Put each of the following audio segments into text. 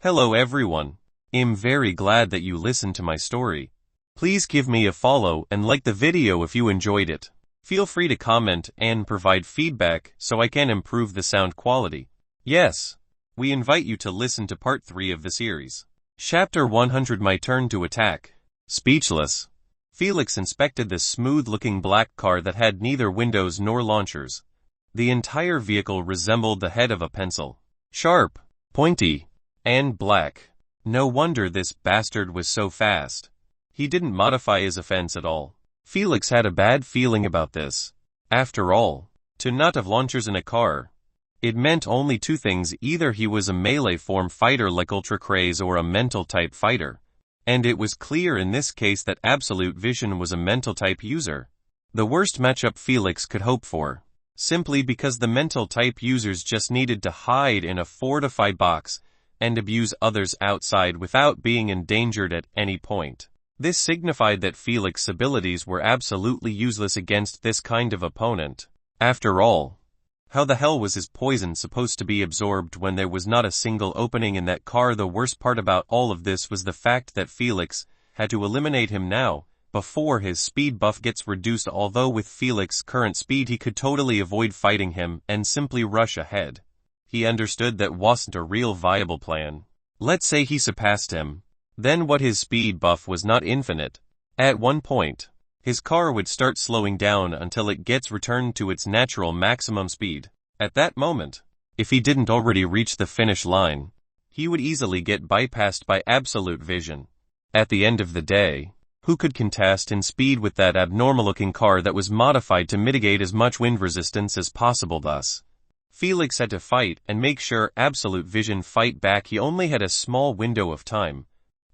Hello everyone. I'm very glad that you listened to my story. Please give me a follow and like the video if you enjoyed it. Feel free to comment and provide feedback so I can improve the sound quality. Yes, we invite you to listen to part 3 of the series. Chapter 100, My Turn to Attack. Speechless, Felix inspected the smooth-looking black car that had neither windows nor launchers. The entire vehicle resembled the head of a pencil. Sharp, pointy, and black. No wonder this bastard was so fast. He didn't modify his offense at all. Felix had a bad feeling about this. After all, to not have launchers in a car, it meant only two things: either he was a melee form fighter like Ultra Craze or a mental type fighter. And it was clear in this case that Absolute Vision was a mental type user. The worst matchup Felix could hope for. Simply because the mental type users just needed to hide in a fortified box and abuse others outside without being endangered at any point. This signified that Felix's abilities were absolutely useless against this kind of opponent. After all, how the hell was his poison supposed to be absorbed when there was not a single opening in that car? The worst part about all of this was the fact that Felix had to eliminate him now, before his speed buff gets reduced. Although with Felix's current speed he could totally avoid fighting him and simply rush ahead. He understood that wasn't a real viable plan. Let's say he surpassed him. Then what? His speed buff was not infinite. At one point, his car would start slowing down until it gets returned to its natural maximum speed. At that moment, if he didn't already reach the finish line, he would easily get bypassed by Absolute Vision. At the end of the day, who could contest in speed with that abnormal-looking car that was modified to mitigate as much wind resistance as possible? Thus, Felix had to fight and make sure Absolute Vision fight back. He only had a small window of time,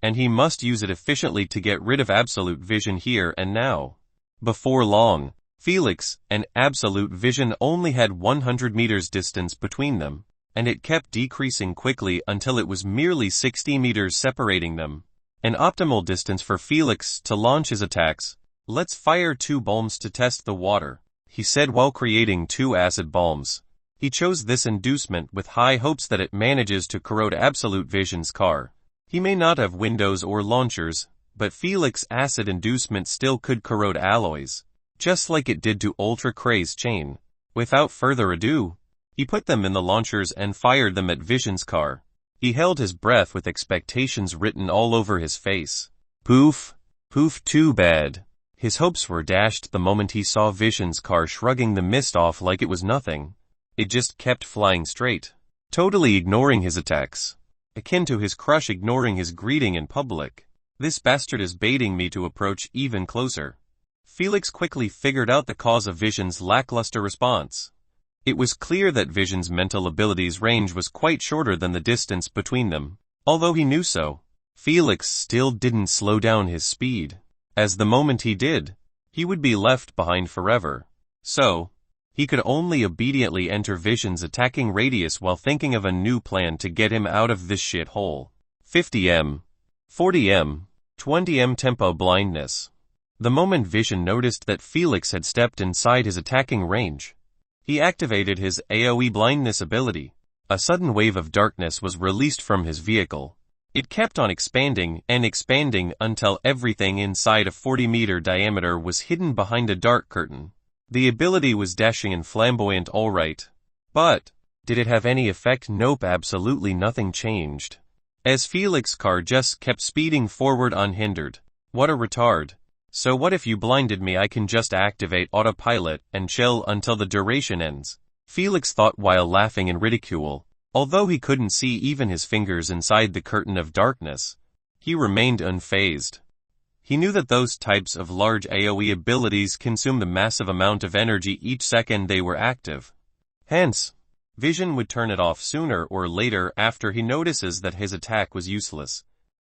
and he must use it efficiently to get rid of Absolute Vision here and now. Before long, Felix and Absolute Vision only had 100 meters distance between them, and it kept decreasing quickly until it was merely 60 meters separating them. An optimal distance for Felix to launch his attacks. Let's fire 2 bombs to test the water, he said while creating 2 acid bombs. He chose this inducement with high hopes that it manages to corrode Absolute Vision's car. He may not have windows or launchers, but Felix's acid inducement still could corrode alloys, just like it did to Ultra Craze chain. Without further ado, he put them in the launchers and fired them at Vision's car. He held his breath with expectations written all over his face. Poof, poof, too bad. His hopes were dashed the moment he saw Vision's car shrugging the mist off like it was nothing. It just kept flying straight, totally ignoring his attacks, akin to his crush ignoring his greeting in public. This bastard is baiting me to approach even closer. Felix quickly figured out the cause of Vision's lackluster response. It was clear that Vision's mental abilities range was quite shorter than the distance between them. Although he knew so, Felix still didn't slow down his speed, as the moment he did, he would be left behind forever. So, he could only obediently enter Vision's attacking radius while thinking of a new plan to get him out of this shithole. 50m, 40m, 20m tempo blindness. The moment Vision noticed that Felix had stepped inside his attacking range, he activated his AoE blindness ability. A sudden wave of darkness was released from his vehicle. It kept on expanding and expanding until everything inside a 40-meter diameter was hidden behind a dark curtain. The ability was dashing and flamboyant, all right. But, did it have any effect? Nope, absolutely nothing changed. As Felix's car just kept speeding forward unhindered. What a retard. So what if you blinded me? I can just activate autopilot and chill until the duration ends, Felix thought while laughing in ridicule. Although he couldn't see even his fingers inside the curtain of darkness, he remained unfazed. He knew that those types of large AoE abilities consumed a massive amount of energy each second they were active. Hence, Vision would turn it off sooner or later after he notices that his attack was useless.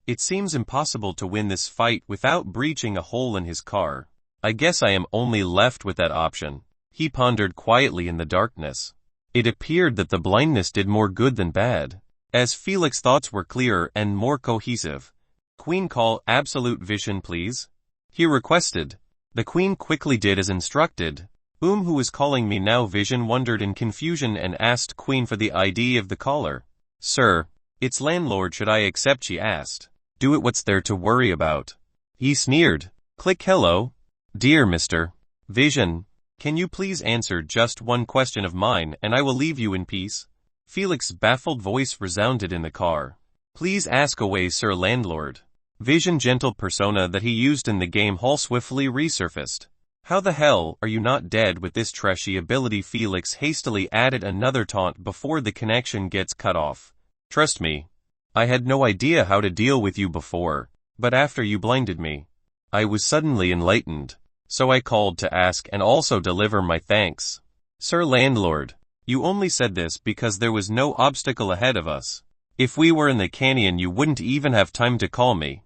It seems impossible to win this fight without breaching a hole in his car. I guess I am only left with that option, he pondered quietly in the darkness. It appeared that the blindness did more good than bad. As Felix's thoughts were clearer and more cohesive, Queen, call Absolute Vision please, he requested. The Queen quickly did as instructed. Who is calling me now? Vision wondered in confusion and asked Queen for the ID of the caller. Sir, Its landlord should I accept, she asked. Do it, what's there to worry about? He sneered. Click hello. Dear Mr. Vision, can you please answer just one question of mine and I will leave you in peace? Felix's baffled voice resounded in the car. Please ask away, Sir Landlord. Vision gentle persona that he used in the game hall swiftly resurfaced. How the hell are you not dead with this trashy ability? Felix hastily added another taunt before the connection gets cut off. Trust me, I had no idea how to deal with you before, but after you blinded me, I was suddenly enlightened, so I called to ask and also deliver my thanks. Sir Landlord, you only said this because there was no obstacle ahead of us. If we were in the canyon you wouldn't even have time to call me.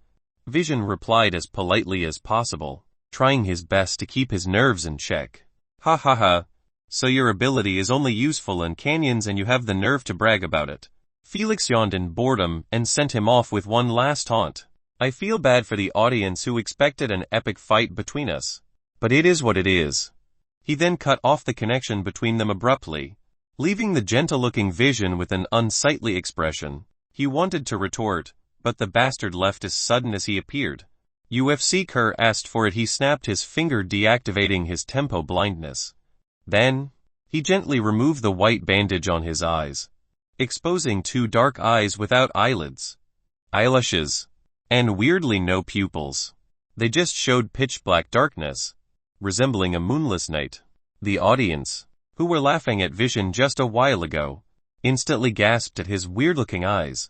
Vision replied as politely as possible, trying his best to keep his nerves in check. Ha ha ha, so your ability is only useful in canyons and you have the nerve to brag about it. Felix yawned in boredom and sent him off with one last taunt. I feel bad for the audience who expected an epic fight between us, but it is what it is. He then cut off the connection between them abruptly, leaving the gentle-looking Vision with an unsightly expression. He wanted to retort, but the bastard left as sudden as he appeared. UFC Kerr asked for it. He snapped his finger, deactivating his tempo blindness. Then, he gently removed the white bandage on his eyes, exposing two dark eyes without eyelids, eyelashes, and weirdly no pupils. They just showed pitch-black darkness, resembling a moonless night. The audience, who were laughing at Vision just a while ago, instantly gasped at his weird-looking eyes.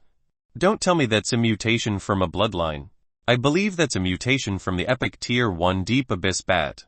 Don't tell me that's a mutation from a bloodline. I believe that's a mutation from the epic Tier 1 Deep Abyss Bat.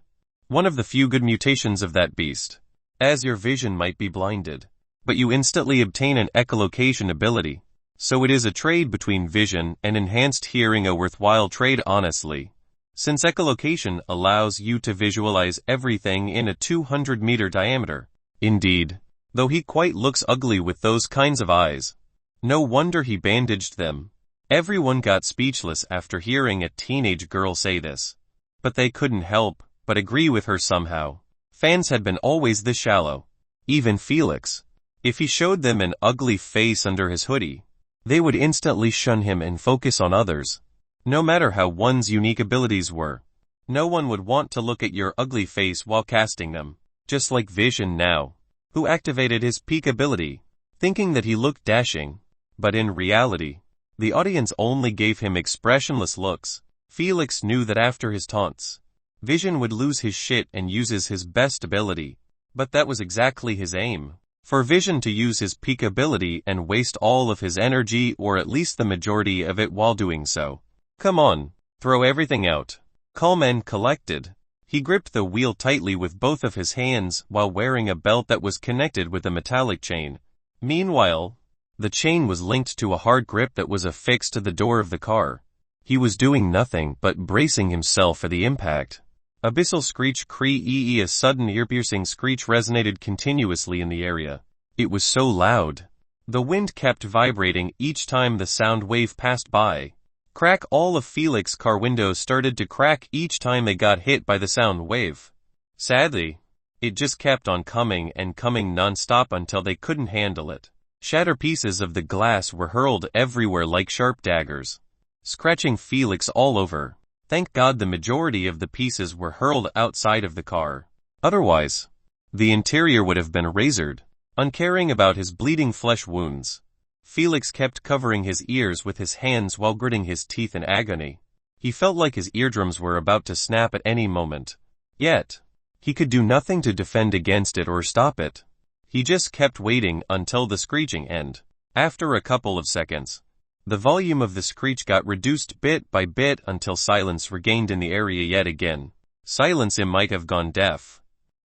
One of the few good mutations of that beast. As your vision might be blinded, but you instantly obtain an echolocation ability. So it is a trade between vision and enhanced hearing, a worthwhile trade honestly, since echolocation allows you to visualize everything in a 200-meter diameter. Indeed, though he quite looks ugly with those kinds of eyes. No wonder he bandaged them. Everyone got speechless after hearing a teenage girl say this. But they couldn't help but agree with her somehow. Fans had been always this shallow. Even Felix. If he showed them an ugly face under his hoodie, they would instantly shun him and focus on others. No matter how one's unique abilities were, no one would want to look at your ugly face while casting them. Just like Vision now, who activated his peak ability, thinking that he looked dashing. But in reality, the audience only gave him expressionless looks. Felix knew that after his taunts, Vision would lose his shit and uses his best ability. But that was exactly his aim. For Vision to use his peak ability and waste all of his energy, or at least the majority of it, while doing so. Come on, throw everything out. Calm and collected, he gripped the wheel tightly with both of his hands while wearing a belt that was connected with a metallic chain. Meanwhile, the chain was linked to a hard grip that was affixed to the door of the car. He was doing nothing but bracing himself for the impact. Abyssal screech cree. A sudden ear-piercing screech resonated continuously in the area. It was so loud. The wind kept vibrating each time the sound wave passed by. Crack! All of Felix's car windows started to crack each time they got hit by the sound wave. Sadly, it just kept on coming and coming non-stop until they couldn't handle it. Shatter pieces of the glass were hurled everywhere like sharp daggers, scratching Felix all over. Thank God the majority of the pieces were hurled outside of the car. Otherwise, the interior would have been razored. Uncaring about his bleeding flesh wounds, Felix kept covering his ears with his hands while gritting his teeth in agony. He felt like his eardrums were about to snap at any moment. Yet, he could do nothing to defend against it or stop it. He just kept waiting until the screeching ended. After a couple of seconds, the volume of the screech got reduced bit by bit until silence regained in the area yet again. Silence. It might have gone deaf.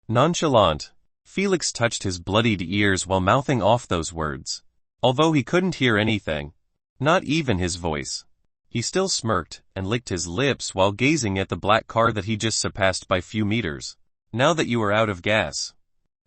Nonchalant, Felix touched his bloodied ears while mouthing off those words. Although he couldn't hear anything, not even his voice, he still smirked and licked his lips while gazing at the black car that he just surpassed by few meters. Now that you are out of gas,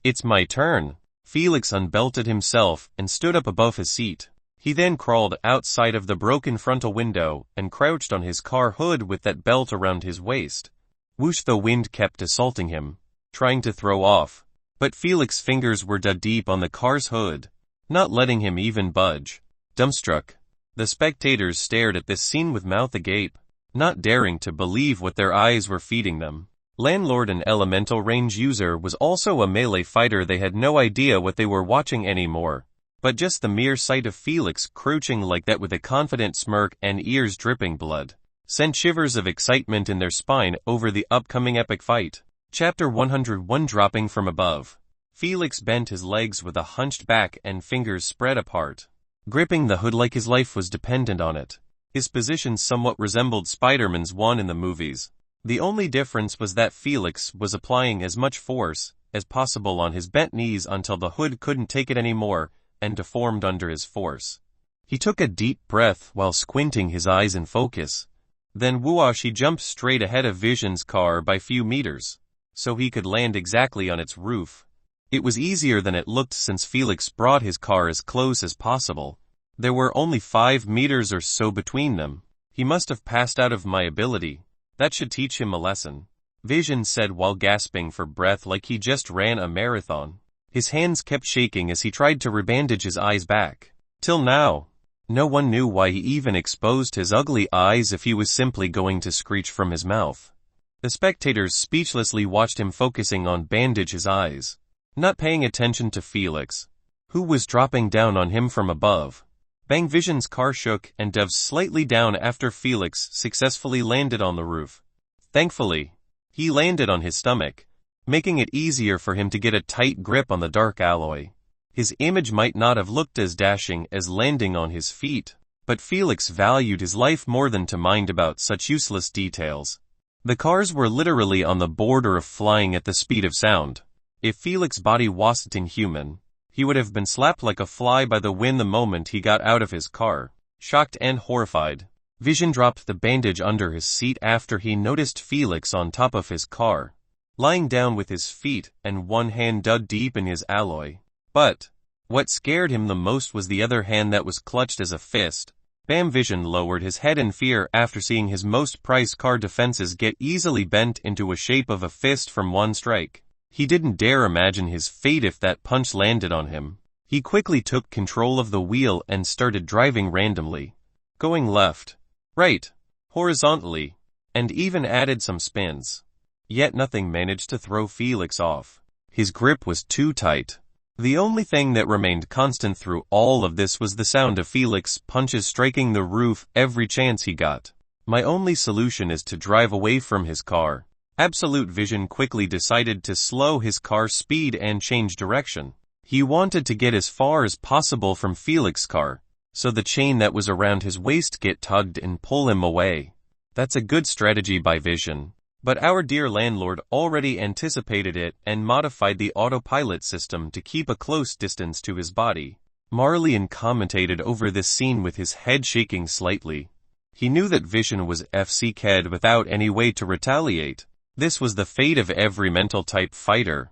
it's my turn. Felix unbelted himself and stood up above his seat. He then crawled outside of the broken frontal window and crouched on his car hood with that belt around his waist. Whoosh! The wind kept assaulting him, trying to throw off, but Felix's fingers were deep on the car's hood, not letting him even budge. Dumbstruck, the spectators stared at this scene with mouth agape, not daring to believe what their eyes were feeding them. Landlord, an elemental range user, was also a melee fighter. They had no idea what they were watching anymore. But just the mere sight of Felix crouching like that with a confident smirk and ears dripping blood sent shivers of excitement in their spine over the upcoming epic fight. Chapter 101, Dropping from Above. Felix bent his legs with a hunched back and fingers spread apart, gripping the hood like his life was dependent on it. His position somewhat resembled Spider-Man's one in the movies. The only difference was that Felix was applying as much force as possible on his bent knees until the hood couldn't take it anymore and deformed under his force. He took a deep breath while squinting his eyes in focus. Then whoosh, he jumped straight ahead of Vision's car by few meters, so he could land exactly on its roof. It was easier than it looked since Felix brought his car as close as possible. There were only 5 meters or so between them. He must have passed out of my ability. That should teach him a lesson, Vision said while gasping for breath like he just ran a marathon. His hands kept shaking as he tried to rebandage his eyes back. Till now, no one knew why he even exposed his ugly eyes if he was simply going to screech from his mouth. The spectators speechlessly watched him focusing on bandage his eyes, not paying attention to Felix, who was dropping down on him from above. Bang! Vision's car shook and dove slightly down after Felix successfully landed on the roof. Thankfully, he landed on his stomach, making it easier for him to get a tight grip on the dark alloy. His image might not have looked as dashing as landing on his feet, but Felix valued his life more than to mind about such useless details. The cars were literally on the border of flying at the speed of sound. If Felix's body wasn't inhuman, he would have been slapped like a fly by the wind the moment he got out of his car. Shocked and horrified, Vision dropped the bandage under his seat after he noticed Felix on top of his car, lying down with his feet and one hand dug deep in his alloy. But what scared him the most was the other hand that was clutched as a fist. Bam! Vision lowered his head in fear after seeing his most prized car defenses get easily bent into a shape of a fist from one strike. He didn't dare imagine his fate if that punch landed on him. He quickly took control of the wheel and started driving randomly, going left, right, horizontally, and even added some spins. Yet nothing managed to throw Felix off. His grip was too tight. The only thing that remained constant through all of this was the sound of Felix's punches striking the roof every chance he got. My only solution is to drive away from his car. Absolute Vision quickly decided to slow his car's speed and change direction. He wanted to get as far as possible from Felix's car, so the chain that was around his waist get tugged and pull him away. That's a good strategy by Vision. But our dear landlord already anticipated it and modified the autopilot system to keep a close distance to his body. Marlian commentated over this scene with his head shaking slightly. He knew that Vision was FC-KED without any way to retaliate. This was the fate of every mental-type fighter,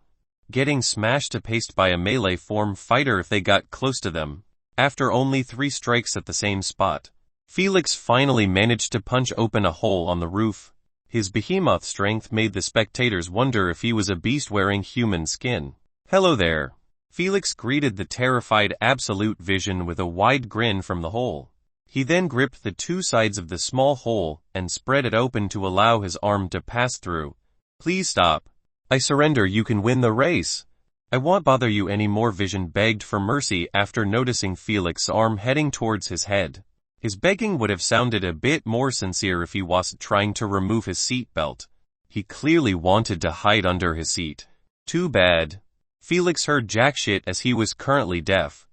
getting smashed to paste by a melee form fighter if they got close to them. After only 3 strikes at the same spot, Felix finally managed to punch open a hole on the roof. His behemoth strength made the spectators wonder if he was a beast wearing human skin. Hello there. Felix greeted the terrified Absolute Vision with a wide grin from the hole. He then gripped the 2 sides of the small hole and spread it open to allow his arm to pass through. Please stop. I surrender. You can win the race. I won't bother you anymore. Vision begged for mercy after noticing Felix's arm heading towards his head. His begging would have sounded a bit more sincere if he wasn't trying to remove his seatbelt. He clearly wanted to hide under his seat. Too bad. Felix heard jack shit as he was currently deaf.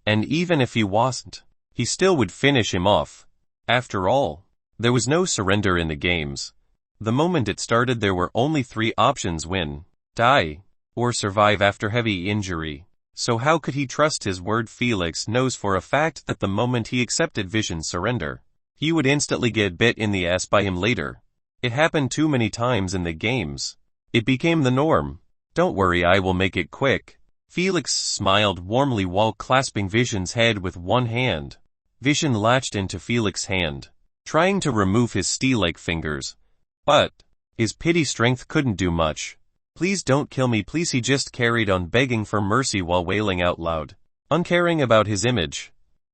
And even if he wasn't, he still would finish him off. After all, there was no surrender in the games. The moment it started there were only 3 options: win, die, or survive after heavy injury. So how could he trust his word? Felix knows for a fact that the moment he accepted Vision's surrender, he would instantly get bit in the ass by him later. It happened too many times in the games. It became the norm. Don't worry, I will make it quick. Felix smiled warmly while clasping Vision's head with one hand. Vision latched into Felix's hand, trying to remove his steel-like fingers. But his pity strength couldn't do much. Please don't kill me, please. He just carried on begging for mercy while wailing out loud, uncaring about his image.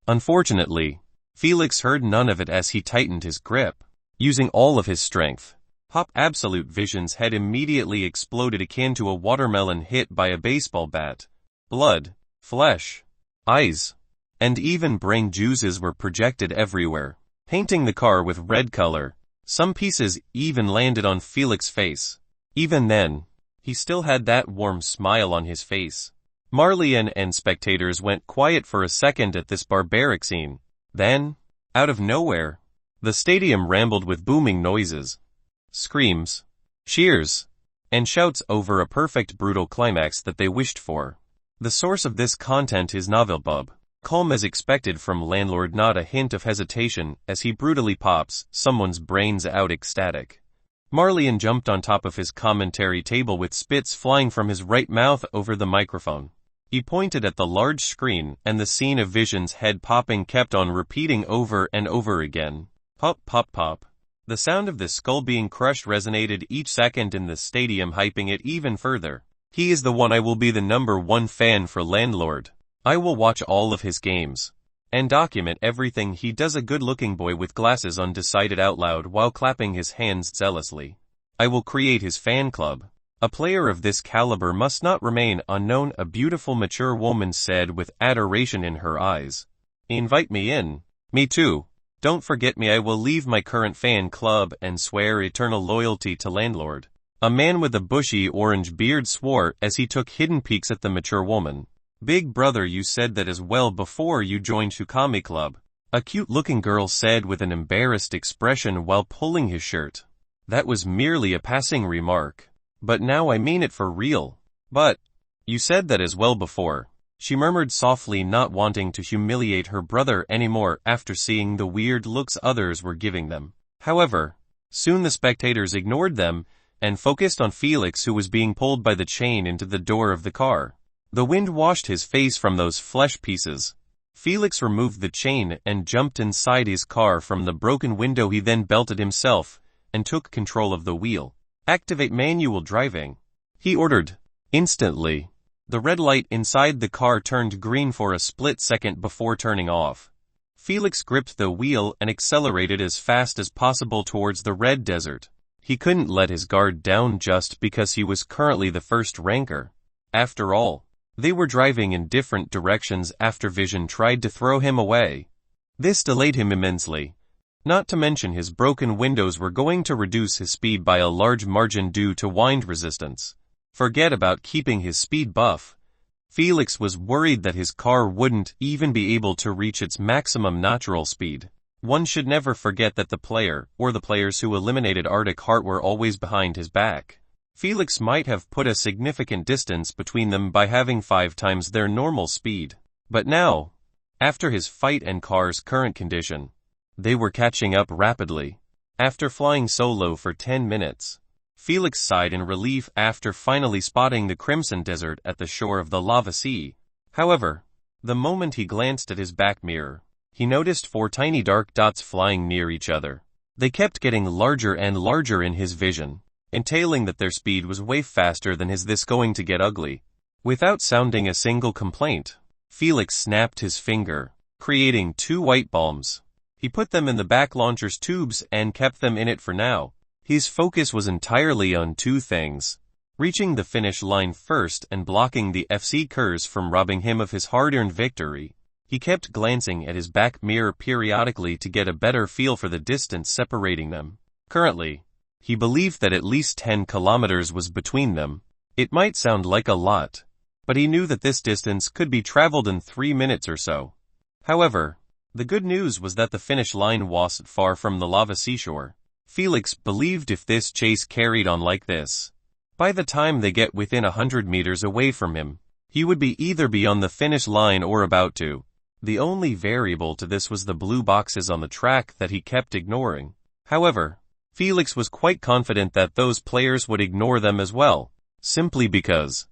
Unfortunately, Felix heard none of it as he tightened his grip, using all of his strength. Pop! Absolute Vision's head immediately exploded akin to a watermelon hit by a baseball bat. Blood, flesh, eyes, and even brain juices were projected everywhere, painting the car with red color. Some pieces even landed on Felix's face. Even then, he still had that warm smile on his face. Marlian and spectators went quiet for a second at this barbaric scene. Then, out of nowhere, the stadium rambled with booming noises, screams, cheers, and shouts over a perfect brutal climax that they wished for. The source of this content is Novelbub. Calm as expected from landlord, not a hint of hesitation as he brutally pops someone's brains out ecstatic. Marlian jumped on top of his commentary table with spits flying from his right mouth over the microphone. He pointed at the large screen and the scene of Vision's head popping kept on repeating over and over again. Pop, pop, pop. The sound of the skull being crushed resonated each second in the stadium, hyping it even further. He is the one. I will be the #1 fan for landlord. I will watch all of his games and document everything he does. A good-looking boy with glasses on decided out loud while clapping his hands zealously. I will create his fan club. A player of this caliber must not remain unknown, a beautiful mature woman said with adoration in her eyes. Invite me in. Me too. Don't forget me. I will leave my current fan club and swear eternal loyalty to landlord. A man with a bushy orange beard swore as he took hidden peeks at the mature woman. Big brother, you said that as well before you joined Shukami Club. A cute-looking girl said with an embarrassed expression while pulling his shirt. That was merely a passing remark. But now I mean it for real. But, you said that as well before, she murmured softly, not wanting to humiliate her brother anymore after seeing the weird looks others were giving them. However, soon the spectators ignored them and focused on Felix, who was being pulled by the chain into the door of the car. The wind washed his face from those flesh pieces. Felix removed the chain and jumped inside his car from the broken window. He then belted himself and took control of the wheel. Activate manual driving, he ordered. Instantly, the red light inside the car turned green for a split second before turning off. Felix gripped the wheel and accelerated as fast as possible towards the red desert. He couldn't let his guard down just because he was currently the first ranker. After all, they were driving in different directions after Vision tried to throw him away. This delayed him immensely. Not to mention his broken windows were going to reduce his speed by a large margin due to wind resistance. Forget about keeping his speed buff. Felix was worried that his car wouldn't even be able to reach its maximum natural speed. One should never forget that the player, or the players who eliminated Arctic Heart, were always behind his back. Felix might have put a significant distance between them by having 5 times their normal speed. But now, after his fight and car's current condition, they were catching up rapidly. After flying solo for 10 minutes, Felix sighed in relief after finally spotting the Crimson Desert at the shore of the lava sea. However, the moment he glanced at his back mirror, he noticed 4 tiny dark dots flying near each other. They kept getting larger and larger in his vision, entailing that their speed was way faster than his. This going to get ugly. Without sounding a single complaint, Felix snapped his finger, creating 2 white bombs. He put them in the back launcher's tubes and kept them in it for now. His focus was entirely on 2 things: reaching the finish line first and blocking the FC Kers from robbing him of his hard-earned victory. He kept glancing at his back mirror periodically to get a better feel for the distance separating them. Currently, he believed that at least 10 kilometers was between them. It might sound like a lot, but he knew that this distance could be traveled in 3 minutes or so. However, the good news was that the finish line wasn't far from the lava seashore. Felix believed if this chase carried on like this, by the time they get within 100 meters away from him, he would be either beyond the finish line or about to. The only variable to this was the blue boxes on the track that he kept ignoring. However, Felix was quite confident that those players would ignore them as well, simply because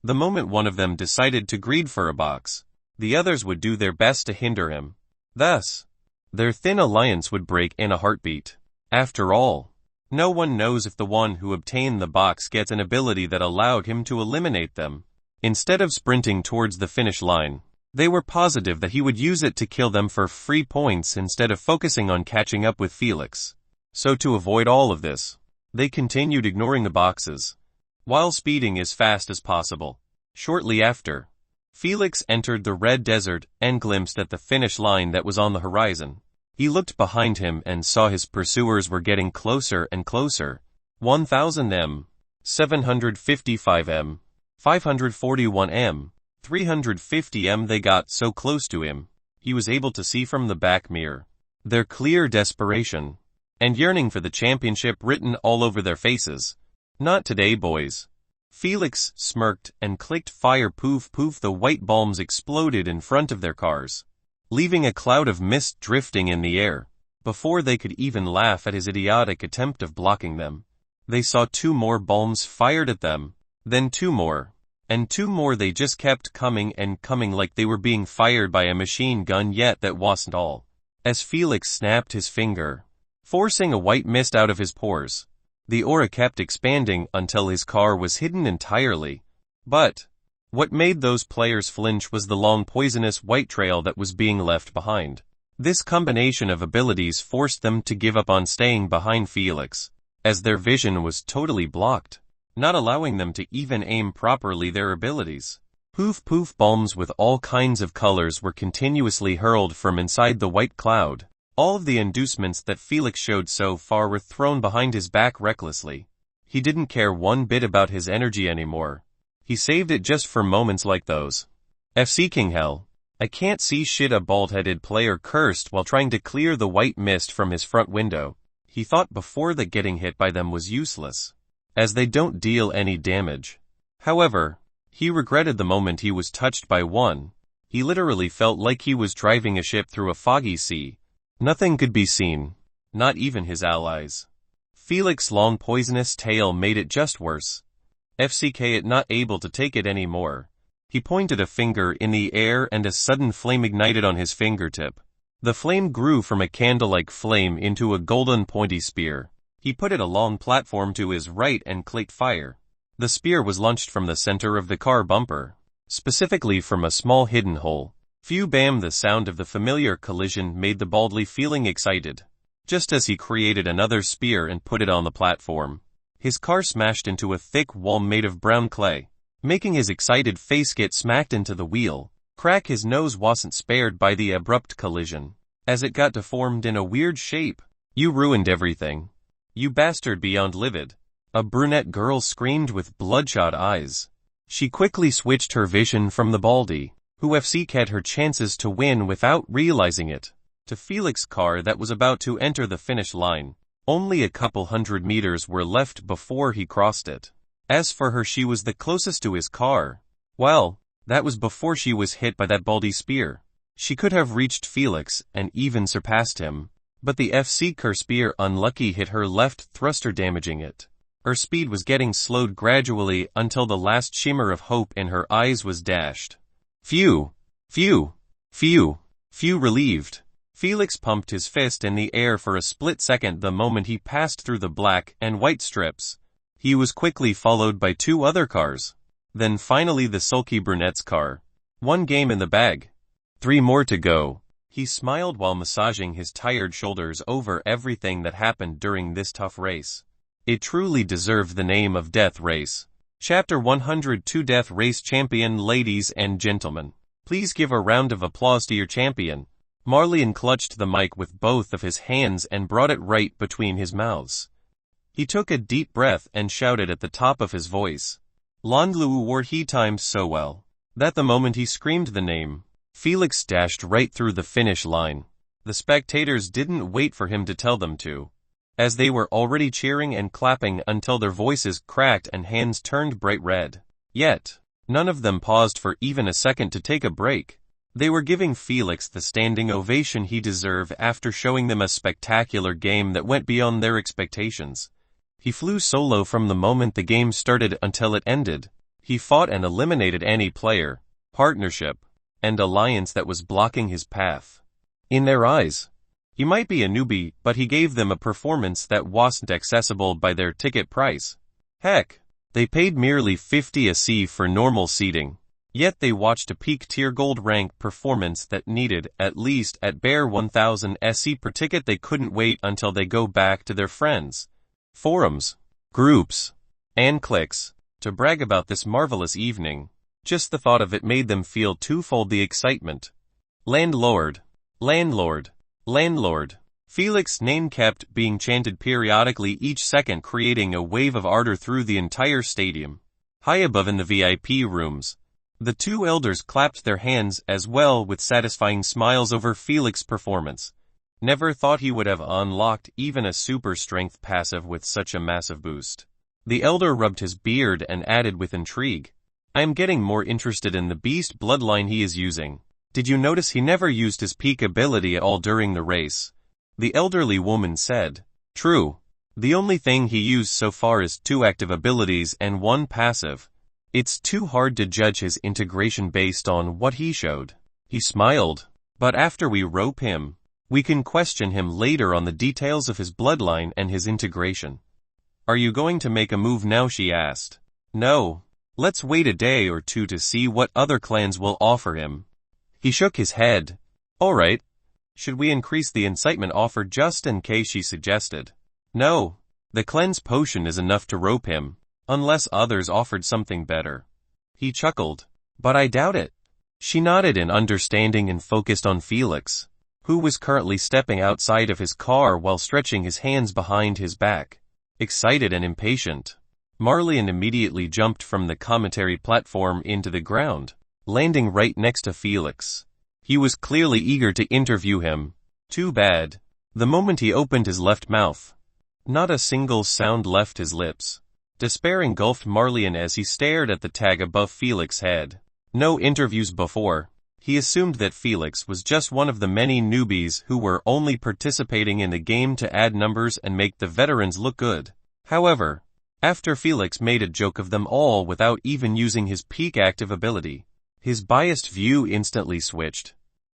the moment one of them decided to greed for a box, the others would do their best to hinder him. Thus, their thin alliance would break in a heartbeat. After all, no one knows if the one who obtained the box gets an ability that allowed him to eliminate them. Instead of sprinting towards the finish line, They were positive that he would use it to kill them for free points instead of focusing on catching up with Felix. So to avoid all of this, they continued ignoring the boxes, while speeding as fast as possible. Shortly after, Felix entered the red desert and glimpsed at the finish line that was on the horizon. He looked behind him and saw his pursuers were getting closer and closer. 1000 m, 755 m, 541 m, 350 m. They got so close to him, he was able to see from the back mirror their clear desperation and yearning for the championship written all over their faces. Not today, boys. Felix smirked and clicked fire. Poof poof, the white bombs exploded in front of their cars, leaving a cloud of mist drifting in the air. Before they could even laugh at his idiotic attempt of blocking them, they saw 2 more bombs fired at them, then 2 more, and 2 more. They just kept coming and coming like they were being fired by a machine gun. Yet that wasn't all. As Felix snapped his finger, forcing a white mist out of his pores, the aura kept expanding until his car was hidden entirely. But what made those players flinch was the long poisonous white trail that was being left behind. This combination of abilities forced them to give up on staying behind Felix, as their vision was totally blocked, not allowing them to even aim properly their abilities. Poof poof, bombs with all kinds of colors were continuously hurled from inside the white cloud. All of the inducements that Felix showed so far were thrown behind his back recklessly. He didn't care one bit about his energy anymore. He saved it just for moments like those. FC King Hell. I can't see shit, a bald-headed player cursed while trying to clear the white mist from his front window. He thought before that getting hit by them was useless, as they don't deal any damage. However, he regretted the moment he was touched by one. He literally felt like he was driving a ship through a foggy sea. Nothing could be seen, not even his allies. Felix's long poisonous tail made it just worse. FCK it not able to take it anymore. He pointed a finger in the air and a sudden flame ignited on his fingertip. The flame grew from a candle-like flame into a golden pointy spear. He put it along platform to his right and clicked fire. The spear was launched from the center of the car bumper, specifically from a small hidden hole. Phew, bam, the sound of the familiar collision made the baldly feeling excited. Just as he created another spear and put it on the platform, his car smashed into a thick wall made of brown clay, making his excited face get smacked into the wheel. Crack, his nose wasn't spared by the abrupt collision, as it got deformed in a weird shape. You ruined everything, you bastard, beyond livid. A brunette girl screamed with bloodshot eyes. She quickly switched her vision from the baldy, who had her chances to win without realizing it, to Felix's car that was about to enter the finish line. Only a couple hundred meters were left before he crossed it. As for her, she was the closest to his car. Well, that was before she was hit by that baldy spear. She could have reached Felix and even surpassed him, but the car spear unlucky hit her left thruster, damaging it. Her speed was getting slowed gradually until the last shimmer of hope in her eyes was dashed. Phew, phew, phew, phew, relieved. Felix pumped his fist in the air for a split second the moment he passed through the black and white strips. He was quickly followed by 2 other cars. Then finally the sulky brunette's car. 1 game in the bag. 3 more to go. He smiled while massaging his tired shoulders over everything that happened during this tough race. It truly deserved the name of Death Race. Chapter 102, Death Race Champion. Ladies and gentlemen, please give a round of applause to your champion. Marlian clutched the mic with both of his hands and brought it right between his mouths. He took a deep breath and shouted at the top of his voice. Lonlu wore he timed so well that the moment he screamed the name, Felix dashed right through the finish line. The spectators didn't wait for him to tell them to, as they were already cheering and clapping until their voices cracked and hands turned bright red. Yet, none of them paused for even a second to take a break. They were giving Felix the standing ovation he deserved after showing them a spectacular game that went beyond their expectations. He flew solo from the moment the game started until it ended. He fought and eliminated any player, partnership, and alliance that was blocking his path. In their eyes, he might be a newbie, but he gave them a performance that wasn't accessible by their ticket price. Heck, they paid merely 50 a C for normal seating. Yet they watched a peak-tier gold rank performance that needed, at least at bare 1000 SE per ticket. They couldn't wait until they go back to their friends, forums, groups, and cliques, to brag about this marvelous evening. Just the thought of it made them feel twofold the excitement. Landlord, landlord, landlord. Felix's name kept being chanted periodically each second, creating a wave of ardor through the entire stadium. High above in the VIP rooms, the two elders clapped their hands as well with satisfying smiles over Felix's performance. Never thought he would have unlocked even a super strength passive with such a massive boost. The elder rubbed his beard and added with intrigue, "I am getting more interested in the beast bloodline he is using. Did you notice he never used his peak ability at all during the race?" The elderly woman said, "True. The only thing he used so far is 2 active abilities and 1 passive. It's too hard to judge his integration based on what he showed." He smiled. "But after we rope him, we can question him later on the details of his bloodline and his integration." "Are you going to make a move now?" she asked. "No. Let's wait a day or two to see what other clans will offer him." He shook his head. "All right. Should we increase the incitement offer just in case?" she suggested. "No. The cleanse potion is enough to rope him, unless others offered something better." He chuckled. "But I doubt it." She nodded in understanding and focused on Felix, who was currently stepping outside of his car while stretching his hands behind his back, excited and impatient. Marlian immediately jumped from the commentary platform into the ground, landing right next to Felix. He was clearly eager to interview him. Too bad. The moment he opened his left mouth, not a single sound left his lips. Despair engulfed Marlian as he stared at the tag above Felix's head. No interviews before. He assumed that Felix was just one of the many newbies who were only participating in the game to add numbers and make the veterans look good. However, after Felix made a joke of them all without even using his peak active ability, his biased view instantly switched.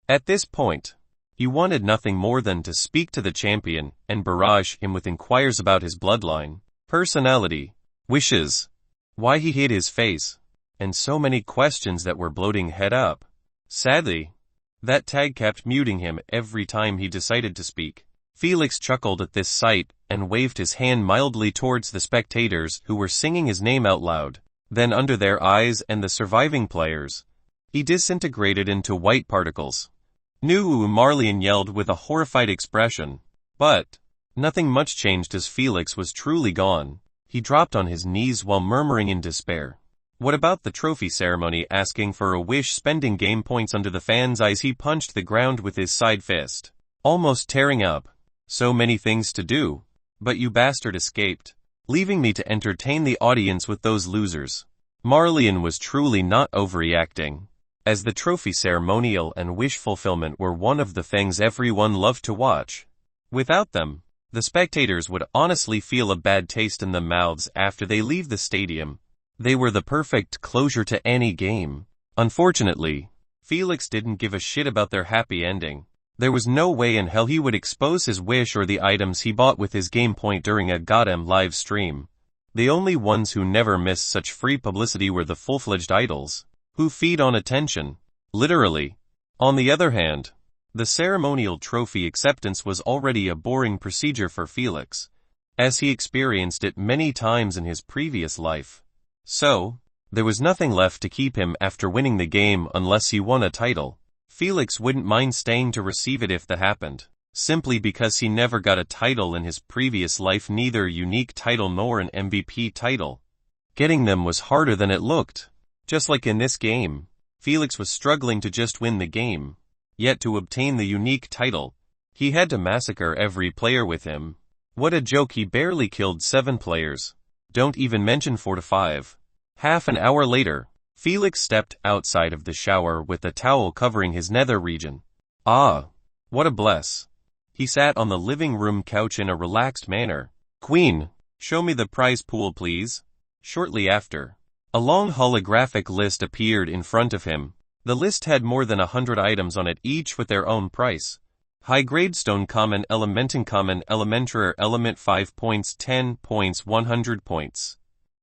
At this point, he wanted nothing more than to speak to the champion and barrage him with inquiries about his bloodline, personality, wishes, why he hid his face, and so many questions that were bloating head up. Sadly, that tag kept muting him every time he decided to speak. Felix chuckled at this sight and waved his hand mildly towards the spectators who were singing his name out loud. Then under their eyes and the surviving players, he disintegrated into white particles. "No!" Marlian yelled with a horrified expression. But nothing much changed as Felix was truly gone. He dropped on his knees while murmuring in despair. "What about the trophy ceremony?" Asking for a wish, spending game points under the fans' eyes, he punched the ground with his side fist, almost tearing up. "So many things to do. But you bastard escaped, leaving me to entertain the audience with those losers." Marlian was truly not overreacting, as the trophy ceremonial and wish fulfillment were one of the things everyone loved to watch. Without them, the spectators would honestly feel a bad taste in their mouths after they leave the stadium. They were the perfect closure to any game. Unfortunately, Felix didn't give a shit about their happy ending. There was no way in hell he would expose his wish or the items he bought with his game point during a goddamn live stream. The only ones who never missed such free publicity were the full-fledged idols, who feed on attention, literally. On the other hand, the ceremonial trophy acceptance was already a boring procedure for Felix, as he experienced it many times in his previous life. So, there was nothing left to keep him after winning the game unless he won a title. Felix wouldn't mind staying to receive it if that happened, simply because he never got a title in his previous life, neither a unique title nor an MVP title. Getting them was harder than it looked. Just like in this game, Felix was struggling to just win the game. Yet to obtain the unique title, he had to massacre every player with him. What a joke, he barely killed 7 players. Don't even mention 4 to 5. Half an hour later, Felix stepped outside of the shower with a towel covering his nether region. Ah, what a bless. He sat on the living room couch in a relaxed manner. "Queen, show me the prize pool please." Shortly after, a long holographic list appeared in front of him. The list had more than 100 items on it, each with their own price. High-grade stone common, elementing common, elementary element 5 points, 10 points, 100 points.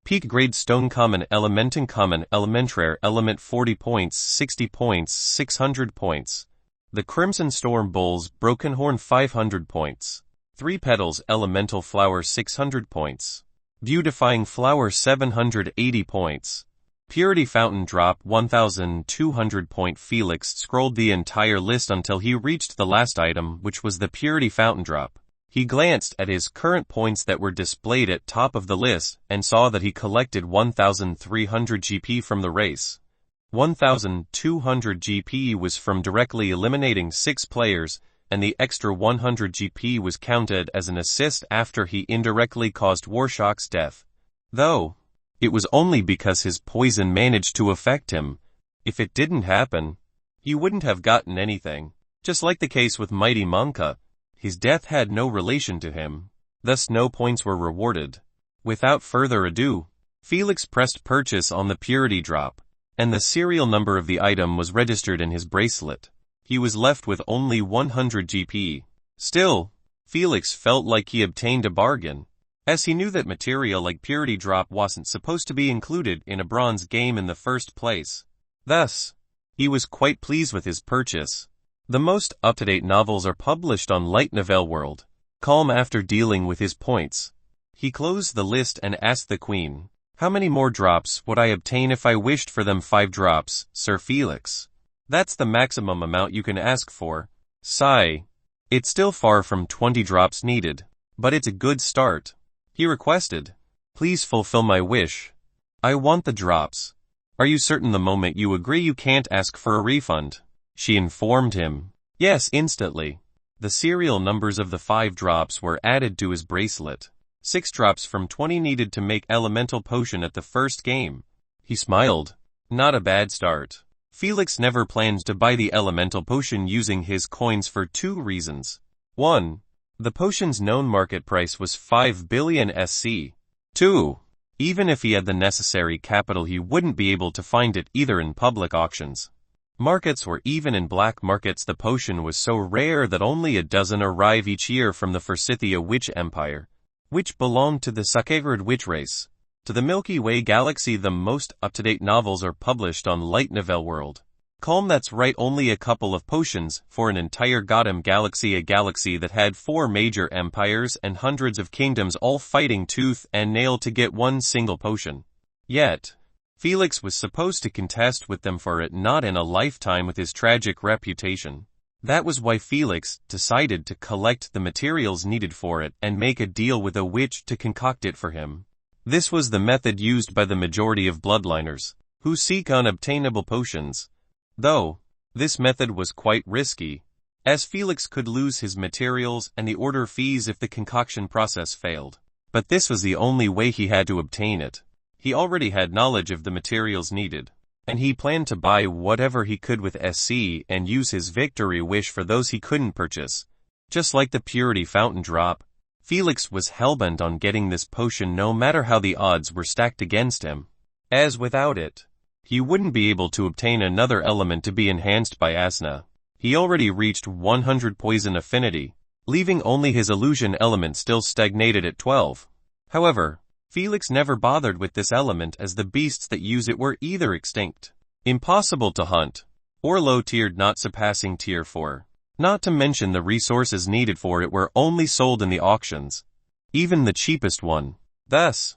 Peak grade stone common element uncommon element rare element 40 points 60 points 600 points. The Crimson Storm Bulls broken horn 500 points. 3 petals elemental flower 600 points. View-defying flower 780 points. Purity Fountain Drop 1200 point. Felix scrolled the entire list until he reached the last item, which was the Purity Fountain Drop. He glanced at his current points that were displayed at top of the list and saw that he collected 1,300 GP from the race. 1,200 GP was from directly eliminating 6 players, and the extra 100 GP was counted as an assist after he indirectly caused Warshock's death. Though, it was only because his poison managed to affect him. If it didn't happen, he wouldn't have gotten anything. Just like the case with Mighty Monka, his death had no relation to him, thus no points were rewarded. Without further ado, Felix pressed purchase on the Purity Drop, and the serial number of the item was registered in his bracelet. He was left with only 100 GP. Still, Felix felt like he obtained a bargain, as he knew that material like Purity Drop wasn't supposed to be included in a bronze game in the first place. Thus, he was quite pleased with his purchase. The most up-to-date novels are published on Light Novel World. Calm after dealing with his points, he closed the list and asked the Queen, "How many more drops would I obtain if I wished for them?" 5 drops, Sir Felix. That's the maximum amount you can ask for. Sigh. It's still far from 20 drops needed, but it's a good start. He requested, "Please fulfill my wish. I want the drops." "Are you certain the moment you agree you can't ask for a refund?" she informed him. Yes, instantly. The serial numbers of the 5 drops were added to his bracelet. 6 drops from 20 needed to make elemental potion at the first game. He smiled. Not a bad start. Felix never planned to buy the elemental potion using his coins for 2 reasons. 1. The potion's known market price was 5 billion SC. 2. Even if he had the necessary capital, he wouldn't be able to find it either in public auctions, markets, or even in black markets. The potion was so rare that only a dozen arrive each year from the Forsythia Witch Empire, which belonged to the Sacred Witch race. To the Milky Way galaxy, the most up-to-date novels are published on Light Novel World. Calm, that's right, only a couple of potions for an entire Gotham galaxy, a galaxy that had 4 major empires and hundreds of kingdoms all fighting tooth and nail to get one single potion. Yet, Felix was supposed to contest with them for it, not in a lifetime with his tragic reputation. That was why Felix decided to collect the materials needed for it and make a deal with a witch to concoct it for him. This was the method used by the majority of bloodliners who seek unobtainable potions. Though, this method was quite risky, as Felix could lose his materials and the order fees if the concoction process failed. But this was the only way he had to obtain it. He already had knowledge of the materials needed, and he planned to buy whatever he could with SC and use his victory wish for those he couldn't purchase. Just like the Purity Fountain Drop, Felix was hellbent on getting this potion no matter how the odds were stacked against him, as without it, he wouldn't be able to obtain another element to be enhanced by Asna. He already reached 100 poison affinity, leaving only his illusion element still stagnated at 12. However, Felix never bothered with this element, as the beasts that use it were either extinct, impossible to hunt, or low-tiered, not surpassing tier 4. Not to mention the resources needed for it were only sold in the auctions, even the cheapest one. Thus,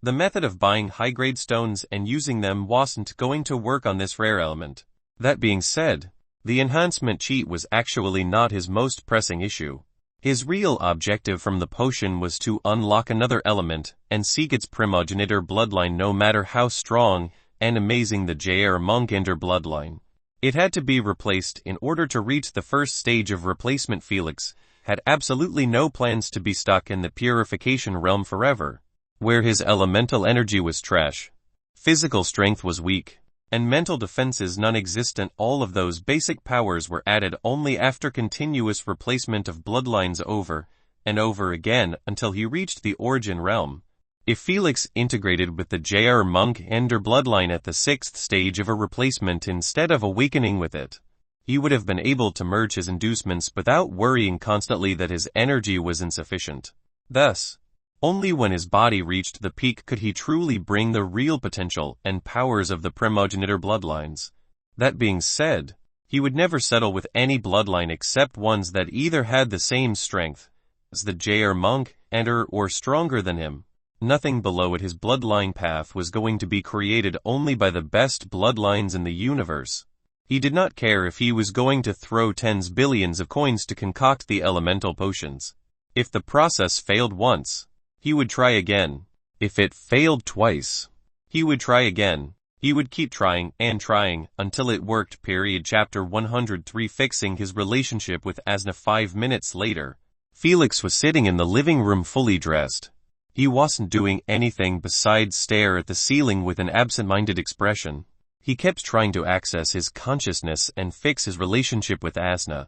the method of buying high-grade stones and using them wasn't going to work on this rare element. That being said, the enhancement cheat was actually not his most pressing issue. His real objective from the potion was to unlock another element and seek its primogenitor bloodline, no matter how strong and amazing the J.R. Monkender bloodline. It had to be replaced in order to reach the first stage of replacement. Felix had absolutely no plans to be stuck in the purification realm forever, where his elemental energy was trash, physical strength was weak, and mental defenses non-existent. All of those basic powers were added only after continuous replacement of bloodlines over and over again until he reached the origin realm. If Felix integrated with the J.R. Monkender bloodline at the 6th stage of a replacement instead of awakening with it, he would have been able to merge his inducements without worrying constantly that his energy was insufficient. Thus, Only when his body reached the peak could he truly bring the real potential and powers of the primogenitor bloodlines. That being said, he would never settle with any bloodline except ones that either had the same strength as the Jr. monk or stronger than him. Nothing below it. His bloodline path was going to be created only by the best bloodlines in the universe. He did not care if he was going to throw tens billions of coins to concoct the elemental potions. If the process failed once, he would try again. If it failed twice, he would try again. He would keep trying and trying until it worked. Chapter 103. Fixing his relationship with Asna. 5 minutes later, Felix was sitting in the living room fully dressed. He wasn't doing anything besides stare at the ceiling with an absent-minded expression. He kept trying to access his consciousness and fix his relationship with Asna,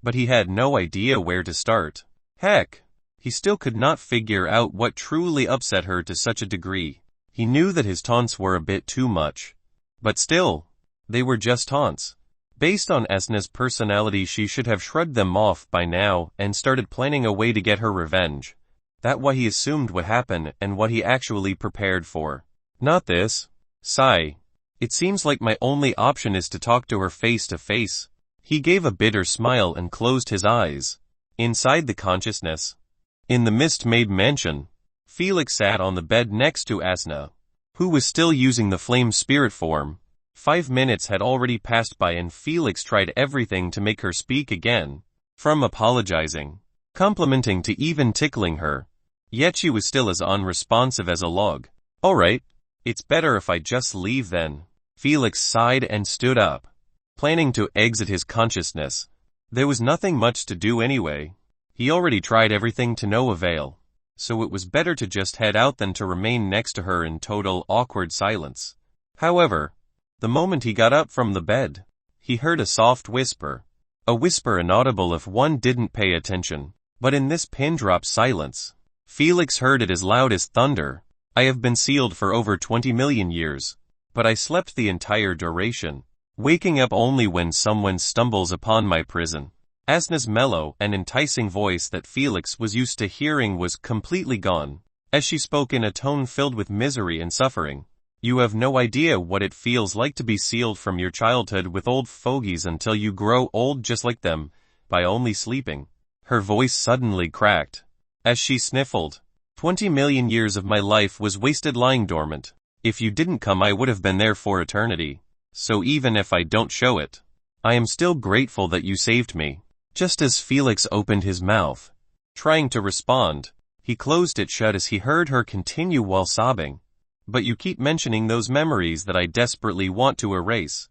but he had no idea where to start. Heck, he still could not figure out what truly upset her to such a degree. He knew that his taunts were a bit too much, but still, they were just taunts. Based on Asna's personality, she should have shrugged them off by now and started planning a way to get her revenge. That what he assumed would happen and what he actually prepared for. Not this. Sigh. It seems like my only option is to talk to her face to face. He gave a bitter smile and closed his eyes. Inside the consciousness, in the mist-made mansion, Felix sat on the bed next to Asna, who was still using the flame spirit form. 5 minutes had already passed by and Felix tried everything to make her speak again, from apologizing, complimenting to even tickling her. Yet she was still as unresponsive as a log. Alright, it's better if I just leave then. Felix sighed and stood up, planning to exit his consciousness. There was nothing much to do anyway. He already tried everything to no avail, so it was better to just head out than to remain next to her in total awkward silence. However, the moment he got up from the bed, he heard a soft whisper. A whisper inaudible if one didn't pay attention, but in this pin-drop silence, Felix heard it as loud as thunder. I have been sealed for over 20 million years, but I slept the entire duration, waking up only when someone stumbles upon my prison. Asna's mellow and enticing voice that Felix was used to hearing was completely gone, as she spoke in a tone filled with misery and suffering. You have no idea what it feels like to be sealed from your childhood with old fogies until you grow old just like them, by only sleeping. Her voice suddenly cracked, as she sniffled. 20 million years of my life was wasted lying dormant. If you didn't come, I would have been there for eternity. So even if I don't show it, I am still grateful that you saved me. Just as Felix opened his mouth, trying to respond, he closed it shut as he heard her continue while sobbing. But you keep mentioning those memories that I desperately want to erase.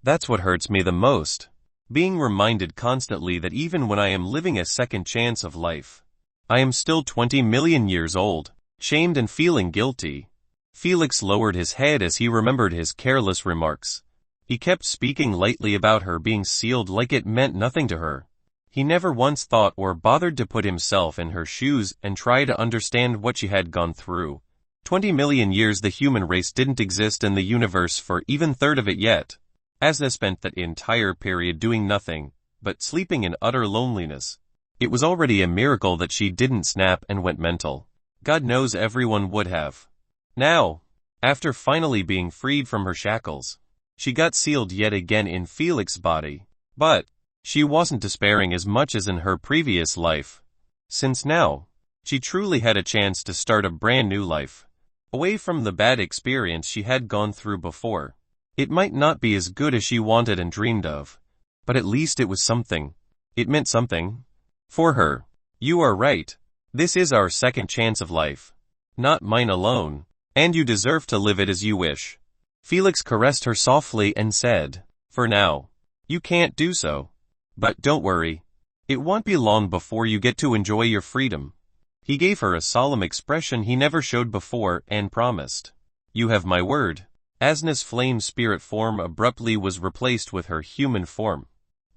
That's what hurts me the most. Being reminded constantly that even when I am living a second chance of life, I am still 20 million years old, shamed and feeling guilty. Felix lowered his head as he remembered his careless remarks. He kept speaking lightly about her being sealed like it meant nothing to her. He never once thought or bothered to put himself in her shoes and try to understand what she had gone through. 20 million years. The human race didn't exist in the universe for even third of it yet. Asna spent that entire period doing nothing, but sleeping in utter loneliness. It was already a miracle that she didn't snap and went mental. God knows everyone would have. Now, after finally being freed from her shackles, she got sealed yet again in Felix's body. But she wasn't despairing as much as in her previous life, since now, she truly had a chance to start a brand new life, away from the bad experience she had gone through before. It might not be as good as she wanted and dreamed of, but at least it was something. It meant something. For her. You are right. This is our second chance of life. Not mine alone. And you deserve to live it as you wish. Felix caressed her softly and said, for now, you can't do so. But don't worry. It won't be long before you get to enjoy your freedom. He gave her a solemn expression he never showed before and promised. You have my word. Asna's flame spirit form abruptly was replaced with her human form.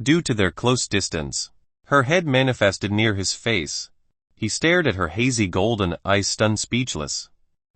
Due to their close distance, her head manifested near his face. He stared at her hazy golden eyes, stunned, speechless,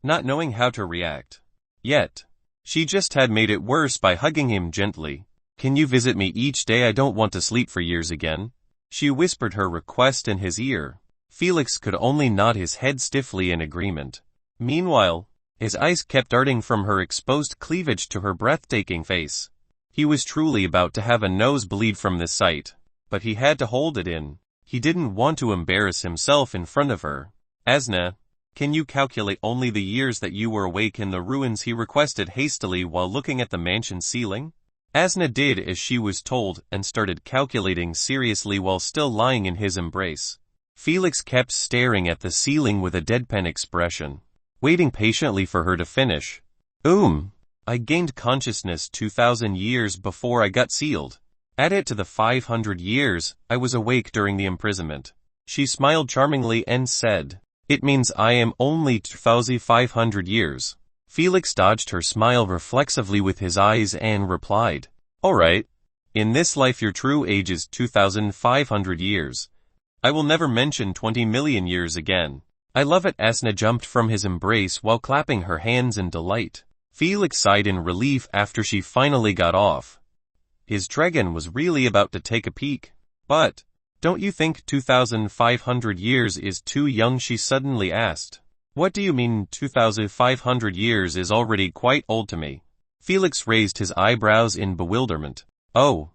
not knowing how to react. Yet, she just had made it worse by hugging him gently. Can you visit me each day? I don't want to sleep for years again. She whispered her request in his ear. Felix could only nod his head stiffly in agreement. Meanwhile, his eyes kept darting from her exposed cleavage to her breathtaking face. He was truly about to have a nosebleed from this sight, but he had to hold it in. He didn't want to embarrass himself in front of her. Asna, can you calculate only the years that you were awake in the ruins? He requested hastily while looking at the mansion ceiling. Asna did as she was told and started calculating seriously while still lying in his embrace. Felix kept staring at the ceiling with a deadpan expression, waiting patiently for her to finish. I gained consciousness 2,000 years before I got sealed. Add it to the 500 years I was awake during the imprisonment. She smiled charmingly and said, it means I am only 2,500 years. Felix dodged her smile reflexively with his eyes and replied, alright. In this life your true age is 2,500 years. I will never mention 20 million years again. I love it. Asna jumped from his embrace while clapping her hands in delight. Felix sighed in relief after she finally got off. His dragon was really about to take a peek. But, don't you think 2,500 years is too young? She suddenly asked. What do you mean 2,500 years is already quite old to me? Felix raised his eyebrows in bewilderment. Oh,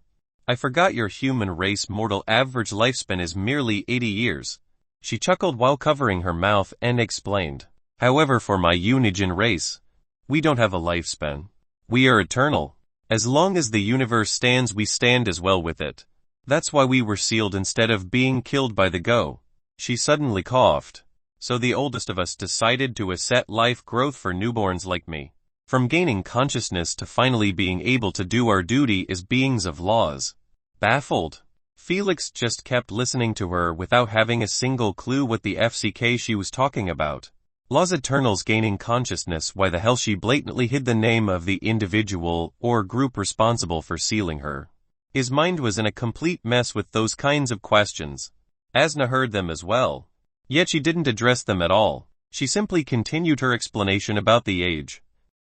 I forgot your human race mortal average lifespan is merely 80 years. She chuckled while covering her mouth and explained. However, for my Unigen race, we don't have a lifespan. We are eternal. As long as the universe stands, we stand as well with it. That's why we were sealed instead of being killed by the go. She suddenly coughed. So the oldest of us decided to asset life growth for newborns like me. From gaining consciousness to finally being able to do our duty as beings of laws. Baffled, Felix just kept listening to her without having a single clue what the FCK she was talking about. Laws Eternals gaining consciousness. Why the hell she blatantly hid the name of the individual or group responsible for sealing her. His mind was in a complete mess with those kinds of questions. Asna heard them as well. Yet she didn't address them at all. She simply continued her explanation about the age.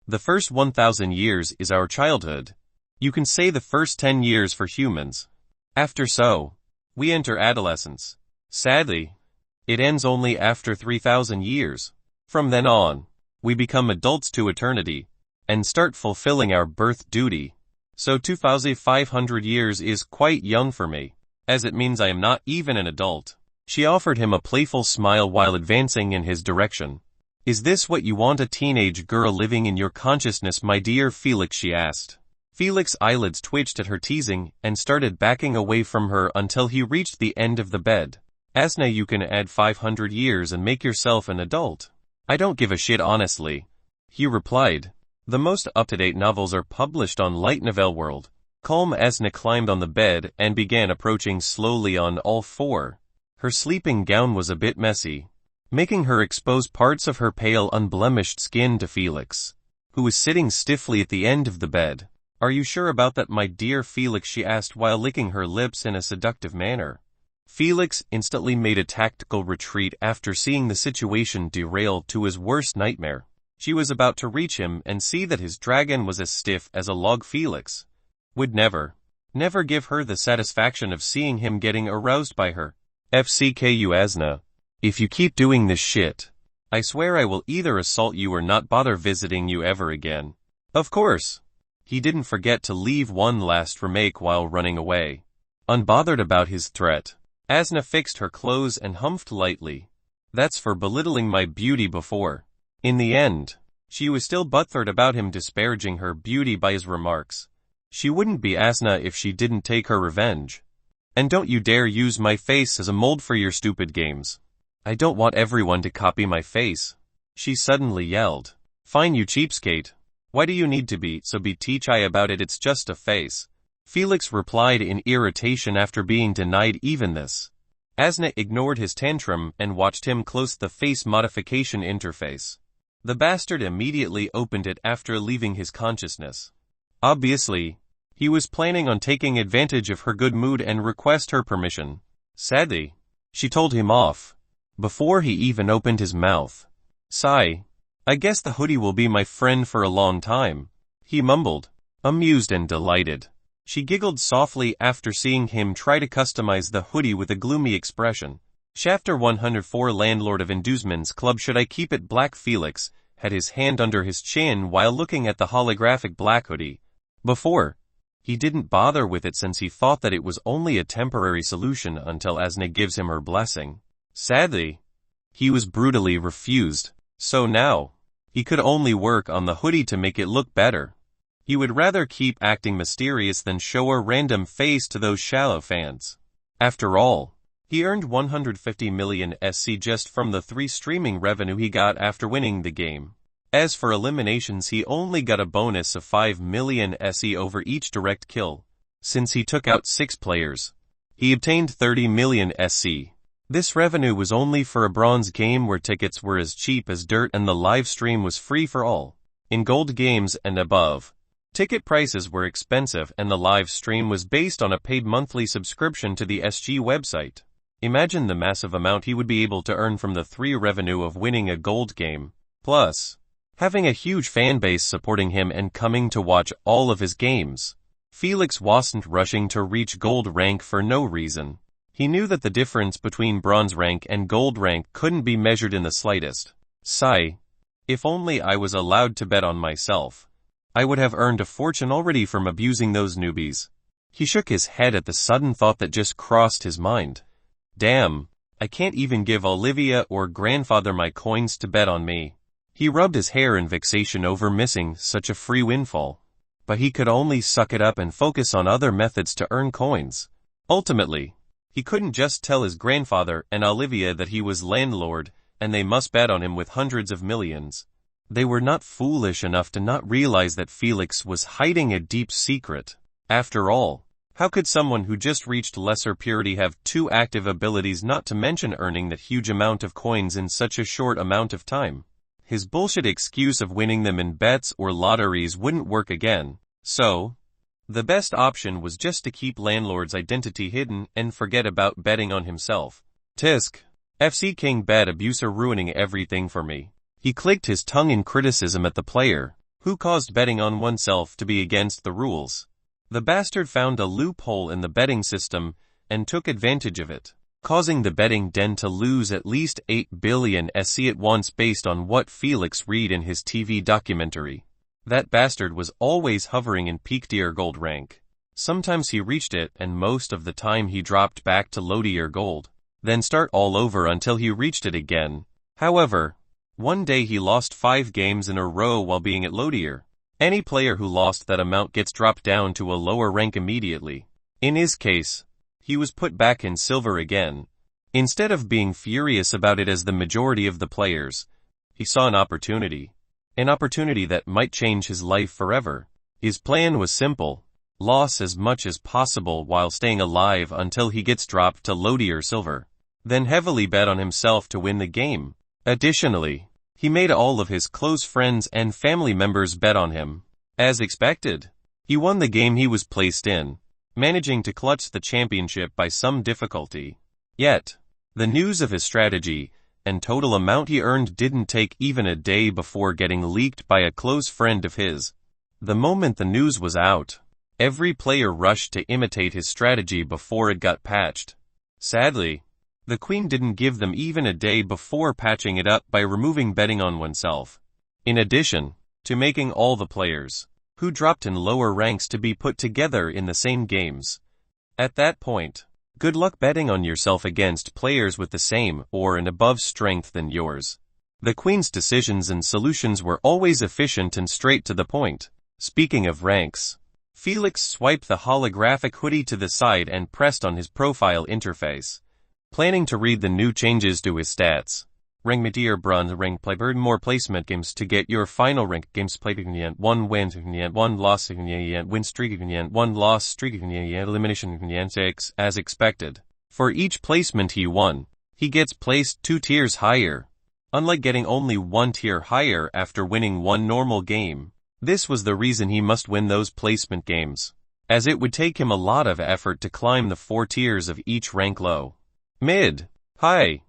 The first 1,000 years is our childhood. You can say the first 10 years for humans. After so, we enter adolescence. Sadly, it ends only after 3,000 years. From then on, we become adults to eternity, and start fulfilling our birth duty. So 2,500 years is quite young for me, as it means I am not even an adult. She offered him a playful smile while advancing in his direction. Is this what you want, a teenage girl living in your consciousness, my dear Felix? She asked. Felix's eyelids twitched at her teasing and started backing away from her until he reached the end of the bed. Asna, you can add 500 years and make yourself an adult. I don't give a shit honestly. He replied. The most up-to-date novels are published on Light Novel World. Calm. Asna climbed on the bed and began approaching slowly on all four. Her sleeping gown was a bit messy, making her expose parts of her pale, unblemished skin to Felix, who was sitting stiffly at the end of the bed. Are you sure about that, my dear Felix? She asked while licking her lips in a seductive manner. Felix instantly made a tactical retreat after seeing the situation derail to his worst nightmare. She was about to reach him and see that his dragon was as stiff as a log. Felix would never give her the satisfaction of seeing him getting aroused by her. FCKU Asna, if you keep doing this shit, I swear I will either assault you or not bother visiting you ever again. Of course, he didn't forget to leave one last remark while running away. Unbothered about his threat, Asna fixed her clothes and humphed lightly. That's for belittling my beauty before. In the end, she was still butthurt about him disparaging her beauty by his remarks. She wouldn't be Asna if she didn't take her revenge. And don't you dare use my face as a mold for your stupid games. I don't want everyone to copy my face. She suddenly yelled. Fine, you cheapskate. Why do you need to be so bitchy about it? It's just a face. Felix replied in irritation after being denied even this. Asna ignored his tantrum and watched him close the face modification interface. The bastard immediately opened it after leaving his consciousness. Obviously, he was planning on taking advantage of her good mood and request her permission. Sadly, she told him off before he even opened his mouth. Sigh. I guess the hoodie will be my friend for a long time, he mumbled, amused and delighted. She giggled softly after seeing him try to customize the hoodie with a gloomy expression. Chapter 104 Landlord of Inducement's Club. Should I keep it? Black Felix had his hand under his chin while looking at the holographic black hoodie. Before, he didn't bother with it since he thought that it was only a temporary solution until Asna gives him her blessing. Sadly, he was brutally refused. So now, he could only work on the hoodie to make it look better. He would rather keep acting mysterious than show a random face to those shallow fans. After all, he earned 150 million SC just from the 3 streaming revenue he got after winning the game. As for eliminations, he only got a bonus of 5 million SE over each direct kill. Since he took out 6 players, he obtained 30 million SC. This revenue was only for a bronze game where tickets were as cheap as dirt and the live stream was free for all. In gold games and above, ticket prices were expensive and the live stream was based on a paid monthly subscription to the SG website. Imagine the massive amount he would be able to earn from the 3 revenue of winning a gold game, plus having a huge fan base supporting him and coming to watch all of his games. Felix wasn't rushing to reach gold rank for no reason. He knew that the difference between bronze rank and gold rank couldn't be measured in the slightest. Sigh. If only I was allowed to bet on myself, I would have earned a fortune already from abusing those newbies. He shook his head at the sudden thought that just crossed his mind. Damn, I can't even give Olivia or grandfather my coins to bet on me. He rubbed his hair in vexation over missing such a free windfall. But he could only suck it up and focus on other methods to earn coins. Ultimately, he couldn't just tell his grandfather and Olivia that he was landlord, and they must bet on him with hundreds of millions. They were not foolish enough to not realize that Felix was hiding a deep secret. After all, how could someone who just reached lesser purity have 2 active abilities, not to mention earning that huge amount of coins in such a short amount of time? His bullshit excuse of winning them in bets or lotteries wouldn't work again. So, the best option was just to keep landlord's identity hidden and forget about betting on himself. Tisk. FC King bad abuser ruining everything for me. He clicked his tongue in criticism at the player, who caused betting on oneself to be against the rules. The bastard found a loophole in the betting system and took advantage of it, causing the betting den to lose at least 8 billion SC at once based on what Felix read in his TV documentary. That bastard was always hovering in peak tier gold rank. Sometimes he reached it and most of the time he dropped back to low tier gold, then start all over until he reached it again. However, one day he lost 5 games in a row while being at low tier. Any player who lost that amount gets dropped down to a lower rank immediately. In his case, he was put back in silver again. Instead of being furious about it as the majority of the players, he saw an opportunity. An opportunity that might change his life forever. His plan was simple. Loss as much as possible while staying alive until he gets dropped to low tier silver. Then heavily bet on himself to win the game. Additionally, he made all of his close friends and family members bet on him. As expected, he won the game he was placed in, managing to clutch the championship by some difficulty. Yet, the news of his strategy and total amount he earned didn't take even a day before getting leaked by a close friend of his. The moment the news was out, every player rushed to imitate his strategy before it got patched. Sadly, the Queen didn't give them even a day before patching it up by removing betting on oneself. In addition to making all the players who dropped in lower ranks to be put together in the same games. At that point, good luck betting on yourself against players with the same or an above strength than yours. The Queen's decisions and solutions were always efficient and straight to the point. Speaking of ranks, Felix swiped the holographic hoodie to the side and pressed on his profile interface, planning to read the new changes to his stats. Rank Meteor Bronze Rank Playbird more placement games to get your final rank games played 1 win 1 loss win streak 1 loss streak elimination 6 as expected. For each placement he won, he gets placed 2 tiers higher. Unlike getting only 1 tier higher after winning 1 normal game. This was the reason he must win those placement games, as it would take him a lot of effort to climb the 4 tiers of each rank low, mid, high,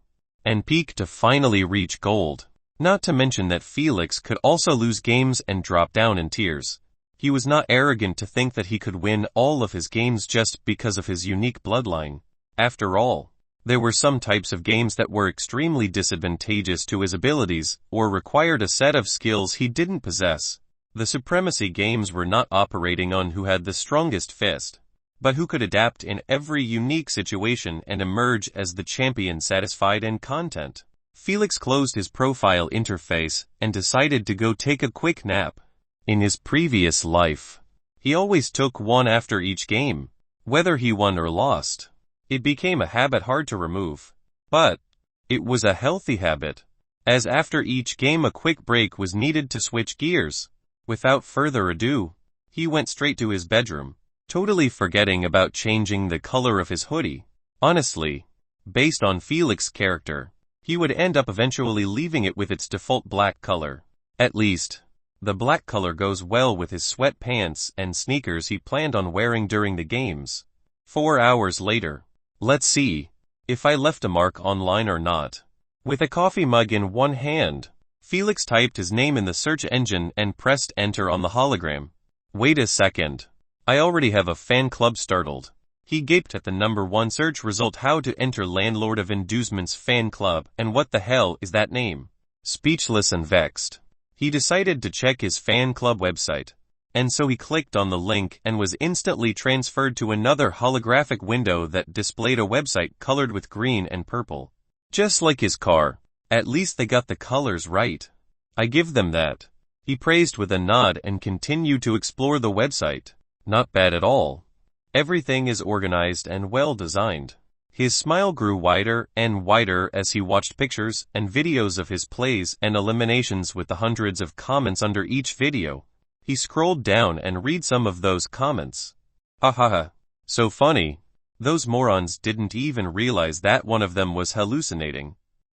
and peak to finally reach gold. Not to mention that Felix could also lose games and drop down in tiers. He was not arrogant to think that he could win all of his games just because of his unique bloodline. After all, There were some types of games that were extremely disadvantageous to his abilities, or required a set of skills he didn't possess. The Supremacy games were not operating on who had the strongest fist, but who could adapt in every unique situation and emerge as the champion satisfied in content. Felix closed his profile interface and decided to go take a quick nap. In his previous life, he always took one after each game, whether he won or lost. It became a habit hard to remove. But it was a healthy habit, as after each game a quick break was needed to switch gears. Without further ado, he went straight to his bedroom, totally forgetting about changing the color of his hoodie. Honestly, based on Felix's character, he would end up eventually leaving it with its default black color. At least, the black color goes well with his sweatpants and sneakers he planned on wearing during the games. 4 hours later. Let's see if I left a mark online or not. With a coffee mug in one hand, Felix typed his name in the search engine and pressed enter on the hologram. Wait a second. I already have a fan club. Startled, he gaped at the number 1 search result: how to enter Landlord of Inducement's fan club, and what the hell is that name? Speechless and vexed, he decided to check his fan club website. And so he clicked on the link and was instantly transferred to another holographic window that displayed a website colored with green and purple. Just like his car. At least they got the colors right. I give them that. He praised with a nod and continued to explore the website. Not bad at all. Everything is organized and well designed. His smile grew wider and wider as he watched pictures and videos of his plays and eliminations with the hundreds of comments under each video. He scrolled down and read some of those comments. Hahaha. So funny. Those morons didn't even realize that one of them was hallucinating.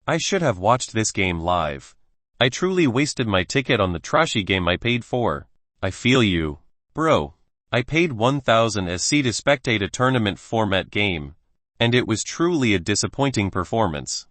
I should have watched this game live. I truly wasted my ticket on the trashy game I paid for. I feel you, bro. I paid 1,000 SC to spectate a tournament format game, and it was truly a disappointing performance.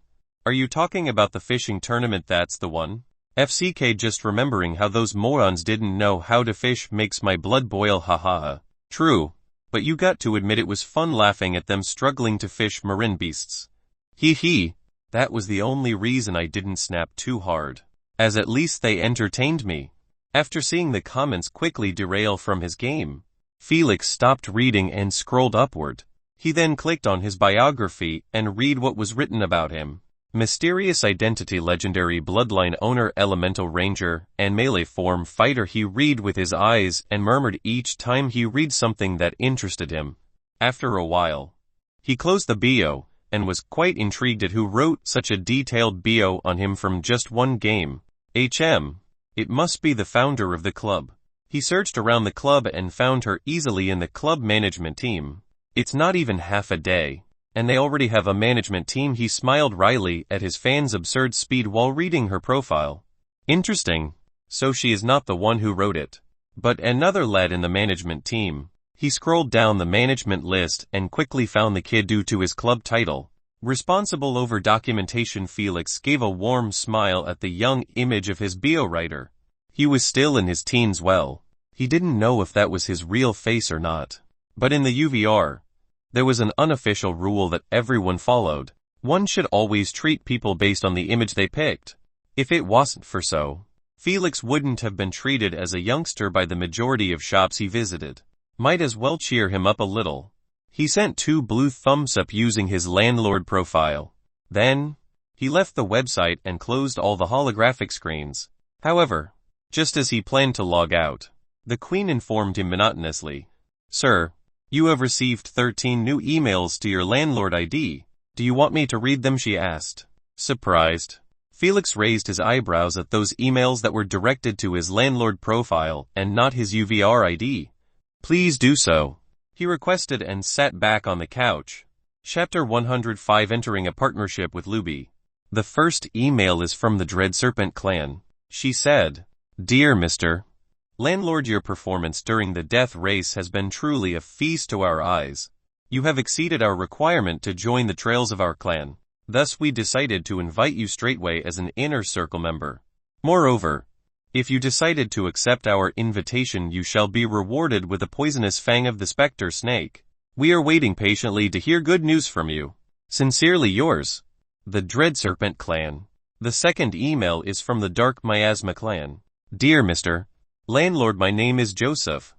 Are you talking about the fishing tournament? That's the one? FCK, just remembering how those morons didn't know how to fish makes my blood boil. Hahaha. True, but you got to admit it was fun laughing at them struggling to fish marine beasts. Hee. That was the only reason I didn't snap too hard, as at least they entertained me. After seeing the comments quickly derail from his game, Felix stopped reading and scrolled upward. He then clicked on his biography and read what was written about him. Mysterious identity, legendary bloodline owner, elemental ranger, and melee form fighter. He read with his eyes and murmured each time he read something that interested him. After a while, he closed the bio and was quite intrigued at who wrote such a detailed bio on him from just one game. It must be the founder of the club. He searched around the club and found her easily in the club management team. It's not even half a day, and they already have a management team. He smiled wryly at his fans' absurd speed while reading her profile. Interesting. So she is not the one who wrote it, but another lad in the management team. He scrolled down the management list and quickly found the kid due to his club title. Responsible over documentation. Felix gave a warm smile at the young image of his bio writer. He was still in his teens. Well, he didn't know if that was his real face or not. But in the UVR, there was an unofficial rule that everyone followed. One should always treat people based on the image they picked. If it wasn't for so, Felix wouldn't have been treated as a youngster by the majority of shops he visited. Might as well cheer him up a little. He sent 2 blue thumbs up using his landlord profile. Then, he left the website and closed all the holographic screens. However, just as he planned to log out, the Queen informed him monotonously, "Sir, you have received 13 new emails to your landlord ID. Do you want me to read them?" she asked. Surprised, Felix raised his eyebrows at those emails that were directed to his landlord profile and not his UVR ID. "Please do so," he requested and sat back on the couch. Chapter 105, Entering a Partnership with Luby. The first email is from the Dread Serpent clan. She said, "Dear Mr. Landlord, your performance during the death race has been truly a feast to our eyes. You have exceeded our requirement to join the trails of our clan. Thus we decided to invite you straightway as an inner circle member. Moreover, if you decided to accept our invitation, you shall be rewarded with a poisonous fang of the specter snake. We are waiting patiently to hear good news from you." Sincerely yours, the Dread Serpent Clan. The second email is from the Dark Miasma Clan. Dear Mr. Landlord, my name is Joseph,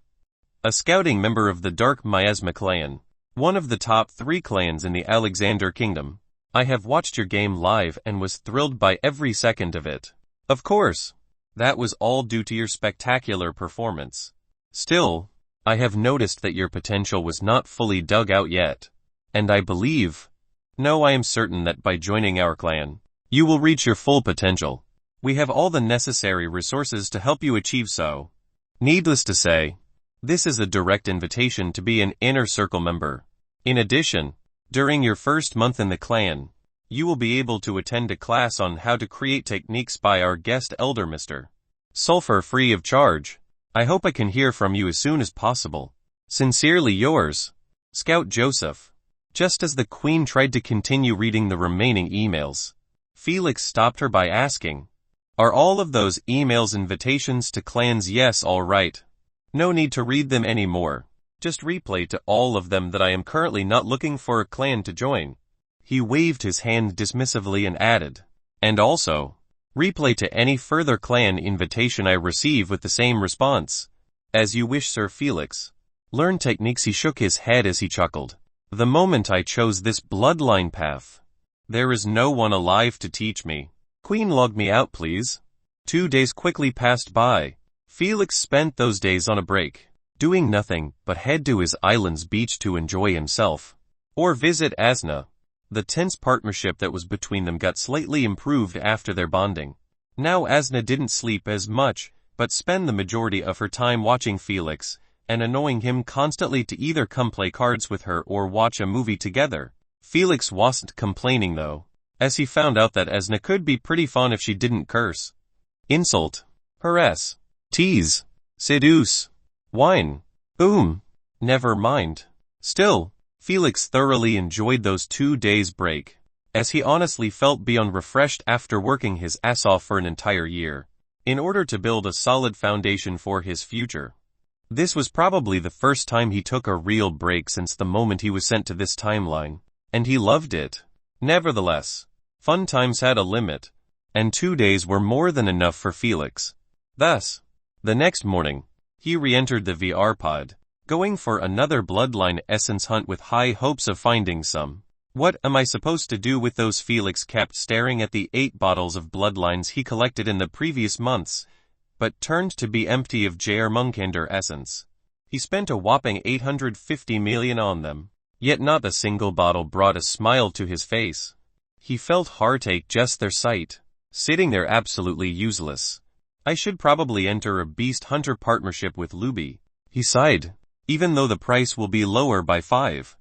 a scouting member of the Dark Miasma Clan, one of the top 3 clans in the Alexander Kingdom. I have watched your game live and was thrilled by every second of it. Of course, that was all due to your spectacular performance. Still, I have noticed that your potential was not fully dug out yet, and I am certain that by joining our clan, you will reach your full potential. We have all the necessary resources to help you achieve so. Needless to say, this is a direct invitation to be an Inner Circle member. In addition, during your first month in the clan, you will be able to attend a class on how to create techniques by our guest elder Mr. Sulfur free of charge. I hope I can hear from you as soon as possible. Sincerely yours, Scout Joseph. Just as the Queen tried to continue reading the remaining emails, Felix stopped her by asking, "Are all of those emails invitations to clans?" "Yes, all right. No need to read them anymore. Just replay to all of them that I am currently not looking for a clan to join." He waved his hand dismissively and added, "And also, replay to any further clan invitation I receive with the same response." "As you wish, Sir Felix." Learn techniques. He shook his head as he chuckled. "The moment I chose this bloodline path, there is no one alive to teach me. Queen, log me out, please." 2 days quickly passed by. Felix spent those days on a break, doing nothing but head to his island's beach to enjoy himself, or visit Asna. The tense partnership that was between them got slightly improved after their bonding. Now Asna didn't sleep as much, but spend the majority of her time watching Felix, and annoying him constantly to either come play cards with her or watch a movie together. Felix wasn't complaining though, as he found out that Asna could be pretty fun if she didn't curse, insult, harass, tease, seduce, whine, never mind. Still, Felix thoroughly enjoyed those 2 days break, as he honestly felt beyond refreshed after working his ass off for an entire year, in order to build a solid foundation for his future. This was probably the first time he took a real break since the moment he was sent to this timeline, and he loved it. Nevertheless, fun times had a limit, and 2 days were more than enough for Felix. Thus, the next morning, he re-entered the VR pod, going for another bloodline essence hunt with high hopes of finding some. What am I supposed to do with those? Felix kept staring at the 8 bottles of bloodlines he collected in the previous months, but turned to be empty of J.R. Munkander essence. He spent a whopping 850 million on them, yet not a single bottle brought a smile to his face. He felt heartache just their sight, sitting there absolutely useless. I should probably enter a beast hunter partnership with Luby, he sighed. Even though the price will be lower by 5.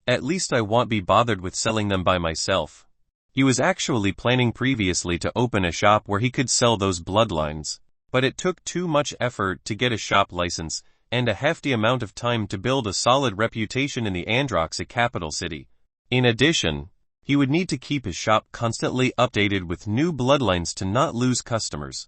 At least I won't be bothered with selling them by myself. He was actually planning previously to open a shop where he could sell those bloodlines, but it took too much effort to get a shop license, and a hefty amount of time to build a solid reputation in the Androxa capital city. In addition, he would need to keep his shop constantly updated with new bloodlines to not lose customers.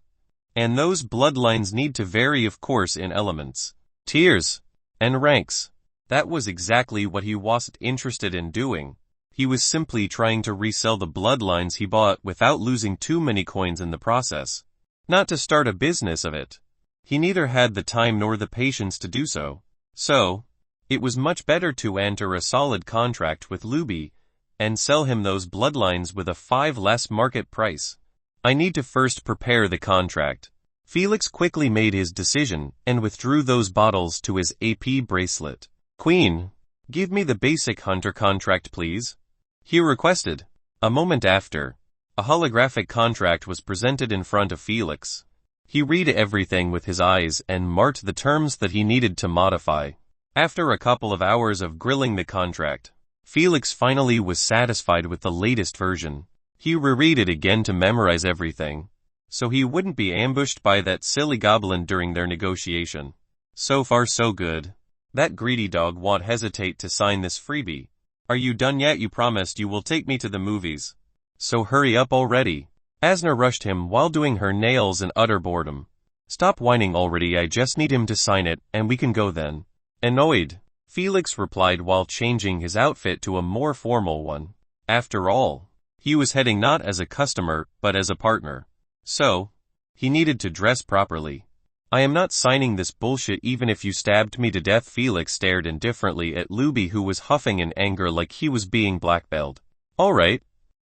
And those bloodlines need to vary, of course, in elements, tiers, and ranks. That was exactly what he wasn't interested in doing. He was simply trying to resell the bloodlines he bought without losing too many coins in the process. Not to start a business of it. He neither had the time nor the patience to do so. So, it was much better to enter a solid contract with Luby, and sell him those bloodlines with a 5 less market price. I need to first prepare the contract. Felix quickly made his decision, and withdrew those bottles to his AP bracelet. Queen, give me the basic hunter contract please, he requested. A moment after, a holographic contract was presented in front of Felix. He read everything with his eyes and marked the terms that he needed to modify. After a couple of hours of grilling the contract, Felix finally was satisfied with the latest version. He reread it again to memorize everything, so he wouldn't be ambushed by that silly goblin during their negotiation. So far so good. That greedy dog won't hesitate to sign this freebie. Are you done yet? You promised you will take me to the movies. So hurry up already. Asna rushed him while doing her nails in utter boredom. Stop whining already, I just need him to sign it, and we can go then. Annoyed, Felix replied while changing his outfit to a more formal one. After all, he was heading not as a customer, but as a partner. So, he needed to dress properly. I am not signing this bullshit even if you stabbed me to death. Felix stared indifferently at Luby, who was huffing in anger like he was being blackmailed. All right.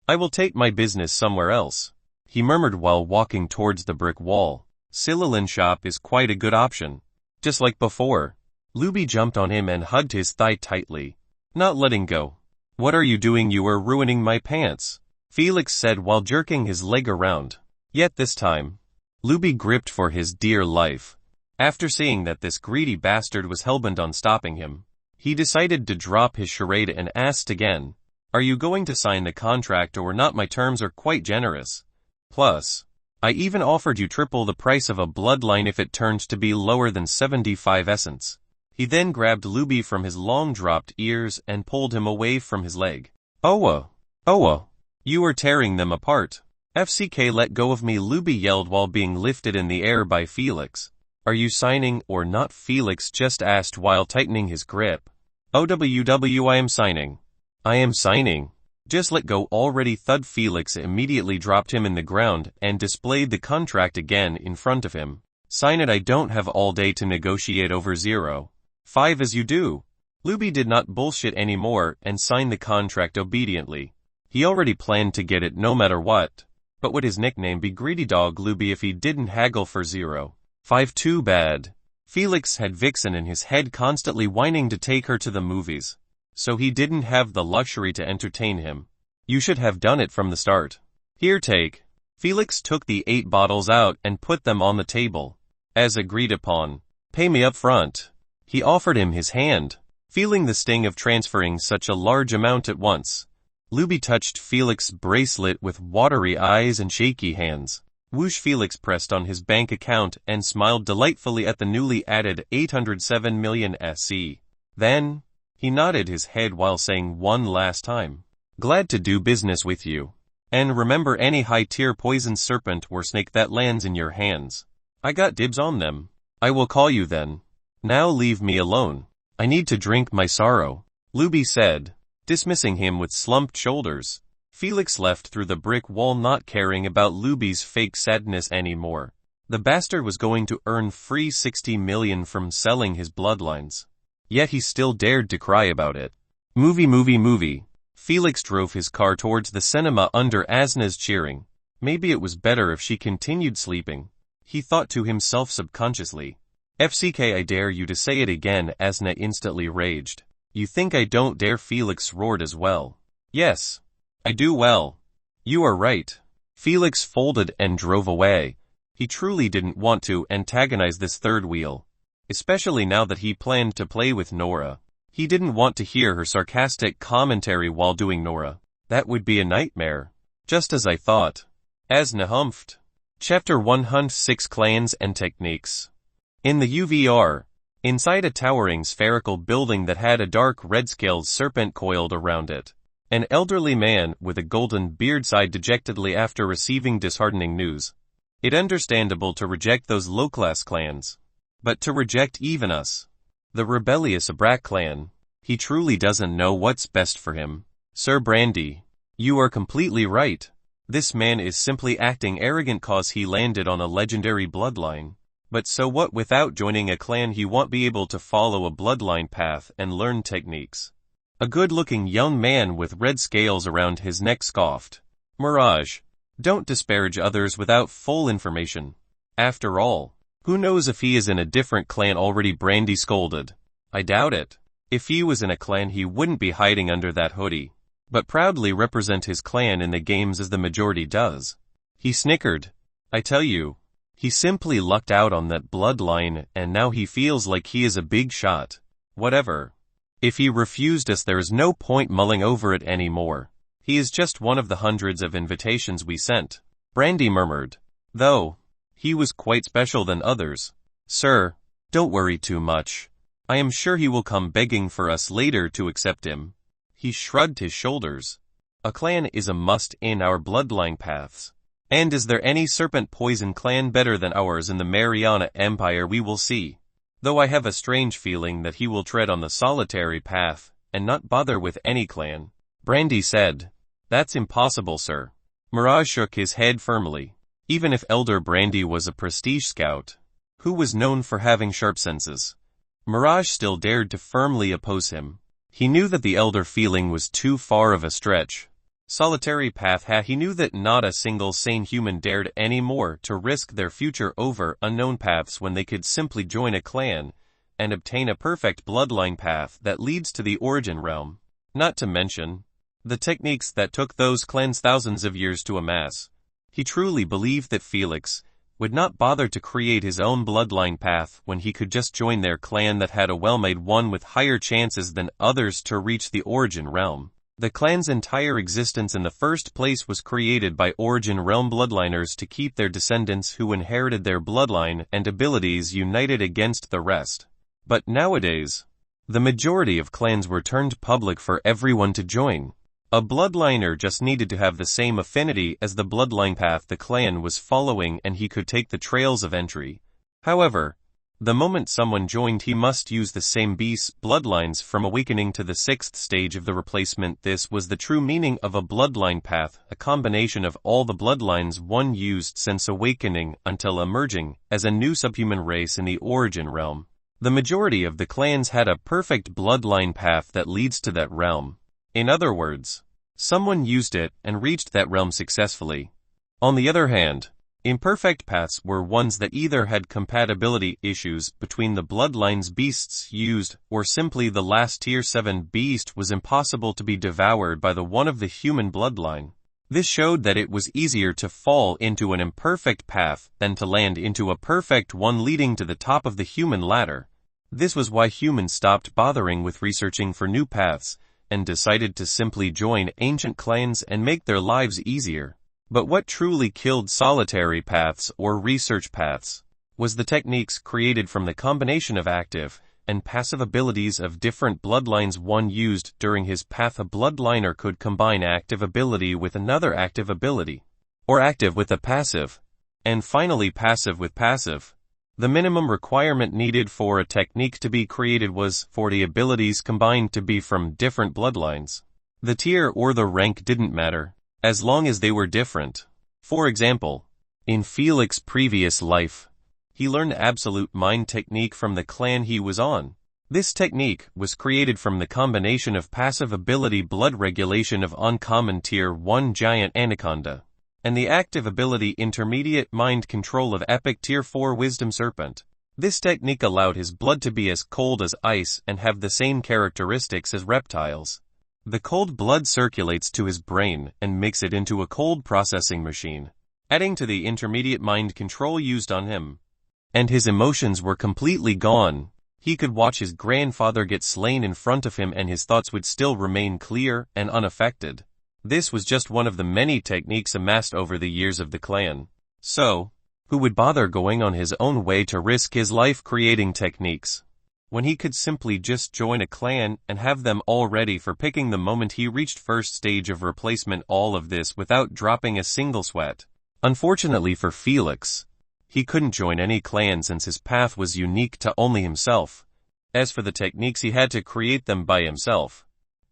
I will take my business somewhere else, he murmured while walking towards the brick wall. Sililan shop is quite a good option. Just like before. Luby jumped on him and hugged his thigh tightly, not letting go. What are you doing? You are ruining my pants, Felix said while jerking his leg around. Yet this time, Luby gripped for his dear life. After seeing that this greedy bastard was hellbent on stopping him, he decided to drop his charade and asked again, are you going to sign the contract or not? My terms are quite generous. Plus, I even offered you triple the price of a bloodline if it turns to be lower than 75 essence. He then grabbed Luby from his long dropped ears and pulled him away from his leg. Owa! Owa! You are tearing them apart. FCK, let go of me, Luby yelled while being lifted in the air by Felix. Are you signing or not? Felix just asked while tightening his grip. OWW, I am signing. I am signing. Just let go already, thud. Felix immediately dropped him in the ground and displayed the contract again in front of him. Sign it. I don't have all day to negotiate over 0.5 as you do. Luby did not bullshit anymore and signed the contract obediently. He already planned to get it no matter what. But would his nickname be Greedy Dog Luby if he didn't haggle for 0.5? Too bad. Felix had Vixen in his head constantly whining to take her to the movies, so he didn't have the luxury to entertain him. You should have done it from the start. Here, take. Felix took the 8 bottles out and put them on the table. As agreed upon. Pay me up front. He offered him his hand, feeling the sting of transferring such a large amount at once. Luby touched Felix's bracelet with watery eyes and shaky hands. Whoosh! Felix pressed on his bank account and smiled delightfully at the newly added 807 million SC. Then, he nodded his head while saying one last time, glad to do business with you. And remember, any high-tier poison serpent or snake that lands in your hands, I got dibs on them. I will call you then. Now leave me alone. I need to drink my sorrow, Luby said, dismissing him with slumped shoulders. Felix left through the brick wall, not caring about Luby's fake sadness anymore. The bastard was going to earn free 60 million from selling his bloodlines. Yet he still dared to cry about it. Movie. Felix drove his car towards the cinema under Asna's cheering. Maybe it was better if she continued sleeping, he thought to himself subconsciously. FCK, I dare you to say it again, Asna instantly raged. You think I don't dare? Felix roared as well. Yes, I do. Well, you are right. Felix folded and drove away. He truly didn't want to antagonize this third wheel, especially now that he planned to play with Nora. He didn't want to hear her sarcastic commentary while doing Nora. That would be a nightmare. Just as I thought. Asna humphed. Chapter 106, Clans and Techniques. In the UVR, inside a towering spherical building that had a dark red-scaled serpent coiled around it, an elderly man with a golden beard sighed dejectedly after receiving disheartening news. It's understandable to reject those low-class clans, but to reject even us, the rebellious Abrak clan, he truly doesn't know what's best for him. Sir Brandy, you are completely right. This man is simply acting arrogant cause he landed on a legendary bloodline. But so what? Without joining a clan he won't be able to follow a bloodline path and learn techniques. A good-looking young man with red scales around his neck scoffed. Mirage, don't disparage others without full information. After all, who knows if he is in a different clan already? Brandy scolded. I doubt it. If he was in a clan he wouldn't be hiding under that hoodie, but proudly represent his clan in the games as the majority does. He snickered. I tell you, he simply lucked out on that bloodline and now he feels like he is a big shot. Whatever. If he refused us, there is no point mulling over it anymore. He is just one of the hundreds of invitations we sent, Brandy murmured. Though, he was quite special than others. Sir, don't worry too much. I am sure he will come begging for us later to accept him. He shrugged his shoulders. A clan is a must in our bloodline paths. And is there any serpent poison clan better than ours in the Mariana Empire? We will see. Though I have a strange feeling that he will tread on the solitary path and not bother with any clan, Brandy said. That's impossible, sir. Mirage shook his head firmly. Even if Elder Brandy was a prestige scout, who was known for having sharp senses, Mirage still dared to firmly oppose him. He knew that the elder feeling was too far of a stretch. Solitary path. He knew that not a single sane human dared any more to risk their future over unknown paths when they could simply join a clan and obtain a perfect bloodline path that leads to the origin realm. Not to mention the techniques that took those clans thousands of years to amass. He truly believed that Felix would not bother to create his own bloodline path when he could just join their clan that had a well-made one with higher chances than others to reach the origin realm. The clan's entire existence in the first place was created by origin realm bloodliners to keep their descendants who inherited their bloodline and abilities united against the rest. But nowadays, the majority of clans were turned public for everyone to join. A bloodliner just needed to have the same affinity as the bloodline path the clan was following and he could take the trails of entry. However, the moment someone joined, he must use the same beast's bloodlines from awakening to the 6th stage of the replacement. This was the true meaning of a bloodline path, a combination of all the bloodlines one used since awakening until emerging as a new subhuman race in the origin realm. The majority of the clans had a perfect bloodline path that leads to that realm. In other words, someone used it and reached that realm successfully. On the other hand, imperfect paths were ones that either had compatibility issues between the bloodlines beasts used, or simply the last tier 7 beast was impossible to be devoured by the one of the human bloodline. This showed that it was easier to fall into an imperfect path than to land into a perfect one leading to the top of the human ladder. This was why humans stopped bothering with researching for new paths and decided to simply join ancient clans and make their lives easier. But what truly killed solitary paths or research paths was the techniques created from the combination of active and passive abilities of different bloodlines one used during his path. A bloodliner could combine active ability with another active ability, or active with a passive, and finally passive with passive. The minimum requirement needed for a technique to be created was for the abilities combined to be from different bloodlines. The tier or the rank didn't matter, as long as they were different. For example, in Felix's previous life, he learned absolute mind technique from the clan he was on. This technique was created from the combination of passive ability blood regulation of uncommon tier 1 giant anaconda, and the active ability intermediate mind control of epic tier 4 wisdom serpent. This technique allowed his blood to be as cold as ice and have the same characteristics as reptiles. The cold blood circulates to his brain and makes it into a cold processing machine, adding to the intermediate mind control used on him. And his emotions were completely gone. He could watch his grandfather get slain in front of him and his thoughts would still remain clear and unaffected. This was just one of the many techniques amassed over the years of the clan. So, who would bother going on his own way to risk his life creating techniques, when he could simply just join a clan and have them all ready for picking the moment he reached first stage of replacement? All of this without dropping a single sweat. Unfortunately for Felix, he couldn't join any clan since his path was unique to only himself. As for the techniques, he had to create them by himself.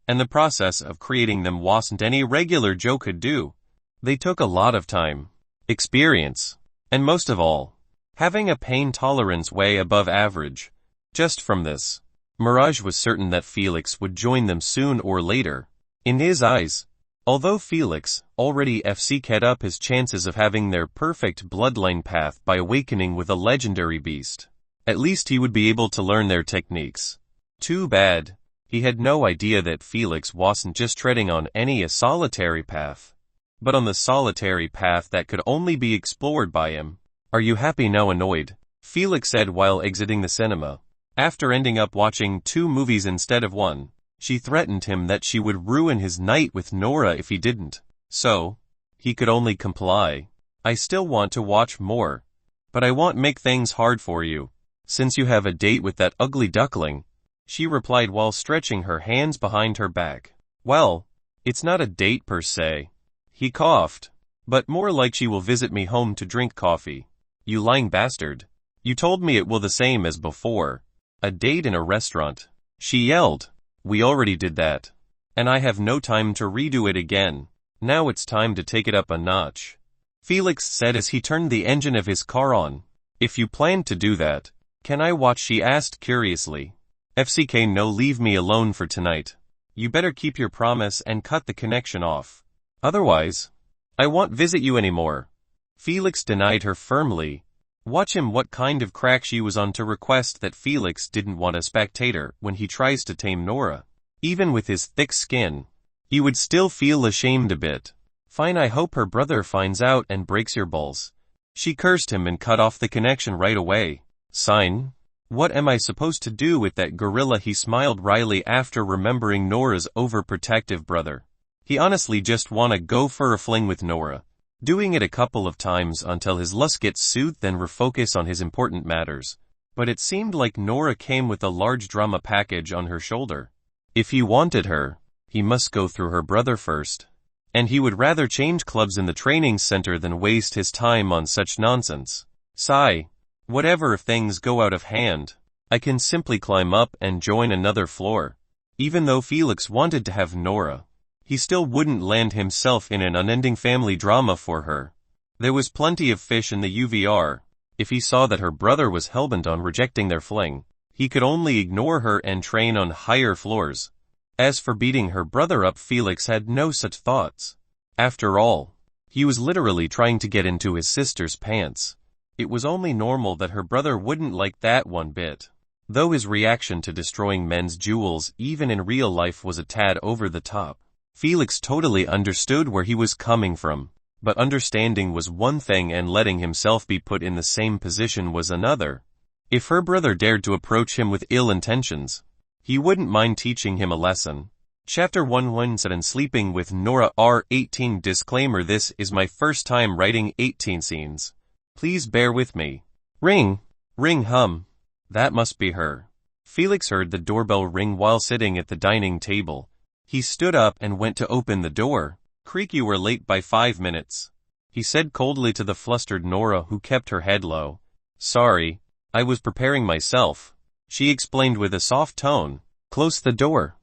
And the process of creating them wasn't any regular Joe could do. They took a lot of time, experience, and most of all, having a pain tolerance way above average. Just from this, Mirage was certain that Felix would join them soon or later. In his eyes, although Felix already had up his chances of having their perfect bloodline path by awakening with a legendary beast, at least he would be able to learn their techniques. Too bad, he had no idea that Felix wasn't just treading on a solitary path, but on the solitary path that could only be explored by him. "Are you happy now?" annoyed, Felix said while exiting the cinema. After ending up watching 2 movies instead of 1, she threatened him that she would ruin his night with Nora if he didn't. So, he could only comply. "I still want to watch more, but I won't make things hard for you, since you have a date with that ugly duckling," she replied while stretching her hands behind her back. "Well, it's not a date per se," he coughed, "but more like she will visit me home to drink coffee." "You lying bastard. You told me it will the same as before. A date in a restaurant," she yelled. "We already did that, and I have no time to redo it again." Now it's time to take it up a notch, Felix said as he turned the engine of his car on. If you plan to do that, can I watch? She asked curiously. FCK no, leave me alone for tonight. You better keep your promise and cut the connection off. Otherwise, I won't visit you anymore. Felix denied her firmly. Watch him, what kind of crack she was on to request that Felix didn't want a spectator when he tries to tame Nora. Even with his thick skin, he would still feel ashamed a bit. Fine, I hope her brother finds out and breaks your balls. She cursed him and cut off the connection right away. Sign? What am I supposed to do with that gorilla? He smiled wryly after remembering Nora's overprotective brother. He honestly just wanna go for a fling with Nora. Doing it a couple of times until his lust gets soothed, then refocus on his important matters. But it seemed like Nora came with a large drama package on her shoulder. If he wanted her, he must go through her brother first. And he would rather change clubs in the training center than waste his time on such nonsense. Sigh. Whatever, if things go out of hand, I can simply climb up and join another floor. Even though Felix wanted to have Nora, he still wouldn't land himself in an unending family drama for her. There was plenty of fish in the UVR. If he saw that her brother was hellbent on rejecting their fling, he could only ignore her and train on higher floors. As for beating her brother up, Felix had no such thoughts. After all, he was literally trying to get into his sister's pants. It was only normal that her brother wouldn't like that one bit. Though his reaction to destroying men's jewels even in real life was a tad over the top. Felix totally understood where he was coming from, but understanding was one thing and letting himself be put in the same position was another. If her brother dared to approach him with ill intentions, he wouldn't mind teaching him a lesson. Chapter 1 Said and Sleeping with Nora R18 Disclaimer: This is my first time writing 18 scenes. Please bear with me. Ring. Ring hum. That must be her. Felix heard the doorbell ring while sitting at the dining table. He stood up and went to open the door. Creak, you were late by 5 minutes, he said coldly to the flustered Nora, who kept her head low. Sorry, I was preparing myself, she explained with a soft tone. Close the door.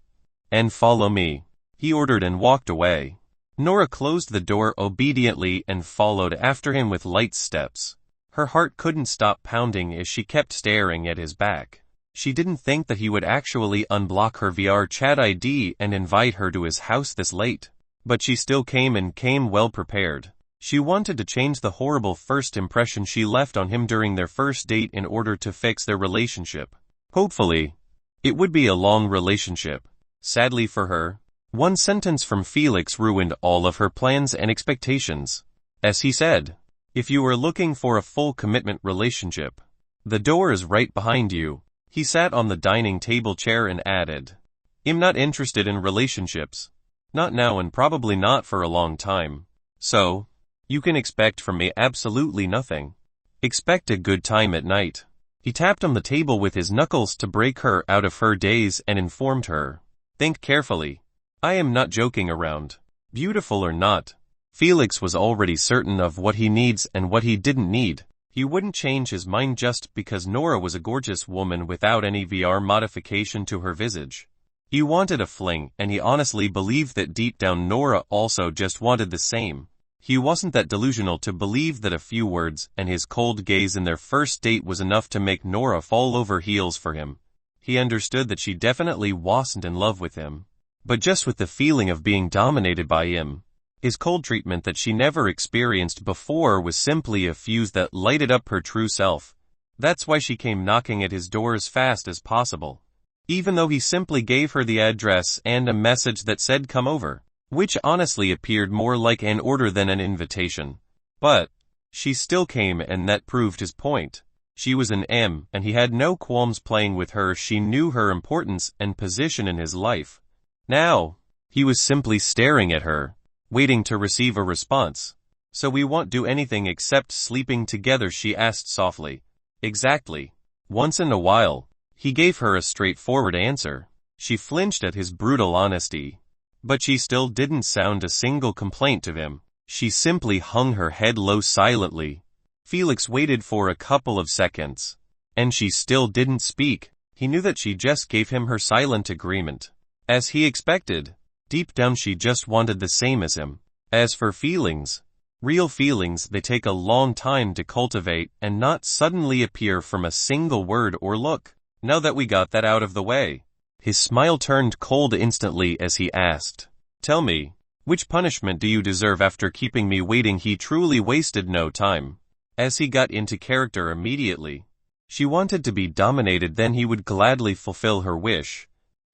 And follow me, he ordered and walked away. Nora closed the door obediently and followed after him with light steps. Her heart couldn't stop pounding as she kept staring at his back. She didn't think that he would actually unblock her VR chat ID and invite her to his house this late. But she still came, and came well prepared. She wanted to change the horrible first impression she left on him during their first date in order to fix their relationship. Hopefully, it would be a long relationship. Sadly for her, one sentence from Felix ruined all of her plans and expectations. As he said, if you are looking for a full commitment relationship, the door is right behind you. He sat on the dining table chair and added, I'm not interested in relationships. Not now, and probably not for a long time. So, you can expect from me absolutely nothing. Expect a good time at night. He tapped on the table with his knuckles to break her out of her daze and informed her. Think carefully. I am not joking around. Beautiful or not, Felix was already certain of what he needs and what he didn't need. He wouldn't change his mind just because Nora was a gorgeous woman without any VR modification to her visage. He wanted a fling, and he honestly believed that deep down Nora also just wanted the same. He wasn't that delusional to believe that a few words and his cold gaze in their first date was enough to make Nora fall over heels for him. He understood that she definitely wasn't in love with him, but just with the feeling of being dominated by him. His cold treatment that she never experienced before was simply a fuse that lighted up her true self. That's why she came knocking at his door as fast as possible. Even though he simply gave her the address and a message that said come over, which honestly appeared more like an order than an invitation. But she still came, and that proved his point. She was an M, and he had no qualms playing with her. She knew her importance and position in his life. Now, he was simply staring at her, waiting to receive a response. So we won't do anything except sleeping together, she asked softly. Exactly. Once in a while, he gave her a straightforward answer. She flinched at his brutal honesty. But she still didn't sound a single complaint to him. She simply hung her head low silently. Felix waited for a couple of seconds, and she still didn't speak. He knew that she just gave him her silent agreement. As he expected, deep down she just wanted the same as him. As for feelings, real feelings, they take a long time to cultivate and not suddenly appear from a single word or look. Now that we got that out of the way, his smile turned cold instantly as he asked, "Tell me, which punishment do you deserve after keeping me waiting?" He truly wasted no time, as he got into character immediately. She wanted to be dominated, then he would gladly fulfill her wish.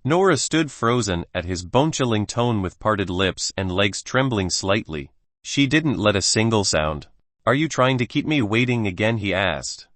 Nora stood frozen at his bone-chilling tone with parted lips and legs trembling slightly. She didn't let a single sound. "Are you trying to keep me waiting again?" he asked.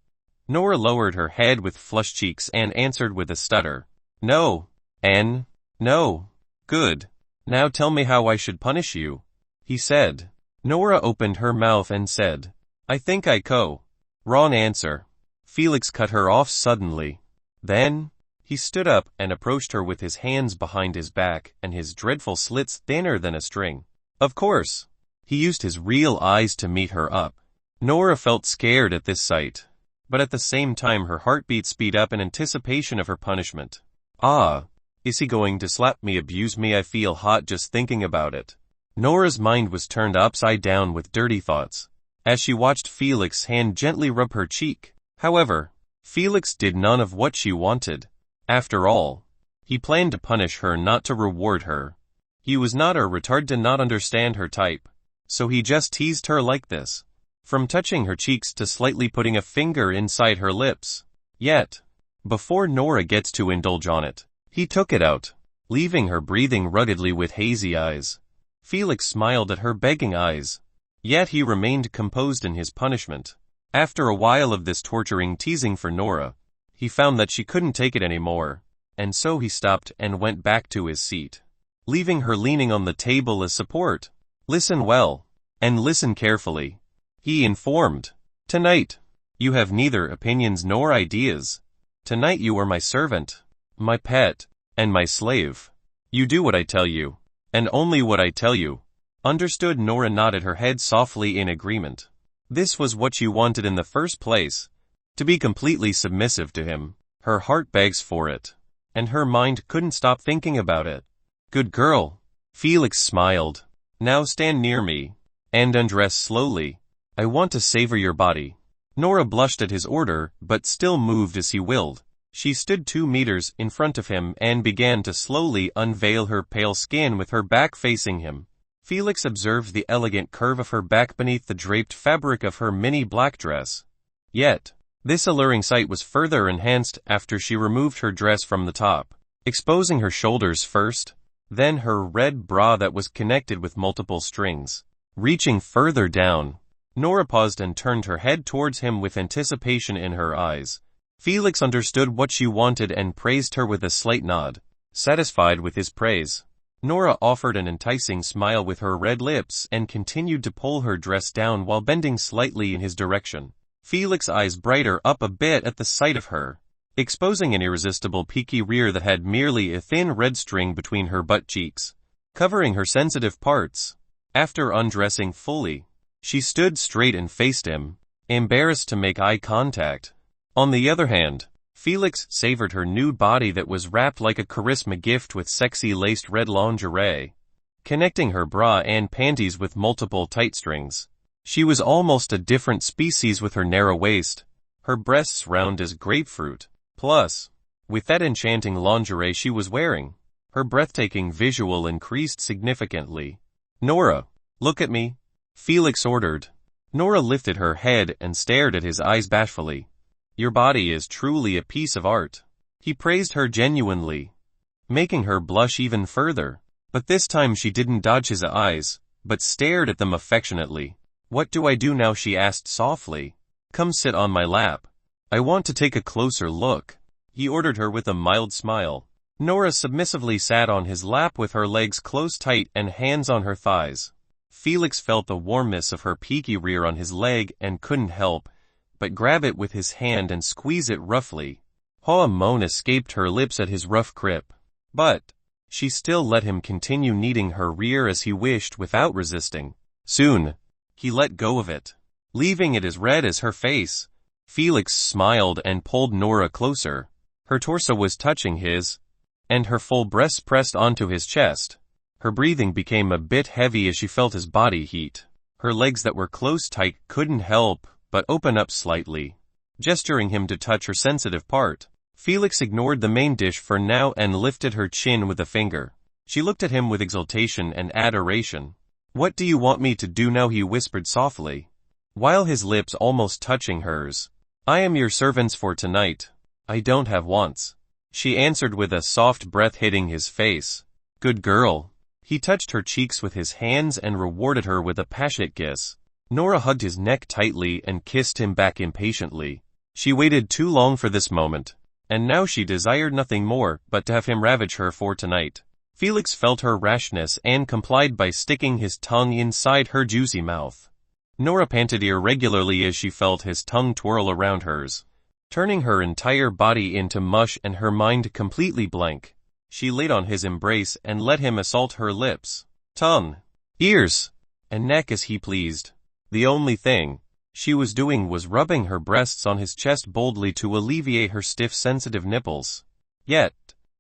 Nora lowered her head with flushed cheeks and answered with a stutter. "No, Anne, no." "Good. Now tell me how I should punish you," he said. Nora opened her mouth and said, "I think I co." "Wrong answer." Felix cut her off suddenly. Then, he stood up and approached her with his hands behind his back and his dreadful slits thinner than a string. Of course, he used his real eyes to meet her up. Nora felt scared at this sight, but at the same time her heartbeat speed up in anticipation of her punishment. Ah, is he going to slap me, abuse me? I feel hot just thinking about it. Nora's mind was turned upside down with dirty thoughts, as she watched Felix's hand gently rub her cheek. However, Felix did none of what she wanted. After all, he planned to punish her, not to reward her. He was not a retard to not understand her type, so he just teased her like this, from touching her cheeks to slightly putting a finger inside her lips. Yet, before Nora gets to indulge on it, he took it out, leaving her breathing ruggedly with hazy eyes. Felix smiled at her begging eyes, yet he remained composed in his punishment. After a while of this torturing teasing for Nora, he found that she couldn't take it anymore, and so he stopped and went back to his seat, leaving her leaning on the table as support. "Listen well, and listen carefully," he informed. "Tonight, you have neither opinions nor ideas. Tonight you are my servant, my pet, and my slave. You do what I tell you, and only what I tell you. Understood?" Nora nodded her head softly in agreement. This was what she wanted in the first place, to be completely submissive to him. Her heart begs for it, and her mind couldn't stop thinking about it. "Good girl." Felix smiled. "Now stand near me, and undress slowly. I want to savor your body." Nora blushed at his order, but still moved as he willed. She stood 2 meters in front of him and began to slowly unveil her pale skin with her back facing him. Felix observed the elegant curve of her back beneath the draped fabric of her mini black dress. Yet, this alluring sight was further enhanced after she removed her dress from the top, exposing her shoulders first, then her red bra that was connected with multiple strings. Reaching further down, Nora paused and turned her head towards him with anticipation in her eyes. Felix understood what she wanted and praised her with a slight nod. Satisfied with his praise, Nora offered an enticing smile with her red lips and continued to pull her dress down while bending slightly in his direction. Felix's eyes brightened up a bit at the sight of her, exposing an irresistible peaky rear that had merely a thin red string between her butt cheeks, covering her sensitive parts. After undressing fully, she stood straight and faced him, embarrassed to make eye contact. On the other hand, Felix savored her nude body that was wrapped like a charisma gift with sexy laced red lingerie, connecting her bra and panties with multiple tight strings. She was almost a different species with her narrow waist, her breasts round as grapefruit. Plus, with that enchanting lingerie she was wearing, her breathtaking visual increased significantly. "Nora, look at me," Felix ordered. Nora lifted her head and stared at his eyes bashfully. "Your body is truly a piece of art," he praised her genuinely, making her blush even further. But this time she didn't dodge his eyes, but stared at them affectionately. "What do I do now?" she asked softly. "Come sit on my lap. I want to take a closer look," he ordered her with a mild smile. Nora submissively sat on his lap with her legs closed tight and hands on her thighs. Felix felt the warmness of her peaky rear on his leg and couldn't help but grab it with his hand and squeeze it roughly. A moan escaped her lips at his rough grip, but she still let him continue kneading her rear as he wished without resisting. Soon, he let go of it, leaving it as red as her face. Felix smiled and pulled Nora closer. Her torso was touching his, and her full breasts pressed onto his chest. Her breathing became a bit heavy as she felt his body heat. Her legs that were closed tight couldn't help but open up slightly, gesturing him to touch her sensitive part. Felix ignored the main dish for now and lifted her chin with a finger. She looked at him with exultation and adoration. "What do you want me to do now?" he whispered softly, while his lips almost touching hers. "I am your servants for tonight. I don't have wants," she answered with a soft breath hitting his face. "Good girl." He touched her cheeks with his hands and rewarded her with a passionate kiss. Nora hugged his neck tightly and kissed him back impatiently. She waited too long for this moment, and now she desired nothing more but to have him ravage her for tonight. Felix felt her rashness and complied by sticking his tongue inside her juicy mouth. Nora panted irregularly as she felt his tongue twirl around hers, turning her entire body into mush and her mind completely blank. She laid on his embrace and let him assault her lips, tongue, ears, and neck as he pleased. The only thing she was doing was rubbing her breasts on his chest boldly to alleviate her stiff sensitive nipples. Yet,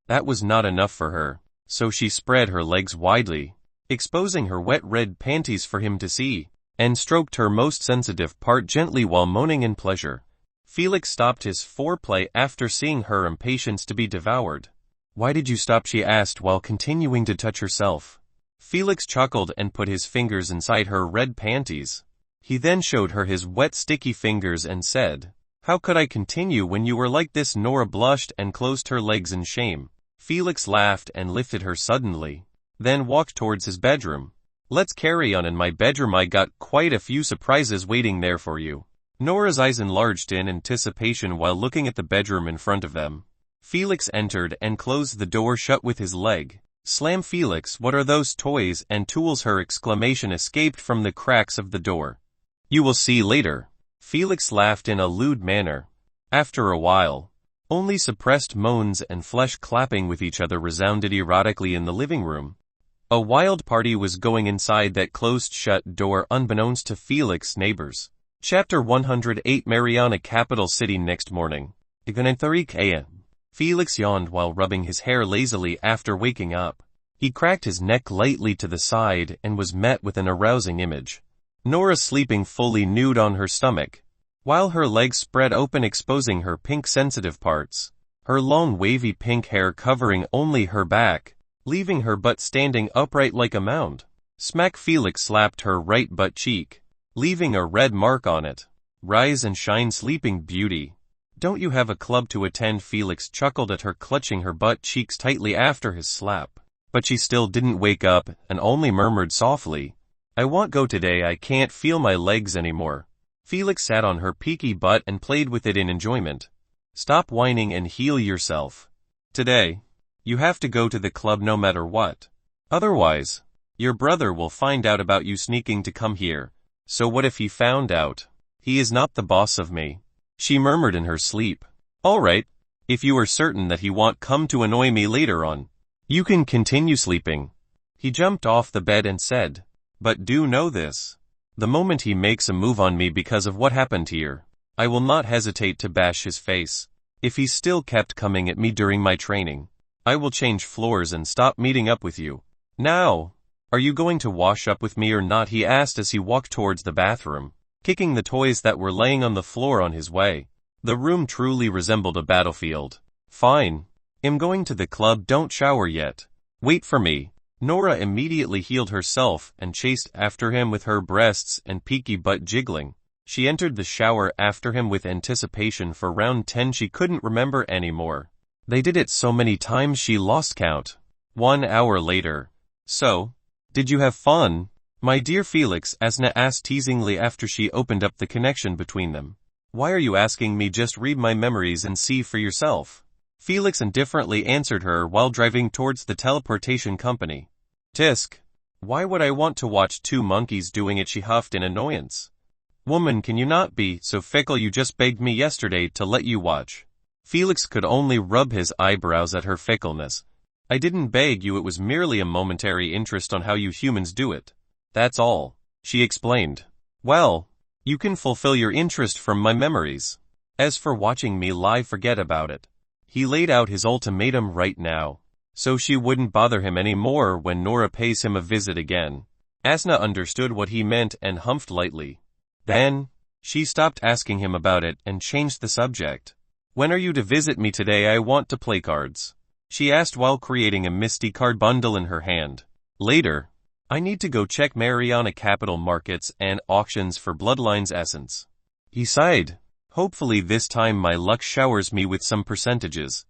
that was not enough for her, so she spread her legs widely, exposing her wet red panties for him to see, and stroked her most sensitive part gently while moaning in pleasure. Felix stopped his foreplay after seeing her impatience to be devoured. "Why did you stop?" she asked while continuing to touch herself. Felix chuckled and put his fingers inside her red panties. He then showed her his wet sticky fingers and said, "How could I continue when you were like this?" Nora blushed and closed her legs in shame. Felix laughed and lifted her suddenly, then walked towards his bedroom. "Let's carry on in my bedroom. I got quite a few surprises waiting there for you." Nora's eyes enlarged in anticipation while looking at the bedroom in front of them. Felix entered and closed the door shut with his leg. "Slam." "Felix, what are those toys and tools?" Her exclamation escaped from the cracks of the door. "You will see later." Felix laughed in a lewd manner. After a while, only suppressed moans and flesh clapping with each other resounded erotically in the living room. A wild party was going inside that closed-shut door unbeknownst to Felix's neighbors. Chapter 108. Mariana, capital city. Next morning, 3 a.m. Felix yawned while rubbing his hair lazily after waking up. He cracked his neck lightly to the side and was met with an arousing image. Nora sleeping fully nude on her stomach, while her legs spread open exposing her pink sensitive parts, her long wavy pink hair covering only her back, leaving her butt standing upright like a mound. Smack. Felix slapped her right butt cheek, leaving a red mark on it. "Rise and shine, sleeping beauty. Don't you have a club to attend?" Felix chuckled at her, clutching her butt cheeks tightly after his slap. But she still didn't wake up and only murmured softly, "I won't go today. I can't feel my legs anymore." Felix sat on her peaky butt and played with it in enjoyment. "Stop whining and heal yourself. Today, you have to go to the club no matter what. Otherwise, your brother will find out about you sneaking to come here." "So what if he found out?" "He is not the boss of me," she murmured in her sleep. "All right, if you are certain that he won't come to annoy me later on, you can continue sleeping." He jumped off the bed and said, "But do know this. The moment he makes a move on me because of what happened here, I will not hesitate to bash his face. If he still kept coming at me during my training, I will change floors and stop meeting up with you. Now, are you going to wash up with me or not?" he asked as he walked towards the bathroom, kicking the toys that were laying on the floor on his way. The room truly resembled a battlefield. "Fine. I'm going to the club. Don't shower yet. Wait for me." Nora immediately healed herself and chased after him with her breasts and peaky butt jiggling. She entered the shower after him with anticipation for round 10 she couldn't remember anymore. They did it so many times she lost count. 1 hour later. "So, did you have fun, my dear Felix?" Asna asked teasingly after she opened up the connection between them. "Why are you asking me? Just read my memories and see for yourself." Felix indifferently answered her while driving towards the teleportation company. "Tisk. Why would I want to watch two monkeys doing it?" she huffed in annoyance. "Woman, can you not be so fickle? You just begged me yesterday to let you watch." Felix could only rub his eyebrows at her fickleness. "I didn't beg you, it was merely a momentary interest on how you humans do it. That's all," she explained. "Well, you can fulfill your interest from my memories. As for watching me live, forget about it." He laid out his ultimatum right now. so she wouldn't bother him anymore when Nora pays him a visit again. Asna understood what he meant and humphed lightly. Then, she stopped asking him about it and changed the subject. When are you to visit me today? I want to play cards, she asked while creating a misty card bundle in her hand. Later, I need to go check Mariana capital markets and auctions for Bloodline's essence. He sighed. Hopefully this time my luck showers me with some percentages.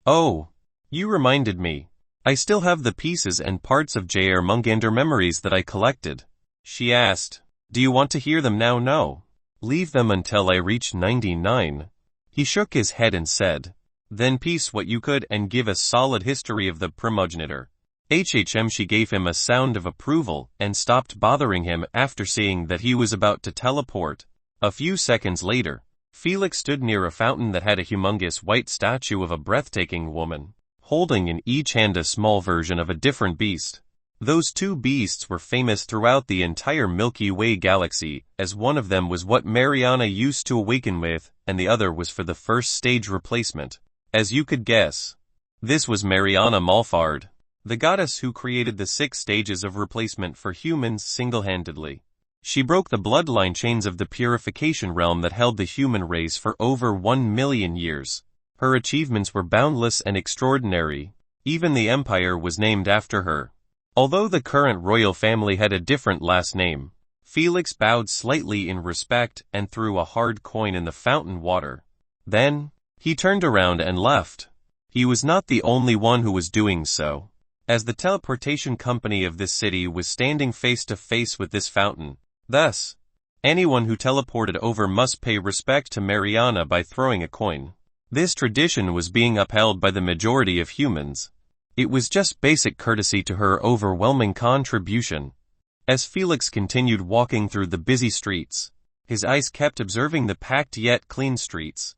Oh, you reminded me. I still have the pieces and parts of J.R. Mungander memories that I collected. She asked, do you want to hear them now? No. Leave them until I reach 99. He shook his head and said, then piece what you could and give a solid history of the primogenitor. She gave him a sound of approval and stopped bothering him after seeing that he was about to teleport. A few seconds later, Felix stood near a fountain that had a humongous white statue of a breathtaking woman, holding in each hand a small version of a different beast. Those two beasts were famous throughout the entire Milky Way galaxy, as one of them was what Mariana used to awaken with, and the other was for the first stage replacement. As you could guess, this was Mariana Malfard, the goddess who created the 6 stages of replacement for humans single-handedly. She broke the bloodline chains of the purification realm that held the human race for over 1 million years. Her achievements were boundless and extraordinary. Even the empire was named after her. Although the current royal family had a different last name, Felix bowed slightly in respect and threw a hard coin in the fountain water. Then, he turned around and left. He was not the only one who was doing so. As the teleportation company of this city was standing face to face with this fountain, thus, anyone who teleported over must pay respect to Mariana by throwing a coin. This tradition was being upheld by the majority of humans. It was just basic courtesy to her overwhelming contribution. As Felix continued walking through the busy streets, his eyes kept observing the packed yet clean streets,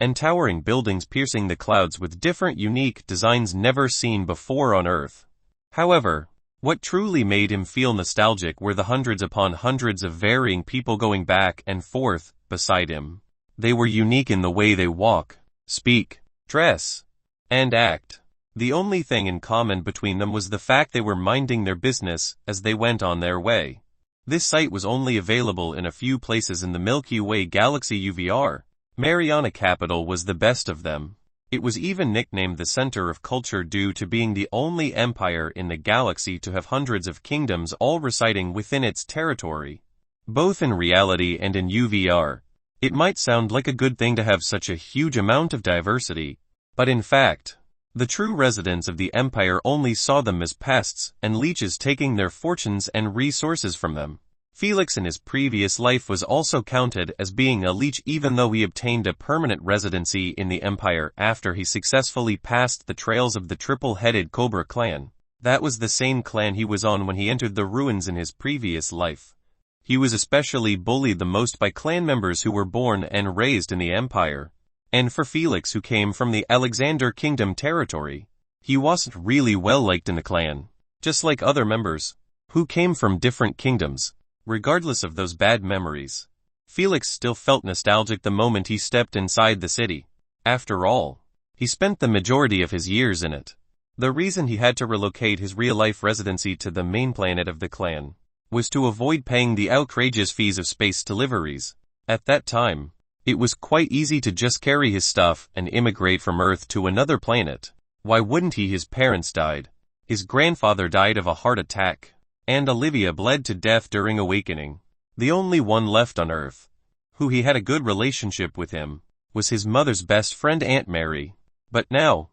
and towering buildings piercing the clouds with different unique designs never seen before on Earth. However, what truly made him feel nostalgic were the hundreds upon hundreds of varying people going back and forth beside him. They were unique in the way they walk, speak, dress, and act. The only thing in common between them was the fact they were minding their business as they went on their way. This sight was only available in a few places in the Milky Way galaxy UVR. Mariana Capital was the best of them. It was even nicknamed the center of culture due to being the only empire in the galaxy to have hundreds of kingdoms all residing within its territory. Both in reality and in UVR, it might sound like a good thing to have such a huge amount of diversity, but in fact, the true residents of the empire only saw them as pests and leeches taking their fortunes and resources from them. Felix in his previous life was also counted as being a leech even though he obtained a permanent residency in the empire after he successfully passed the trails of the triple-headed Cobra clan. That was the same clan he was on when he entered the ruins in his previous life. He was especially bullied the most by clan members who were born and raised in the empire. And for Felix who came from the Alexander Kingdom territory, he wasn't really well liked in the clan, just like other members, who came from different kingdoms. Regardless of those bad memories, Felix still felt nostalgic the moment he stepped inside the city. After all, he spent the majority of his years in it. The reason he had to relocate his real-life residency to the main planet of the clan was to avoid paying the outrageous fees of space deliveries. At that time, it was quite easy to just carry his stuff and immigrate from Earth to another planet. Why wouldn't he? His parents died. His grandfather died of a heart attack, and Olivia bled to death during awakening. The only one left on Earth, who he had a good relationship with him, was his mother's best friend Aunt Mary. But now,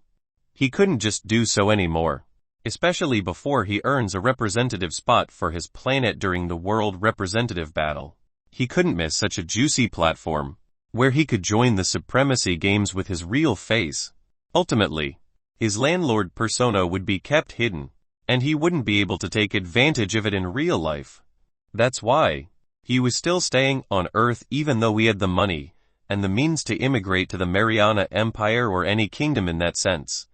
he couldn't just do so anymore, especially before he earns a representative spot for his planet during the World Representative Battle. He couldn't miss such a juicy platform, where he could join the Supremacy games with his real face. Ultimately, his landlord persona would be kept hidden, and he wouldn't be able to take advantage of it in real life. That's why he was still staying on Earth even though he had the money and the means to immigrate to the Mariana Empire or any kingdom in that sense,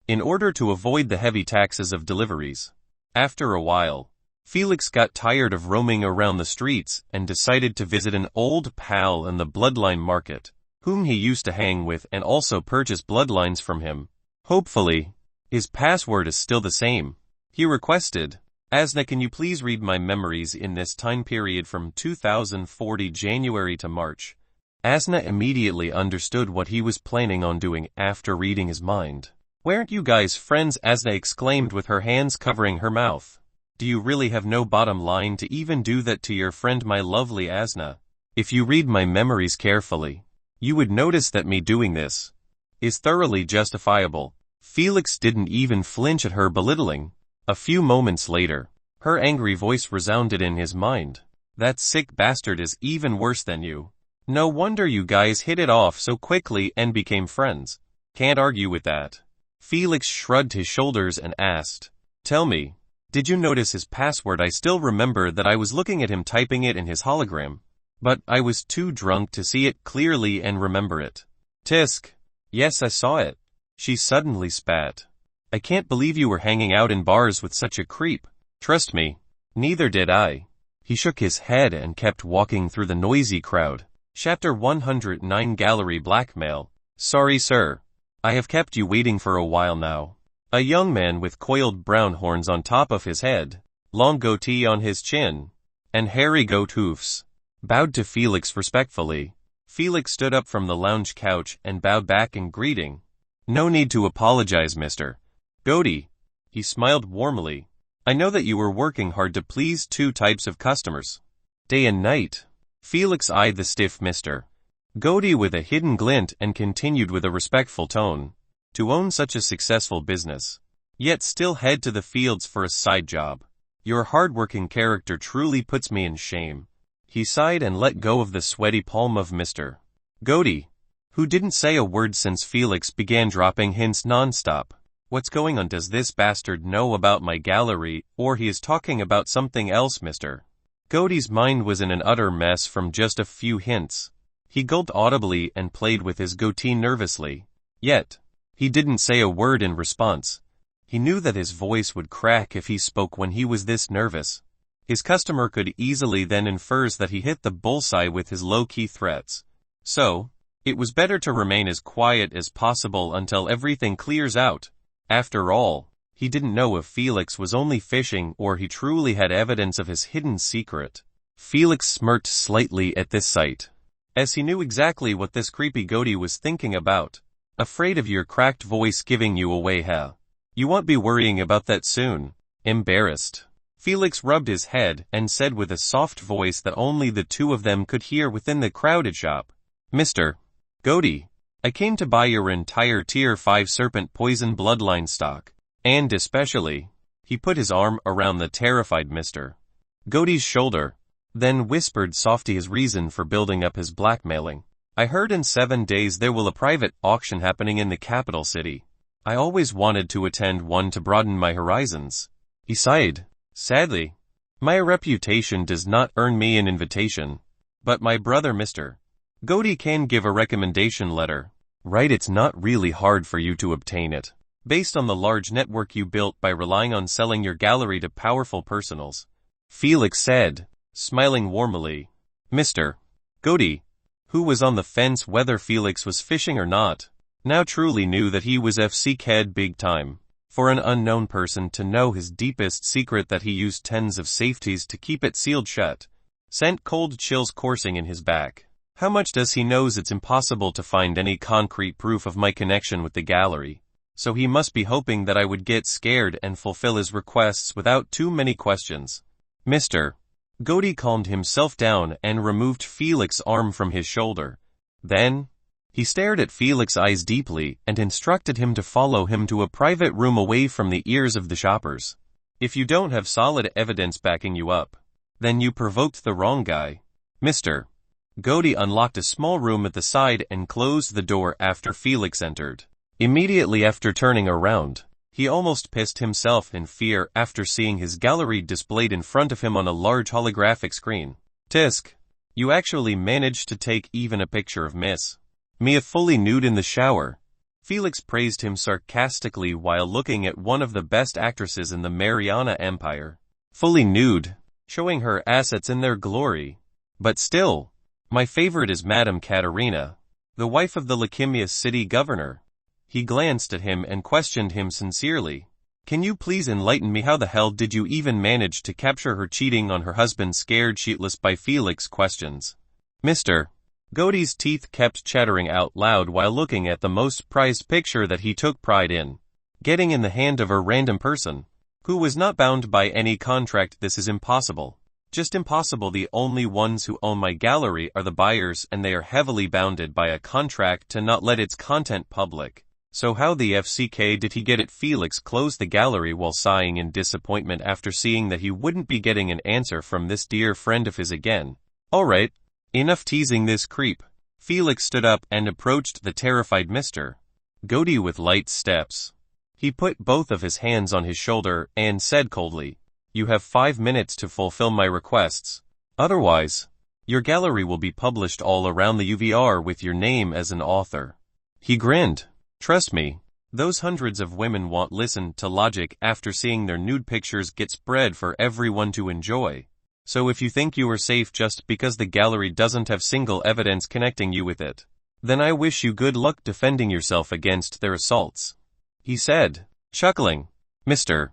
in order to avoid the heavy taxes of deliveries. After a while, Felix got tired of roaming around the streets and decided to visit an old pal in the Bloodline Market, whom he used to hang with and also purchase bloodlines from him. Hopefully, His password is still the same. He requested, Asna, can you please read my memories in this time period from 2040 January to March? Asna immediately understood what he was planning on doing after reading his mind. Weren't you guys friends? Asna exclaimed with her hands covering her mouth. Do you really have no bottom line to even do that to your friend, my lovely Asna? If you read my memories carefully, you would notice that me doing this is thoroughly justifiable. Felix didn't even flinch at her belittling. A few moments later, her angry voice resounded in his mind. That sick bastard is even worse than you. No wonder you guys hit it off so quickly and became friends. Can't argue with that. Felix shrugged his shoulders and asked, Tell me, did you notice his password? I still remember that I was looking at him typing it in his hologram, but I was too drunk to see it clearly and remember it. Tisk. Yes, I saw it. She suddenly spat. I can't believe you were hanging out in bars with such a creep. Trust me, neither did I. He shook his head and kept walking through the noisy crowd. Chapter 109 Gallery Blackmail. Sorry, sir. I have kept you waiting for a while now. A young man with coiled brown horns on top of his head, long goatee on his chin, and hairy goat hoofs, bowed to Felix respectfully. Felix stood up from the lounge couch and bowed back in greeting. No need to apologize, Mr. Goatee. He smiled warmly. I know that you were working hard to please two types of customers, day and night. Felix eyed the stiff Mr. Goatee with a hidden glint and continued with a respectful tone. To own such a successful business, yet still head to the fields for a side job. Your hard-working character truly puts me in shame. He sighed and let go of the sweaty palm of Mr. Goatee, who didn't say a word since Felix began dropping hints non-stop. What's going on? Does this bastard know about my gallery, or he is talking about something else? Mr. Goatee's mind was in an utter mess from just a few hints. He gulped audibly and played with his goatee nervously. Yet, he didn't say a word in response. He knew that his voice would crack if he spoke when he was this nervous. His customer could easily then infer that he hit the bullseye with his low-key threats. So, it was better to remain as quiet as possible until everything clears out. After all, he didn't know if Felix was only fishing or he truly had evidence of his hidden secret. Felix smirked slightly at this sight, as he knew exactly what this creepy goatee was thinking about. Afraid of your cracked voice giving you away, huh? You won't be worrying about that soon. Embarrassed, Felix rubbed his head and said with a soft voice that only the two of them could hear within the crowded shop. Mr. Goatee, I came to buy your entire Tier 5 serpent poison bloodline stock, and especially, he put his arm around the terrified Mr. Goatee's shoulder, then whispered softly his reason for building up his blackmailing. I heard in 7 days there will a private auction happening in the capital city. I always wanted to attend one to broaden my horizons. He sighed. Sadly, my reputation does not earn me an invitation, but my brother Mr. Goatee can give a recommendation letter. Right, it's not really hard for you to obtain it, based on the large network you built by relying on selling your gallery to powerful personals. Felix said, smiling warmly. Mr. Goatee, who was on the fence whether Felix was fishing or not, now truly knew that he was FC-cad big time. For an unknown person to know his deepest secret that he used tens of safeties to keep it sealed shut, sent cold chills coursing in his back. How much does he knows it's impossible to find any concrete proof of my connection with the gallery, so he must be hoping that I would get scared and fulfill his requests without too many questions. Mr. Goatee calmed himself down and removed Felix's arm from his shoulder. Then, he stared at Felix's eyes deeply and instructed him to follow him to a private room away from the ears of the shoppers. If you don't have solid evidence backing you up, then you provoked the wrong guy. Mr. Goatee unlocked a small room at the side and closed the door after Felix entered. Immediately after turning around, he almost pissed himself in fear after seeing his gallery displayed in front of him on a large holographic screen. Tisk, you actually managed to take even a picture of Miss Mia fully nude in the shower. Felix praised him sarcastically while looking at one of the best actresses in the Mariana Empire. Fully nude, showing her assets in their glory. But still, my favorite is Madame Katerina, the wife of the Leukemia city governor. He glanced at him and questioned him sincerely. Can you please enlighten me? How the hell did you even manage to capture her cheating on her husband? Scared shitless by Felix's questions, Mr. Godey's teeth kept chattering out loud while looking at the most prized picture that he took pride in getting in the hand of a random person who was not bound by any contract. This is impossible. Just impossible. The only ones who own my gallery are the buyers, and they are heavily bounded by a contract to not let its content public. So how the FCK did he get it? Felix closed the gallery while sighing in disappointment after seeing that he wouldn't be getting an answer from this dear friend of his again. Alright, enough teasing this creep. Felix stood up and approached the terrified Mr. Godey with light steps. He put both of his hands on his shoulder and said coldly, "You have 5 minutes to fulfill my requests. Otherwise, your gallery will be published all around the UVR with your name as an author." He grinned. Trust me, those hundreds of women won't listen to logic after seeing their nude pictures get spread for everyone to enjoy. So if you think you are safe just because the gallery doesn't have single evidence connecting you with it, then I wish you good luck defending yourself against their assaults, he said, chuckling. Mr.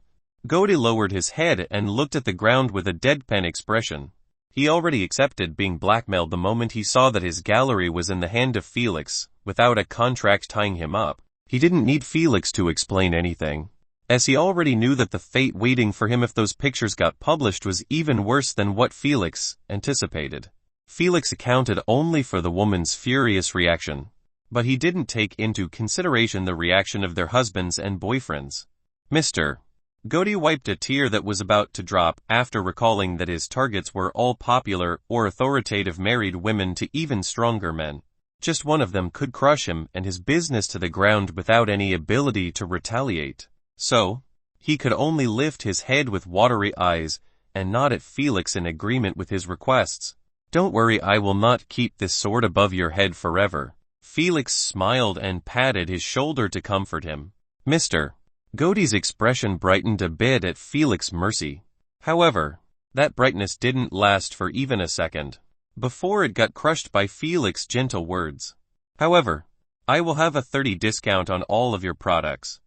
Godey lowered his head and looked at the ground with a deadpan expression. He already accepted being blackmailed the moment he saw that his gallery was in the hand of Felix, without a contract tying him up. He didn't need Felix to explain anything, as he already knew that the fate waiting for him if those pictures got published was even worse than what Felix anticipated. Felix accounted only for the woman's furious reaction, but he didn't take into consideration the reaction of their husbands and boyfriends. Mr. Godey wiped a tear that was about to drop after recalling that his targets were all popular or authoritative married women to even stronger men. Just one of them could crush him and his business to the ground without any ability to retaliate. So, he could only lift his head with watery eyes and nod at Felix in agreement with his requests. Don't worry, I will not keep this sword above your head forever. Felix smiled and patted his shoulder to comfort him. Mr. Godey's expression brightened a bit at Felix's mercy. However, that brightness didn't last for even a second, before it got crushed by Felix's gentle words. However, I will have a 30% discount on all of your products,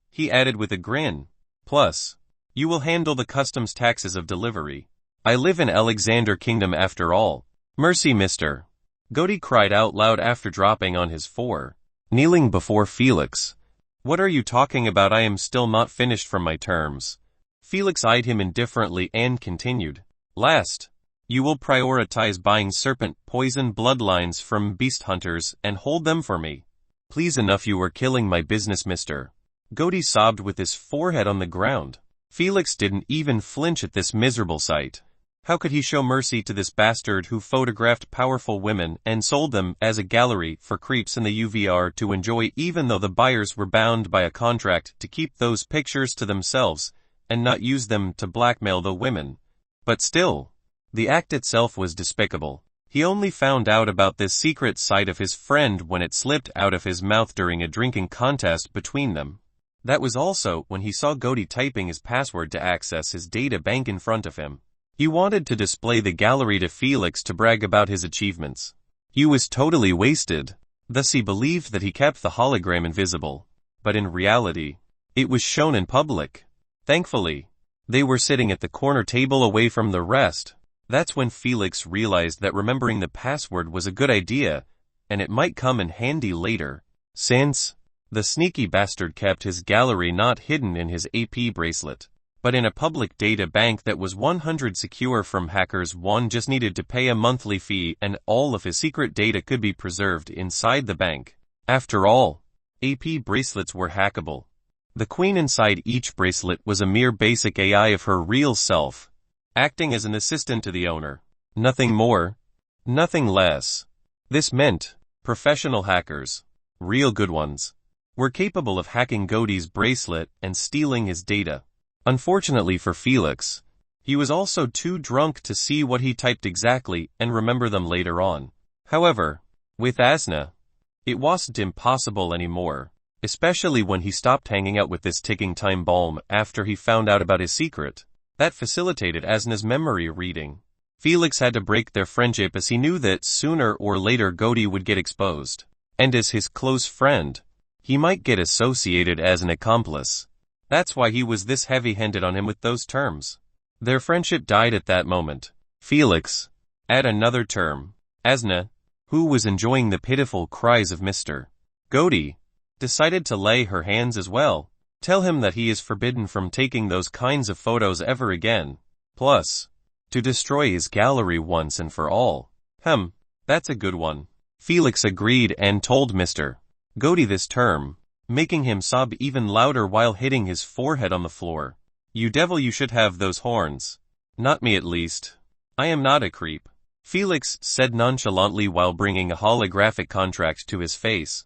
he added with a grin. Plus, you will handle the customs taxes of delivery. I live in Alexander Kingdom after all. Mercy, Mr. Godey cried out loud after dropping on his kneeling before Felix. What are you talking about? I am still not finished from my terms. Felix eyed him indifferently and continued. Last, you will prioritize buying serpent poison bloodlines from beast hunters and hold them for me. Please, enough, you are killing my business, Mr. Godey sobbed with his forehead on the ground. Felix didn't even flinch at this miserable sight. How could he show mercy to this bastard who photographed powerful women and sold them as a gallery for creeps in the UVR to enjoy, even though the buyers were bound by a contract to keep those pictures to themselves and not use them to blackmail the women? But still, the act itself was despicable. He only found out about this secret side of his friend when it slipped out of his mouth during a drinking contest between them. That was also when he saw Godey typing his password to access his data bank in front of him. He wanted to display the gallery to Felix to brag about his achievements. He was totally wasted. Thus he believed that he kept the hologram invisible, but in reality, it was shown in public. Thankfully, they were sitting at the corner table away from the rest. That's when Felix realized that remembering the password was a good idea, and it might come in handy later, since the sneaky bastard kept his gallery not hidden in his AP bracelet, but in a public data bank that was 100% secure from hackers. One just needed to pay a monthly fee and all of his secret data could be preserved inside the bank. After all, AP bracelets were hackable. The queen inside each bracelet was a mere basic AI of her real self, acting as an assistant to the owner. Nothing more, nothing less. This meant professional hackers, real good ones, were capable of hacking Godey's bracelet and stealing his data. Unfortunately for Felix, he was also too drunk to see what he typed exactly and remember them later on. However, with Asna, it wasn't impossible anymore, especially when he stopped hanging out with this ticking time bomb after he found out about his secret. That facilitated Asna's memory reading. Felix had to break their friendship as he knew that sooner or later Godey would get exposed. And as his close friend, He might get associated as an accomplice. That's why he was this heavy-handed on him with those terms. Their friendship died at that moment. Felix, add another term, Asna, who was enjoying the pitiful cries of Mr. Gody, decided to lay her hands as well. Tell him that he is forbidden from taking those kinds of photos ever again. Plus, to destroy his gallery once and for all. That's a good one. Felix agreed and told Mr. Gody this term, making him sob even louder while hitting his forehead on the floor. You devil, you should have those horns. Not me at least. I am not a creep. Felix said nonchalantly while bringing a holographic contract to his face.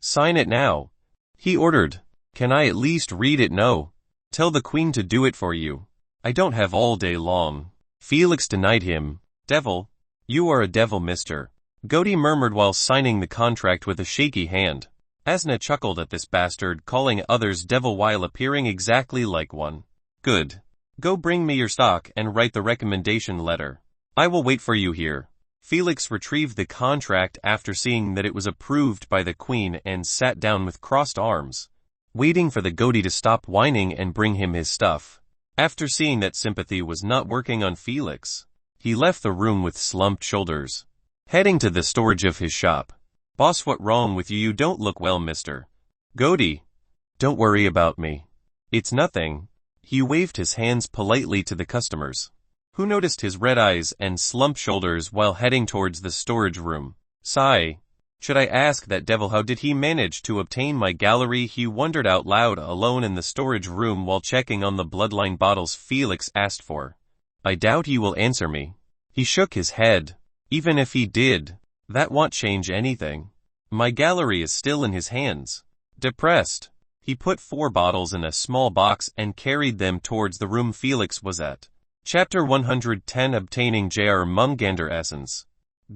Sign it now, he ordered. Can I at least read it? No. Tell the Queen to do it for you. I don't have all day long. Felix denied him. Devil. You are a devil, Mr. Gody murmured while signing the contract with a shaky hand. Asna chuckled at this bastard calling others devil while appearing exactly like one. Good. Go bring me your stock and write the recommendation letter. I will wait for you here. Felix retrieved the contract after seeing that it was approved by the Queen and sat down with crossed arms, waiting for the Gody to stop whining and bring him his stuff. After seeing that sympathy was not working on Felix, he left the room with slumped shoulders, heading to the storage of his shop. Boss, what wrong with you? You don't look well, Mr. Gody. Don't worry about me. It's nothing. He waved his hands politely to the customers, who noticed his red eyes and slumped shoulders while heading towards the storage room. Sigh. Should I ask that devil how did he manage to obtain my gallery? He wondered out loud alone in the storage room while checking on the bloodline bottles Felix asked for. I doubt he will answer me. He shook his head. Even if he did, that won't change anything. My gallery is still in his hands. Depressed, he put 4 bottles in a small box and carried them towards the room Felix was at. Chapter 110, Obtaining J.R. Mumgander Essence.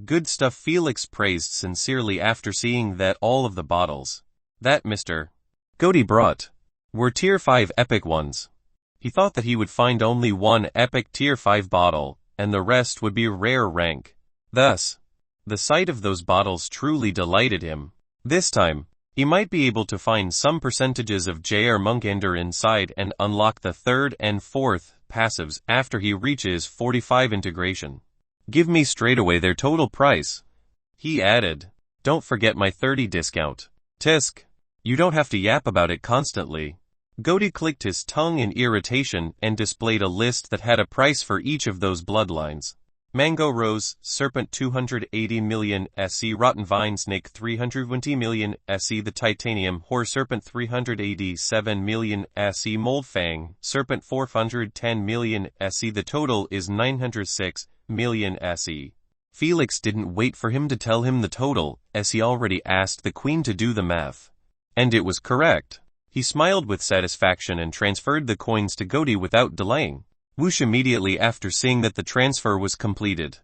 Good stuff, Felix praised sincerely after seeing that all of the bottles that Mr. Gody brought were Tier 5 epic ones. He thought that he would find only one epic Tier 5 bottle, and the rest would be rare rank. Thus, the sight of those bottles truly delighted him. This time, he might be able to find some percentages of J.R. Mumgander inside and unlock the 3rd and 4th passives after he reaches 45 integration. Give me straight away their total price, he added. Don't forget my 30 discount. Tisk. You don't have to yap about it constantly. Gody clicked his tongue in irritation and displayed a list that had a price for each of those bloodlines. Mango Rose, Serpent 280 million SC, Rotten Vine Snake 320 million SC, the Titanium Horror Serpent 387 million SC, Mold Fang Serpent 410 million SC, the total is 906 million SE. Felix didn't wait for him to tell him the total, as he already asked the Queen to do the math. And it was correct. He smiled with satisfaction and transferred the coins to Gody without delaying. Whoosh! Immediately after seeing that the transfer was completed,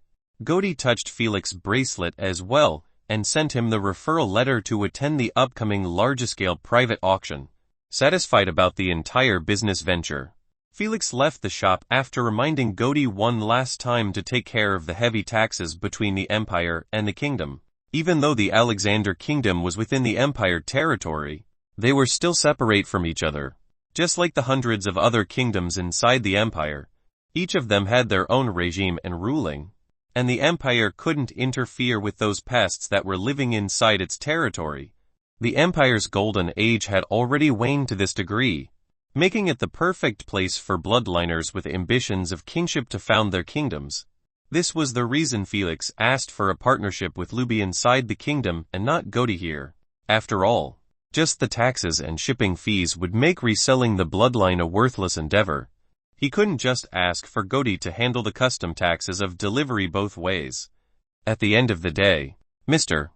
Gody touched Felix's bracelet as well, and sent him the referral letter to attend the upcoming large-scale private auction. Satisfied about the entire business venture, Felix left the shop after reminding Gody one last time to take care of the heavy taxes between the Empire and the Kingdom. Even though the Alexander Kingdom was within the Empire territory, they were still separate from each other. Just like the hundreds of other kingdoms inside the Empire, each of them had their own regime and ruling, and the Empire couldn't interfere with those pests that were living inside its territory. The Empire's golden age had already waned to this degree, making it the perfect place for bloodliners with ambitions of kingship to found their kingdoms. This was the reason Felix asked for a partnership with Luby inside the kingdom and not Gody here. After all, just the taxes and shipping fees would make reselling the bloodline a worthless endeavor. He couldn't just ask for Gody to handle the custom taxes of delivery both ways. At the end of the day, Mr.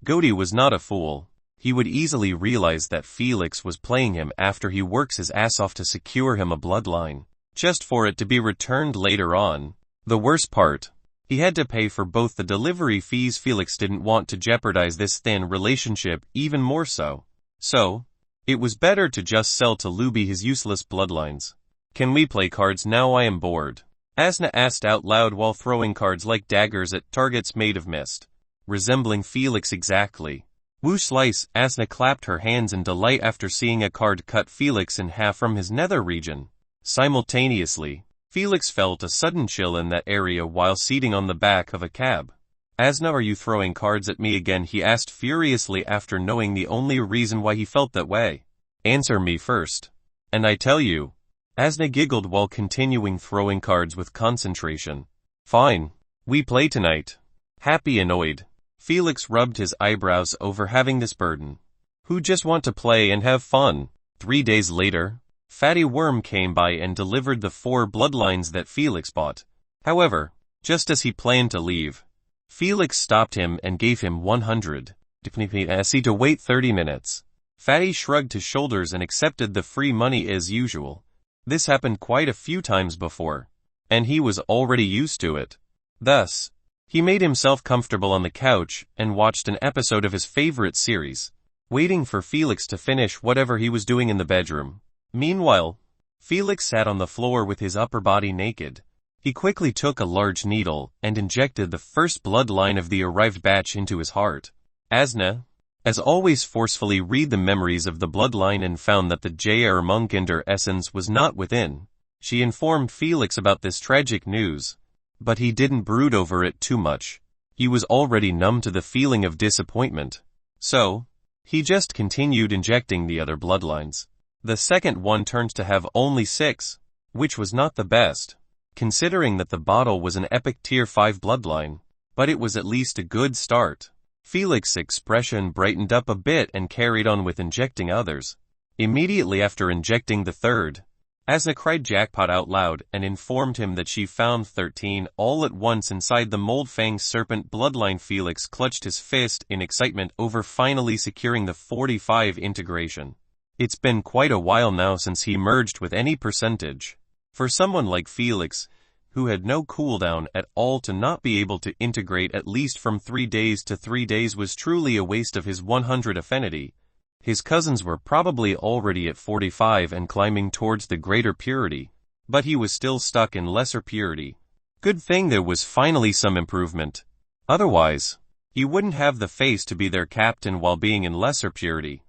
Gody was not a fool. He would easily realize that Felix was playing him after he works his ass off to secure him a bloodline, just for it to be returned later on. The worst part, he had to pay for both the delivery fees. Felix didn't want to jeopardize this thin relationship even more so. So, it was better to just sell to Luby his useless bloodlines. Can we play cards now? I am bored. Asna asked out loud while throwing cards like daggers at targets made of mist, resembling Felix exactly. Whoosh slice, Asna clapped her hands in delight after seeing a card cut Felix in half from his nether region. Simultaneously, Felix felt a sudden chill in that area while seating on the back of a cab. Asna, are you throwing cards at me again? He asked furiously after knowing the only reason why he felt that way. Answer me first. And I tell you. Asna giggled while continuing throwing cards with concentration. Fine. We play tonight. Happy annoyed, Felix rubbed his eyebrows over having this burden. Who just want to play and have fun? 3 days later, Fatty Worm came by and delivered the 4 bloodlines that Felix bought. However, just as he planned to leave, Felix stopped him and gave him 100 to wait 30 minutes. Fatty shrugged his shoulders and accepted the free money as usual. This happened quite a few times before, and he was already used to it. Thus, he made himself comfortable on the couch and watched an episode of his favorite series, waiting for Felix to finish whatever he was doing in the bedroom. Meanwhile, Felix sat on the floor with his upper body naked. He quickly took a large needle and injected the first bloodline of the arrived batch into his heart. Asna, as always, forcefully read the memories of the bloodline and found that the J.R. Munkinder essence was not within. She informed Felix about this tragic news, but he didn't brood over it too much. He was already numb to the feeling of disappointment. So, he just continued injecting the other bloodlines. The second one turned to have only 6, which was not the best, considering that the bottle was an epic tier 5 bloodline, but it was at least a good start. Felix's expression brightened up a bit and carried on with injecting others. Immediately after injecting the third, Asna cried jackpot out loud and informed him that she found 13 all at once inside the Moldfang serpent bloodline. Felix clutched his fist in excitement over finally securing the 45 integration. It's been quite a while now since he merged with any percentage. For someone like Felix, who had no cooldown at all, to not be able to integrate at least from 3 days to 3 days was truly a waste of his 100 affinity. His cousins were probably already at 45 and climbing towards the greater purity, but he was still stuck in lesser purity. Good thing there was finally some improvement. Otherwise, he wouldn't have the face to be their captain while being in lesser purity.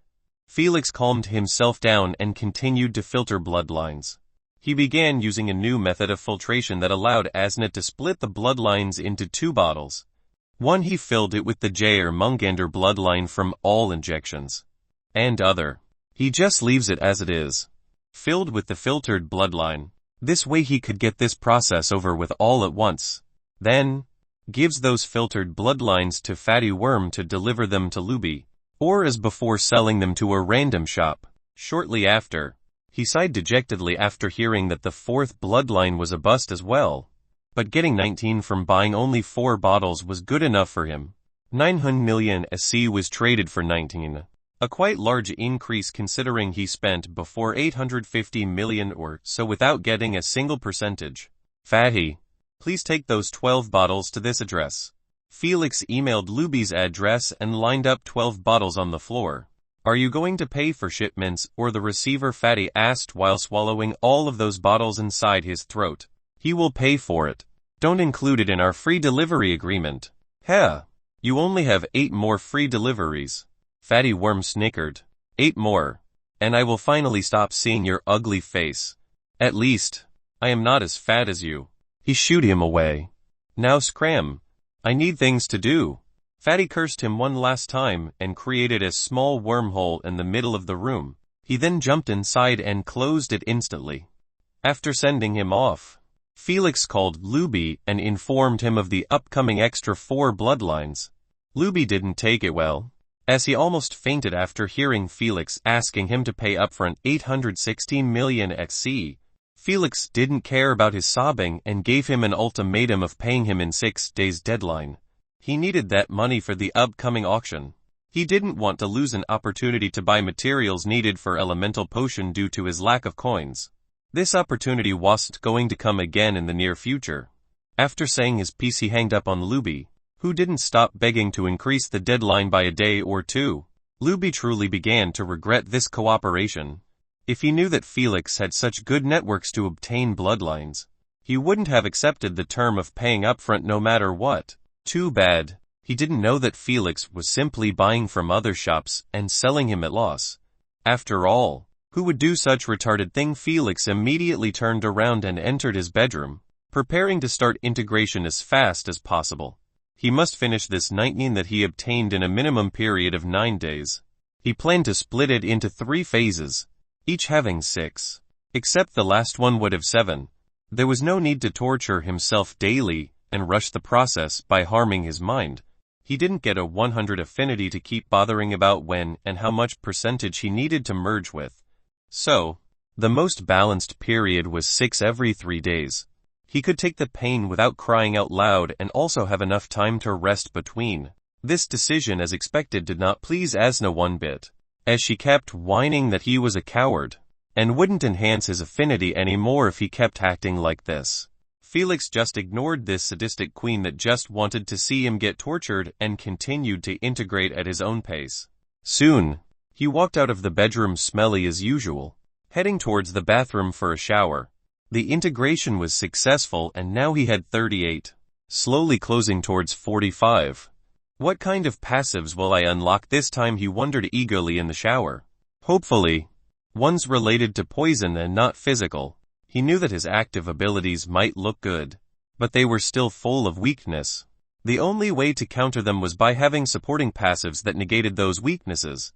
Felix calmed himself down and continued to filter bloodlines. He began using a new method of filtration that allowed Asna to split the bloodlines into 2 bottles. One, he filled it with the J.R. Mungander bloodline from all injections. And other, he just leaves it as it is, filled with the filtered bloodline. This way he could get this process over with all at once. Then, gives those filtered bloodlines to Fatty Worm to deliver them to Luby, or as before selling them to a random shop. Shortly after, he sighed dejectedly after hearing that the 4th bloodline was a bust as well. But getting 19 from buying only 4 bottles was good enough for him. 900 million SC was traded for 19. A quite large increase considering he spent before 850 million or so without getting a single percentage. Fatty, please take those 12 bottles to this address. Felix emailed Luby's address and lined up 12 bottles on the floor. Are you going to pay for shipments or the receiver? Fatty asked while swallowing all of those bottles inside his throat. He will pay for it. Don't include it in our free delivery agreement. Heh. You only have 8 more free deliveries. Fatty Worm snickered. 8 more, and I will finally stop seeing your ugly face. At least, I am not as fat as you. He shooed him away. Now scram. I need things to do. Fatty cursed him one last time and created a small wormhole in the middle of the room. He then jumped inside and closed it instantly. After sending him off, Felix called Luby and informed him of the upcoming extra 4 bloodlines. Luby didn't take it well, as he almost fainted after hearing Felix asking him to pay upfront 816 million XC. Felix didn't care about his sobbing and gave him an ultimatum of paying him in 6 days deadline. He needed that money for the upcoming auction. He didn't want to lose an opportunity to buy materials needed for elemental potion due to his lack of coins. This opportunity wasn't going to come again in the near future. After saying his piece, he hanged up on Luby, who didn't stop begging to increase the deadline by a day or 2. Luby truly began to regret this cooperation. If he knew that Felix had such good networks to obtain bloodlines, he wouldn't have accepted the term of paying upfront no matter what. Too bad. He didn't know that Felix was simply buying from other shops and selling him at loss. After all, who would do such retarded thing? Felix immediately turned around and entered his bedroom, preparing to start integration as fast as possible. He must finish this 19 that he obtained in a minimum period of 9 days. He planned to split it into 3 phases, each having 6. Except the last one would have 7. There was no need to torture himself daily and rush the process by harming his mind. He didn't get a 100 affinity to keep bothering about when and how much percentage he needed to merge with. So, the most balanced period was 6 every 3 days. He could take the pain without crying out loud and also have enough time to rest between. This decision, as expected, did not please Asna one bit, as she kept whining that he was a coward and wouldn't enhance his affinity anymore if he kept acting like this. Felix just ignored this sadistic queen that just wanted to see him get tortured and continued to integrate at his own pace. Soon, he walked out of the bedroom smelly as usual, heading towards the bathroom for a shower. The integration was successful and now he had 38, slowly closing towards 45. What kind of passives will I unlock this time? He wondered eagerly in the shower. Hopefully, one's related to poison and not physical. He knew that his active abilities might look good, but they were still full of weakness. The only way to counter them was by having supporting passives that negated those weaknesses.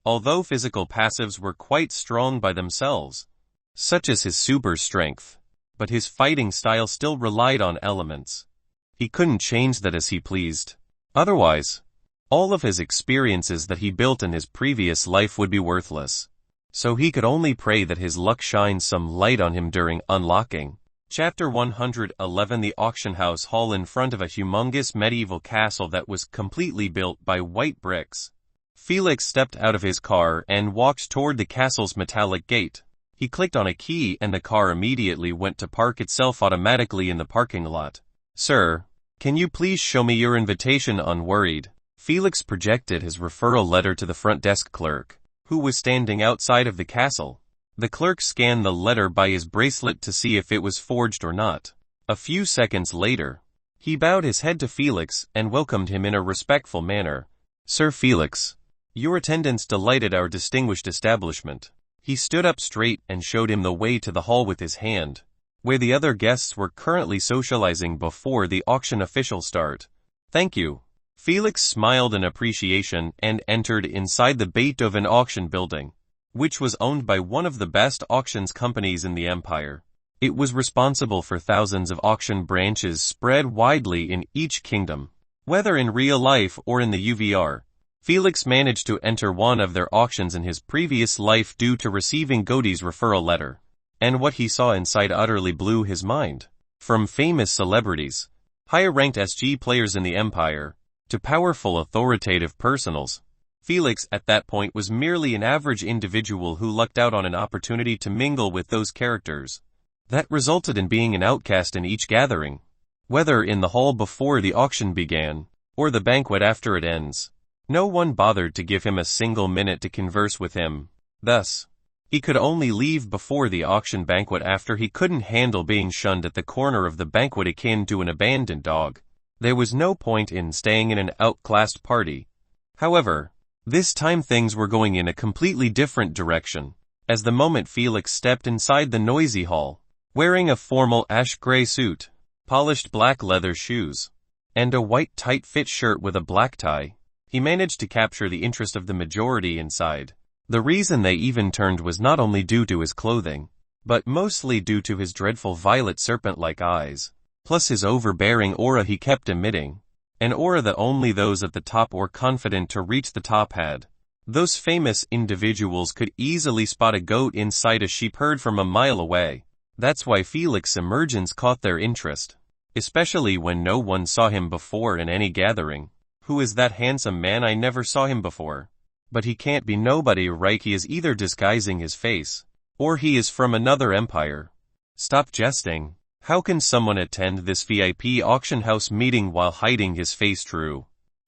Although physical passives were quite strong by themselves, such as his super strength, but his fighting style still relied on elements. He couldn't change that as he pleased. Otherwise, all of his experiences that he built in his previous life would be worthless. So he could only pray that his luck shines some light on him during unlocking. Chapter 111. The auction house hall in front of a humongous medieval castle that was completely built by white bricks. Felix stepped out of his car and walked toward the castle's metallic gate. He clicked on a key and the car immediately went to park itself automatically in the parking lot. Sir, can you please show me your invitation? Unworried, Felix projected his referral letter to the front desk clerk, who was standing outside of the castle. The clerk scanned the letter by his bracelet to see if it was forged or not. A few seconds later, he bowed his head to Felix and welcomed him in a respectful manner. Sir Felix, your attendance delighted our distinguished establishment. He stood up straight and showed him the way to the hall with his hand, where the other guests were currently socializing before the auction official start. Thank you. Felix smiled in appreciation and entered inside the Beethoven auction building, which was owned by one of the best auctions companies in the empire. It was responsible for thousands of auction branches spread widely in each kingdom. Whether in real life or in the UVR, Felix managed to enter one of their auctions in his previous life due to receiving Godey's referral letter. And what he saw inside utterly blew his mind. From famous celebrities, higher-ranked SG players in the empire, to powerful authoritative personals, Felix at that point was merely an average individual who lucked out on an opportunity to mingle with those characters. That resulted in being an outcast in each gathering, whether in the hall before the auction began, or the banquet after it ends. No one bothered to give him a single minute to converse with him. Thus, he could only leave before the auction banquet after he couldn't handle being shunned at the corner of the banquet akin to an abandoned dog. There was no point in staying in an outclassed party. However, this time things were going in a completely different direction, as the moment Felix stepped inside the noisy hall, wearing a formal ash-gray suit, polished black leather shoes, and a white tight-fit shirt with a black tie, he managed to capture the interest of the majority inside. The reason they even turned was not only due to his clothing, but mostly due to his dreadful violet serpent-like eyes, plus his overbearing aura he kept emitting, an aura that only those at the top or confident to reach the top had. Those famous individuals could easily spot a goat inside a sheep herd from a mile away. That's why Felix's emergence caught their interest, especially when no one saw him before in any gathering. Who is that handsome man? I never saw him before. But he can't be nobody, right? He is either disguising his face, or he is from another empire. Stop jesting. How can someone attend this VIP auction house meeting while hiding his face? True.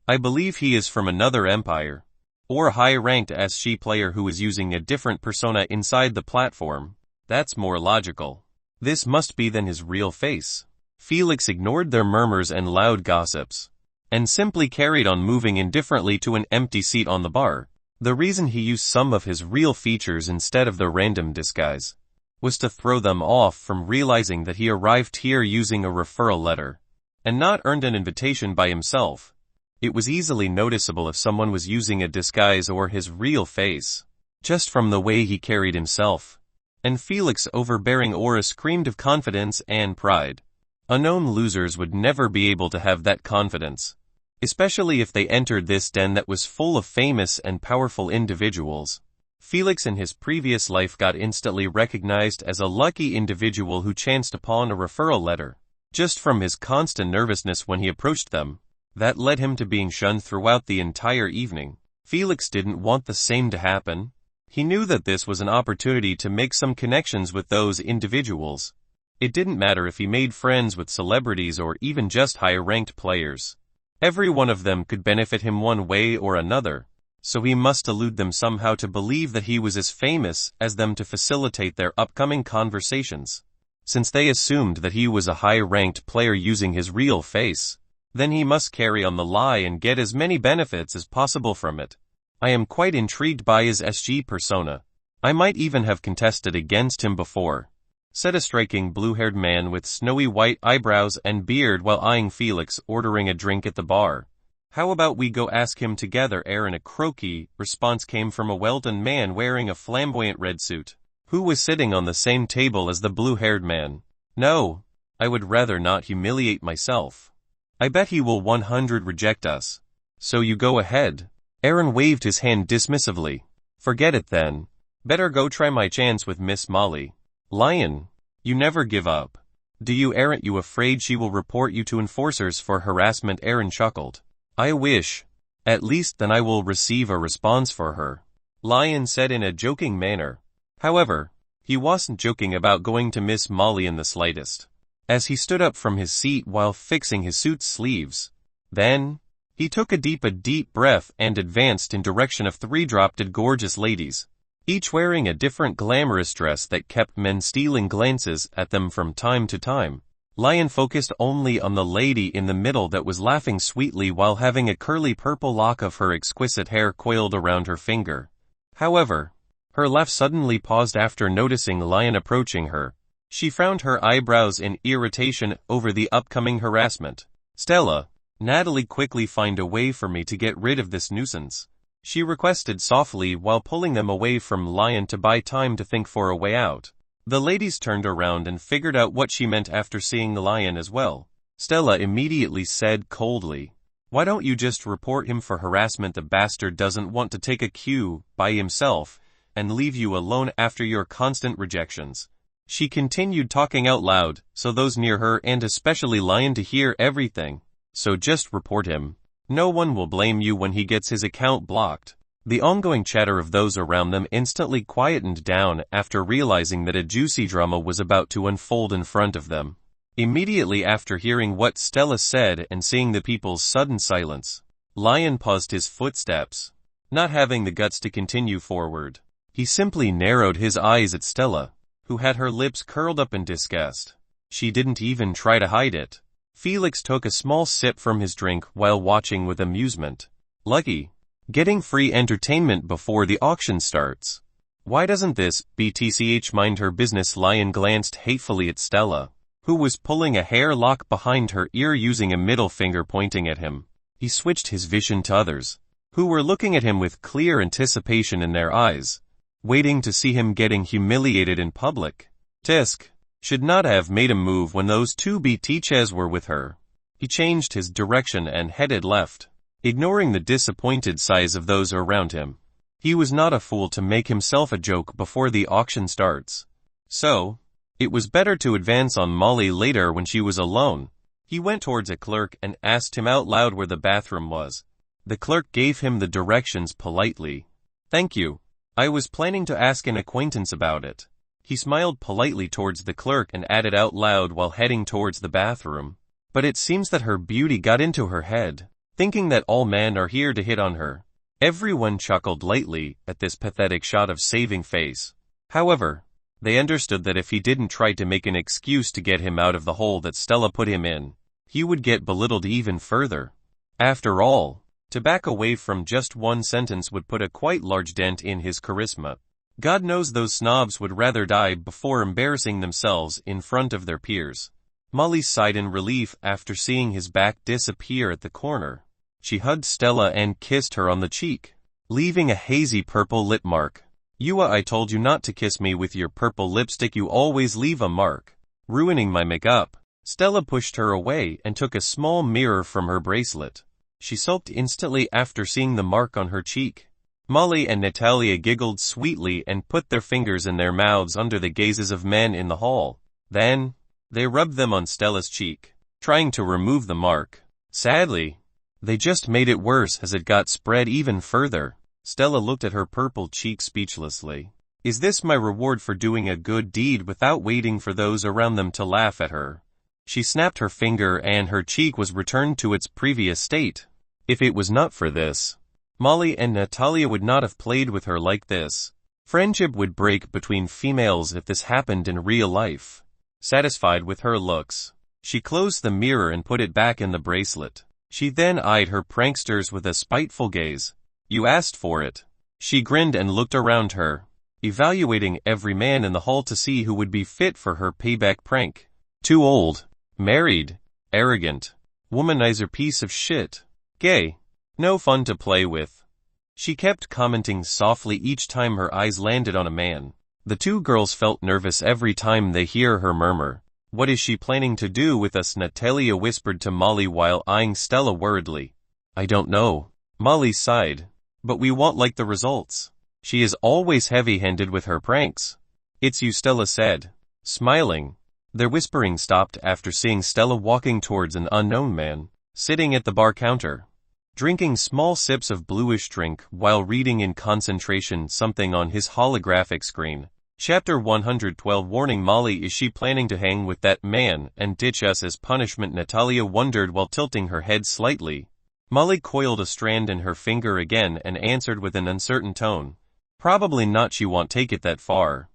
I believe he is from another empire, or a high-ranked SG player who is using a different persona inside the platform. That's more logical. This must be then his real face. Felix ignored their murmurs and loud gossips. and simply carried on moving indifferently to an empty seat on the bar. The reason he used some of his real features instead of the random disguise was to throw them off from realizing that he arrived here using a referral letter and not earned an invitation by himself. It was easily noticeable if someone was using a disguise or his real face, just from the way he carried himself. And Felix's overbearing aura screamed of confidence and pride. Unknown losers would never be able to have that confidence, especially if they entered this den that was full of famous and powerful individuals. Felix in his previous life got instantly recognized as a lucky individual who chanced upon a referral letter, just from his constant nervousness when he approached them. That led him to being shunned throughout the entire evening. Felix didn't want the same to happen. He knew that this was an opportunity to make some connections with those individuals. It didn't matter if he made friends with celebrities or even just higher-ranked players. Every one of them could benefit him one way or another, so he must elude them somehow to believe that he was as famous as them to facilitate their upcoming conversations. Since they assumed that he was a high-ranked player using his real face, then he must carry on the lie and get as many benefits as possible from it. I am quite intrigued by his SG persona. I might even have contested against him before, said a striking blue-haired man with snowy white eyebrows and beard while eyeing Felix ordering a drink at the bar. How about we go ask him together? Aaron, a croaky response came from a well-done man wearing a flamboyant red suit, who was sitting on the same table as the blue-haired man. No, I would rather not humiliate myself. I bet he will 100 reject us. So you go ahead. Aaron waved his hand dismissively. Forget it then. Better go try my chance with Miss Molly. Lion, you never give up. Do you? Aren't you afraid she will report you to enforcers for harassment? Aaron chuckled. I wish. At least then I will receive a response for her, Lion said in a joking manner. However, he wasn't joking about going to Miss Molly in the slightest, as he stood up from his seat while fixing his suit's sleeves. Then, he took a deep breath and advanced in direction of 3 drop-dead gorgeous ladies, each wearing a different glamorous dress that kept men stealing glances at them from time to time. Lion focused only on the lady in the middle that was laughing sweetly while having a curly purple lock of her exquisite hair coiled around her finger. However, her laugh suddenly paused after noticing Lion approaching her. She frowned her eyebrows in irritation over the upcoming harassment. Stella, Natalie, quickly find a way for me to get rid of this nuisance, she requested softly while pulling them away from Lion to buy time to think for a way out. The ladies turned around and figured out what she meant after seeing Lion as well. Stella immediately said coldly, "Why don't you just report him for harassment? The bastard doesn't want to take a cue by himself and leave you alone after your constant rejections." She continued talking out loud, so those near her and especially Lion to hear everything. So just report him. No one will blame you when he gets his account blocked. The ongoing chatter of those around them instantly quietened down after realizing that a juicy drama was about to unfold in front of them. Immediately after hearing what Stella said and seeing the people's sudden silence, Lion paused his footsteps, not having the guts to continue forward. He simply narrowed his eyes at Stella, who had her lips curled up in disgust. She didn't even try to hide it. Felix took a small sip from his drink while watching with amusement. Lucky. Getting free entertainment before the auction starts. Why doesn't this BTCH mind her business? Lion glanced hatefully at Stella, who was pulling a hair lock behind her ear using a middle finger pointing at him. He switched his vision to others, who were looking at him with clear anticipation in their eyes, waiting to see him getting humiliated in public. Tisk should not have made a move when those 2 BTCHs were with her. He changed his direction and headed left, ignoring the disappointed sighs of those around him. He was not a fool to make himself a joke before the auction starts. So, it was better to advance on Molly later when she was alone. He went towards a clerk and asked him out loud where the bathroom was. The clerk gave him the directions politely. Thank you. I was planning to ask an acquaintance about it. He smiled politely towards the clerk and added out loud while heading towards the bathroom. But it seems that her beauty got into her head, thinking that all men are here to hit on her. Everyone chuckled lightly at this pathetic shot of saving face. However, they understood that if he didn't try to make an excuse to get him out of the hole that Stella put him in, he would get belittled even further. After all, to back away from just one sentence would put a quite large dent in his charisma. God knows those snobs would rather die before embarrassing themselves in front of their peers. Molly sighed in relief after seeing his back disappear at the corner. She hugged Stella and kissed her on the cheek, leaving a hazy purple lip mark. I told you not to kiss me with your purple lipstick. You always leave a mark, ruining my makeup. Stella pushed her away and took a small mirror from her bracelet. She sulked instantly after seeing the mark on her cheek. Molly and Natalia giggled sweetly and put their fingers in their mouths under the gazes of men in the hall. Then, they rubbed them on Stella's cheek, trying to remove the mark. Sadly, they just made it worse as it got spread even further. Stella looked at her purple cheek speechlessly. Is this my reward for doing a good deed without waiting for those around them to laugh at her? She snapped her finger and her cheek was returned to its previous state. If it was not for this, Molly and Natalia would not have played with her like this. Friendship would break between females if this happened in real life. Satisfied with her looks, she closed the mirror and put it back in the bracelet. She then eyed her pranksters with a spiteful gaze. You asked for it. She grinned and looked around her, evaluating every man in the hall to see who would be fit for her payback prank. Too old, married, arrogant, womanizer piece of shit, gay, no fun to play with. She kept commenting softly each time her eyes landed on a man. The two girls felt nervous every time they hear her murmur. What is she planning to do with us? Natalia whispered to Molly while eyeing Stella worriedly. I don't know. Molly sighed. But we won't like the results. She is always heavy-handed with her pranks. It's you, Stella said, smiling. Their whispering stopped after seeing Stella walking towards an unknown man, sitting at the bar counter, drinking small sips of bluish drink while reading in concentration something on his holographic screen. Chapter 112. Warning. Molly, is she planning to hang with that man and ditch us as punishment? Natalia wondered while tilting her head slightly. Molly coiled a strand in her finger again and answered with an uncertain tone. Probably not. She won't take it that far.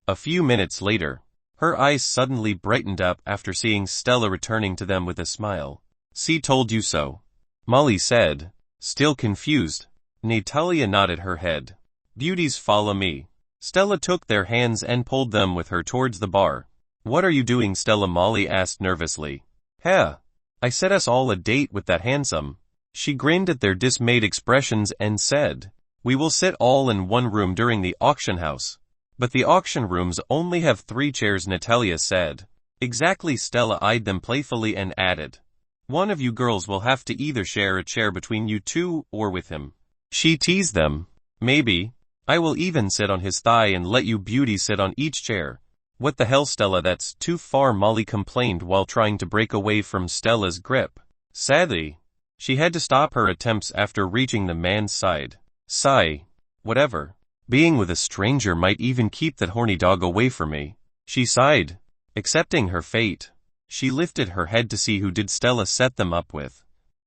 A few minutes later, her eyes suddenly brightened up after seeing Stella returning to them with a smile. See, told you so, Molly said, still confused. Natalia nodded her head. Beauties, follow me. Stella took their hands and pulled them with her towards the bar. What are you doing, Stella? Molly asked nervously. I set us all a date with that handsome. She grinned at their dismayed expressions and said, we will sit all in one room during the auction house. But the auction rooms only have 3 chairs, Natalia said. Exactly. Stella eyed them playfully and added, one of you girls will have to either share a chair between you two or with him. She teased them. Maybe. I will even sit on his thigh and let you beauties sit on each chair. What the hell, Stella, that's too far, Molly complained while trying to break away from Stella's grip. Sadly, she had to stop her attempts after reaching the man's side. Sigh. Whatever. Being with a stranger might even keep that horny dog away from me. She sighed, accepting her fate. She lifted her head to see who did Stella set them up with,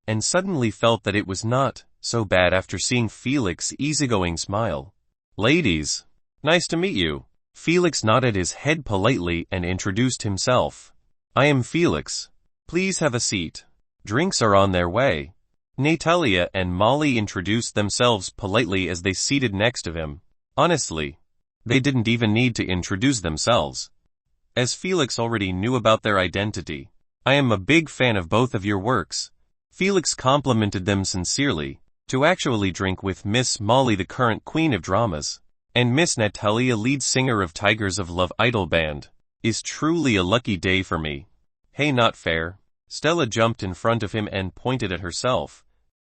and suddenly felt that it was not so bad after seeing Felix's easygoing smile. Ladies, nice to meet you. Felix nodded his head politely and introduced himself. I am Felix. Please have a seat. Drinks are on their way. Natalia and Molly introduced themselves politely as they seated next to him. Honestly, they didn't even need to introduce themselves, as Felix already knew about their identity. I am a big fan of both of your works. Felix complimented them sincerely. To actually drink with Miss Molly, the current queen of dramas, and Miss Natalia, lead singer of Tigers of Love idol band, is truly a lucky day for me. Hey, not fair. Stella jumped in front of him and pointed at herself.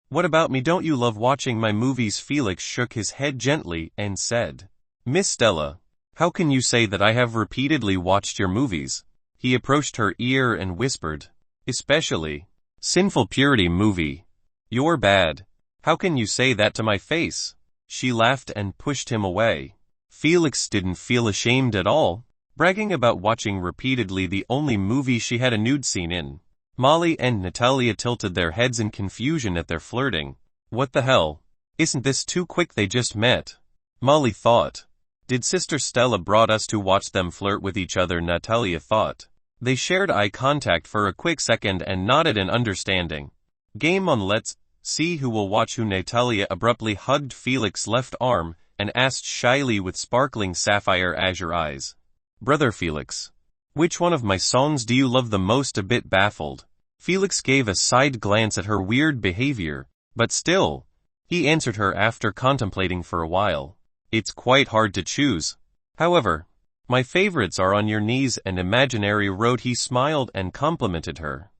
What about me? Don't you love watching my movies? Felix shook his head gently and said, Miss Stella, how can you say that I have repeatedly watched your movies? He approached her ear and whispered, especially Sinful Purity movie. You're bad. How can you say that to my face? She laughed and pushed him away. Felix didn't feel ashamed at all, bragging about watching repeatedly the only movie she had a nude scene in. Molly and Natalia tilted their heads in confusion at their flirting. What the hell? Isn't this too quick? They just met, Molly thought. Did Sister Stella brought us to watch them flirt with each other? Natalia thought. They shared eye contact for a quick second and nodded in understanding. Game on. Let's See who will watch who. Natalia abruptly hugged Felix's left arm and asked shyly with sparkling sapphire azure eyes. Brother Felix, which one of my songs do you love the most? A bit baffled, Felix gave a side glance at her weird behavior, but still, he answered her after contemplating for a while. It's quite hard to choose. However, my favorites are On Your Knees and Imaginary Road. He smiled and complimented her.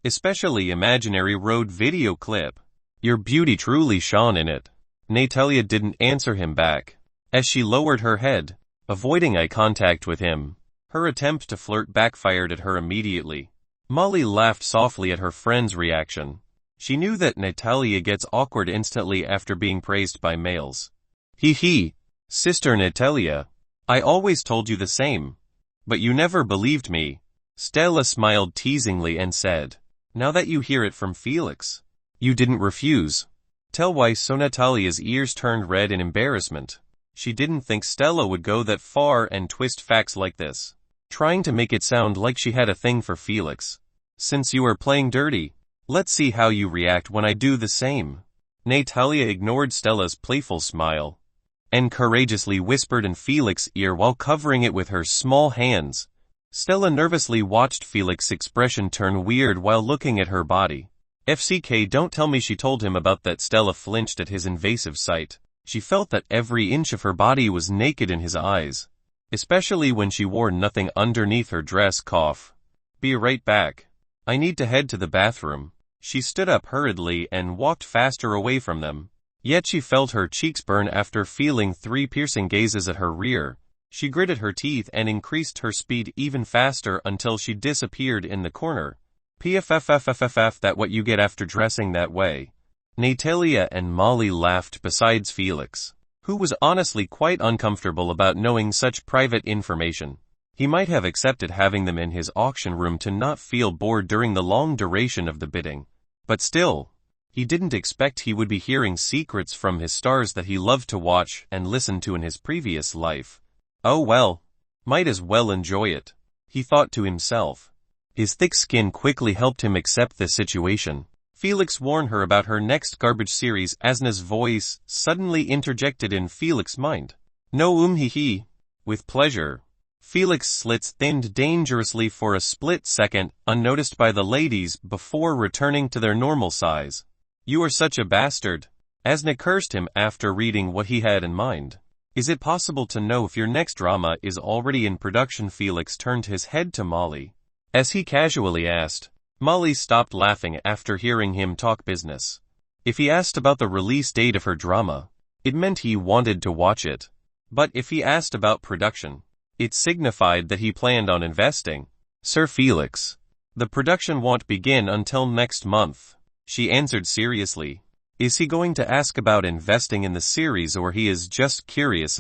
Especially Imaginary Road video clip. Your beauty truly shone in it. Natalia didn't answer him back, as she lowered her head, avoiding eye contact with him. Her attempt to flirt backfired at her immediately. Molly laughed softly at her friend's reaction. She knew that Natalia gets awkward instantly after being praised by males. Hee, Sister Natalia, I always told you the same. But you never believed me. Stella smiled teasingly and said, now that you hear it from Felix, you didn't refuse. Tell why. So Natalia's ears turned red in embarrassment. She didn't think Stella would go that far and twist facts like this, trying to make it sound like she had a thing for Felix. Since you are playing dirty, let's see how you react when I do the same. Natalia ignored Stella's playful smile and courageously whispered in Felix's ear while covering it with her small hands. Stella nervously watched Felix's expression turn weird while looking at her body. FCK, don't tell me she told him about that. Stella flinched at his invasive sight. She felt that every inch of her body was naked in his eyes, especially when she wore nothing underneath her dress. Cough. Be right back. I need to head to the bathroom. She stood up hurriedly and walked faster away from them. Yet she felt her cheeks burn after feeling 3 piercing gazes at her rear. She gritted her teeth and increased her speed even faster until she disappeared in the corner. PFFFFFF, that what you get after dressing that way. Natalia and Molly laughed besides Felix, who was honestly quite uncomfortable about knowing such private information. He might have accepted having them in his auction room to not feel bored during the long duration of the bidding. But still, he didn't expect he would be hearing secrets from his stars that he loved to watch and listen to in his previous life. Oh well, might as well enjoy it, he thought to himself. His thick skin quickly helped him accept the situation. Felix warned her about her next garbage series. Asna's voice suddenly interjected in Felix's mind. No he. With pleasure. Felix's slits thinned dangerously for a split second, unnoticed by the ladies, before returning to their normal size. You are such a bastard. Asna cursed him after reading what he had in mind. Is it possible to know if your next drama is already in production? Felix turned his head to Molly, as he casually asked. Molly stopped laughing after hearing him talk business. If he asked about the release date of her drama, it meant he wanted to watch it. But if he asked about production, it signified that he planned on investing. Sir Felix, the production won't begin until next month, she answered seriously. Is he going to ask about investing in the series, or he is just curious?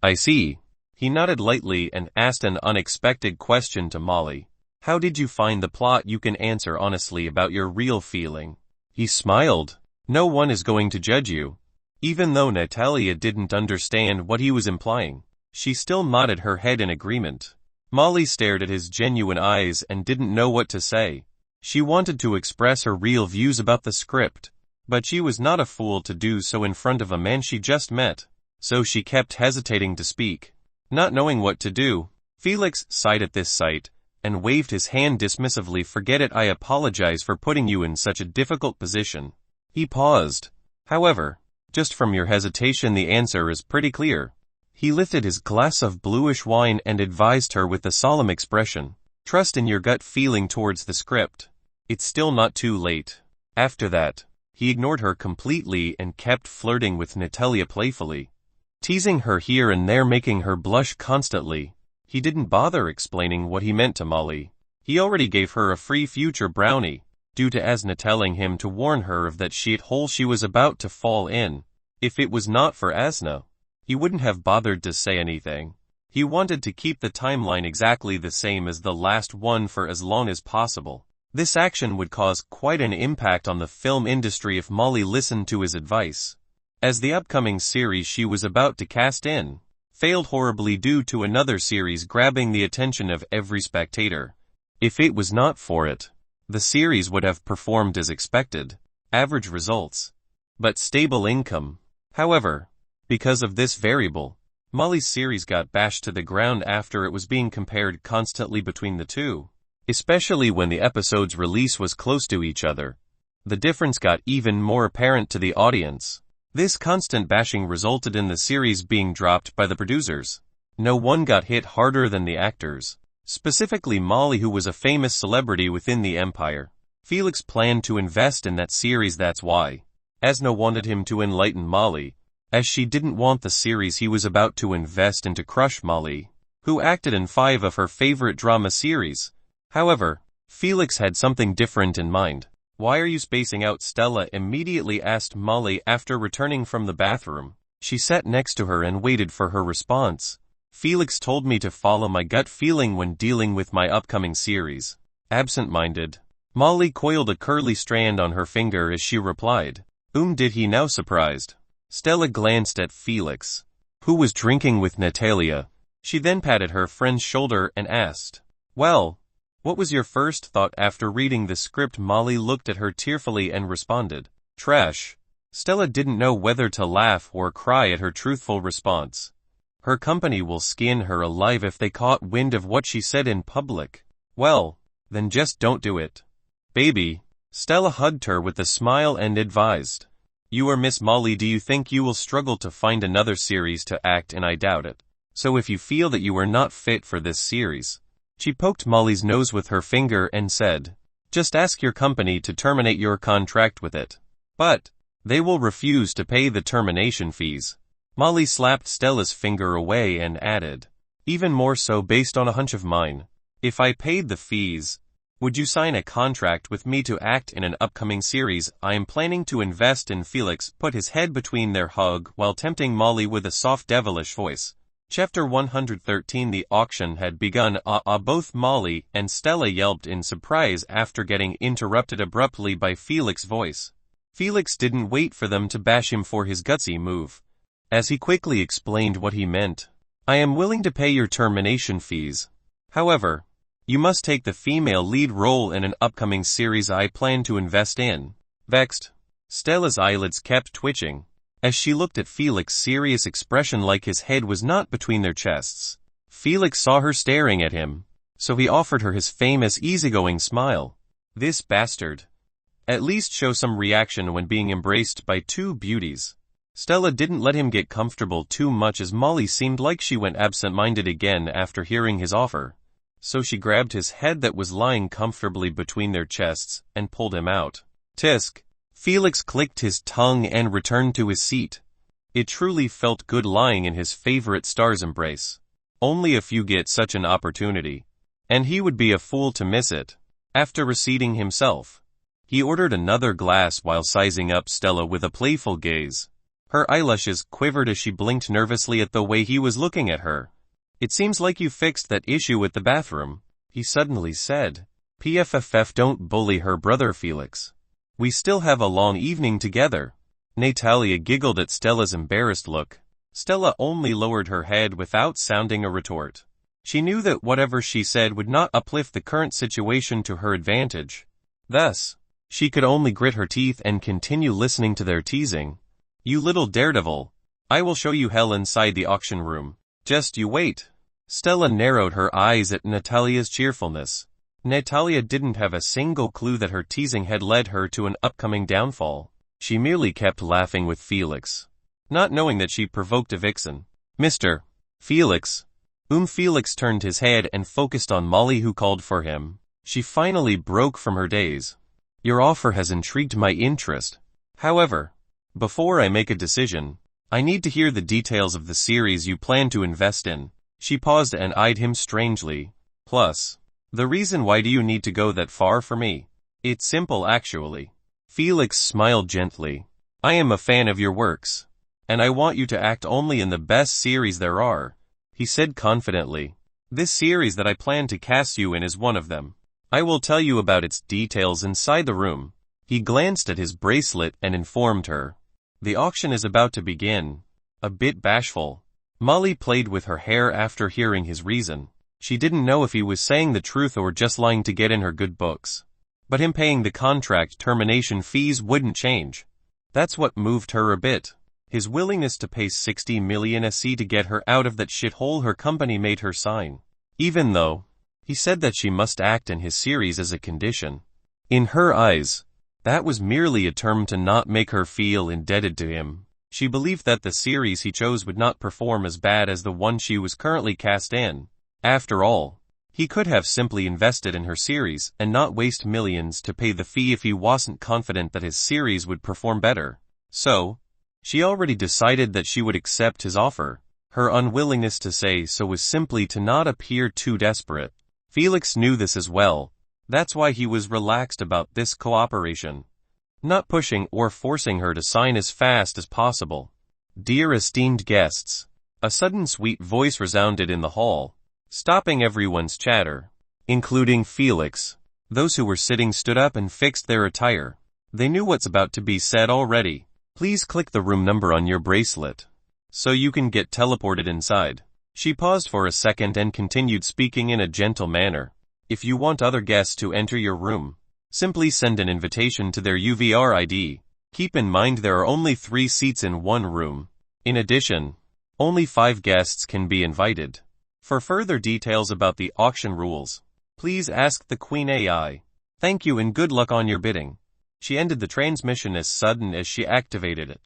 I see. He nodded lightly and asked an unexpected question to Molly. How did you find the plot? You can answer honestly about your real feeling. He smiled. No one is going to judge you. Even though Natalia didn't understand what he was implying, she still nodded her head in agreement. Molly stared at his genuine eyes and didn't know what to say. She wanted to express her real views about the script, but she was not a fool to do so in front of a man she just met, so she kept hesitating to speak. Not knowing what to do, Felix sighed at this sight and waved his hand dismissively. Forget it. I apologize for putting you in such a difficult position. He paused. However, just from your hesitation the answer is pretty clear. He lifted his glass of bluish wine and advised her with a solemn expression. Trust in your gut feeling towards the script. It's still not too late. After that, he ignored her completely and kept flirting with Natalia playfully, teasing her here and there, making her blush constantly. He didn't bother explaining what he meant to Molly. He already gave her a free future brownie, due to Asna telling him to warn her of that shithole she was about to fall in. If it was not for Asna, he wouldn't have bothered to say anything. He wanted to keep the timeline exactly the same as the last one for as long as possible. This action would cause quite an impact on the film industry if Molly listened to his advice, as the upcoming series she was about to cast in failed horribly due to another series grabbing the attention of every spectator. If it was not for it, the series would have performed as expected. average results, but stable income. However, because of this variable, Molly's series got bashed to the ground after it was being compared constantly between the two, especially when the episode's release was close to each other. The difference got even more apparent to the audience. This constant bashing resulted in the series being dropped by the producers. No one got hit harder than the actors, specifically Molly, who was a famous celebrity within the empire. Felix planned to invest in that series, that's why. Asna wanted him to enlighten Molly, as she didn't want the series he was about to invest in to crush Molly, who acted in 5 of her favorite drama series. However, Felix had something different in mind. "Why are you spacing out?" Stella immediately asked Molly after returning from the bathroom. She sat next to her and waited for her response. "Felix told me to follow my gut feeling when dealing with my upcoming series." Absent-minded, Molly coiled a curly strand on her finger as she replied, Did he now?" Surprised, Stella glanced at Felix, who was drinking with Natalia. She then patted her friend's shoulder and asked, "Well, what was your first thought after reading the script?" Molly looked at her tearfully and responded, "Trash." Stella didn't know whether to laugh or cry at her truthful response. Her company will skin her alive if they caught wind of what she said in public. "Well, then just don't do it, baby." Stella hugged her with a smile and advised, "You are Miss Molly. Do you think you will struggle to find another series to act in? I doubt it. So if you feel that you are not fit for this series." She poked Molly's nose with her finger and said, "Just ask your company to terminate your contract with it. But they will refuse to pay the termination fees." Molly slapped Stella's finger away and added, "Even more so based on a hunch of mine. If I paid the fees, would you sign a contract with me to act in an upcoming series I am planning to invest in?" Felix put his head between their hug while tempting Molly with a soft devilish voice. Chapter 113. The auction had begun. Both Molly and Stella yelped in surprise after getting interrupted abruptly by Felix's voice. Felix didn't wait for them to bash him for his gutsy move, as he quickly explained what he meant. "I am willing to pay your termination fees. However, you must take the female lead role in an upcoming series I plan to invest in." Vexed, Stella's eyelids kept twitching as she looked at Felix's serious expression, like his head was not between their chests. Felix saw her staring at him, so he offered her his famous easygoing smile. This bastard. At least show some reaction when being embraced by two beauties. Stella didn't let him get comfortable too much, as Molly seemed like she went absent-minded again after hearing his offer. So she grabbed his head that was lying comfortably between their chests and pulled him out. Tisk. Felix clicked his tongue and returned to his seat. It truly felt good lying in his favorite star's embrace. Only a few get such an opportunity, and he would be a fool to miss it. After reseating himself, he ordered another glass while sizing up Stella with a playful gaze. Her eyelashes quivered as she blinked nervously at the way he was looking at her. "It seems like you fixed that issue at the bathroom," he suddenly said. "PFFF, don't bully her brother, Felix. We still have a long evening together." Natalia giggled at Stella's embarrassed look. Stella only lowered her head without sounding a retort. She knew that whatever she said would not uplift the current situation to her advantage. Thus, she could only grit her teeth and continue listening to their teasing. "You little daredevil. I will show you hell inside the auction room. Just you wait." Stella narrowed her eyes at Natalia's cheerfulness. Natalia didn't have a single clue that her teasing had led her to an upcoming downfall. She merely kept laughing with Felix, not knowing that she provoked a vixen. "Mr. Felix." Felix turned his head and focused on Molly, who called for him. She finally broke from her daze. "Your offer has intrigued my interest. However, before I make a decision, I need to hear the details of the series you plan to invest in." She paused and eyed him strangely. "Plus, the reason why do you need to go that far for me? It's simple actually." Felix smiled gently. "I am a fan of your works, and I want you to act only in the best series there are," he said confidently. "This series that I plan to cast you in is one of them. I will tell you about its details inside the room." He glanced at his bracelet and informed her, "The auction is about to begin." A bit bashful, Molly played with her hair after hearing his reason. She didn't know if he was saying the truth or just lying to get in her good books. but him paying the contract termination fees wouldn't change. That's what moved her a bit. His willingness to pay 60 million SC to get her out of that shithole her company made her sign. Even though he said that she must act in his series as a condition. In her eyes, that was merely a term to not make her feel indebted to him. She believed that the series he chose would not perform as bad as the one she was currently cast in. After all, he could have simply invested in her series and not waste millions to pay the fee if he wasn't confident that his series would perform better. So, she already decided that she would accept his offer. Her unwillingness to say so was simply to not appear too desperate. Felix knew this as well. That's why he was relaxed about this cooperation, not pushing or forcing her to sign as fast as possible. Dear esteemed guests, a sudden sweet voice resounded in the hall, stopping everyone's chatter, including Felix. Those who were sitting stood up and fixed their attire. They knew what's about to be said already. Please click the room number on your bracelet, so you can get teleported inside. She paused for a second and continued speaking in a gentle manner. If you want other guests to enter your room, simply send an invitation to their UVR ID. Keep in mind there are only 3 seats in one room. In addition, only 5 guests can be invited. For further details about the auction rules, please ask the Queen AI. Thank you and good luck on your bidding. She ended the transmission as sudden as she activated it.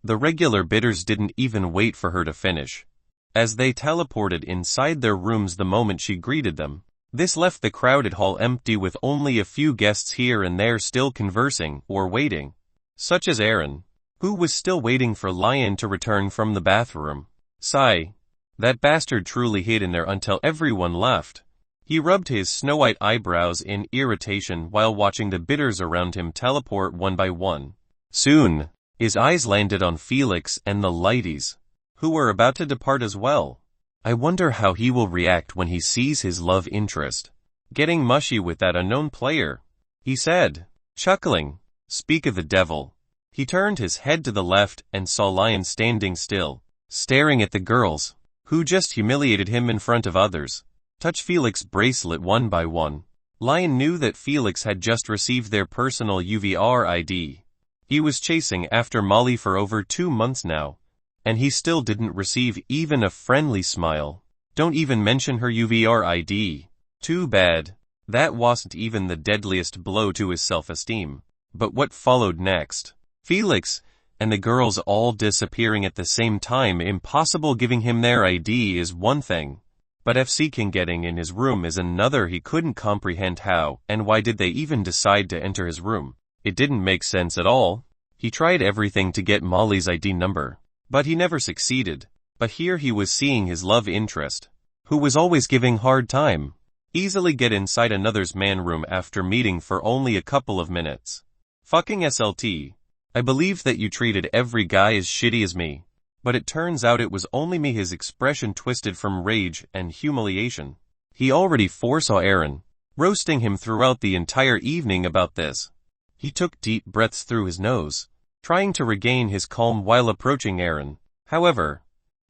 The regular bidders didn't even wait for her to finish, as they teleported inside their rooms the moment she greeted them. This left the crowded hall empty with only a few guests here and there still conversing or waiting, such as Aaron, who was still waiting for Lion to return from the bathroom. Sigh. That bastard truly hid in there until everyone left. He rubbed his snow-white eyebrows in irritation while watching the bidders around him teleport one by one. Soon, his eyes landed on Felix and the ladies, who were about to depart as well. I wonder how he will react when he sees his love interest getting mushy with that unknown player, he said, chuckling. Speak of the devil. He turned his head to the left and saw Lion standing still, staring at the girls, who just humiliated him in front of others. Touch Felix's bracelet one by one. Lion knew that Felix had just received their personal UVR ID. He was chasing after Molly for over 2 months now, and he still didn't receive even a friendly smile. Don't even mention her UVR ID. Too bad. That wasn't even the deadliest blow to his self-esteem. But what followed next? Felix and the girls all disappearing at the same time. Impossible. Giving him their ID is one thing, but FC King getting in his room is another. He couldn't comprehend how and why did they even decide to enter his room. It didn't make sense at all. He tried everything to get Molly's ID number, but he never succeeded. But here he was seeing his love interest, who was always giving hard time, easily get inside another's man room after meeting for only a couple of minutes. Fucking SLT. I believe that you treated every guy as shitty as me, but it turns out it was only me. His expression twisted from rage and humiliation. He already foresaw Aaron roasting him throughout the entire evening about this. He took deep breaths through his nose, trying to regain his calm while approaching Aaron. However,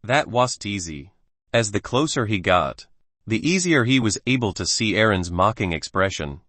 that wasn't easy. As the closer he got, the easier he was able to see Aaron's mocking expression.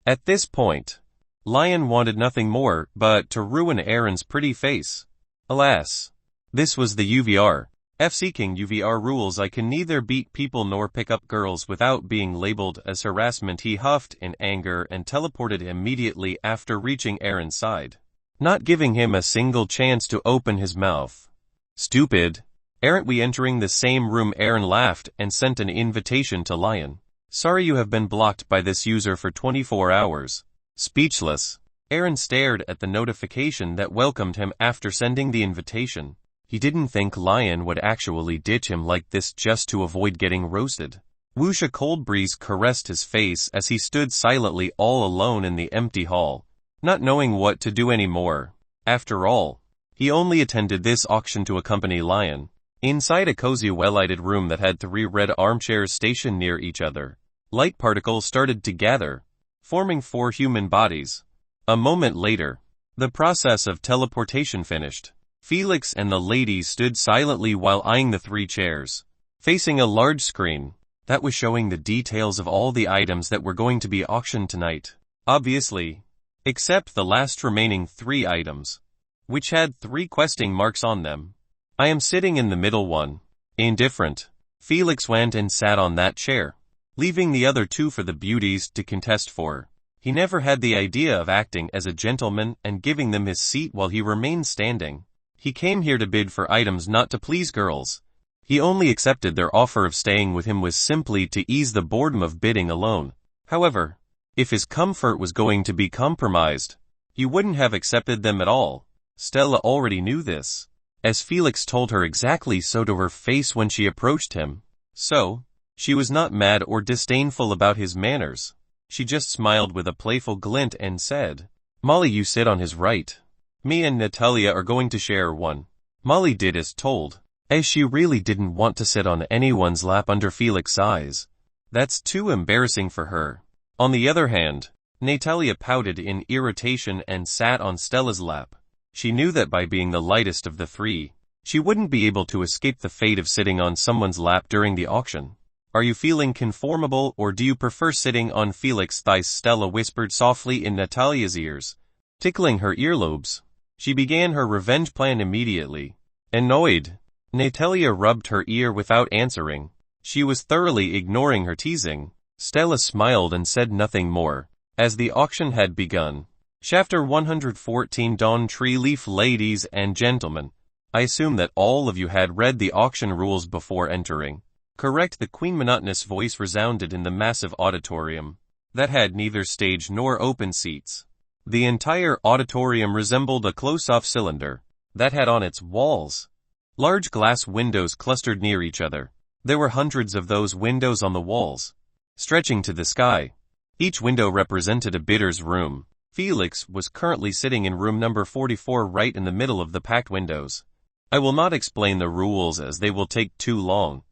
At this point, Lion wanted nothing more but to ruin Aaron's pretty face. Alas, this was the UVR. FC King UVR rules. I can neither beat people nor pick up girls without being labeled as harassment. He huffed in anger and teleported immediately after reaching Aaron's side, not giving him a single chance to open his mouth. Stupid. Aren't we entering the same room? Aaron laughed and sent an invitation to Lion. Sorry, you have been blocked by this user for 24 hours. Speechless, Aaron stared at the notification that welcomed him after sending the invitation. He didn't think Lion would actually ditch him like this just to avoid getting roasted. Whoosh, a cold breeze caressed his face as he stood silently all alone in the empty hall, not knowing what to do anymore. After all, he only attended this auction to accompany Lion. Inside a cozy well-lighted room that had 3 red armchairs stationed near each other, light particles started to gather, forming 4 human bodies. A moment later, the process of teleportation finished. Felix and the ladies stood silently while eyeing the 3 chairs, facing a large screen that was showing the details of all the items that were going to be auctioned tonight. Obviously. Except the last remaining 3 items, which had 3 question marks on them. I am sitting in the middle one. Indifferent. Felix went and sat on that chair, leaving the other 2 for the beauties to contest for. He never had the idea of acting as a gentleman and giving them his seat while he remained standing. He came here to bid for items, not to please girls. He only accepted their offer of staying with him was simply to ease the boredom of bidding alone. However, if his comfort was going to be compromised, he wouldn't have accepted them at all. Stella already knew this, as Felix told her exactly so to her face when she approached him. So, she was not mad or disdainful about his manners. She just smiled with a playful glint and said, "Molly, you sit on his right. Me and Natalia are going to share one." Molly did as told, as she really didn't want to sit on anyone's lap under Felix's eyes. That's too embarrassing for her. On the other hand, Natalia pouted in irritation and sat on Stella's lap. She knew that by being the lightest of the 3, she wouldn't be able to escape the fate of sitting on someone's lap during the auction. "Are you feeling conformable, or do you prefer sitting on Felix's thighs?" Stella whispered softly in Natalia's ears, tickling her earlobes. She began her revenge plan immediately. Annoyed, Natalia rubbed her ear without answering. She was thoroughly ignoring her teasing. Stella smiled and said nothing more, as the auction had begun. Chapter 114 Dawn Tree Leaf. Ladies and gentlemen, I assume that all of you had read the auction rules before entering. Correct. The Queen's monotonous voice resounded in the massive auditorium that had neither stage nor open seats. The entire auditorium resembled a close-off cylinder that had on its walls large glass windows clustered near each other. There were hundreds of those windows on the walls, stretching to the sky. Each window represented a bidder's room. Felix was currently sitting in room number 44, right in the middle of the packed windows. I will not explain the rules as they will take too long.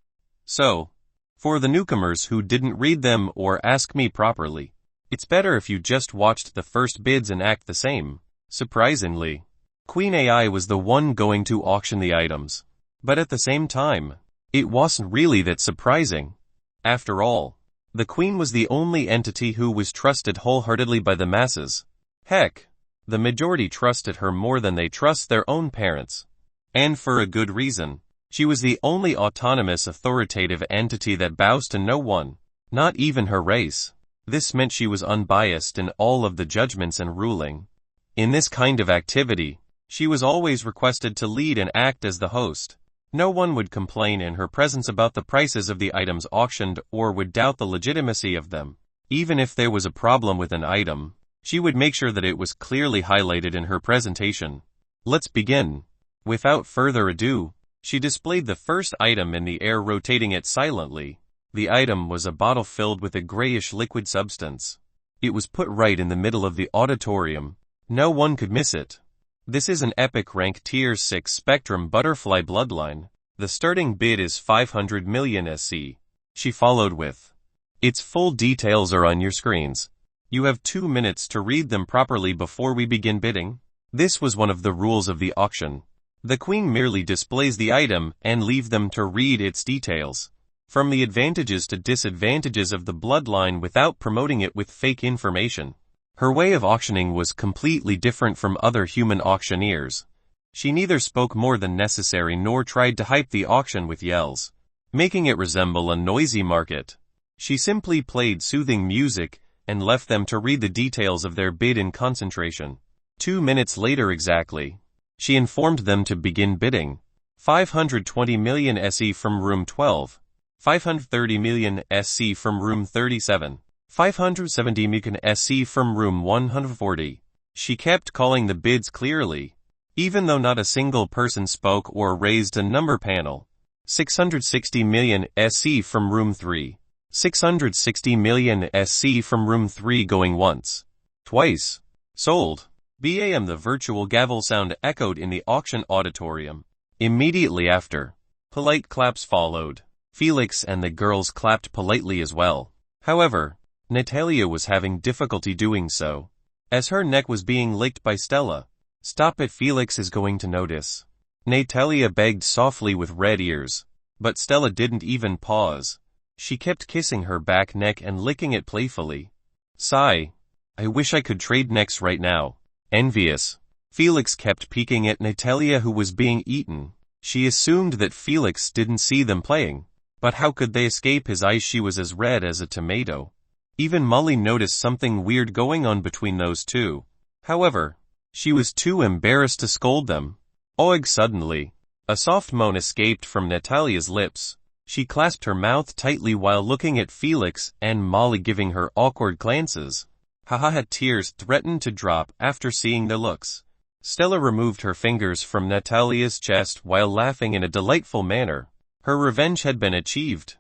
So, for the newcomers who didn't read them or ask me properly, it's better if you just watched the first bids and act the same. Surprisingly, Queen AI was the one going to auction the items. But at the same time, it wasn't really that surprising. After all, the Queen was the only entity who was trusted wholeheartedly by the masses. Heck, the majority trusted her more than they trust their own parents. And for a good reason. She was the only autonomous authoritative entity that bows to no one, not even her race. This meant she was unbiased in all of the judgments and ruling. In this kind of activity, she was always requested to lead and act as the host. No one would complain in her presence about the prices of the items auctioned or would doubt the legitimacy of them. Even if there was a problem with an item, she would make sure that it was clearly highlighted in her presentation. Let's begin. Without further ado, she displayed the first item in the air, rotating it silently. The item was a bottle filled with a grayish liquid substance. It was put right in the middle of the auditorium. No one could miss it. This is an epic rank tier 6 Spectrum Butterfly Bloodline. The starting bid is 500 million SC. She followed with, "Its full details are on your screens. You have 2 minutes to read them properly before we begin bidding." This was one of the rules of the auction. The Queen merely displays the item and leave them to read its details, from the advantages to disadvantages of the bloodline, without promoting it with fake information. Her way of auctioning was completely different from other human auctioneers. She neither spoke more than necessary nor tried to hype the auction with yells, making it resemble a noisy market. She simply played soothing music and left them to read the details of their bid in concentration. 2 minutes later exactly, she informed them to begin bidding. 520 million SE from room 12, 530 million SC from room 37, 570 million SC from room 140. She kept calling the bids clearly, even though not a single person spoke or raised a number panel. 660 million SC from room 3, 660 million SC from room 3 going once, twice. Sold. BAM. The virtual gavel sound echoed in the auction auditorium. Immediately after, polite claps followed. Felix and the girls clapped politely as well. However, Natalia was having difficulty doing so, as her neck was being licked by Stella. "Stop it, Felix is going to notice," Natalia begged softly with red ears. But Stella didn't even pause. She kept kissing her back neck and licking it playfully. Sigh. I wish I could trade next right now. Envious. Felix kept peeking at Natalia, who was being eaten. She assumed that Felix didn't see them playing. But how could they escape his eyes? She was as red as a tomato. Even Molly noticed something weird going on between those two. However, she was too embarrassed to scold them. Oig! Suddenly, a soft moan escaped from Natalia's lips. She clasped her mouth tightly while looking at Felix and Molly, giving her awkward glances. Haha! Tears threatened to drop after seeing their looks. Stella removed her fingers from Natalia's chest while laughing in a delightful manner. Her revenge had been achieved.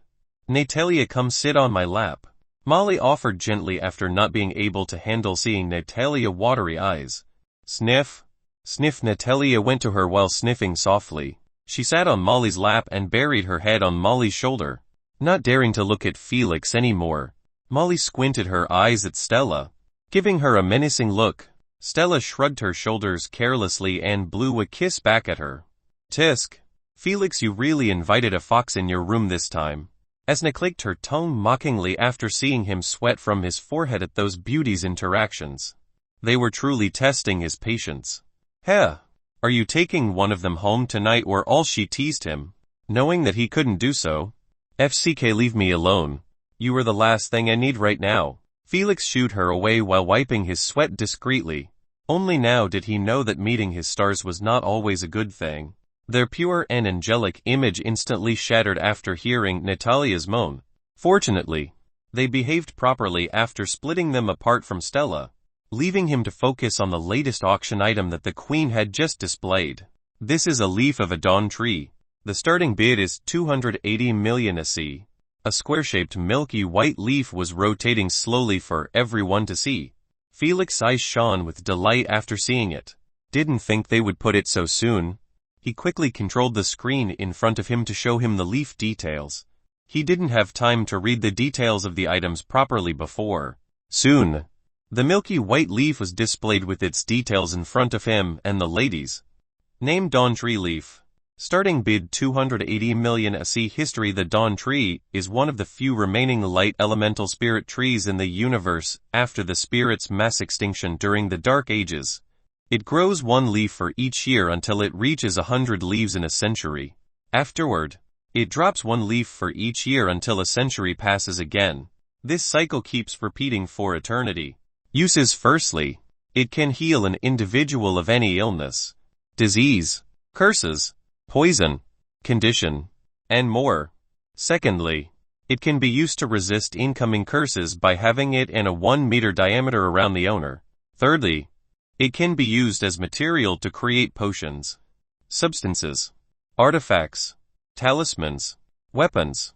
Natalia, come sit on my lap, Molly offered gently after not being able to handle seeing Natalia's watery eyes. Sniff. Sniff. Natalia went to her while sniffing softly. She sat on Molly's lap and buried her head on Molly's shoulder. Not daring to look at Felix anymore, Molly squinted her eyes at Stella, giving her a menacing look. Stella shrugged her shoulders carelessly and blew a kiss back at her. Tisk. Felix, you really invited a fox in your room this time. Esna clicked her tongue mockingly after seeing him sweat from his forehead at those beauties' interactions. They were truly testing his patience. Heh. Are you taking one of them home tonight or all? She teased him, knowing that he couldn't do so. FCK, leave me alone. You are the last thing I need right now. Felix shooed her away while wiping his sweat discreetly. Only now did he know that meeting his stars was not always a good thing. Their pure and angelic image instantly shattered after hearing Natalia's moan. Fortunately, they behaved properly after splitting them apart from Stella, leaving him to focus on the latest auction item that the Queen had just displayed. This is a leaf of a dawn tree. The starting bid is 280 million SE. A square-shaped milky white leaf was rotating slowly for everyone to see. Felix's eyes shone with delight after seeing it. Didn't think they would put it so soon. He quickly controlled the screen in front of him to show him the leaf details. He didn't have time to read the details of the items properly before. Soon, the milky white leaf was displayed with its details in front of him and the ladies. Name Dawn Tree Leaf. Starting bid 280 million SE. History. The Dawn Tree is one of the few remaining light elemental spirit trees in the universe after the spirit's mass extinction during the Dark Ages. It grows one leaf for each year until it reaches 100 leaves in a century. Afterward, it drops one leaf for each year until a century passes again. This cycle keeps repeating for eternity. Uses. Firstly, it can heal an individual of any illness, disease, curses, poison, condition, and more. Secondly, it can be used to resist incoming curses by having it in a 1-meter diameter around the owner. Thirdly, it can be used as material to create potions, substances, artifacts, talismans, weapons,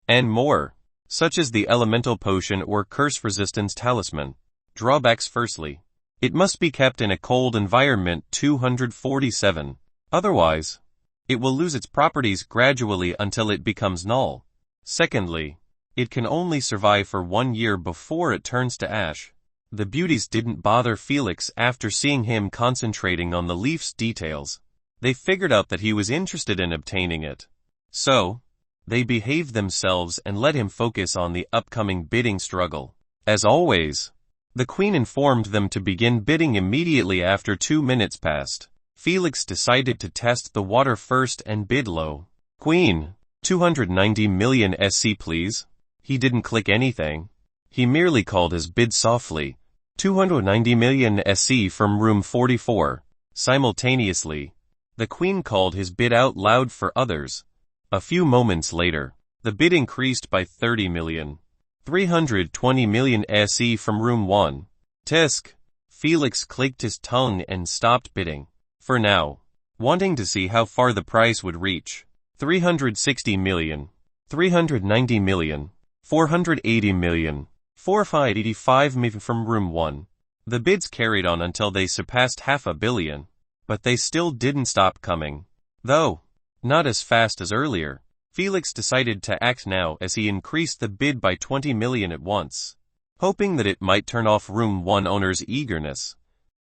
and more, such as the elemental potion or curse resistance talisman. Drawbacks. Firstly, it must be kept in a cold environment 247. Otherwise, it will lose its properties gradually until it becomes null. Secondly, it can only survive for 1 year before it turns to ash. The beauties didn't bother Felix after seeing him concentrating on the leaf's details. They figured out that he was interested in obtaining it. So, they behaved themselves and let him focus on the upcoming bidding struggle. As always, the Queen informed them to begin bidding immediately after 2 minutes passed. Felix decided to test the water first and bid low. Queen, 290 million SC please. He didn't click anything. He merely called his bid softly. 290 million SC from room 44. Simultaneously, the Queen called his bid out loud for others. A few moments later, the bid increased by 30 million. 320 million SE from room 1. Tisk. Felix clicked his tongue and stopped bidding. For now, wanting to see how far the price would reach. 360 million. 390 million. 480 million. 485 million from room 1. The bids carried on until they surpassed 500 million. But they still didn't stop coming. Though, not as fast as earlier. Felix decided to act now as he increased the bid by 20 million at once, hoping that it might turn off room 1 owner's eagerness.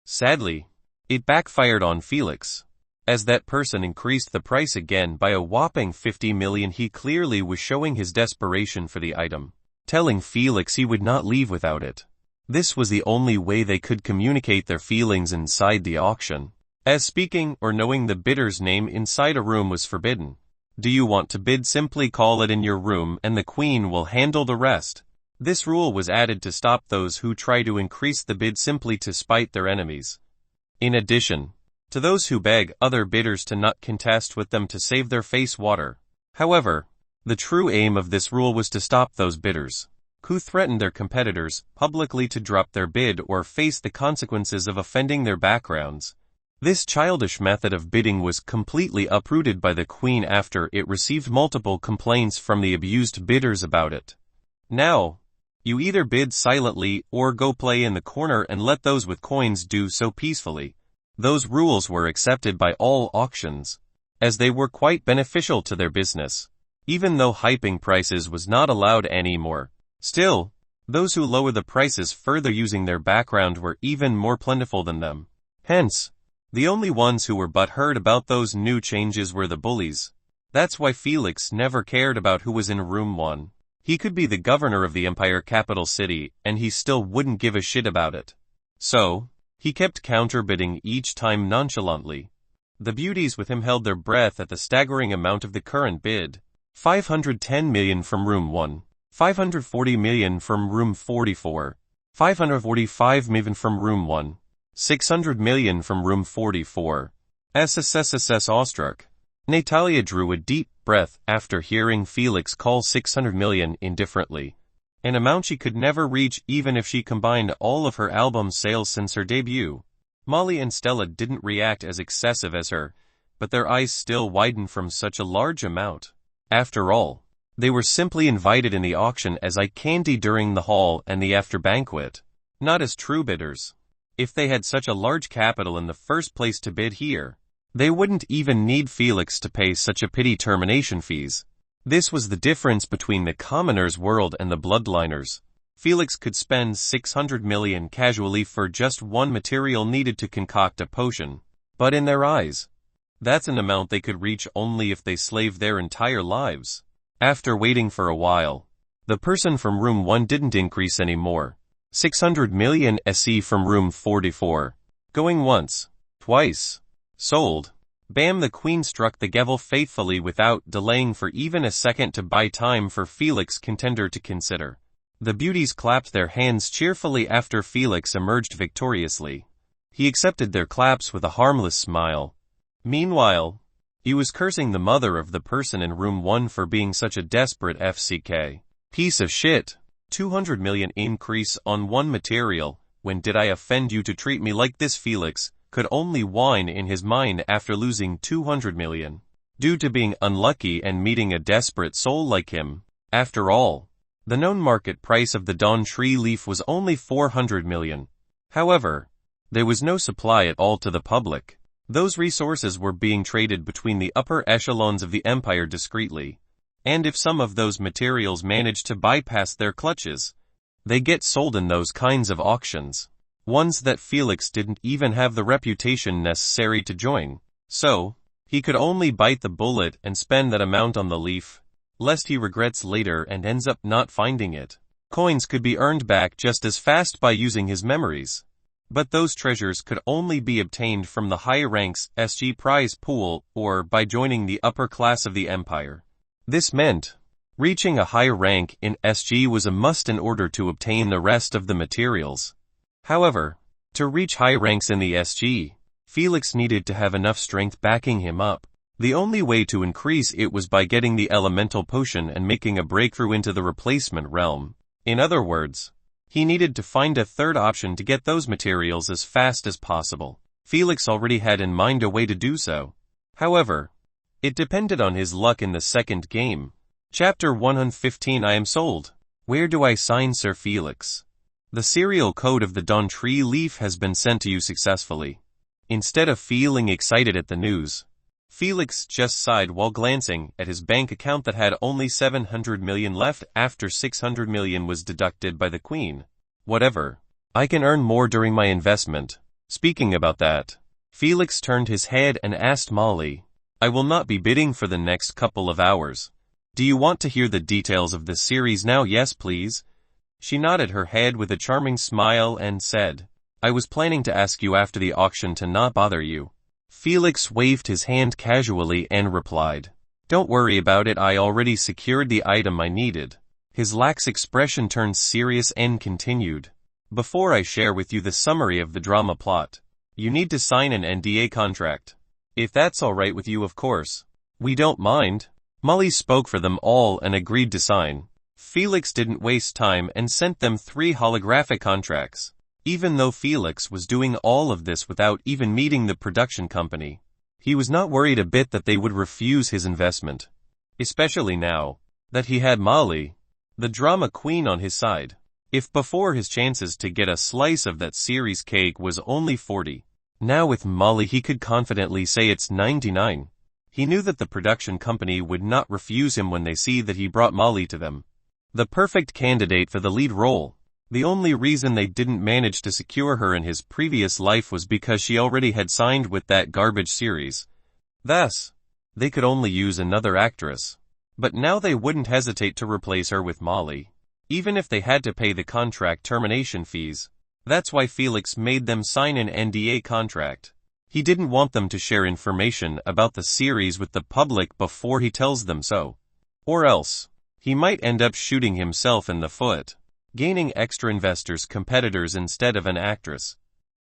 Sadly, it backfired on Felix. As that person increased the price again by a whopping 50 million, he clearly was showing his desperation for the item, telling Felix he would not leave without it. This was the only way they could communicate their feelings inside the auction, as speaking or knowing the bidder's name inside a room was forbidden. Do you want to bid? Simply call it in your room and the queen will handle the rest. This rule was added to stop those who try to increase the bid simply to spite their enemies. In addition, to those who beg other bidders to not contest with them to save their face water. However, the true aim of this rule was to stop those bidders who threatened their competitors publicly to drop their bid or face the consequences of offending their backgrounds. This childish method of bidding was completely uprooted by the queen after it received multiple complaints from the abused bidders about it. Now, you either bid silently or go play in the corner and let those with coins do so peacefully. Those rules were accepted by all auctions, as they were quite beneficial to their business, even though hyping prices was not allowed anymore. Still, those who lower the prices further using their background were even more plentiful than them. Hence, the only ones who were butthurt about those new changes were the bullies. That's why Felix never cared about who was in room 1. He could be the governor of the empire capital city, and he still wouldn't give a shit about it. So, he kept counterbidding each time nonchalantly. The beauties with him held their breath at the staggering amount of the current bid. 510 million from room 1. 540 million from room 44. 545 million from room 1. 600 million from room 44. SSSSS awestruck. Natalia drew a deep breath after hearing Felix call 600 million indifferently, an amount she could never reach even if she combined all of her album sales since her debut. Molly and Stella didn't react as excessive as her, but their eyes still widened from such a large amount. After all, they were simply invited in the auction as eye candy during the hall and the after banquet, not as true bidders. If they had such a large capital in the first place to bid here, they wouldn't even need Felix to pay such a petty termination fees. This was the difference between the commoners' world and the bloodliners. Felix could spend 600 million casually for just one material needed to concoct a potion, but in their eyes, that's an amount they could reach only if they slaved their entire lives. After waiting for a while, the person from room 1 didn't increase anymore. 600 million SE from room 44. Going once, twice. Sold. Bam! The queen struck the gavel faithfully without delaying for even a second to buy time for Felix contender to consider. The beauties clapped their hands cheerfully after Felix emerged victoriously. He accepted their claps with a harmless smile. Meanwhile, he was cursing the mother of the person in room 1 for being such a desperate FCK piece of shit. 200 million increase on one material. When did I offend you to treat me like this? Felix could only whine in his mind after losing 200 million, due to being unlucky and meeting a desperate soul like him. After all, the known market price of the Dawn Tree leaf was only 400 million. However, there was no supply at all to the public. Those resources were being traded between the upper echelons of the empire discreetly, and if some of those materials managed to bypass their clutches, they get sold in those kinds of auctions. Ones that Felix didn't even have the reputation necessary to join. So, he could only bite the bullet and spend that amount on the leaf, lest he regrets later and ends up not finding it. Coins could be earned back just as fast by using his memories. But those treasures could only be obtained from the high ranks SG prize pool or by joining the upper class of the empire. This meant, reaching a high rank in SG was a must in order to obtain the rest of the materials. However, to reach high ranks in the SG, Felix needed to have enough strength backing him up. The only way to increase it was by getting the elemental potion and making a breakthrough into the replacement realm. In other words, he needed to find a third option to get those materials as fast as possible. Felix already had in mind a way to do so. However, it depended on his luck in the second game. Chapter 115. I am sold. Where do I sign, Sir Felix? The serial code of the Dawn Tree leaf has been sent to you successfully. Instead of feeling excited at the news, Felix just sighed while glancing at his bank account that had only 700 million left after 600 million was deducted by the queen. Whatever. I can earn more during my investment. Speaking about that, Felix turned his head and asked Molly, I will not be bidding for the next couple of hours. Do you want to hear the details of this series now? Yes, please. She nodded her head with a charming smile and said, "I was planning to ask you after the auction to not bother you." Felix waved his hand casually and replied, "Don't worry about it, I already secured the item I needed." His lax expression turned serious and continued, "Before I share with you the summary of the drama plot, you need to sign an NDA contract. If that's alright with you, of course." "We don't mind." Molly spoke for them all and agreed to sign. Felix didn't waste time and sent them 3 holographic contracts. Even though Felix was doing all of this without even meeting the production company, he was not worried a bit that they would refuse his investment. Especially now that he had Molly, the drama queen, on his side. If before his chances to get a slice of that series cake was only 40, now with Molly he could confidently say it's 99. He knew that the production company would not refuse him when they see that he brought Molly to them. The perfect candidate for the lead role. The only reason they didn't manage to secure her in his previous life was because she already had signed with that garbage series. Thus, they could only use another actress. But now they wouldn't hesitate to replace her with Molly, even if they had to pay the contract termination fees. That's why Felix made them sign an NDA contract. He didn't want them to share information about the series with the public before he tells them so. Or else, he might end up shooting himself in the foot, gaining extra competitors instead of an actress.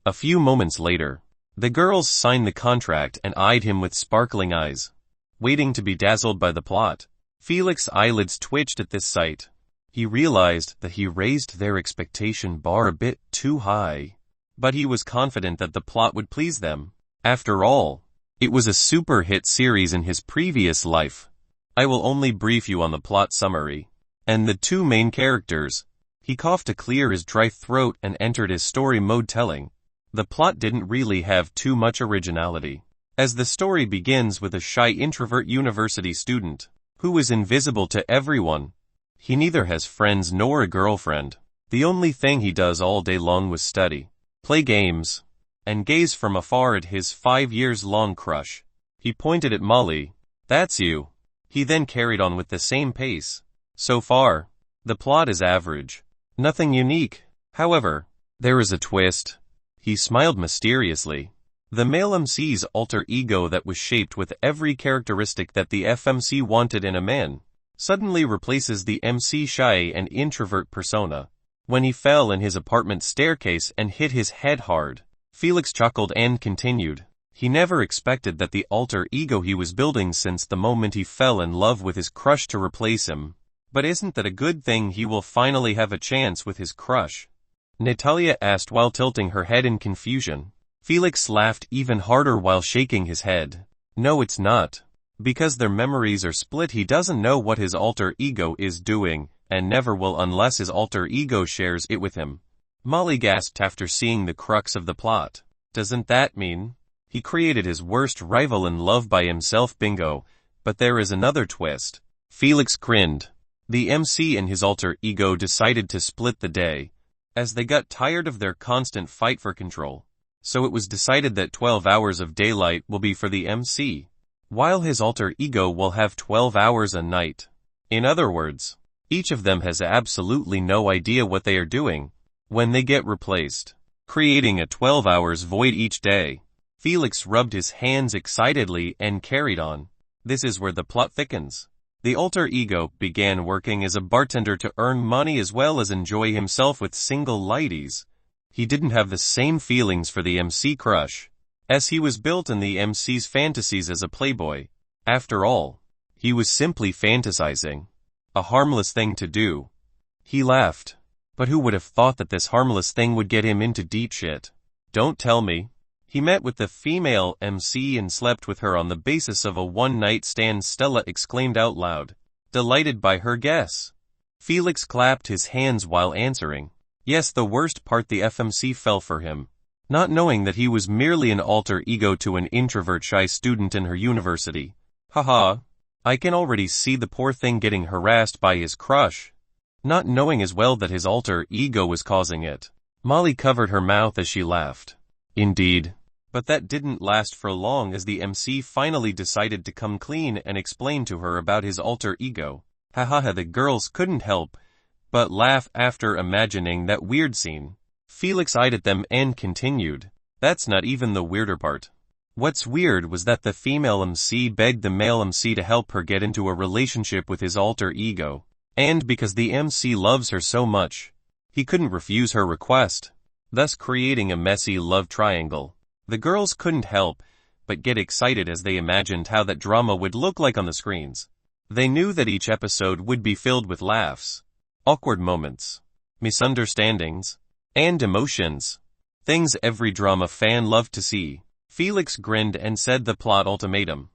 A few moments later, the girls signed the contract and eyed him with sparkling eyes, waiting to be dazzled by the plot. Felix's eyelids twitched at this sight. He realized that he raised their expectation bar a bit too high, but he was confident that the plot would please them. After all, it was a super hit series in his previous life. "I will only brief you on the plot summary and the 2 main characters." He coughed to clear his dry throat and entered his story mode telling. The plot didn't really have too much originality, as the story begins with a shy introvert university student who is invisible to everyone. He neither has friends nor a girlfriend. The only thing he does all day long was study, play games, and gaze from afar at his 5-years-long crush. He pointed at Molly. "That's you." He then carried on with the same pace. So far, the plot is average. Nothing unique. However, there is a twist. He smiled mysteriously. The male MC's alter ego that was shaped with every characteristic that the FMC wanted in a man, suddenly replaces the MC shy and introvert persona. When he fell in his apartment staircase and hit his head hard, Felix chuckled and continued. He never expected that the alter ego he was building since the moment he fell in love with his crush to replace him. But isn't that a good thing? He will finally have a chance with his crush, Natalia asked while tilting her head in confusion. Felix laughed even harder while shaking his head. "No, it's not. Because their memories are split, he doesn't know what his alter ego is doing, and never will unless his alter ego shares it with him." Molly gasped after seeing the crux of the plot. "Doesn't that mean he created his worst rival in love by himself?" "Bingo, but there is another twist." Felix grinned. The MC and his alter ego decided to split the day, as they got tired of their constant fight for control. So it was decided that 12 hours of daylight will be for the MC, while his alter ego will have 12 hours a night. In other words, each of them has absolutely no idea what they are doing when they get replaced, creating a 12 hours void each day. Felix rubbed his hands excitedly and carried on. This is where the plot thickens. The alter ego began working as a bartender to earn money as well as enjoy himself with single ladies. He didn't have the same feelings for the MC crush, as he was built in the MC's fantasies as a playboy. After all, he was simply fantasizing. A harmless thing to do. He laughed. But who would have thought that this harmless thing would get him into deep shit? Don't tell me. He met with the female MC and slept with her on the basis of a one-night stand. Stella exclaimed out loud, delighted by her guess. Felix clapped his hands while answering. Yes, the worst part, the FMC fell for him, not knowing that he was merely an alter ego to an introvert shy student in her university. Haha, I can already see the poor thing getting harassed by his crush, not knowing as well that his alter ego was causing it. Molly covered her mouth as she laughed. Indeed. But that didn't last for long, as the MC finally decided to come clean and explain to her about his alter ego. Haha, the girls couldn't help but laugh after imagining that weird scene. Felix eyed at them and continued, "That's not even the weirder part. What's weird was that the female MC begged the male MC to help her get into a relationship with his alter ego. And because the MC loves her so much, he couldn't refuse her request, thus creating a messy love triangle. The girls couldn't help but get excited as they imagined how that drama would look like on the screens. They knew that each episode would be filled with laughs, awkward moments, misunderstandings, and emotions. Things every drama fan loved to see. Felix grinned and said the plot ultimatum.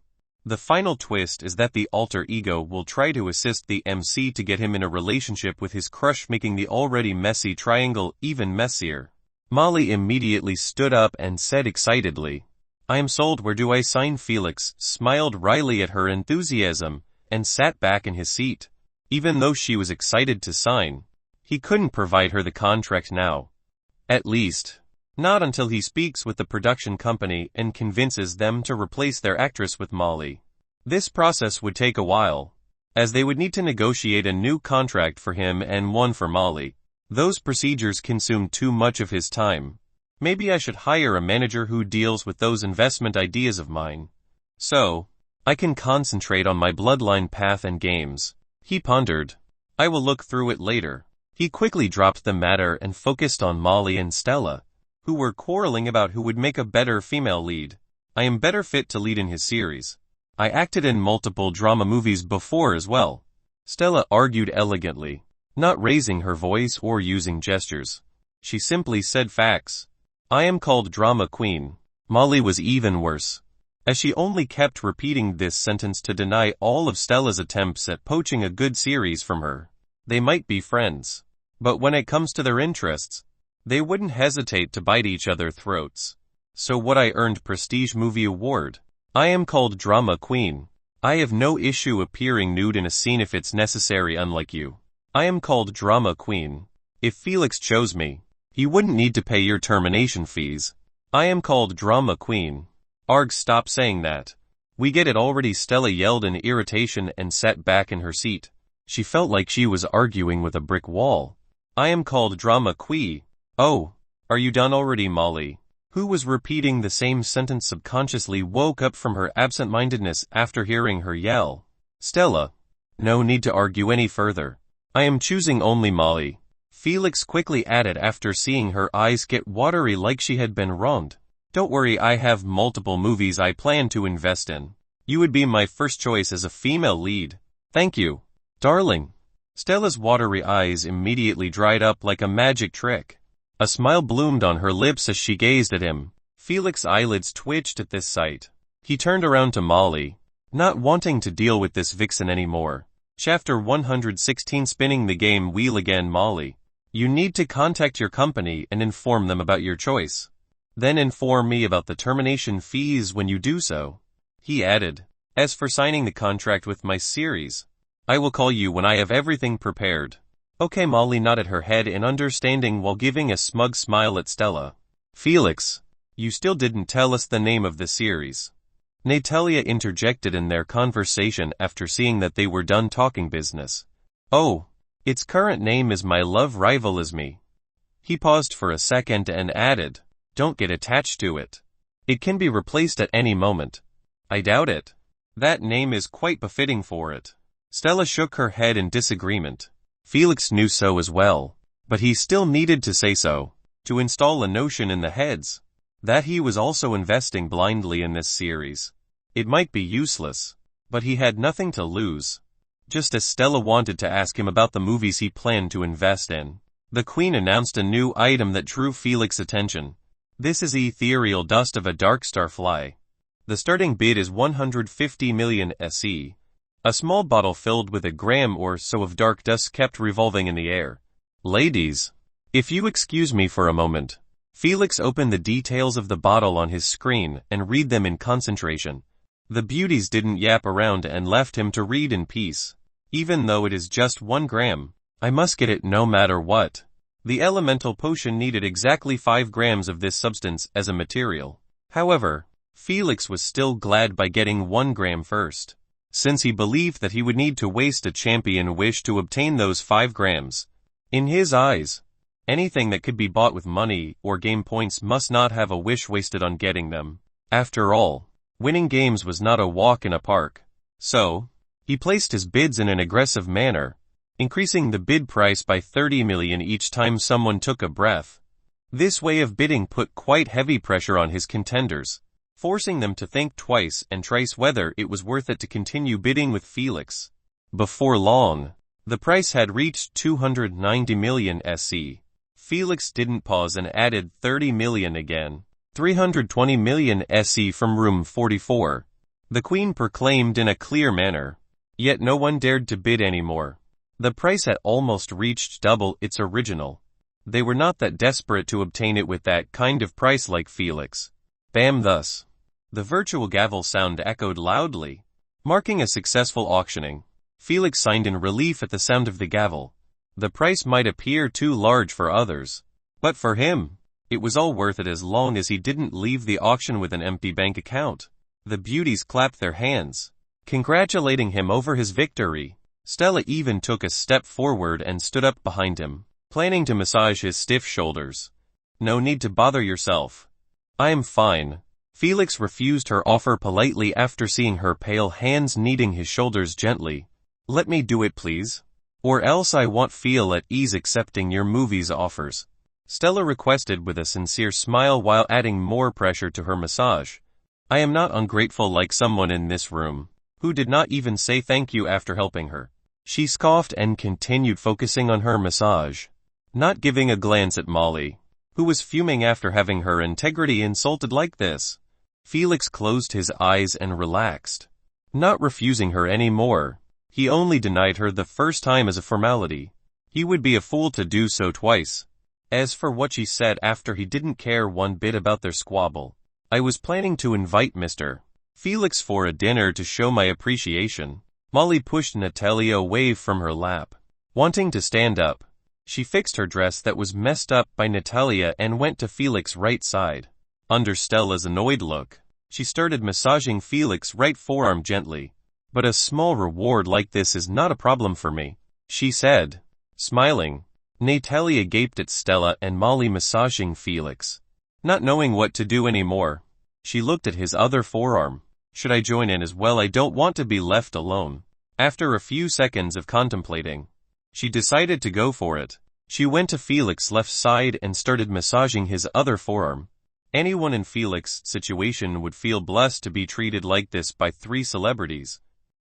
The final twist is that the alter ego will try to assist the MC to get him in a relationship with his crush, making the already messy triangle even messier. Molly immediately stood up and said excitedly, "I am sold. Where do I sign?" Felix smiled wryly at her enthusiasm and sat back in his seat. Even though she was excited to sign, he couldn't provide her the contract now. At least, not until he speaks with the production company and convinces them to replace their actress with Molly. This process would take a while, as they would need to negotiate a new contract for him and one for Molly. Those procedures consume too much of his time. Maybe I should hire a manager who deals with those investment ideas of mine, so I can concentrate on my bloodline path and games. He pondered. I will look through it later. He quickly dropped the matter and focused on Molly and Stella, who were quarreling about who would make a better female lead. I am better fit to lead in his series. I acted in multiple drama movies before as well, Stella argued elegantly, not raising her voice or using gestures. She simply said facts. I am called drama queen. Molly was even worse, as she only kept repeating this sentence to deny all of Stella's attempts at poaching a good series from her. They might be friends, but when it comes to their interests, they wouldn't hesitate to bite each other throats. So what? I earned Prestige Movie Award. I am called Drama Queen. I have no issue appearing nude in a scene if it's necessary, unlike you. I am called Drama Queen. If Felix chose me, he wouldn't need to pay your termination fees. I am called Drama Queen. Arg, stop saying that. We get it already, Stella yelled in irritation and sat back in her seat. She felt like she was arguing with a brick wall. I am called Drama Queen. Oh, are you done already? Molly, who was repeating the same sentence subconsciously, woke up from her absent-mindedness after hearing her yell. Stella, no need to argue any further. I am choosing only Molly, Felix quickly added after seeing her eyes get watery like she had been wronged. Don't worry, I have multiple movies I plan to invest in. You would be my first choice as a female lead. Thank you, darling. Stella's watery eyes immediately dried up like a magic trick. A smile bloomed on her lips as she gazed at him. Felix's eyelids twitched at this sight. He turned around to Molly, not wanting to deal with this vixen anymore. Chapter 116, Spinning the Game Wheel again. Molly, you need to contact your company and inform them about your choice. Then inform me about the termination fees when you do so. He added, as for signing the contract with my series, I will call you when I have everything prepared. Okay. Molly nodded her head in understanding while giving a smug smile at Stella. Felix, you still didn't tell us the name of the series. Natalia interjected in their conversation after seeing that they were done talking business. Oh, its current name is My Love Rival Is Me. He paused for a second and added, don't get attached to it. It can be replaced at any moment. I doubt it. That name is quite befitting for it. Stella shook her head in disagreement. Felix knew so as well, but he still needed to say so, to install a notion in the heads that he was also investing blindly in this series. It might be useless, but he had nothing to lose. Just as Stella wanted to ask him about the movies he planned to invest in, the Queen announced a new item that drew Felix's attention. This is ethereal dust of a dark star fly. The starting bid is 150 million SE. A small bottle filled with a gram or so of dark dust kept revolving in the air. Ladies, if you excuse me for a moment. Felix opened the details of the bottle on his screen and read them in concentration. The beauties didn't yap around and left him to read in peace. Even though it is just 1 gram, I must get it no matter what. The elemental potion needed exactly 5 grams of this substance as a material. However, Felix was still glad by getting 1 gram first, since he believed that he would need to waste a champion wish to obtain those 5 grams. In his eyes, anything that could be bought with money or game points must not have a wish wasted on getting them. After all, winning games was not a walk in a park. So, he placed his bids in an aggressive manner, increasing the bid price by 30 million each time someone took a breath. This way of bidding put quite heavy pressure on his contenders, forcing them to think twice and trace whether it was worth it to continue bidding with Felix. Before long, the price had reached 290 million SE. Felix didn't pause and added 30 million again. 320 million SE from room 44. The Queen proclaimed in a clear manner. Yet no one dared to bid anymore. The price had almost reached double its original. They were not that desperate to obtain it with that kind of price like Felix. Bam! Thus, the virtual gavel sound echoed loudly, marking a successful auctioning. Felix signed in relief at the sound of the gavel. The price might appear too large for others, but for him, it was all worth it as long as he didn't leave the auction with an empty bank account. The beauties clapped their hands, congratulating him over his victory. Stella even took a step forward and stood up behind him, planning to massage his stiff shoulders. No need to bother yourself. I am fine. Felix refused her offer politely after seeing her pale hands kneading his shoulders gently. Let me do it please. Or else I won't feel at ease accepting your movie's offers. Stella requested with a sincere smile while adding more pressure to her massage. I am not ungrateful like someone in this room, who did not even say thank you after helping her. She scoffed and continued focusing on her massage, not giving a glance at Molly, who was fuming after having her integrity insulted like this. Felix closed his eyes and relaxed, not refusing her anymore. He only denied her the first time as a formality. He would be a fool to do so twice. As for what she said after, he didn't care one bit about their squabble. I was planning to invite Mr. Felix for a dinner to show my appreciation. Molly pushed Natalia away from her lap, wanting to stand up. She fixed her dress that was messed up by Natalia and went to Felix's right side. Under Stella's annoyed look, she started massaging Felix's right forearm gently. But a small reward like this is not a problem for me, she said, smiling. Natalia gaped at Stella and Molly massaging Felix. Not knowing what to do anymore, she looked at his other forearm. Should I join in as well? I don't want to be left alone. After a few seconds of contemplating, she decided to go for it. She went to Felix's left side and started massaging his other forearm. Anyone in Felix's situation would feel blessed to be treated like this by 3 celebrities.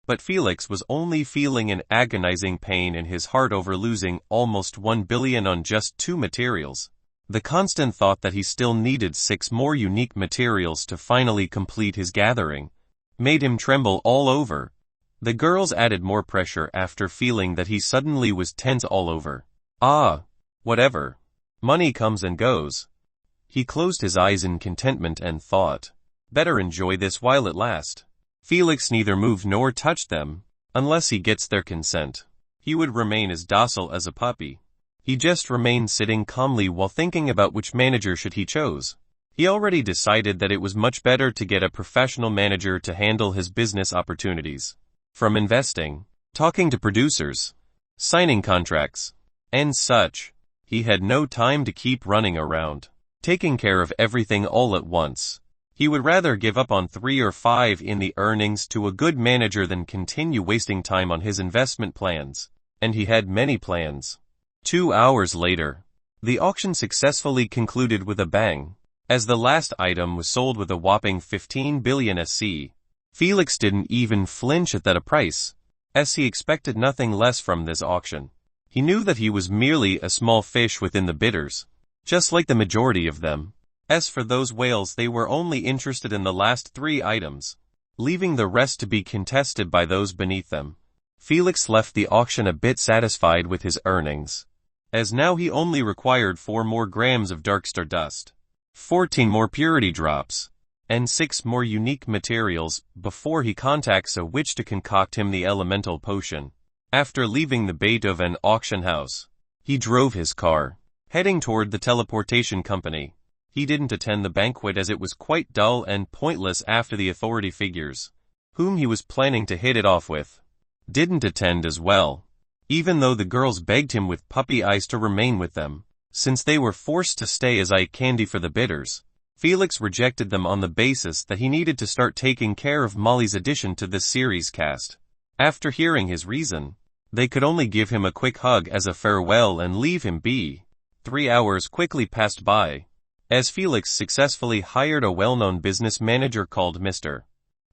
But Felix was only feeling an agonizing pain in his heart over losing almost 1 billion on just 2 materials. The constant thought that he still needed 6 more unique materials to finally complete his gathering made him tremble all over. The girls added more pressure after feeling that he suddenly was tense all over. Ah, whatever. Money comes and goes. He closed his eyes in contentment and thought, better enjoy this while it lasts. Felix neither moved nor touched them, unless he gets their consent. He would remain as docile as a puppy. He just remained sitting calmly while thinking about which manager should he choose. He already decided that it was much better to get a professional manager to handle his business opportunities. From investing, talking to producers, signing contracts, and such, he had no time to keep running around, taking care of everything all at once. He would rather give up on 3 or 5 in the earnings to a good manager than continue wasting time on his investment plans. And he had many plans. 2 hours later, the auction successfully concluded with a bang, as the last item was sold with a whopping 15 billion SC. Felix didn't even flinch at that price, as he expected nothing less from this auction. He knew that he was merely a small fish within the bidders, just like the majority of them. As for those whales, they were only interested in the last 3 items, leaving the rest to be contested by those beneath them. Felix left the auction a bit satisfied with his earnings, as now he only required 4 more grams of dark stardust, 14 more purity drops, and 6 more unique materials before he contacts a witch to concoct him the elemental potion. After leaving the Beethoven auction house, he drove his car, heading toward the teleportation company. He didn't attend the banquet as it was quite dull and pointless after the authority figures, whom he was planning to hit it off with, didn't attend as well. even though the girls begged him with puppy eyes to remain with them, since they were forced to stay as eye candy for the bidders. Felix rejected them on the basis that he needed to start taking care of Molly's addition to the series cast. After hearing his reason, they could only give him a quick hug as a farewell and leave him be. 3 hours quickly passed by, as Felix successfully hired a well-known business manager called Mr.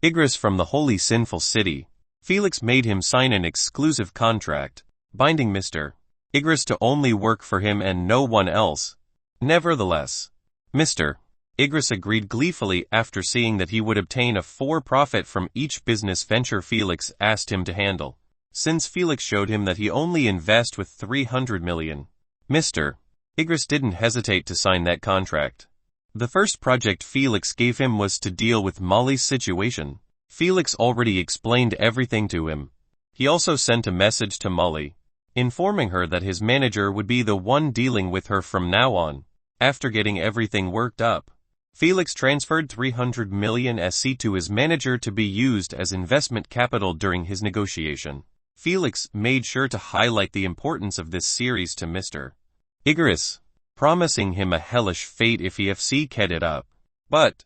Igris from the holy sinful city. Felix made him sign an exclusive contract, binding Mr. Igris to only work for him and no one else. Nevertheless, Mr. Igris agreed gleefully after seeing that he would obtain a for-profit from each business venture Felix asked him to handle. Since Felix showed him that he only invest with 300 million, Mr. Igris didn't hesitate to sign that contract. The first project Felix gave him was to deal with Molly's situation. Felix already explained everything to him. He also sent a message to Molly, informing her that his manager would be the one dealing with her from now on. After getting everything worked up, Felix transferred 300 million SC to his manager to be used as investment capital during his negotiation. Felix made sure to highlight the importance of this series to Mr. Igris, promising him a hellish fate if he f***ed it up. But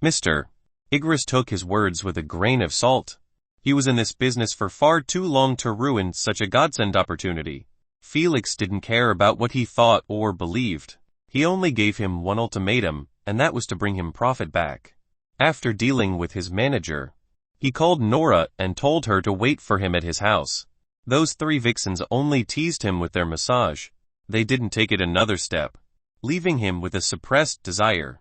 Mr. Igris took his words with a grain of salt. He was in this business for far too long to ruin such a godsend opportunity. Felix didn't care about what he thought or believed. He only gave him one ultimatum, and that was to bring him profit back. After dealing with his manager, he called Nora and told her to wait for him at his house. Those 3 vixens only teased him with their massage. They didn't take it another step, leaving him with a suppressed desire.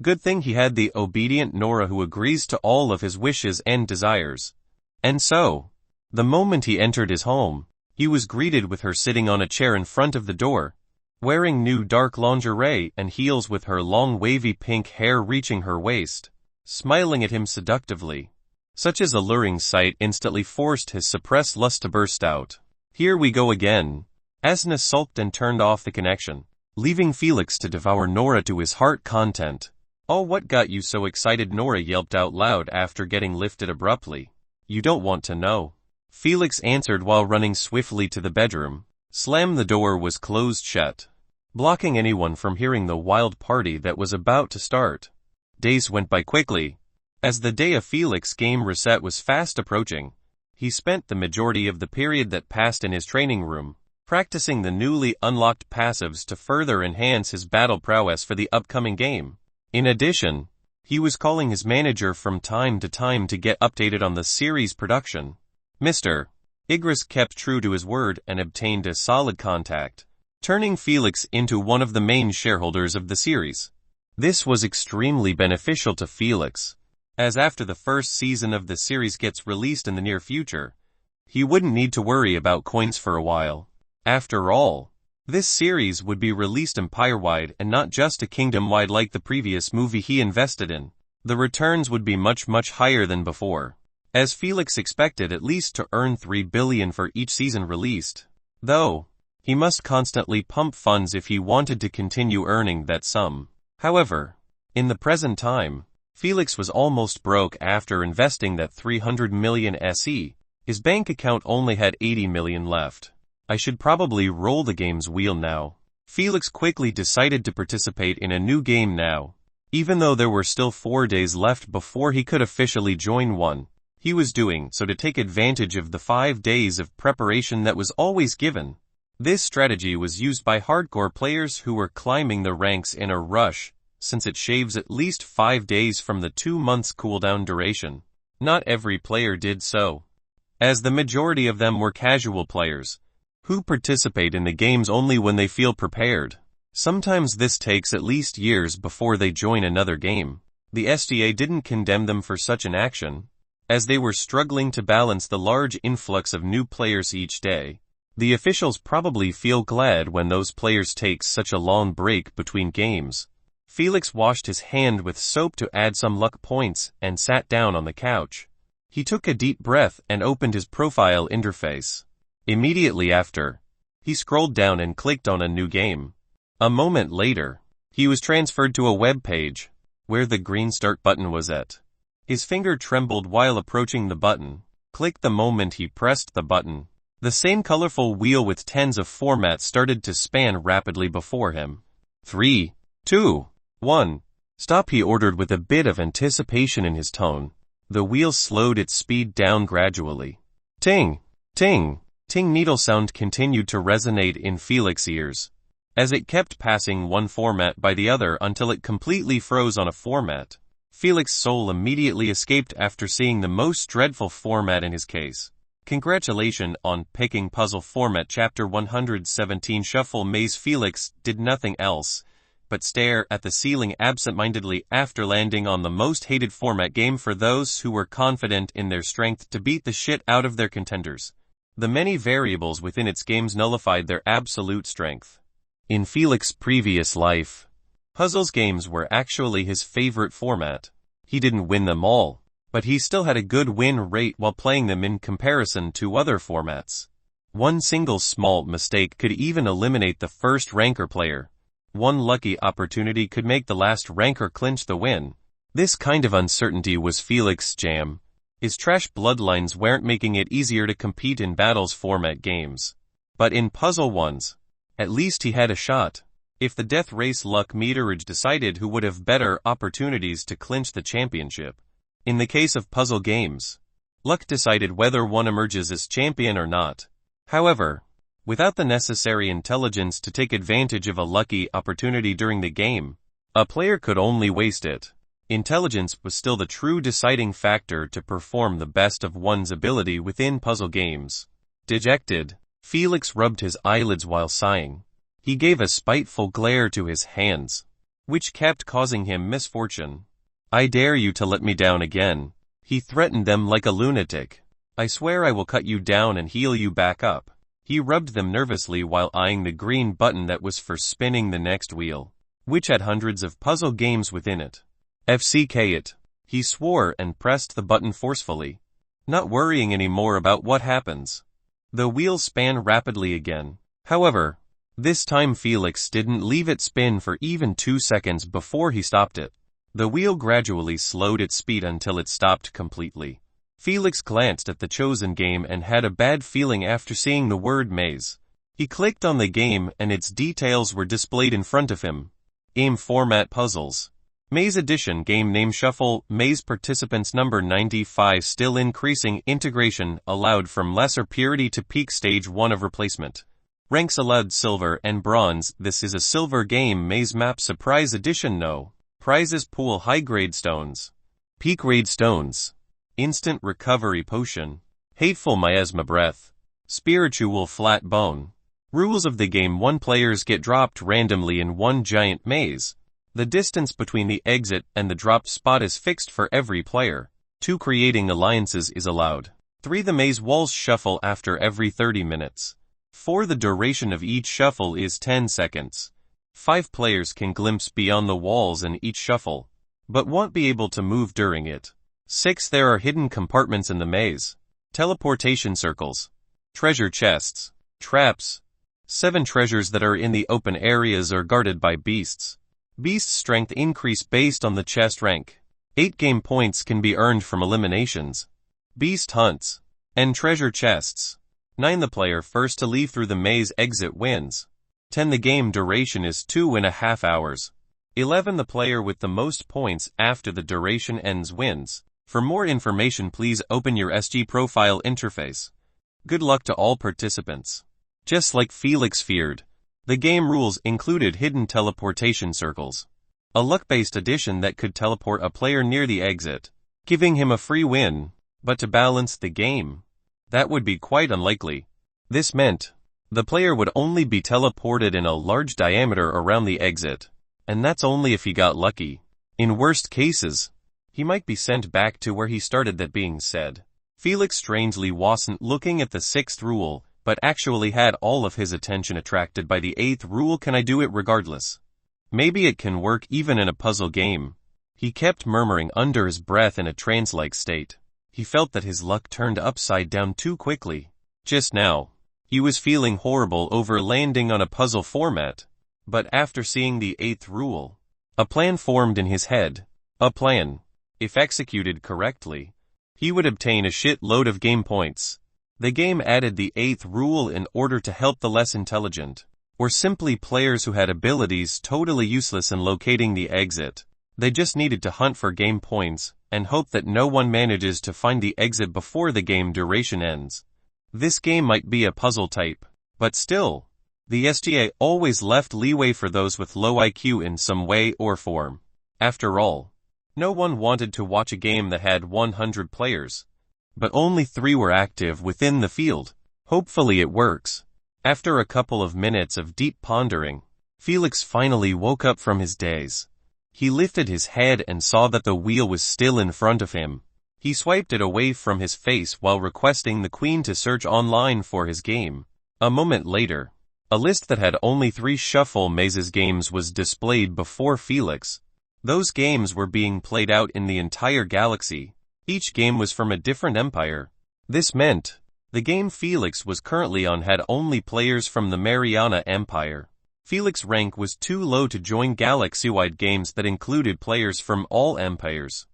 Good thing he had the obedient Nora who agrees to all of his wishes and desires. And so, the moment he entered his home, he was greeted with her sitting on a chair in front of the door, wearing new dark lingerie and heels with her long wavy pink hair reaching her waist, smiling at him seductively. Such an alluring sight instantly forced his suppressed lust to burst out. Here we go again. Asna sulked and turned off the connection, leaving Felix to devour Nora to his heart content. Oh, what got you so excited? Nora yelped out loud after getting lifted abruptly. You don't want to know. Felix answered while running swiftly to the bedroom. Slam the door was closed shut, blocking anyone from hearing the wild party that was about to start. Days went by quickly, as the day of Felix's game reset was fast approaching. He spent the majority of the period that passed in his training room, practicing the newly unlocked passives to further enhance his battle prowess for the upcoming game. In addition, he was calling his manager from time to time to get updated on the series production. Mr. Igris kept true to his word and obtained a solid contact, turning Felix into one of the main shareholders of the series. This was extremely beneficial to Felix, as after the first season of the series gets released in the near future, he wouldn't need to worry about coins for a while. After all, this series would be released empire-wide and not just a kingdom-wide like the previous movie he invested in. The returns would be much higher than before, as Felix expected at least to earn 3 billion for each season released. Though, he must constantly pump funds if he wanted to continue earning that sum. However, in the present time, Felix was almost broke after investing that 300 million SE. His bank account only had 80 million left. I should probably roll the game's wheel now. Felix quickly decided to participate in a new game now. Even though there were still 4 days left before he could officially join one, he was doing so to take advantage of the 5 days of preparation that was always given. This strategy was used by hardcore players who were climbing the ranks in a rush, since it shaves at least 5 days from the 2 months cooldown duration. Not every player did so, as the majority of them were casual players, who participate in the games only when they feel prepared. Sometimes this takes at least years before they join another game. The SDA didn't condemn them for such an action, as they were struggling to balance the large influx of new players each day. The officials probably feel glad when those players take such a long break between games. Felix washed his hand with soap to add some luck points and sat down on the couch. He took a deep breath and opened his profile interface. Immediately after, he scrolled down and clicked on a new game. A moment later, he was transferred to a web page, where the green start button was at. His finger trembled while approaching the button. Click the moment he pressed the button. The same colorful wheel with tens of formats started to span rapidly before him. 3, 2, 1. Stop, he ordered with a bit of anticipation in his tone. The wheel slowed its speed down gradually. Ting, ting, ting. Needle sound continued to resonate in Felix's ears, as it kept passing one format by the other until it completely froze on a format. Felix's soul immediately escaped after seeing the most dreadful format in his case. Congratulations on picking puzzle format. Chapter 117 Shuffle Maze. Felix did nothing else but stare at the ceiling absent-mindedly after landing on the most hated format game for those who were confident in their strength to beat the shit out of their contenders. The many variables within its games nullified their absolute strength. In Felix's previous life, puzzles games were actually his favorite format. He didn't win them all, but he still had a good win rate while playing them in comparison to other formats. One single small mistake could even eliminate the first ranker player. One lucky opportunity could make the last ranker clinch the win. This kind of uncertainty was Felix's jam. His trash bloodlines weren't making it easier to compete in battles format games. But in puzzle ones, at least he had a shot. If the death race luck meterage decided who would have better opportunities to clinch the championship. In the case of puzzle games, luck decided whether one emerges as champion or not. However, without the necessary intelligence to take advantage of a lucky opportunity during the game, a player could only waste it. Intelligence was still the true deciding factor to perform the best of one's ability within puzzle games. Dejected, Felix rubbed his eyelids while sighing. He gave a spiteful glare to his hands, which kept causing him misfortune. I dare you to let me down again. He threatened them like a lunatic. I swear I will cut you down and heal you back up. He rubbed them nervously while eyeing the green button that was for spinning the next wheel, which had hundreds of puzzle games within it. FCK it. He swore and pressed the button forcefully, not worrying anymore about what happens. The wheel span rapidly again. However, this time Felix didn't leave it spin for even 2 seconds before he stopped it. The wheel gradually slowed its speed until it stopped completely. Felix glanced at the chosen game and had a bad feeling after seeing the word maze. He clicked on the game and its details were displayed in front of him. Game format puzzles. Maze edition. Game name Shuffle Maze. Participants number 95. Still increasing. Integration allowed from lesser purity to peak. Stage 1 of replacement. Ranks allowed silver and bronze. This is a silver game. Maze map. Surprise edition. No prizes. Pool. High grade stones. Peak grade stones. Instant recovery potion. Hateful miasma breath. Spiritual flat bone. Rules of the game. 1 players get dropped randomly in one giant maze. The distance between the exit and the drop spot is fixed for every player. 2 creating alliances is allowed. 3 the maze walls shuffle after every 30 minutes. 4 the duration of each shuffle is 10 seconds. 5 players can glimpse beyond the walls in each shuffle, but won't be able to move during it. 6 there are hidden compartments in the maze. Teleportation circles. Treasure chests. Traps. 7 treasures that are in the open areas are guarded by beasts. Beast strength increase based on the chest rank. 8 game points can be earned from eliminations, beast hunts, and treasure chests. 9 the player first to leave through the maze exit wins. 10 the game duration is 2.5 hours. 11 the player with the most points after the duration ends wins. For more information please open your SG profile interface. Good luck to all participants. Just like Felix feared, the game rules included hidden teleportation circles. A luck-based addition that could teleport a player near the exit, giving him a free win. But to balance the game, that would be quite unlikely. This meant the player would only be teleported in a large diameter around the exit, and that's only if he got lucky. In worst cases, he might be sent back to where he started. That being said, Felix strangely wasn't looking at the 6th rule, but actually had all of his attention attracted by the 8th rule. Can I do it regardless? Maybe it can work even in a puzzle game. He kept murmuring under his breath in a trance-like state. He felt that his luck turned upside down too quickly. Just now, he was feeling horrible over landing on a puzzle format. But after seeing the 8th rule, a plan formed in his head. A plan. If executed correctly, he would obtain a shit load of game points. The game added the 8th rule in order to help the less intelligent, or simply players who had abilities totally useless in locating the exit. They just needed to hunt for game points, and hope that no one manages to find the exit before the game duration ends. This game might be a puzzle type, but still, the SGA always left leeway for those with low IQ in some way or form. After all, no one wanted to watch a game that had 100 players. But only 3 were active within the field. Hopefully it works. After a couple of minutes of deep pondering, Felix finally woke up from his daze. He lifted his head and saw that the wheel was still in front of him. He swiped it away from his face while requesting the queen to search online for his game. A moment later, a list that had only 3 Shuffle Mazes games was displayed before Felix. Those games were being played out in the entire galaxy. Each game was from a different empire. This meant, the game Felix was currently on had only players from the Mariana Empire. Felix's rank was too low to join galaxy-wide games that included players from all empires.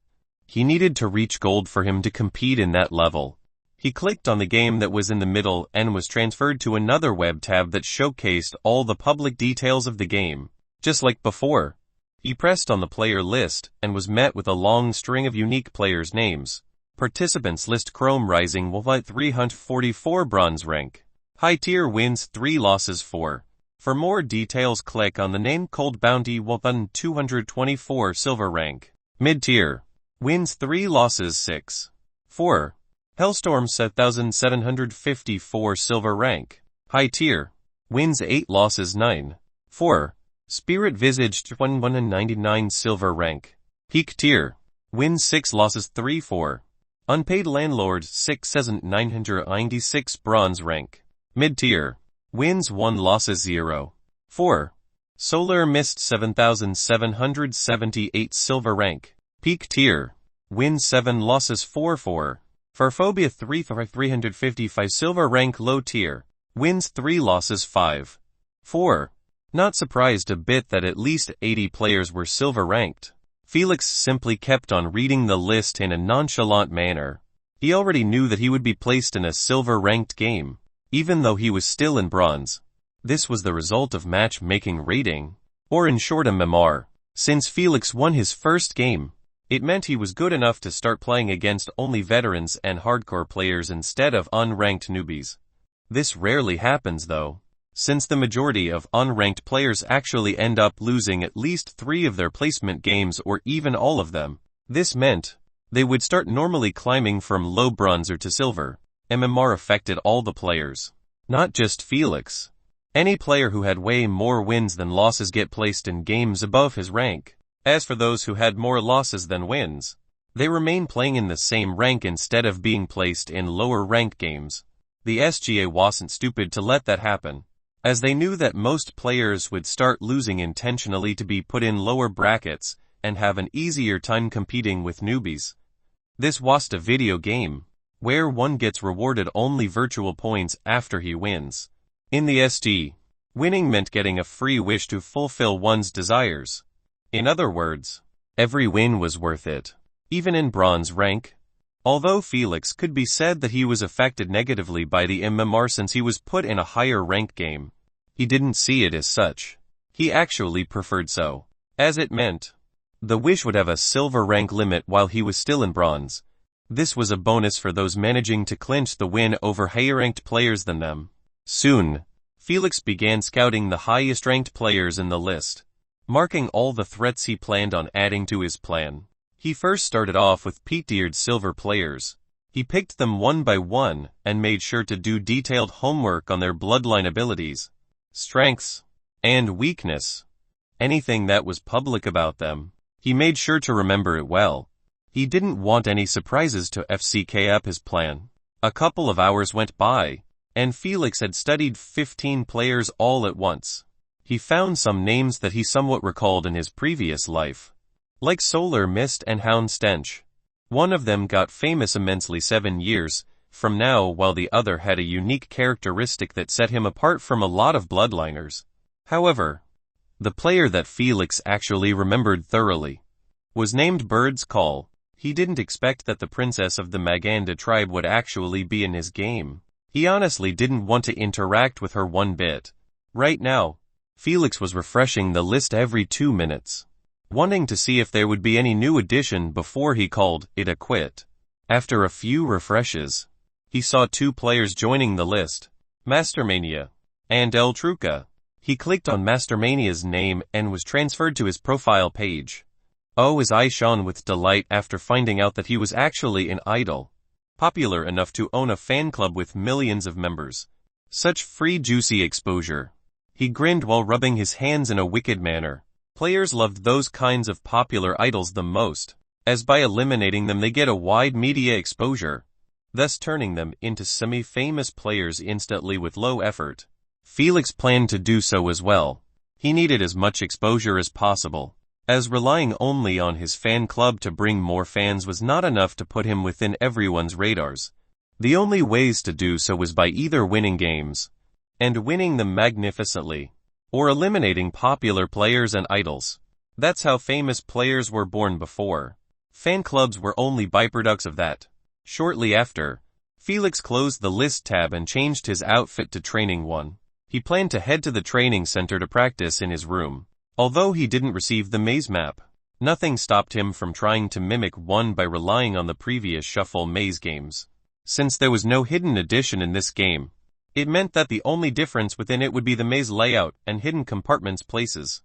He needed to reach gold for him to compete in that level. He clicked on the game that was in the middle and was transferred to another web tab that showcased all the public details of the game. Just like before, he pressed on the player list and was met with a long string of unique players' names. Participants list Chrome Rising will at 344 bronze rank. High tier wins 3 losses 4. For more details click on the name Cold Bounty will 224 silver rank. Mid tier wins 3 losses 6. 4. Hellstorm 7754 silver rank. High tier wins 8 losses 9. 4. Spirit Visaged 199 silver rank. Peak tier wins 6 losses 3 4. Unpaid Landlord 6996 bronze rank. Mid tier wins 1 losses 0. 4. Solar Mist 7778 silver rank. Peak tier wins 7 losses 4 4. Farphobia 355 silver rank. Low tier wins 3 losses 5. 4. Not surprised a bit that at least 80 players were silver ranked. Felix simply kept on reading the list in a nonchalant manner. He already knew that he would be placed in a silver ranked game, even though he was still in bronze. This was the result of matchmaking rating, or in short a MMR. Since Felix won his first game, it meant he was good enough to start playing against only veterans and hardcore players instead of unranked newbies. This rarely happens though, since the majority of unranked players actually end up losing at least 3 of their placement games or even all of them. This meant they would start normally climbing from low bronze to silver. MMR affected all the players, not just Felix. Any player who had way more wins than losses get placed in games above his rank. As for those who had more losses than wins, they remain playing in the same rank instead of being placed in lower rank games. The SGA wasn't stupid to let that happen, as they knew that most players would start losing intentionally to be put in lower brackets and have an easier time competing with newbies. This was a video game, where one gets rewarded only virtual points after he wins. In the SG, winning meant getting a free wish to fulfill one's desires. In other words, every win was worth it, even in bronze rank. Although Felix could be said that he was affected negatively by the MMR since he was put in a higher rank game, he didn't see it as such. He actually preferred so, as it meant the wish would have a silver rank limit while he was still in bronze. This was a bonus for those managing to clinch the win over higher ranked players than them. Soon, Felix began scouting the highest ranked players in the list, marking all the threats he planned on adding to his plan. He first started off with peak-tiered silver players. He picked them one by one and made sure to do detailed homework on their bloodline abilities, strengths, and weakness. Anything that was public about them, he made sure to remember it well. He didn't want any surprises to FCK up his plan. A couple of hours went by, and Felix had studied 15 players all at once. He found some names that he somewhat recalled in his previous life, like Solar Mist and Hound Stench. One of them got famous immensely 7 years from now, while the other had a unique characteristic that set him apart from a lot of bloodliners. However, the player that Felix actually remembered thoroughly was named Bird's Call. He didn't expect that the princess of the Maganda tribe would actually be in his game. He honestly didn't want to interact with her one bit. Right now, Felix was refreshing the list every 2 minutes, wanting to see if there would be any new addition before he called it a quit. After a few refreshes, he saw 2 players joining the list, Mastermania and El Truca. He clicked on Mastermania's name and was transferred to his profile page. Oh, his eyes shone with delight after finding out that he was actually an idol, popular enough to own a fan club with millions of members. Such free juicy exposure. He grinned while rubbing his hands in a wicked manner. Players loved those kinds of popular idols the most, as by eliminating them they get a wide media exposure, thus turning them into semi-famous players instantly with low effort. Felix planned to do so as well. He needed as much exposure as possible, as relying only on his fan club to bring more fans was not enough to put him within everyone's radars. The only ways to do so was by either winning games, and winning them magnificently, or eliminating popular players and idols. That's how famous players were born before. Fan clubs were only byproducts of that. Shortly after, Felix closed the list tab and changed his outfit to training one. He planned to head to the training center to practice in his room. Although he didn't receive the maze map, nothing stopped him from trying to mimic one by relying on the previous shuffle maze games. Since there was no hidden addition in this game, it meant that the only difference within it would be the maze layout and hidden compartments places.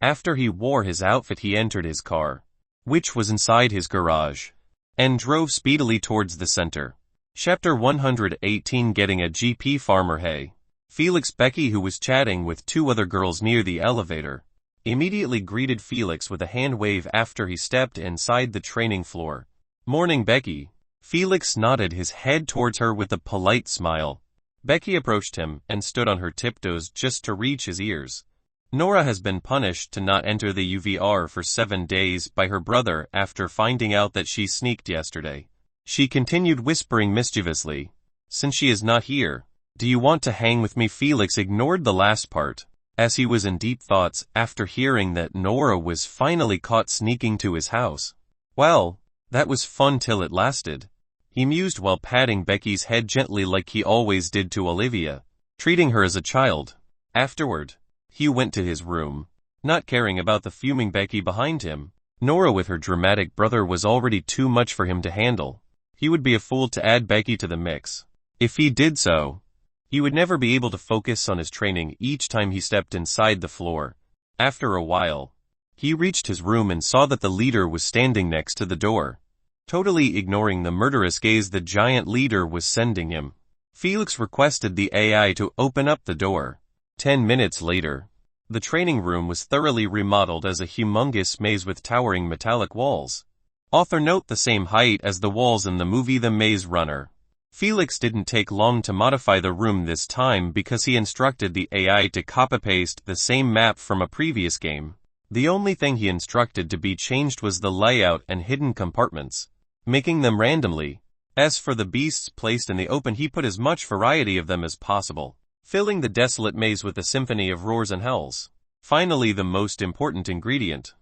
After he wore his outfit, he entered his car, which was inside his garage, and drove speedily towards the center. Chapter 118, Getting a GP Farmer. Hey. Felix. Becky, who was chatting with 2 other girls near the elevator, immediately greeted Felix with a hand wave after he stepped inside the training floor. Morning, Becky. Felix nodded his head towards her with a polite smile. Becky approached him and stood on her tiptoes just to reach his ears. Nora has been punished to not enter the UVR for 7 days by her brother after finding out that she sneaked yesterday. She continued whispering mischievously, "Since she is not here, do you want to hang with me?" Felix ignored the last part, as he was in deep thoughts after hearing that Nora was finally caught sneaking to his house. Well, that was fun till it lasted. He mused while patting Becky's head gently like he always did to Olivia, treating her as a child. Afterward, he went to his room, not caring about the fuming Becky behind him. Nora with her dramatic brother was already too much for him to handle. He would be a fool to add Becky to the mix. If he did so, he would never be able to focus on his training each time he stepped inside the floor. After a while, he reached his room and saw that the leader was standing next to the door, totally ignoring the murderous gaze the giant leader was sending him. Felix requested the AI to open up the door. 10 minutes later, the training room was thoroughly remodeled as a humongous maze with towering metallic walls. Author note: the same height as the walls in the movie The Maze Runner. Felix didn't take long to modify the room this time because he instructed the AI to copy-paste the same map from a previous game. The only thing he instructed to be changed was the layout and hidden compartments, making them randomly. As for the beasts placed in the open, he put as much variety of them as possible, filling the desolate maze with a symphony of roars and howls. Finally, the most important ingredient.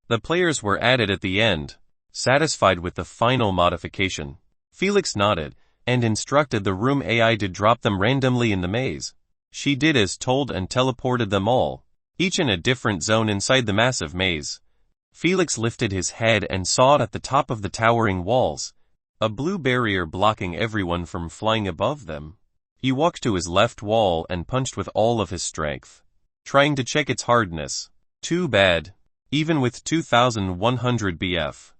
The players were added at the end. Satisfied with the final modification, Felix nodded and instructed the room AI to drop them randomly in the maze. She did as told and teleported them all, each in a different zone inside the massive maze. Felix lifted his head and saw at the top of the towering walls a blue barrier blocking everyone from flying above them. He walked to his left wall and punched with all of his strength, trying to check its hardness. Too bad. Even with 2100 BF,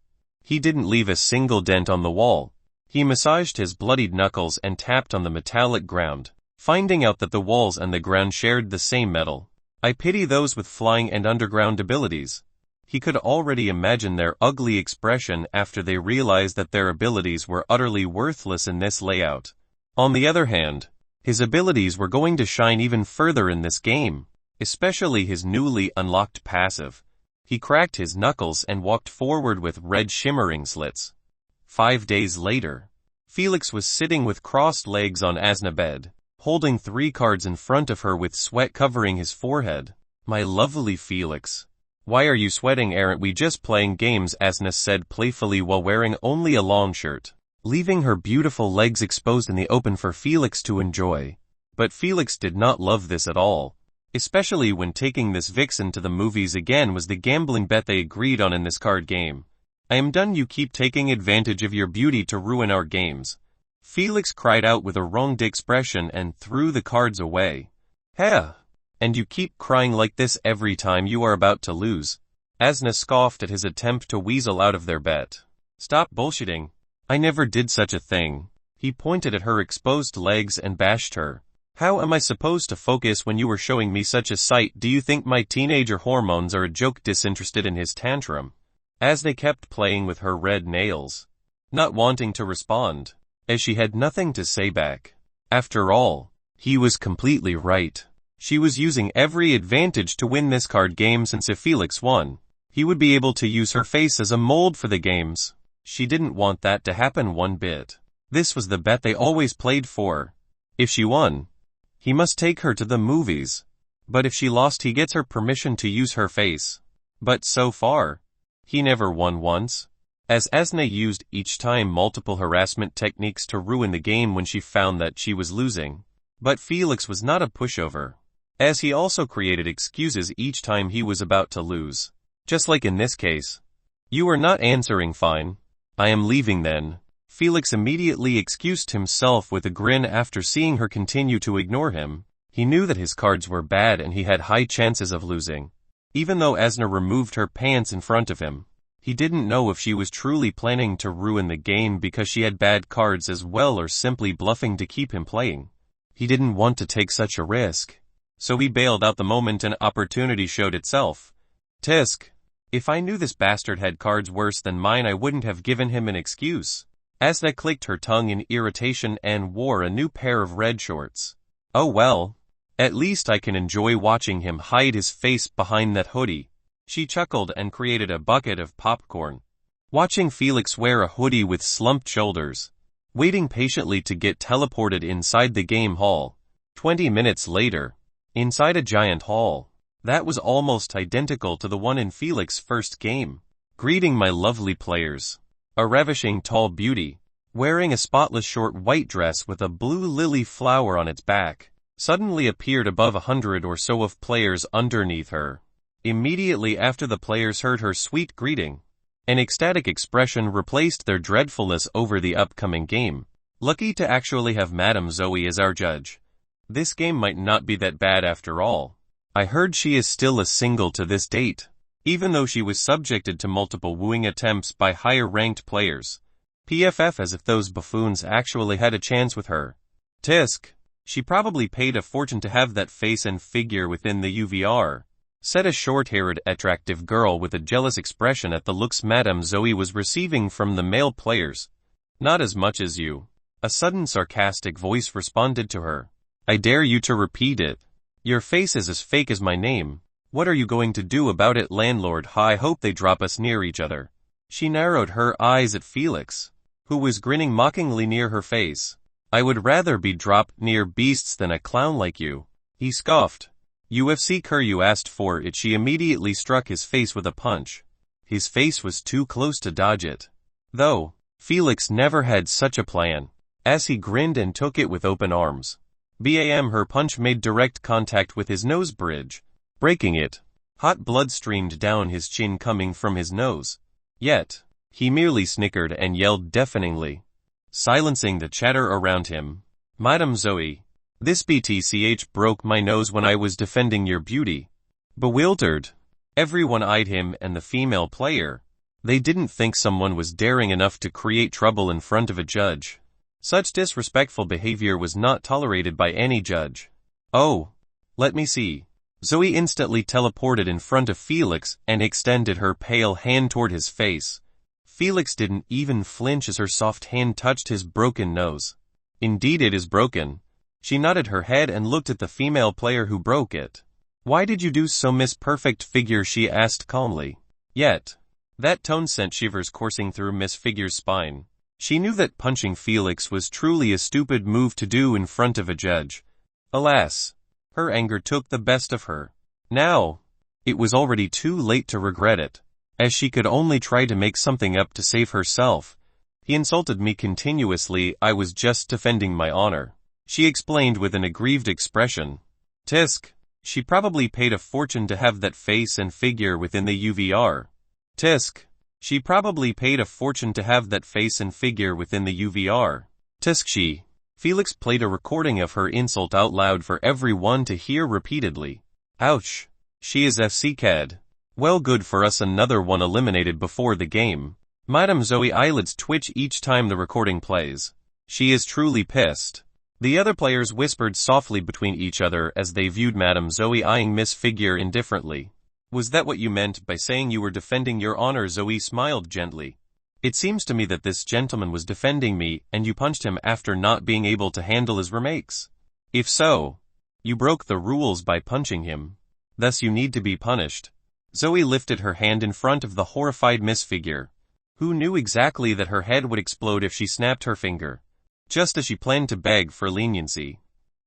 he didn't leave a single dent on the wall. He massaged his bloodied knuckles and tapped on the metallic ground, finding out that the walls and the ground shared the same metal. I pity those with flying and underground abilities. He could already imagine their ugly expression after they realized that their abilities were utterly worthless in this layout. On the other hand, his abilities were going to shine even further in this game, especially his newly unlocked passive. He cracked his knuckles and walked forward with red shimmering slits. 5 days later, Felix was sitting with crossed legs on Asna's bed, holding 3 cards in front of her with sweat covering his forehead. "My lovely Felix, why are you sweating? Aren't we just playing games?" Asna said playfully while wearing only a long shirt. leaving her beautiful legs exposed in the open for Felix to enjoy. But Felix did not love this at all, especially when taking this vixen to the movies again was the gambling bet they agreed on in this card game. "I am done, you keep taking advantage of your beauty to ruin our games." Felix cried out with a wronged expression and threw the cards away. "Heh! And you keep crying like this every time you are about to lose." Asna scoffed at his attempt to weasel out of their bet. "Stop bullshitting. I never did such a thing." He pointed at her exposed legs and bashed her. "How am I supposed to focus when you were showing me such a sight? Do you think my teenager hormones are a joke?" Disinterested in his tantrum, as they kept playing with her red nails, not wanting to respond, as she had nothing to say back. After all, he was completely right. She was using every advantage to win this card game, since if Felix won, he would be able to use her face as a mold for the games. She didn't want that to happen one bit. This was the bet they always played for. If she won, he must take her to the movies. But if she lost, he gets her permission to use her face. But so far, he never won once, as Asna used each time multiple harassment techniques to ruin the game when she found that she was losing. But Felix was not a pushover, as he also created excuses each time he was about to lose. Just like in this case. "You are not answering, fine. I am leaving then." Felix immediately excused himself with a grin after seeing her continue to ignore him. He knew that his cards were bad and he had high chances of losing. Even though Asna removed her pants in front of him, he didn't know if she was truly planning to ruin the game because she had bad cards as well, or simply bluffing to keep him playing. He didn't want to take such a risk, so he bailed out the moment an opportunity showed itself. "Tisk. If I knew this bastard had cards worse than mine, I wouldn't have given him an excuse." Asna clicked her tongue in irritation and wore a new pair of red shorts. "Oh well, at least I can enjoy watching him hide his face behind that hoodie." She chuckled and created a bucket of popcorn, watching Felix wear a hoodie with slumped shoulders, waiting patiently to get teleported inside the game hall. 20 minutes later, inside a giant hall that was almost identical to the one in Felix's first game. "Greeting, my lovely players." A ravishing tall beauty, wearing a spotless short white dress with a blue lily flower on its back, suddenly appeared above 100 or so of players underneath her. Immediately after the players heard her sweet greeting, an ecstatic expression replaced their dreadfulness over the upcoming game. "Lucky to actually have Madame Zoe as our judge. This game might not be that bad after all. I heard she is still a single to this date, even though she was subjected to multiple wooing attempts by higher-ranked players. PFF, as if those buffoons actually had a chance with her. Tisk. She probably paid a fortune to have that face and figure within the UVR," said a short-haired, attractive girl with a jealous expression at the looks Madame Zoe was receiving from the male players. "Not as much as you." A sudden sarcastic voice responded to her. "I dare you to repeat it. Your face is as fake as my name. What are you going to do about it, landlord? I hope they drop us near each other." She narrowed her eyes at Felix, who was grinning mockingly near her face. "I would rather be dropped near beasts than a clown like you," he scoffed. "UFC cur, you asked for it." She immediately struck his face with a punch. His face was too close to dodge it, though. Felix never had such a plan, as he grinned and took it with open arms. Bam! Her punch made direct contact with his nose bridge, breaking it. Hot blood streamed down his chin coming from his nose. Yet, he merely snickered and yelled deafeningly, silencing the chatter around him. "Madame Zoe, this BTCH broke my nose when I was defending your beauty." Bewildered, everyone eyed him and the female player. They didn't think someone was daring enough to create trouble in front of a judge. Such disrespectful behavior was not tolerated by any judge. "Oh, let me see." Zoe instantly teleported in front of Felix and extended her pale hand toward his face. Felix didn't even flinch as her soft hand touched his broken nose. "Indeed it is broken." She nodded her head and looked at the female player who broke it. "Why did you do so, Miss Perfect Figure?" she asked calmly. Yet, that tone sent shivers coursing through Miss Figure's spine. She knew that punching Felix was truly a stupid move to do in front of a judge. Alas, her anger took the best of her. Now, it was already too late to regret it, as she could only try to make something up to save herself. He insulted me continuously. I was just defending my honor, she explained with an aggrieved expression. Tisk. She probably paid a fortune to have that face and figure within the UVR. Tisk. She probably paid a fortune to have that face and figure within the UVR. Tisk she. Felix played a recording of her insult out loud for everyone to hear repeatedly. Ouch. She is FC CAD. Well, good for us, another one eliminated before the game. Madame Zoe eyelids twitch each time the recording plays. She is truly pissed. The other players whispered softly between each other as they viewed Madame Zoe eyeing Miss Figure indifferently. Was that what you meant by saying you were defending your honor? Zoe smiled gently. It seems to me that this gentleman was defending me and you punched him after not being able to handle his remakes. If so, you broke the rules by punching him. Thus you need to be punished. Zoe lifted her hand in front of the horrified Miss Figure, who knew exactly that her head would explode if she snapped her finger, just as she planned to beg for leniency.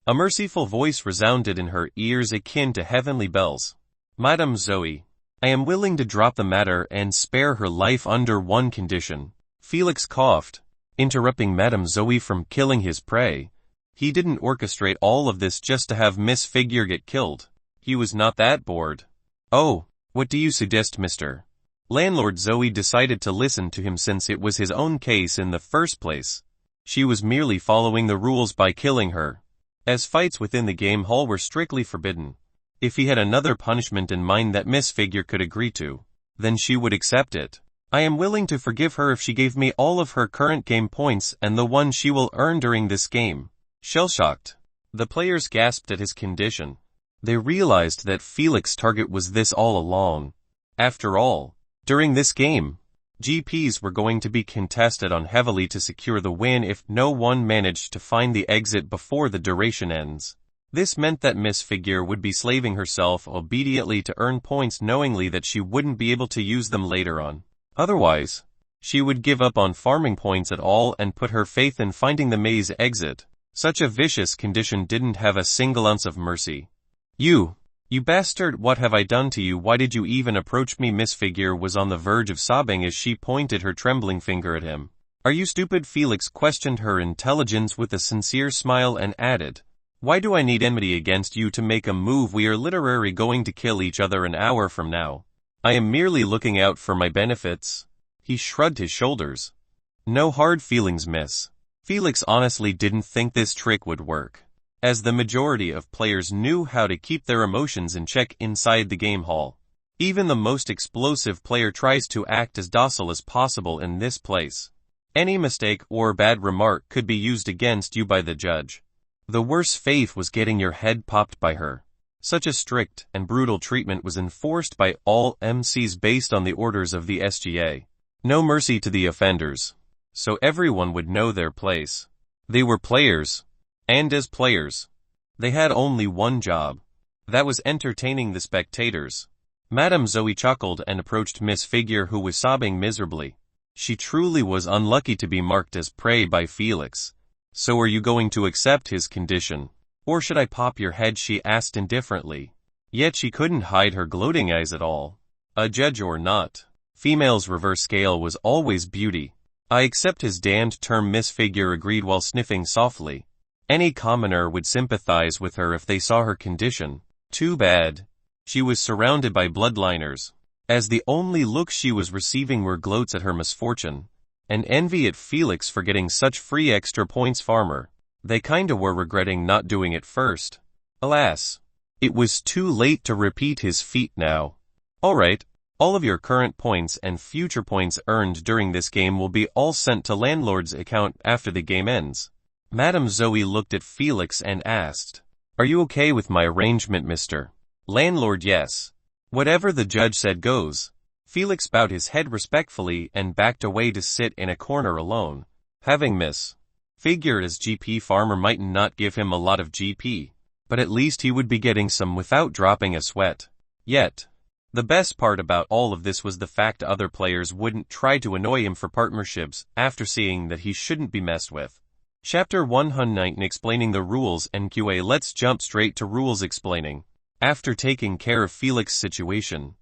A merciful voice resounded in her ears akin to heavenly bells. Madame Zoe, I am willing to drop the matter and spare her life under one condition. Felix coughed, interrupting Madame Zoe from killing his prey. He didn't orchestrate all of this just to have Miss Figure get killed. He was not that bored. Oh, what do you suggest, Mr. Landlord? Zoe decided to listen to him since it was his own case in the first place. She was merely following the rules by killing her, as fights within the game hall were strictly forbidden. If he had another punishment in mind that Miss Figure could agree to, then she would accept it. I am willing to forgive her if she gave me all of her current game points and the one she will earn during this game. Shell-shocked, the players gasped at his condition. They realized that Felix's target was this all along. After all, during this game, GPs were going to be contested on heavily to secure the win if no one managed to find the exit before the duration ends. This meant that Miss Figure would be slaving herself obediently to earn points, knowingly that she wouldn't be able to use them later on. Otherwise, she would give up on farming points at all and put her faith in finding the maze exit. Such a vicious condition didn't have a single ounce of mercy. You bastard, what have I done to you? Why did you even approach me? Miss Figure was on the verge of sobbing as she pointed her trembling finger at him. Are you stupid? Felix questioned her intelligence with a sincere smile and added, why do I need enmity against you to make a move? We are literally going to kill each other an hour from now. I am merely looking out for my benefits. He shrugged his shoulders. No hard feelings, miss. Felix honestly didn't think this trick would work, as the majority of players knew how to keep their emotions in check inside the game hall. Even the most explosive player tries to act as docile as possible in this place. Any mistake or bad remark could be used against you by the judge. The worst fate was getting your head popped by her. Such a strict and brutal treatment was enforced by all MCs based on the orders of the SGA. No mercy to the offenders, so everyone would know their place. They were players. And as players, they had only one job. That was entertaining the spectators. Madame Zoe chuckled and approached Miss Figure, who was sobbing miserably. She truly was unlucky to be marked as prey by Felix. So are you going to accept his condition? Or should I pop your head? She asked indifferently. Yet she couldn't hide her gloating eyes at all. A judge or not, female's reverse scale was always beauty. I accept his damned term, Miss Figure agreed while sniffing softly. Any commoner would sympathize with her if they saw her condition. Too bad. She was surrounded by bloodliners, as the only looks she was receiving were gloats at her misfortune, and envy at Felix for getting such free extra points. Farmer, they kinda were regretting not doing it first. Alas, it was too late to repeat his feat now. Alright, all of your current points and future points earned during this game will be all sent to landlord's account after the game ends. Madame Zoe looked at Felix and asked, are you okay with my arrangement, Mr. Landlord? Yes. Whatever the judge said goes. Felix bowed his head respectfully and backed away to sit in a corner alone. Having Miss Figure as GP Farmer might not give him a lot of GP, but at least he would be getting some without dropping a sweat. Yet, the best part about all of this was the fact other players wouldn't try to annoy him for partnerships after seeing that he shouldn't be messed with. Chapter 119, Explaining the Rules and QA. Let's jump straight to rules explaining. After taking care of Felix's situation,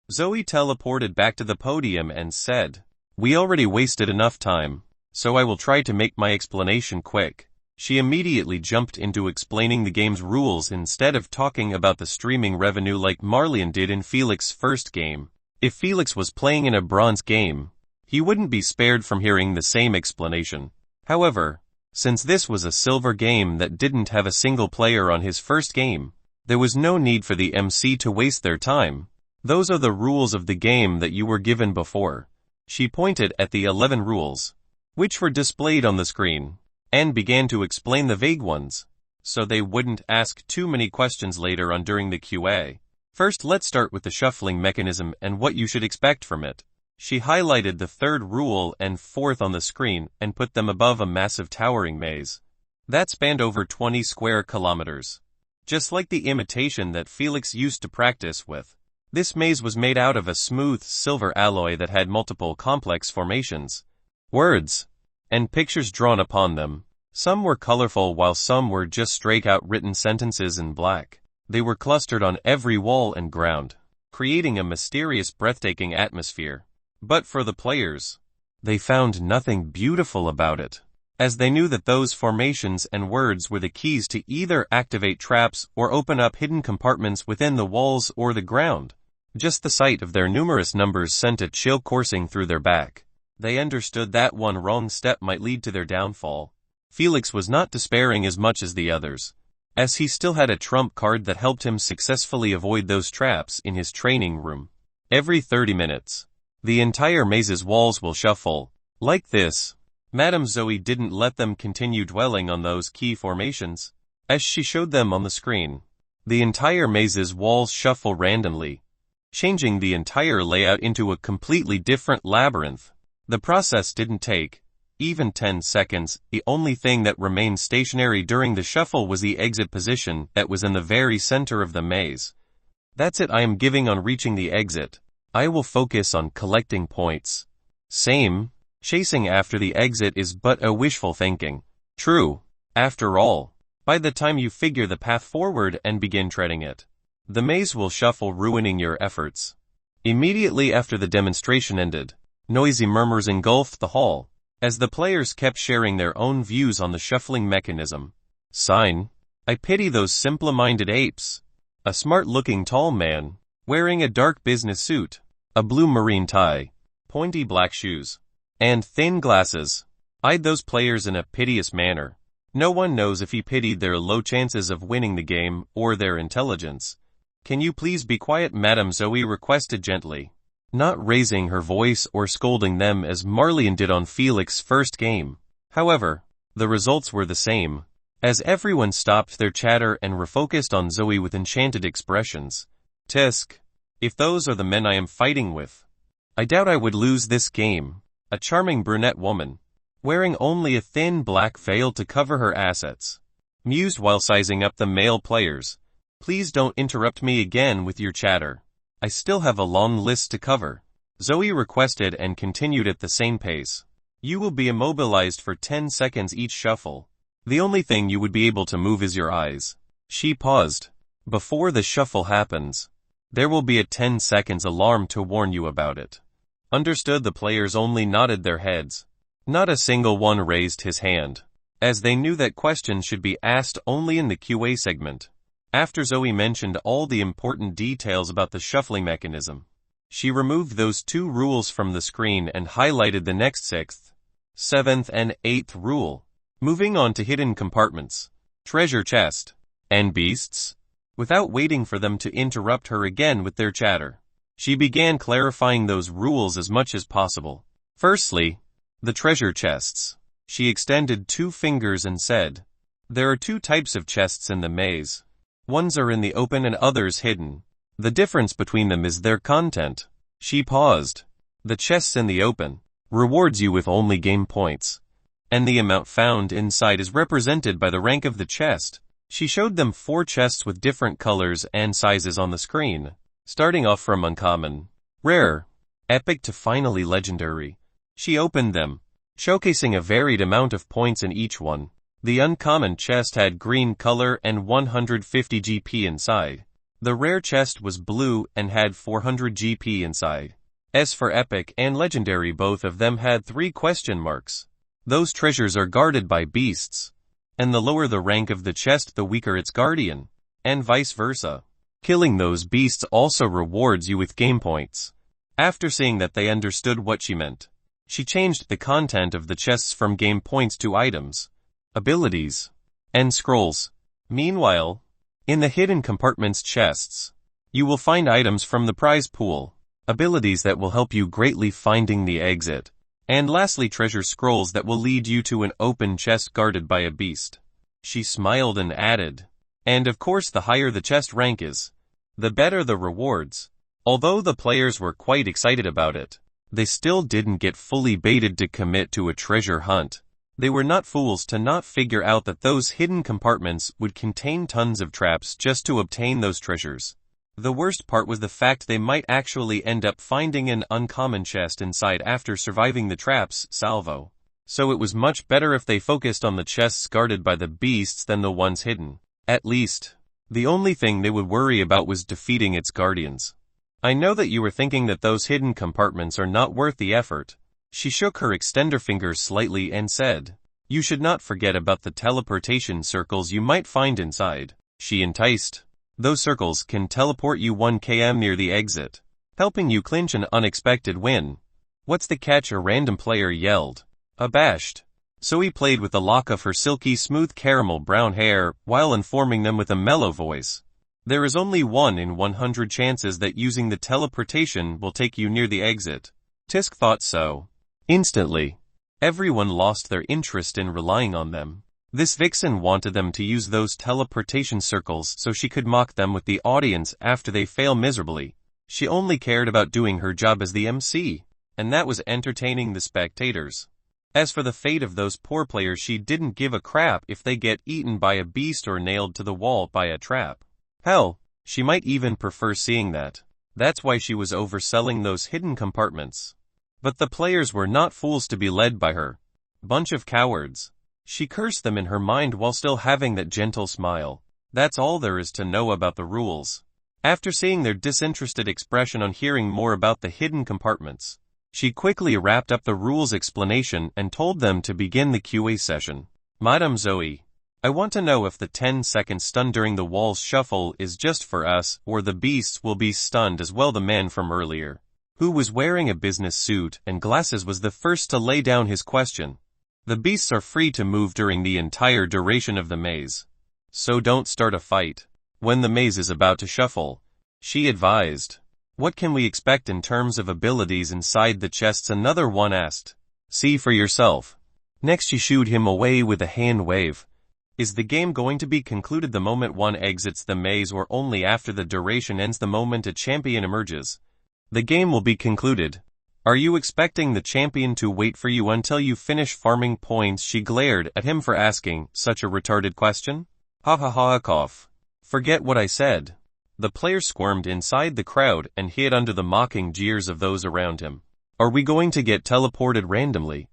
Zoe teleported back to the podium and said, we already wasted enough time. so I will try to make my explanation quick. She immediately jumped into explaining the game's rules instead of talking about the streaming revenue like Marlian did in Felix's first game. If Felix was playing in a bronze game, he wouldn't be spared from hearing the same explanation. However, since this was a silver game that didn't have a single player on his first game, there was no need for the MC to waste their time. Those are the rules of the game that you were given before. She pointed at the 11 rules, which were displayed on the screen, and began to explain the vague ones, so they wouldn't ask too many questions later on during the QA. First, let's start with the shuffling mechanism and what you should expect from it. She highlighted the third rule and fourth on the screen and put them above a massive towering maze that spanned over 20 square kilometers. Just like the imitation that Felix used to practice with, this maze was made out of a smooth silver alloy that had multiple complex formations, words, and pictures drawn upon them. Some were colorful while some were just straight-out written sentences in black. They were clustered on every wall and ground, creating a mysterious, breathtaking atmosphere. But for the players, they found nothing beautiful about it, as they knew that those formations and words were the keys to either activate traps or open up hidden compartments within the walls or the ground. Just the sight of their numerous numbers sent a chill coursing through their back. They understood that one wrong step might lead to their downfall. Felix was not despairing as much as the others, as he still had a trump card that helped him successfully avoid those traps in his training room. Every 30 minutes, the entire maze's walls will shuffle. Like this, Madame Zoe didn't let them continue dwelling on those key formations. As she showed them on the screen, the entire maze's walls shuffle randomly, changing the entire layout into a completely different labyrinth. The process didn't take even 10 seconds. The only thing that remained stationary during the shuffle was the exit position that was in the very center of the maze. That's it I am giving on reaching the exit. I will focus on collecting points. Same, chasing after the exit is but a wishful thinking. True, after all, by the time you figure the path forward and begin treading it, the maze will shuffle, ruining your efforts. Immediately after the demonstration ended, noisy murmurs engulfed the hall, as the players kept sharing their own views on the shuffling mechanism. Sign, I pity those simple-minded apes. A smart-looking tall man, wearing a dark business suit, a blue marine tie, pointy black shoes, and thin glasses, eyed those players in a piteous manner. No one knows if he pitied their low chances of winning the game or their intelligence. Can you please be quiet? Madame Zoe requested gently, not raising her voice or scolding them as Marlian did on Felix's first game. However, the results were the same, as everyone stopped their chatter and refocused on Zoe with enchanted expressions. Tisk, if those are the men I am fighting with, I doubt I would lose this game. A charming brunette woman, wearing only a thin black veil to cover her assets, mused while sizing up the male players. Please don't interrupt me again with your chatter. I still have a long list to cover. Zoe requested and continued at the same pace. You will be immobilized for 10 seconds each shuffle. The only thing you would be able to move is your eyes. She paused. Before the shuffle happens, there will be a 10 seconds alarm to warn you about it. Understood. The players only nodded their heads. Not a single one raised his hand, as they knew that questions should be asked only in the QA segment. After Zoe mentioned all the important details about the shuffling mechanism, she removed those 2 rules from the screen and highlighted the next 6th, 7th and 8th rule. Moving on to hidden compartments, treasure chest, and beasts. Without waiting for them to interrupt her again with their chatter, she began clarifying those rules as much as possible. Firstly, the treasure chests. She extended 2 fingers and said, there are 2 types of chests in the maze. Ones are in the open and others hidden. The difference between them is their content. She paused. The chests in the open rewards you with only game points, and the amount found inside is represented by the rank of the chest. She showed them 4 chests with different colors and sizes on the screen, starting off from uncommon, rare, epic to finally legendary. She opened them, showcasing a varied amount of points in each one. The uncommon chest had green color and 150 GP inside. The rare chest was blue and had 400 GP inside. As for epic and legendary, both of them had 3 question marks. Those treasures are guarded by beasts. And the lower the rank of the chest, the weaker its guardian. And vice versa. Killing those beasts also rewards you with game points. After seeing that they understood what she meant, she changed the content of the chests from game points to items, abilities, and scrolls. Meanwhile, in the hidden compartments chests, you will find items from the prize pool, abilities that will help you greatly finding the exit, and lastly treasure scrolls that will lead you to an open chest guarded by a beast. She smiled and added, and of course the higher the chest rank is, the better the rewards. Although the players were quite excited about it, they still didn't get fully baited to commit to a treasure hunt. They were not fools to not figure out that those hidden compartments would contain tons of traps just to obtain those treasures. The worst part was the fact they might actually end up finding an uncommon chest inside after surviving the traps, salvo. So it was much better if they focused on the chests guarded by the beasts than the ones hidden. At least, the only thing they would worry about was defeating its guardians. I know that you were thinking that those hidden compartments are not worth the effort. She shook her extender fingers slightly and said, you should not forget about the teleportation circles you might find inside. She enticed. Those circles can teleport you 1 km near the exit, helping you clinch an unexpected win. What's the catch? A random player yelled, abashed. Zoe played with the lock of her silky smooth caramel brown hair while informing them with a mellow voice. There is only 1 in 100 chances that using the teleportation will take you near the exit. Tisk thought so. Instantly, everyone lost their interest in relying on them. This vixen wanted them to use those teleportation circles so she could mock them with the audience after they fail miserably. She only cared about doing her job as the MC, and that was entertaining the spectators. As for the fate of those poor players, she didn't give a crap if they get eaten by a beast or nailed to the wall by a trap. Hell, she might even prefer seeing that. That's why she was overselling those hidden compartments. But the players were not fools to be led by her. Bunch of cowards. She cursed them in her mind while still having that gentle smile. That's all there is to know about the rules. After seeing their disinterested expression on hearing more about the hidden compartments, she quickly wrapped up the rules explanation and told them to begin the QA session. Madame Zoe, I want to know if the 10-second stun during the walls shuffle is just for us, or the beasts will be stunned as well. The man from earlier, who was wearing a business suit and glasses, was the first to lay down his question. The beasts are free to move during the entire duration of the maze. So don't start a fight when the maze is about to shuffle, she advised. What can we expect in terms of abilities inside the chests? Another one asked. See for yourself. Next she shooed him away with a hand wave. Is the game going to be concluded the moment one exits the maze, or only after the duration ends the moment a champion emerges? The game will be concluded. Are you expecting the champion to wait for you until you finish farming points? She glared at him for asking such a retarded question. Ha ha ha, cough. Forget what I said. The player squirmed inside the crowd and hid under the mocking jeers of those around him. Are we going to get teleported randomly?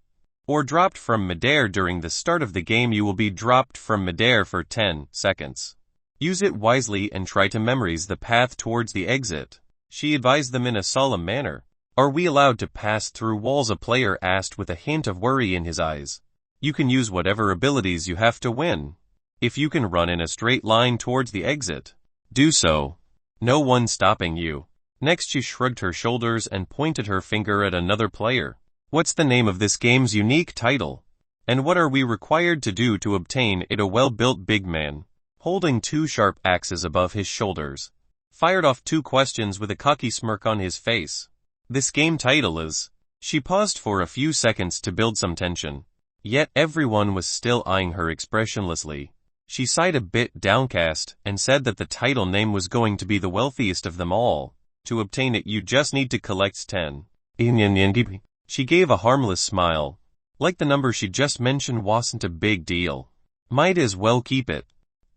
Or dropped from midair? During the start of the game you will be dropped from midair for 10 seconds. Use it wisely and try to memorize the path towards the exit, she advised them in a solemn manner. Are we allowed to pass through walls? A player asked with a hint of worry in his eyes. You can use whatever abilities you have to win. If you can run in a straight line towards the exit, do so. No one's stopping you. Next she shrugged her shoulders and pointed her finger at another player. What's the name of this game's unique title? And what are we required to do to obtain it? A well-built big man, holding 2 sharp axes above his shoulders, fired off 2 questions with a cocky smirk on his face. This game title is... She paused for a few seconds to build some tension. Yet everyone was still eyeing her expressionlessly. She sighed a bit downcast and said that the title name was going to be the wealthiest of them all. To obtain it you just need to collect 10. She gave a harmless smile. Like the number she just mentioned wasn't a big deal. Might as well keep it.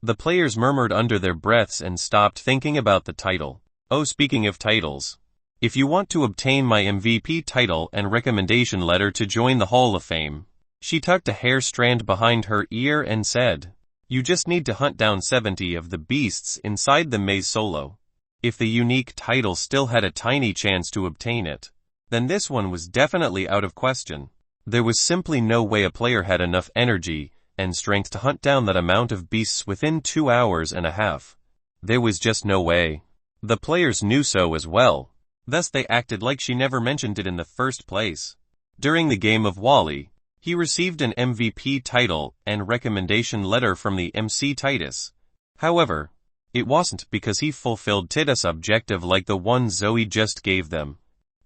The players murmured under their breaths and stopped thinking about the title. Oh, speaking of titles. If you want to obtain my MVP title and recommendation letter to join the Hall of Fame, she tucked a hair strand behind her ear and said, you just need to hunt down 70 of the beasts inside the maze solo. If the unique title still had a tiny chance to obtain it, then this one was definitely out of question. There was simply no way a player had enough energy and strength to hunt down that amount of beasts within 2 hours and a half. There was just no way. The players knew so as well. Thus they acted like she never mentioned it in the first place. During the game of Wally, he received an MVP title and recommendation letter from the MC Titus. However, it wasn't because he fulfilled Titus' objective like the one Zoe just gave them,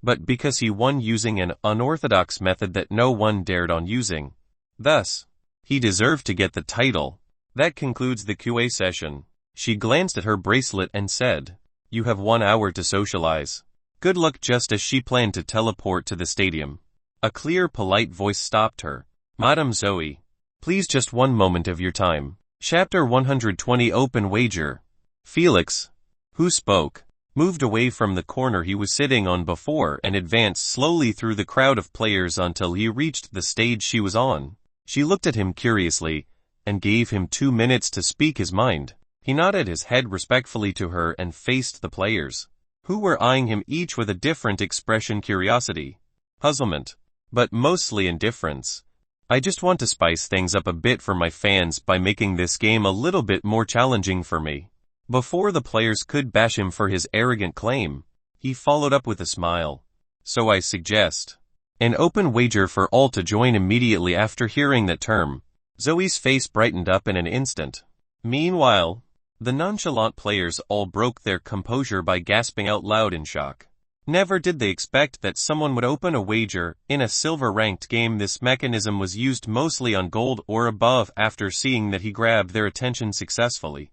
but because he won using an unorthodox method that no one dared on using. Thus, he deserved to get the title. That concludes the QA session. She glanced at her bracelet and said, "You have 1 hour to socialize. Good luck." Just as she planned to teleport to the stadium, a clear, polite voice stopped her. "Madam Zoe, please just 1 moment of your time." Chapter 120 Open Wager. Felix, who spoke, moved away from the corner he was sitting on before and advanced slowly through the crowd of players until he reached the stage she was on. She looked at him curiously and gave him 2 minutes to speak his mind. He nodded his head respectfully to her and faced the players, who were eyeing him each with a different expression: curiosity, puzzlement, but mostly indifference. "I just want to spice things up a bit for my fans by making this game a little bit more challenging for me." Before the players could bash him for his arrogant claim, he followed up with a smile. "So I suggest an open wager for all to join." Immediately after hearing that term, Zoe's face brightened up in an instant. Meanwhile, the nonchalant players all broke their composure by gasping out loud in shock. Never did they expect that someone would open a wager in a silver-ranked game. This mechanism was used mostly on gold or above. After seeing that he grabbed their attention successfully,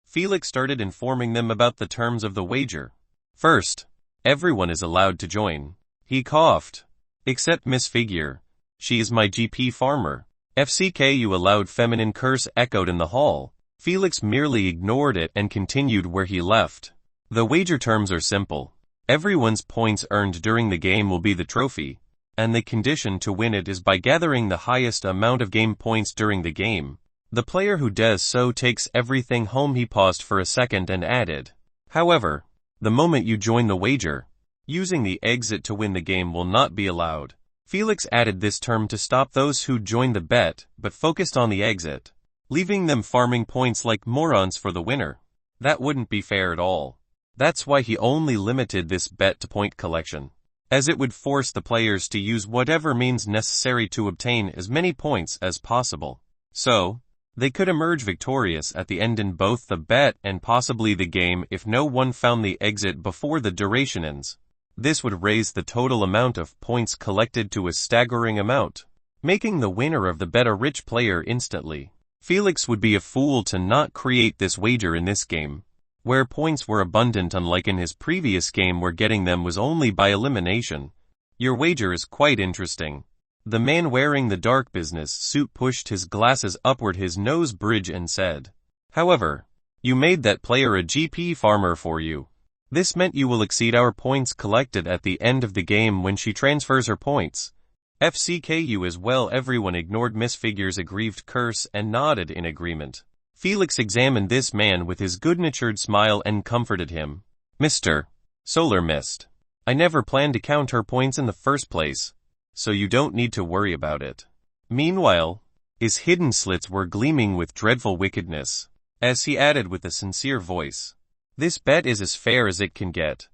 Felix started informing them about the terms of the wager. "First, everyone is allowed to join." He coughed. "Except Miss Figure. She is my GP farmer." "FCKU." A loud feminine curse echoed in the hall. Felix merely ignored it and continued where he left. "The wager terms are simple. Everyone's points earned during the game will be the trophy, and the condition to win it is by gathering the highest amount of game points during the game. The player who does so takes everything home." He paused for a second and added, "However, the moment you join the wager, using the exit to win the game will not be allowed." Felix added this term to stop those who joined the bet but focused on the exit, leaving them farming points like morons for the winner. That wouldn't be fair at all. That's why he only limited this bet to point collection, as it would force the players to use whatever means necessary to obtain as many points as possible, so they could emerge victorious at the end in both the bet and possibly the game if no one found the exit before the duration ends. This would raise the total amount of points collected to a staggering amount, making the winner of the bet a rich player instantly. Felix would be a fool to not create this wager in this game, where points were abundant, unlike in his previous game where getting them was only by elimination. "Your wager is quite interesting." The man wearing the dark business suit pushed his glasses upward his nose bridge and said, "However, you made that player a GP farmer for you. This meant you will exceed our points collected at the end of the game when she transfers her points." FCKU as well. Everyone ignored Miss Figure's aggrieved curse and nodded in agreement. Felix examined this man with his good-natured smile and comforted him. "Mr. Solar Mist, I never planned to count her points in the first place, so you don't need to worry about it." Meanwhile, his hidden slits were gleaming with dreadful wickedness, as he added with a sincere voice, "This bet is as fair as it can get.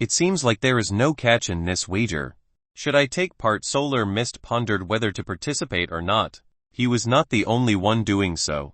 It seems like there is no catch in this wager. Should I take part?" Solar Mist pondered whether to participate or not. He was not the only one doing so,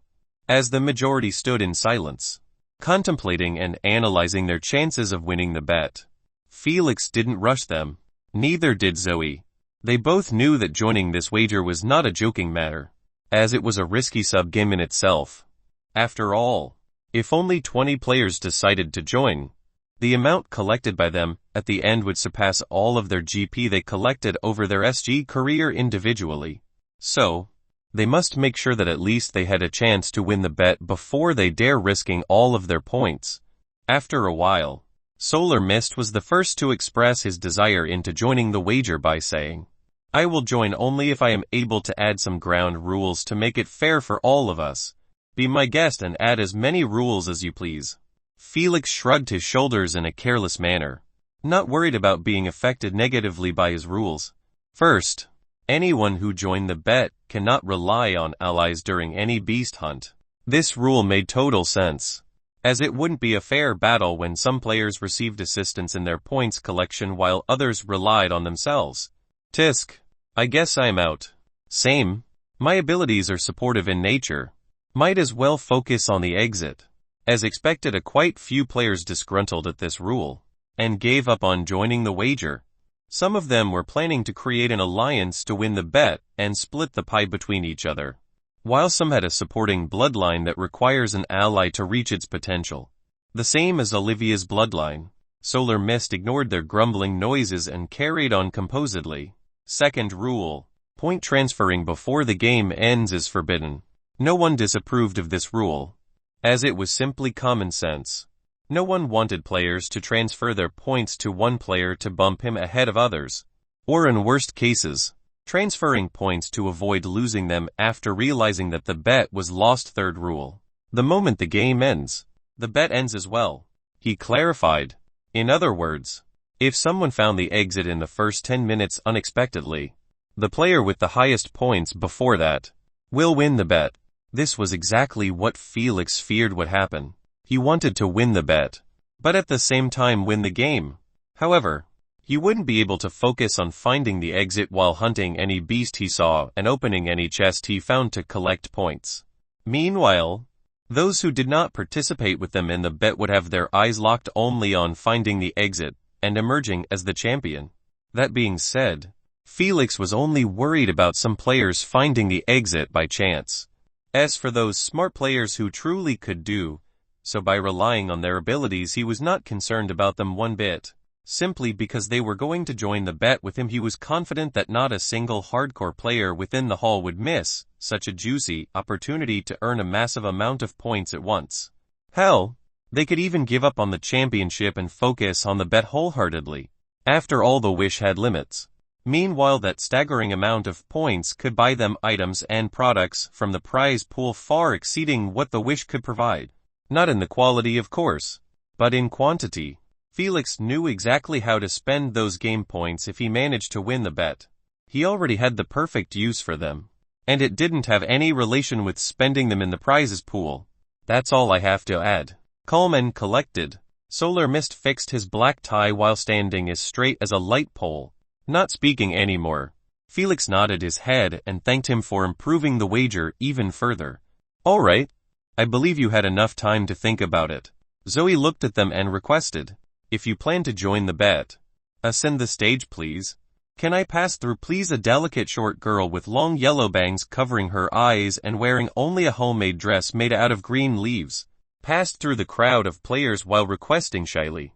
as the majority stood in silence, contemplating and analyzing their chances of winning the bet. Felix didn't rush them. Neither did Zoe. They both knew that joining this wager was not a joking matter, as it was a risky sub-game in itself. After all, if only 20 players decided to join, the amount collected by them at the end would surpass all of their GP they collected over their SG career individually. So, they must make sure that at least they had a chance to win the bet before they dare risking all of their points. After a while, Solar Mist was the first to express his desire into joining the wager by saying, "I will join only if I am able to add some ground rules to make it fair for all of us. Be my guest and add as many rules as you please." Felix shrugged his shoulders in a careless manner, not worried about being affected negatively by his rules. "First, Anyone who joined the bet cannot rely on allies during any beast hunt. This rule made total sense, as it wouldn't be a fair battle when some players received assistance in their points collection while others relied on themselves. Tisk. I guess I'm out. Same. My abilities are supportive in nature. Might as well focus on the exit. As expected, quite few players disgruntled at this rule, and gave up on joining the wager. Some of them were planning to create an alliance to win the bet and split the pie between each other, while some had a supporting bloodline that requires an ally to reach its potential. The same as Olivia's bloodline. Solar Mist ignored their grumbling noises and carried on composedly. Second rule. Point transferring before the game ends is forbidden. No one disapproved of this rule, as it was simply common sense. No one wanted players to transfer their points to one player to bump him ahead of others, or in worst cases, transferring points to avoid losing them after realizing that the bet was lost. Third rule. The moment the game ends, the bet ends as well, he clarified. In other words, if someone found the exit in the first 10 minutes unexpectedly, the player with the highest points before that will win the bet. This was exactly what Felix feared would happen. He wanted to win the bet, but at the same time win the game. However, he wouldn't be able to focus on finding the exit while hunting any beast he saw and opening any chest he found to collect points. Meanwhile, those who did not participate with them in the bet would have their eyes locked only on finding the exit and emerging as the champion. That being said, Felix was only worried about some players finding the exit by chance. As for those smart players who truly could do so by relying on their abilities, he was not concerned about them one bit. Simply because they were going to join the bet with him, he was confident that not a single hardcore player within the hall would miss such a juicy opportunity to earn a massive amount of points at once. Hell, they could even give up on the championship and focus on the bet wholeheartedly. After all, the wish had limits. Meanwhile, that staggering amount of points could buy them items and products from the prize pool far exceeding what the wish could provide. Not in the quality, of course, but in quantity. Felix knew exactly how to spend those game points if he managed to win the bet. He already had the perfect use for them, and it didn't have any relation with spending them in the prizes pool. That's all I have to add. Calm and collected, Solar Mist fixed his black tie while standing as straight as a light pole, not speaking anymore. Felix nodded his head and thanked him for improving the wager even further. All right. I believe you had enough time to think about it. Zoe looked at them and requested, if you plan to join the bet, ascend the stage please. Can I pass through please? A delicate short girl with long yellow bangs covering her eyes and wearing only a homemade dress made out of green leaves passed through the crowd of players while requesting shyly.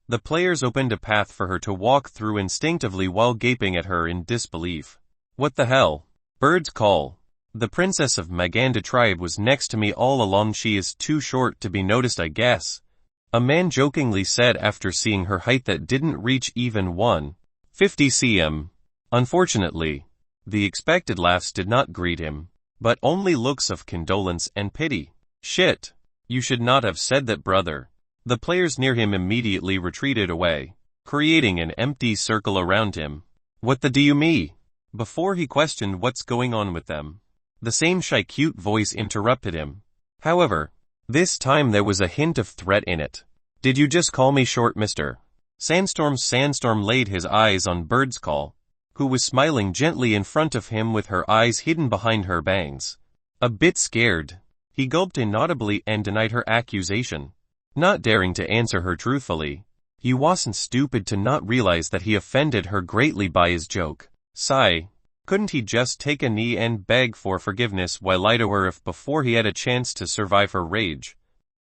The players opened a path for her to walk through instinctively while gaping at her in disbelief. What the hell? Bird's call. The princess of Maganda tribe was next to me all along. She is too short to be noticed, I guess, a man jokingly said after seeing her height that didn't reach even 150 cm. Unfortunately, the expected laughs did not greet him, but only looks of condolence and pity. Shit. You should not have said that, brother. The players near him immediately retreated away, creating an empty circle around him. What the do you mean? Before he questioned what's going on with them, the same shy cute voice interrupted him. However, this time there was a hint of threat in it. Did you just call me short, mister? Sandstorm laid his eyes on Bird's Call, who was smiling gently in front of him with her eyes hidden behind her bangs. A bit scared, he gulped inaudibly and denied her accusation, not daring to answer her truthfully. He wasn't stupid to not realize that he offended her greatly by his joke. Sigh. Couldn't he just take a knee and beg for forgiveness while lie to her if before he had a chance to survive her rage?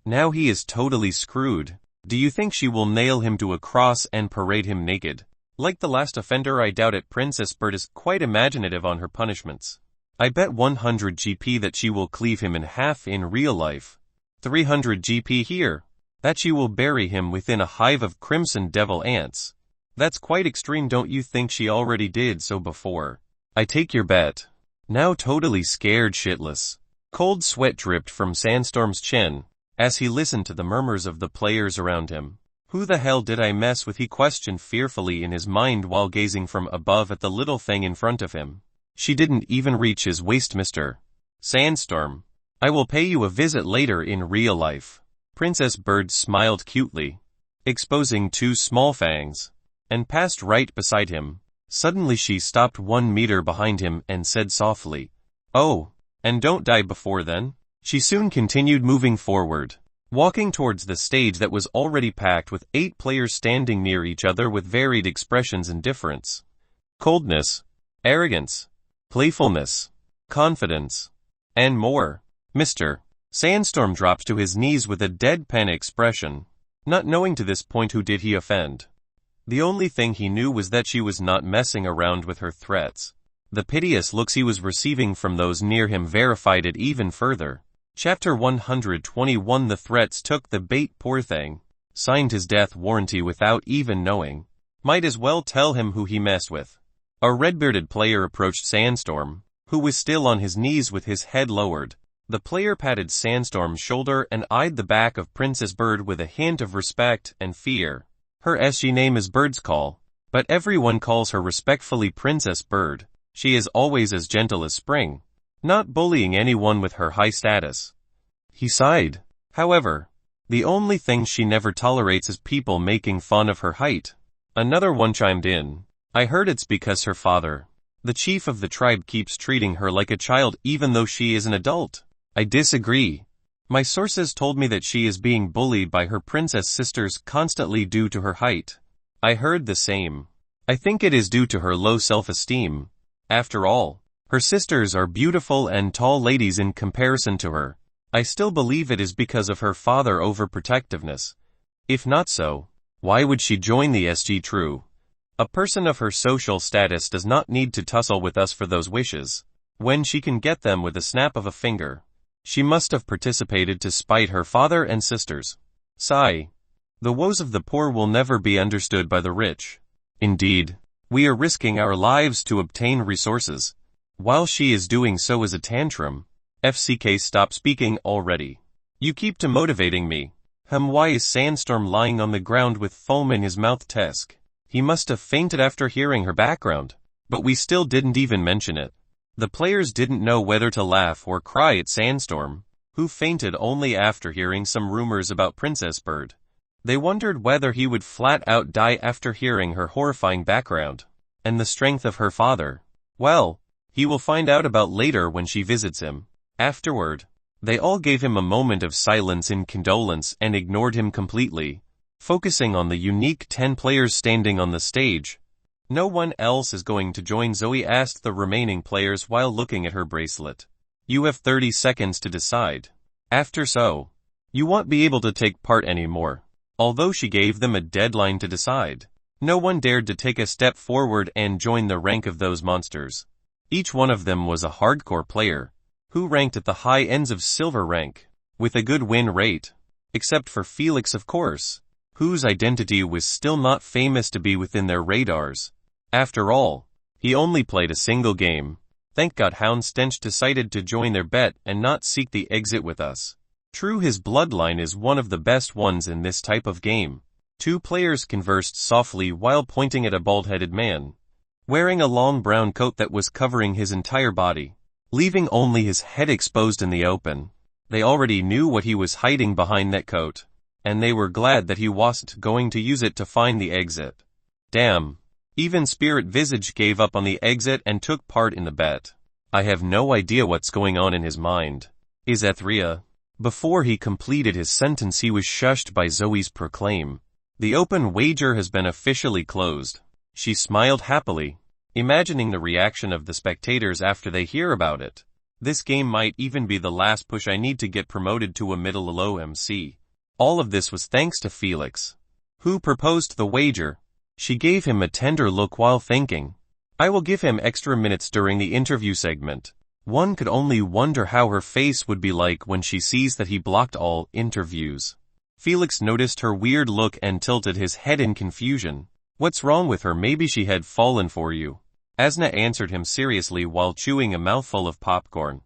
Now he is totally screwed. Do you think she will nail him to a cross and parade him naked? Like the last offender? I doubt it. Princess Bird is quite imaginative on her punishments. I bet 100 GP that she will cleave him in half in real life. 300 GP here. That she will bury him within a hive of crimson devil ants. That's quite extreme. Don't you think she already did so before? I take your bet. Now totally scared shitless. Cold sweat dripped from Sandstorm's chin as he listened to the murmurs of the players around him. Who the hell did I mess with? He questioned fearfully in his mind while gazing from above at the little thing in front of him. She didn't even reach his waist, Mr. Sandstorm. I will pay you a visit later in real life. Princess Bird smiled cutely, exposing 2 small fangs, and passed right beside him. Suddenly she stopped 1 meter behind him and said softly, "Oh, and don't die before then." She soon continued moving forward, walking towards the stage that was already packed with 8 players standing near each other with varied expressions and difference. Coldness, arrogance, playfulness, confidence, and more. Mr. Sandstorm dropped to his knees with a deadpan expression, not knowing to this point who did he offend. The only thing he knew was that she was not messing around with her threats. The piteous looks he was receiving from those near him verified it even further. Chapter 121. The threats took the bait. Poor thing. Signed his death warranty without even knowing. Might as well tell him who he messed with. A red-bearded player approached Sandstorm, who was still on his knees with his head lowered. The player patted Sandstorm's shoulder and eyed the back of Princess Bird with a hint of respect and fear. Her SG name is Bird's Call, but everyone calls her respectfully Princess Bird. She is always as gentle as spring, not bullying anyone with her high status. He sighed. However, the only thing she never tolerates is people making fun of her height. Another one chimed in. I heard it's because her father, the chief of the tribe, keeps treating her like a child even though she is an adult. I disagree. My sources told me that she is being bullied by her princess sisters constantly due to her height. I heard the same. I think it is due to her low self-esteem. After all, her sisters are beautiful and tall ladies in comparison to her. I still believe it is because of her father overprotectiveness. If not so, why would she join the SG True? A person of her social status does not need to tussle with us for those wishes, when she can get them with a snap of a finger. She must have participated to spite her father and sisters. Sigh. The woes of the poor will never be understood by the rich. Indeed, we are risking our lives to obtain resources. While she is doing so as a tantrum, FCK, stop speaking already. You keep demotivating me. Why is Sandstorm lying on the ground with foam in his mouth? Tesk. He must have fainted after hearing her background, but we still didn't even mention it. The players didn't know whether to laugh or cry at Sandstorm, who fainted only after hearing some rumors about Princess Bird. They wondered whether he would flat out die after hearing her horrifying background, and the strength of her father. Well, he will find out about later when she visits him. Afterward, they all gave him a moment of silence in condolence and ignored him completely, focusing on the unique 10 players standing on the stage. No one else is going to join? Zoe asked the remaining players while looking at her bracelet. You have 30 seconds to decide. After so, you won't be able to take part anymore. Although she gave them a deadline to decide, no one dared to take a step forward and join the rank of those monsters. Each one of them was a hardcore player, who ranked at the high ends of silver rank, with a good win rate. Except for Felix, of course, whose identity was still not famous to be within their radars. After all, he only played a single game. Thank God Houndstench decided to join their bet and not seek the exit with us. True, his bloodline is one of the best ones in this type of game. 2 players conversed softly while pointing at a bald-headed man, wearing a long brown coat that was covering his entire body, leaving only his head exposed in the open. They already knew what he was hiding behind that coat, and they were glad that he wasn't going to use it to find the exit. Damn. Even Spirit Visage gave up on the exit and took part in the bet. I have no idea what's going on in his mind. Is Ethria? Before he completed his sentence, he was shushed by Zoe's proclaim. The open wager has been officially closed. She smiled happily, imagining the reaction of the spectators after they hear about it. This game might even be the last push I need to get promoted to a middle-low MC. All of this was thanks to Felix, who proposed the wager. She gave him a tender look while thinking, I will give him extra minutes during the interview segment. One could only wonder how her face would be like when she sees that he blocked all interviews. Felix noticed her weird look and tilted his head in confusion. What's wrong with her? Maybe she had fallen for you. Asna answered him seriously while chewing a mouthful of popcorn.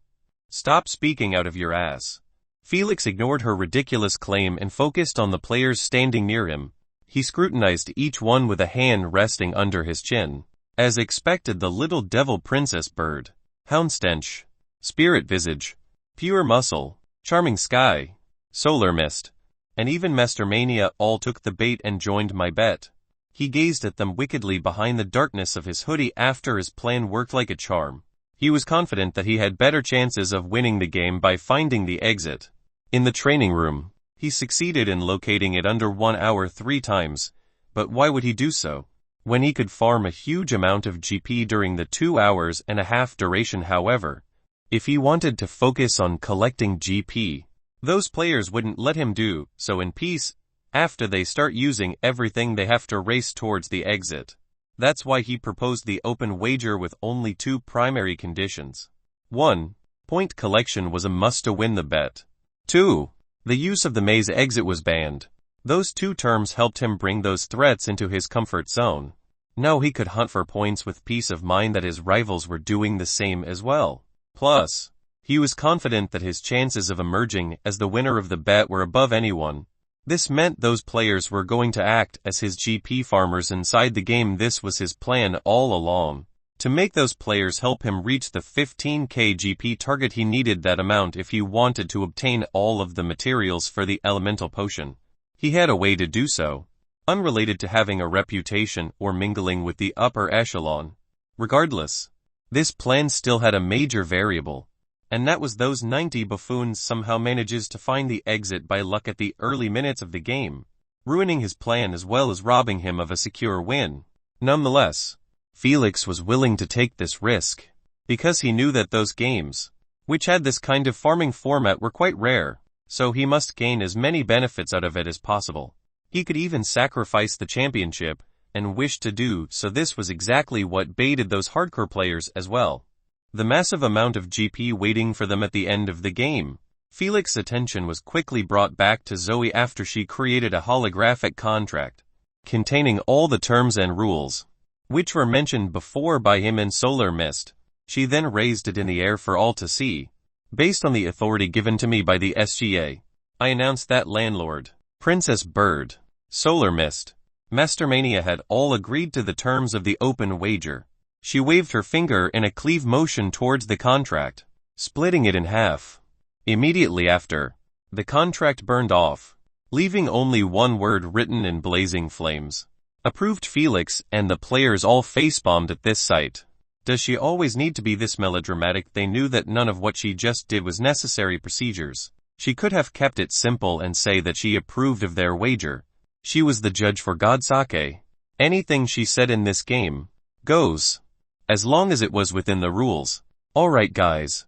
Stop speaking out of your ass. Felix ignored her ridiculous claim and focused on the players standing near him. He scrutinized each one with a hand resting under his chin. As expected, the little devil princess bird, houndstench, spirit visage, pure muscle, charming sky, solar mist, and even Mastermania all took the bait and joined my bet. He gazed at them wickedly behind the darkness of his hoodie after his plan worked like a charm. He was confident that he had better chances of winning the game by finding the exit. In the training room, he succeeded in locating it under 1 hour 3 times, but why would he do so when he could farm a huge amount of GP during the 2 hours and a half duration? However, if he wanted to focus on collecting GP, those players wouldn't let him do so in peace. After they start using everything, they have to race towards the exit. That's why he proposed the open wager with only 2 primary conditions. 1. Point collection was a must to win the bet. 2. The use of the maze exit was banned. Those 2 terms helped him bring those threats into his comfort zone. Now he could hunt for points with peace of mind that his rivals were doing the same as well. Plus, he was confident that his chances of emerging as the winner of the bet were above anyone. This meant those players were going to act as his GP farmers inside the game. This was his plan all along. To make those players help him reach the 15k GP target, he needed that amount if he wanted to obtain all of the materials for the elemental potion. He had a way to do so, unrelated to having a reputation or mingling with the upper echelon. Regardless, this plan still had a major variable, and that was those 90 buffoons somehow manages to find the exit by luck at the early minutes of the game, ruining his plan as well as robbing him of a secure win. Nonetheless, Felix was willing to take this risk, because he knew that those games, which had this kind of farming format, were quite rare, so he must gain as many benefits out of it as possible. He could even sacrifice the championship, and wished to do so. This was exactly what baited those hardcore players as well. The massive amount of GP waiting for them at the end of the game. Felix's attention was quickly brought back to Zoe after she created a holographic contract, containing all the terms and rules, which were mentioned before by him in Solar Mist. She then raised it in the air for all to see. Based on the authority given to me by the SGA, I announced that landlord, Princess Bird, Solar Mist, Mastermania had all agreed to the terms of the open wager. She waved her finger in a cleave motion towards the contract, splitting it in half. Immediately after, the contract burned off, leaving only one word written in blazing flames. Approved. Felix and the players all facepalmed at this sight. Does she always need to be this melodramatic? They knew that none of what she just did was necessary procedures. She could have kept it simple and say that she approved of their wager. She was the judge for God's sake. Anything she said in this game goes, as long as it was within the rules. Alright guys,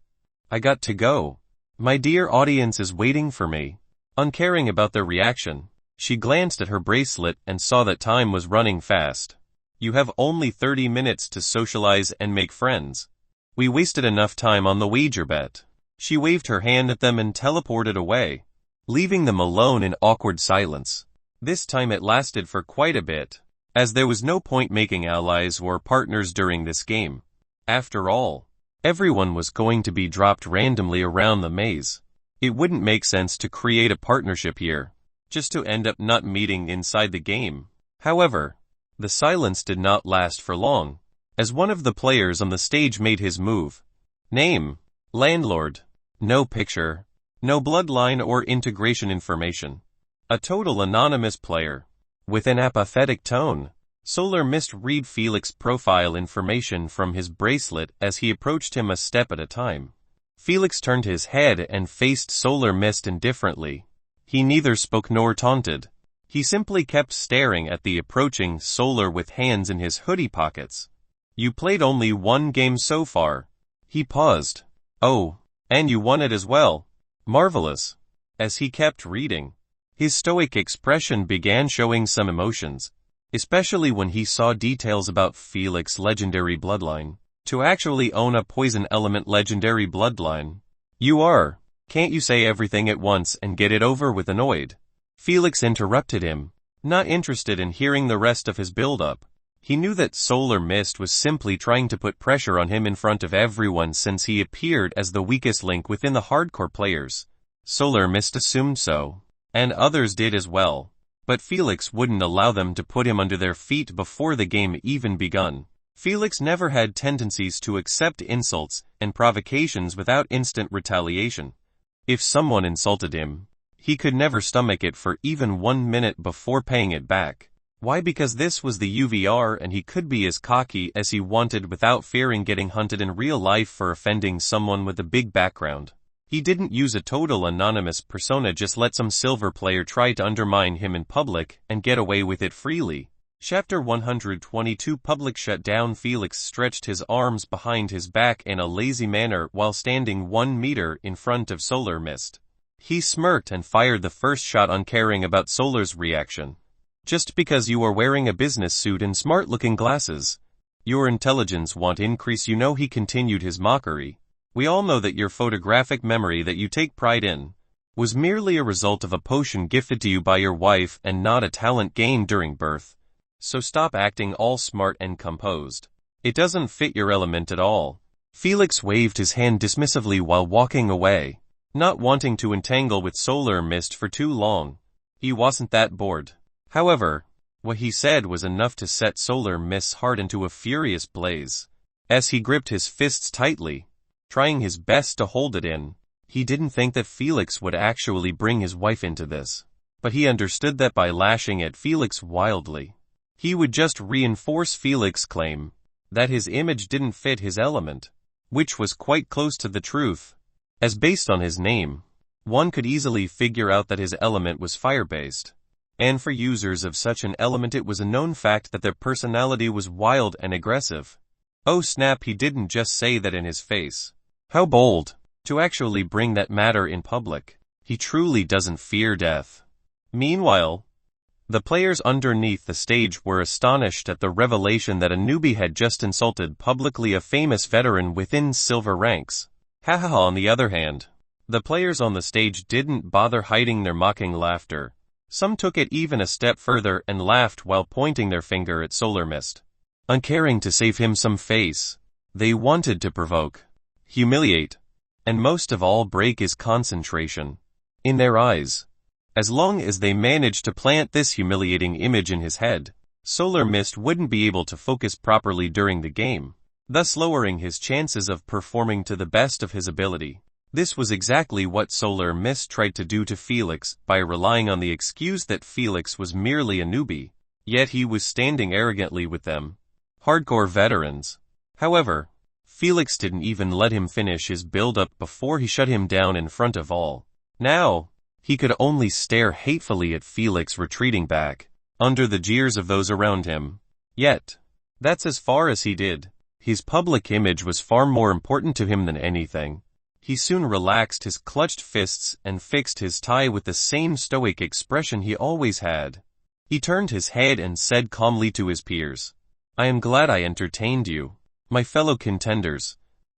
I got to go. My dear audience is waiting for me. Uncaring about their reaction, she glanced at her bracelet and saw that time was running fast. You have only 30 minutes to socialize and make friends. We wasted enough time on the wager bet. She waved her hand at them and teleported away, leaving them alone in awkward silence. This time it lasted for quite a bit, as there was no point making allies or partners during this game. After all, everyone was going to be dropped randomly around the maze. It wouldn't make sense to create a partnership here, just to end up not meeting inside the game. However, the silence did not last for long, as one of the players on the stage made his move. Name, landlord. No picture, no bloodline or integration information. A total anonymous player. With an apathetic tone, Solar Mist read Felix's profile information from his bracelet as he approached him a step at a time. Felix turned his head and faced Solar Mist indifferently. He neither spoke nor taunted. He simply kept staring at the approaching Solar with hands in his hoodie pockets. You played only one game so far. He paused. Oh, and you won it as well. Marvelous. As he kept reading, his stoic expression began showing some emotions, especially when he saw details about Felix's legendary bloodline. To actually own a poison element legendary bloodline. You are. Can't you say everything at once and get it over with? Annoyed, Felix interrupted him, not interested in hearing the rest of his build-up. He knew that Solar Mist was simply trying to put pressure on him in front of everyone since he appeared as the weakest link within the hardcore players. Solar Mist assumed so, and others did as well, but Felix wouldn't allow them to put him under their feet before the game even begun. Felix never had tendencies to accept insults and provocations without instant retaliation. If someone insulted him, he could never stomach it for even 1 minute before paying it back. Why? Because this was the UVR and he could be as cocky as he wanted without fearing getting hunted in real life for offending someone with a big background. He didn't use a total anonymous persona, just let some silver player try to undermine him in public and get away with it freely. Chapter 122 Public Shutdown. Felix stretched his arms behind his back in a lazy manner while standing 1 meter in front of Solar Mist. He smirked and fired the first shot, uncaring about Solar's reaction. Just because you are wearing a business suit and smart-looking glasses, your intelligence won't increase, you know, he continued his mockery. We all know that your photographic memory that you take pride in was merely a result of a potion gifted to you by your wife and not a talent gained during birth. So stop acting all smart and composed. It doesn't fit your element at all. Felix waved his hand dismissively while walking away, not wanting to entangle with Solar Mist for too long. He wasn't that bored. However, what he said was enough to set Solar Mist's heart into a furious blaze. As he gripped his fists tightly, trying his best to hold it in, he didn't think that Felix would actually bring his wife into this. But he understood that by lashing at Felix wildly, he would just reinforce Felix's claim that his image didn't fit his element, which was quite close to the truth, as based on his name, one could easily figure out that his element was fire-based. And for users of such an element, it was a known fact that their personality was wild and aggressive. Oh snap, he didn't just say that in his face. How bold, to actually bring that matter in public. He truly doesn't fear death. Meanwhile, the players underneath the stage were astonished at the revelation that a newbie had just insulted publicly a famous veteran within silver ranks. Hahaha. On the other hand, the players on the stage didn't bother hiding their mocking laughter. Some took it even a step further and laughed while pointing their finger at Solar Mist. Uncaring to save him some face, they wanted to provoke, humiliate, and most of all break his concentration. In their eyes, as long as they managed to plant this humiliating image in his head, Solar Mist wouldn't be able to focus properly during the game, thus lowering his chances of performing to the best of his ability. This was exactly what Solar Mist tried to do to Felix by relying on the excuse that Felix was merely a newbie, yet he was standing arrogantly with them, hardcore veterans. However, Felix didn't even let him finish his build-up before he shut him down in front of all. Now, he could only stare hatefully at Felix retreating back, under the jeers of those around him. Yet, that's as far as he did. His public image was far more important to him than anything. He soon relaxed his clutched fists and fixed his tie with the same stoic expression he always had. He turned his head and said calmly to his peers, "I am glad I entertained you, my fellow contenders."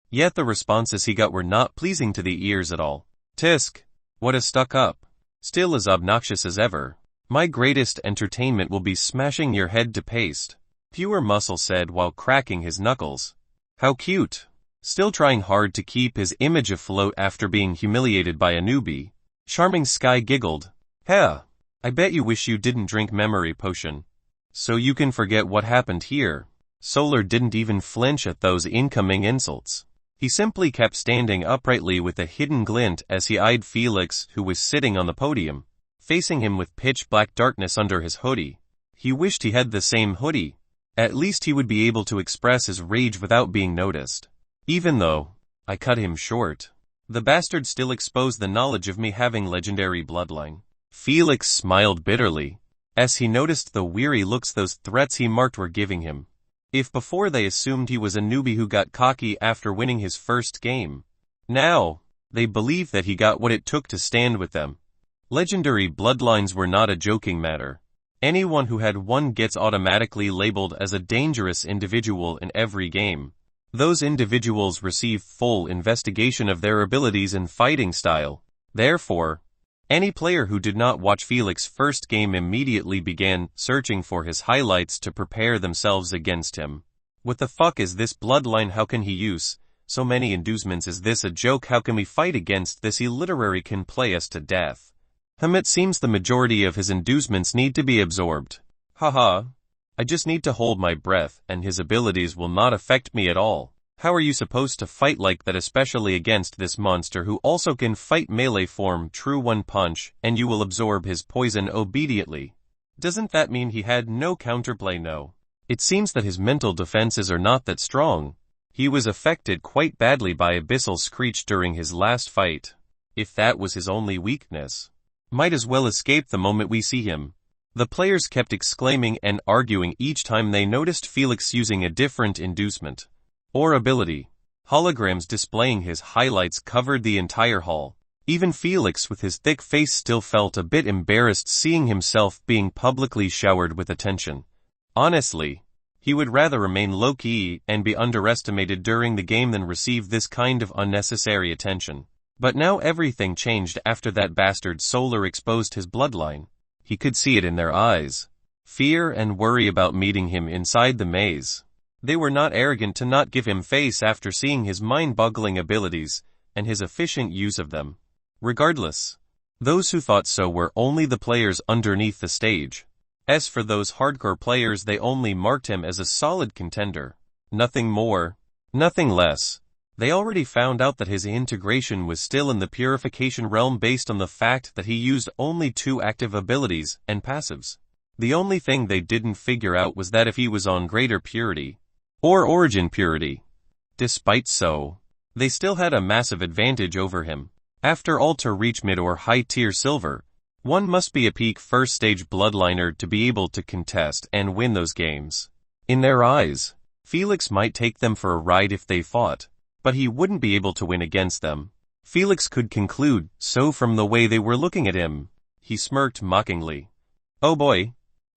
Yet the responses he got were not pleasing to the ears at all. "Tisk, what a stuck-up. Still as obnoxious as ever. My greatest entertainment will be smashing your head to paste," Pure Muscle said while cracking his knuckles. "How cute." Still trying hard to keep his image afloat after being humiliated by a newbie, Charming Sky giggled. "Heh, I bet you wish you didn't drink memory potion, so you can forget what happened here." Solar didn't even flinch at those incoming insults. He simply kept standing uprightly with a hidden glint as he eyed Felix, who was sitting on the podium, facing him with pitch-black darkness under his hoodie. He wished he had the same hoodie. At least he would be able to express his rage without being noticed. Even though I cut him short, the bastard still exposed the knowledge of me having legendary bloodline. Felix smiled bitterly as he noticed the weary looks those threats he marked were giving him. If before they assumed he was a newbie who got cocky after winning his first game, now they believed that he got what it took to stand with them. Legendary bloodlines were not a joking matter. Anyone who had one gets automatically labeled as a dangerous individual in every game. Those individuals receive full investigation of their abilities and fighting style. Therefore, any player who did not watch Felix's first game immediately began searching for his highlights to prepare themselves against him. What the fuck is this bloodline? How can he use so many inducements? Is this a joke? How can we fight against this? He literally can play us to death. It seems the majority of his inducements need to be absorbed. Haha. I just need to hold my breath, and his abilities will not affect me at all. How are you supposed to fight like that, especially against this monster who also can fight melee form true one punch, and you will absorb his poison obediently? Doesn't that mean he had no counterplay? No. It seems that his mental defenses are not that strong. He was affected quite badly by Abyssal Screech during his last fight. If that was his only weakness, might as well escape the moment we see him. The players kept exclaiming and arguing each time they noticed Felix using a different inducement or ability. Holograms displaying his highlights covered the entire hall. Even Felix with his thick face still felt a bit embarrassed seeing himself being publicly showered with attention. Honestly, he would rather remain low-key and be underestimated during the game than receive this kind of unnecessary attention. But now everything changed after that bastard Solar exposed his bloodline. He could see it in their eyes. Fear and worry about meeting him inside the maze. They were not arrogant to not give him face after seeing his mind-boggling abilities and his efficient use of them. Regardless, those who thought so were only the players underneath the stage. As for those hardcore players, they only marked him as a solid contender. Nothing more, nothing less. They already found out that his integration was still in the purification realm based on the fact that he used only 2 active abilities and passives. The only thing they didn't figure out was that if he was on greater purity or origin purity. Despite so, they still had a massive advantage over him. After all, to reach mid or high tier silver, one must be a peak first stage bloodliner to be able to contest and win those games. In their eyes, Felix might take them for a ride if they fought, but he wouldn't be able to win against them. Felix could conclude so from the way they were looking at him. He smirked mockingly. Oh boy,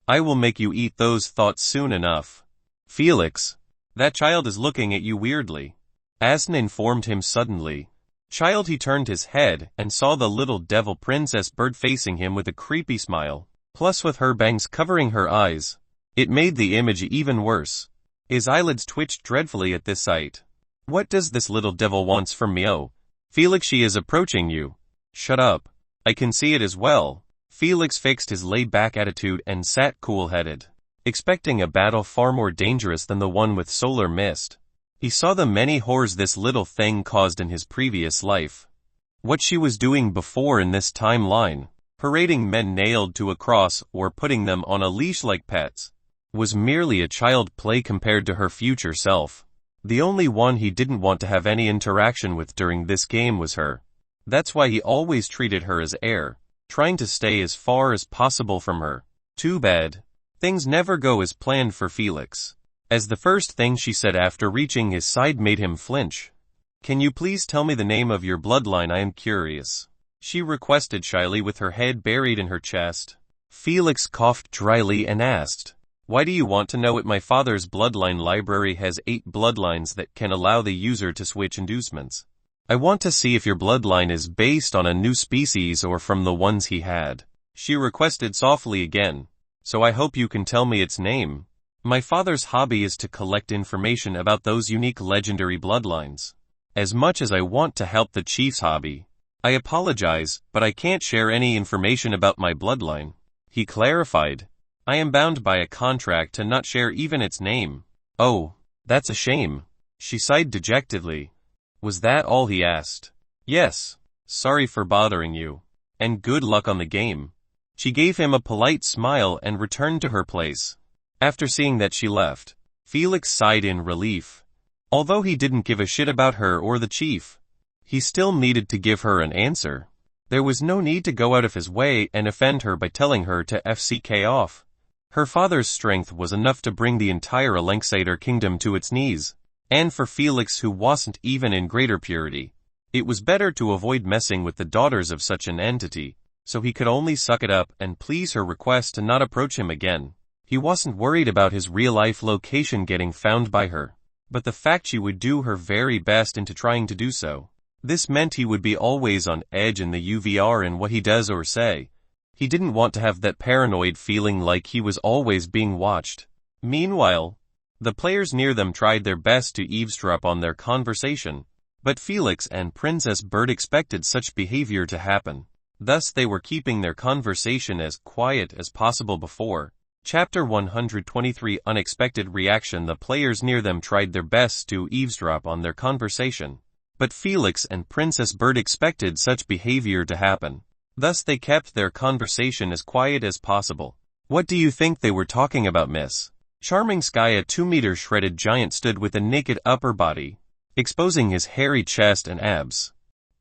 I will make you eat those thoughts soon enough. Felix, that child is looking at you weirdly. Aston informed him suddenly. Child, he turned his head and saw the little devil princess bird facing him with a creepy smile, plus with her bangs covering her eyes. It made the image even worse. His eyelids twitched dreadfully at this sight. What does this little devil wants from me? Oh, Felix, she is approaching you. Shut up. I can see it as well. Felix fixed his laid-back attitude and sat cool-headed, expecting a battle far more dangerous than the one with Solar Mist. He saw the many horrors this little thing caused in his previous life. What she was doing before in this timeline, parading men nailed to a cross or putting them on a leash like pets, was merely a child play compared to her future self. The only one he didn't want to have any interaction with during this game was her. That's why he always treated her as air, trying to stay as far as possible from her. Too bad. Things never go as planned for Felix, as the first thing she said after reaching his side made him flinch. Can you please tell me the name of your bloodline? I am curious, she requested shyly with her head buried in her chest. Felix coughed dryly and asked, why do you want to know it? My father's bloodline library has 8 bloodlines that can allow the user to switch inducements. I want to see if your bloodline is based on a new species or from the ones he had. She requested softly again, so I hope you can tell me its name. My father's hobby is to collect information about those unique legendary bloodlines. As much as I want to help the chief's hobby, I apologize, but I can't share any information about my bloodline. He clarified. I am bound by a contract to not share even its name. Oh, that's a shame. She sighed dejectedly. Was that all he asked? Yes. Sorry for bothering you. And good luck on the game. She gave him a polite smile and returned to her place. After seeing that she left, Felix sighed in relief. Although he didn't give a shit about her or the chief, he still needed to give her an answer. There was no need to go out of his way and offend her by telling her to FCK off. Her father's strength was enough to bring the entire Elenxiator kingdom to its knees. And for Felix, who wasn't even in greater purity, it was better to avoid messing with the daughters of such an entity, so he could only suck it up and please her request to not approach him again. He wasn't worried about his real-life location getting found by her, but the fact she would do her very best into trying to do so. This meant he would be always on edge in the UVR in what he does or say. He didn't want to have that paranoid feeling like he was always being watched. Meanwhile, the players near them tried their best to eavesdrop on their conversation, but Felix and Princess Bird expected such behavior to happen. Thus they were keeping their conversation as quiet as possible before Chapter 123 Unexpected Reaction. The players near them tried their best to eavesdrop on their conversation, but Felix and Princess Bird expected such behavior to happen. Thus they kept their conversation as quiet as possible. What do you think they were talking about, miss? Charming Sky, a 2-meter shredded giant, stood with a naked upper body, exposing his hairy chest and abs.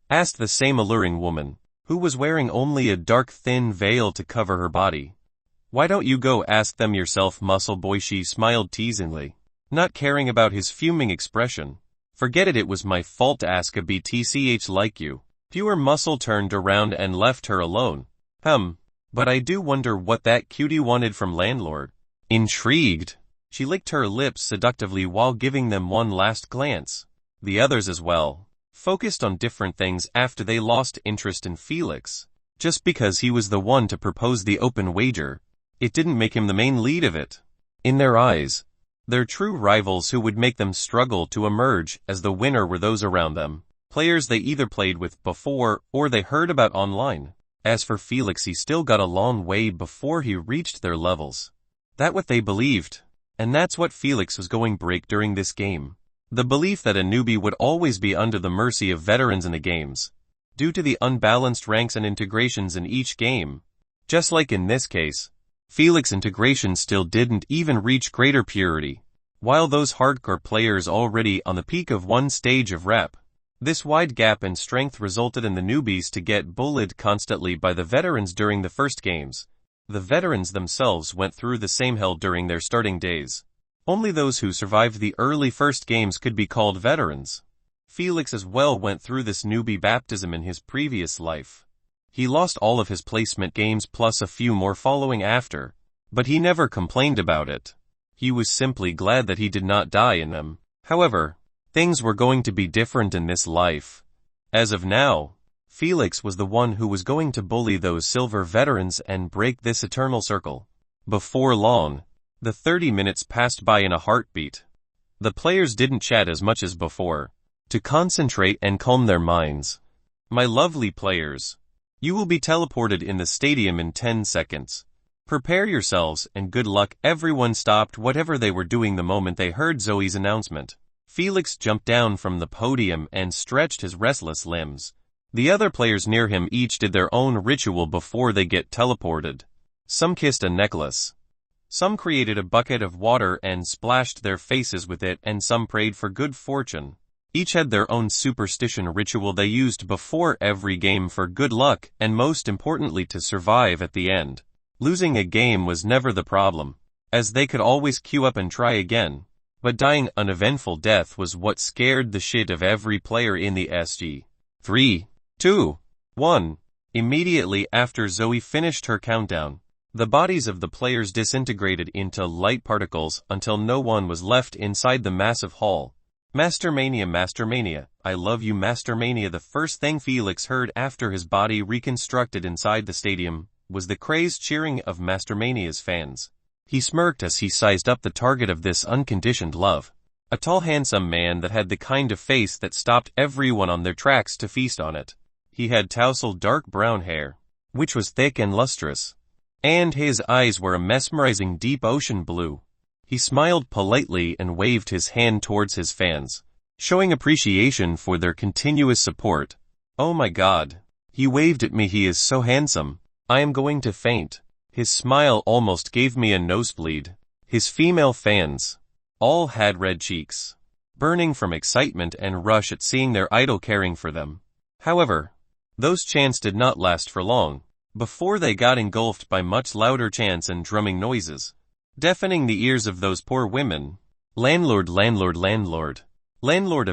Asked the same alluring woman, who was wearing only a dark thin veil to cover her body. Why don't you go ask them yourself, muscle boy? She smiled teasingly, not caring about his fuming expression. Forget it, it was my fault to ask a BTCH like you. Pure Muscle turned around and left her alone. But I do wonder what that cutie wanted from landlord. Intrigued, she licked her lips seductively while giving them one last glance. The others as well focused on different things after they lost interest in Felix. Just because he was the one to propose the open wager, it didn't make him the main lead of it. In their eyes, their true rivals who would make them struggle to emerge as the winner were those around them, players they either played with before or they heard about online. As for Felix, he still got a long way before he reached their levels. That's what they believed, and that's what Felix was going to break during this game. The belief that a newbie would always be under the mercy of veterans in the games, due to the unbalanced ranks and integrations in each game. Just like in this case, Felix integration still didn't even reach greater purity, while those hardcore players already on the peak of one stage of rep. This wide gap in strength resulted in the newbies to get bullied constantly by the veterans during the first games. The veterans themselves went through the same hell during their starting days. Only those who survived the early first games could be called veterans. Felix as well went through this newbie baptism in his previous life. He lost all of his placement games plus a few more following after, but he never complained about it. He was simply glad that he did not die in them. However, things were going to be different in this life. As of now, Felix was the one who was going to bully those silver veterans and break this eternal circle. Before long, the 30 minutes passed by in a heartbeat. The players didn't chat as much as before, to concentrate and calm their minds. My lovely players, you will be teleported in the stadium in 10 seconds. Prepare yourselves and good luck. Everyone stopped whatever they were doing the moment they heard Zoe's announcement. Felix jumped down from the podium and stretched his restless limbs. The other players near him each did their own ritual before they get teleported. Some kissed a necklace. Some created a bucket of water and splashed their faces with it, and some prayed for good fortune. Each had their own superstition ritual they used before every game for good luck and most importantly to survive at the end. Losing a game was never the problem, as they could always queue up and try again. But dying uneventful death was what scared the shit of every player in the SG. 3, 2, 1. Immediately after Zoe finished her countdown, the bodies of the players disintegrated into light particles until no one was left inside the massive hall. Mastermania, I love you, Mastermania. The first thing Felix heard after his body reconstructed inside the stadium was the crazed cheering of Mastermania's fans. He smirked as he sized up the target of this unconditioned love. A tall, handsome man that had the kind of face that stopped everyone on their tracks to feast on it. He had tousled dark brown hair, which was thick and lustrous, and his eyes were a mesmerizing deep ocean blue. He smiled politely and waved his hand towards his fans, showing appreciation for their continuous support. Oh my God. He waved at me. He is so handsome. I am going to faint. His smile almost gave me a nosebleed. His female fans all had red cheeks, burning from excitement and rush at seeing their idol caring for them. However, those chants did not last for long, before they got engulfed by much louder chants and drumming noises, deafening the ears of those poor women. Landlord of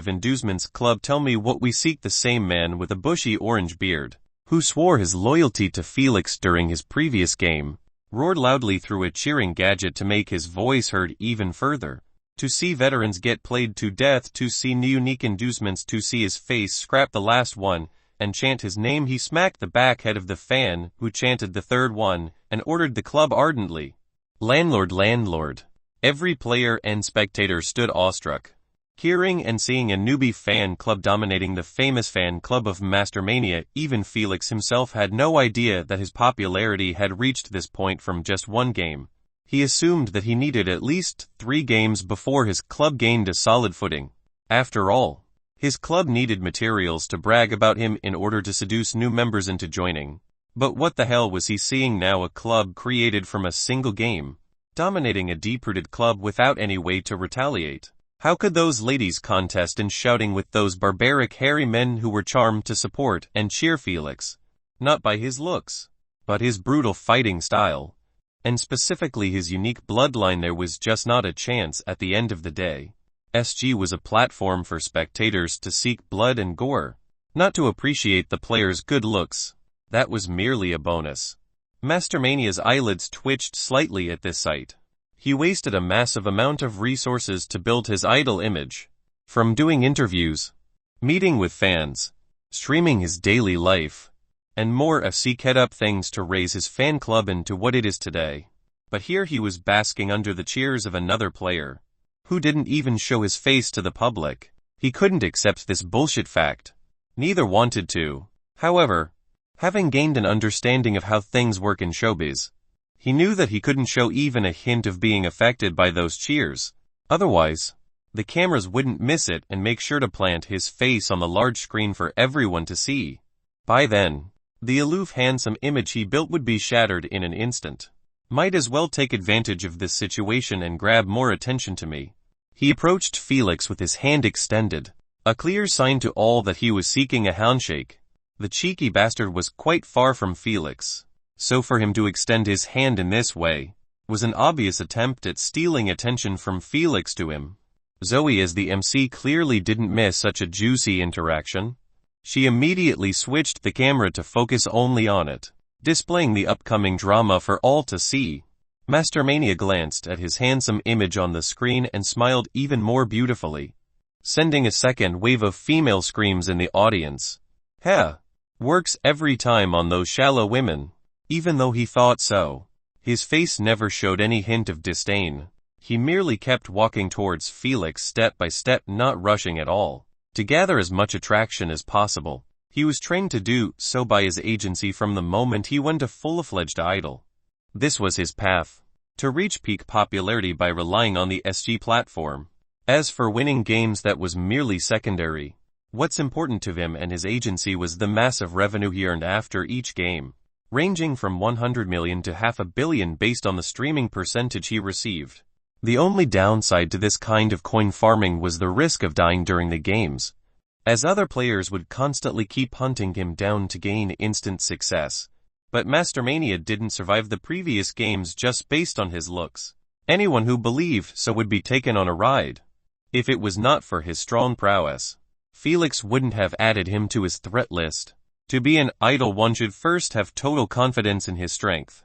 Inducement's Club, tell me what we seek. The same man with a bushy orange beard, who swore his loyalty to Felix during his previous game, roared loudly through a cheering gadget to make his voice heard even further. To see veterans get played to death, to see unique inducements, to see his face scrap the last one and chant his name. He smacked the back head of the fan who chanted the third one and ordered the club ardently. Landlord. Every player and spectator stood awestruck, hearing and seeing a newbie fan club dominating the famous fan club of Mastermania. Even Felix himself had no idea that his popularity had reached this point from just one game. He assumed that he needed at least 3 games before his club gained a solid footing. After all, his club needed materials to brag about him in order to seduce new members into joining. But what the hell was he seeing now? A club created from a single game, dominating a deep-rooted club without any way to retaliate. How could those ladies contest in shouting with those barbaric hairy men who were charmed to support and cheer Felix? Not by his looks, but his brutal fighting style, and specifically his unique bloodline. There was just not a chance. At the end of the day, SG was a platform for spectators to seek blood and gore, not to appreciate the player's good looks. That was merely a bonus. Mastermania's eyelids twitched slightly at this sight. He wasted a massive amount of resources to build his idol image. From doing interviews, meeting with fans, streaming his daily life, and more FC kept up things to raise his fan club into what it is today. But here he was basking under the cheers of another player, who didn't even show his face to the public. He couldn't accept this bullshit fact. Neither wanted to. However, having gained an understanding of how things work in showbiz, he knew that he couldn't show even a hint of being affected by those cheers. Otherwise, the cameras wouldn't miss it and make sure to plant his face on the large screen for everyone to see. By then, the aloof, handsome image he built would be shattered in an instant. Might as well take advantage of this situation and grab more attention to me. He approached Felix with his hand extended, a clear sign to all that he was seeking a handshake. The cheeky bastard was quite far from Felix, so for him to extend his hand in this way was an obvious attempt at stealing attention from Felix to him. Zoe, as the MC, clearly didn't miss such a juicy interaction. She immediately switched the camera to focus only on it, displaying the upcoming drama for all to see. Mastermania glanced at his handsome image on the screen and smiled even more beautifully, sending a second wave of female screams in the audience. Heh, works every time on those shallow women. Even though he thought so, his face never showed any hint of disdain. He merely kept walking towards Felix step by step, not rushing at all, to gather as much attraction as possible. He was trained to do so by his agency from the moment he went a full-fledged idol. This was his path to reach peak popularity by relying on the SG platform. As for winning games, that was merely secondary. What's important to him and his agency was the massive revenue he earned after each game, ranging from 100 million to $500 million based on the streaming percentage he received. The only downside to this kind of coin farming was the risk of dying during the games, as other players would constantly keep hunting him down to gain instant success. But Mastermania didn't survive the previous games just based on his looks. Anyone who believed so would be taken on a ride. If it was not for his strong prowess, Felix wouldn't have added him to his threat list. To be an idol, one should first have total confidence in his strength.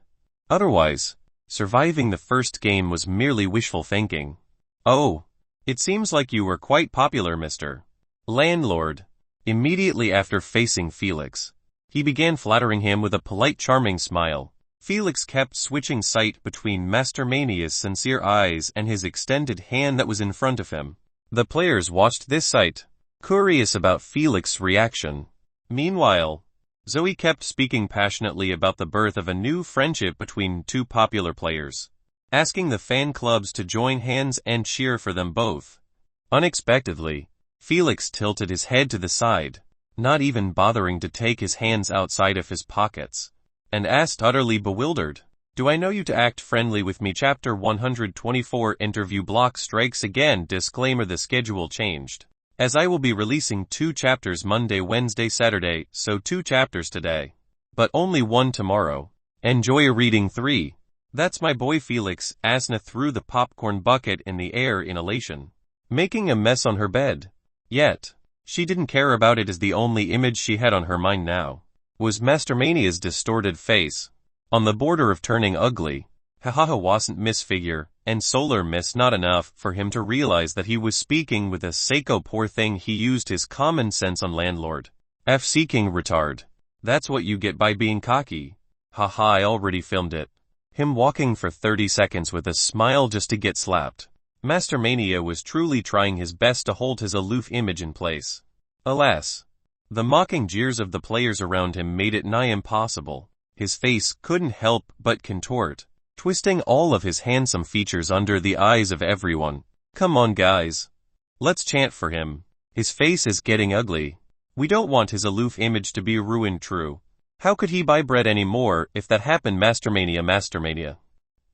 Otherwise, surviving the first game was merely wishful thinking. Oh, it seems like you were quite popular, Mr. Landlord. Immediately after facing Felix, he began flattering him with a polite, charming smile. Felix kept switching sight between Mastermania's sincere eyes and his extended hand that was in front of him. The players watched this sight, curious about Felix's reaction. Meanwhile, Zoe kept speaking passionately about the birth of a new friendship between two popular players, asking the fan clubs to join hands and cheer for them both. Unexpectedly, Felix tilted his head to the side, not even bothering to take his hands outside of his pockets, and asked, utterly bewildered, "Do I know you to act friendly with me?" Chapter 124 Interview block strikes again. Disclaimer: the schedule changed, as I will be releasing 2 chapters Monday, Wednesday, Saturday, so 2 chapters today, but only 1 tomorrow. Enjoy reading 3. That's my boy Felix. Asna threw the popcorn bucket in the air in elation, making a mess on her bed. Yet, she didn't care about it, as the only image she had on her mind now was Mastermania's distorted face, on the border of turning ugly. Hahaha, wasn't Miss Figure and Solar Miss not enough for him to realize that he was speaking with a Seiko? Poor thing, he used his common sense on Landlord. Seeking retard. That's what you get by being cocky. Haha, I already filmed it. Him walking for 30 seconds with a smile just to get slapped. Mastermania was truly trying his best to hold his aloof image in place. Alas, the mocking jeers of the players around him made it nigh impossible. His face couldn't help but contort, twisting all of his handsome features under the eyes of everyone. Come on guys. Let's chant for him. His face is getting ugly. We don't want his aloof image to be ruined. True. How could he buy bread anymore if that happened? Mastermania.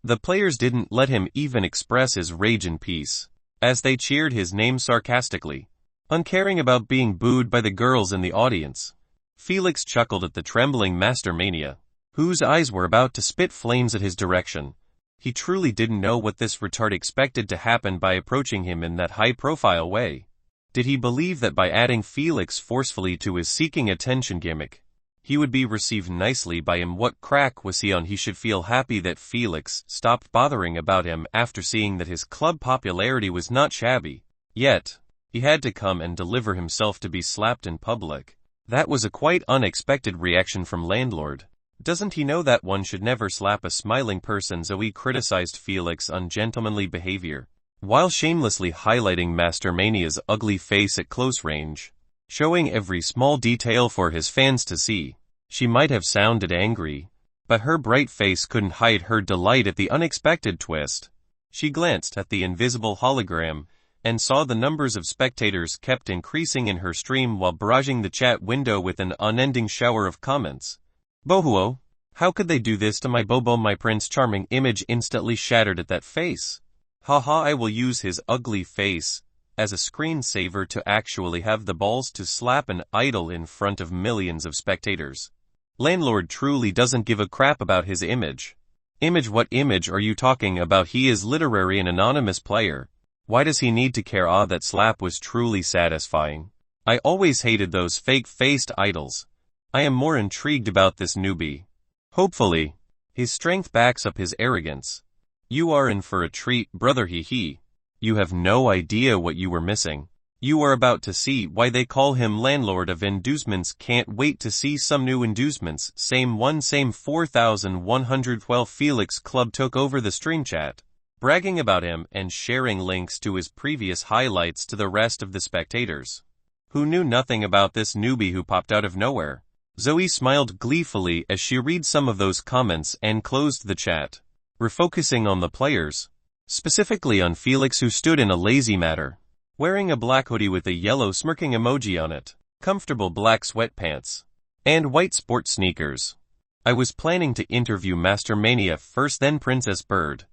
The players didn't let him even express his rage in peace, as they cheered his name sarcastically, uncaring about being booed by the girls in the audience. Felix chuckled at the trembling Mastermania, whose eyes were about to spit flames at his direction. He truly didn't know what this retard expected to happen by approaching him in that high-profile way. Did he believe that by adding Felix forcefully to his seeking attention gimmick, he would be received nicely by him? What crack was he on? He should feel happy that Felix stopped bothering about him after seeing that his club popularity was not shabby. Yet, he had to come and deliver himself to be slapped in public. That was a quite unexpected reaction from Landlord. Doesn't he know that one should never slap a smiling person? Zoe criticized Felix's ungentlemanly behavior, while shamelessly highlighting Mastermania's ugly face at close range, showing every small detail for his fans to see. She might have sounded angry, but her bright face couldn't hide her delight at the unexpected twist. She glanced at the invisible hologram and saw the numbers of spectators kept increasing in her stream while barraging the chat window with an unending shower of comments. Bohuo, how could they do this to my Bobo? My Prince Charming image instantly shattered at that face. Haha, I will use his ugly face as a screensaver to actually have the balls to slap an idol in front of millions of spectators. Landlord truly doesn't give a crap about his image. Image? What image are you talking about? He is literally an anonymous player. Why does he need to care? Ah, that slap was truly satisfying. I always hated those fake-faced idols. I am more intrigued about this newbie. Hopefully, his strength backs up his arrogance. You are in for a treat, brother. He. You have no idea what you were missing. You are about to see why they call him Landlord of Inducements. Can't wait to see some new inducements. Same 4112. Felix Club took over the stream chat, bragging about him and sharing links to his previous highlights to the rest of the spectators, who knew nothing about this newbie who popped out of nowhere. Zoe smiled gleefully as she read some of those comments and closed the chat, refocusing on the players, specifically on Felix, who stood in a lazy manner, wearing a black hoodie with a yellow smirking emoji on it, comfortable black sweatpants, and white sport sneakers. I was planning to interview Mastermania first, then Princess Bird,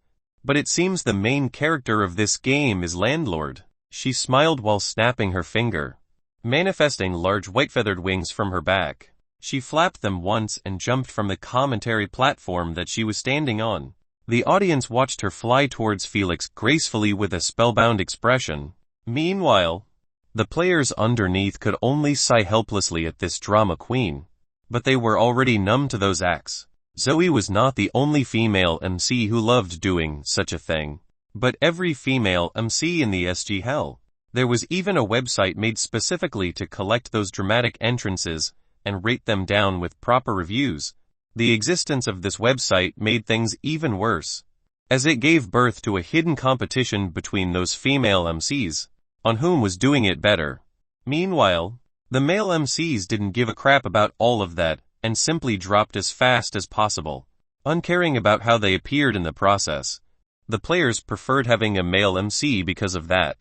but it seems the main character of this game is Landlord. She smiled while snapping her finger, manifesting large white feathered wings from her back. She flapped them once and jumped from the commentary platform that she was standing on. The audience watched her fly towards Felix gracefully with a spellbound expression. Meanwhile, the players underneath could only sigh helplessly at this drama queen, but they were already numb to those acts. Zoe was not the only female MC who loved doing such a thing, but every female MC in the SG hell. There was even a website made specifically to collect those dramatic entrances and rate them down with proper reviews. The existence of this website made things even worse, as it gave birth to a hidden competition between those female MCs, on whom was doing it better. Meanwhile, the male MCs didn't give a crap about all of that, and simply dropped as fast as possible, uncaring about how they appeared in the process. The players preferred having a male MC because of that,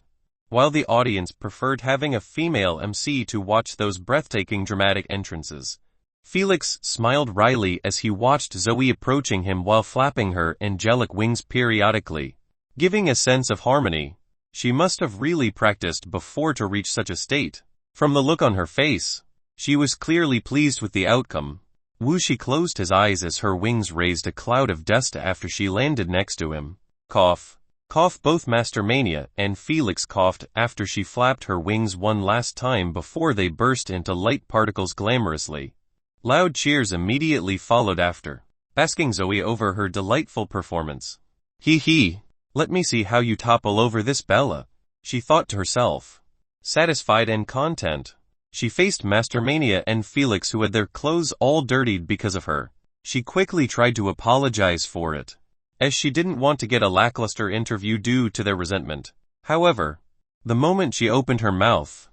while the audience preferred having a female MC to watch those breathtaking dramatic entrances. Felix smiled wryly as he watched Zoe approaching him while flapping her angelic wings periodically, giving a sense of harmony. She must have really practiced before to reach such a state. From the look on her face, she was clearly pleased with the outcome. She closed his eyes as her wings raised a cloud of dust after she landed next to him. Cough. Cough. Both Mastermania and Felix coughed after she flapped her wings one last time before they burst into light particles glamorously. Loud cheers immediately followed after, basking Zoe over her delightful performance. Hee, let me see how you topple over this Bella, she thought to herself. Satisfied and content, she faced Mastermania and Felix, who had their clothes all dirtied because of her. She quickly tried to apologize for it, as she didn't want to get a lackluster interview due to their resentment. However, the moment she opened her mouth,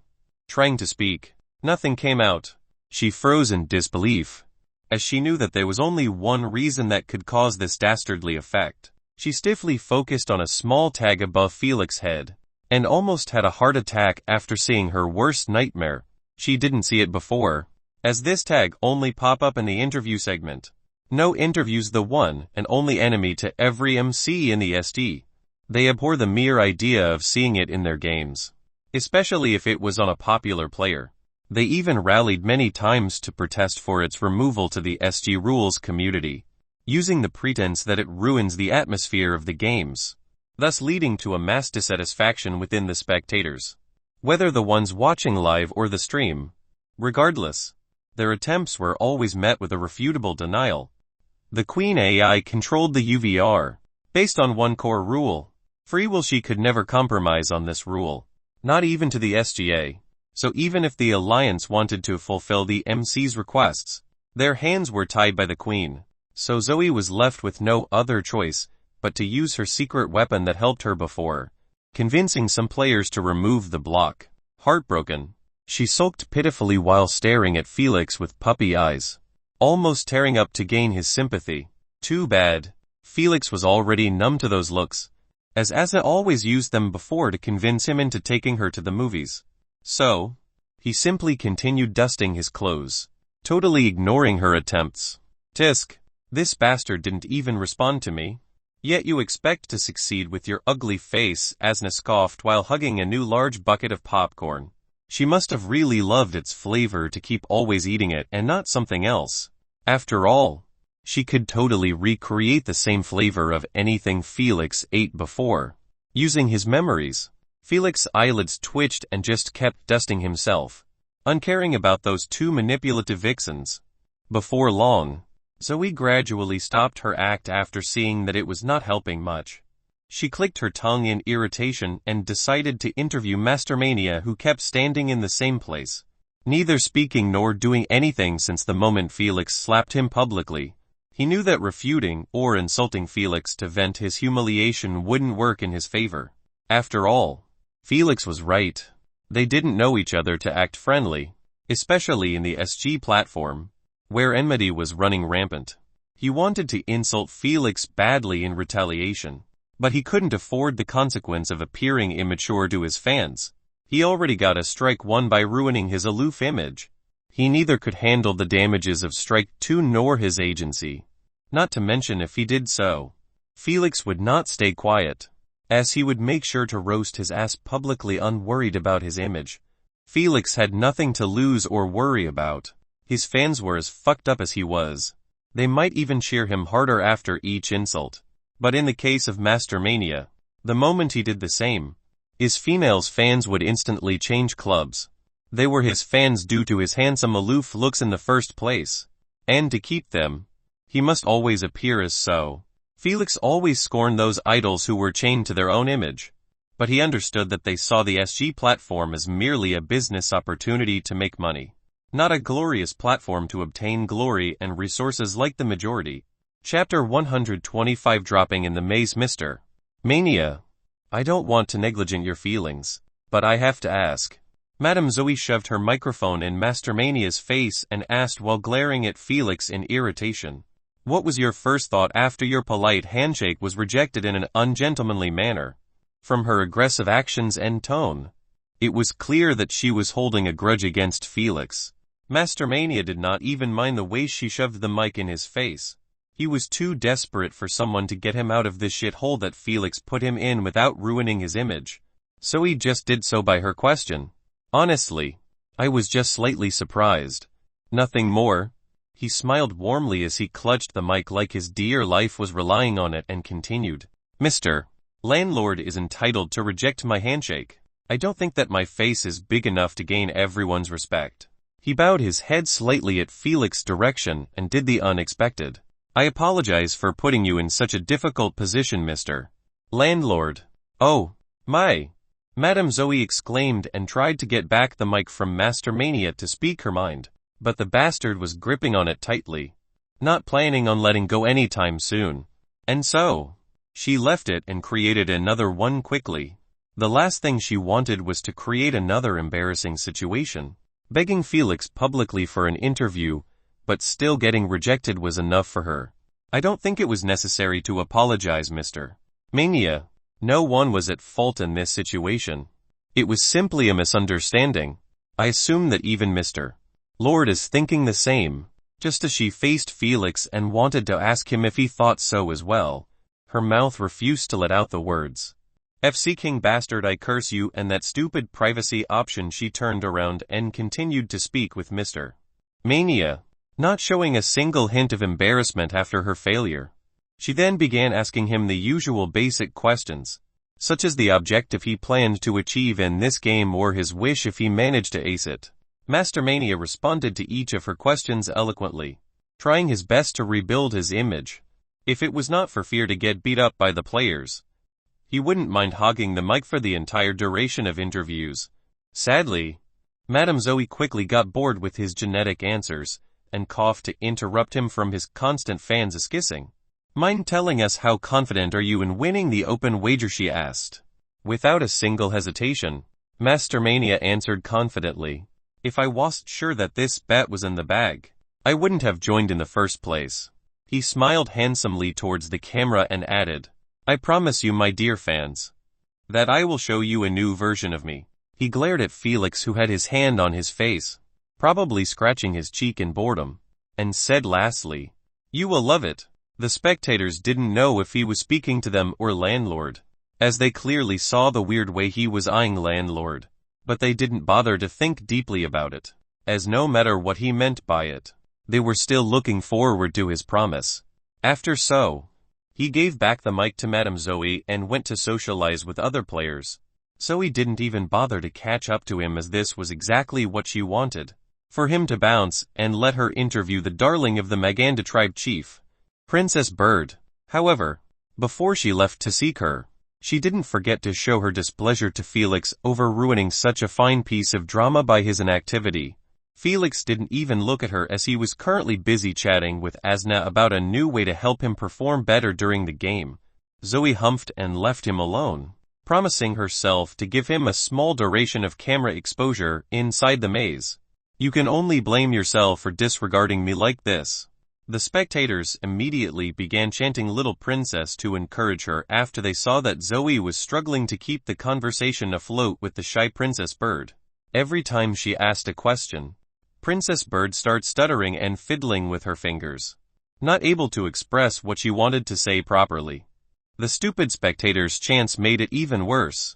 trying to speak, nothing came out. She froze in disbelief. as she knew that there was only one reason that could cause this dastardly effect. She stiffly focused on a small tag above Felix's head, and almost had a heart attack after seeing her worst nightmare. She didn't see it before, as this tag only pop up in the interview segment. No interview's the one and only enemy to every MC in the SD. They abhor the mere idea of seeing it in their games, especially if it was on a popular player. They even rallied many times to protest for its removal to the SG rules community, using the pretense that it ruins the atmosphere of the games, thus leading to a mass dissatisfaction within the spectators, whether the ones watching live or the stream. Regardless, their attempts were always met with a refutable denial. The Queen AI controlled the UVR, based on one core rule. Free will. She could never compromise on this rule, not even to the SGA. So even if the Alliance wanted to fulfill the MC's requests, their hands were tied by the Queen. So Zoe was left with no other choice but to use her secret weapon that helped her before, convincing some players to remove the block. Heartbroken, she sulked pitifully while staring at Felix with puppy eyes, almost tearing up to gain his sympathy. Too bad. Felix was already numb to those looks, as Asa always used them before to convince him into taking her to the movies. So, he simply continued dusting his clothes, totally ignoring her attempts. Tisk, this bastard didn't even respond to me. Yet you expect to succeed with your ugly face, Asna scoffed while hugging a new large bucket of popcorn. She must have really loved its flavor to keep always eating it and not something else. After all, she could totally recreate the same flavor of anything Felix ate before. Using his memories, Felix's eyelids twitched and just kept dusting himself, uncaring about those two manipulative vixens. Before long, Zoe gradually stopped her act after seeing that it was not helping much. She clicked her tongue in irritation and decided to interview Mastermania, who kept standing in the same place, neither speaking nor doing anything since the moment Felix slapped him publicly. He knew that refuting or insulting Felix to vent his humiliation wouldn't work in his favor. After all, Felix was right. They didn't know each other to act friendly, especially in the SG platform, where enmity was running rampant. He wanted to insult Felix badly in retaliation, but he couldn't afford the consequence of appearing immature to his fans. He already got a strike 1 by ruining his aloof image. He neither could handle the damages of strike 2 nor his agency. Not to mention, if he did so, Felix would not stay quiet, as he would make sure to roast his ass publicly, unworried about his image. Felix had nothing to lose or worry about. His fans were as fucked up as he was. They might even cheer him harder after each insult. But in the case of Mastermania, the moment he did the same, his females fans would instantly change clubs. They were his fans due to his handsome aloof looks in the first place, and to keep them, he must always appear as so. Felix always scorned those idols who were chained to their own image, but he understood that they saw the SG platform as merely a business opportunity to make money, not a glorious platform to obtain glory and resources like the majority. Chapter 125. Dropping in the maze. Mr. Mania, I don't want to negligent your feelings, but I have to ask. Madame Zoe shoved her microphone in Mastermania's face and asked while glaring at Felix in irritation. What was your first thought after your polite handshake was rejected in an ungentlemanly manner? From her aggressive actions and tone, it was clear that she was holding a grudge against Felix. Mastermania did not even mind the way she shoved the mic in his face. He was too desperate for someone to get him out of this shithole that Felix put him in without ruining his image. So he just did so by her question. Honestly, I was just slightly surprised. Nothing more. He smiled warmly as he clutched the mic like his dear life was relying on it and continued. Mr. Landlord is entitled to reject my handshake. I don't think that my face is big enough to gain everyone's respect. He bowed his head slightly at Felix's direction and did the unexpected. I apologize for putting you in such a difficult position, Mr. Landlord. Oh, my. Madame Zoe exclaimed and tried to get back the mic from Mastermania to speak her mind, but the bastard was gripping on it tightly, not planning on letting go anytime soon. And so, she left it and created another one quickly. The last thing she wanted was to create another embarrassing situation. Begging Felix publicly for an interview but still getting rejected was enough for her. I don't think it was necessary to apologize, Mr. Mania. No one was at fault in this situation. It was simply a misunderstanding. I assume that even Mr. Lord is thinking the same. Just as she faced Felix and wanted to ask him if he thought so as well, her mouth refused to let out the words. FC King bastard, I curse you, and that stupid privacy option. She turned around and continued to speak with Mr. Mania, not showing a single hint of embarrassment after her failure. She then began asking him the usual basic questions, such as the objective he planned to achieve in this game or his wish if he managed to ace it. Master Mania responded to each of her questions eloquently, trying his best to rebuild his image. If it was not for fear to get beat up by the players, he wouldn't mind hogging the mic for the entire duration of interviews. Sadly, Madame Zoe quickly got bored with his genetic answers, and coughed to interrupt him from his constant fans kissing. Mind telling us how confident are you in winning the open wager, she asked. Without a single hesitation, Master Mania answered confidently, if I wasn't sure that this bet was in the bag, I wouldn't have joined in the first place. He smiled handsomely towards the camera and added, I promise you, my dear fans, that I will show you a new version of me. He glared at Felix, who had his hand on his face, probably scratching his cheek in boredom, and said lastly, you will love it. The spectators didn't know if he was speaking to them or Landlord, as they clearly saw the weird way he was eyeing Landlord, but they didn't bother to think deeply about it, as no matter what he meant by it, they were still looking forward to his promise. He gave back the mic to Madame Zoe and went to socialize with other players. Zoe didn't even bother to catch up to him, as this was exactly what she wanted, for him to bounce and let her interview the darling of the Maganda tribe chief, Princess Bird. However, before she left to seek her, she didn't forget to show her displeasure to Felix over ruining such a fine piece of drama by his inactivity. Felix didn't even look at her, as he was currently busy chatting with Asna about a new way to help him perform better during the game. Zoe humphed and left him alone, promising herself to give him a small duration of camera exposure inside the maze. You can only blame yourself for disregarding me like this. The spectators immediately began chanting Little Princess to encourage her after they saw that Zoe was struggling to keep the conversation afloat with the shy Princess Bird. Every time she asked a question, Princess Bird started stuttering and fiddling with her fingers, not able to express what she wanted to say properly. The stupid spectators' chants made it even worse,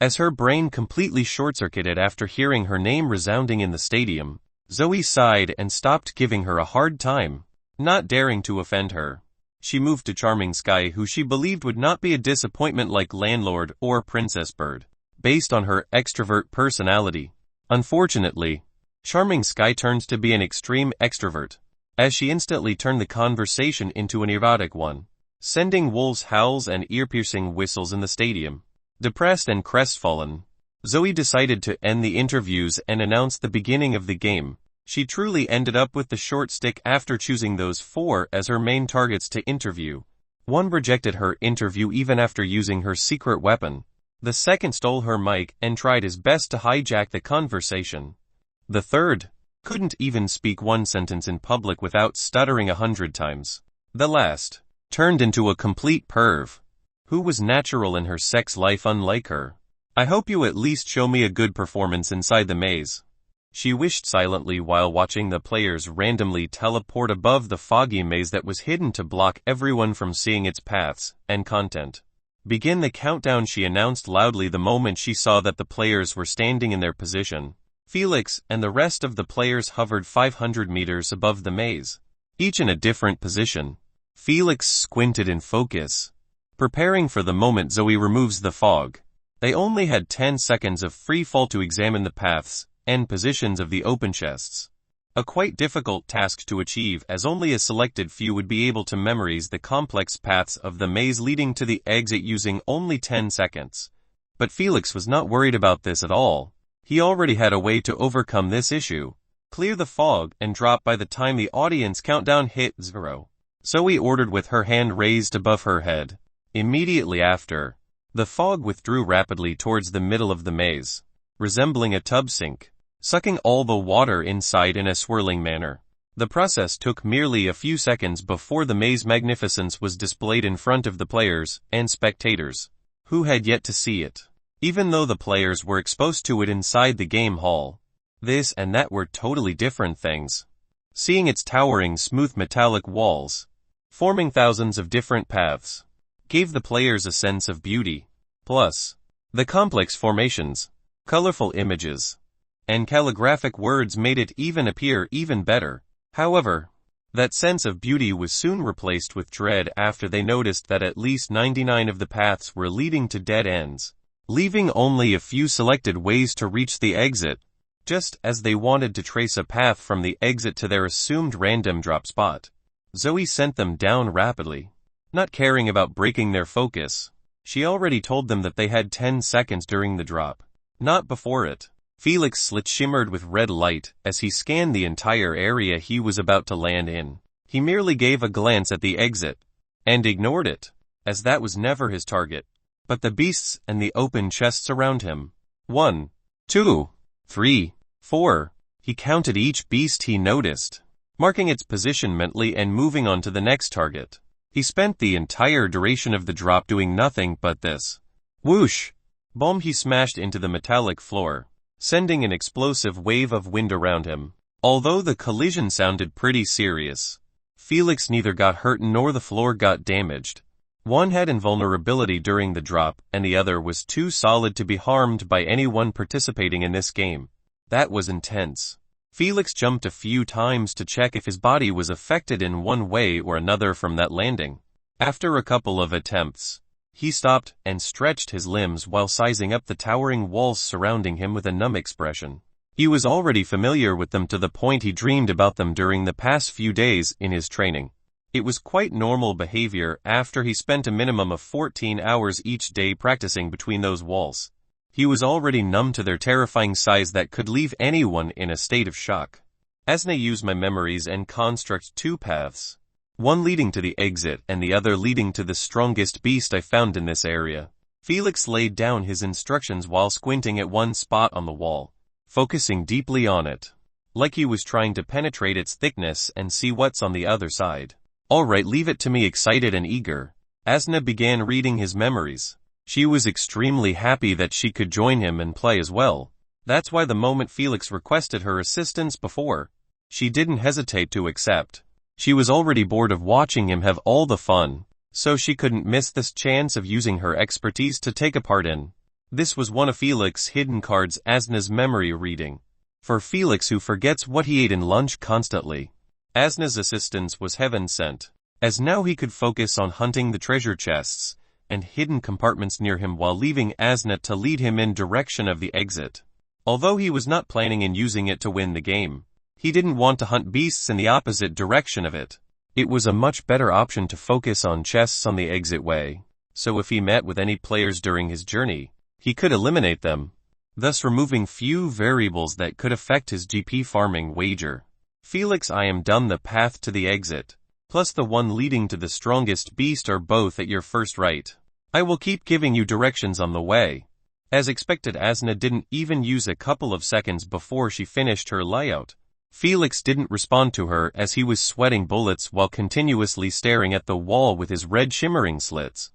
as her brain completely short-circuited after hearing her name resounding in the stadium. Zoe sighed and stopped giving her a hard time. Not daring to offend her, she moved to Charming Sky, who she believed would not be a disappointment like Landlord or Princess Bird, based on her extrovert personality. Unfortunately, Charming Sky turned to be an extreme extrovert, as she instantly turned the conversation into an erotic one, sending wolves' howls and ear-piercing whistles in the stadium. Depressed and crestfallen, Zoe decided to end the interviews and announce the beginning of the game. She truly ended up with the short stick after choosing those four as her main targets to interview. One rejected her interview even after using her secret weapon. The second stole her mic and tried his best to hijack the conversation. The third couldn't even speak one sentence in public without stuttering 100 times. The last turned into a complete perv, who was natural in her sex life unlike her. I hope you at least show me a good performance inside the maze, she wished silently while watching the players randomly teleport above the foggy maze that was hidden to block everyone from seeing its paths and content. Begin the countdown, she announced loudly the moment she saw that the players were standing in their position. Felix and the rest of the players hovered 500 meters above the maze, each in a different position. Felix squinted in focus, preparing for the moment Zoe removes the fog. They only had 10 seconds of free fall to examine the paths and positions of the open chests. A quite difficult task to achieve, as only a selected few would be able to memorize the complex paths of the maze leading to the exit using only 10 seconds. But Felix was not worried about this at all. He already had a way to overcome this issue. Clear the fog and drop by the time the audience countdown hit 0. Zoe ordered with her hand raised above her head. Immediately after, the fog withdrew rapidly towards the middle of the maze, resembling a tub sink, sucking all the water inside in a swirling manner. The process took merely a few seconds before the maze magnificence was displayed in front of the players and spectators, who had yet to see it. Even though the players were exposed to it inside the game hall, this and that were totally different things. Seeing its towering smooth metallic walls, forming thousands of different paths, gave the players a sense of beauty. Plus, the complex formations, colorful images, and calligraphic words made it even appear even better. However, that sense of beauty was soon replaced with dread after they noticed that at least 99 of the paths were leading to dead ends, leaving only a few selected ways to reach the exit, just as they wanted to trace a path from the exit to their assumed random drop spot. Zoe sent them down rapidly, not caring about breaking their focus. She already told them that they had 10 seconds during the drop, not before it. Felix's slit shimmered with red light as he scanned the entire area he was about to land in. He merely gave a glance at the exit, and ignored it, as that was never his target, but the beasts and the open chests around him. 1, 2, 3, 4. He counted each beast he noticed, marking its position mentally and moving on to the next target. He spent the entire duration of the drop doing nothing but this. Whoosh! Boom! He smashed into the metallic floor, sending an explosive wave of wind around him. Although the collision sounded pretty serious, Felix neither got hurt nor the floor got damaged. One had invulnerability during the drop, and the other was too solid to be harmed by anyone participating in this game. That was intense. Felix jumped a few times to check if his body was affected in one way or another from that landing. After a couple of attempts, he stopped and stretched his limbs while sizing up the towering walls surrounding him with a numb expression. He was already familiar with them to the point he dreamed about them during the past few days in his training. It was quite normal behavior after he spent a minimum of 14 hours each day practicing between those walls. He was already numb to their terrifying size that could leave anyone in a state of shock. Asna used my memories and construct 2 paths, one leading to the exit and the other leading to the strongest beast I found in this area. Felix laid down his instructions while squinting at one spot on the wall, focusing deeply on it, like he was trying to penetrate its thickness and see what's on the other side. All right, leave it to me. Excited and eager, Asna began reading his memories. She was extremely happy that she could join him and play as well. That's why the moment Felix requested her assistance before, she didn't hesitate to accept. She was already bored of watching him have all the fun, so she couldn't miss this chance of using her expertise to take a part in. This was one of Felix's hidden cards, Asna's memory reading. For Felix, who forgets what he ate in lunch constantly, Asna's assistance was heaven sent, as now he could focus on hunting the treasure chests and hidden compartments near him while leaving Asna to lead him in direction of the exit. Although he was not planning on using it to win the game, he didn't want to hunt beasts in the opposite direction of it. It was a much better option to focus on chests on the exit way, so if he met with any players during his journey, he could eliminate them, thus removing few variables that could affect his GP farming wager. Felix, I am done. The path to the exit, plus the one leading to the strongest beast are both at your first right. I will keep giving you directions on the way. As expected, Asna didn't even use a couple of seconds before she finished her layout. Felix didn't respond to her as he was sweating bullets while continuously staring at the wall with his red shimmering slits.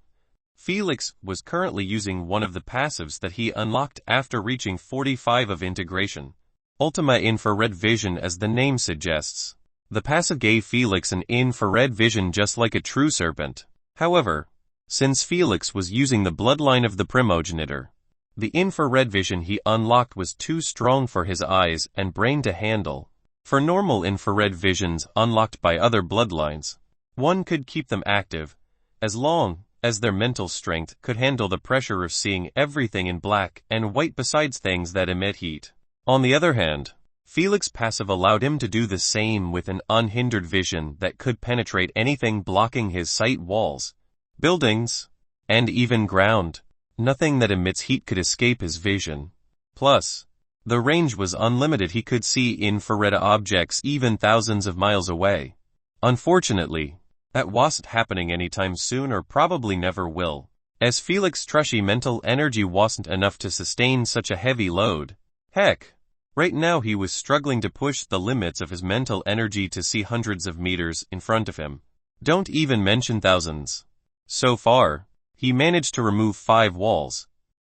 Felix was currently using one of the passives that he unlocked after reaching 45 of integration. Ultima Infrared Vision, as the name suggests. The passive gave Felix an infrared vision just like a true serpent. However, since Felix was using the bloodline of the primogenitor, the infrared vision he unlocked was too strong for his eyes and brain to handle. For normal infrared visions unlocked by other bloodlines, one could keep them active, as long as their mental strength could handle the pressure of seeing everything in black and white besides things that emit heat. On the other hand, Felix's passive allowed him to do the same with an unhindered vision that could penetrate anything blocking his sight: walls, buildings, and even ground. Nothing that emits heat could escape his vision. Plus, the range was unlimited. He could see infrared objects even thousands of miles away. Unfortunately, that wasn't happening anytime soon, or probably never will, as Felix's trushy mental energy wasn't enough to sustain such a heavy load. Heck, Right now he was struggling to push the limits of his mental energy to see hundreds of meters in front of him. Don't even mention thousands. So far, he managed to remove 5 walls,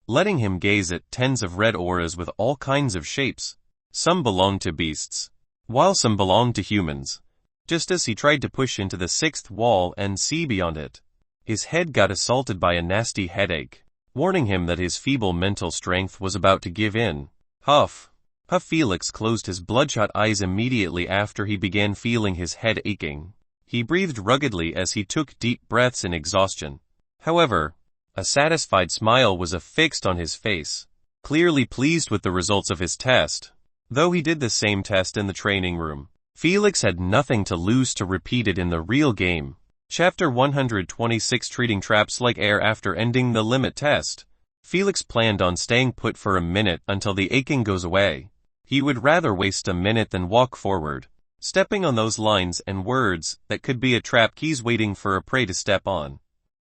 letting him gaze at tens of red auras with all kinds of shapes. Some belonged to beasts, while some belonged to humans. Just as he tried to push into the 6th wall and see beyond it, his head got assaulted by a nasty headache, warning him that his feeble mental strength was about to give in. Huff. Huff. Felix closed his bloodshot eyes immediately after he began feeling his head aching. He breathed ruggedly as he took deep breaths in exhaustion. However, a satisfied smile was affixed on his face, clearly pleased with the results of his test. Though he did the same test in the training room, Felix had nothing to lose to repeat it in the real game. Chapter 126, Treating Traps Like Air. After ending the limit test, Felix planned on staying put for a minute until the aching goes away. He would rather waste a minute than walk forward, stepping on those lines and words that could be a trap keys waiting for a prey to step on.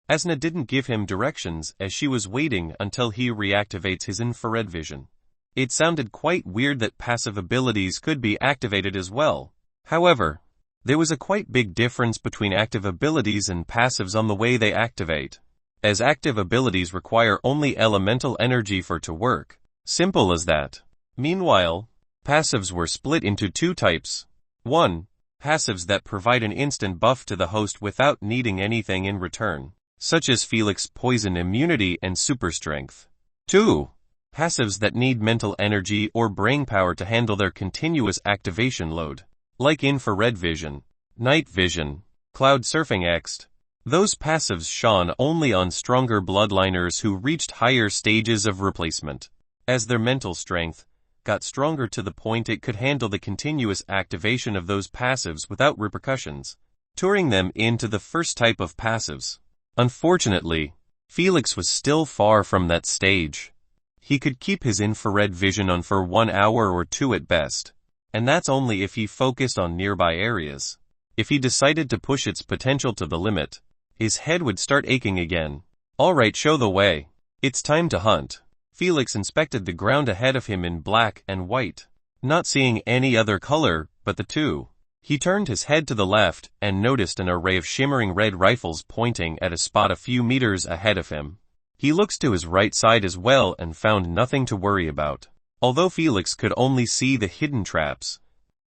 Asna didn't give him directions as she was waiting until he reactivates his infrared vision. It sounded quite weird that passive abilities could be activated as well. However, there was a quite big difference between active abilities and passives on the way they activate, as active abilities require only elemental energy for it to work. Simple as that. Meanwhile, passives were split into 2 types. 1. Passives that provide an instant buff to the host without needing anything in return, such as Felix poison immunity and super strength. 2. Passives that need mental energy or brain power to handle their continuous activation load, like infrared vision, night vision, cloud surfing X. Those passives shone only on stronger bloodliners who reached higher stages of replacement, as their mental strength got stronger to the point it could handle the continuous activation of those passives without repercussions, turning them into the first type of passives. Unfortunately, Felix was still far from that stage. He could keep his infrared vision on for 1 hour or 2 at best, and that's only if he focused on nearby areas. If he decided to push its potential to the limit, his head would start aching again. Alright, show the way. It's time to hunt. Felix inspected the ground ahead of him in black and white, not seeing any other color but the 2. He turned his head to the left and noticed an array of shimmering red rifles pointing at a spot a few meters ahead of him. He looked to his right side as well and found nothing to worry about, although Felix could only see the hidden traps,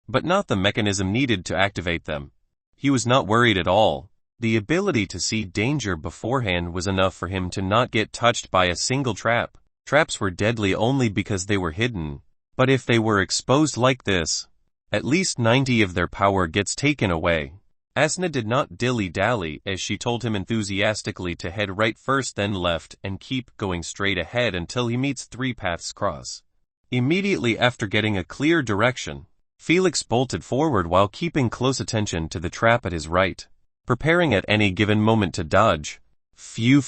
but not the mechanism needed to activate them. He was not worried at all. The ability to see danger beforehand was enough for him to not get touched by a single trap. Traps were deadly only because they were hidden, but if they were exposed like this, at least 90 of their power gets taken away. Asna did not dilly-dally as she told him enthusiastically to head right first then left and keep going straight ahead until he meets 3 paths cross. Immediately after getting a clear direction, Felix bolted forward while keeping close attention to the trap at his right, preparing at any given moment to dodge. Few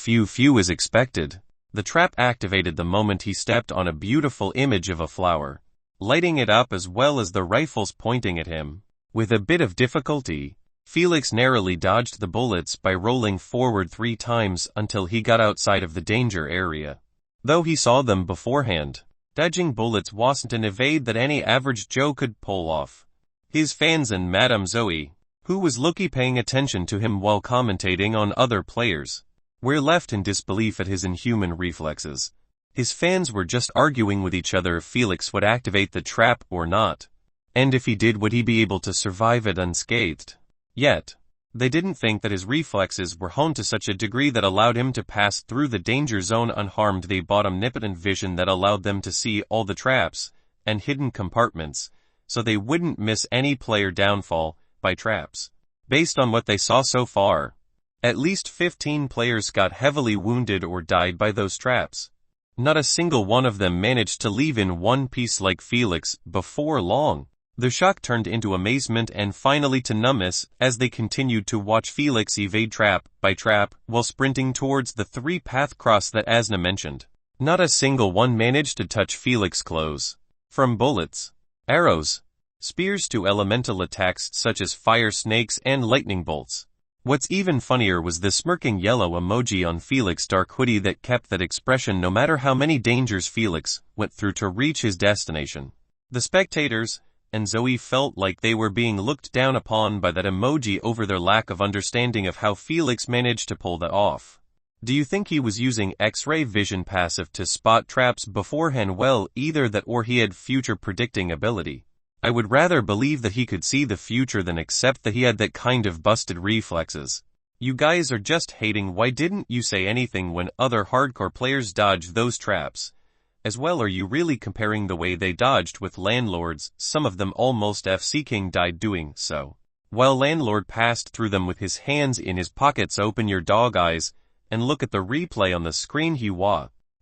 as expected. The trap activated the moment he stepped on a beautiful image of a flower, lighting it up as well as the rifles pointing at him. With a bit of difficulty, Felix narrowly dodged the bullets by rolling forward 3 times until he got outside of the danger area. Though he saw them beforehand, dodging bullets wasn't an evade that any average Joe could pull off. His fans and Madame Zoe, who was paying attention to him while commentating on other players, were left in disbelief at his inhuman reflexes. His fans were just arguing with each other if Felix would activate the trap or not, and if he did would he be able to survive it unscathed. Yet, they didn't think that his reflexes were honed to such a degree that allowed him to pass through the danger zone unharmed. They bought omnipotent vision that allowed them to see all the traps and hidden compartments, so they wouldn't miss any player downfall by traps. Based on what they saw so far, at least 15 players got heavily wounded or died by those traps. Not a single one of them managed to leave in one piece like Felix. Before long, the shock turned into amazement and finally to numbness as they continued to watch Felix evade trap by trap while sprinting towards the 3-path cross that Asna mentioned. Not a single one managed to touch Felix's clothes. From bullets, arrows, spears to elemental attacks such as fire snakes and lightning bolts. What's even funnier was the smirking yellow emoji on Felix's dark hoodie that kept that expression no matter how many dangers Felix went through to reach his destination. The spectators and Zoe felt like they were being looked down upon by that emoji over their lack of understanding of how Felix managed to pull that off. Do you think he was using X-ray vision passive to spot traps beforehand? Well, either that or he had future predicting ability. I would rather believe that he could see the future than accept that he had that kind of busted reflexes. You guys are just hating. Why didn't you say anything when other hardcore players dodged those traps? As well, are you really comparing the way they dodged with Landlord's? Some of them almost FC King died doing so, while Landlord passed through them with his hands in his pockets. Open your dog eyes and look at the replay on the screen.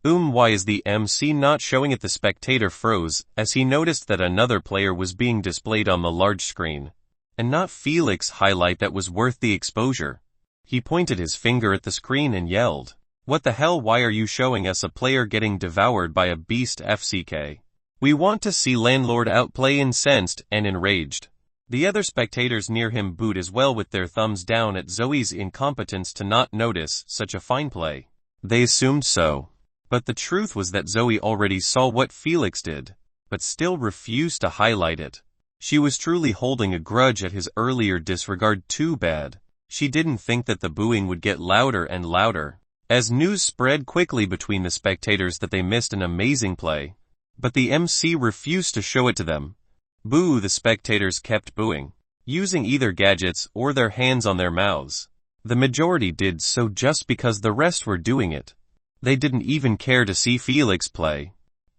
Why is the MC not showing it? The spectator froze as he noticed that another player was being displayed on the large screen, and not Felix highlight that was worth the exposure. He pointed his finger at the screen and yelled, "What the hell? Why are you showing us a player getting devoured by a beast? FCK. We want to see Landlord outplay." Incensed and enraged, the other spectators near him booed as well, with their thumbs down at Zoe's incompetence to not notice such a fine play. They assumed so. But the truth was that Zoe already saw what Felix did, but still refused to highlight it. She was truly holding a grudge at his earlier disregard. Too bad. She didn't think that the booing would get louder and louder, as news spread quickly between the spectators that they missed an amazing play. But the MC refused to show it to them. Boo! The spectators kept booing, using either gadgets or their hands on their mouths. The majority did so just because the rest were doing it. They didn't even care to see Felix play.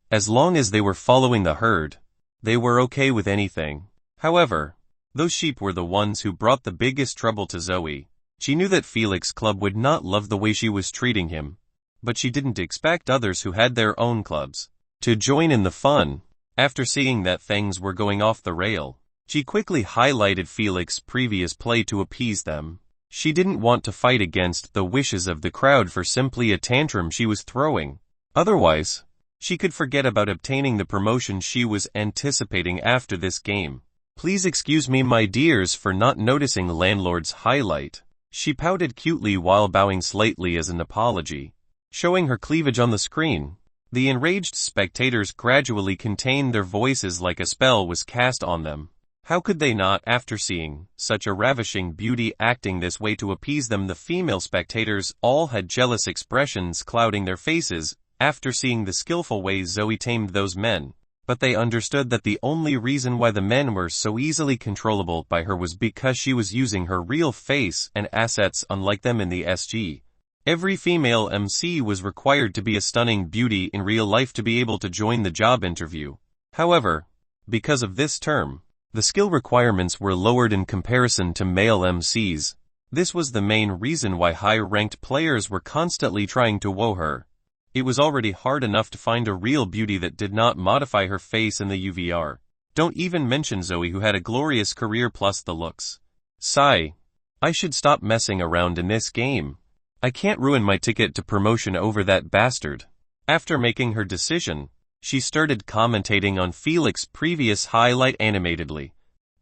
As long as they were following the herd, they were okay with anything. However, those sheep were the ones who brought the biggest trouble to Zoe. She knew that Felix Club would not love the way she was treating him, but she didn't expect others who had their own clubs to join in the fun. After seeing that things were going off the rail, she quickly highlighted Felix's previous play to appease them. She didn't want to fight against the wishes of the crowd for simply a tantrum she was throwing. Otherwise, she could forget about obtaining the promotion she was anticipating after this game. Please excuse me, my dears, for not noticing Landlord's highlight. She pouted cutely while bowing slightly as an apology, showing her cleavage on the screen. The enraged spectators gradually contained their voices like a spell was cast on them. How could they not, after seeing such a ravishing beauty acting this way to appease them? The female spectators all had jealous expressions clouding their faces after seeing the skillful ways Zoe tamed those men. But they understood that the only reason why the men were so easily controllable by her was because she was using her real face and assets, unlike them in the SG. Every female MC was required to be a stunning beauty in real life to be able to join the job interview. However, because of this term, the skill requirements were lowered in comparison to male MCs. This was the main reason why high-ranked players were constantly trying to woo her. It was already hard enough to find a real beauty that did not modify her face in the UVR. Don't even mention Zoe, who had a glorious career plus the looks. Sigh. I should stop messing around in this game. I can't ruin my ticket to promotion over that bastard. After making her decision, she started commentating on Felix's previous highlight animatedly,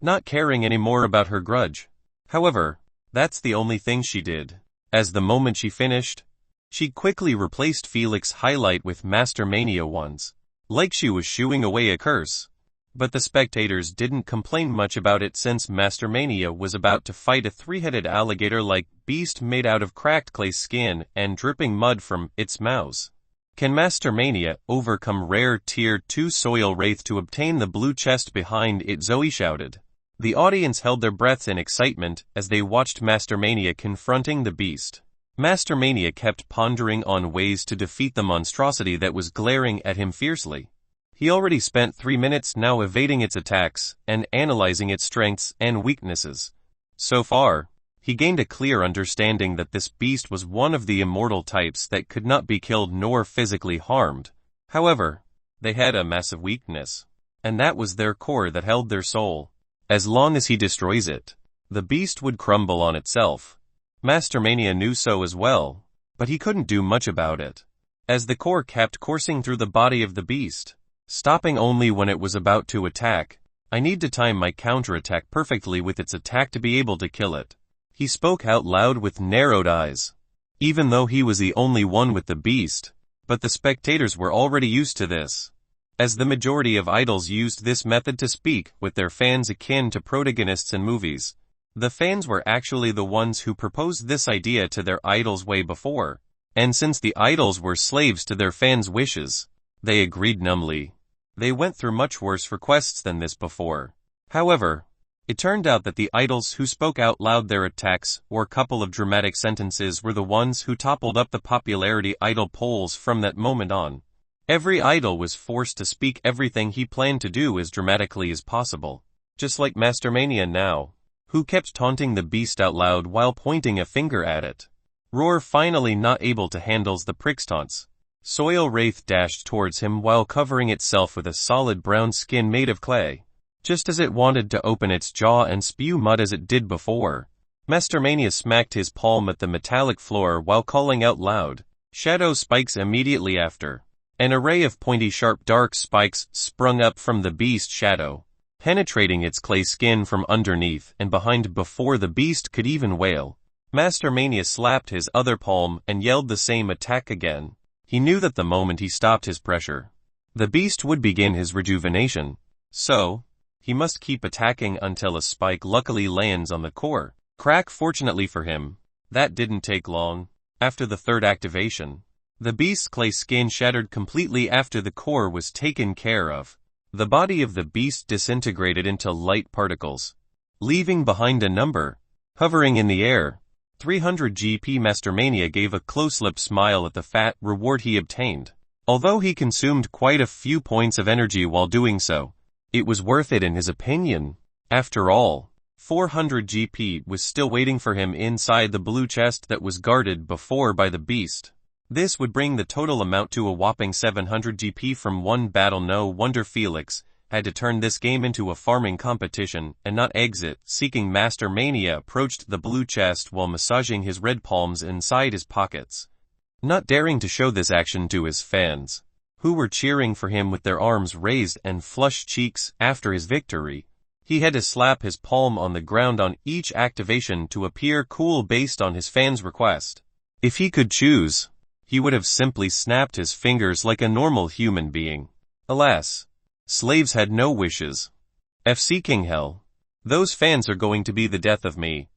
not caring anymore about her grudge. However, that's the only thing she did, as the moment she finished, she quickly replaced Felix's highlight with Mastermania ones, like she was shooing away a curse. But the spectators didn't complain much about it, since Mastermania was about to fight a three-headed alligator-like beast made out of cracked clay skin and dripping mud from its mouths. Can Mastermania overcome rare Tier 2 Soil Wraith to obtain the blue chest behind it? Zoe shouted. The audience held their breaths in excitement as they watched Mastermania confronting the beast. Mastermania kept pondering on ways to defeat the monstrosity that was glaring at him fiercely. He already spent 3 minutes now evading its attacks and analyzing its strengths and weaknesses. So far, he gained a clear understanding that this beast was one of the immortal types that could not be killed nor physically harmed. However, they had a massive weakness, and that was their core that held their soul. As long as he destroys it, the beast would crumble on itself. Mastermania knew so as well, but he couldn't do much about it, as the core kept coursing through the body of the beast, stopping only when it was about to attack. I need to time my counterattack perfectly with its attack to be able to kill it. He spoke out loud with narrowed eyes, even though he was the only one with the beast, but the spectators were already used to this. as the majority of idols used this method to speak with their fans akin to protagonists in movies. The fans were actually the ones who proposed this idea to their idols way before, and since the idols were slaves to their fans' wishes, they agreed numbly. They went through much worse requests than this before. However, it turned out that the idols who spoke out loud their attacks or couple of dramatic sentences were the ones who toppled up the popularity idol polls from that moment on. Every idol was forced to speak everything he planned to do as dramatically as possible, just like Mastermania now, who kept taunting the beast out loud while pointing a finger at it. Roar, finally not able to handle the prick's taunts. Soil Wraith dashed towards him while covering itself with a solid brown skin made of clay. Just as it wanted to open its jaw and spew mud as it did before, Mastermania smacked his palm at the metallic floor while calling out loud. Shadow spikes immediately after. An array of pointy sharp dark spikes sprung up from the beast's shadow, penetrating its clay skin from underneath and behind before the beast could even wail. Mastermania slapped his other palm and yelled the same attack again. He knew that the moment he stopped his pressure, the beast would begin his rejuvenation. So, he must keep attacking until a spike luckily lands on the core. Crack. Fortunately for him, that didn't take long. After the third activation, the beast's clay skin shattered completely after the core was taken care of. The body of the beast disintegrated into light particles, leaving behind a number, hovering in the air. 300 GP. Mastermania gave a close-lipped smile at the fat reward he obtained. Although he consumed quite a few points of energy while doing so, it was worth it in his opinion. After all, 400 GP was still waiting for him inside the blue chest that was guarded before by the beast. This would bring the total amount to a whopping 700 GP from one battle. No wonder Felix had to turn this game into a farming competition and not exit seeking. Mastermania approached the blue chest while massaging his red palms inside his pockets, not daring to show this action to his fans, who were cheering for him with their arms raised and flushed cheeks after his victory. He had to slap his palm on the ground on each activation to appear cool based on his fans' request. If he could choose, he would have simply snapped his fingers like a normal human being. Alas, slaves had no wishes. FC King Hell. Those fans are going to be the death of me.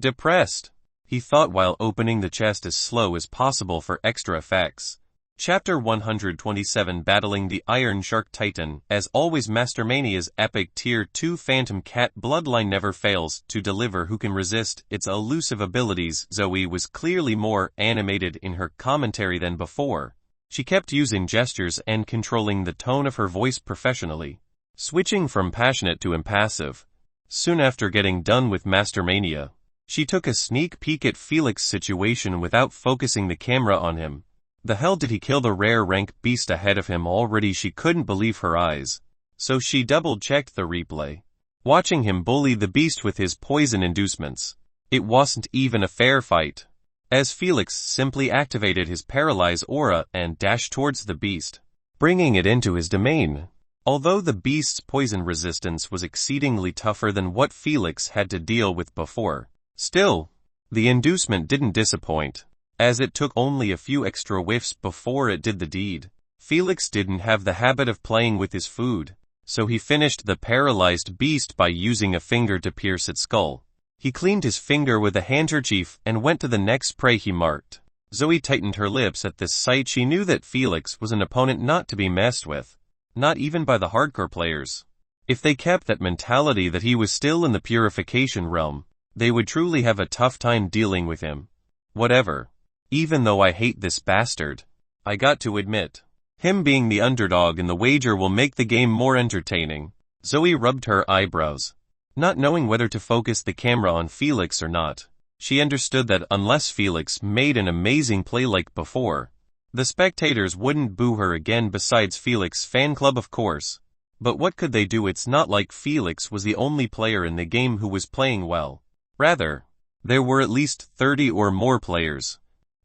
Depressed, he thought while opening the chest as slow as possible for extra effects. Chapter 127. Battling the Iron Shark Titan. As always, Mastermania's epic Tier 2 Phantom Cat bloodline never fails to deliver. Who can resist its elusive abilities? Zoe was clearly more animated in her commentary than before. She kept using gestures and controlling the tone of her voice professionally, switching from passionate to impassive. Soon after getting done with Mastermania, she took a sneak peek at Felix's situation without focusing the camera on him. The hell did he kill the rare rank beast ahead of him already? She couldn't believe her eyes, so she double-checked the replay, watching him bully the beast with his poison inducements. It wasn't even a fair fight, as Felix simply activated his paralyze aura and dashed towards the beast, bringing it into his domain. Although the beast's poison resistance was exceedingly tougher than what Felix had to deal with before, still, the inducement didn't disappoint, as it took only a few extra whiffs before it did the deed. Felix didn't have the habit of playing with his food, so he finished the paralyzed beast by using a finger to pierce its skull. He cleaned his finger with a handkerchief and went to the next prey he marked. Zoe tightened her lips at this sight. She knew that Felix was an opponent not to be messed with, not even by the hardcore players. If they kept that mentality that he was still in the purification realm, they would truly have a tough time dealing with him. Whatever. Even though I hate this bastard, I got to admit, him being the underdog in the wager will make the game more entertaining. Zoe rubbed her eyebrows, not knowing whether to focus the camera on Felix or not. She understood that unless Felix made an amazing play like before, the spectators wouldn't boo her again. Besides Felix's fan club, of course. But what could they do? It's not like Felix was the only player in the game who was playing well. Rather, there were at least 30 or more players,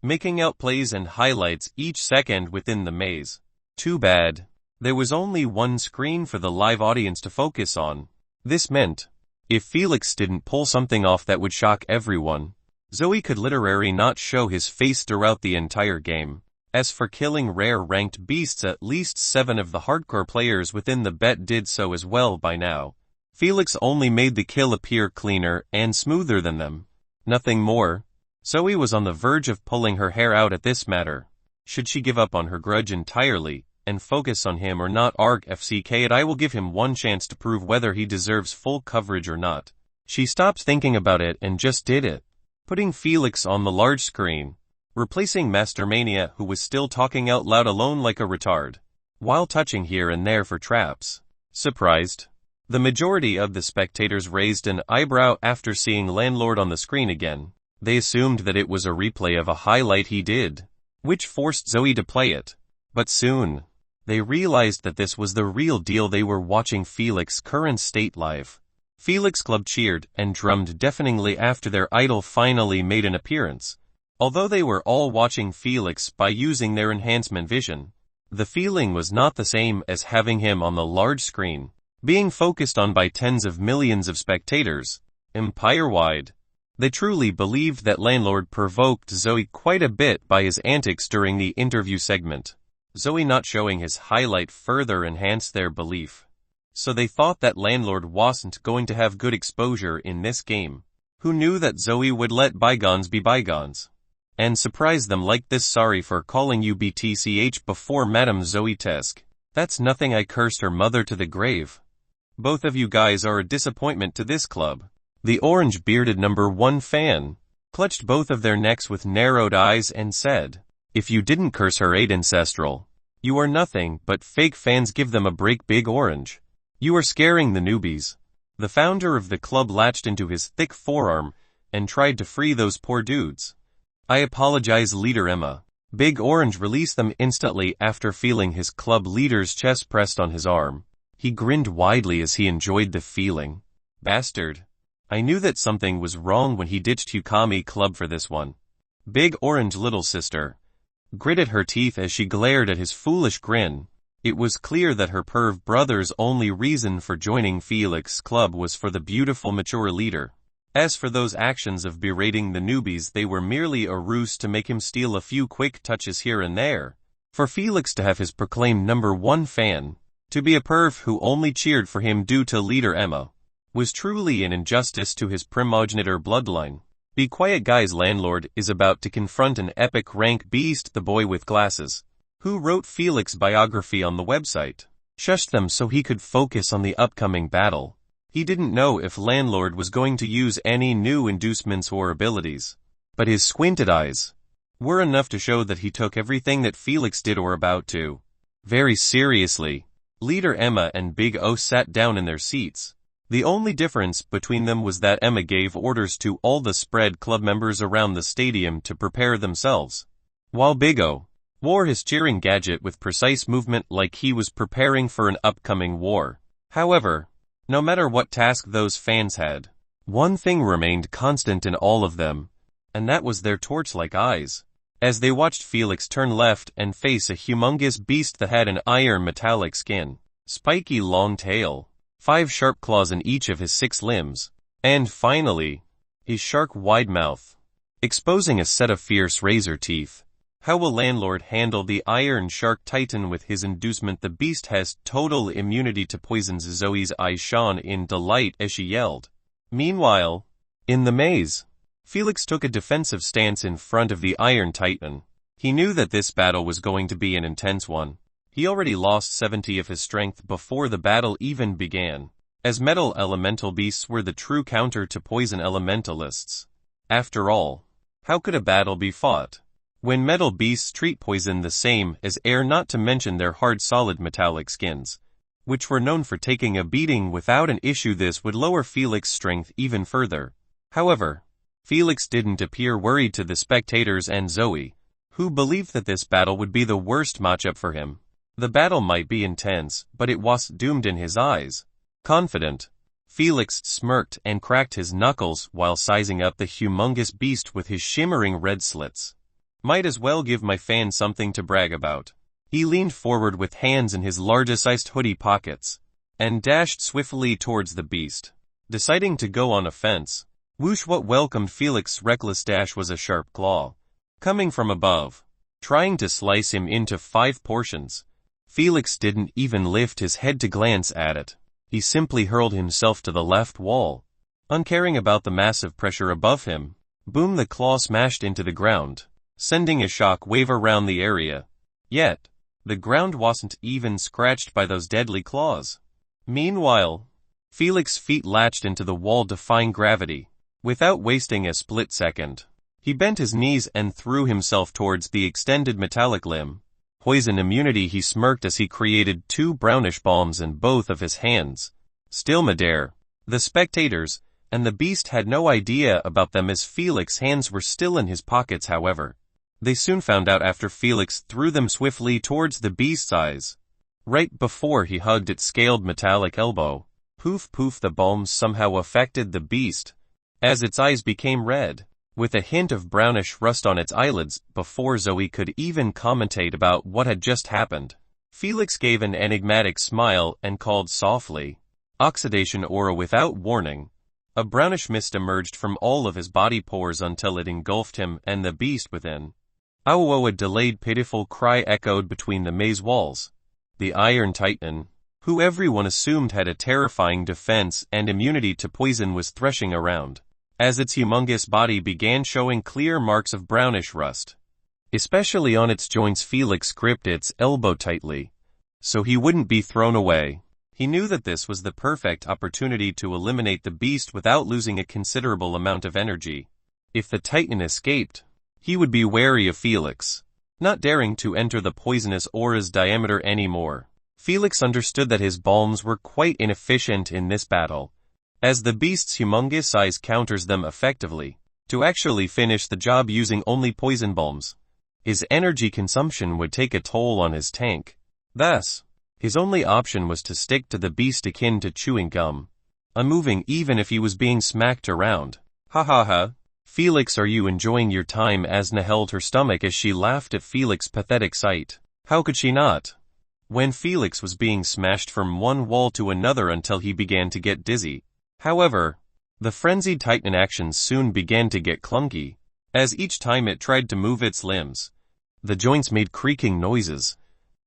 making out plays and highlights each second within the maze. Too bad there was only one screen for the live audience to focus on. This meant, if Felix didn't pull something off that would shock everyone, Zoe could literally not show his face throughout the entire game. As for killing rare ranked beasts, at least 7 of the hardcore players within the bet did so as well by now. Felix only made the kill appear cleaner and smoother than them. Nothing more. Zoe was on the verge of pulling her hair out at this matter. Should she give up on her grudge entirely and focus on him or not? Arg FCK it, I will give him one chance to prove whether he deserves full coverage or not. She stopped thinking about it and just did it. Putting Felix on the large screen, replacing Mastermania, who was still talking out loud alone like a retard, while touching here and there for traps. Surprised? The majority of the spectators raised an eyebrow after seeing Landlord on the screen again. They assumed that it was a replay of a highlight he did, which forced Zoe to play it. But soon, they realized that this was the real deal. They were watching Felix's current state live. Felix Club cheered and drummed deafeningly after their idol finally made an appearance. Although they were all watching Felix by using their enhancement vision, the feeling was not the same as having him on the large screen, being focused on by tens of millions of spectators, empire-wide. They truly believed that Landlord provoked Zoe quite a bit by his antics during the interview segment. Zoe not showing his highlight further enhanced their belief. So they thought that Landlord wasn't going to have good exposure in this game. Who knew that Zoe would let bygones be bygones and surprise them like this? Sorry for calling you BTCH before Madame Zoe Tesk. That's nothing, I cursed her mother to the grave. Both of you guys are a disappointment to this club. The orange-bearded #1 fan clutched both of their necks with narrowed eyes and said, "If you didn't curse her 8 ancestral, you are nothing but fake fans. Give them a break, Big Orange. You are scaring the newbies." The founder of the club latched into his thick forearm and tried to free those poor dudes. "I apologize, Leader Emma." Big Orange released them instantly after feeling his club leader's chest pressed on his arm. He grinned widely as he enjoyed the feeling. "Bastard. I knew that something was wrong when he ditched Yukami Club for this one." Big Orange little sister gritted her teeth as she glared at his foolish grin. It was clear that her perv brother's only reason for joining Felix Club was for the beautiful mature leader. As for those actions of berating the newbies, they were merely a ruse to make him steal a few quick touches here and there. For Felix to have his proclaimed #1 fan to be a perv who only cheered for him due to Leader Emma was truly an injustice to his primogenitor bloodline. Be quiet, guys. Landlord is about to confront an epic rank beast, the boy with glasses, who wrote Felix's biography on the website, shushed them so he could focus on the upcoming battle. He didn't know if Landlord was going to use any new inducements or abilities, but his squinted eyes were enough to show that he took everything that Felix did or about to very seriously. Leader Emma and Big O sat down in their seats. The only difference between them was that Emma gave orders to all the spread club members around the stadium to prepare themselves, while Big O wore his cheering gadget with precise movement like he was preparing for an upcoming war. However, no matter what task those fans had, one thing remained constant in all of them, and that was their torch-like eyes. As they watched Felix turn left and face a humongous beast that had an iron metallic skin, spiky long tail, 5 sharp claws in each of his 6 limbs, and finally, his shark-wide mouth, exposing a set of fierce razor teeth. How will Landlord handle the Iron Shark Titan with his inducement? The beast has total immunity to poisons. Zoe's eyes shone in delight as she yelled. Meanwhile, in the maze, Felix took a defensive stance in front of the Iron Titan. He knew that this battle was going to be an intense one. He already lost 70 of his strength before the battle even began, as metal elemental beasts were the true counter to poison elementalists. After all, how could a battle be fought when metal beasts treat poison the same as air, not to mention their hard solid metallic skins, which were known for taking a beating without an issue? This would lower Felix's strength even further. However, Felix didn't appear worried to the spectators and Zoe, who believed that this battle would be the worst matchup for him. The battle might be intense, but it was doomed in his eyes. Confident, Felix smirked and cracked his knuckles while sizing up the humongous beast with his shimmering red slits. Might as well give my fans something to brag about. He leaned forward with hands in his largest-sized hoodie pockets and dashed swiftly towards the beast, deciding to go on offense. Whoosh! What welcomed Felix's reckless dash was a sharp claw coming from above. trying to slice him into 5 portions. Felix didn't even lift his head to glance at it. He simply hurled himself to the left wall. Uncaring about the massive pressure above him, boom, the claw smashed into the ground, sending a shock wave around the area. Yet, the ground wasn't even scratched by those deadly claws. Meanwhile, Felix's feet latched into the wall, defying gravity. Without wasting a split second, he bent his knees and threw himself towards the extended metallic limb. Poison immunity, he smirked as he created 2 brownish bombs in both of his hands. Still midair, the spectators and the beast had no idea about them as Felix's hands were still in his pockets. However, they soon found out after Felix threw them swiftly towards the beast's eyes. Right before he hugged its scaled metallic elbow, poof poof, the bombs somehow affected the beast, as its eyes became red, with a hint of brownish rust on its eyelids. Before Zoe could even commentate about what had just happened, Felix gave an enigmatic smile and called softly, "Oxidation aura." Without warning, a brownish mist emerged from all of his body pores until it engulfed him and the beast within. Ow! A delayed pitiful cry echoed between the maze walls. The Iron Titan, who everyone assumed had a terrifying defense and immunity to poison, was threshing around, as its humongous body began showing clear marks of brownish rust. Especially on its joints. Felix gripped its elbow tightly, so he wouldn't be thrown away. He knew that this was the perfect opportunity to eliminate the beast without losing a considerable amount of energy. If the Titan escaped, he would be wary of Felix, not daring to enter the poisonous aura's diameter anymore. Felix understood that his bombs were quite inefficient in this battle, as the beast's humongous size counters them effectively. To actually finish the job using only poison bombs, his energy consumption would take a toll on his tank. Thus, his only option was to stick to the beast, akin to chewing gum, unmoving even if he was being smacked around. Ha ha ha. Felix, are you enjoying your time? Asna held her stomach as she laughed at Felix's pathetic sight. How could she not, when Felix was being smashed from one wall to another until he began to get dizzy? However, the frenzied Titan actions soon began to get clunky, as each time it tried to move its limbs, the joints made creaking noises.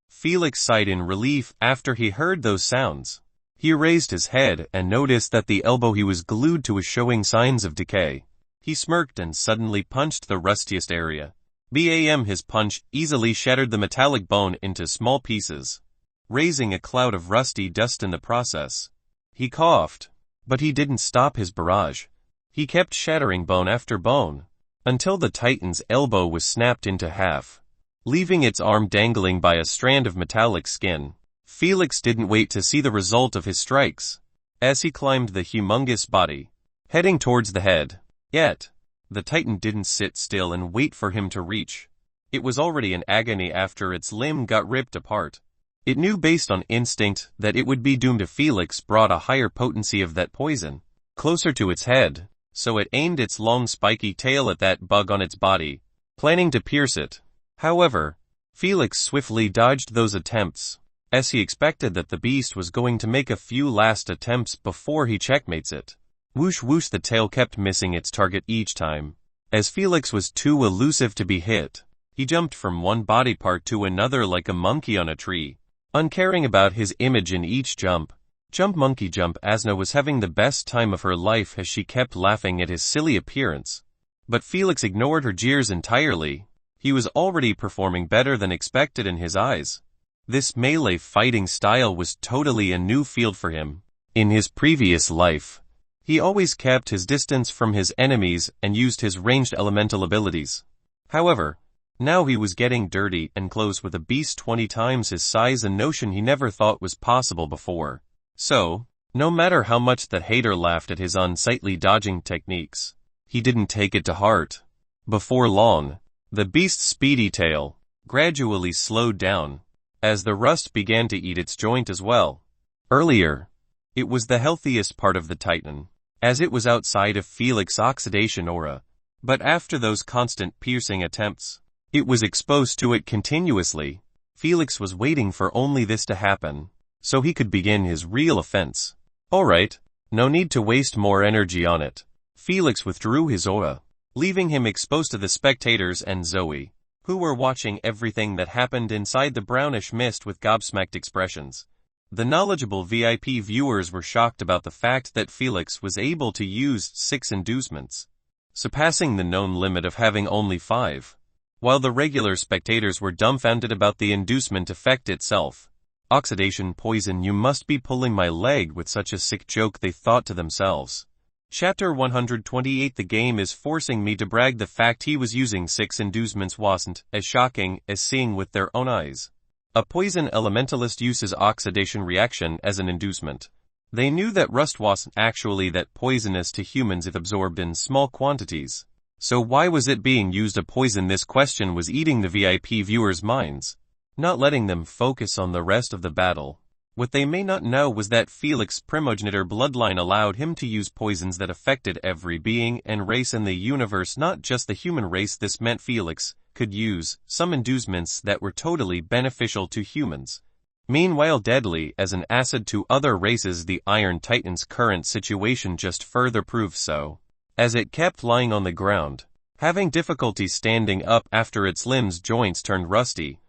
Felix sighed in relief after he heard those sounds. He raised his head and noticed that the elbow he was glued to was showing signs of decay. He smirked and suddenly punched the rustiest area. Bam! His punch easily shattered the metallic bone into small pieces, raising a cloud of rusty dust in the process. He coughed, but he didn't stop his barrage. He kept shattering bone after bone, until the Titan's elbow was snapped into half, leaving its arm dangling by a strand of metallic skin. Felix didn't wait to see the result of his strikes, as he climbed the humongous body, heading towards the head. Yet, the Titan didn't sit still and wait for him to reach. It was already in agony after its limb got ripped apart. It knew based on instinct that it would be doomed if Felix brought a higher potency of that poison closer to its head, so it aimed its long spiky tail at that bug on its body, planning to pierce it. However, Felix swiftly dodged those attempts, as he expected that the beast was going to make a few last attempts before he checkmates it. Whoosh whoosh, the tail kept missing its target each time. As Felix was too elusive to be hit, he jumped from one body part to another like a monkey on a tree, uncaring about his image in each jump. Jump monkey jump. Asna was having the best time of her life as she kept laughing at his silly appearance. But Felix ignored her jeers entirely. He was already performing better than expected in his eyes. This melee fighting style was totally a new field for him. In his previous life, he always kept his distance from his enemies and used his ranged elemental abilities. However, now he was getting dirty and close with a beast 20 times his size, a notion he never thought was possible before. So, no matter how much the hater laughed at his unsightly dodging techniques, he didn't take it to heart. Before long, the beast's speedy tail gradually slowed down, as the rust began to eat its joint as well. Earlier, it was the healthiest part of the Titan, as it was outside of Felix's oxidation aura. But after those constant piercing attempts, it was exposed to it continuously. Felix was waiting for only this to happen, so he could begin his real offense. Alright, no need to waste more energy on it. Felix withdrew his aura, leaving him exposed to the spectators and Zoe, who were watching everything that happened inside the brownish mist with gobsmacked expressions. The knowledgeable VIP viewers were shocked about the fact that Felix was able to use 6 inducements, surpassing the known limit of having only 5. While the regular spectators were dumbfounded about the inducement effect itself. Oxidation poison, you must be pulling my leg with such a sick joke, they thought to themselves. Chapter 128. The game is forcing me to brag. The fact he was using 6 inducements wasn't as shocking as seeing with their own eyes. A poison elementalist uses oxidation reaction as an inducement. They knew that rust wasn't actually that poisonous to humans if absorbed in small quantities. So why was it being used a poison? This question was eating the VIP viewers' minds, not letting them focus on the rest of the battle. What they may not know was that Felix's primogenitor bloodline allowed him to use poisons that affected every being and race in the universe, not just the human race. This meant Felix could use some inducements that were totally beneficial to humans, meanwhile deadly as an acid to other races. The Iron Titan's current situation just further proved so, as it kept lying on the ground, having difficulty standing up after its limbs joints turned rusty.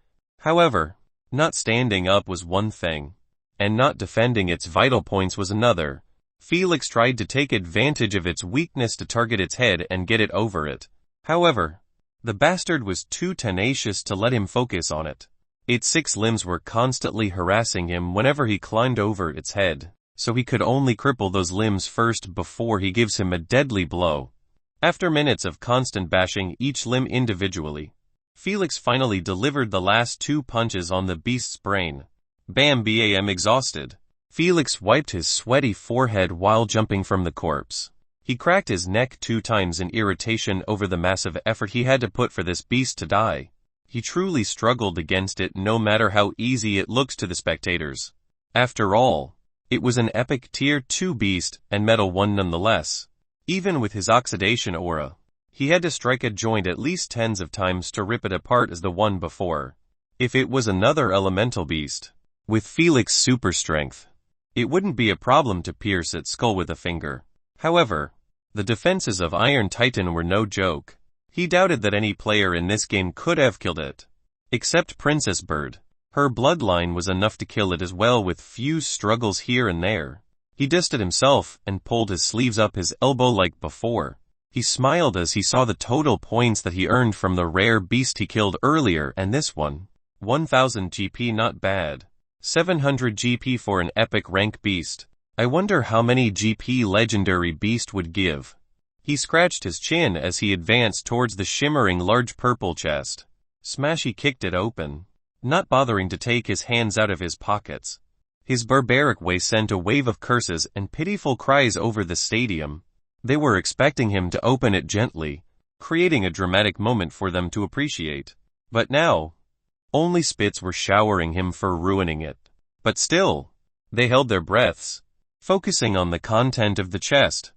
However, not standing up was one thing, and not defending its vital points was another. Felix tried to take advantage of its weakness to target its head and get it over it. However, the bastard was too tenacious to let him focus on it. Its 6 limbs were constantly harassing him whenever he climbed over its head, so he could only cripple those limbs first before he gives him a deadly blow. After minutes of constant bashing each limb individually, Felix finally delivered the last 2 punches on the beast's brain. Bam bam. Exhausted, Felix wiped his sweaty forehead while jumping from the corpse. He cracked his neck 2 times in irritation over the massive effort he had to put for this beast to die. He truly struggled against it, no matter how easy it looks to the spectators. After all, it was an epic tier 2 beast, and metal 1 nonetheless. Even with his oxidation aura, he had to strike a joint at least tens of times to rip it apart as the one before. If it was another elemental beast, with Felix's super strength, it wouldn't be a problem to pierce its skull with a finger. However, the defenses of Iron Titan were no joke. He doubted that any player in this game could have killed it, except Princess Bird. Her bloodline was enough to kill it as well, with few struggles here and there. He dusted himself and pulled his sleeves up his elbow like before. He smiled as he saw the total points that he earned from the rare beast he killed earlier, and this one. 1000 GP, not bad. 700 GP for an epic rank beast. I wonder how many GP legendary beast would give. He scratched his chin as he advanced towards the shimmering large purple chest. Smash! He kicked it open, not bothering to take his hands out of his pockets. His barbaric way sent a wave of curses and pitiful cries over the stadium. They were expecting him to open it gently, creating a dramatic moment for them to appreciate. But now, only spits were showering him for ruining it. But still, they held their breaths, focusing on the content of the chest.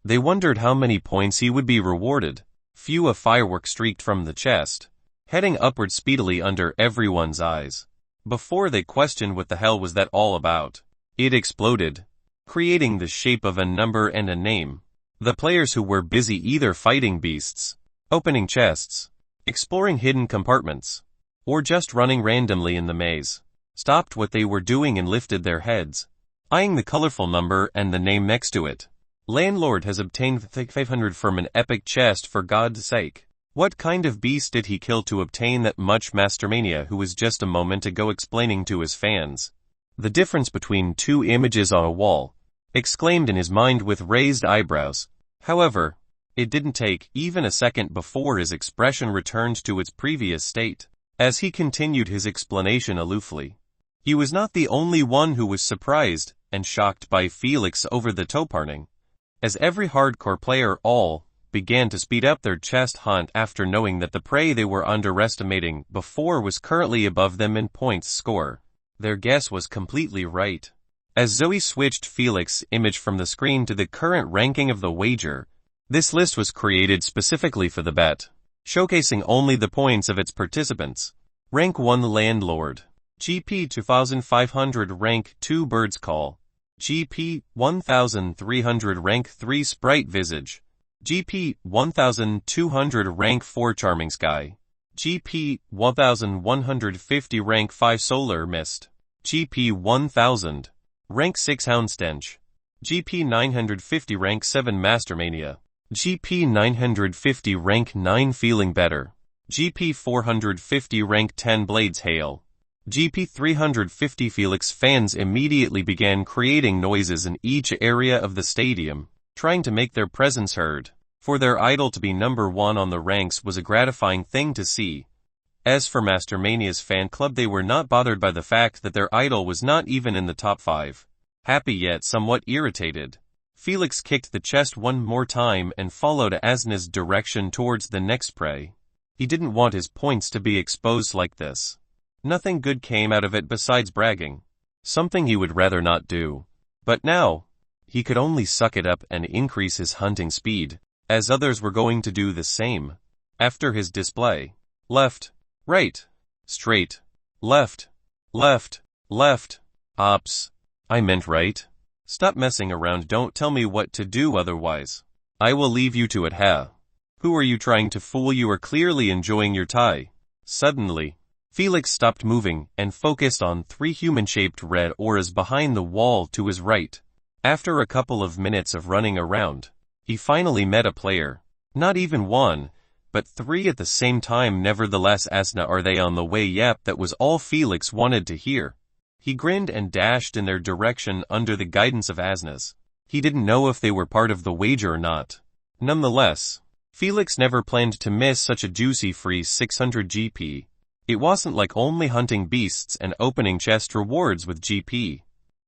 They wondered how many points he would be rewarded. Few a firework streaked from the chest, heading upward speedily under everyone's eyes. Before they questioned what the hell was that all about, it exploded, creating the shape of a number and a name. The players who were busy either fighting beasts, opening chests, exploring hidden compartments, or just running randomly in the maze, stopped what they were doing and lifted their heads, eyeing the colorful number and the name next to it. Landlord has obtained 500 from an epic chest. For God's sake, what kind of beast did he kill to obtain that much? Mastermania, who was just a moment ago explaining to his fans the difference between 2 images on a wall, exclaimed in his mind with raised eyebrows. However, it didn't take even a second before his expression returned to its previous state. As he continued his explanation aloofly, he was not the only one who was surprised and shocked by Felix over the toparning. As every hardcore player all began to speed up their chest hunt after knowing that the prey they were underestimating before was currently above them in points score. Their guess was completely right. As Zoe switched Felix's image from the screen to the current ranking of the wager, this list was created specifically for the bet, showcasing only the points of its participants. Rank 1 Landlord, GP 2500. Rank 2 Bird's Call, GP 1300. Rank 3 Sprite Visage, GP 1200. Rank 4 Charming Sky, GP 1150 rank 5 solar mist. GP 1000 rank 6 houndstench. GP 950 rank 7 mastermania. GP 950 rank 9 feeling better. GP 450 rank 10 blades hail. GP 350 Felix fans immediately began creating noises in each area of the stadium, trying to make their presence heard. For their idol to be number one on the ranks was a gratifying thing to see. As for Mastermania's fan club, they were not bothered by the fact that their idol was not even in the top 5. Happy yet somewhat irritated, Felix kicked the chest one more time and followed Asna's direction towards the next prey. He didn't want his points to be exposed like this. Nothing good came out of it besides bragging. Something he would rather not do. But now, he could only suck it up and increase his hunting speed, as others were going to do the same. After his display, left, right, straight, left, left, left, ops. I meant right. Stop messing around, don't tell me what to do otherwise. I will leave you to it, ha. Who are you trying to fool? You are clearly enjoying your tie. Suddenly, Felix stopped moving and focused on 3 human-shaped red auras behind the wall to his right. After a couple of minutes of running around, he finally met a player. Not even one, but 3 at the same time. Nevertheless, Asna, are they on the way? Yep, that was all Felix wanted to hear. He grinned and dashed in their direction under the guidance of Asna's. He didn't know if they were part of the wager or not. Nonetheless, Felix never planned to miss such a juicy free 600 GP. It wasn't like only hunting beasts and opening chest rewards with GP.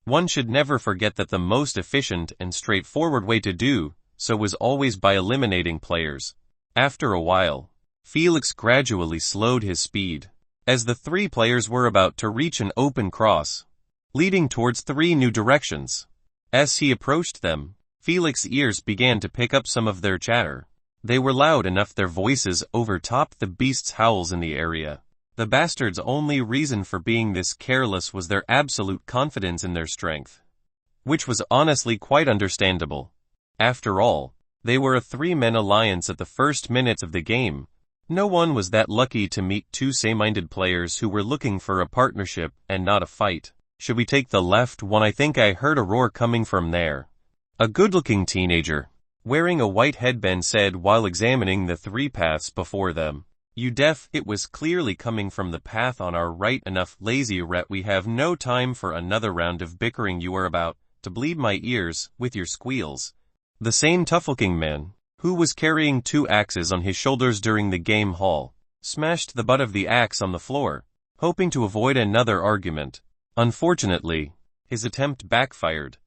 One should never forget that the most efficient and straightforward way to do so was always by eliminating players. After a while, Felix gradually slowed his speed, as the 3 players were about to reach an open cross, leading towards 3 new directions. As he approached them, Felix's ears began to pick up some of their chatter. They were loud enough their voices overtopped the beasts' howls in the area. The bastards' only reason for being this careless was their absolute confidence in their strength, which was honestly quite understandable. After all, they were a 3-man alliance at the first minutes of the game. No one was that lucky to meet 2 same-minded players who were looking for a partnership and not a fight. Should we take the left one? I think I heard a roar coming from there. A good-looking teenager, wearing a white headband, said while examining the 3 paths before them. You deaf? It was clearly coming from the path on our right. Enough, lazy rat, we have no time for another round of bickering. You are about to bleed my ears with your squeals. The same tough-looking man, who was carrying 2 axes on his shoulders during the game hall, smashed the butt of the axe on the floor, hoping to avoid another argument. Unfortunately, his attempt backfired,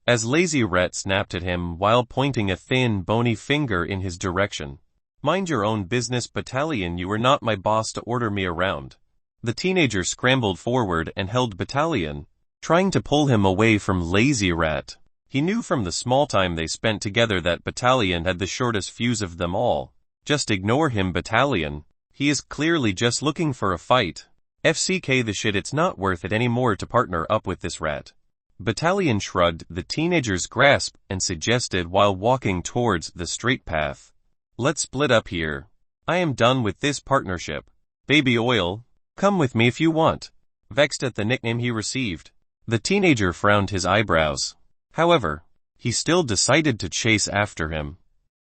as Lazy Rat snapped at him while pointing a thin, bony finger in his direction. Mind your own business, Battalion, you are not my boss to order me around. The teenager scrambled forward and held Battalion, trying to pull him away from Lazy Rat. He knew from the small time they spent together that Battalion had the shortest fuse of them all. Just ignore him, Battalion. He is clearly just looking for a fight. FCK the shit, it's not worth it anymore to partner up with this rat. Battalion shrugged the teenager's grasp and suggested while walking towards the straight path. Let's split up here. I am done with this partnership. Baby Oil, come with me if you want. Vexed at the nickname he received, the teenager frowned his eyebrows. However, he still decided to chase after him.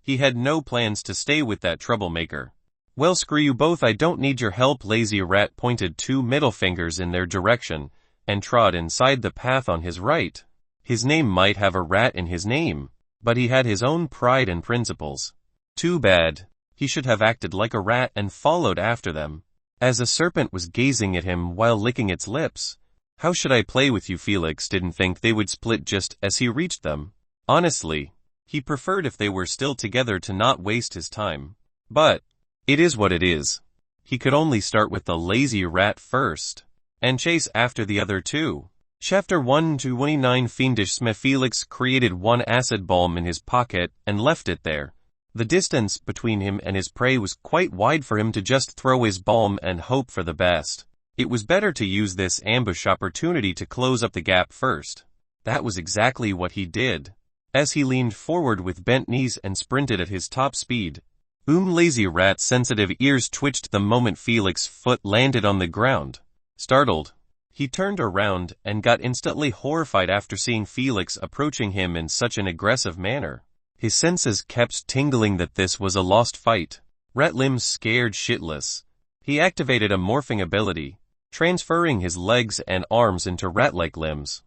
He had no plans to stay with that troublemaker. Well, screw you both, I don't need your help. Lazy Rat pointed 2 middle fingers in their direction and trod inside the path on his right. His name might have a rat in his name, but he had his own pride and principles. Too bad. He should have acted like a rat and followed after them, as a serpent was gazing at him while licking its lips. How should I play with you? Felix didn't think they would split just as he reached them. Honestly, he preferred if they were still together to not waste his time. But it is what it is. He could only start with the Lazy Rat first, and chase after the other 2. Chapter 129 Fiendish Smith. Felix created 1 acid bomb in his pocket and left it there. The distance between him and his prey was quite wide for him to just throw his bomb and hope for the best. It was better to use this ambush opportunity to close up the gap first. That was exactly what he did. As he leaned forward with bent knees and sprinted at his top speed, Lazy Rat's sensitive ears twitched the moment Felix's foot landed on the ground. Startled, he turned around and got instantly horrified after seeing Felix approaching him in such an aggressive manner. His senses kept tingling that this was a lost fight. Rat limbs scared shitless. He activated a morphing ability, transferring his legs and arms into rat-like limbs.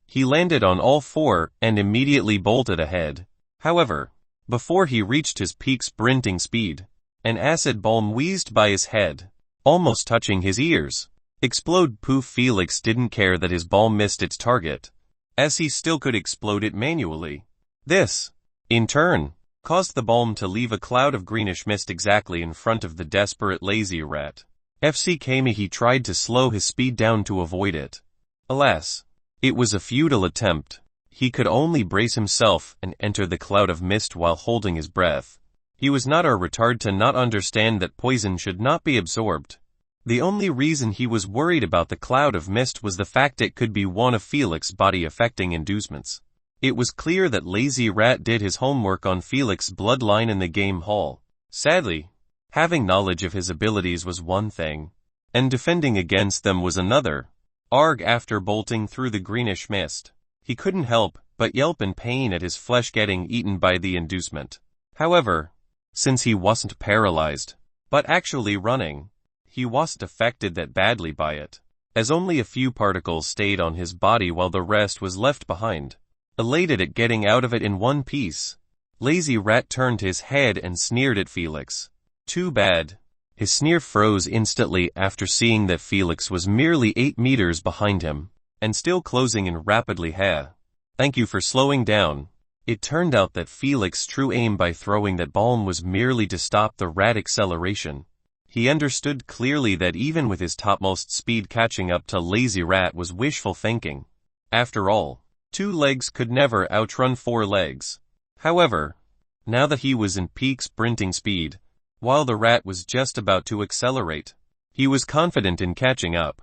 He landed on all four and immediately bolted ahead. However, before he reached his peak sprinting speed, an acid bomb whizzed by his head, almost touching his ears. Explode poof! Felix didn't care that his ball missed its target, as he still could explode it manually. This, in turn, caused the bomb to leave a cloud of greenish mist exactly in front of the desperate Lazy Rat. He tried to slow his speed down to avoid it. Alas, it was a futile attempt. He could only brace himself and enter the cloud of mist while holding his breath. He was not a retard to not understand that poison should not be absorbed. The only reason he was worried about the cloud of mist was the fact it could be one of Felix's body-affecting inducements. It was clear that Lazy Rat did his homework on Felix's bloodline in the game hall. Sadly, having knowledge of his abilities was one thing, and defending against them was another. After bolting through the greenish mist, he couldn't help but yelp in pain at his flesh getting eaten by the inducement. However, since he wasn't paralyzed, but actually running, he wasn't affected that badly by it, as only a few particles stayed on his body while the rest was left behind. Elated at getting out of it in one piece, Lazy Rat turned his head and sneered at Felix. Too bad. His sneer froze instantly after seeing that Felix was merely 8 meters behind him, and still closing in rapidly. Thank you for slowing down. It turned out that Felix's true aim by throwing that bomb was merely to stop the rat acceleration. He understood clearly that even with his topmost speed, catching up to Lazy Rat was wishful thinking. After all, 2 legs could never outrun 4 legs. However, now that he was in peak sprinting speed, while the rat was just about to accelerate, he was confident in catching up.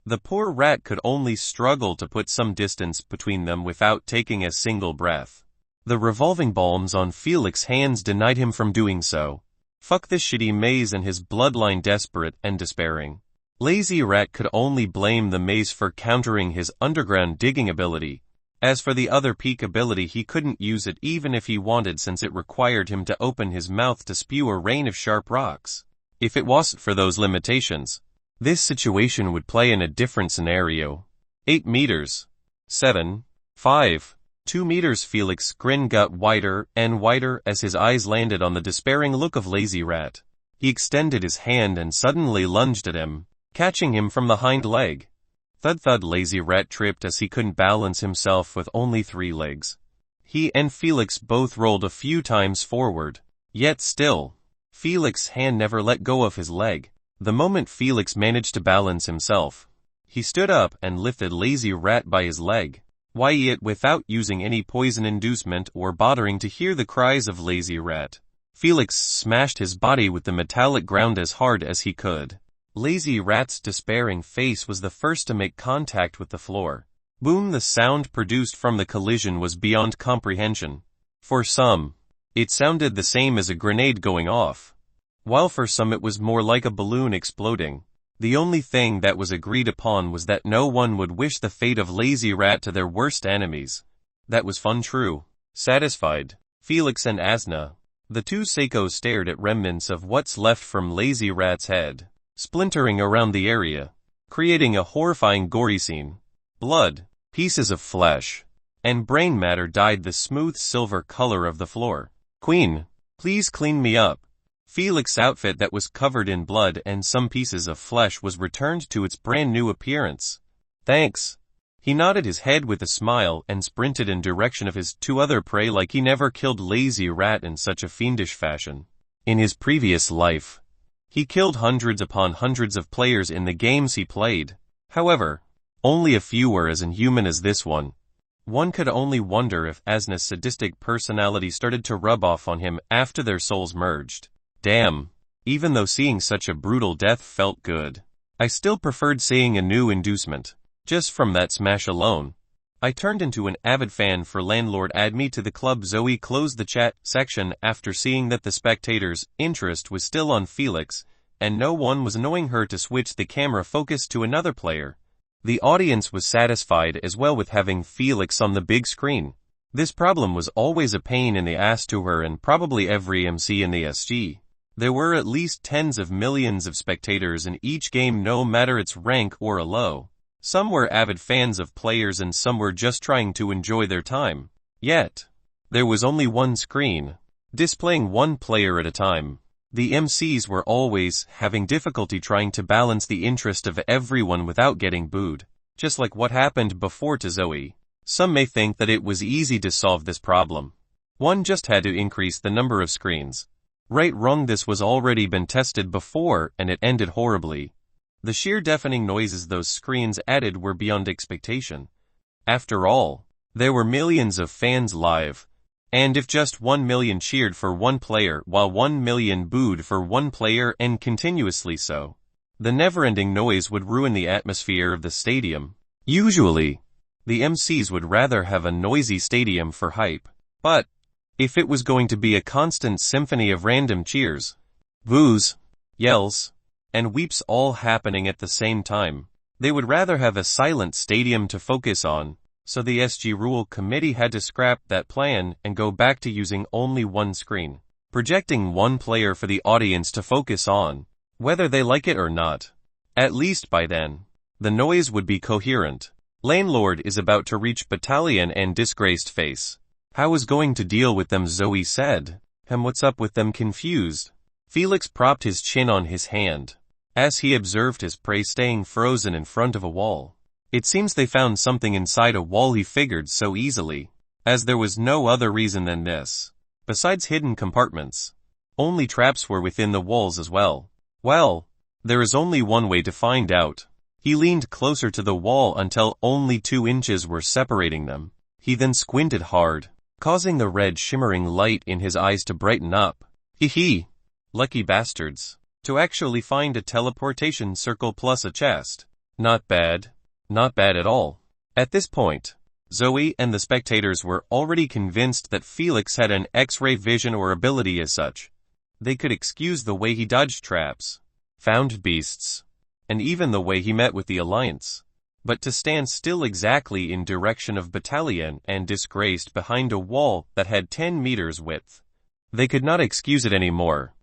The poor rat could only struggle to put some distance between them without taking a single breath. The revolving bombs on Felix's hands denied him from doing so. Fuck this shitty maze and his bloodline. Desperate and despairing, Lazy Rat could only blame the maze for countering his underground digging ability. As for the other peak ability, he couldn't use it even if he wanted, since it required him to open his mouth to spew a rain of sharp rocks. If it wasn't for those limitations, this situation would play in a different scenario. 8 meters. 7. 5. 2 meters. Felix's grin got wider and wider as his eyes landed on the despairing look of Lazy Rat. He extended his hand and suddenly lunged at him, catching him from the hind leg. Thud thud. Lazy Rat tripped as he couldn't balance himself with only 3 legs. He and Felix both rolled a few times forward. Yet still, Felix's hand never let go of his leg. The moment Felix managed to balance himself, he stood up and lifted Lazy Rat by his leg. Without using any poison inducement or bothering to hear the cries of Lazy Rat, Felix smashed his body with the metallic ground as hard as he could. Lazy Rat's despairing face was the first to make contact with the floor. Boom! The sound produced from the collision was beyond comprehension. For some, it sounded the same as a grenade going off, while for some it was more like a balloon exploding. The only thing that was agreed upon was that no one would wish the fate of Lazy Rat to their worst enemies. That was fun. True. Satisfied, Felix and Asna, the 2 Seikos, stared at remnants of what's left from Lazy Rat's head, splintering around the area, creating a horrifying gory scene. Blood, pieces of flesh, and brain matter dyed the smooth silver color of the floor. Queen, please clean me up. Felix's outfit that was covered in blood and some pieces of flesh was returned to its brand new appearance. Thanks. He nodded his head with a smile and sprinted in direction of his 2 other prey like he never killed Lazy Rat in such a fiendish fashion. In his previous life, he killed hundreds upon hundreds of players in the games he played. However, only a few were as inhuman as this one. One could only wonder if Asna's sadistic personality started to rub off on him after their souls merged. Damn, even though seeing such a brutal death felt good, I still preferred seeing a new inducement, just from that smash alone. I turned into an avid fan for landlord add me to the club. Zoe closed the chat section after seeing that the spectators' interest was still on Felix, and no one was annoying her to switch the camera focus to another player. The audience was satisfied as well with having Felix on the big screen. This problem was always a pain in the ass to her and probably every MC in the SG. There were at least tens of millions of spectators in each game, no matter its rank or elo. Some were avid fans of players and some were just trying to enjoy their time. Yet, there was only one screen, displaying one player at a time. The MCs were always having difficulty trying to balance the interest of everyone without getting booed, just like what happened before to Zoe. Some may think that it was easy to solve this problem. One just had to increase the number of screens. Right, wrong, this was already been tested before and it ended horribly. The sheer deafening noises those screens added were beyond expectation. After all, there were millions of fans live, and if just 1 million cheered for one player while 1 million booed for one player and continuously so, the never-ending noise would ruin the atmosphere of the stadium. Usually, the MCs would rather have a noisy stadium for hype, but if it was going to be a constant symphony of random cheers, boos, yells, and weeps all happening at the same time, they would rather have a silent stadium to focus on, so the SG Rule Committee had to scrap that plan and go back to using only one screen, projecting one player for the audience to focus on, whether they like it or not. At least by then, the noise would be coherent. Landlord is about to reach battalion and disgraced face. How is going to deal with them? Zoe said. What's up with them? Confused. Felix propped his chin on his hand, as he observed his prey staying frozen in front of a wall. It seems they found something inside a wall, he figured so easily, as there was no other reason than this. Besides hidden compartments, only traps were within the walls as well. Well, there is only one way to find out. He leaned closer to the wall until only 2 inches were separating them. He then squinted hard, causing the red shimmering light in his eyes to brighten up. Hee. Lucky bastards. To actually find a teleportation circle plus a chest. Not bad. Not bad at all. At this point, Zoe and the spectators were already convinced that Felix had an X-ray vision or ability as such. They could excuse the way he dodged traps, found beasts, and even the way he met with the Alliance. But to stand still exactly in direction of battalion and disgraced behind a wall that had 10 meters width, they could not excuse it anymore.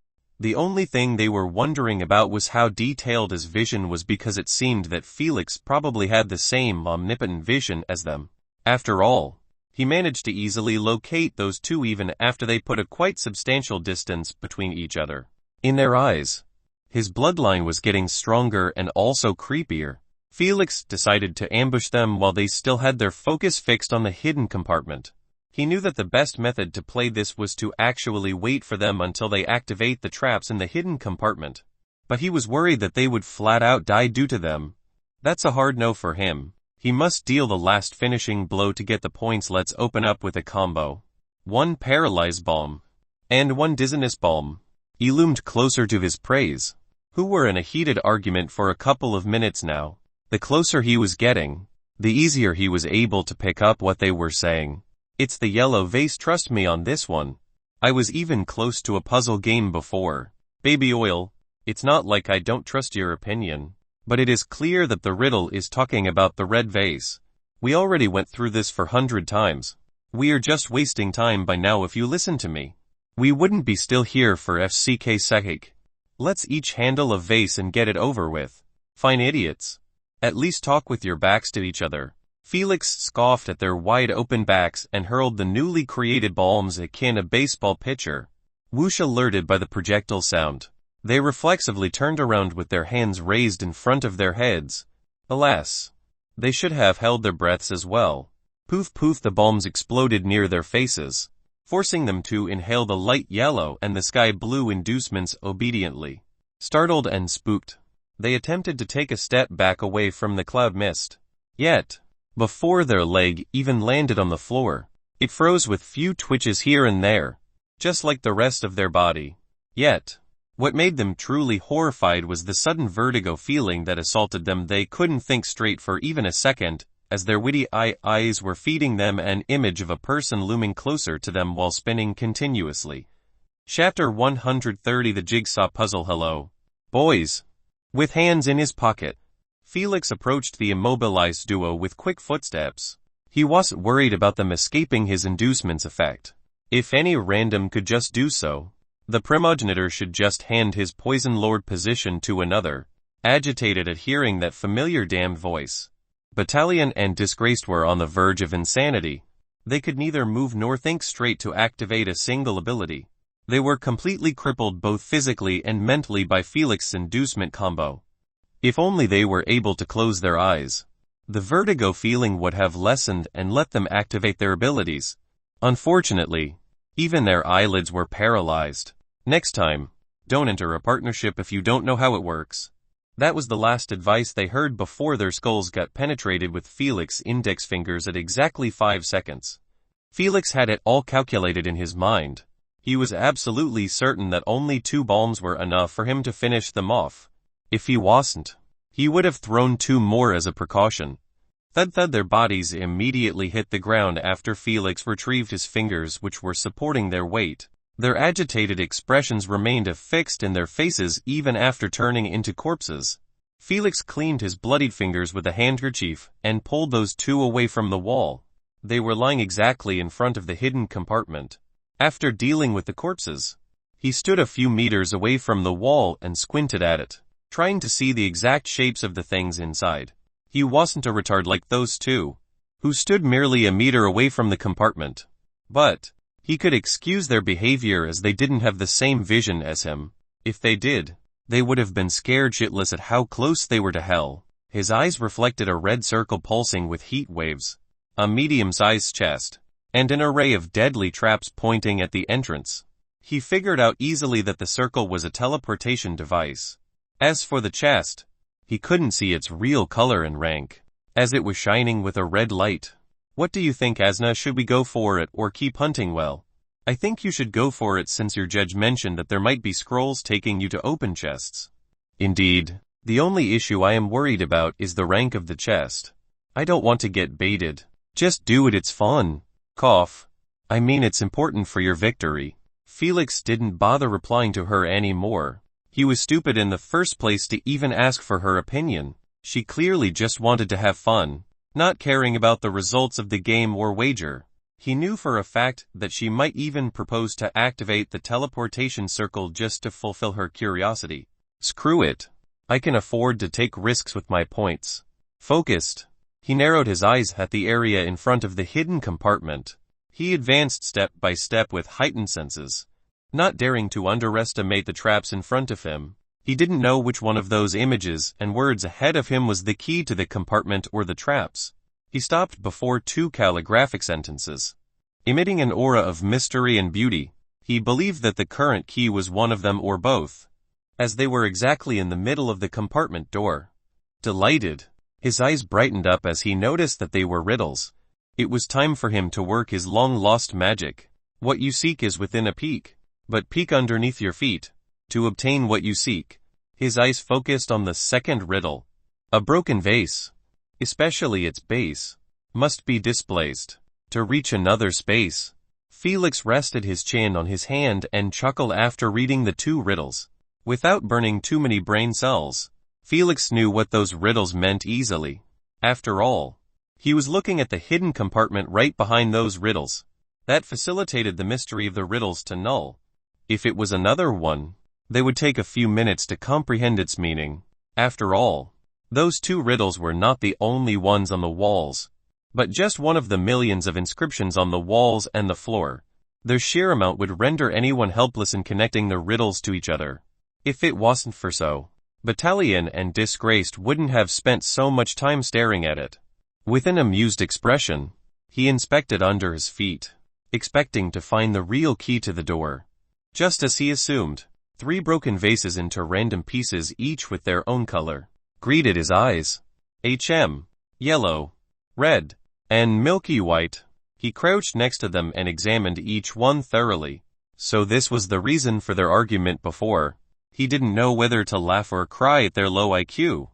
The only thing they were wondering about was how detailed his vision was, because it seemed that Felix probably had the same omnipotent vision as them. After all, he managed to easily locate those two even after they put a quite substantial distance between each other. In their eyes, his bloodline was getting stronger and also creepier. Felix decided to ambush them while they still had their focus fixed on the hidden compartment. He knew that the best method to play this was to actually wait for them until they activate the traps in the hidden compartment. But he was worried that they would flat out die due to them. That's a hard no for him. He must deal the last finishing blow to get the points. Let's open up with a combo. 1 paralyze bomb, and 1 dizziness bomb. He loomed closer to his preys, who were in a heated argument for a couple of minutes now. The closer he was getting, the easier he was able to pick up what they were saying. It's the yellow vase, trust me on this one. I was even close to a puzzle game before. Baby oil, it's not like I don't trust your opinion, but it is clear that the riddle is talking about the red vase. We already went through this for 100 times. We are just wasting time by now. If you listen to me, we wouldn't be still here for FCK sake. Let's each handle a vase and get it over with. Fine idiots. At least talk with your backs to each other. Felix scoffed at their wide-open backs and hurled the newly created bombs akin a baseball pitcher. Whoosh! Alerted by the projectile sound, they reflexively turned around with their hands raised in front of their heads. Alas, they should have held their breaths as well. Poof poof, the bombs exploded near their faces, forcing them to inhale the light yellow and the sky blue inducements obediently. Startled and spooked, they attempted to take a step back away from the cloud mist. Yet, before their leg even landed on the floor, it froze with few twitches here and there, just like the rest of their body. Yet, what made them truly horrified was the sudden vertigo feeling that assaulted them. They couldn't think straight for even a second, as their witty eyes were feeding them an image of a person looming closer to them while spinning continuously. Chapter 130 The Jigsaw Puzzle. Hello, boys. With hands in his pocket, Felix approached the immobilized duo with quick footsteps. He wasn't worried about them escaping his inducement's effect. If any random could just do so, the primogenitor should just hand his poison lord position to another. Agitated at hearing that familiar damned voice, Battalion and Disgraced were on the verge of insanity. They could neither move nor think straight to activate a single ability. They were completely crippled both physically and mentally by Felix's inducement combo. If only they were able to close their eyes, the vertigo feeling would have lessened and let them activate their abilities. Unfortunately, even their eyelids were paralyzed. Next time, don't enter a partnership if you don't know how it works. That was the last advice they heard before their skulls got penetrated with Felix's index fingers at exactly 5 seconds. Felix had it all calculated in his mind. He was absolutely certain that only 2 bombs were enough for him to finish them off. If he wasn't, he would have thrown 2 more as a precaution. Thud thud, their bodies immediately hit the ground after Felix retrieved his fingers, which were supporting their weight. Their agitated expressions remained affixed in their faces even after turning into corpses. Felix cleaned his bloodied fingers with a handkerchief and pulled those 2 away from the wall. They were lying exactly in front of the hidden compartment. After dealing with the corpses, he stood a few meters away from the wall and squinted at it, trying to see the exact shapes of the things inside. He wasn't a retard like those 2, who stood merely a meter away from the compartment. But he could excuse their behavior as they didn't have the same vision as him. If they did, they would have been scared shitless at how close they were to hell. His eyes reflected a red circle pulsing with heat waves, a medium-sized chest, and an array of deadly traps pointing at the entrance. He figured out easily that the circle was a teleportation device. As for the chest, he couldn't see its real color and rank, as it was shining with a red light. What do you think, Asna? Should we go for it or keep hunting? Well, I think you should go for it since your judge mentioned that there might be scrolls taking you to open chests. Indeed, the only issue I am worried about is the rank of the chest. I don't want to get baited. Just do it, it's fun. Cough. I mean, it's important for your victory. Felix didn't bother replying to her anymore. He was stupid in the first place to even ask for her opinion. She clearly just wanted to have fun, not caring about the results of the game or wager. He knew for a fact that she might even propose to activate the teleportation circle just to fulfill her curiosity. Screw it. I can afford to take risks with my points. Focused, he narrowed his eyes at the area in front of the hidden compartment. He advanced step by step with heightened senses, not daring to underestimate the traps in front of him. He didn't know which one of those images and words ahead of him was the key to the compartment or the traps. He stopped before 2 calligraphic sentences, emitting an aura of mystery and beauty. He believed that the current key was one of them or both, as they were exactly in the middle of the compartment door. Delighted, his eyes brightened up as he noticed that they were riddles. It was time for him to work his long-lost magic. What you seek is within a peak, but peek underneath your feet to obtain what you seek. His eyes focused on the second riddle. A broken vase, especially its base, must be displaced to reach another space. Felix rested his chin on his hand and chuckled after reading the 2 riddles. Without burning too many brain cells, Felix knew what those riddles meant easily. After all, he was looking at the hidden compartment right behind those riddles. That facilitated the mystery of the riddles to null. If it was another one, they would take a few minutes to comprehend its meaning. After all, those 2 riddles were not the only ones on the walls, but just one of the millions of inscriptions on the walls and the floor. Their sheer amount would render anyone helpless in connecting the riddles to each other. If it wasn't for so, Battalion and Disgraced wouldn't have spent so much time staring at it. With an amused expression, he inspected under his feet, expecting to find the real key to the door. Just as he assumed, 3 broken vases into random pieces, each with their own color, greeted his eyes. Yellow, red, and milky white. He crouched next to them and examined each one thoroughly. So this was the reason for their argument before. He didn't know whether to laugh or cry at their low IQ.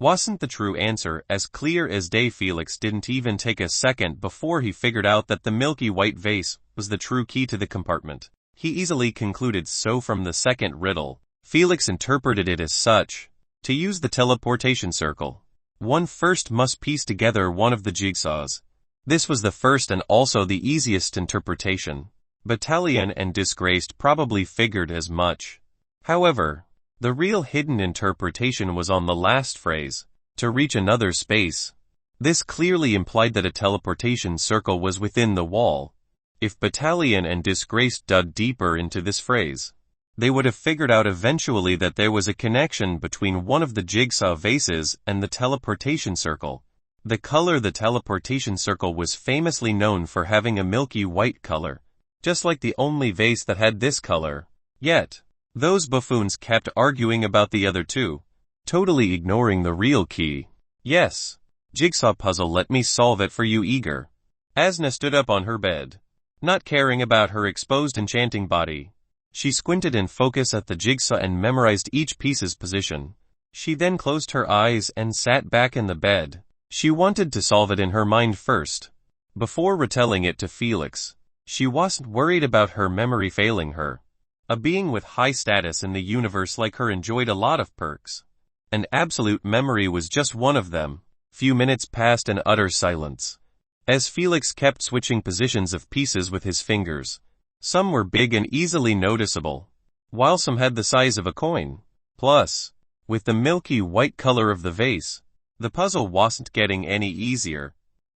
Wasn't the true answer as clear as day? Felix didn't even take a second before he figured out that the milky white vase was the true key to the compartment. He easily concluded so from the second riddle. Felix interpreted it as such. To use the teleportation circle, one first must piece together one of the jigsaws. This was the first and also the easiest interpretation. Battalion and disgraced probably figured as much. However, the real hidden interpretation was on the last phrase, to reach another space. This clearly implied that a teleportation circle was within the wall. If Battalion and Disgraced dug deeper into this phrase, they would have figured out eventually that there was a connection between one of the jigsaw vases and the teleportation circle. The color the teleportation circle was famously known for having a milky white color, just like the only vase that had this color. Yet, those buffoons kept arguing about the other two, totally ignoring the real key. Yes, jigsaw puzzle, let me solve it for you. Eager, Asna stood up on her bed, not caring about her exposed enchanting body. She squinted in focus at the jigsaw and memorized each piece's position. She then closed her eyes and sat back in the bed. She wanted to solve it in her mind first, before retelling it to Felix. She wasn't worried about her memory failing her. A being with high status in the universe like her enjoyed a lot of perks, and absolute memory was just one of them. Few minutes passed in utter silence, as Felix kept switching positions of pieces with his fingers. Some were big and easily noticeable, while some had the size of a coin. Plus, with the milky white color of the vase, the puzzle wasn't getting any easier,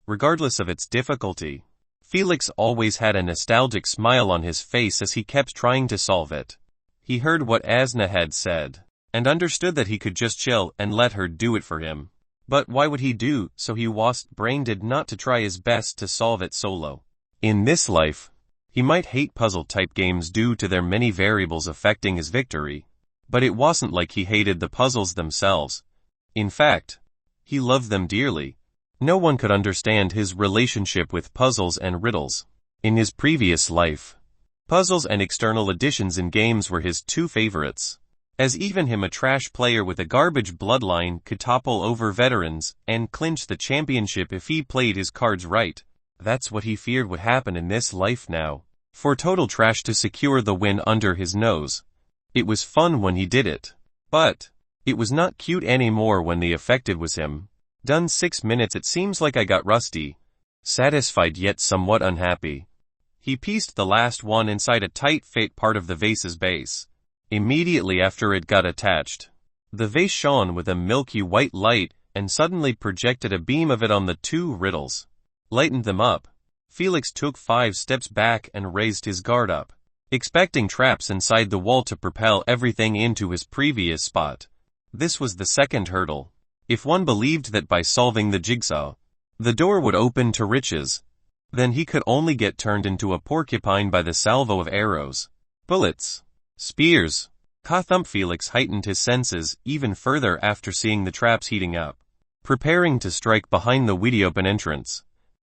regardless of its difficulty. Felix always had a nostalgic smile on his face as he kept trying to solve it. He heard what Asna had said, and understood that he could just chill and let her do it for him. But why would he do so? He wasn't brain-dead not to try his best to solve it solo. In this life, he might hate puzzle-type games due to their many variables affecting his victory, but it wasn't like he hated the puzzles themselves. In fact, he loved them dearly. No one could understand his relationship with puzzles and riddles. In his previous life, puzzles and external additions in games were his two favorites, as even him, a trash player with a garbage bloodline, could topple over veterans and clinch the championship if he played his cards right. That's what he feared would happen in this life now, for total trash to secure the win under his nose. It was fun when he did it, but it was not cute anymore when the affected was him. Done 6 minutes. It seems like I got rusty. Satisfied yet somewhat unhappy, he pieced the last one inside a tight-fit part of the vase's base. Immediately after it got attached, the vase shone with a milky white light and suddenly projected a beam of it on the two riddles. Lightened them up. Felix took 5 steps back and raised his guard up, expecting traps inside the wall to propel everything into his previous spot. This was the second hurdle. If one believed that by solving the jigsaw, the door would open to riches, then he could only get turned into a porcupine by the salvo of arrows, bullets, spears. Ka-thump. Felix heightened his senses even further after seeing the traps heating up, preparing to strike behind the wide open entrance.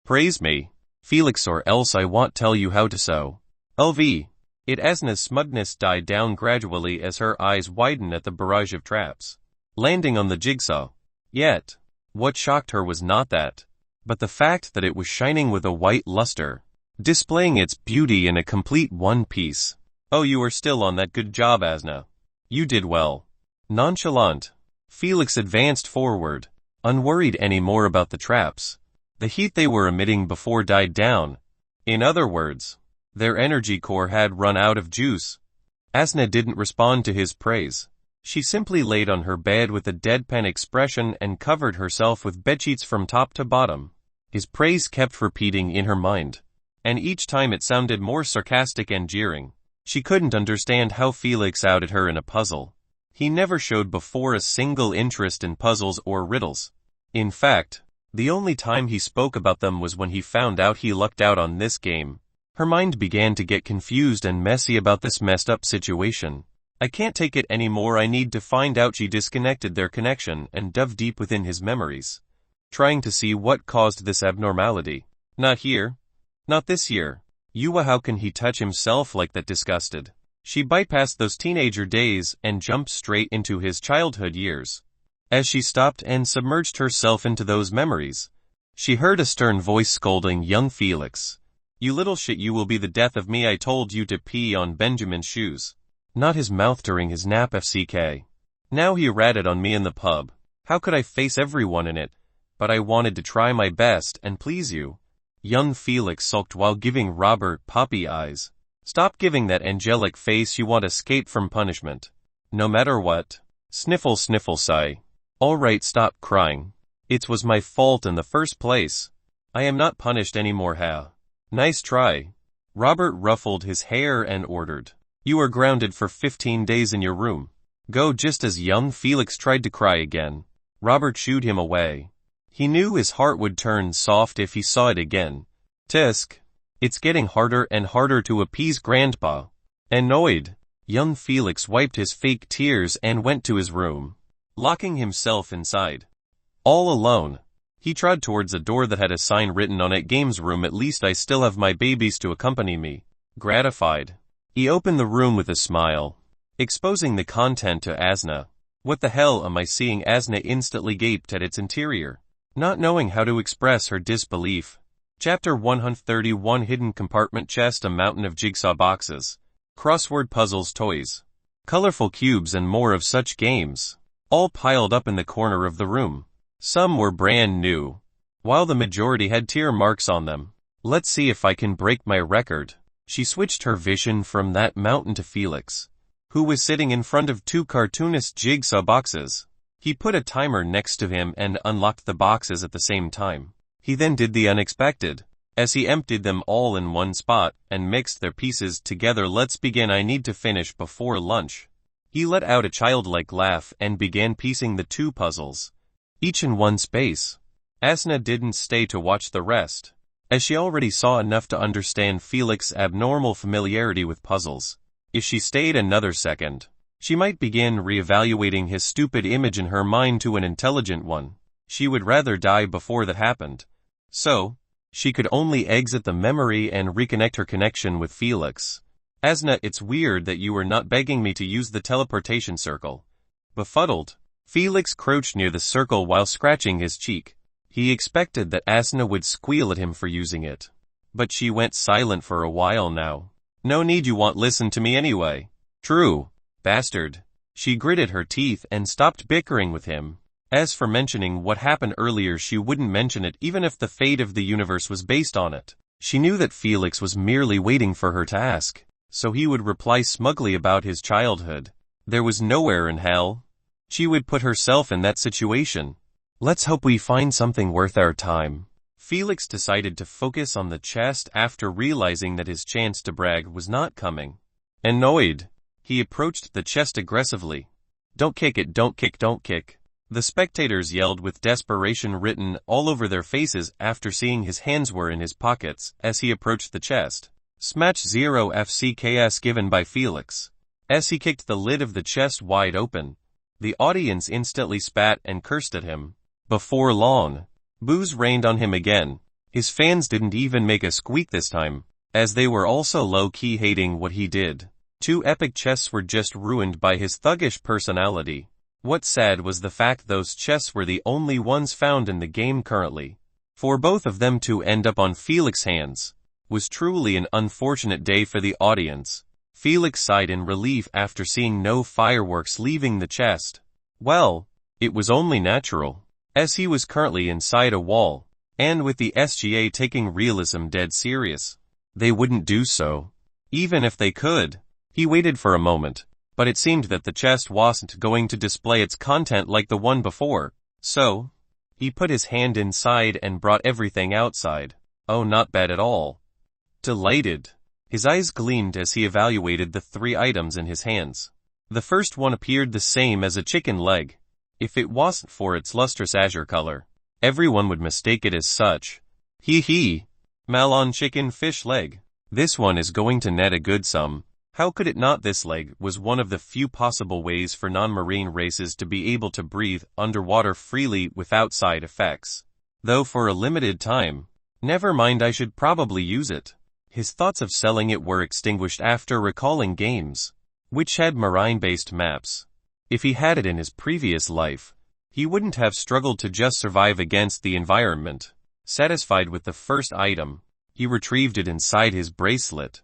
Praise me, Felix, or else I won't tell you how to sew. LV. Asna's smugness died down gradually as her eyes widened at the barrage of traps landing on the jigsaw. Yet, what shocked her was not that, but the fact that it was shining with a white luster, displaying its beauty in a complete one piece. Oh, you are still on that. Good job, Asna. You did well. Nonchalant, Felix advanced forward, unworried anymore about the traps. The heat they were emitting before died down. In other words, their energy core had run out of juice. Asna didn't respond to his praise. She simply laid on her bed with a deadpan expression and covered herself with bedsheets from top to bottom. His praise kept repeating in her mind, and each time it sounded more sarcastic and jeering. She couldn't understand how Felix outed her in a puzzle. He never showed before a single interest in puzzles or riddles. In fact, the only time he spoke about them was when he found out he lucked out on this game. Her mind began to get confused and messy about this messed up situation. I can't take it anymore. I need to find out. She disconnected their connection and dove deep within his memories, trying to see what caused this abnormality. Not here. Not this year. Yuwa, how can he touch himself like that? Disgusted, she bypassed those teenager days and jumped straight into his childhood years. As she stopped and submerged herself into those memories, she heard a stern voice scolding young Felix. "You little shit, you will be the death of me. I told you to pee on Benjamin's shoes, not his mouth during his nap FCK. Now he ratted on me in the pub. How could I face everyone in it? But I wanted to try my best and please you." Young Felix sulked while giving Robert puppy eyes. "Stop giving that angelic face, you want escape from punishment. No matter what." Sniffle sniffle sigh. "All right, stop crying. It was my fault in the first place. I am not punished anymore, ha. Nice try." Robert ruffled his hair and ordered, "You are grounded for 15 days in your room. Go." Just as young Felix tried to cry again, Robert shooed him away. He knew his heart would turn soft if he saw it again. Tisk. It's getting harder and harder to appease Grandpa. Annoyed, young Felix wiped his fake tears and went to his room, locking himself inside. All alone, he trod towards a door that had a sign written on it, "Games Room. At least I still have my babies to accompany me." Gratified, he opened the room with a smile, exposing the content to Asna. "What the hell am I seeing?" Asna instantly gaped at its interior, not knowing how to express her disbelief. Chapter 131. Hidden compartment chest. A mountain of jigsaw boxes, crossword puzzles, toys, colorful cubes and more of such games, all piled up in the corner of the room. Some were brand new, while the majority had tear marks on them. "Let's see if I can break my record." She switched her vision from that mountain to Felix, who was sitting in front of 2 cartoonist jigsaw boxes. He put a timer next to him and unlocked the boxes at the same time. He then did the unexpected, as he emptied them all in one spot and mixed their pieces together. "Let's begin. I need to finish before lunch." He let out a childlike laugh and began piecing the 2 puzzles, each in one space. Asna didn't stay to watch the rest, as she already saw enough to understand Felix's abnormal familiarity with puzzles. If she stayed another second, she might begin reevaluating his stupid image in her mind to an intelligent one. She would rather die before that happened. So, she could only exit the memory and reconnect her connection with Felix. "Asna, it's weird that you were not begging me to use the teleportation circle." Befuddled, Felix crouched near the circle while scratching his cheek. He expected that Asna would squeal at him for using it, but she went silent for a while now. "No need, you won't listen to me anyway." "True, bastard." She gritted her teeth and stopped bickering with him. As for mentioning what happened earlier, she wouldn't mention it even if the fate of the universe was based on it. She knew that Felix was merely waiting for her to ask, so he would reply smugly about his childhood. There was nowhere in hell she would put herself in that situation. "Let's hope we find something worth our time." Felix decided to focus on the chest after realizing that his chance to brag was not coming. Annoyed, he approached the chest aggressively. "Don't kick it, don't kick, don't kick." The spectators yelled with desperation written all over their faces after seeing his hands were in his pockets as he approached the chest. Smash 0 FCKS given by Felix. As he kicked the lid of the chest wide open, the audience instantly spat and cursed at him. Before long, boos rained on him again. His fans didn't even make a squeak this time, as they were also low-key hating what he did. 2 epic chests were just ruined by his thuggish personality. What's sad was the fact those chests were the only ones found in the game currently. For both of them to end up on Felix's hands was truly an unfortunate day for the audience. Felix sighed in relief after seeing no fireworks leaving the chest. Well, it was only natural, as he was currently inside a wall, and with the SGA taking realism dead serious, they wouldn't do so, even if they could. He waited for a moment, but it seemed that the chest wasn't going to display its content like the one before, so he put his hand inside and brought everything outside. Oh, not bad at all. Delighted, his eyes gleamed as he evaluated the 3 items in his hands. The first one appeared the same as a chicken leg. If it wasn't for its lustrous azure color, everyone would mistake it as such. Hee. Malon chicken fish leg. This one is going to net a good sum. How could it not? This leg was one of the few possible ways for non-marine races to be able to breathe underwater freely without side effects. Though for a limited time. Never mind, I should probably use it. His thoughts of selling it were extinguished after recalling games which had marine-based maps. If he had it in his previous life, He wouldn't have struggled to just survive against the environment. Satisfied with the first item, he retrieved it inside his bracelet.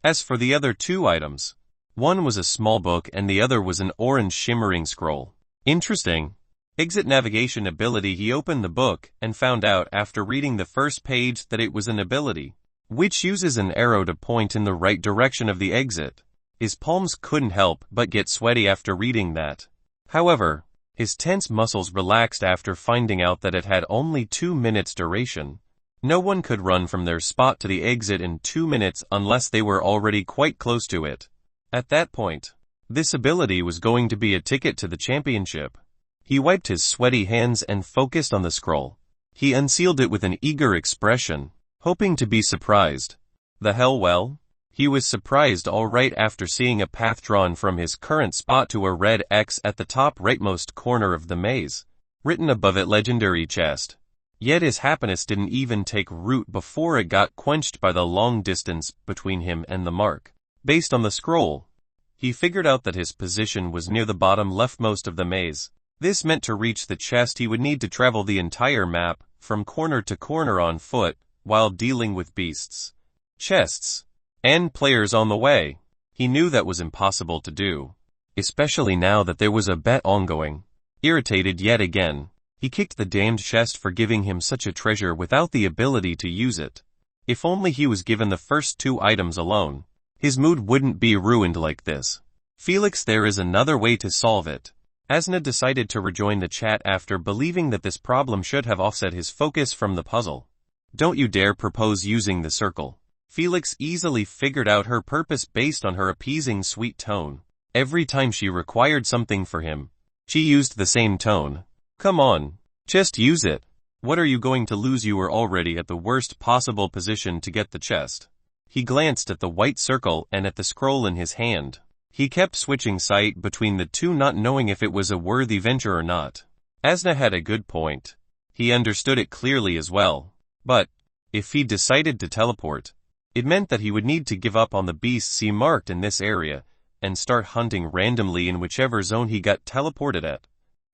As for the other two items, one was a small book and the other was an orange shimmering scroll. Interesting. Exit navigation ability. He opened the book and found out after reading the first page that it was an ability, which uses an arrow to point in the right direction of the exit. His palms couldn't help but get sweaty after reading that. However, his tense muscles relaxed after finding out that it had only 2 minutes duration. No one could run from their spot to the exit in 2 minutes unless they were already quite close to it. At that point, this ability was going to be a ticket to the championship. He wiped his sweaty hands and focused on the scroll. He unsealed it with an eager expression, hoping to be surprised. The hell, well? He was surprised all right after seeing a path drawn from his current spot to a red X at the top rightmost corner of the maze. Written above it, legendary chest. Yet his happiness didn't even take root before it got quenched by the long distance between him and the mark. Based on the scroll, he figured out that his position was near the bottom leftmost of the maze. This meant to reach the chest he would need to travel the entire map, from corner to corner on foot, while dealing with beasts, chests, and players on the way. He knew that was impossible to do, especially now that there was a bet ongoing. Irritated yet again, he kicked the damned chest for giving him such a treasure without the ability to use it. If only he was given the first 2 items alone, his mood wouldn't be ruined like this. Felix, there is another way to solve it. Asna decided to rejoin the chat after believing that this problem should have offset his focus from the puzzle. Don't you dare propose using the circle. Felix easily figured out her purpose based on her appeasing sweet tone. Every time she required something for him, she used the same tone. Come on, just use it. What are you going to lose? You were already at the worst possible position to get the chest. He glanced at the white circle and at the scroll in his hand. He kept switching sight between the two, not knowing if it was a worthy venture or not. Asna had a good point. He understood it clearly as well. But, if he decided to teleport, it meant that he would need to give up on the beasts he marked in this area, and start hunting randomly in whichever zone he got teleported at.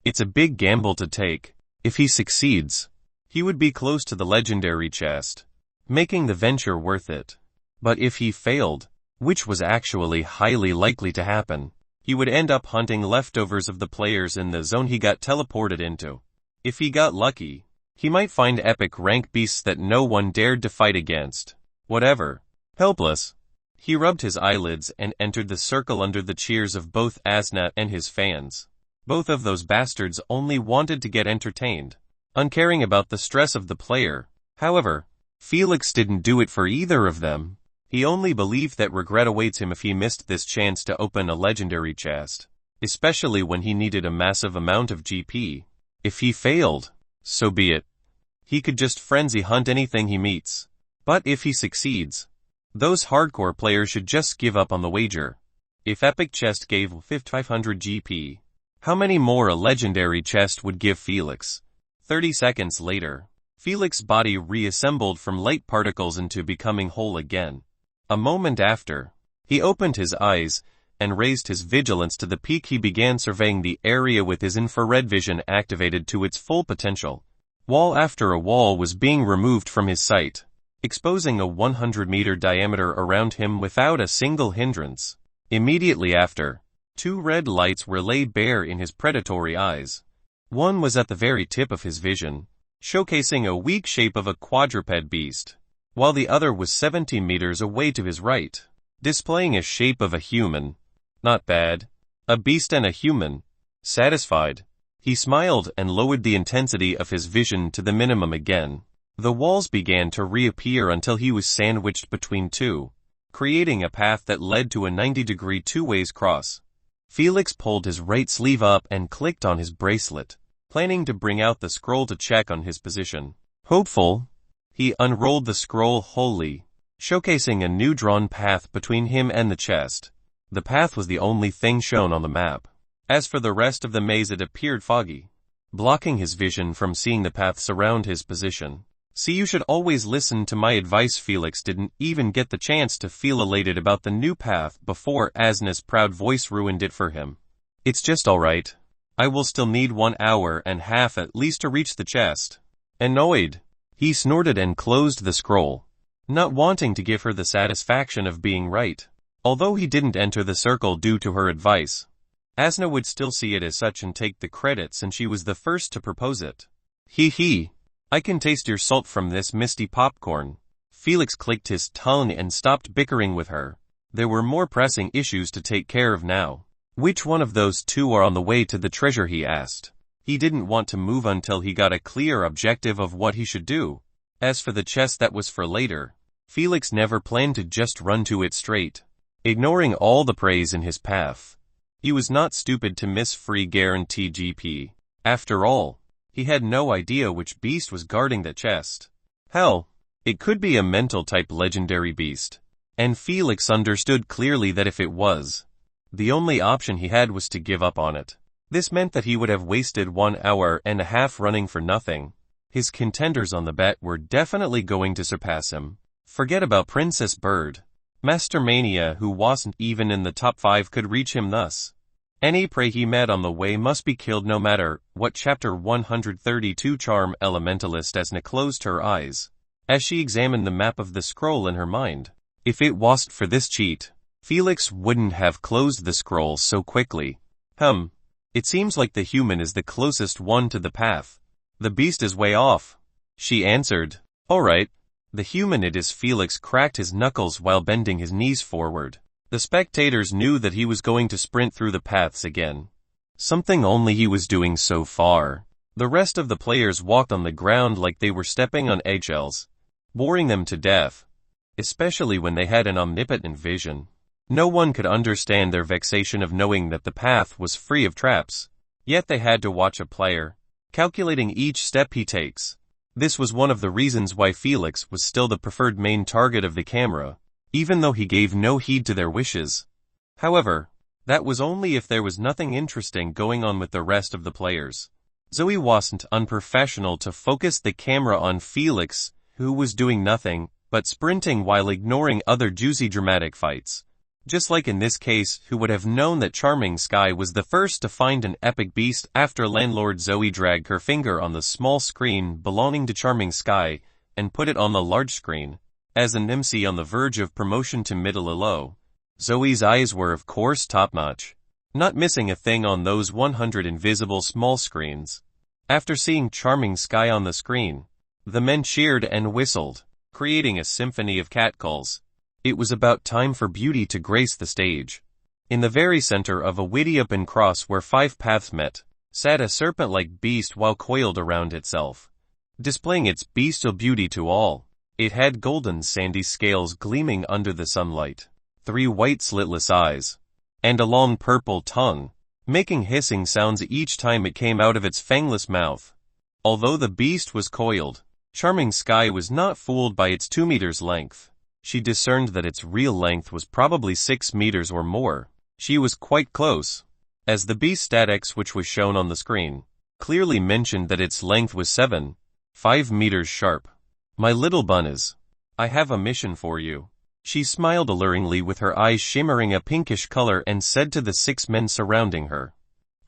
It's a big gamble to take. If he succeeds, he would be close to the legendary chest, making the venture worth it. But if he failed, which was actually highly likely to happen, he would end up hunting leftovers of the players in the zone he got teleported into. If he got lucky, he might find epic rank beasts that no one dared to fight against. Whatever. Helpless, he rubbed his eyelids and entered the circle under the cheers of both Asna and his fans. Both of those bastards only wanted to get entertained, uncaring about the stress of the player. However, Felix didn't do it for either of them. He only believed that regret awaits him if he missed this chance to open a legendary chest, especially when he needed a massive amount of GP. If he failed, so be it. He could just frenzy hunt anything he meets. But if he succeeds, those hardcore players should just give up on the wager. If epic chest gave 500 GP, how many more a legendary chest would give Felix? 30 seconds later, Felix's body reassembled from light particles into becoming whole again. A moment after, he opened his eyes and raised his vigilance to the peak. He began surveying the area with his infrared vision activated to its full potential. Wall after a wall was being removed from his sight, exposing a 100-meter diameter around him without a single hindrance. Immediately after, 2 red lights were laid bare in his predatory eyes. One was at the very tip of his vision, showcasing a weak shape of a quadruped beast, while the other was 70 meters away to his right, displaying a shape of a human. Not bad. A beast and a human. Satisfied, he smiled and lowered the intensity of his vision to the minimum again. The walls began to reappear until he was sandwiched between two, creating a path that led to a 90-degree two-ways cross. Felix pulled his right sleeve up and clicked on his bracelet, planning to bring out the scroll to check on his position. Hopeful, he unrolled the scroll wholly, showcasing a new drawn path between him and the chest. The path was the only thing shown on the map. As for the rest of the maze, it appeared foggy, blocking his vision from seeing the paths around his position. See, you should always listen to my advice. Felix didn't even get the chance to feel elated about the new path before Asna's proud voice ruined it for him. It's just alright. I will still need 1.5 hours at least to reach the chest. Annoyed, he snorted and closed the scroll, not wanting to give her the satisfaction of being right. Although he didn't enter the circle due to her advice, Asna would still see it as such and take the credits, and she was the first to propose it. Hee. I can taste your salt from this misty popcorn. Felix clicked his tongue and stopped bickering with her. There were more pressing issues to take care of now. Which one of those two are on the way to the treasure, he asked. He didn't want to move until he got a clear objective of what he should do. As for the chest, that was for later. Felix never planned to just run to it straight, ignoring all the praise in his path. He was not stupid to miss free guarantee GP. After all, he had no idea which beast was guarding that chest. Hell, it could be a mental-type legendary beast. And Felix understood clearly that if it was, the only option he had was to give up on it. This meant that he would have wasted 1.5 hours running for nothing. His contenders on the bet were definitely going to surpass him. Forget about Princess Bird. Master Mania, who wasn't even in the top 5, could reach him thus. Any prey he met on the way must be killed no matter what. Chapter 132 Charm Elementalist. Asna closed her eyes as she examined the map of the scroll in her mind. If it wasn't for this cheat, Felix wouldn't have closed the scroll so quickly. It seems like the human is the closest one to the path. The beast is way off, she answered. Alright, the human it is. Felix cracked his knuckles while bending his knees forward. The spectators knew that he was going to sprint through the paths again. Something only he was doing so far. The rest of the players walked on the ground like they were stepping on eggshells, boring them to death, especially when they had an omnipotent vision. No one could understand their vexation of knowing that the path was free of traps, yet they had to watch a player, calculating each step he takes. This was one of the reasons why Felix was still the preferred main target of the camera, even though he gave no heed to their wishes. However, that was only if there was nothing interesting going on with the rest of the players. Zoe wasn't unprofessional to focus the camera on Felix, who was doing nothing but sprinting while ignoring other juicy dramatic fights. Just like in this case, who would have known that Charming Sky was the first to find an epic beast after landlord Zoe dragged her finger on the small screen belonging to Charming Sky and put it on the large screen. As an MC on the verge of promotion to middle low, Zoe's eyes were of course top-notch, not missing a thing on those 100 invisible small screens. After seeing Charming Sky on the screen, the men cheered and whistled, creating a symphony of catcalls. It was about time for beauty to grace the stage. In the very center of a witty open cross where 5 paths met, sat a serpent-like beast while coiled around itself, displaying its bestial beauty to all. It had golden sandy scales gleaming under the sunlight, 3 white slitless eyes, and a long purple tongue, making hissing sounds each time it came out of its fangless mouth. Although the beast was coiled, Charming Sky was not fooled by its 2 meters length. She discerned that its real length was probably 6 meters or more. She was quite close, as the beast statics which was shown on the screen clearly mentioned that its length was 7.5 meters sharp. My little bunnies, I have a mission for you. She smiled alluringly with her eyes shimmering a pinkish color and said to the 6 men surrounding her,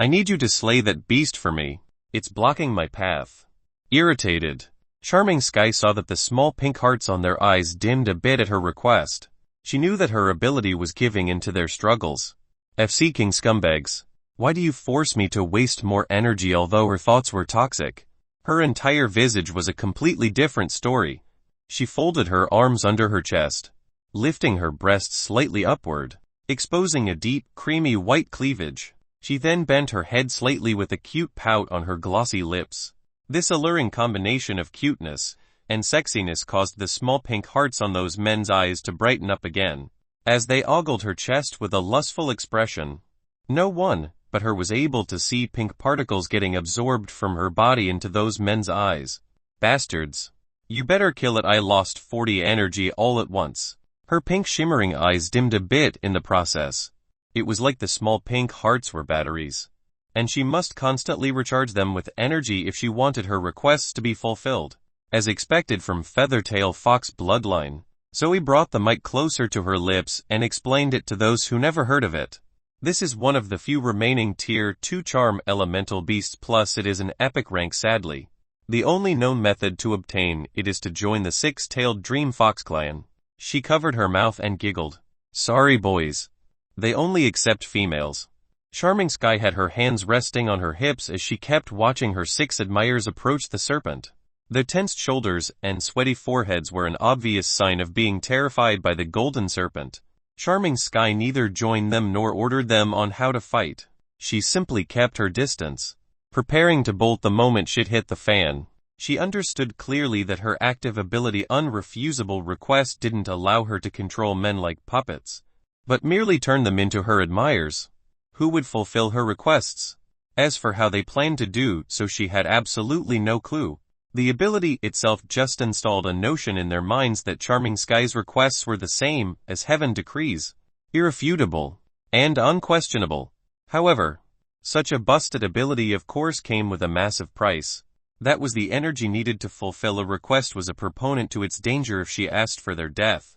I need you to slay that beast for me. It's blocking my path. Irritated, Charming Sky saw that the small pink hearts on their eyes dimmed a bit at her request. She knew that her ability was giving in to their struggles. FC King scumbags, why do you force me to waste more energy? Although her thoughts were toxic, her entire visage was a completely different story. She folded her arms under her chest, lifting her breast slightly upward, exposing a deep, creamy white cleavage. She then bent her head slightly with a cute pout on her glossy lips. This alluring combination of cuteness and sexiness caused the small pink hearts on those men's eyes to brighten up again, as they ogled her chest with a lustful expression. No one but her was able to see pink particles getting absorbed from her body into those men's eyes. Bastards. You better kill it. I lost 40 energy all at once. Her pink shimmering eyes dimmed a bit in the process. It was like the small pink hearts were batteries, and she must constantly recharge them with energy if she wanted her requests to be fulfilled. As expected from Feathertail Fox bloodline, Zoe brought the mic closer to her lips and explained it to those who never heard of it. This is one of the few remaining Tier 2 charm elemental beasts, plus it is an epic rank sadly. The only known method to obtain it is to join the six-tailed Dream Fox clan. She covered her mouth and giggled. Sorry boys. They only accept females. Charming Sky had her hands resting on her hips as she kept watching her six admirers approach the serpent. Their tensed shoulders and sweaty foreheads were an obvious sign of being terrified by the golden serpent. Charming Sky neither joined them nor ordered them on how to fight. She simply kept her distance, preparing to bolt the moment shit hit the fan. She understood clearly that her active ability Unrefusable Request didn't allow her to control men like puppets, but merely turn them into her admirers, who would fulfill her requests. As for how they planned to do so, she had absolutely no clue. The ability itself just installed a notion in their minds that Charming Sky's requests were the same as heaven decrees, irrefutable and unquestionable. However, such a busted ability of course came with a massive price. That was the energy needed to fulfill a request was a proponent to its danger if she asked for their death.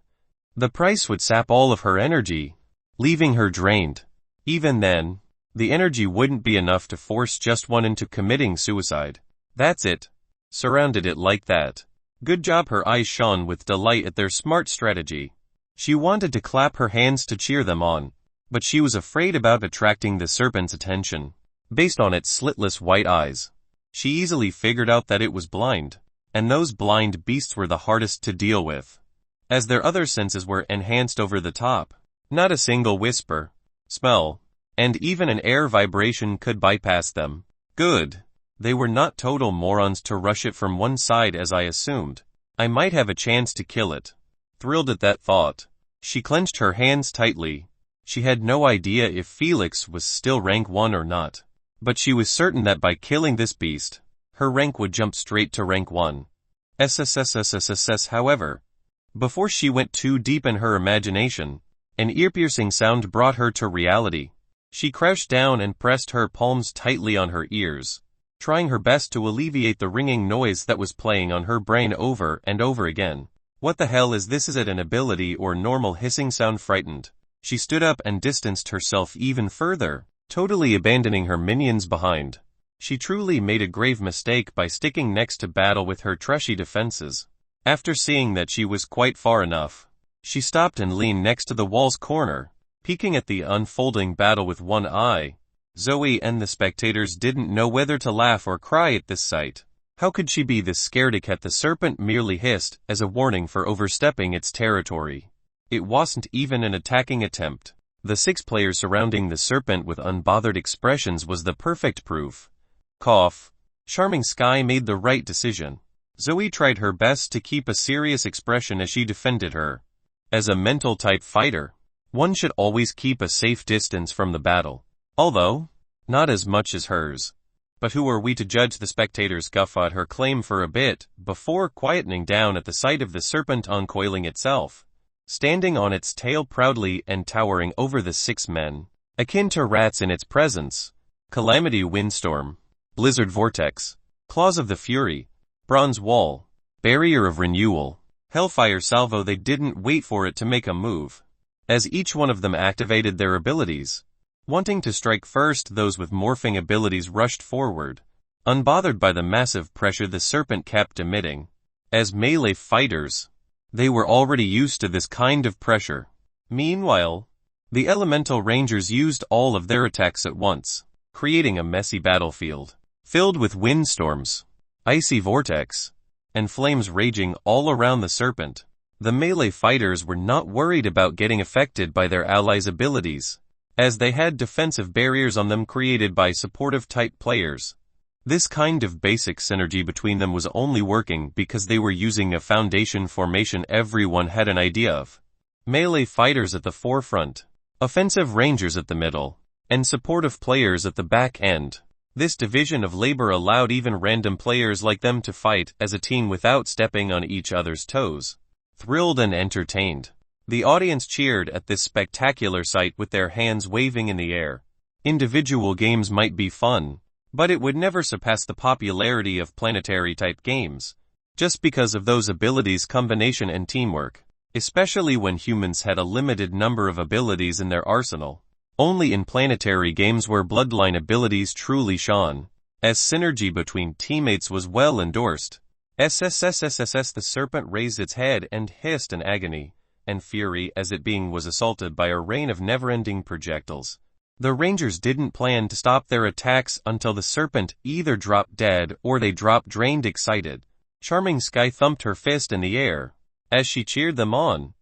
The price would sap all of her energy, leaving her drained. Even then, the energy wouldn't be enough to force just one into committing suicide. That's it. Surrounded it like that. Good job. Her eyes shone with delight at their smart strategy. She wanted to clap her hands to cheer them on, but she was afraid about attracting the serpent's attention. Based on its slitless white eyes, she easily figured out that it was blind, and those blind beasts were the hardest to deal with, as their other senses were enhanced over the top. Not a single whisper, smell, and even an air vibration could bypass them. Good. They were not total morons to rush it from one side as I assumed. I might have a chance to kill it. Thrilled at that thought, she clenched her hands tightly. She had no idea if Felix was still rank 1 or not, but she was certain that by killing this beast, her rank would jump straight to rank 1. SSSSSSS. However, before she went too deep in her imagination, an ear-piercing sound brought her to reality. She crouched down and pressed her palms tightly on her ears, trying her best to alleviate the ringing noise that was playing on her brain over and over again. What the hell is this? Is it an ability or normal hissing sound? Frightened, she stood up and distanced herself even further, totally abandoning her minions behind. She truly made a grave mistake by sticking next to battle with her trashy defenses. After seeing that she was quite far enough, she stopped and leaned next to the wall's corner, peeking at the unfolding battle with one eye. Zoe and the spectators didn't know whether to laugh or cry at this sight. How could she be this scaredy-cat? The serpent merely hissed as a warning for overstepping its territory. It wasn't even an attacking attempt. The 6 players surrounding the serpent with unbothered expressions was the perfect proof. Cough. Charming Sky made the right decision. Zoe tried her best to keep a serious expression as she defended her. As a mental-type fighter, one should always keep a safe distance from the battle. Although, not as much as hers. But who are we to judge? The spectators guffawed her claim for a bit, before quietening down at the sight of the serpent uncoiling itself, standing on its tail proudly and towering over the 6 men, akin to rats in its presence. Calamity Windstorm, Blizzard Vortex, Claws of the Fury, Bronze Wall, Barrier of Renewal, Hellfire Salvo. They didn't wait for it to make a move, as each one of them activated their abilities. Wanting to strike first, those with morphing abilities rushed forward, unbothered by the massive pressure the serpent kept emitting. As melee fighters, they were already used to this kind of pressure. Meanwhile, the elemental rangers used all of their attacks at once, creating a messy battlefield, filled with windstorms, icy vortex, and flames raging all around the serpent. The melee fighters were not worried about getting affected by their allies' abilities, as they had defensive barriers on them created by supportive-type players. This kind of basic synergy between them was only working because they were using a foundation formation everyone had an idea of. Melee fighters at the forefront, offensive rangers at the middle, and supportive players at the back end. This division of labor allowed even random players like them to fight as a team without stepping on each other's toes. Thrilled and entertained, the audience cheered at this spectacular sight with their hands waving in the air. Individual games might be fun, but it would never surpass the popularity of planetary-type games, just because of those abilities, combination and teamwork, especially when humans had a limited number of abilities in their arsenal. Only in planetary games where bloodline abilities truly shone. As synergy between teammates was well endorsed. SSSSSS the serpent raised its head and hissed in agony and fury as it was assaulted by a rain of never-ending projectiles. The Rangers didn't plan to stop their attacks until the serpent either dropped dead or they dropped drained excited. Charming Sky thumped her fist in the air as she cheered them on.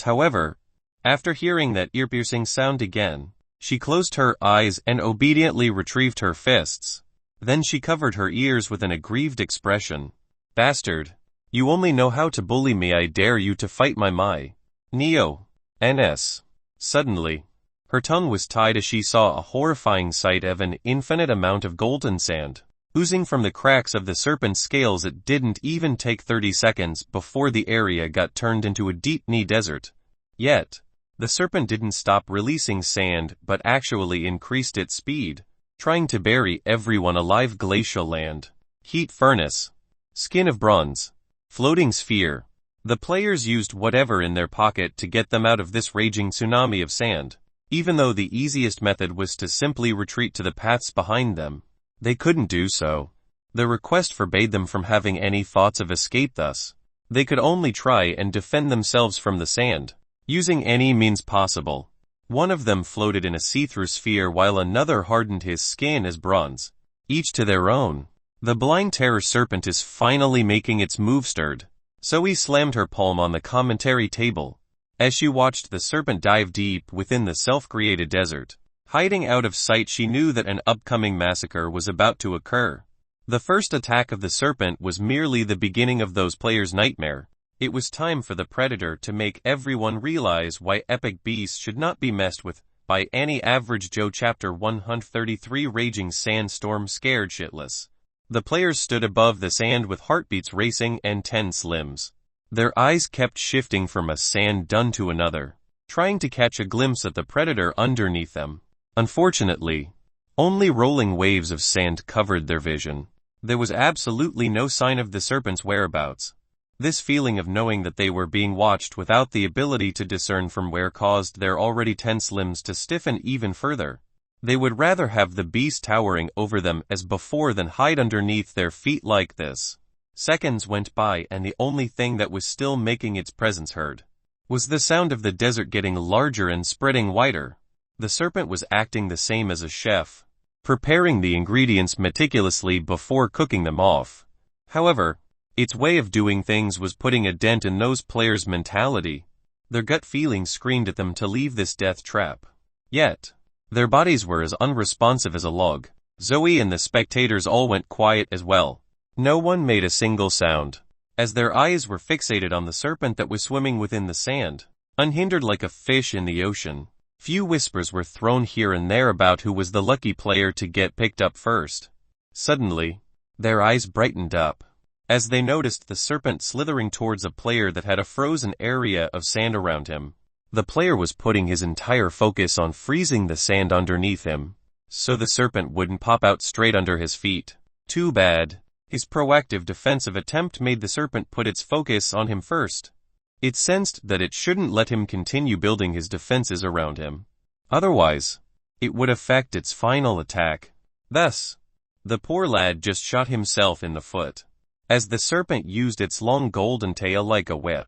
However, after hearing that ear-piercing sound again, she closed her eyes and obediently retrieved her fists. Then she covered her ears with an aggrieved expression. Bastard. You only know how to bully me. I dare you to fight my Neo. NS. Suddenly, her tongue was tied as she saw a horrifying sight of an infinite amount of golden sand oozing from the cracks of the serpent's scales. It didn't even take 30 seconds before the area got turned into a deep-knee desert. Yet, the serpent didn't stop releasing sand but actually increased its speed, trying to bury everyone alive. Glacial land, heat furnace, skin of bronze, floating sphere. The players used whatever in their pocket to get them out of this raging tsunami of sand. Even though the easiest method was to simply retreat to the paths behind them, they couldn't do so. The request forbade them from having any thoughts of escape. Thus, they could only try and defend themselves from the sand, using any means possible. One of them floated in a see-through sphere while another hardened his skin as bronze. Each to their own. The blind terror serpent is finally making its move. Stirred. Zoe slammed her palm on the commentary table as she watched the serpent dive deep within the self-created desert. Hiding out of sight, she knew that an upcoming massacre was about to occur. The first attack of the serpent was merely the beginning of those players' nightmare. It was time for the predator to make everyone realize why epic beasts should not be messed with by any average Joe. Chapter 133 Raging Sandstorm. Scared shitless, the players stood above the sand with heartbeats racing and tense limbs. Their eyes kept shifting from a sand dune to another, trying to catch a glimpse at the predator underneath them. Unfortunately, only rolling waves of sand covered their vision. There was absolutely no sign of the serpent's whereabouts. This feeling of knowing that they were being watched without the ability to discern from where caused their already tense limbs to stiffen even further. They would rather have the beast towering over them as before than hide underneath their feet like this. Seconds went by and the only thing that was still making its presence heard was the sound of the desert getting larger and spreading wider. The serpent was acting the same as a chef, preparing the ingredients meticulously before cooking them off. However, its way of doing things was putting a dent in those players' mentality. Their gut feeling screamed at them to leave this death trap. Yet, their bodies were as unresponsive as a log. Zoe and the spectators all went quiet as well. No one made a single sound, as their eyes were fixated on the serpent that was swimming within the sand, unhindered like a fish in the ocean. Few whispers were thrown here and there about who was the lucky player to get picked up first. Suddenly, their eyes brightened up as they noticed the serpent slithering towards a player that had a frozen area of sand around him. The player was putting his entire focus on freezing the sand underneath him, so the serpent wouldn't pop out straight under his feet. Too bad. His proactive defensive attempt made the serpent put its focus on him first. It sensed that it shouldn't let him continue building his defenses around him. Otherwise, it would affect its final attack. Thus, the poor lad just shot himself in the foot, as the serpent used its long golden tail like a whip,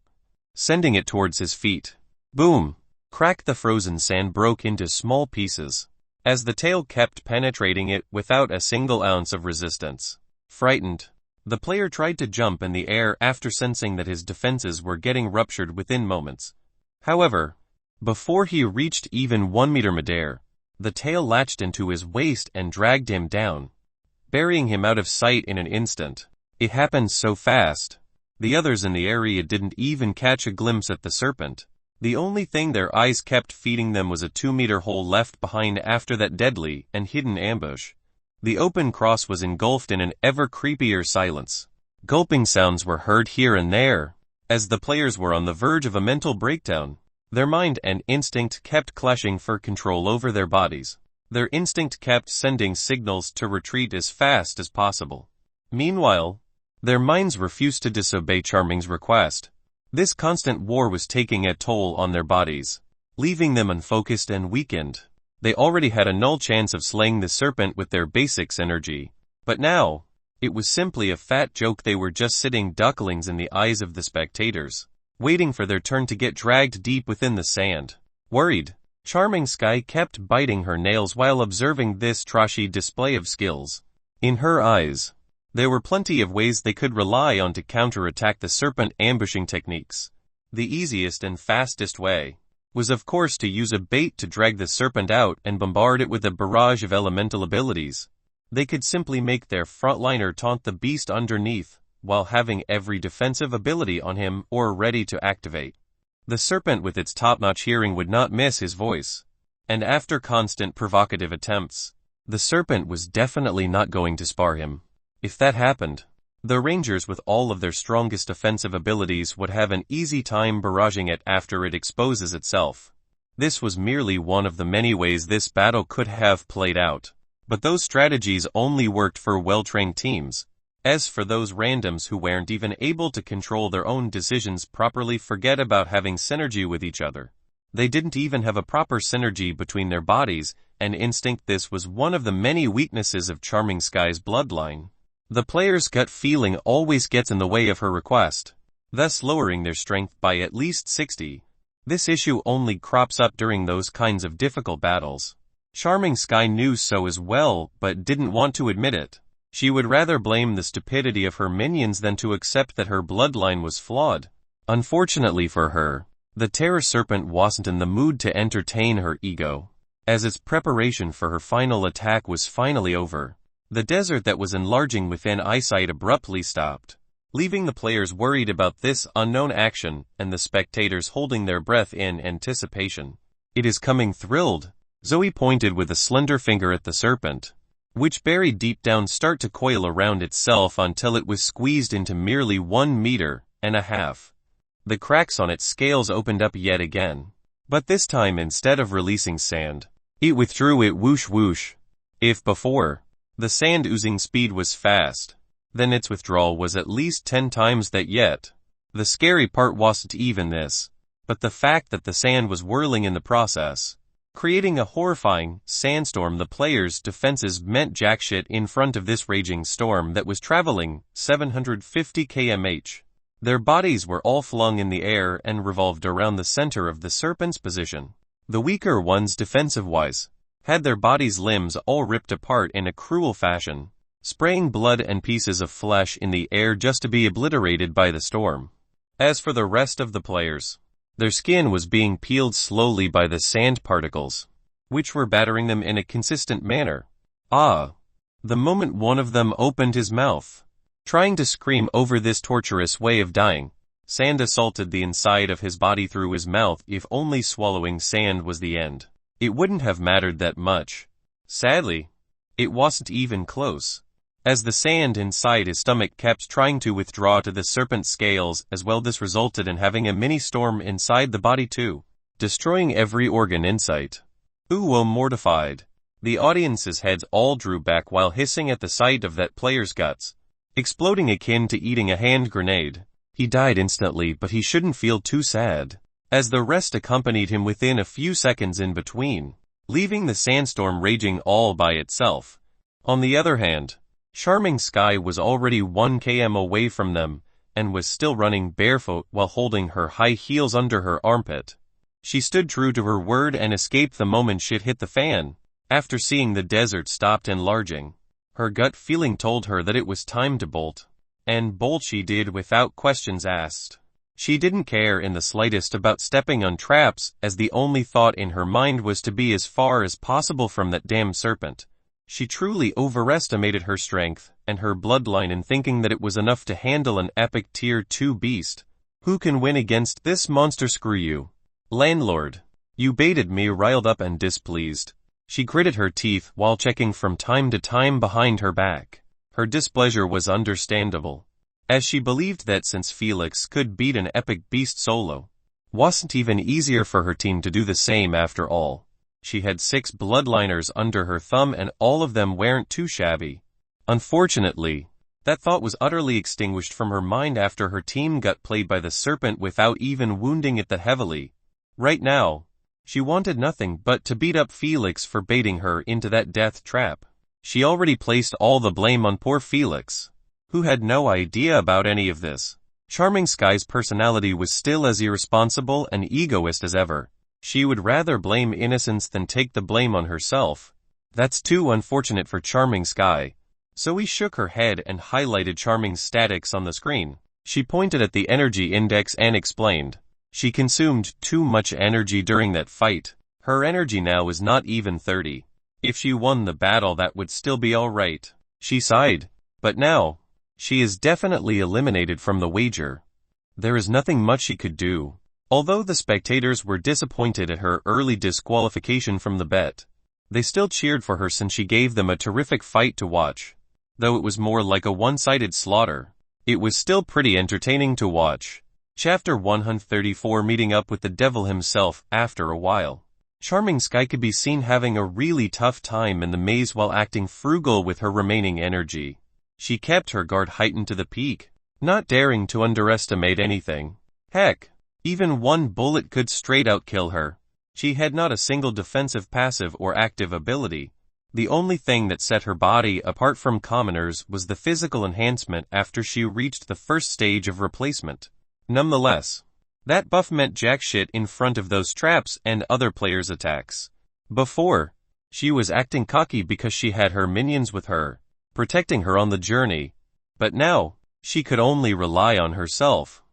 sending it towards his feet. Boom! Crack! The frozen sand broke into small pieces, as the tail kept penetrating it without a single ounce of resistance. Frightened, the player tried to jump in the air after sensing that his defenses were getting ruptured within moments. However, before he reached even 1 meter midair, the tail latched into his waist and dragged him down, burying him out of sight in an instant. It happened so fast, the others in the area didn't even catch a glimpse at the serpent. The only thing their eyes kept feeding them was a 2-meter hole left behind after that deadly and hidden ambush. The open cross was engulfed in an ever creepier silence. Gulping sounds were heard here and there, as the players were on the verge of a mental breakdown. Their mind and instinct kept clashing for control over their bodies. Their instinct kept sending signals to retreat as fast as possible. Meanwhile, their minds refused to disobey Charming's request. This constant war was taking a toll on their bodies. leaving them unfocused and weakened. They already had a null chance of slaying the serpent with their basic synergy. But now, it was simply a fat joke. They were just sitting ducklings in the eyes of the spectators, waiting for their turn to get dragged deep within the sand. Worried, Charming Sky kept biting her nails while observing this trashy display of skills. In her eyes, there were plenty of ways they could rely on to counterattack the serpent ambushing techniques. The easiest and fastest way was of course to use a bait to drag the serpent out and bombard it with a barrage of elemental abilities. They could simply make their frontliner taunt the beast underneath, while having every defensive ability on him or ready to activate. The serpent with its top-notch hearing would not miss his voice. And after constant provocative attempts, the serpent was definitely not going to spar him. If that happened, the rangers with all of their strongest offensive abilities would have an easy time barraging it after it exposes itself. This was merely one of the many ways this battle could have played out. But those strategies only worked for well-trained teams. As for those randoms who weren't even able to control their own decisions properly, forget about having synergy with each other. They didn't even have a proper synergy between their bodies and instinct. This was one of the many weaknesses of Charming Sky's bloodline. The player's gut feeling always gets in the way of her request, thus lowering their strength by at least 60. This issue only crops up during those kinds of difficult battles. Charming Sky knew so as well, but didn't want to admit it. She would rather blame the stupidity of her minions than to accept that her bloodline was flawed. Unfortunately for her, the Terror Serpent wasn't in the mood to entertain her ego. As its preparation for her final attack was finally over, the desert that was enlarging within eyesight abruptly stopped, leaving the players worried about this unknown action and the spectators holding their breath in anticipation. "It is coming." Thrilled, Zoe pointed with a slender finger at the serpent, which buried deep down start to coil around itself until it was squeezed into merely 1.5 meters. The cracks on its scales opened up yet again. But this time, instead of releasing sand, it withdrew it. Whoosh whoosh. If before, the sand oozing speed was fast, then its withdrawal was at least 10 times that. Yet the scary part wasn't even this, but the fact that the sand was whirling in the process, creating a horrifying sandstorm. The players' defenses meant jackshit in front of this raging storm that was traveling 750 km/h. Their bodies were all flung in the air and revolved around the center of the serpent's position. The weaker ones, defensive-wise, had their bodies' limbs all ripped apart in a cruel fashion, spraying blood and pieces of flesh in the air just to be obliterated by the storm. As for the rest of the players, their skin was being peeled slowly by the sand particles, which were battering them in a consistent manner. The moment one of them opened his mouth, trying to scream over this torturous way of dying, sand assaulted the inside of his body through his mouth. If only swallowing sand was the end, it wouldn't have mattered that much. Sadly, it wasn't even close. As the sand inside his stomach kept trying to withdraw to the serpent's scales as well, this resulted in having a mini-storm inside the body too, destroying every organ in sight. Mortified, the audience's heads all drew back while hissing at the sight of that player's guts, exploding akin to eating a hand grenade. He died instantly, but he shouldn't feel too sad, as the rest accompanied him within a few seconds in between, leaving the sandstorm raging all by itself. On the other hand, Charming Sky was already 1 km away from them, and was still running barefoot while holding her high heels under her armpit. She stood true to her word and escaped the moment shit hit the fan. After seeing the desert stopped enlarging, her gut feeling told her that it was time to bolt. And bolt she did without questions asked. She didn't care in the slightest about stepping on traps, as the only thought in her mind was to be as far as possible from that damn serpent. She truly overestimated her strength and her bloodline in thinking that it was enough to handle an epic tier 2 beast. Who can win against this monster? Screw you, landlord. You baited me. Riled up and displeased, she gritted her teeth while checking from time to time behind her back. Her displeasure was understandable, as she believed that since Felix could beat an epic beast solo, wasn't even easier for her team to do the same after all. She had 6 bloodliners under her thumb and all of them weren't too shabby. Unfortunately, that thought was utterly extinguished from her mind after her team got played by the serpent without even wounding it that heavily. Right now, She wanted nothing but to beat up Felix for baiting her into that death trap. She already placed all the blame on poor Felix, who had no idea about any of this. Charming Sky's personality was still as irresponsible and egoist as ever. She would rather blame innocence than take the blame on herself. That's too unfortunate for Charming Sky. Zoe shook her head and highlighted Charming's statics on the screen. She pointed at the energy index and explained. She consumed too much energy during that fight. Her energy now is not even 30. If she won the battle, that would still be alright. She sighed. But now, she is definitely eliminated from the wager. There is nothing much she could do. Although the spectators were disappointed at her early disqualification from the bet, they still cheered for her since she gave them a terrific fight to watch. Though it was more like a one-sided slaughter, it was still pretty entertaining to watch. Chapter 134, Meeting Up with the Devil Himself. After a while, Charming Sky could be seen having a really tough time in the maze while acting frugal with her remaining energy. She kept her guard heightened to the peak, not daring to underestimate anything. Heck, even one bullet could straight out kill her. She had not a single defensive passive or active ability. The only thing that set her body apart from commoners was the physical enhancement after she reached the first stage of replacement. Nonetheless, that buff meant jack shit in front of those traps and other players' attacks. Before, she was acting cocky because she had her minions with her, protecting her on the journey. But now, she could only rely on herself.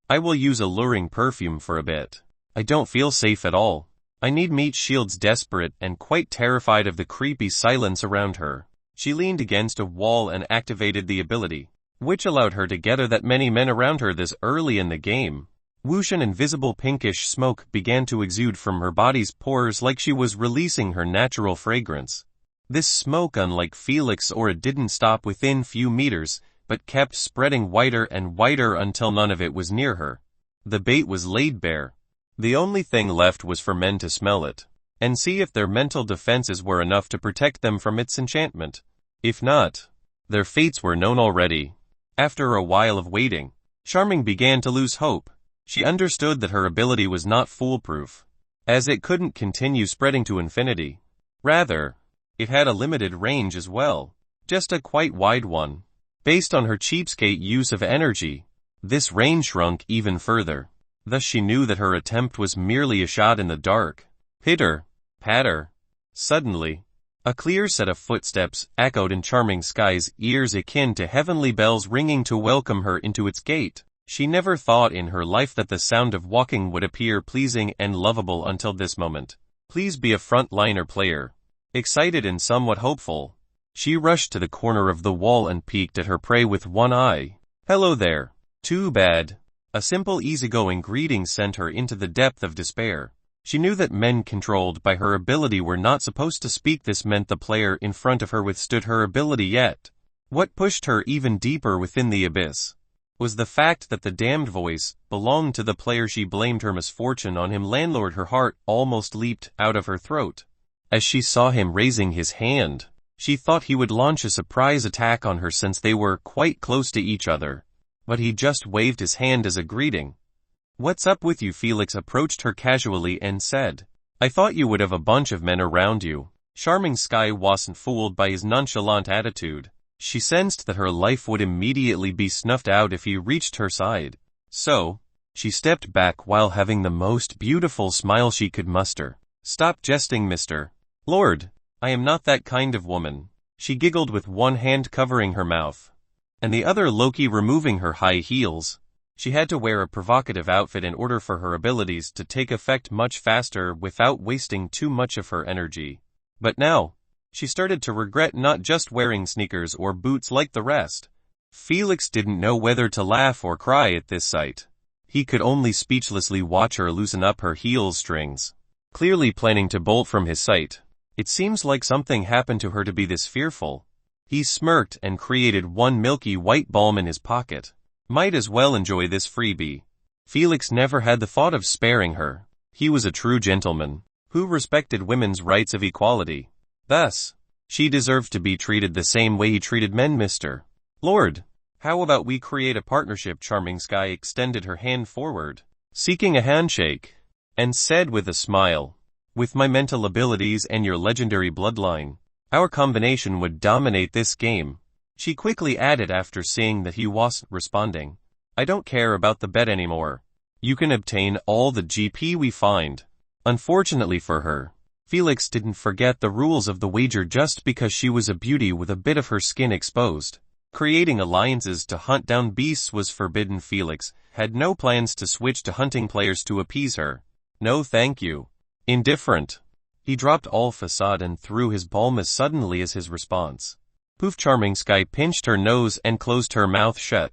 I will use alluring perfume for a bit. I don't feel safe at all. I need meat shields. Desperate and quite terrified of the creepy silence around her, she leaned against a wall and activated the ability, which allowed her to gather that many men around her this early in the game. Whoosh, an invisible pinkish smoke began to exude from her body's pores like she was releasing her natural fragrance. This smoke, unlike Felix or it, didn't stop within few meters, but kept spreading wider and wider until none of it was near her. The bait was laid bare. The only thing left was for men to smell it, and see if their mental defenses were enough to protect them from its enchantment. If not, their fates were known already. After a while of waiting, Charming began to lose hope. She understood that her ability was not foolproof, as it couldn't continue spreading to infinity. Rather, it had a limited range as well, just a quite wide one. Based on her cheapskate use of energy, this range shrunk even further. Thus she knew that her attempt was merely a shot in the dark. Pitter, patter. Suddenly, a clear set of footsteps echoed in Charming Sky's ears, akin to heavenly bells ringing to welcome her into its gate. She never thought in her life that the sound of walking would appear pleasing and lovable until this moment. Please be a frontliner player. Excited and somewhat hopeful, she rushed to the corner of the wall and peeked at her prey with one eye. Hello there. Too bad. A simple, easygoing greeting sent her into the depth of despair. She knew that men controlled by her ability were not supposed to speak. This meant the player in front of her withstood her ability yet. What pushed her even deeper within the abyss was the fact that the damned voice belonged to the player. She blamed her misfortune on him. Landlord, her heart almost leaped out of her throat. As she saw him raising his hand, she thought he would launch a surprise attack on her since they were quite close to each other. But he just waved his hand as a greeting. What's up with you? Felix approached her casually and said. I thought you would have a bunch of men around you. Charming Sky wasn't fooled by his nonchalant attitude. She sensed that her life would immediately be snuffed out if he reached her side. So, she stepped back while having the most beautiful smile she could muster. Stop jesting, Mr. Lord. I am not that kind of woman. She giggled with one hand covering her mouth, and the other Loki removing her high heels. She had to wear a provocative outfit in order for her abilities to take effect much faster without wasting too much of her energy. But now, she started to regret not just wearing sneakers or boots like the rest. Felix didn't know whether to laugh or cry at this sight. He could only speechlessly watch her loosen up her heel strings, clearly planning to bolt from his sight. It seems like something happened to her to be this fearful. He smirked and created one milky white balm in his pocket. Might as well enjoy this freebie. Felix never had the thought of sparing her. He was a true gentleman, who respected women's rights of equality. Thus, she deserved to be treated the same way he treated men. Mr. Lord, how about we create a partnership? Charming Sky extended her hand forward, seeking a handshake, and said with a smile, With my mental abilities and your legendary bloodline, our combination would dominate this game. She quickly added after seeing that he wasn't responding. I don't care about the bet anymore. You can obtain all the GP we find. Unfortunately for her, Felix didn't forget the rules of the wager just because she was a beauty with a bit of her skin exposed. Creating alliances to hunt down beasts was forbidden. Felix had no plans to switch to hunting players to appease her. No thank you. Indifferent. He dropped all facade and threw his palm as suddenly as his response. Poof! Charming Sky pinched her nose and closed her mouth shut,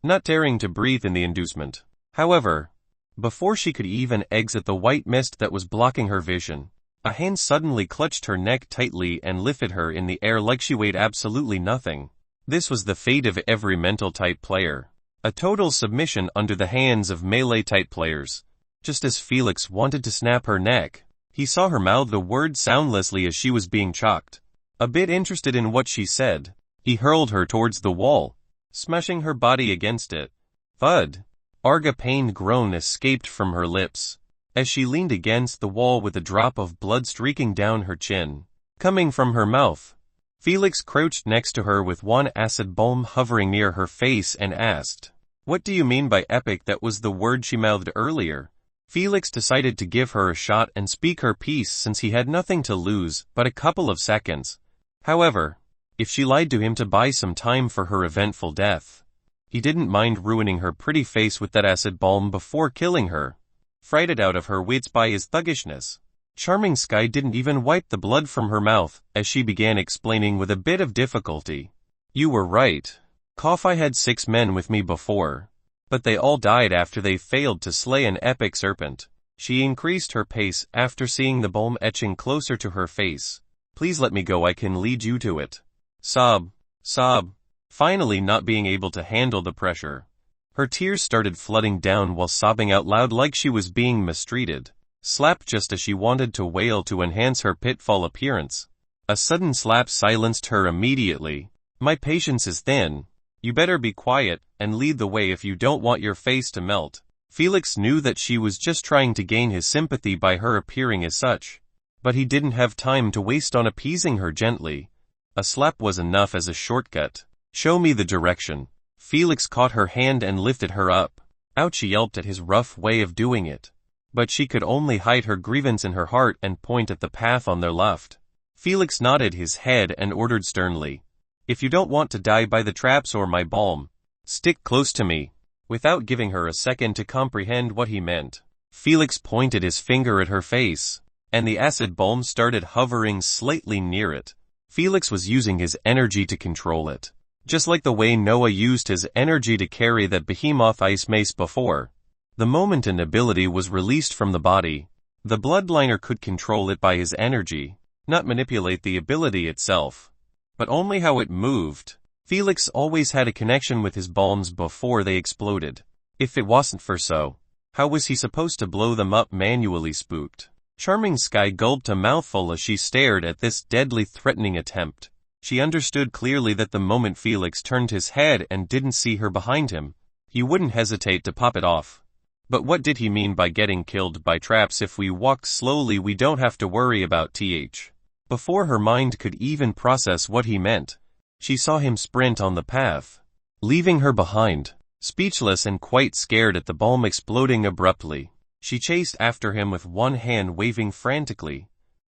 not daring to breathe in the inducement. However, before she could even exit the white mist that was blocking her vision, a hand suddenly clutched her neck tightly and lifted her in the air like she weighed absolutely nothing. This was the fate of every mental-type player. A total submission under the hands of melee-type players. Just as Felix wanted to snap her neck, he saw her mouth the word soundlessly as she was being chalked. A bit interested in what she said, he hurled her towards the wall, smashing her body against it. Thud! A pained groan escaped from her lips, as she leaned against the wall with a drop of blood streaking down her chin, coming from her mouth. Felix crouched next to her with one acid bomb hovering near her face and asked, "What do you mean by epic?" That was the word she mouthed earlier. Felix decided to give her a shot and speak her piece since he had nothing to lose but a couple of seconds. However, if she lied to him to buy some time for her eventful death, he didn't mind ruining her pretty face with that acid bomb before killing her. Frightened out of her wits by his thuggishness, Charming Sky didn't even wipe the blood from her mouth as she began explaining with a bit of difficulty. You were right. I had 6 men with me before, but they all died after they failed to slay an epic serpent. She increased her pace after seeing the bomb etching closer to her face. Please let me go, I can lead you to it. Sob, sob. Finally not being able to handle the pressure, her tears started flooding down while sobbing out loud like she was being mistreated. Slap just as she wanted to wail to enhance her pitfall appearance. A sudden slap silenced her immediately. My patience is thin. You better be quiet and lead the way if you don't want your face to melt. Felix knew that she was just trying to gain his sympathy by her appearing as such, but he didn't have time to waste on appeasing her gently. A slap was enough as a shortcut. Show me the direction. Felix caught her hand and lifted her up. Ouch! She yelped at his rough way of doing it, but she could only hide her grievance in her heart and point at the path on their left. Felix nodded his head and ordered sternly, "If you don't want to die by the traps or my balm, stick close to me." Without giving her a second to comprehend what he meant, Felix pointed his finger at her face, and the acid balm started hovering slightly near it. Felix was using his energy to control it, just like the way Noah used his energy to carry that behemoth ice mace before. The moment an ability was released from the body, the bloodliner could control it by his energy, not manipulate the ability itself, but only how it moved. Felix always had a connection with his bombs before they exploded. If it wasn't for so, how was he supposed to blow them up manually? Spooked, Charming Sky gulped a mouthful as she stared at this deadly threatening attempt. She understood clearly that the moment Felix turned his head and didn't see her behind him, he wouldn't hesitate to pop it off. But what did he mean by getting killed by traps? If we walk slowly we don't have to worry about th. Before her mind could even process what he meant, she saw him sprint on the path, leaving her behind. Speechless and quite scared at the bomb exploding abruptly, she chased after him with one hand waving frantically.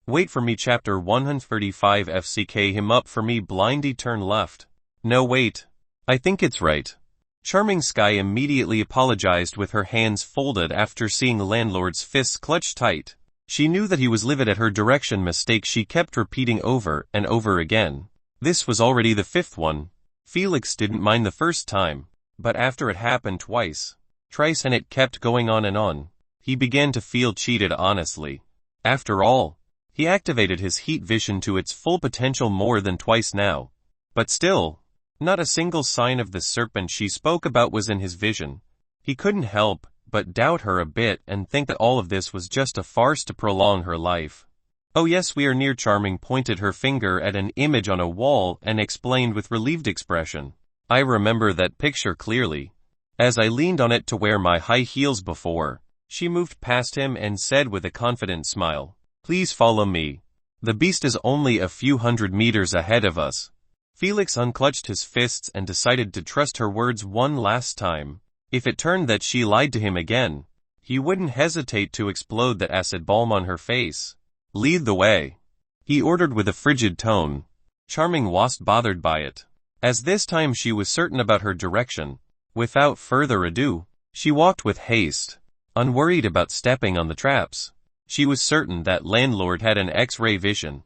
Wait for me. Chapter 135 FCK him up for me. Blindy turn left. No wait. I think it's right. Charming Sky immediately apologized with her hands folded after seeing the landlord's fists clutched tight. She knew that he was livid at her direction mistake she kept repeating over and over again. This was already the 5th one. Felix didn't mind the first time, but after it happened twice, thrice and it kept going on and on, he began to feel cheated honestly. After all, he activated his heat vision to its full potential more than twice now. But still, not a single sign of the serpent she spoke about was in his vision. He couldn't help but doubt her a bit and think that all of this was just a farce to prolong her life. Oh yes, we are near. Charming pointed her finger at an image on a wall and explained with relieved expression. I remember that picture clearly, as I leaned on it to wear my high heels before. She moved past him and said with a confident smile, Please follow me. The beast is only a few hundred meters ahead of us. Felix unclenched his fists and decided to trust her words one last time. If it turned that she lied to him again, he wouldn't hesitate to explode that acid bomb on her face. Lead the way, he ordered with a frigid tone. Charming wasn't bothered by it, as this time she was certain about her direction. Without further ado, she walked with haste, unworried about stepping on the traps. She was certain that landlord had an X-ray vision,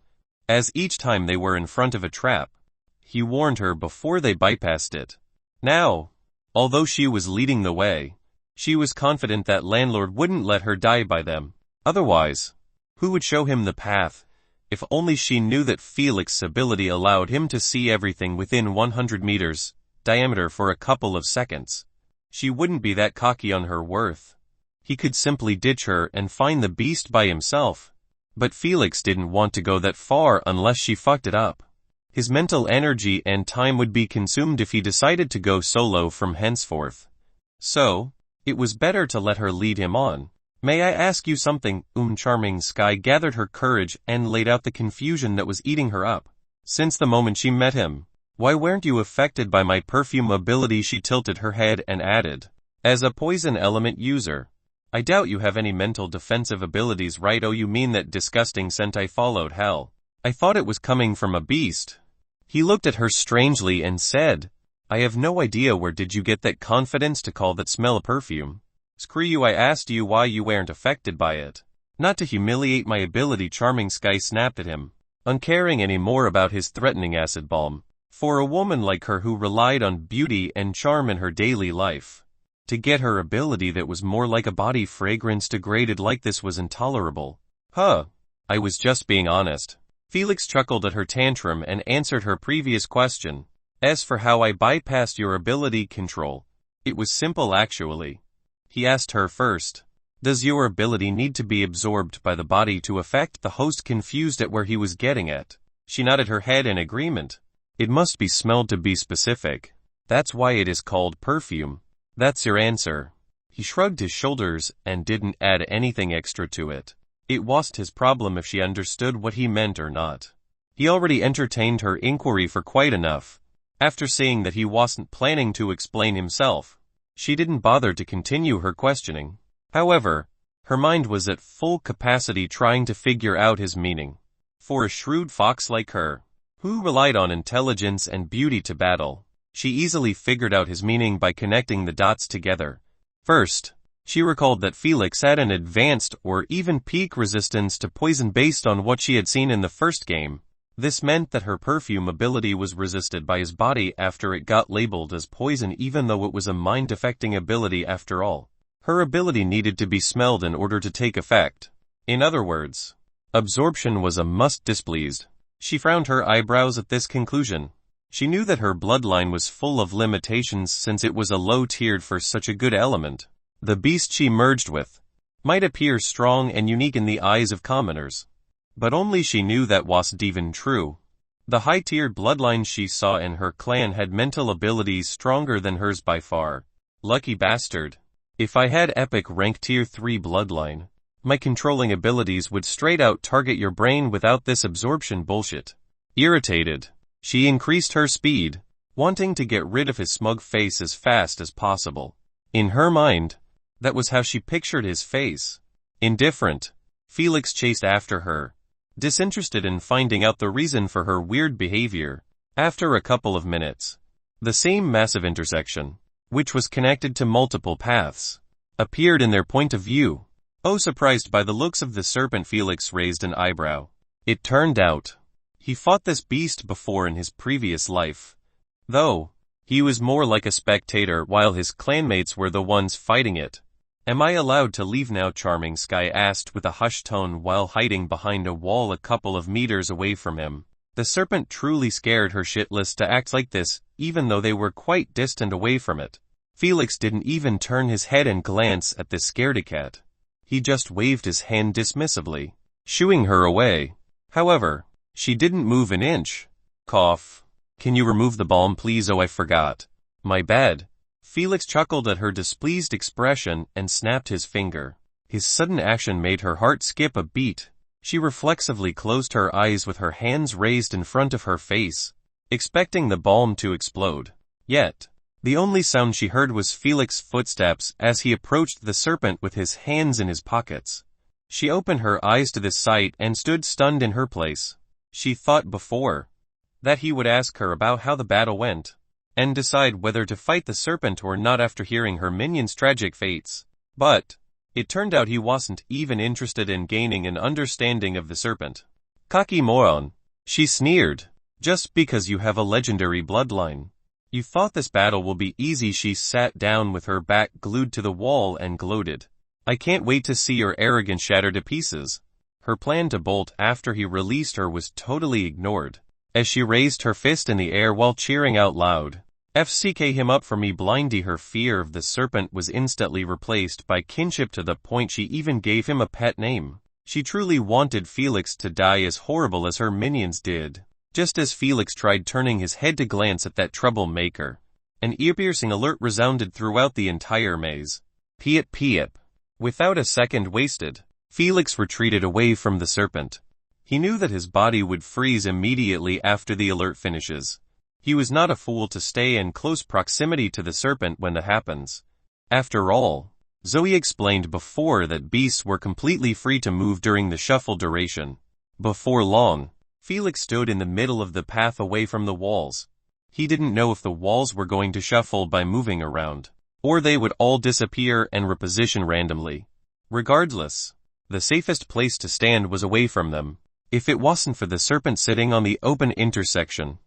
as each time they were in front of a trap, he warned her before they bypassed it. Now, although she was leading the way, she was confident that landlord wouldn't let her die by them. Otherwise, who would show him the path? If only she knew that Felix's ability allowed him to see everything within 100 meters diameter for a couple of seconds. She wouldn't be that cocky on her worth. He could simply ditch her and find the beast by himself. But Felix didn't want to go that far unless she fucked it up. His mental energy and time would be consumed if he decided to go solo from henceforth. So, it was better to let her lead him on. May I ask you something? Charming Sky gathered her courage and laid out the confusion that was eating her up. Since the moment she met him, why weren't you affected by my perfume ability? She tilted her head and added, as a poison element user, I doubt you have any mental defensive abilities, right? Oh, you mean that disgusting scent I followed? Hell, I thought it was coming from a beast. He looked at her strangely and said, I have no idea where did you get that confidence to call that smell a perfume? Screw you, I asked you why you weren't affected by it. Not to humiliate my ability, Charming Sky snapped at him, uncaring any more about his threatening acid bomb. For a woman like her who relied on beauty and charm in her daily life, to get her ability that was more like a body fragrance degraded like this was intolerable. Huh. I was just being honest. Felix chuckled at her tantrum and answered her previous question. As for how I bypassed your ability control, it was simple actually. He asked her first, does your ability need to be absorbed by the body to affect the host? Confused at where he was getting at, she nodded her head in agreement. It must be smelled to be specific. That's why it is called perfume. That's your answer. He shrugged his shoulders and didn't add anything extra to it. It wasn't his problem if she understood what he meant or not. He already entertained her inquiry for quite enough. After seeing that he wasn't planning to explain himself, she didn't bother to continue her questioning. However, her mind was at full capacity trying to figure out his meaning. For a shrewd fox like her, who relied on intelligence and beauty to battle, she easily figured out his meaning by connecting the dots together. First, she recalled that Felix had an advanced or even peak resistance to poison based on what she had seen in the first game. This meant that her perfume ability was resisted by his body after it got labeled as poison, even though it was a mind-affecting ability after all. Her ability needed to be smelled in order to take effect. In other words, absorption was a must. Displeased, she frowned her eyebrows at this conclusion. She knew that her bloodline was full of limitations since it was a low-tiered for such a good element. The beast she merged with might appear strong and unique in the eyes of commoners, but only she knew that wasn't even true. The high-tiered bloodline she saw in her clan had mental abilities stronger than hers by far. Lucky bastard. If I had epic rank tier 3 bloodline, my controlling abilities would straight out target your brain without this absorption bullshit. Irritated, she increased her speed, wanting to get rid of his smug face as fast as possible. In her mind, that was how she pictured his face. Indifferent, Felix chased after her, disinterested in finding out the reason for her weird behavior. After a couple of minutes, the same massive intersection, which was connected to multiple paths, appeared in their point of view. Oh, surprised by the looks of the serpent, Felix raised an eyebrow. It turned out, he fought this beast before in his previous life, though he was more like a spectator while his clanmates were the ones fighting it. Am I allowed to leave now? Charming Sky asked with a hushed tone while hiding behind a wall a couple of meters away from him. The serpent truly scared her shitless to act like this, even though they were quite distant away from it. Felix didn't even turn his head and glance at the scaredy-cat. He just waved his hand dismissively, shooing her away. However, she didn't move an inch. Cough. Can you remove the balm, please? Oh, I forgot. My bad. Felix chuckled at her displeased expression and snapped his finger. His sudden action made her heart skip a beat. She reflexively closed her eyes with her hands raised in front of her face, expecting the balm to explode. Yet, the only sound she heard was Felix's footsteps as he approached the serpent with his hands in his pockets. She opened her eyes to this sight and stood stunned in her place. She thought before that he would ask her about how the battle went, and decide whether to fight the serpent or not after hearing her minion's tragic fates. But it turned out he wasn't even interested in gaining an understanding of the serpent. "Cocky moron," she sneered. "Just because you have a legendary bloodline. You thought this battle will be easy." She sat down with her back glued to the wall and gloated. "I can't wait to see your arrogance shattered to pieces." Her plan to bolt after he released her was totally ignored, as she raised her fist in the air while cheering out loud. "FCK him up for me, blindy." Her fear of the serpent was instantly replaced by kinship to the point she even gave him a pet name. She truly wanted Felix to die as horrible as her minions did. Just as Felix tried turning his head to glance at that troublemaker, an ear-piercing alert resounded throughout the entire maze. "Piep piep." Without a second wasted, Felix retreated away from the serpent. He knew that his body would freeze immediately after the alert finishes. He was not a fool to stay in close proximity to the serpent when that happens. After all, Zoe explained before that beasts were completely free to move during the shuffle duration. Before long, Felix stood in the middle of the path away from the walls. He didn't know if the walls were going to shuffle by moving around, or they would all disappear and reposition randomly. Regardless, the safest place to stand was away from them. If it wasn't for the serpent sitting on the open intersection,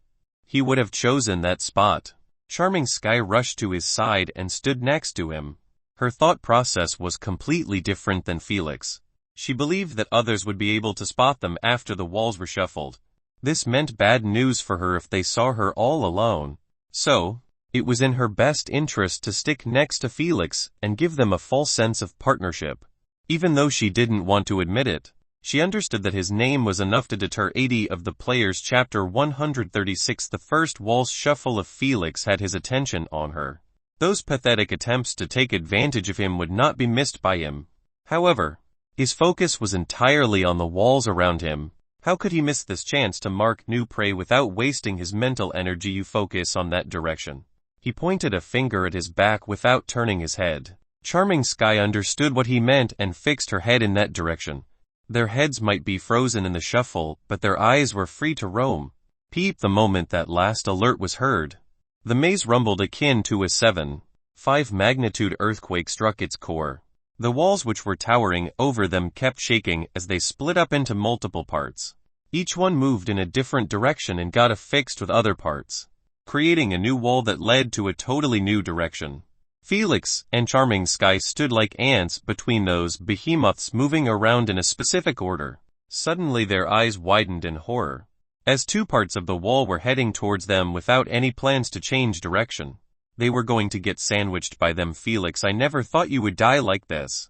he would have chosen that spot. Charming Sky rushed to his side and stood next to him. Her thought process was completely different than Felix. She believed that others would be able to spot them after the walls were shuffled. This meant bad news for her if they saw her all alone. So, it was in her best interest to stick next to Felix and give them a false sense of partnership. Even though she didn't want to admit it, she understood that his name was enough to deter 80 of the players. Chapter 136. The first waltz shuffle of Felix had his attention on her. Those pathetic attempts to take advantage of him would not be missed by him. However, his focus was entirely on the walls around him. How could he miss this chance to mark new prey without wasting his mental energy? You focus on that direction. He pointed a finger at his back without turning his head. Charming Sky understood what he meant and fixed her head in that direction. Their heads might be frozen in the shuffle, but their eyes were free to roam. Peep! The moment that last alert was heard, the maze rumbled akin to a 7.5 magnitude earthquake struck its core. The walls which were towering over them kept shaking as they split up into multiple parts. Each one moved in a different direction and got affixed with other parts, creating a new wall that led to a totally new direction. Felix and Charming Sky stood like ants between those behemoths moving around in a specific order. Suddenly their eyes widened in horror, as two parts of the wall were heading towards them without any plans to change direction. They were going to get sandwiched by them. "Felix, I never thought you would die like this."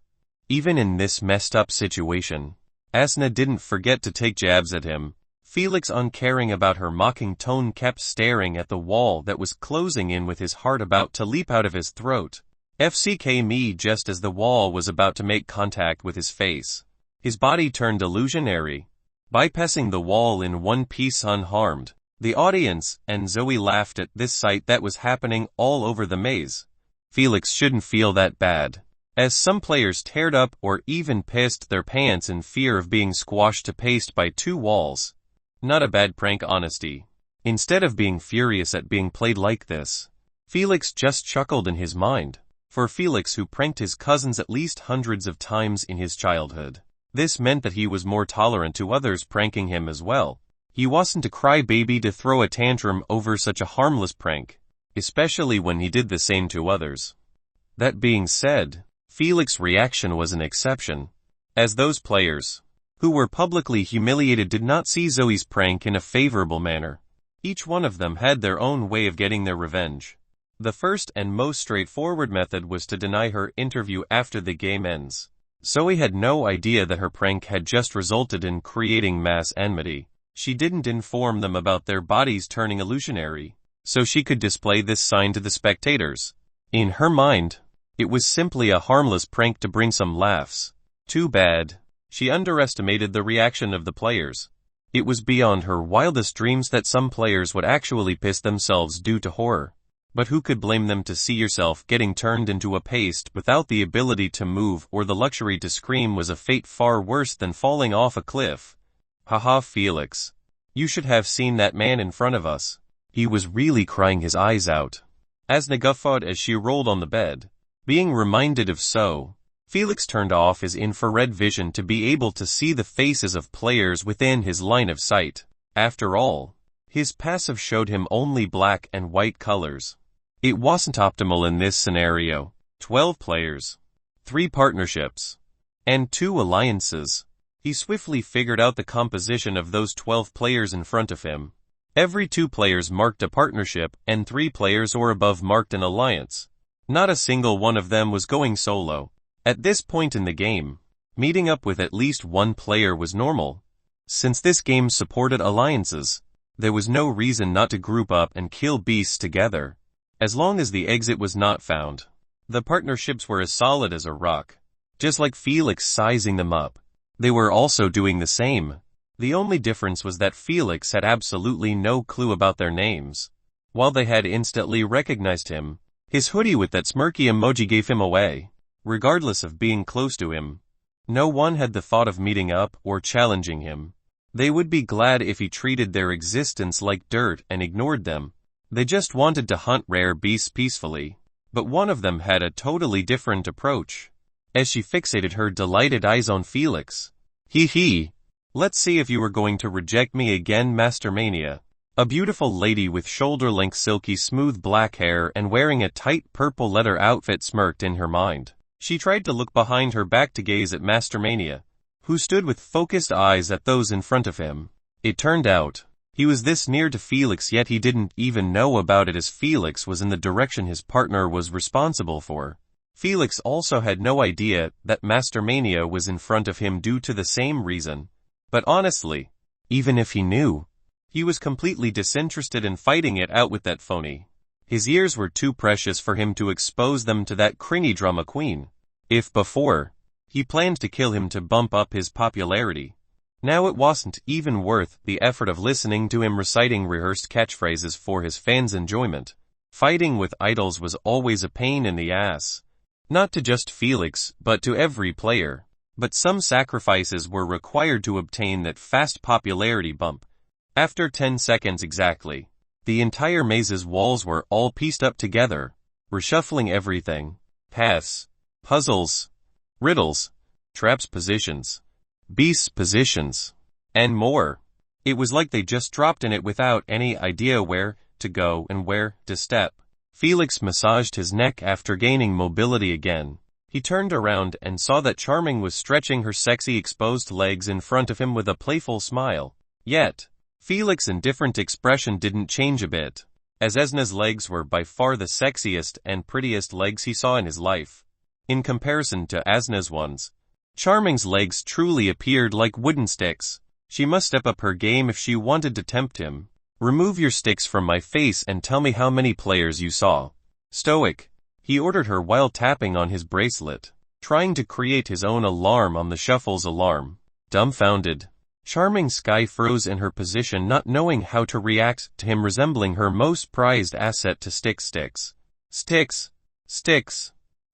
Even in this messed up situation, Asna didn't forget to take jabs at him. Felix, uncaring about her mocking tone, kept staring at the wall that was closing in with his heart about to leap out of his throat. FCK me. Just as the wall was about to make contact with his face, his body turned illusionary, bypassing the wall in one piece unharmed. The audience and Zoe laughed at this sight that was happening all over the maze. Felix shouldn't feel that bad, as some players teared up or even pissed their pants in fear of being squashed to paste by two walls. Not a bad prank, honesty. Instead of being furious at being played like this, Felix just chuckled in his mind. For Felix, who pranked his cousins at least hundreds of times in his childhood, this meant that he was more tolerant to others pranking him as well. He wasn't a crybaby to throw a tantrum over such a harmless prank, especially when he did the same to others. That being said, Felix's reaction was an exception, as those players who were publicly humiliated did not see Zoe's prank in a favorable manner. Each one of them had their own way of getting their revenge. The first and most straightforward method was to deny her interview after the game ends. Zoe had no idea that her prank had just resulted in creating mass enmity. She didn't inform them about their bodies turning illusionary, so she could display this sign to the spectators. In her mind, it was simply a harmless prank to bring some laughs. Too bad. She underestimated the reaction of the players. It was beyond her wildest dreams that some players would actually piss themselves due to horror. But who could blame them to see yourself getting turned into a paste without the ability to move or the luxury to scream was a fate far worse than falling off a cliff. Haha, Felix. You should have seen that man in front of us. He was really crying his eyes out. Asna guffawed as she rolled on the bed. Being reminded of so, Felix turned off his infrared vision to be able to see the faces of players within his line of sight. After all, his passive showed him only black and white colors. It wasn't optimal in this scenario. 12 players, 3 partnerships, and 2 alliances. He swiftly figured out the composition of those 12 players in front of him. Every 2 players marked a partnership and 3 players or above marked an alliance. Not a single one of them was going solo. At this point in the game, meeting up with at least one player was normal. Since this game supported alliances, there was no reason not to group up and kill beasts together. As long as the exit was not found, the partnerships were as solid as a rock. Just like Felix sizing them up, they were also doing the same. The only difference was that Felix had absolutely no clue about their names. While they had instantly recognized him, his hoodie with that smirky emoji gave him away. Regardless of being close to him, no one had the thought of meeting up or challenging him. They would be glad if he treated their existence like dirt and ignored them. They just wanted to hunt rare beasts peacefully. But one of them had a totally different approach. As she fixated her delighted eyes on Felix. Hee. Let's see if you were going to reject me again, Master Mania. A beautiful lady with shoulder-length silky smooth black hair and wearing a tight purple leather outfit smirked in her mind. She tried to look behind her back to gaze at Master Mania, who stood with focused eyes at those in front of him. It turned out, he was this near to Felix, yet he didn't even know about it, as Felix was in the direction his partner was responsible for. Felix also had no idea that Master Mania was in front of him due to the same reason. But honestly, even if he knew, he was completely disinterested in fighting it out with that phony. His ears were too precious for him to expose them to that cringy drama queen. If before, he planned to kill him to bump up his popularity, now it wasn't even worth the effort of listening to him reciting rehearsed catchphrases for his fans' enjoyment. Fighting with idols was always a pain in the ass. Not to just Felix, but to every player. But some sacrifices were required to obtain that fast popularity bump. After 10 seconds exactly, the entire maze's walls were all pieced up together, reshuffling everything. Paths, puzzles, riddles, traps positions, beasts positions, and more. It was like they just dropped in it without any idea where to go and where to step. Felix massaged his neck after gaining mobility again. He turned around and saw that Charming was stretching her sexy exposed legs in front of him with a playful smile. Yet, Felix's indifferent expression didn't change a bit, as Esna's legs were by far the sexiest and prettiest legs he saw in his life. In comparison to Asna's ones, Charming's legs truly appeared like wooden sticks. She must step up her game if she wanted to tempt him. Remove your sticks from my face and tell me how many players you saw. Stoic, he ordered her while tapping on his bracelet, trying to create his own alarm on the shuffle's alarm. Dumbfounded, Charming Sky froze in her position, not knowing how to react to him resembling her most prized asset to sticks. Sticks.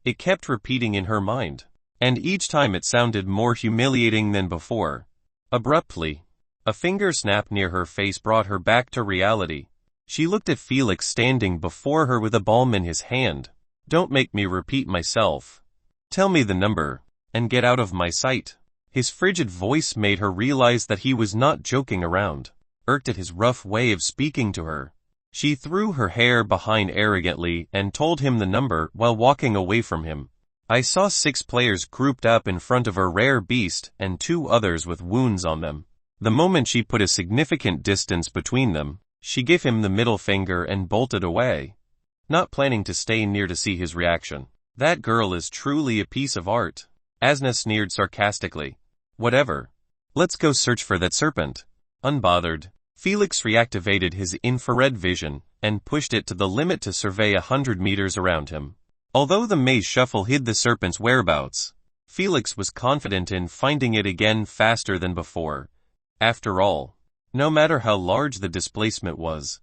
It kept repeating in her mind, and each time it sounded more humiliating than before. Abruptly, a finger snap near her face brought her back to reality. She looked at Felix standing before her with a balm in his hand. Don't make me repeat myself. Tell me the number, and get out of my sight. His frigid voice made her realize that he was not joking around. Irked at his rough way of speaking to her, she threw her hair behind arrogantly and told him the number while walking away from him. I saw 6 players grouped up in front of a rare beast and 2 others with wounds on them. The moment she put a significant distance between them, she gave him the middle finger and bolted away, not planning to stay near to see his reaction. That girl is truly a piece of art. Asna sneered sarcastically. Whatever. Let's go search for that serpent. Unbothered, Felix reactivated his infrared vision and pushed it to the limit to survey 100 meters around him. Although the maze shuffle hid the serpent's whereabouts, Felix was confident in finding it again faster than before. After all, no matter how large the displacement was,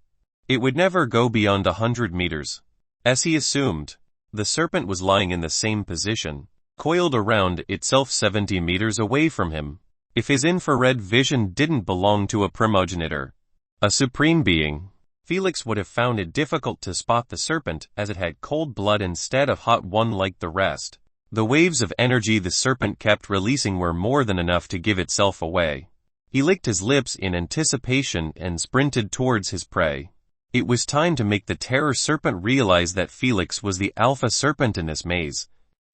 it would never go beyond 100 meters. As he assumed, the serpent was lying in the same position, coiled around itself 70 meters away from him. If his infrared vision didn't belong to a primogenitor, a supreme being, Felix would have found it difficult to spot the serpent as it had cold blood instead of hot one like the rest. The waves of energy the serpent kept releasing were more than enough to give itself away. He licked his lips in anticipation and sprinted towards his prey. It was time to make the terror serpent realize that Felix was the alpha serpent in this maze.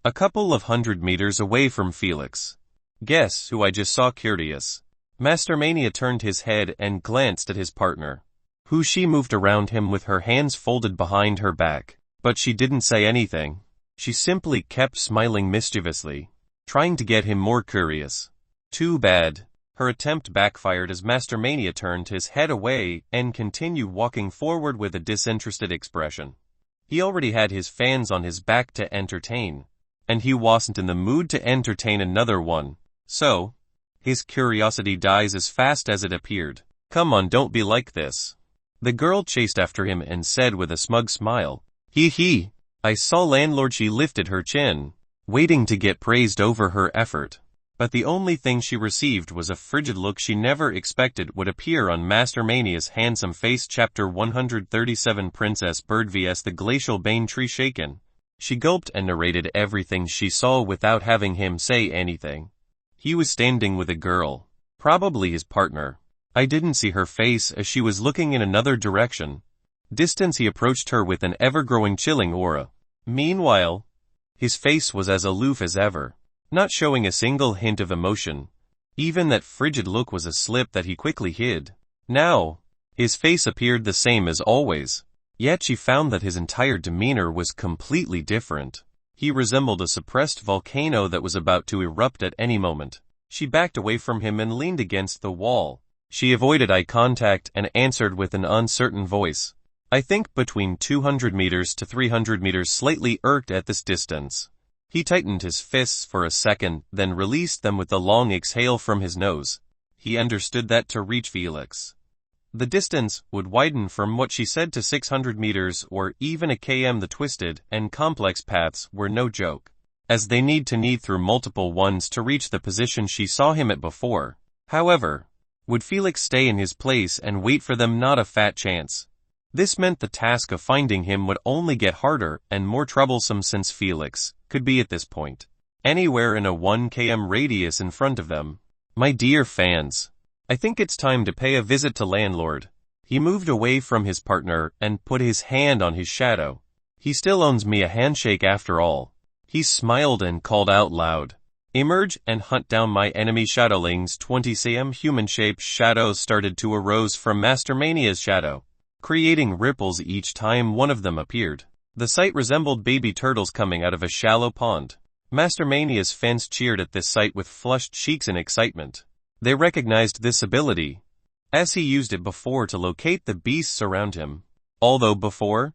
A couple of 100 meters away from Felix. "Guess who I just saw?" Curious, Mastermania turned his head and glanced at his partner, who she moved around him with her hands folded behind her back. But she didn't say anything. She simply kept smiling mischievously, trying to get him more curious. Too bad. Her attempt backfired as Mastermania turned his head away and continued walking forward with a disinterested expression. He already had his fans on his back to entertain, and he wasn't in the mood to entertain another one. So, his curiosity dies as fast as it appeared. "Come on, don't be like this." The girl chased after him and said with a smug smile, "Hee hee, I saw landlord." She lifted her chin, waiting to get praised over her effort. But the only thing she received was a frigid look she never expected would appear on Mastermania's handsome face. Chapter 137 Princess Bird vs. the Glacial Bane Tree. Shaken, she gulped and narrated everything she saw without having him say anything. He was standing with a girl, probably his partner. I didn't see her face as she was looking in another direction. Distance. He approached her with an ever-growing chilling aura. Meanwhile, his face was as aloof as ever, not showing a single hint of emotion. Even that frigid look was a slip that he quickly hid. Now, his face appeared the same as always, yet she found that his entire demeanor was completely different. He resembled a suppressed volcano that was about to erupt at any moment. She backed away from him and leaned against the wall. She avoided eye contact and answered with an uncertain voice. "I think between 200 meters to 300 meters." Slightly irked at this distance, he tightened his fists for a second, then released them with a long exhale from his nose. He understood that to reach Felix, the distance would widen from what she said to 600 meters or even a km. The twisted and complex paths were no joke, as they need through multiple ones to reach the position she saw him at before. However, would Felix stay in his place and wait for them? Not a fat chance. This meant the task of finding him would only get harder and more troublesome, since Felix could be at this point anywhere in a 1 km radius in front of them. "My dear fans, I think it's time to pay a visit to landlord." He moved away from his partner and put his hand on his shadow. "He still owns me a handshake after all." He smiled and called out loud, "Emerge and hunt down my enemy shadowlings." 20 cm human-shaped shadows started to arise from Mastermania's shadow, creating ripples each time one of them appeared. The sight resembled baby turtles coming out of a shallow pond. Mastermania's fans cheered at this sight with flushed cheeks in excitement. They recognized this ability, as he used it before to locate the beasts around him. Although before,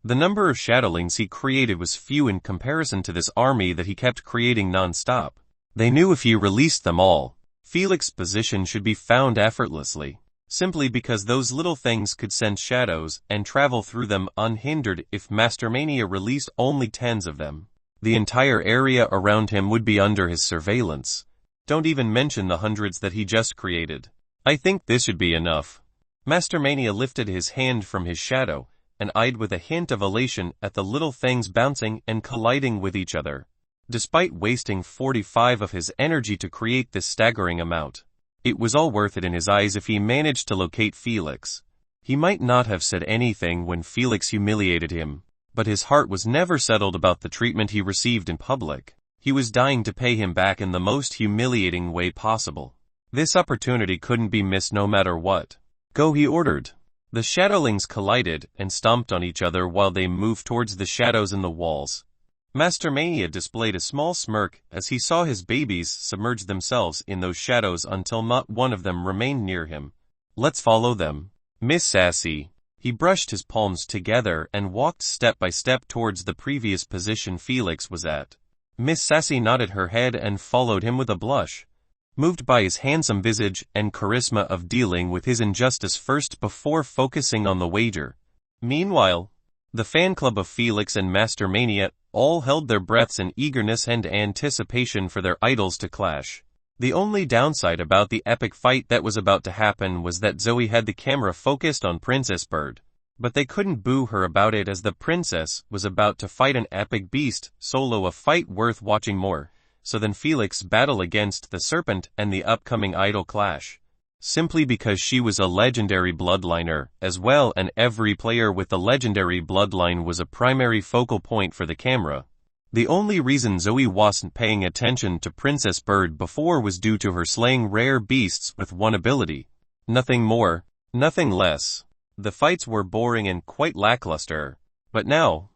the number of shadowlings he created was few in comparison to this army that he kept creating non-stop. They knew if he released them all, Felix's position should be found effortlessly, simply because those little things could sense shadows and travel through them unhindered. If Mastermania released only tens of them, the entire area around him would be under his surveillance. Don't even mention the hundreds that he just created. "I think this should be enough." Mastermania lifted his hand from his shadow and eyed with a hint of elation at the little things bouncing and colliding with each other. Despite wasting 45 of his energy to create this staggering amount, it was all worth it in his eyes if he managed to locate Felix. He might not have said anything when Felix humiliated him, but his heart was never settled about the treatment he received in public. He was dying to pay him back in the most humiliating way possible. This opportunity couldn't be missed no matter what. "Go," he ordered. The shadowlings collided and stomped on each other while they moved towards the shadows in the walls. Mastermania displayed a small smirk as he saw his babies submerge themselves in those shadows until not one of them remained near him. "Let's follow them, Miss Sassy." He brushed his palms together and walked step by step towards the previous position Felix was at. Miss Sassy nodded her head and followed him with a blush, moved by his handsome visage and charisma of dealing with his injustice first before focusing on the wager. Meanwhile, the fan club of Felix and Master Mania all held their breaths in eagerness and anticipation for their idols to clash. The only downside about the epic fight that was about to happen was that Zoe had the camera focused on Princess Bird. But they couldn't boo her about it, as the princess was about to fight an epic beast solo, a fight worth watching more so than Felix's battle against the serpent and the upcoming idol clash. Simply because she was a legendary bloodliner as well, and every player with the legendary bloodline was a primary focal point for the camera. The only reason Zoe wasn't paying attention to Princess Bird before was due to her slaying rare beasts with one ability. Nothing more, nothing less. The fights were boring and quite lackluster, but now,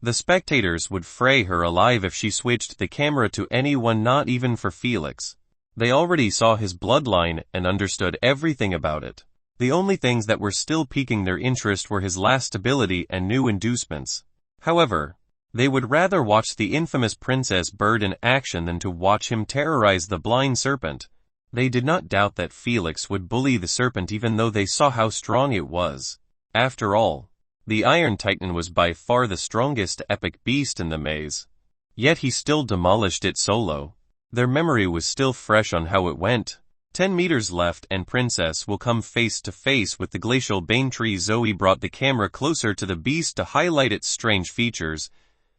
the spectators would fray her alive if she switched the camera to anyone, not even for Felix. They already saw his bloodline and understood everything about it. The only things that were still piquing their interest were his last ability and new inducements. However, they would rather watch the infamous Princess Bird in action than to watch him terrorize the blind serpent. They did not doubt that Felix would bully the serpent, even though they saw how strong it was. After all, the Iron Titan was by far the strongest epic beast in the maze. Yet he still demolished it solo. Their memory was still fresh on how it went. 10 meters left and Princess will come face to face with the glacial bane tree. Zoe brought the camera closer to the beast to highlight its strange features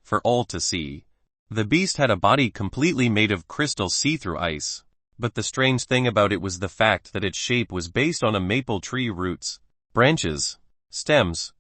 for all to see. The beast had a body completely made of crystal see-through ice. But the strange thing about it was the fact that its shape was based on a maple tree. Roots, branches, stems,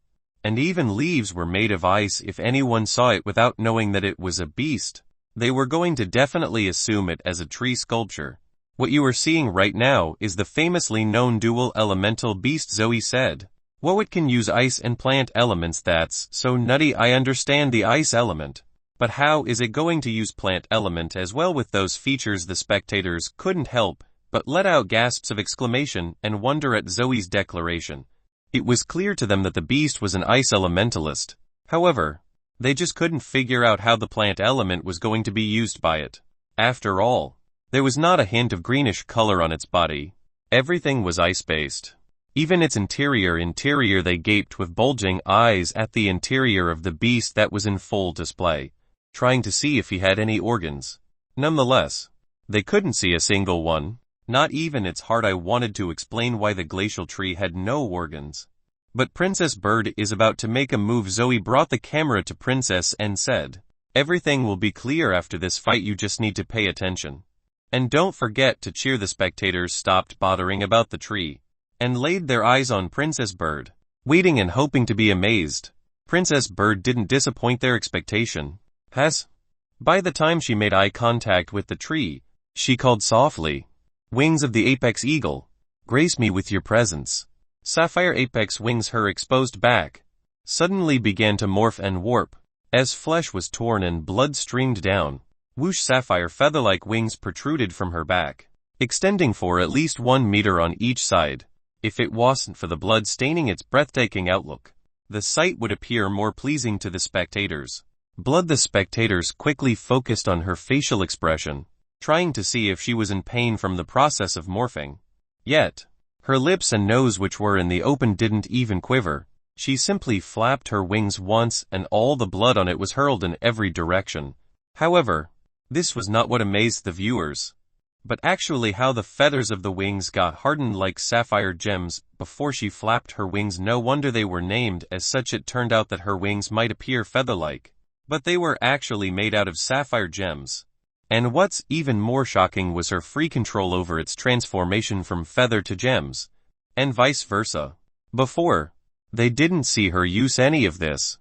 and even leaves were made of ice. If anyone saw it without knowing that it was a beast, they were going to definitely assume it as a tree sculpture. What you are seeing right now is the famously known dual elemental beast, Zoe said. Whoa, it can use ice and plant elements. That's so nutty. I understand the ice element. But how is it going to use plant element as well with those features? The spectators couldn't help but let out gasps of exclamation and wonder at Zoe's declaration. It was clear to them that the beast was an ice elementalist. However, they just couldn't figure out how the plant element was going to be used by it. After all, there was not a hint of greenish color on its body. Everything was ice-based. Even its interior. They gaped with bulging eyes at the interior of the beast that was in full display, trying to see if he had any organs. Nonetheless, they couldn't see a single one, not even its heart. I wanted to explain why the glacial tree had no organs. But Princess Bird is about to make a move. Zoe brought the camera to Princess and said, "Everything will be clear after this fight. You just need to pay attention. And don't forget to cheer." The spectators stopped bothering about the tree and laid their eyes on Princess Bird, waiting and hoping to be amazed. Princess Bird didn't disappoint their expectation. By the time she made eye contact with the tree, she called softly, "Wings of the apex eagle, grace me with your presence." Sapphire apex wings, her exposed back, suddenly began to morph and warp, as flesh was torn and blood streamed down. Whoosh! Sapphire feather-like wings protruded from her back, extending for at least 1 meter on each side. If it wasn't for the blood staining its breathtaking outlook, the sight would appear more pleasing to the spectators. The spectators quickly focused on her facial expression, trying to see if she was in pain from the process of morphing. Yet, her lips and nose, which were in the open, didn't even quiver. She simply flapped her wings once and all the blood on it was hurled in every direction. However, this was not what amazed the viewers, but actually how the feathers of the wings got hardened like sapphire gems before she flapped her wings. No wonder they were named as such. It turned out that her wings might appear feather-like, but they were actually made out of sapphire gems. And what's even more shocking was her free control over its transformation from feather to gems, and vice versa. Before, they didn't see her use any of this,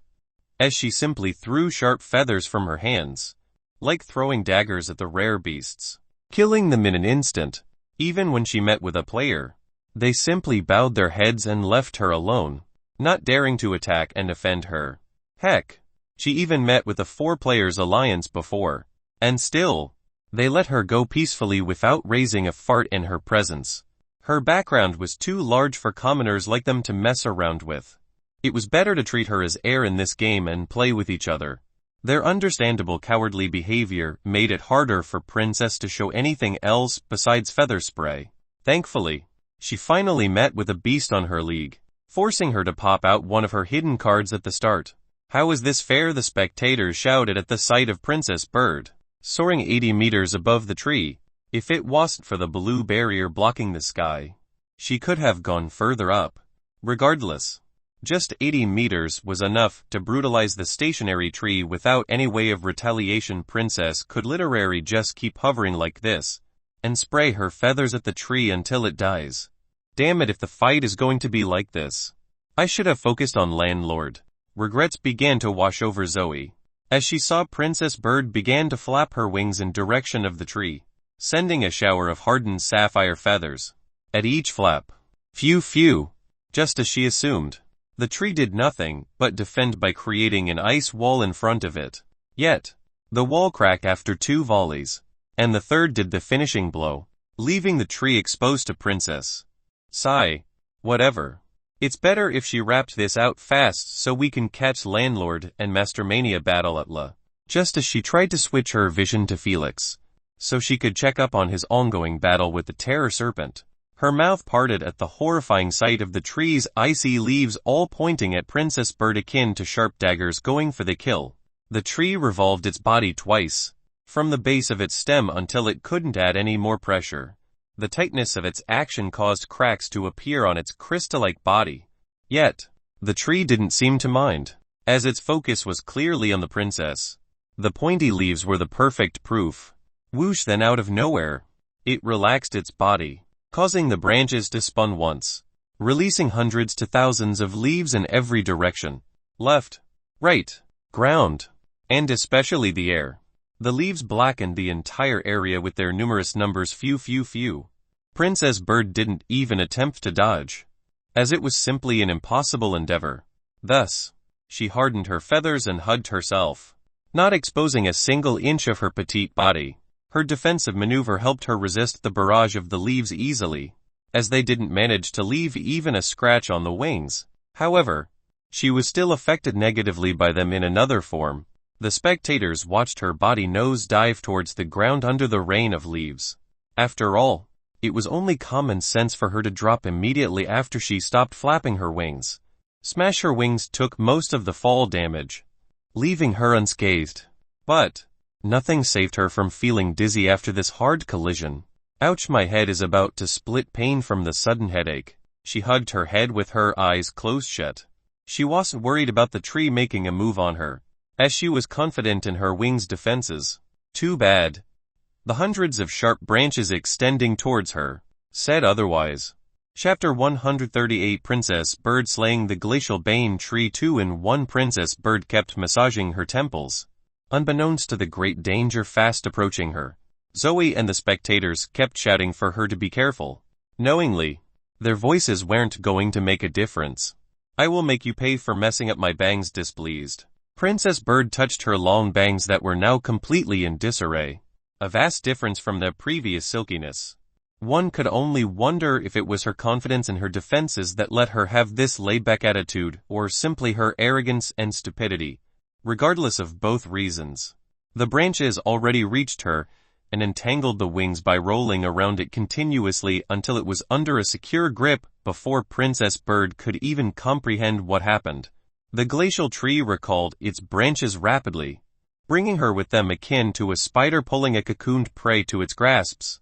as she simply threw sharp feathers from her hands, like throwing daggers at the rare beasts, killing them in an instant. Even when she met with a player, they simply bowed their heads and left her alone, not daring to attack and offend her. Heck, she even met with a 4-players alliance before, and still, they let her go peacefully without raising a fart in her presence. Her background was too large for commoners like them to mess around with. It was better to treat her as air in this game and play with each other. Their understandable cowardly behavior made it harder for Princess to show anything else besides feather spray. Thankfully, she finally met with a beast on her league, forcing her to pop out one of her hidden cards at the start. How is this fair? The spectators shouted at the sight of Princess Bird, soaring 80 meters above the tree. If it wasn't for the blue barrier blocking the sky, she could have gone further up. Regardless, just 80 meters was enough to brutalize the stationary tree without any way of retaliation. Princess could literally just keep hovering like this, and spray her feathers at the tree until it dies. Damn it, if the fight is going to be like this, I should have focused on Landlord. Regrets began to wash over Zoe, as she saw Princess Bird began to flap her wings in direction of the tree, sending a shower of hardened sapphire feathers at each flap. Phew phew, just as she assumed. The tree did nothing but defend by creating an ice wall in front of it. Yet, the wall cracked after 2 volleys, and the third did the finishing blow, leaving the tree exposed to Princess. Sigh. Whatever. It's better if she wrapped this out fast so we can catch Landlord and Mastermania battle at La. Just as she tried to switch her vision to Felix, so she could check up on his ongoing battle with the Terror Serpent. Her mouth parted at the horrifying sight of the tree's icy leaves all pointing at Princess Bird akin to sharp daggers going for the kill. The tree revolved its body twice, from the base of its stem until it couldn't add any more pressure. The tightness of its action caused cracks to appear on its crystal-like body. Yet, the tree didn't seem to mind, as its focus was clearly on the princess. The pointy leaves were the perfect proof. Whoosh, then out of nowhere, it relaxed its body, causing the branches to spin once, releasing hundreds to thousands of leaves in every direction. Left, right, ground, and especially the air. The leaves blackened the entire area with their numerous numbers. Few. Princess Bird didn't even attempt to dodge, as it was simply an impossible endeavor. Thus, she hardened her feathers and hugged herself, not exposing a single inch of her petite body. Her defensive maneuver helped her resist the barrage of the leaves easily, as they didn't manage to leave even a scratch on the wings. However, she was still affected negatively by them in another form. The spectators watched her body nose dive towards the ground under the rain of leaves. After all, it was only common sense for her to drop immediately after she stopped flapping her wings. Smash her wings took most of the fall damage, leaving her unscathed. But nothing saved her from feeling dizzy after this hard collision. Ouch, my head is about to split. Pain from the sudden headache. She hugged her head with her eyes closed shut. She wasn't worried about the tree making a move on her, as she was confident in her wings' defenses. Too bad. The hundreds of sharp branches extending towards her said otherwise. Chapter 138, Princess Bird slaying the glacial bane tree. 2-in-1. Princess Bird kept massaging her temples, unbeknownst to the great danger fast approaching her. Zoe and the spectators kept shouting for her to be careful. Knowingly, their voices weren't going to make a difference. I will make you pay for messing up my bangs. Displeased, Princess Bird touched her long bangs that were now completely in disarray, a vast difference from their previous silkiness. One could only wonder if it was her confidence in her defenses that let her have this laid-back attitude, or simply her arrogance and stupidity. Regardless of both reasons, the branches already reached her and entangled the wings by rolling around it continuously until it was under a secure grip before Princess Bird could even comprehend what happened. The glacial tree recalled its branches rapidly, bringing her with them akin to a spider pulling a cocooned prey to its grasps.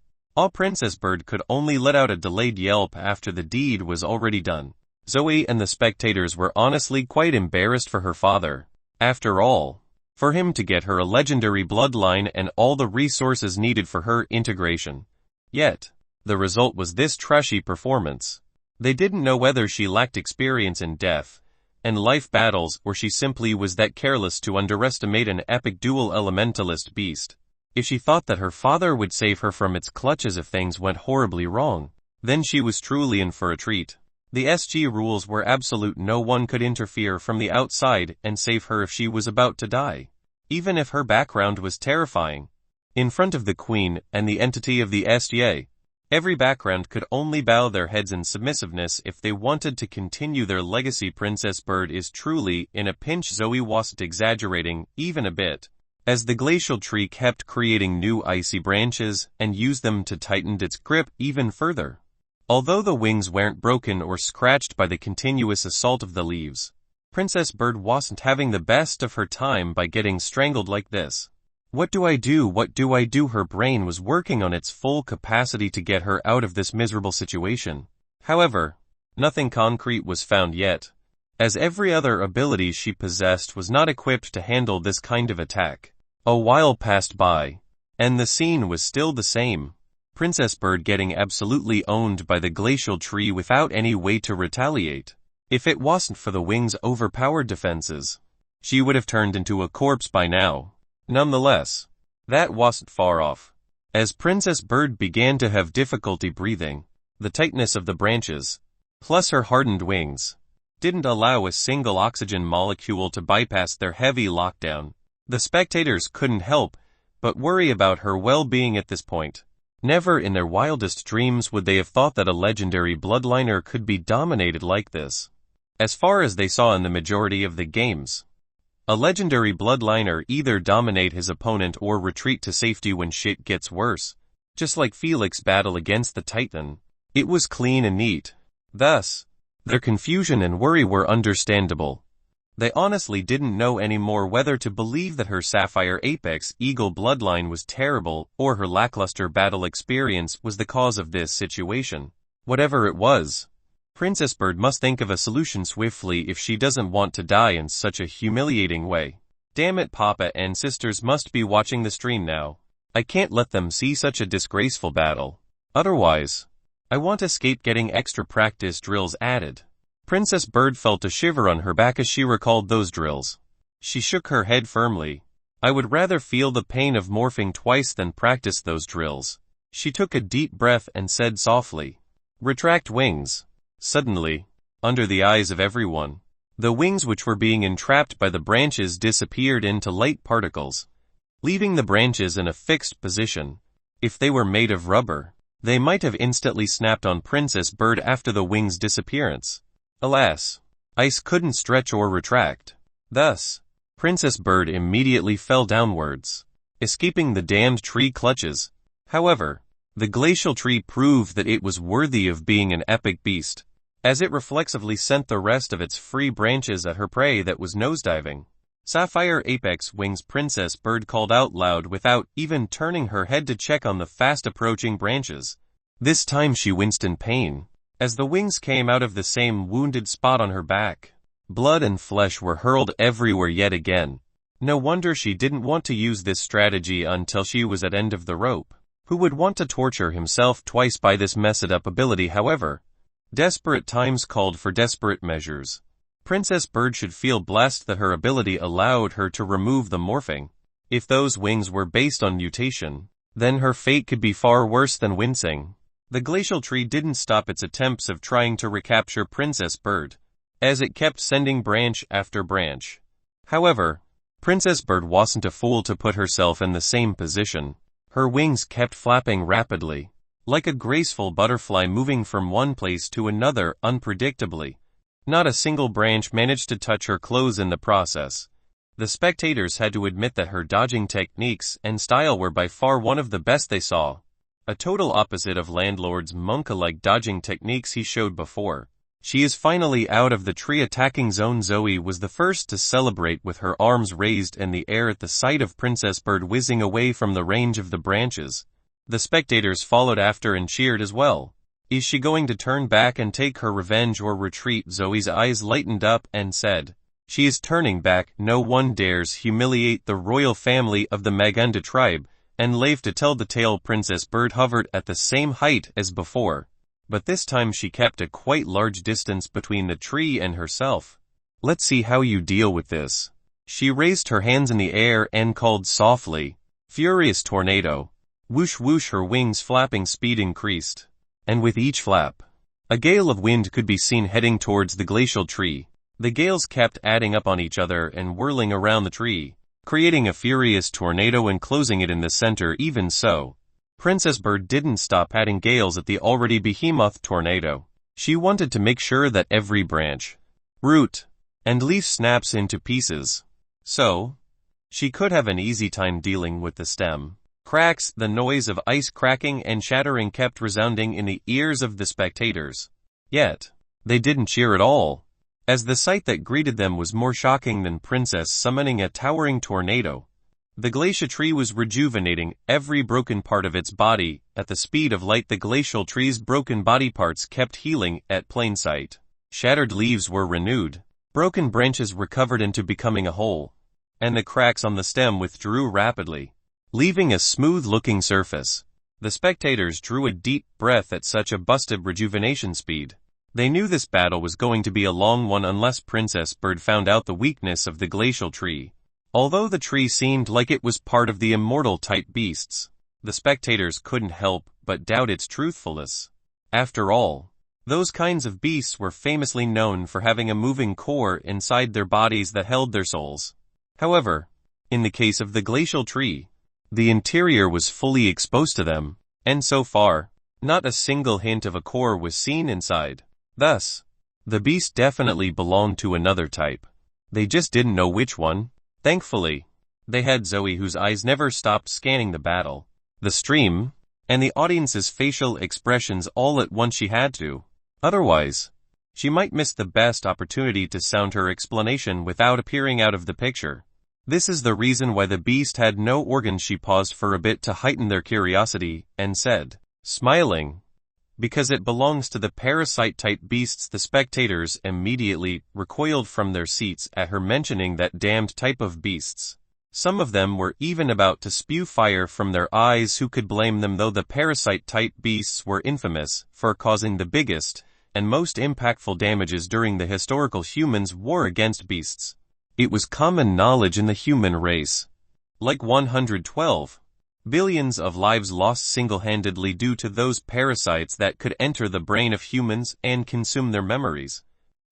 Princess Bird could only let out a delayed yelp after the deed was already done. Zoe and the spectators were honestly quite embarrassed for her father. After all, for him to get her a legendary bloodline and all the resources needed for her integration. Yet, the result was this trashy performance. They didn't know whether she lacked experience in death and life battles, or she simply was that careless to underestimate an epic dual elementalist beast. If she thought that her father would save her from its clutches if things went horribly wrong, then she was truly in for a treat. The SG rules were absolute. No one could interfere from the outside and save her if she was about to die, even if her background was terrifying. In front of the Queen and the entity of the SGA, Every background could only bow their heads in submissiveness if they wanted to continue their legacy. Princess Bird is truly in a pinch. Zoe wasn't exaggerating, even a bit, as the glacial tree kept creating new icy branches and used them to tighten its grip even further. Although the wings weren't broken or scratched by the continuous assault of the leaves, Princess Bird wasn't having the best of her time by getting strangled like this. What do I do? What do I do? Her brain was working on its full capacity to get her out of this miserable situation. However, nothing concrete was found yet, as every other ability she possessed was not equipped to handle this kind of attack. A while passed by, and the scene was still the same. Princess Bird getting absolutely owned by the glacial tree without any way to retaliate. If it wasn't for the wing's overpowered defenses, she would have turned into a corpse by now. Nonetheless, that wasn't far off. As Princess Bird began to have difficulty breathing, the tightness of the branches, plus her hardened wings, didn't allow a single oxygen molecule to bypass their heavy lockdown. The spectators couldn't help but worry about her well-being at this point. Never in their wildest dreams would they have thought that a legendary bloodliner could be dominated like this. As far as they saw in the majority of the games, a legendary bloodliner either dominate his opponent or retreat to safety when shit gets worse. Just like Felix's battle against the Titan, it was clean and neat. Thus, their confusion and worry were understandable. They honestly didn't know anymore whether to believe that her Sapphire Apex Eagle bloodline was terrible or her lackluster battle experience was the cause of this situation. Whatever it was, Princess Bird must think of a solution swiftly if she doesn't want to die in such a humiliating way. Damn it, Papa and sisters must be watching the stream now. I can't let them see such a disgraceful battle. Otherwise, I want to escape getting extra practice drills added. Princess Bird felt a shiver on her back as she recalled those drills. She shook her head firmly. I would rather feel the pain of morphing twice than practice those drills. She took a deep breath and said softly, "Retract wings." Suddenly, under the eyes of everyone, the wings which were being entrapped by the branches disappeared into light particles, leaving the branches in a fixed position. If they were made of rubber, they might have instantly snapped on Princess Bird after the wings' disappearance. Alas, ice couldn't stretch or retract. Thus, Princess Bird immediately fell downwards, escaping the damned tree clutches. However, the glacial tree proved that it was worthy of being an epic beast, as it reflexively sent the rest of its free branches at her prey that was nosediving. Sapphire Apex Wings. Princess Bird called out loud without even turning her head to check on the fast-approaching branches. This time she winced in pain, as the wings came out of the same wounded spot on her back. Blood and flesh were hurled everywhere yet again. No wonder she didn't want to use this strategy until she was at end of the rope. Who would want to torture himself twice by this messed-up ability? However, desperate times called for desperate measures. Princess Bird should feel blessed that her ability allowed her to remove the morphing. If those wings were based on mutation, then her fate could be far worse than wincing. The glacial tree didn't stop its attempts of trying to recapture Princess Bird, as it kept sending branch after branch. However, Princess Bird wasn't a fool to put herself in the same position. Her wings kept flapping rapidly, like a graceful butterfly moving from one place to another unpredictably. Not a single branch managed to touch her clothes in the process. The spectators had to admit that her dodging techniques and style were by far one of the best they saw. A total opposite of Landlord's Monka-like dodging techniques he showed before. She is finally out of the tree attacking zone. Zoe was the first to celebrate with her arms raised in the air at the sight of Princess Bird whizzing away from the range of the branches. The spectators followed after and cheered as well. Is she going to turn back and take her revenge or retreat? Zoe's eyes lightened up and said, "She is turning back. No one dares humiliate the royal family of the Maganda tribe," and live to tell the tale. Princess Bird hovered at the same height as before, but this time she kept a quite large distance between the tree and herself. "Let's see how you deal with this." She raised her hands in the air and called softly, "Furious tornado." Whoosh whoosh, her wings flapping speed increased, and with each flap, a gale of wind could be seen heading towards the glacial tree. The gales kept adding up on each other and whirling around the tree, creating a furious tornado and closing it in the center. Even so, Princess Bird didn't stop adding gales at the already behemoth tornado. She wanted to make sure that every branch, root, and leaf snaps into pieces. So, she could have an easy time dealing with the stem. Cracks, the noise of ice cracking and shattering kept resounding in the ears of the spectators. Yet, they didn't cheer at all, as the sight that greeted them was more shocking than Princess summoning a towering tornado. The glacial tree was rejuvenating every broken part of its body. At the speed of light, the glacial tree's broken body parts kept healing at plain sight. Shattered leaves were renewed, broken branches recovered into becoming a whole, and the cracks on the stem withdrew rapidly, leaving a smooth-looking surface. The spectators drew a deep breath at such a busted rejuvenation speed. They knew this battle was going to be a long one unless Princess Bird found out the weakness of the glacial tree. Although the tree seemed like it was part of the immortal-type beasts, the spectators couldn't help but doubt its truthfulness. After all, those kinds of beasts were famously known for having a moving core inside their bodies that held their souls. However, in the case of the glacial tree, the interior was fully exposed to them, and so far, not a single hint of a core was seen inside. Thus, the beast definitely belonged to another type. They just didn't know which one. Thankfully, they had Zoe, whose eyes never stopped scanning the battle, the stream, and the audience's facial expressions all at once. She had to. Otherwise, she might miss the best opportunity to sound her explanation without appearing out of the picture. This is the reason why the beast had no organs. She paused for a bit to heighten their curiosity, and said, smiling, because it belongs to the parasite-type beasts. The spectators immediately recoiled from their seats at her mentioning that damned type of beasts. Some of them were even about to spew fire from their eyes. Who could blame them, though? The parasite-type beasts were infamous for causing the biggest and most impactful damages during the historical humans' war against beasts. It was common knowledge in the human race. Like 112 billions of lives lost single-handedly due to those parasites that could enter the brain of humans and consume their memories,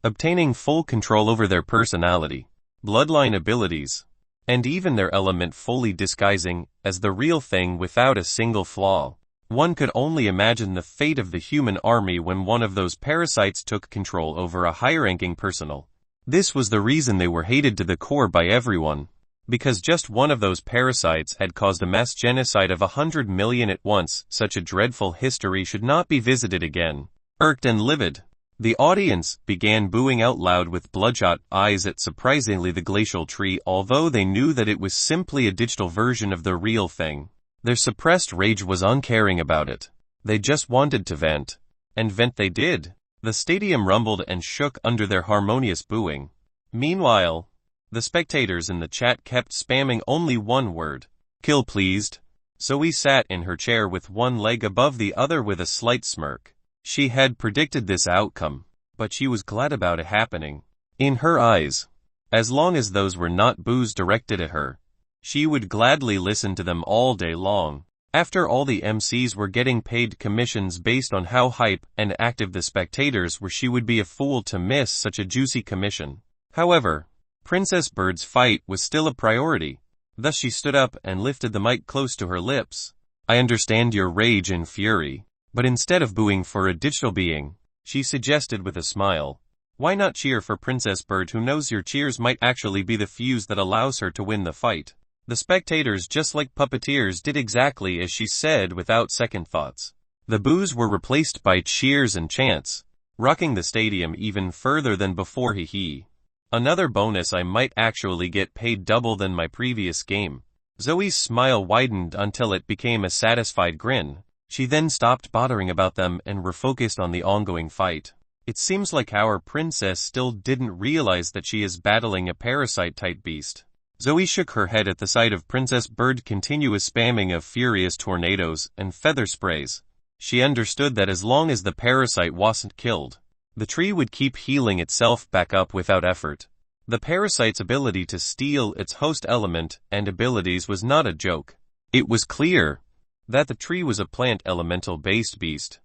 obtaining full control over their personality, bloodline abilities, and even their element, fully disguising as the real thing without a single flaw. One could only imagine the fate of the human army when one of those parasites took control over a high-ranking personal. This was the reason they were hated to the core by everyone. Because just one of those parasites had caused a mass genocide of 100 million at once. Such a dreadful history should not be visited again. Irked and livid, the audience began booing out loud with bloodshot eyes at surprisingly the glacial tree, although they knew that it was simply a digital version of the real thing. Their suppressed rage was uncaring about it. They just wanted to vent. And vent they did. The stadium rumbled and shook under their harmonious booing. Meanwhile, the spectators in the chat kept spamming only one word: kill, pleased. Zoe sat in her chair with one leg above the other with a slight smirk. She had predicted this outcome, but she was glad about it happening. In her eyes, as long as those were not boos directed at her, she would gladly listen to them all day long. After all, the MCs were getting paid commissions based on how hype and active the spectators were. She would be a fool to miss such a juicy commission. However, Princess Bird's fight was still a priority. Thus she stood up and lifted the mic close to her lips. I understand your rage and fury, but instead of booing for a digital being, she suggested with a smile, why not cheer for Princess Bird? Who knows, your cheers might actually be the fuse that allows her to win the fight. The spectators, just like puppeteers, did exactly as she said without second thoughts. The boos were replaced by cheers and chants, rocking the stadium even further than before. Hee. Another bonus, I might actually get paid double than my previous game. Zoe's smile widened until it became a satisfied grin. She then stopped bothering about them and refocused on the ongoing fight. It seems like our princess still didn't realize that she is battling a parasite-type beast. Zoe shook her head at the sight of Princess Bird's continuous spamming of furious tornadoes and feather sprays. She understood that as long as the parasite wasn't killed, the tree would keep healing itself back up without effort. The parasite's ability to steal its host element and abilities was not a joke. It was clear that the tree was a plant elemental-based beast,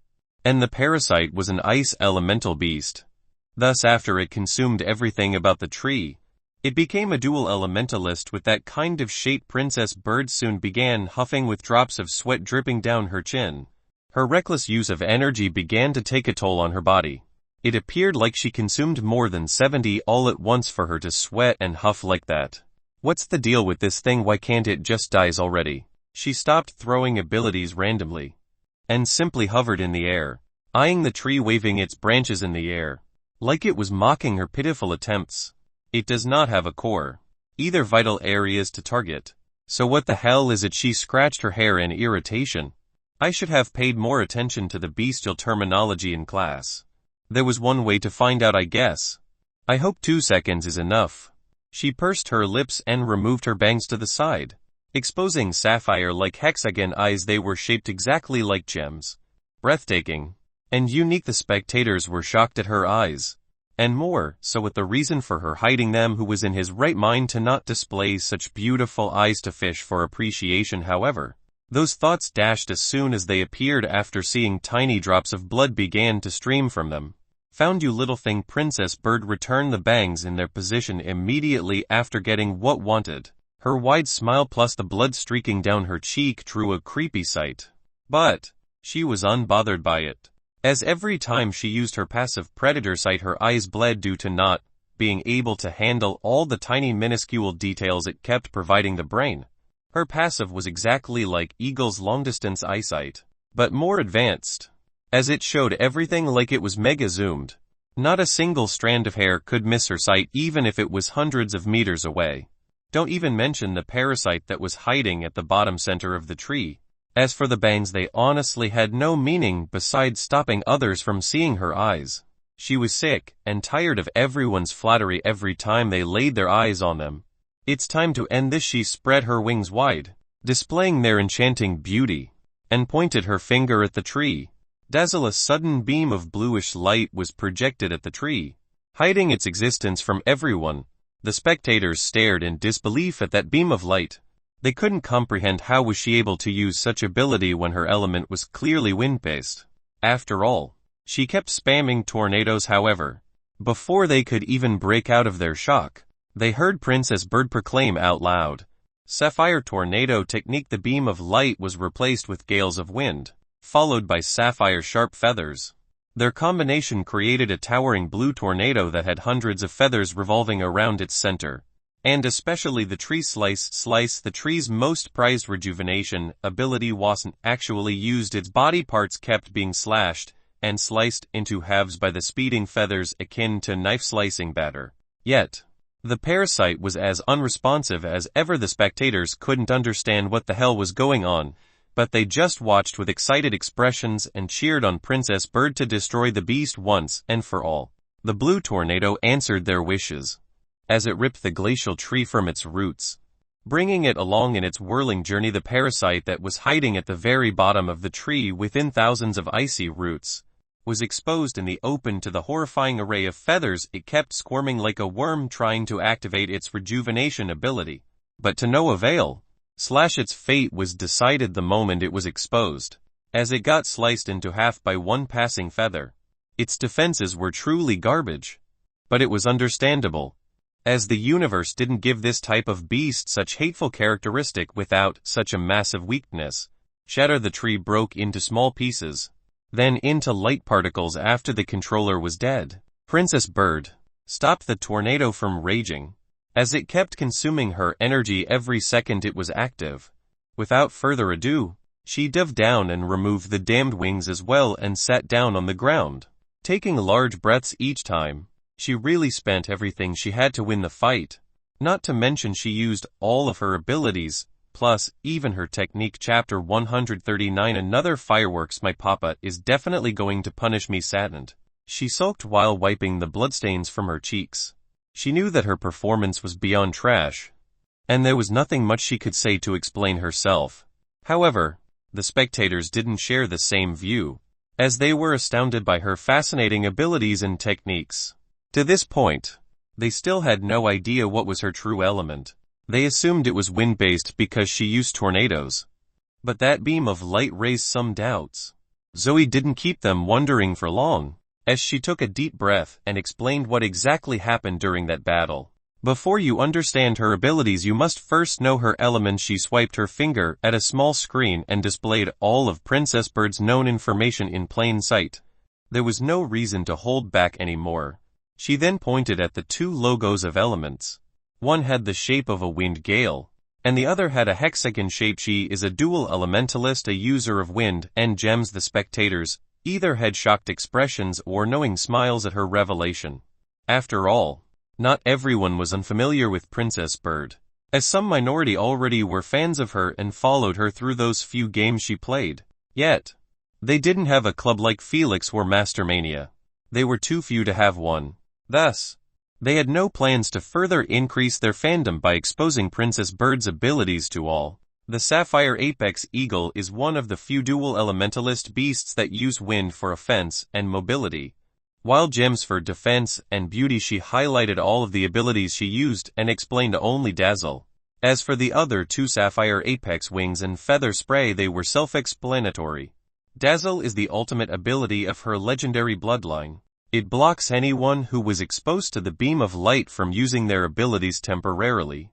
and the parasite was an ice elemental beast. Thus, after it consumed everything about the tree, It became a dual elementalist with that kind of shape. Princess Bird soon began huffing with drops of sweat dripping down her chin. Her reckless use of energy began to take a toll on her body. It appeared like she consumed more than 70 all at once for her to sweat and huff like that. What's the deal with this thing? Why can't it just die already? She stopped throwing abilities randomly and simply hovered in the air, eyeing the tree, waving its branches in the air, like it was mocking her pitiful attempts. It does not have a core, either vital areas to target. So what the hell is it? She scratched her hair in irritation. I should have paid more attention to the bestial terminology in class. There was one way to find out, I guess. I hope 2 seconds is enough. She pursed her lips and removed her bangs to the side, exposing sapphire-like hexagon eyes. They were shaped exactly like gems. Breathtaking and unique. The spectators were shocked at her eyes, and more so at the reason for her hiding them. Who was in his right mind to not display such beautiful eyes to fish for appreciation? However, those thoughts dashed as soon as they appeared after seeing tiny drops of blood began to stream from them. Found you, little thing. Princess Bird returned the bangs in their position immediately after getting what wanted. Her wide smile plus the blood streaking down her cheek drew a creepy sight. But she was unbothered by it, as every time she used her passive predator sight her eyes bled due to not being able to handle all the tiny minuscule details it kept providing the brain. Her passive was exactly like Eagle's long-distance eyesight, but more advanced, as it showed everything like it was mega-zoomed. Not a single strand of hair could miss her sight even if it was hundreds of meters away. Don't even mention the parasite that was hiding at the bottom center of the tree. As for the bangs, they honestly had no meaning besides stopping others from seeing her eyes. She was sick and tired of everyone's flattery every time they laid their eyes on them. It's time to end this. She spread her wings wide, displaying their enchanting beauty, and pointed her finger at the tree. Dazzle. A sudden beam of bluish light was projected at the tree, hiding its existence from everyone. The spectators stared in disbelief at that beam of light. They couldn't comprehend how was she able to use such ability when her element was clearly wind-based. After all, she kept spamming tornadoes. However, before they could even break out of their shock, they heard Princess Bird proclaim out loud, "Sapphire tornado technique." The beam of light was replaced with gales of wind, followed by sapphire sharp feathers. Their combination created a towering blue tornado that had hundreds of feathers revolving around its center. And especially the tree slice. The tree's most prized rejuvenation ability wasn't actually used. Its body parts kept being slashed and sliced into halves by the speeding feathers, akin to knife slicing batter. Yet, the parasite was as unresponsive as ever. The spectators couldn't understand what the hell was going on, but they just watched with excited expressions and cheered on Princess Bird to destroy the beast once and for all. The blue tornado answered their wishes, as it ripped the glacial tree from its roots, bringing it along in its whirling journey. The parasite that was hiding at the very bottom of the tree within thousands of icy roots was exposed in the open to the horrifying array of feathers. It kept squirming like a worm trying to activate its rejuvenation ability, but to no avail. Its fate was decided the moment it was exposed, as it got sliced into half by one passing feather. Its defenses were truly garbage, but it was understandable, as the universe didn't give this type of beast such hateful characteristic without such a massive weakness. Shatter. The tree broke into small pieces, then into light particles after the controller was dead. Princess Bird stopped the tornado from raging, as it kept consuming her energy every second it was active. Without further ado, she dove down and removed the damned wings as well and sat down on the ground, taking large breaths each time. She really spent everything she had to win the fight. Not to mention she used all of her abilities, plus even her technique. Chapter 139. Another fireworks. My papa is definitely going to punish me. Saddened, she sulked while wiping the bloodstains from her cheeks. She knew that her performance was beyond trash, and there was nothing much she could say to explain herself. However, the spectators didn't share the same view, as they were astounded by her fascinating abilities and techniques. To this point, they still had no idea what was her true element. They assumed it was wind-based because she used tornadoes. But that beam of light raised some doubts. Zoe didn't keep them wondering for long, as she took a deep breath and explained what exactly happened during that battle. Before you understand her abilities, you must first know her elements. She swiped her finger at a small screen and displayed all of Princess Bird's known information in plain sight. There was no reason to hold back anymore. She then pointed at the two logos of elements. One had the shape of a wind gale, and the other had a hexagon shape. She is a dual elementalist, a user of wind and gems. The spectators either had shocked expressions or knowing smiles at her revelation. After all, not everyone was unfamiliar with Princess Bird, as some minority already were fans of her and followed her through those few games she played. Yet, they didn't have a club like Felix or Mastermania. They were too few to have one. Thus, they had no plans to further increase their fandom by exposing Princess Bird's abilities to all. The Sapphire Apex Eagle is one of the few dual elementalist beasts that use wind for offense and mobility, while gems for defense and beauty. She highlighted all of the abilities she used and explained only Dazzle. As for the other two, Sapphire Apex Wings and Feather Spray, they were self-explanatory. Dazzle is the ultimate ability of her legendary bloodline. It blocks anyone who was exposed to the beam of light from using their abilities temporarily.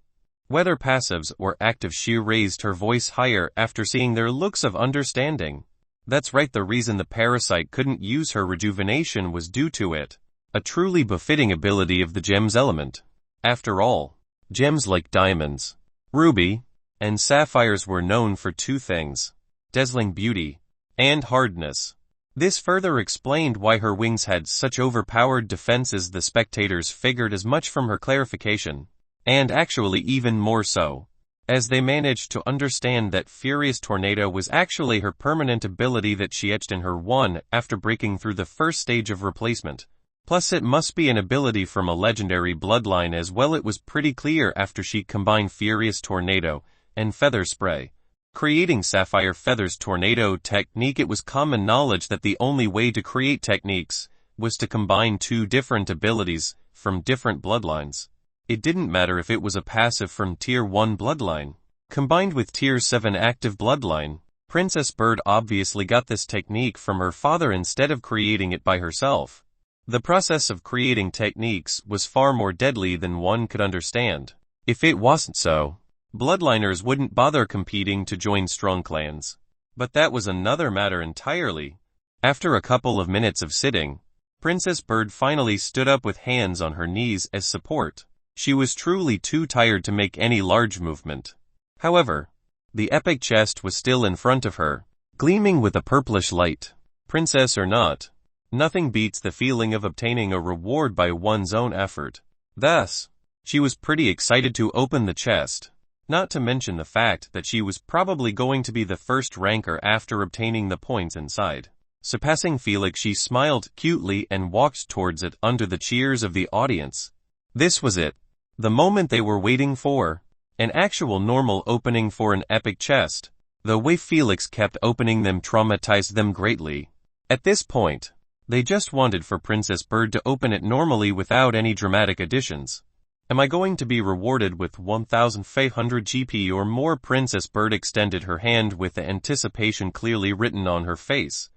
Whether passives or active, she raised her voice higher after seeing their looks of understanding. That's right, the reason the parasite couldn't use her rejuvenation was due to it. A truly befitting ability of the gems element. After all, gems like diamonds, ruby, and sapphires were known for two things: dazzling beauty and hardness. This further explained why her wings had such overpowered defenses. The spectators figured as much from her clarification, and actually even more so, as they managed to understand that Furious Tornado was actually her permanent ability that she etched in her one after breaking through the first stage of replacement. Plus it must be an ability from a legendary bloodline as well. It was pretty clear after she combined Furious Tornado and Feather Spray, creating Sapphire Feathers Tornado technique. It was common knowledge that the only way to create techniques was to combine two different abilities from different bloodlines. It didn't matter if it was a passive from Tier 1 bloodline, combined with Tier 7 active bloodline. Princess Bird obviously got this technique from her father instead of creating it by herself. The process of creating techniques was far more deadly than one could understand. If it wasn't so, bloodliners wouldn't bother competing to join strong clans. But that was another matter entirely. After a couple of minutes of sitting, Princess Bird finally stood up with hands on her knees as support. She was truly too tired to make any large movement. However, the epic chest was still in front of her, gleaming with a purplish light. Princess or not, nothing beats the feeling of obtaining a reward by one's own effort. Thus, she was pretty excited to open the chest, not to mention the fact that she was probably going to be the first ranker after obtaining the points inside. Surpassing Felix, she smiled cutely and walked towards it under the cheers of the audience. This was it. The moment they were waiting for. An actual normal opening for an epic chest. The way Felix kept opening them traumatized them greatly. At this point, they just wanted for Princess Bird to open it normally without any dramatic additions. Am I going to be rewarded with 1,500 GP or more? Princess Bird extended her hand with the anticipation clearly written on her face.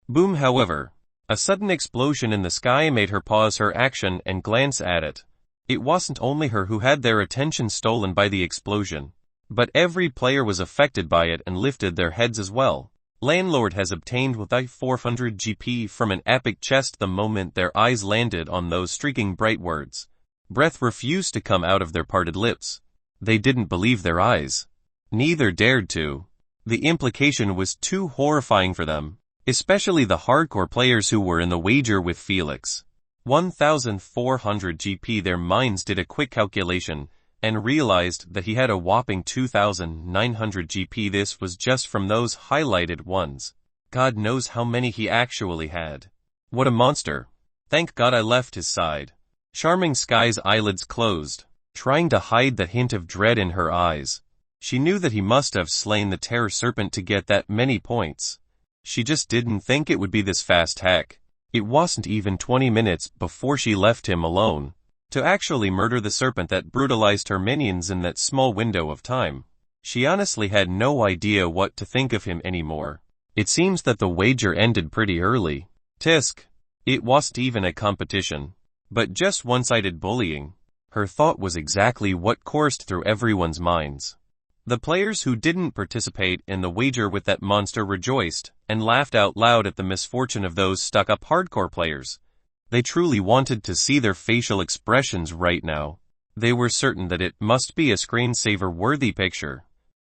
Boom! However, a sudden explosion in the sky made her pause her action and glance at it. It wasn't only her who had their attention stolen by the explosion, but every player was affected by it and lifted their heads as well. Landlord has obtained 400 GP from an epic chest. The moment their eyes landed on those streaking bright words, breath refused to come out of their parted lips. They didn't believe their eyes. Neither dared to. The implication was too horrifying for them, especially the hardcore players who were in the wager with Felix. 1,400 GP. Their minds did a quick calculation and realized that he had a whopping 2,900 GP. This was just from those highlighted ones. God knows how many he actually had. What a monster. Thank God I left his side. Charming Sky's eyelids closed, trying to hide the hint of dread in her eyes. She knew that he must have slain the terror serpent to get that many points. She just didn't think it would be this fast. Heck, it wasn't even 20 minutes before she left him alone to actually murder the serpent that brutalized her minions in that small window of time. She honestly had no idea what to think of him anymore. It seems that the wager ended pretty early. Tisk. It wasn't even a competition, but just one-sided bullying. Her thought was exactly what coursed through everyone's minds. The players who didn't participate in the wager with that monster rejoiced and laughed out loud at the misfortune of those stuck-up hardcore players. They truly wanted to see their facial expressions right now. They were certain that it must be a screensaver-worthy picture.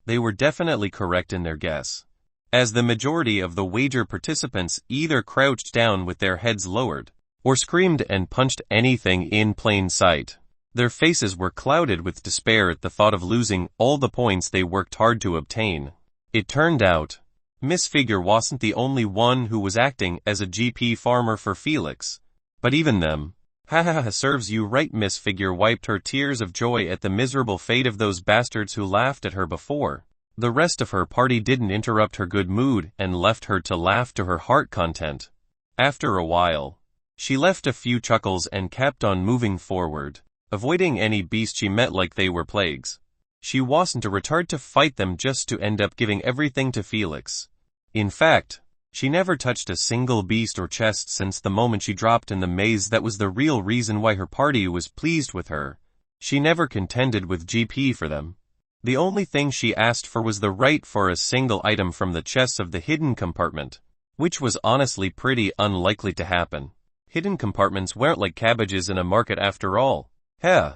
They were definitely correct in their guess, as the majority of the wager participants either crouched down with their heads lowered, or screamed and punched anything in plain sight. Their faces were clouded with despair at the thought of losing all the points they worked hard to obtain. It turned out, Miss Figure wasn't the only one who was acting as a GP farmer for Felix. But even them. Ha serves you right. Miss Figure wiped her tears of joy at the miserable fate of those bastards who laughed at her before. The rest of her party didn't interrupt her good mood and left her to laugh to her heart content. After a while, she left a few chuckles and kept on moving forward, avoiding any beast she met like they were plagues. She wasn't a retard to fight them just to end up giving everything to Felix. In fact, she never touched a single beast or chest since the moment she dropped in the maze. That was the real reason why her party was pleased with her. She never contended with GP for them. The only thing she asked for was the right for a single item from the chests of the hidden compartment, which was honestly pretty unlikely to happen. Hidden compartments weren't like cabbages in a market after all. Heh.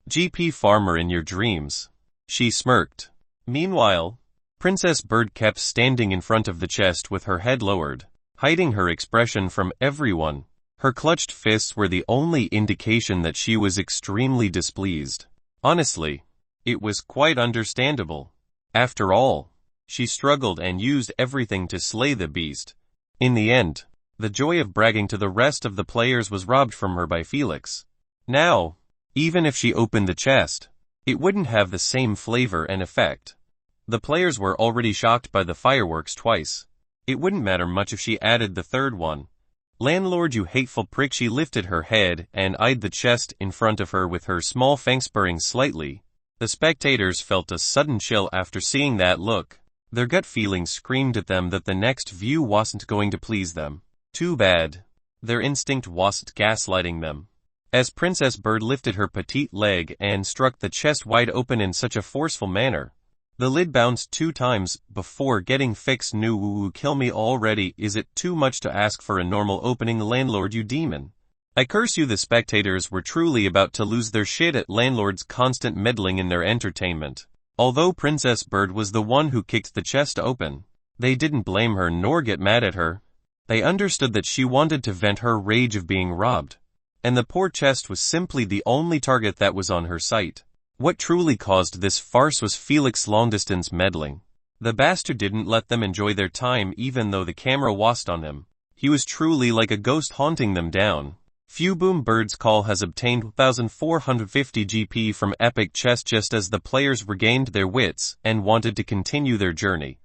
GP farmer in your dreams. She smirked. Meanwhile, Princess Bird kept standing in front of the chest with her head lowered, hiding her expression from everyone. Her clutched fists were the only indication that she was extremely displeased. Honestly, it was quite understandable. After all, she struggled and used everything to slay the beast. In the end, the joy of bragging to the rest of the players was robbed from her by Felix. Now, even if she opened the chest, it wouldn't have the same flavor and effect. The players were already shocked by the fireworks twice. It wouldn't matter much if she added the third one. Landlord, you hateful prick. She lifted her head and eyed the chest in front of her with her small fangs purring slightly. The spectators felt a sudden chill after seeing that look. Their gut feeling screamed at them that the next view wasn't going to please them. Too bad. Their instinct wasn't gaslighting them. As Princess Bird lifted her petite leg and struck the chest wide open in such a forceful manner, the lid bounced 2 times before getting fixed. No, kill me already. Is it too much to ask for a normal opening? Landlord, you demon. I curse you. The spectators were truly about to lose their shit at Landlord's constant meddling in their entertainment. Although Princess Bird was the one who kicked the chest open, they didn't blame her nor get mad at her. They understood that she wanted to vent her rage of being robbed, and the poor chest was simply the only target that was on her sight. What truly caused this farce was Felix's long-distance meddling. The bastard didn't let them enjoy their time even though the camera was on him. He was truly like a ghost haunting them down. Boom Bird's call has obtained 1,450 GP from Epic Chess just as the players regained their wits and wanted to continue their journey.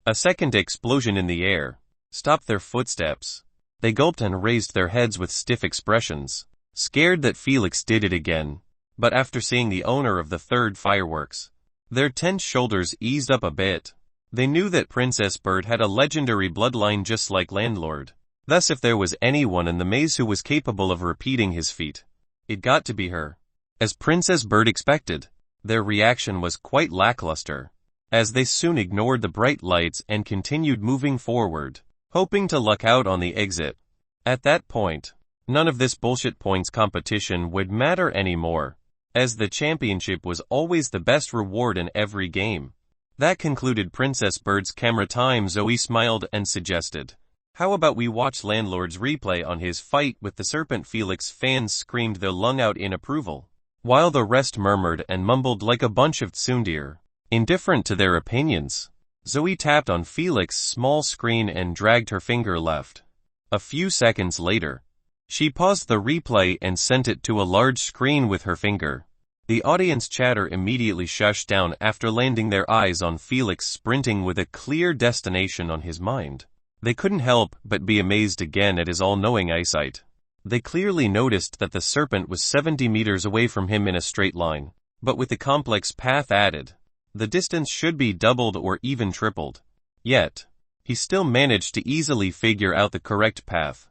A second explosion in the air stopped their footsteps. They gulped and raised their heads with stiff expressions, scared that Felix did it again. But after seeing the owner of the third fireworks, their tense shoulders eased up a bit. They knew that Princess Bird had a legendary bloodline just like Landlord. Thus if there was anyone in the maze who was capable of repeating his feat, it got to be her. As Princess Bird expected, their reaction was quite lackluster, as they soon ignored the bright lights and continued moving forward, hoping to luck out on the exit. At that point, none of this bullshit points competition would matter anymore, as the championship was always the best reward in every game. That concluded Princess Bird's camera time. Zoe smiled and suggested, how about we watch Landlord's replay on his fight with the serpent? Felix fans screamed their lung out in approval, while the rest murmured and mumbled like a bunch of tsundere, indifferent to their opinions. Zoe tapped on Felix's small screen and dragged her finger left. A few seconds later, she paused the replay and sent it to a large screen with her finger. The audience chatter immediately shushed down after landing their eyes on Felix sprinting with a clear destination on his mind. They couldn't help but be amazed again at his all-knowing eyesight. They clearly noticed that the serpent was 70 meters away from him in a straight line, but with the complex path added, the distance should be doubled or even tripled. Yet, he still managed to easily figure out the correct path.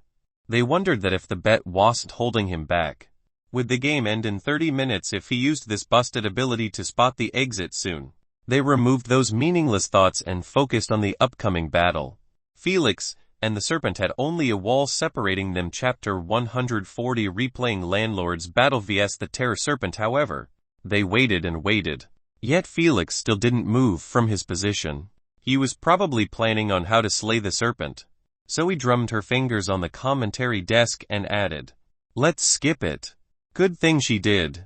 They wondered that if the bet wasn't holding him back, Would the game end in 30 minutes if he used this busted ability to spot the exit soon? They removed those meaningless thoughts and focused on the upcoming battle. Felix and the serpent had only a wall separating them. Chapter 140, replaying Landlord's battle vs the Terror Serpent. However, they waited and waited. Yet Felix still didn't move from his position. He was probably planning on how to slay the serpent. Zoe drummed her fingers on the commentary desk and added, "Let's skip it." Good thing she did.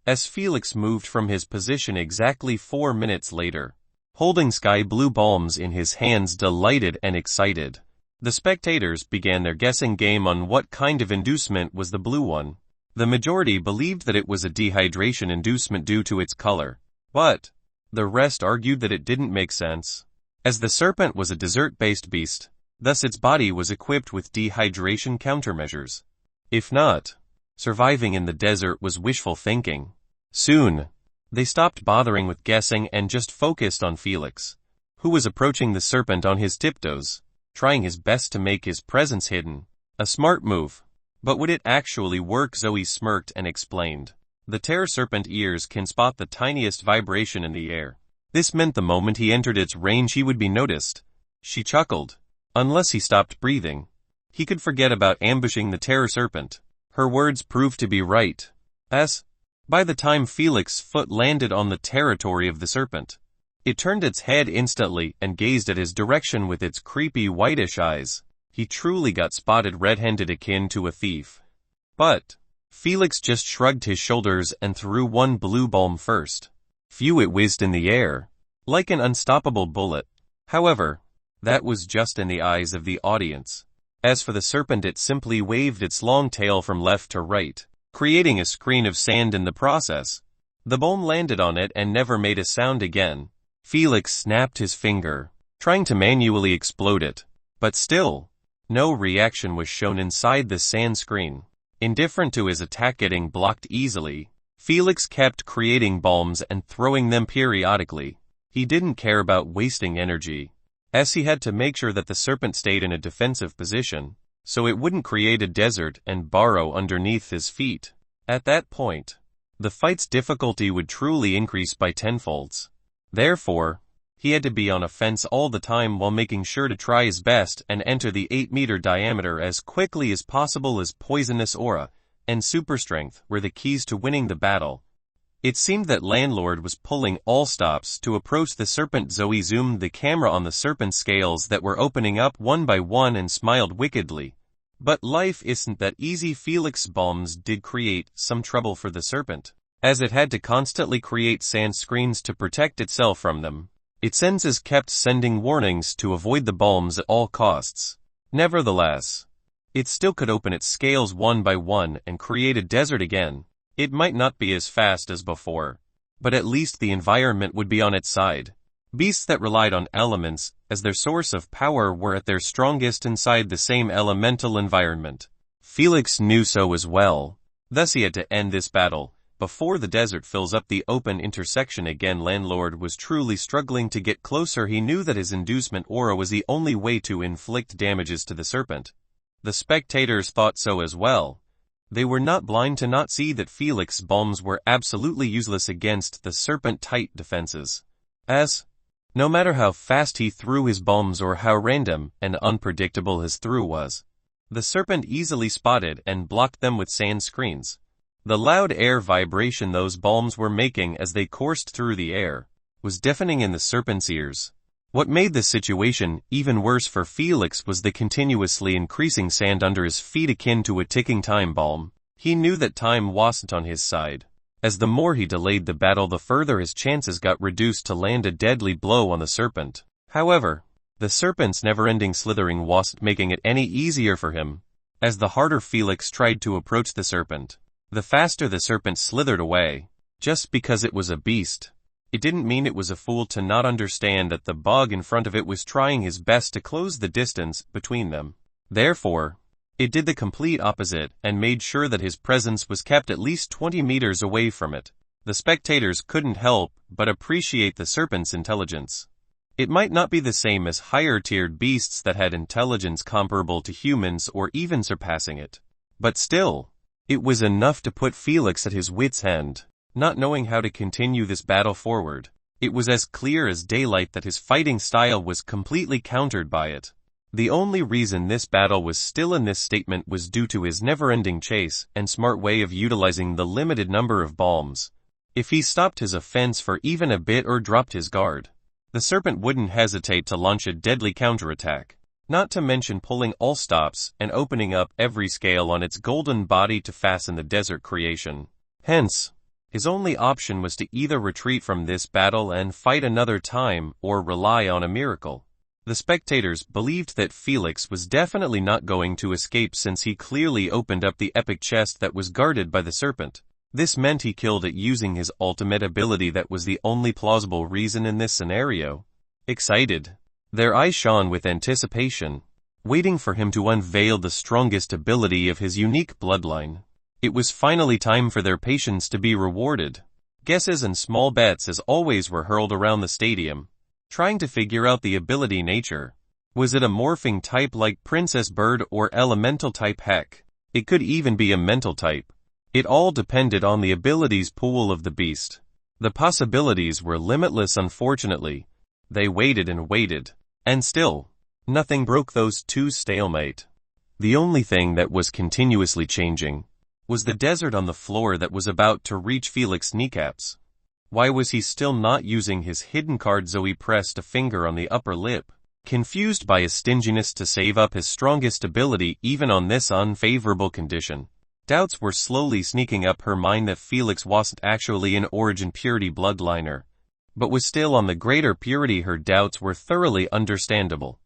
As Felix moved from his position exactly 4 minutes later, holding sky blue bombs in his hands, delighted and excited, the spectators began their guessing game on what kind of inducement was the blue one. The majority believed that it was a dehydration inducement due to its color, but the rest argued that it didn't make sense, as the serpent was a desert-based beast, thus its body was equipped with dehydration countermeasures. If not, surviving in the desert was wishful thinking. Soon, they stopped bothering with guessing and just focused on Felix, who was approaching the serpent on his tiptoes, trying his best to make his presence hidden. A smart move. But would it actually work? Zoe smirked and explained. The terror serpent ears can spot the tiniest vibration in the air. This meant the moment he entered its range he would be noticed. She chuckled. Unless he stopped breathing, he could forget about ambushing the terror serpent. Her words proved to be right. By the time Felix's foot landed on the territory of the serpent, it turned its head instantly and gazed at his direction with its creepy whitish eyes. He truly got spotted red-handed, akin to a thief. But Felix just shrugged his shoulders and threw one blue bomb first. Phew, it whizzed in the air, like an unstoppable bullet. However, that was just in the eyes of the audience. As for the serpent, it simply waved its long tail from left to right, creating a screen of sand in the process. The bomb landed on it and never made a sound again. Felix snapped his finger, trying to manually explode it, but still, no reaction was shown inside the sand screen. Indifferent to his attack getting blocked easily, Felix kept creating bombs and throwing them periodically. He didn't care about wasting energy, as he had to make sure that the serpent stayed in a defensive position, so it wouldn't create a desert and burrow underneath his feet. At that point, the fight's difficulty would truly increase by tenfolds. Therefore, he had to be on offense all the time while making sure to try his best and enter the 8-meter diameter as quickly as possible, as poisonous aura and super strength were the keys to winning the battle. It seemed that Landlord was pulling all stops to approach the serpent. Zoe zoomed the camera on the serpent's scales that were opening up one by one and smiled wickedly. But life isn't that easy. Felix's bombs did create some trouble for the serpent, as it had to constantly create sand screens to protect itself from them. Its senses kept sending warnings to avoid the bombs at all costs. Nevertheless, it still could open its scales one by one and create a desert again. It might not be as fast as before, but at least the environment would be on its side. Beasts that relied on elements as their source of power were at their strongest inside the same elemental environment. Felix knew so as well. Thus he had to end this battle before the desert fills up the open intersection again. Landlord was truly struggling to get closer. He knew that his inducement aura was the only way to inflict damages to the serpent. The spectators thought so as well. They were not blind to not see that Felix's bombs were absolutely useless against the serpent's tight defenses. No matter how fast he threw his bombs or how random and unpredictable his throw was, the serpent easily spotted and blocked them with sand screens. The loud air vibration those bombs were making as they coursed through the air was deafening in the serpent's ears. What made the situation even worse for Felix was the continuously increasing sand under his feet, akin to a ticking time bomb. He knew that time wasn't on his side, as the more he delayed the battle, the further his chances got reduced to land a deadly blow on the serpent. However, the serpent's never-ending slithering wasn't making it any easier for him. As the harder Felix tried to approach the serpent, the faster the serpent slithered away. Just because it was a beast, it didn't mean it was a fool to not understand that the bug in front of it was trying his best to close the distance between them. Therefore, it did the complete opposite and made sure that his presence was kept at least 20 meters away from it. The spectators couldn't help but appreciate the serpent's intelligence. It might not be the same as higher-tiered beasts that had intelligence comparable to humans or even surpassing it, but still, It was enough to put Felix at his wits' end, not knowing how to continue this battle forward. It was as clear as daylight that his fighting style was completely countered by it. The only reason this battle was still in this statement was due to his never-ending chase and smart way of utilizing the limited number of bombs. If he stopped his offense for even a bit or dropped his guard, the serpent wouldn't hesitate to launch a deadly counterattack, not to mention pulling all stops and opening up every scale on its golden body to fasten the desert creation. Hence, his only option was to either retreat from this battle and fight another time or rely on a miracle. The spectators believed that Felix was definitely not going to escape since he clearly opened up the epic chest that was guarded by the serpent. This meant he killed it using his ultimate ability. That was the only plausible reason in this scenario. Excited, their eyes shone with anticipation, waiting for him to unveil the strongest ability of his unique bloodline. It was finally time for their patience to be rewarded. Guesses and small bets as always were hurled around the stadium, trying to figure out the ability nature. Was it a morphing type like Princess Bird or elemental type? Heck, it could even be a mental type. It all depended on the abilities pool of the beast. The possibilities were limitless. Unfortunately, they waited and waited, and still, nothing broke those two's stalemate. The only thing that was continuously changing was the desert on the floor that was about to reach Felix's kneecaps. Why was he still not using his hidden card? Zoe pressed a finger on the upper lip, confused by his stinginess to save up his strongest ability even on this unfavorable condition. Doubts were slowly sneaking up her mind that Felix wasn't actually an origin purity bloodliner, but was still on the greater purity. Her doubts were thoroughly understandable,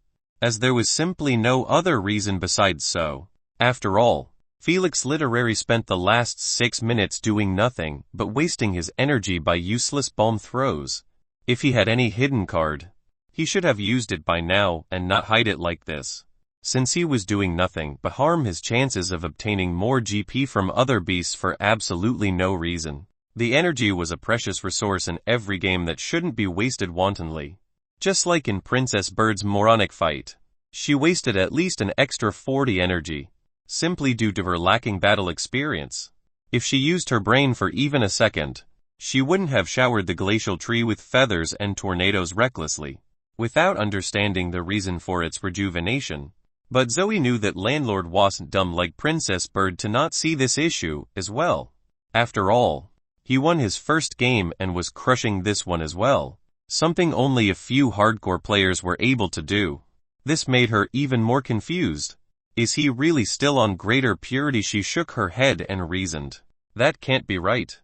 as there was simply no other reason besides so. After all, Felix literally spent the last 6 minutes doing nothing but wasting his energy by useless bomb throws. If he had any hidden card, he should have used it by now and not hide it like this. Since he was doing nothing but harm his chances of obtaining more GP from other beasts for absolutely no reason. The energy was a precious resource in every game that shouldn't be wasted wantonly. Just like in Princess Bird's moronic fight, she wasted at least an extra 40 energy, simply due to her lacking battle experience. If she used her brain for even a second, she wouldn't have showered the glacial tree with feathers and tornadoes recklessly, without understanding the reason for its rejuvenation. But Zoe knew that Landlord wasn't dumb like Princess Bird to not see this issue as well. After all, he won his first game and was crushing this one as well, something only a few hardcore players were able to do. This made her even more confused. Is he really still on greater purity? She shook her head and reasoned. That can't be right.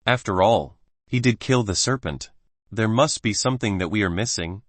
After all, he did kill the serpent. There must be something that we are missing.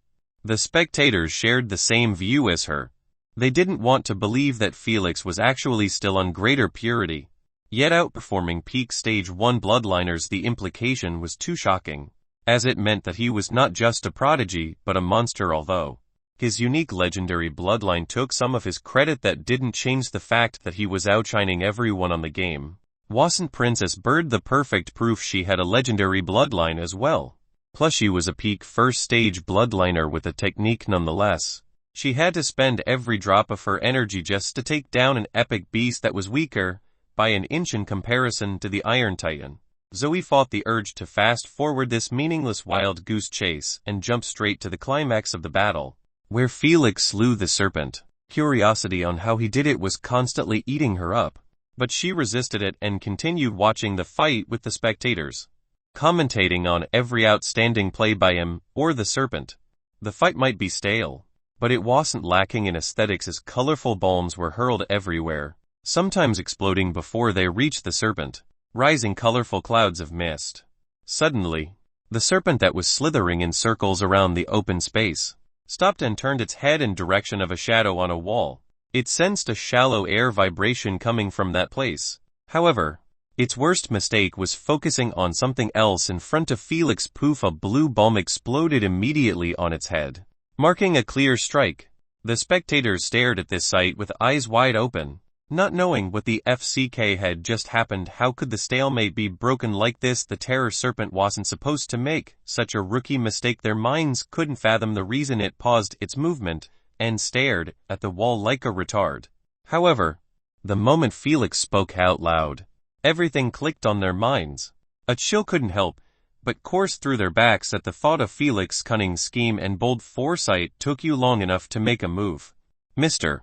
The spectators shared the same view as her. They didn't want to believe that Felix was actually still on greater purity, yet outperforming peak stage 1 bloodliners. The implication was too shocking, as it meant that he was not just a prodigy but a monster. Although his unique legendary bloodline took some of his credit, that didn't change the fact that he was outshining everyone on the game. Wasn't Princess Bird the perfect proof she had a legendary bloodline as well? Plus she was a peak first stage bloodliner with a technique nonetheless. She had to spend every drop of her energy just to take down an epic beast that was weaker by an inch in comparison to the Iron Titan. Zoe fought the urge to fast forward this meaningless wild goose chase and jump straight to the climax of the battle, where Felix slew the serpent. Curiosity on how he did it was constantly eating her up, but she resisted it and continued watching the fight with the spectators, commentating on every outstanding play by him or the serpent. The fight might be stale, but it wasn't lacking in aesthetics as colorful bombs were hurled everywhere, sometimes exploding before they reached the serpent, rising colorful clouds of mist. Suddenly, the serpent that was slithering in circles around the open space stopped and turned its head in direction of a shadow on a wall. It sensed a shallow air vibration coming from that place. However, its worst mistake was focusing on something else in front of Felix. Poof! A blue bomb exploded immediately on its head, marking a clear strike. The spectators stared at this sight with eyes wide open, not knowing what the FCK had just happened. How could the stalemate be broken like this? The terror serpent wasn't supposed to make such a rookie mistake. Their minds couldn't fathom the reason it paused its movement and stared at the wall like a retard. However, the moment Felix spoke out loud, Everything clicked on their minds. A chill couldn't help but course through their backs at the thought of Felix's cunning scheme and bold foresight. Took you long enough to make a move, Mr.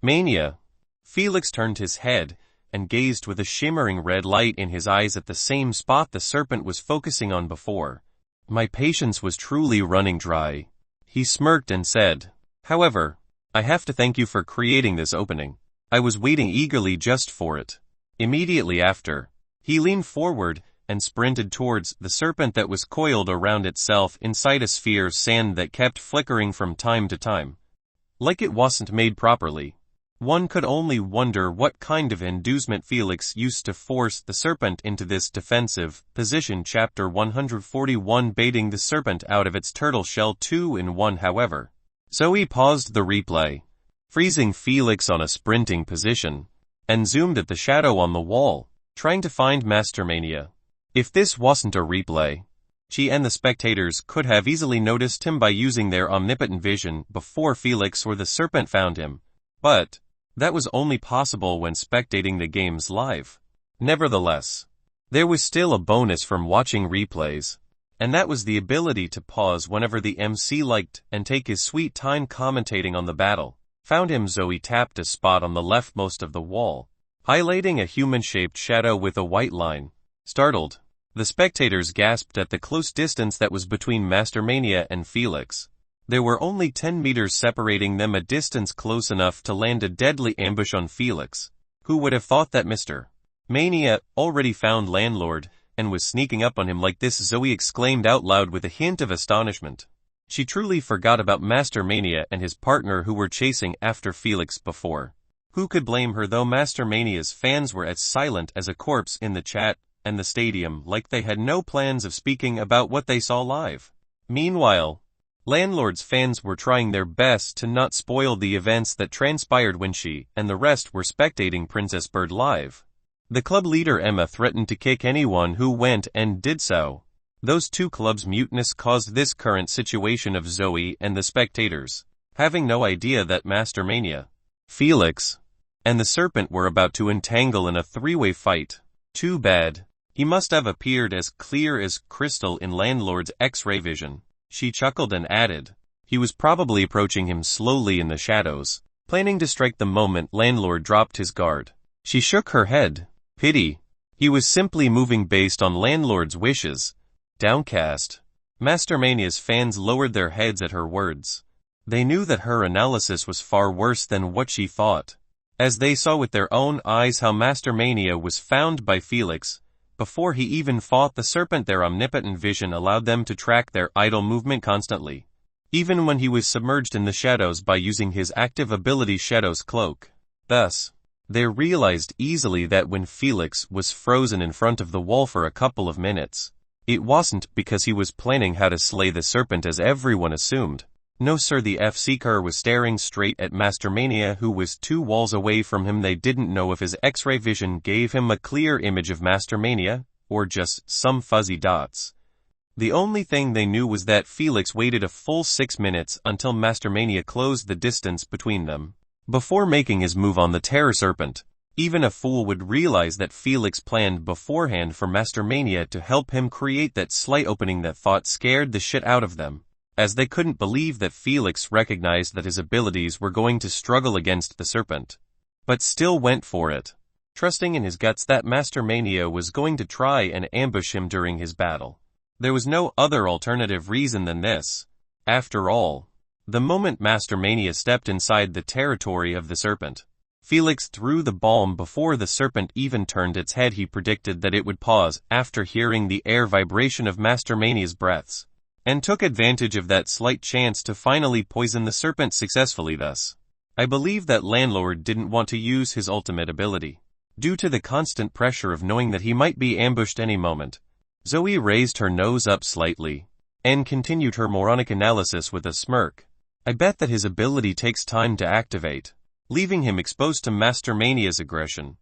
Mania. Felix turned his head and gazed with a shimmering red light in his eyes at the same spot the serpent was focusing on before. My patience was truly running dry. He smirked and said, however, I have to thank you for creating this opening. I was waiting eagerly just for it. Immediately after, he leaned forward and sprinted towards the serpent that was coiled around itself inside a sphere of sand that kept flickering from time to time, like it wasn't made properly. One could only wonder what kind of inducement Felix used to force the serpent into this defensive position. Chapter 141, baiting the serpent out of its turtle shell 2 in 1. However, Zoe paused the replay, freezing Felix on a sprinting position, and zoomed at the shadow on the wall, trying to find Mastermania. If this wasn't a replay, she and the spectators could have easily noticed him by using their omnipotent vision before Felix or the serpent found him, but that was only possible when spectating the games live. Nevertheless, there was still a bonus from watching replays, and that was the ability to pause whenever the MC liked and take his sweet time commentating on the battle. Found him. Zoe tapped a spot on the leftmost of the wall, highlighting a human-shaped shadow with a white line. Startled, the spectators gasped at the close distance that was between Mastermania and Felix. There were only 10 meters separating them, a distance close enough to land a deadly ambush on Felix. Who would have thought that Mr. Mania already found Landlord and was sneaking up on him like this? Zoe exclaimed out loud with a hint of astonishment. She truly forgot about Mastermania and his partner who were chasing after Felix before. Who could blame her, though? Mastermania's fans were as silent as a corpse in the chat and the stadium, like they had no plans of speaking about what they saw live. Meanwhile, Landlord's fans were trying their best to not spoil the events that transpired when she and the rest were spectating Princess Bird live. The club leader Emma threatened to kick anyone who went and did so. Those two clubs' muteness caused this current situation of Zoe and the spectators, having no idea that Mastermania, Felix, and the serpent were about to entangle in a three-way fight. Too bad. He must have appeared as clear as crystal in Landlord's X-ray vision. She chuckled and added, he was probably approaching him slowly in the shadows, planning to strike the moment Landlord dropped his guard. She shook her head. Pity. He was simply moving based on Landlord's wishes. Downcast, Mastermania's fans lowered their heads at her words. They knew that her analysis was far worse than what she thought, as they saw with their own eyes how Mastermania was found by Felix before he even fought the serpent. Their omnipotent vision allowed them to track their idle movement constantly, even when he was submerged in the shadows by using his active ability Shadow's Cloak. Thus, they realized easily that when Felix was frozen in front of the wall for a couple of minutes, it wasn't because he was planning how to slay the serpent as everyone assumed. No sir, the F-Seeker was staring straight at Mastermania, who was 2 walls away from him. They didn't know if his X-ray vision gave him a clear image of Mastermania, or just some fuzzy dots. The only thing they knew was that Felix waited a full 6 minutes until Mastermania closed the distance between them, before making his move on the terror serpent. Even a fool would realize that Felix planned beforehand for Mastermania to help him create that slight opening. That thought scared the shit out of them, as they couldn't believe that Felix recognized that his abilities were going to struggle against the serpent, but still went for it, trusting in his guts that Mastermania was going to try and ambush him during his battle. There was no other alternative reason than this. After all, the moment Mastermania stepped inside the territory of the serpent, Felix threw the bomb before the serpent even turned its head. He predicted that it would pause after hearing the air vibration of Mastermania's breaths, and took advantage of that slight chance to finally poison the serpent successfully. Thus, I believe that Landlord didn't want to use his ultimate ability, due to the constant pressure of knowing that he might be ambushed any moment. Zoe raised her nose up slightly, and continued her moronic analysis with a smirk. I bet that his ability takes time to activate, leaving him exposed to Mastermania's aggression.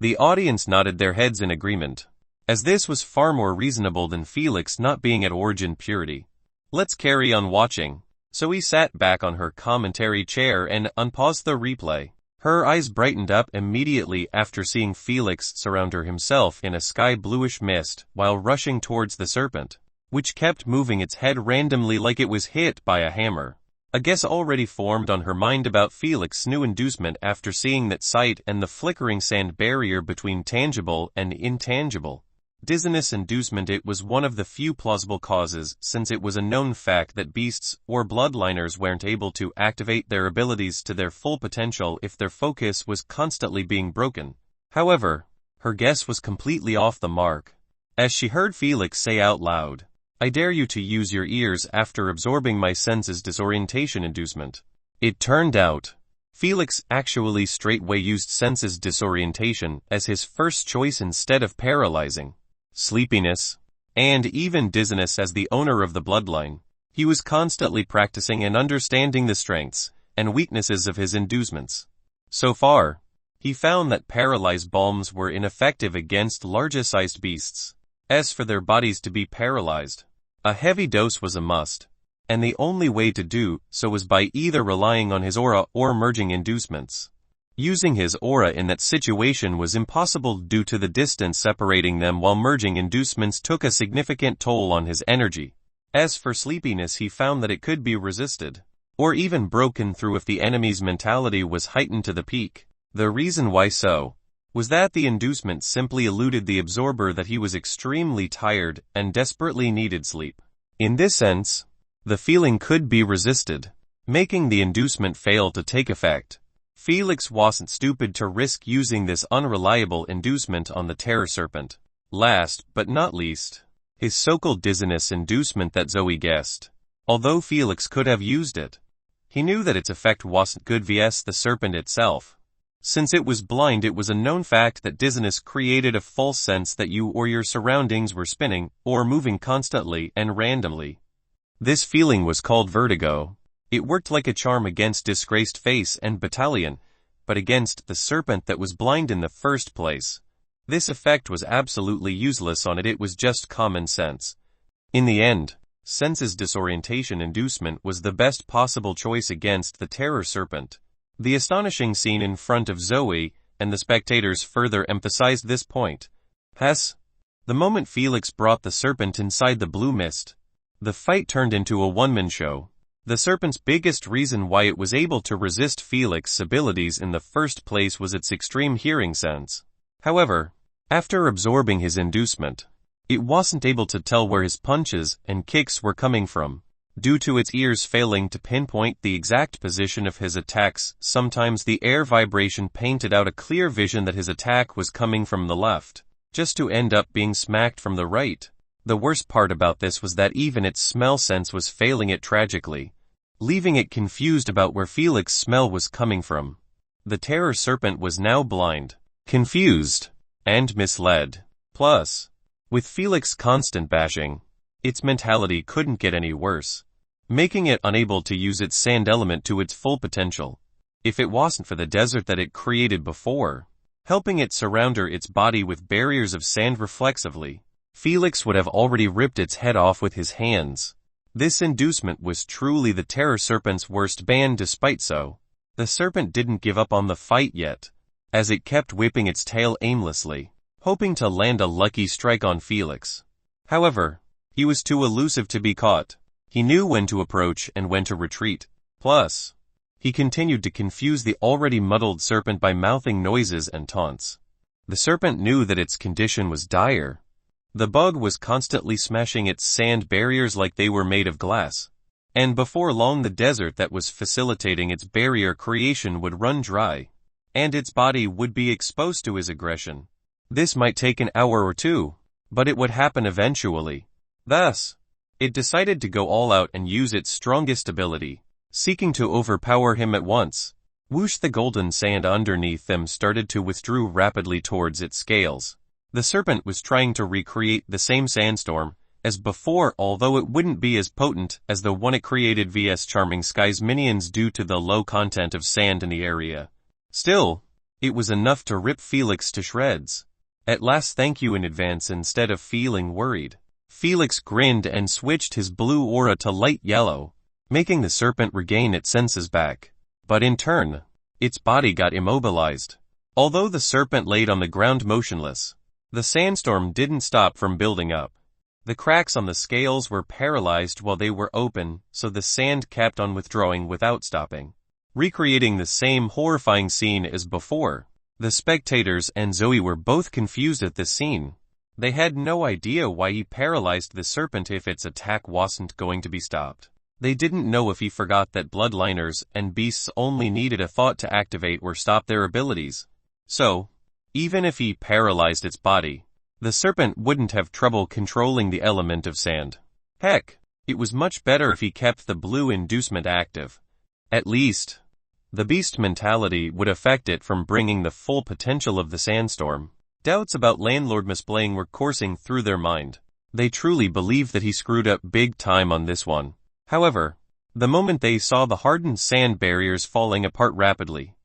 The audience nodded their heads in agreement, as this was far more reasonable than Felix not being at origin purity. Let's carry on watching. Zoe sat back on her commentary chair and unpaused the replay. Her eyes brightened up immediately after seeing Felix surround her himself in a sky-bluish mist while rushing towards the serpent, which kept moving its head randomly like it was hit by a hammer. A guess already formed on her mind about Felix's new inducement after seeing that sight and the flickering sand barrier between tangible and intangible. Dizziness inducement. It was one of the few plausible causes, since it was a known fact that beasts or bloodliners weren't able to activate their abilities to their full potential if their focus was constantly being broken. However, her guess was completely off the mark, as she heard Felix say out loud, "I dare you to use your ears after absorbing my senses disorientation inducement." It turned out, Felix actually straightway used senses disorientation as his first choice instead of paralyzing, sleepiness, and even dizziness. As the owner of the bloodline, he was constantly practicing and understanding the strengths and weaknesses of his inducements. So far, he found that paralyze bombs were ineffective against larger-sized beasts. As for their bodies to be paralyzed, a heavy dose was a must, and the only way to do so was by either relying on his aura or merging inducements. Using his aura in that situation was impossible due to the distance separating them, while merging inducements took a significant toll on his energy. As for sleepiness, he found that it could be resisted, or even broken through if the enemy's mentality was heightened to the peak. The reason why so was that the inducement simply eluded the absorber that he was extremely tired and desperately needed sleep. In this sense, the feeling could be resisted, making the inducement fail to take effect. Felix wasn't stupid to risk using this unreliable inducement on the terror serpent. Last but not least, his so-called dizziness inducement that Zoe guessed. Although Felix could have used it, he knew that its effect wasn't good vs the serpent itself. Since it was blind, it was a known fact that dizziness created a false sense that you or your surroundings were spinning or moving constantly and randomly. This feeling was called vertigo. It worked like a charm against disgraced face and battalion, but against the serpent that was blind in the first place, this effect was absolutely useless on it. It was just common sense. In the end, senses disorientation inducement was the best possible choice against the terror serpent. The astonishing scene in front of Zoe and the spectators further emphasized this point. The moment Felix brought the serpent inside the blue mist, the fight turned into a one-man show. The serpent's biggest reason why it was able to resist Felix's abilities in the first place was its extreme hearing sense. However, after absorbing his inducement, it wasn't able to tell where his punches and kicks were coming from, due to its ears failing to pinpoint the exact position of his attacks. Sometimes the air vibration painted out a clear vision that his attack was coming from the left, just to end up being smacked from the right. The worst part about this was that even its smell sense was failing it tragically, leaving it confused about where Felix's smell was coming from. The terror serpent was now blind, confused, and misled. Plus, with Felix's constant bashing, its mentality couldn't get any worse, making it unable to use its sand element to its full potential. If it wasn't for the desert that it created before, helping it surround its body with barriers of sand reflexively, Felix would have already ripped its head off with his hands. This inducement was truly the terror serpent's worst bane. Despite so, the serpent didn't give up on the fight yet, as it kept whipping its tail aimlessly, hoping to land a lucky strike on Felix. However, he was too elusive to be caught. He knew when to approach and when to retreat. Plus, he continued to confuse the already muddled serpent by mouthing noises and taunts. The serpent knew that its condition was dire. The bug was constantly smashing its sand barriers like they were made of glass, and before long the desert that was facilitating its barrier creation would run dry, and its body would be exposed to his aggression. This might take an hour or two, but it would happen eventually. Thus, it decided to go all out and use its strongest ability, seeking to overpower him at once. Whoosh! The golden sand underneath them started to withdraw rapidly towards its scales. The serpent was trying to recreate the same sandstorm as before, although it wouldn't be as potent as the one it created vs Charming Sky's minions due to the low content of sand in the area. Still, it was enough to rip Felix to shreds. At last, thank you in advance. Instead of feeling worried, Felix grinned and switched his blue aura to light yellow, making the serpent regain its senses back. But in turn, its body got immobilized. Although the serpent laid on the ground motionless, the sandstorm didn't stop from building up. The cracks on the scales were paralyzed while they were open, so the sand kept on withdrawing without stopping, recreating the same horrifying scene as before. The spectators and Zoe were both confused at this scene. They had no idea why he paralyzed the serpent if its attack wasn't going to be stopped. They didn't know if he forgot that bloodliners and beasts only needed a thought to activate or stop their abilities. So, even if he paralyzed its body, the serpent wouldn't have trouble controlling the element of sand. Heck, it was much better if he kept the blue inducement active. At least, the beast mentality would affect it from bringing the full potential of the sandstorm. Doubts about landlord misplaying were coursing through their mind. They truly believed that he screwed up big time on this one. However, the moment they saw the hardened sand barriers falling apart rapidly,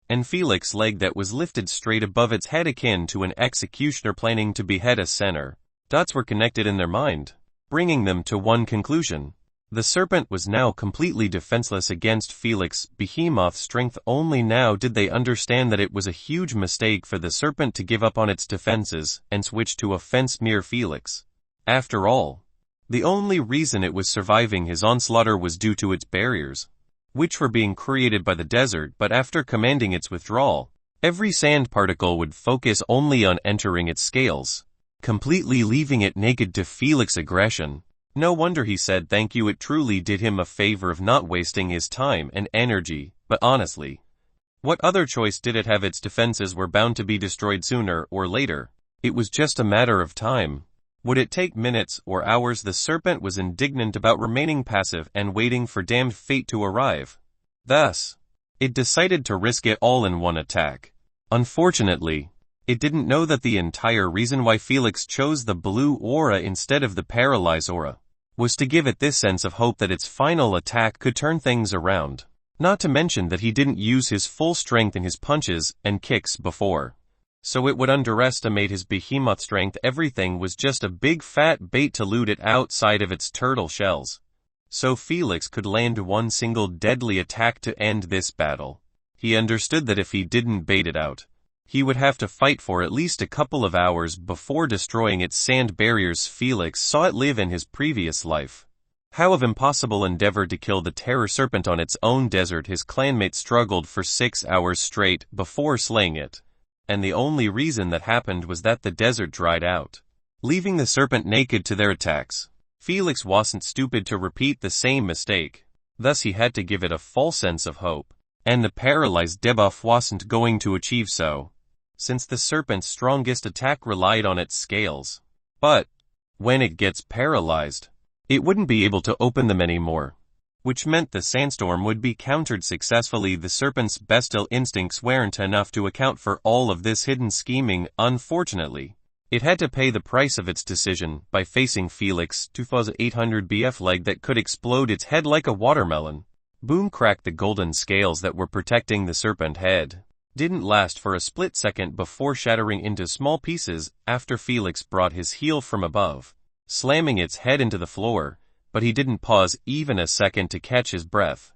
and Felix's leg that was lifted straight above its head akin to an executioner planning to behead a sinner, dots were connected in their mind, bringing them to one conclusion. The serpent was now completely defenseless against Felix's behemoth strength. Only now did they understand that it was a huge mistake for the serpent to give up on its defenses and switch to offense mere Felix. After all, the only reason it was surviving his onslaught was due to its barriers, which were being created by the desert. But after commanding its withdrawal, every sand particle would focus only on entering its scales, completely leaving it naked to Felix's aggression. No wonder he said thank you. It truly did him a favor of not wasting his time and energy. But honestly, what other choice did it have? Its defenses were bound to be destroyed sooner or later. It was just a matter of time. Would it take minutes or hours? The serpent was indignant about remaining passive and waiting for damned fate to arrive. Thus, it decided to risk it all in one attack. Unfortunately, it didn't know that the entire reason why Felix chose the blue aura instead of the paralyze aura was to give it this sense of hope that its final attack could turn things around. Not to mention that he didn't use his full strength in his punches and kicks before, so it would underestimate his behemoth strength. Everything was just a big fat bait to loot it outside of its turtle shells, so Felix could land one single deadly attack to end this battle. He understood that if he didn't bait it out, he would have to fight for at least a couple of hours before destroying its sand barriers. Felix saw it live in his previous life. How of impossible endeavor to kill the terror serpent on its own desert. His clanmate struggled for 6 hours straight before slaying it, and the only reason that happened was that the desert dried out, leaving the serpent naked to their attacks. Felix wasn't stupid to repeat the same mistake, thus he had to give it a false sense of hope, and the paralyzed debuff wasn't going to achieve so, since the serpent's strongest attack relied on its scales. But when it gets paralyzed, it wouldn't be able to open them anymore, which meant the sandstorm would be countered successfully. The serpent's bestial instincts weren't enough to account for all of this hidden scheming. Unfortunately, it had to pay the price of its decision by facing Felix's 2800 BF leg that could explode its head like a watermelon. Boom! Cracked. The golden scales that were protecting the serpent head didn't last for a split second before shattering into small pieces after Felix brought his heel from above, slamming its head into the floor. But he didn't pause even a second to catch his breath,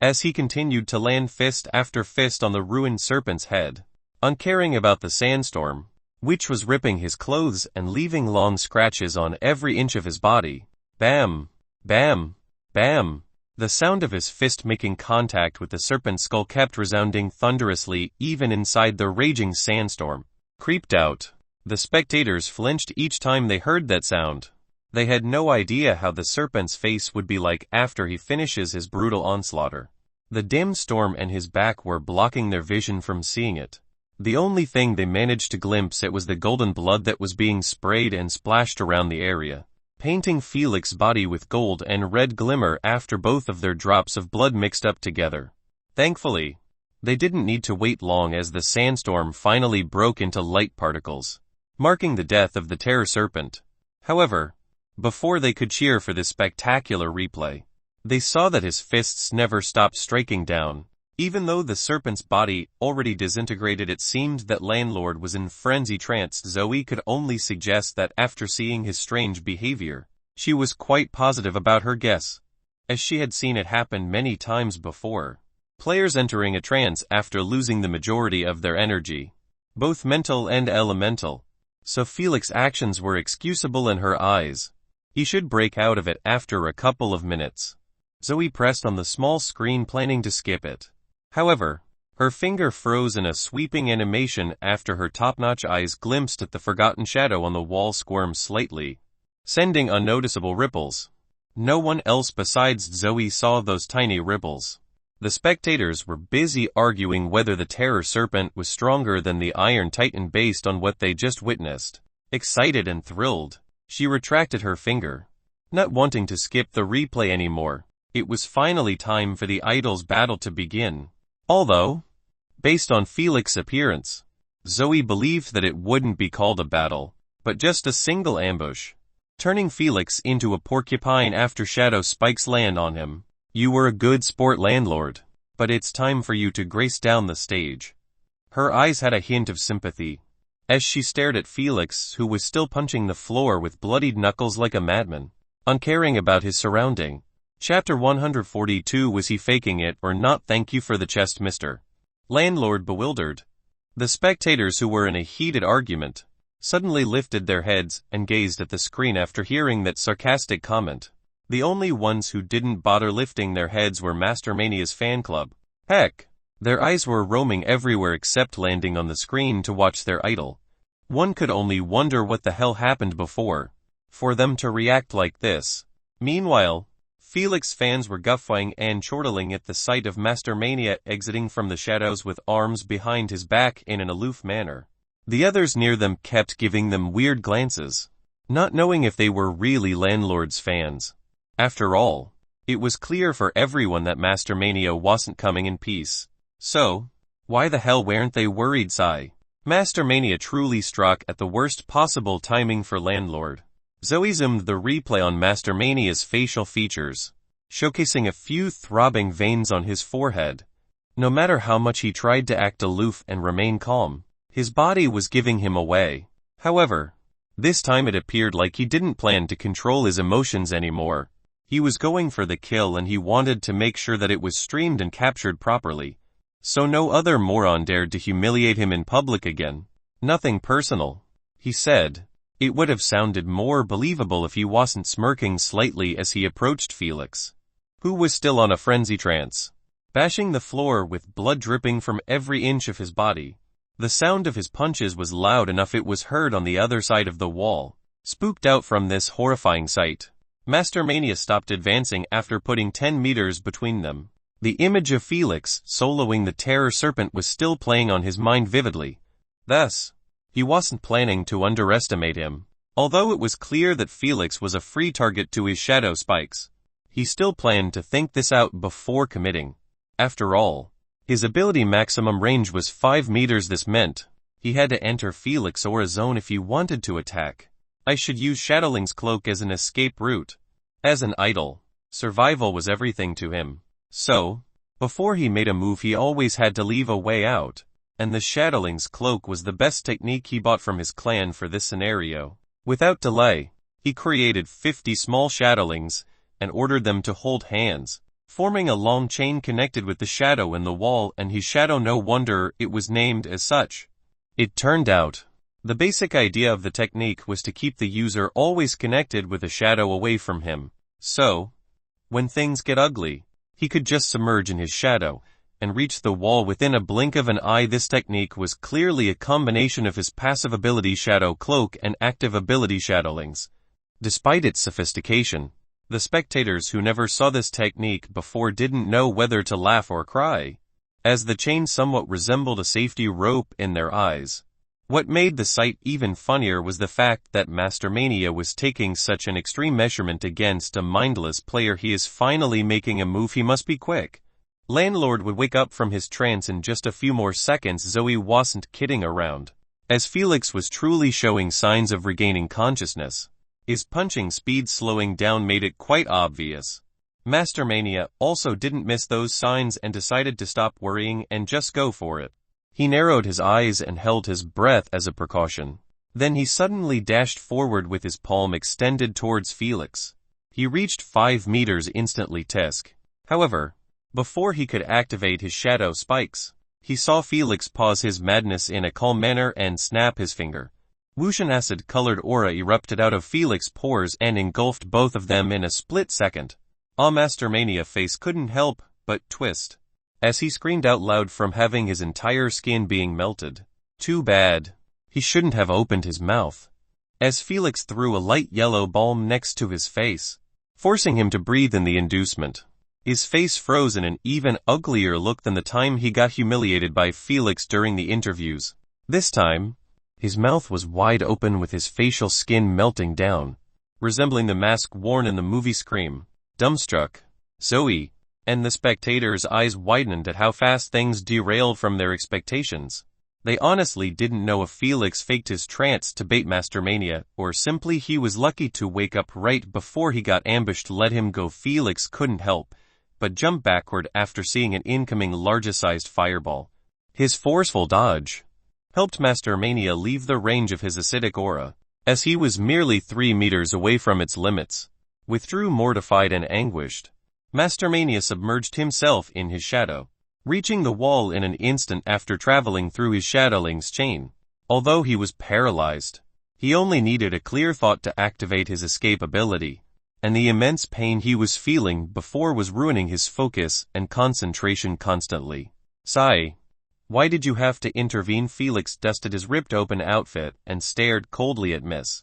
as he continued to land fist after fist on the ruined serpent's head, uncaring about the sandstorm, which was ripping his clothes and leaving long scratches on every inch of his body. Bam! Bam! Bam! The sound of his fist making contact with the serpent's skull kept resounding thunderously even inside the raging sandstorm. Creeped out, the spectators flinched each time they heard that sound. They had no idea how the serpent's face would be like after he finishes his brutal onslaught. The dim storm and his back were blocking their vision from seeing it. The only thing they managed to glimpse it was the golden blood that was being sprayed and splashed around the area, painting Felix's body with gold and red glimmer after both of their drops of blood mixed up together. Thankfully, they didn't need to wait long as the sandstorm finally broke into light particles, marking the death of the terror serpent. However, before they could cheer for this spectacular replay, they saw that his fists never stopped striking down. Even though the serpent's body already disintegrated, it seemed that landlord was in frenzy trance. Zoe could only suggest that after seeing his strange behavior, she was quite positive about her guess, as she had seen it happen many times before. players entering a trance after losing the majority of their energy, both mental and elemental. So Felix's actions were excusable in her eyes. He should break out of it after a couple of minutes. Zoe pressed on the small screen, planning to skip it. However, her finger froze in a sweeping animation after her top-notch eyes glimpsed at the forgotten shadow on the wall squirm slightly, sending unnoticeable ripples. No one else besides Zoe saw those tiny ripples. The spectators were busy arguing whether the terror serpent was stronger than the Iron Titan based on what they just witnessed. Excited and thrilled, she retracted her finger, not wanting to skip the replay anymore. It was finally time for the idols' battle to begin. Although, based on Felix's appearance, Zoe believed that it wouldn't be called a battle, but just a single ambush, turning Felix into a porcupine after shadow spikes land on him. You were a good sport, landlord, but it's time for you to grace down the stage. Her eyes had a hint of sympathy, as she stared at Felix, who was still punching the floor with bloodied knuckles like a madman, uncaring about his surrounding. Chapter 142. Was he faking it or not? Thank you for the chest, Mr. Landlord, bewildered. The spectators, who were in a heated argument, suddenly lifted their heads and gazed at the screen after hearing that sarcastic comment. The only ones who didn't bother lifting their heads were Mastermania's fan club. Heck, their eyes were roaming everywhere except landing on the screen to watch their idol. One could only wonder what the hell happened before, for them to react like this. Meanwhile, Felix fans were guffawing and chortling at the sight of Mastermania exiting from the shadows with arms behind his back in an aloof manner. The others near them kept giving them weird glances, not knowing if they were really Landlord's fans. After all, it was clear for everyone that Mastermania wasn't coming in peace. So, why the hell weren't they worried? Sigh. Mastermania truly struck at the worst possible timing for Landlord. Zoe zoomed the replay on Mastermania's facial features, showcasing a few throbbing veins on his forehead. No matter how much he tried to act aloof and remain calm, his body was giving him away. However, this time it appeared like he didn't plan to control his emotions anymore. He was going for the kill, and he wanted to make sure that it was streamed and captured properly, so no other moron dared to humiliate him in public again. Nothing personal, he said. It would have sounded more believable if he wasn't smirking slightly as he approached Felix, who was still on a frenzy trance, bashing the floor with blood dripping from every inch of his body. The sound of his punches was loud enough it was heard on the other side of the wall. Spooked out from this horrifying sight, Mastermania stopped advancing after putting 10 meters between them. The image of Felix soloing the terror serpent was still playing on his mind vividly. Thus, he wasn't planning to underestimate him. Although it was clear that Felix was a free target to his shadow spikes, he still planned to think this out before committing. After all, his ability maximum range was 5 meters. This meant he had to enter Felix's aura zone if he wanted to attack. I should use Shadowling's cloak as an escape route. As an idol, survival was everything to him. So, before he made a move, he always had to leave a way out, and the Shadowling's cloak was the best technique he bought from his clan for this scenario. Without delay, he created 50 small Shadowlings and ordered them to hold hands, forming a long chain connected with the shadow in the wall and his shadow. No wonder it was named as such. It turned out, the basic idea of the technique was to keep the user always connected with a shadow away from him. So, when things get ugly, he could just submerge in his shadow and reach the wall within a blink of an eye. This technique was clearly a combination of his passive ability Shadow Cloak and active ability Shadowlings. Despite its sophistication, the spectators who never saw this technique before didn't know whether to laugh or cry, as the chain somewhat resembled a safety rope in their eyes. What made the sight even funnier was the fact that Mastermania was taking such an extreme measurement against a mindless player. He is finally making a move. He must be quick. Landlord would wake up from his trance in just a few more seconds. Zoe wasn't kidding around, as Felix was truly showing signs of regaining consciousness. His punching speed slowing down made it quite obvious. Mastermania also didn't miss those signs and decided to stop worrying and just go for it. He narrowed his eyes and held his breath as a precaution. Then he suddenly dashed forward with his palm extended towards Felix. He reached 5 meters instantly. However, Before he could activate his shadow spikes, he saw Felix pause his madness in a calm manner and snap his finger. Whoosh, an acid-colored aura erupted out of Felix's pores and engulfed both of them in a split second. Master Mania's face couldn't help but twist, as he screamed out loud from having his entire skin being melted. Too bad. He shouldn't have opened his mouth. As Felix threw a light yellow balm next to his face, forcing him to breathe in the inducement. His face froze in an even uglier look than the time he got humiliated by Felix during the interviews. This time, his mouth was wide open with his facial skin melting down, resembling the mask worn in the movie Scream. Dumbstruck, Zoe and the spectators' eyes widened at how fast things derailed from their expectations. They honestly didn't know if Felix faked his trance to bait Master Mania, or simply he was lucky to wake up right before he got ambushed. Let him go. Felix couldn't help but jump backward after seeing an incoming larger-sized fireball. His forceful dodge helped Master Mania leave the range of his acidic aura, as he was merely 3 meters away from its limits. Withdrew mortified and anguished, Master Mania submerged himself in his shadow, reaching the wall in an instant after traveling through his shadowling's chain. Although he was paralyzed, he only needed a clear thought to activate his escape ability, and the immense pain he was feeling before was ruining his focus and concentration constantly. Sigh. Why did you have to intervene? Felix dusted his ripped open outfit and stared coldly at Miss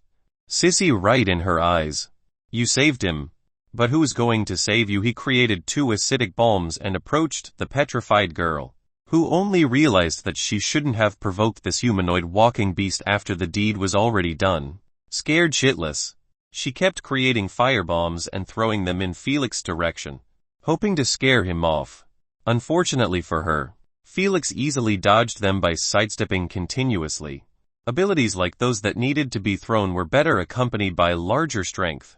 Sissy right in her eyes. You saved him. But who's going to save you? He created 2 acidic balms and approached the petrified girl, who only realized that she shouldn't have provoked this humanoid walking beast after the deed was already done. Scared shitless, she kept creating firebombs and throwing them in Felix's direction, hoping to scare him off. Unfortunately for her, Felix easily dodged them by sidestepping continuously. Abilities like those that needed to be thrown were better accompanied by larger strength.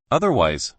Otherwise,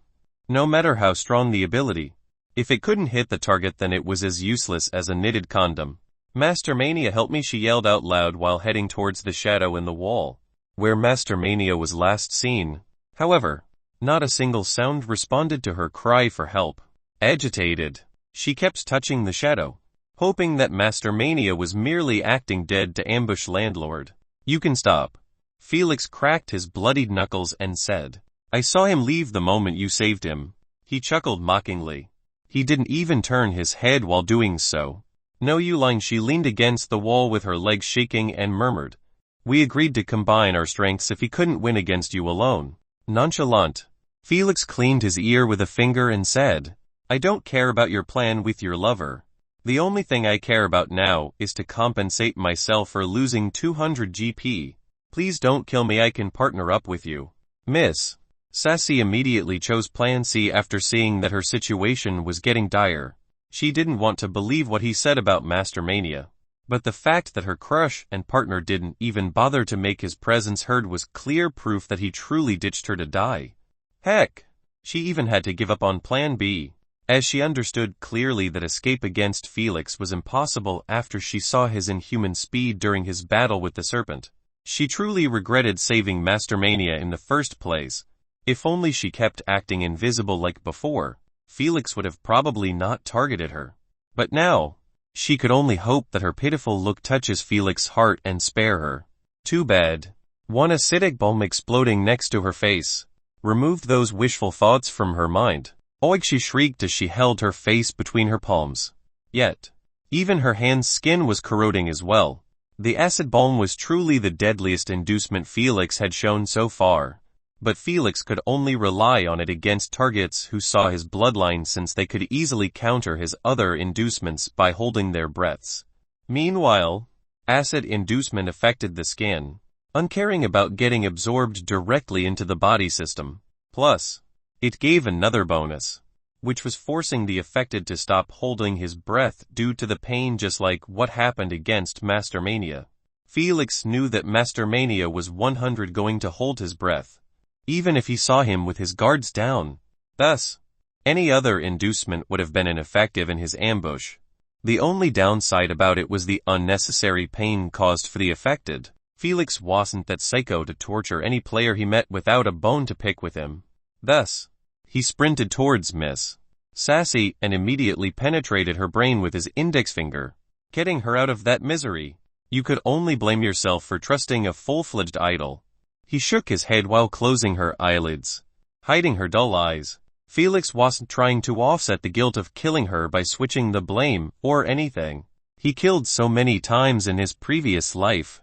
no matter how strong the ability, if it couldn't hit the target, then it was as useless as a knitted condom. Master Mania, help me, she yelled out loud while heading towards the shadow in the wall, where Master Mania was last seen. However, not a single sound responded to her cry for help. Agitated, she kept touching the shadow, hoping that Master Mania was merely acting dead to ambush landlord. You can stop. Felix cracked his bloodied knuckles and said, I saw him leave the moment you saved him. He chuckled mockingly. He didn't even turn his head while doing so. No, you lying. She leaned against the wall with her legs shaking and murmured, we agreed to combine our strengths if he couldn't win against you alone. Nonchalant, Felix cleaned his ear with a finger and said, I don't care about your plan with your lover. The only thing I care about now is to compensate myself for losing 200 GP. Please don't kill me. I can partner up with you. Miss Sassy immediately chose Plan C after seeing that her situation was getting dire. She didn't want to believe what he said about Master Mania, but the fact that her crush and partner didn't even bother to make his presence heard was clear proof that he truly ditched her to die. Heck, she even had to give up on Plan B, as she understood clearly that escape against Felix was impossible after she saw his inhuman speed during his battle with the serpent. She truly regretted saving Master Mania in the first place. If only she kept acting invisible like before, Felix would have probably not targeted her. But now, she could only hope that her pitiful look touches Felix's heart and spare her. Too bad. One acidic balm exploding next to her face removed those wishful thoughts from her mind. Oig, she shrieked as she held her face between her palms. Yet, even her hand's skin was corroding as well. The acid balm was truly the deadliest inducement Felix had shown so far. But Felix could only rely on it against targets who saw his bloodline, since they could easily counter his other inducements by holding their breaths. Meanwhile, acid inducement affected the skin, uncaring about getting absorbed directly into the body system. Plus, it gave another bonus, which was forcing the affected to stop holding his breath due to the pain, just like what happened against Master Mania. Felix knew that Master Mania was 100 going to hold his breath, even if he saw him with his guards down. Thus, any other inducement would have been ineffective in his ambush. The only downside about it was the unnecessary pain caused for the affected. Felix wasn't that psycho to torture any player he met without a bone to pick with him. Thus, he sprinted towards Miss sassy, and immediately penetrated her brain with his index finger, getting her out of that misery. You could only blame yourself for trusting a full-fledged idol. He shook his head while closing her eyelids, hiding her dull eyes. Felix wasn't trying to offset the guilt of killing her by switching the blame, or anything. He killed so many times in his previous life.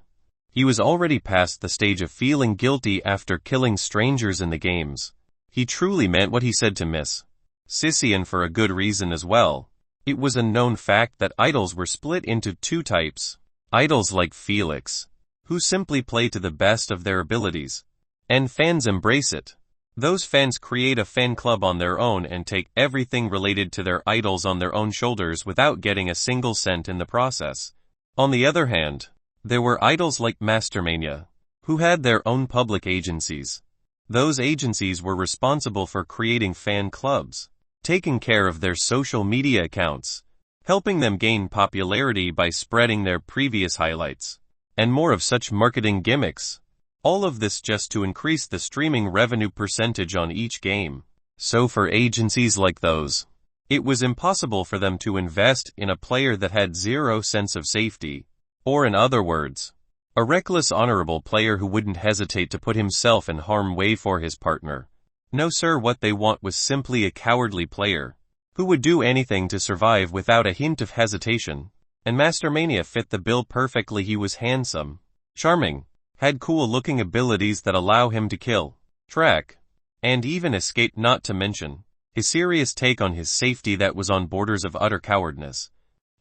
He was already past the stage of feeling guilty after killing strangers in the games. He truly meant what he said to Miss Sissy, and for a good reason as well. It was a known fact that idols were split into two types. Idols like Felix, who simply play to the best of their abilities, and fans embrace it. Those fans create a fan club on their own and take everything related to their idols on their own shoulders without getting a single cent in the process. On the other hand, there were idols like Mastermania, who had their own public agencies. Those agencies were responsible for creating fan clubs, taking care of their social media accounts, helping them gain popularity by spreading their previous highlights, and more of such marketing gimmicks. All of this just to increase the streaming revenue percentage on each game. So for agencies like those, it was impossible for them to invest in a player that had zero sense of safety, or in other words, a reckless honorable player who wouldn't hesitate to put himself in harm's way for his partner. No sir, what they want was simply a cowardly player, who would do anything to survive without a hint of hesitation. And Mastermania fit the bill perfectly. He was handsome, charming, had cool-looking abilities that allow him to kill, track, and even escape, not to mention his serious take on his safety that was on borders of utter cowardness.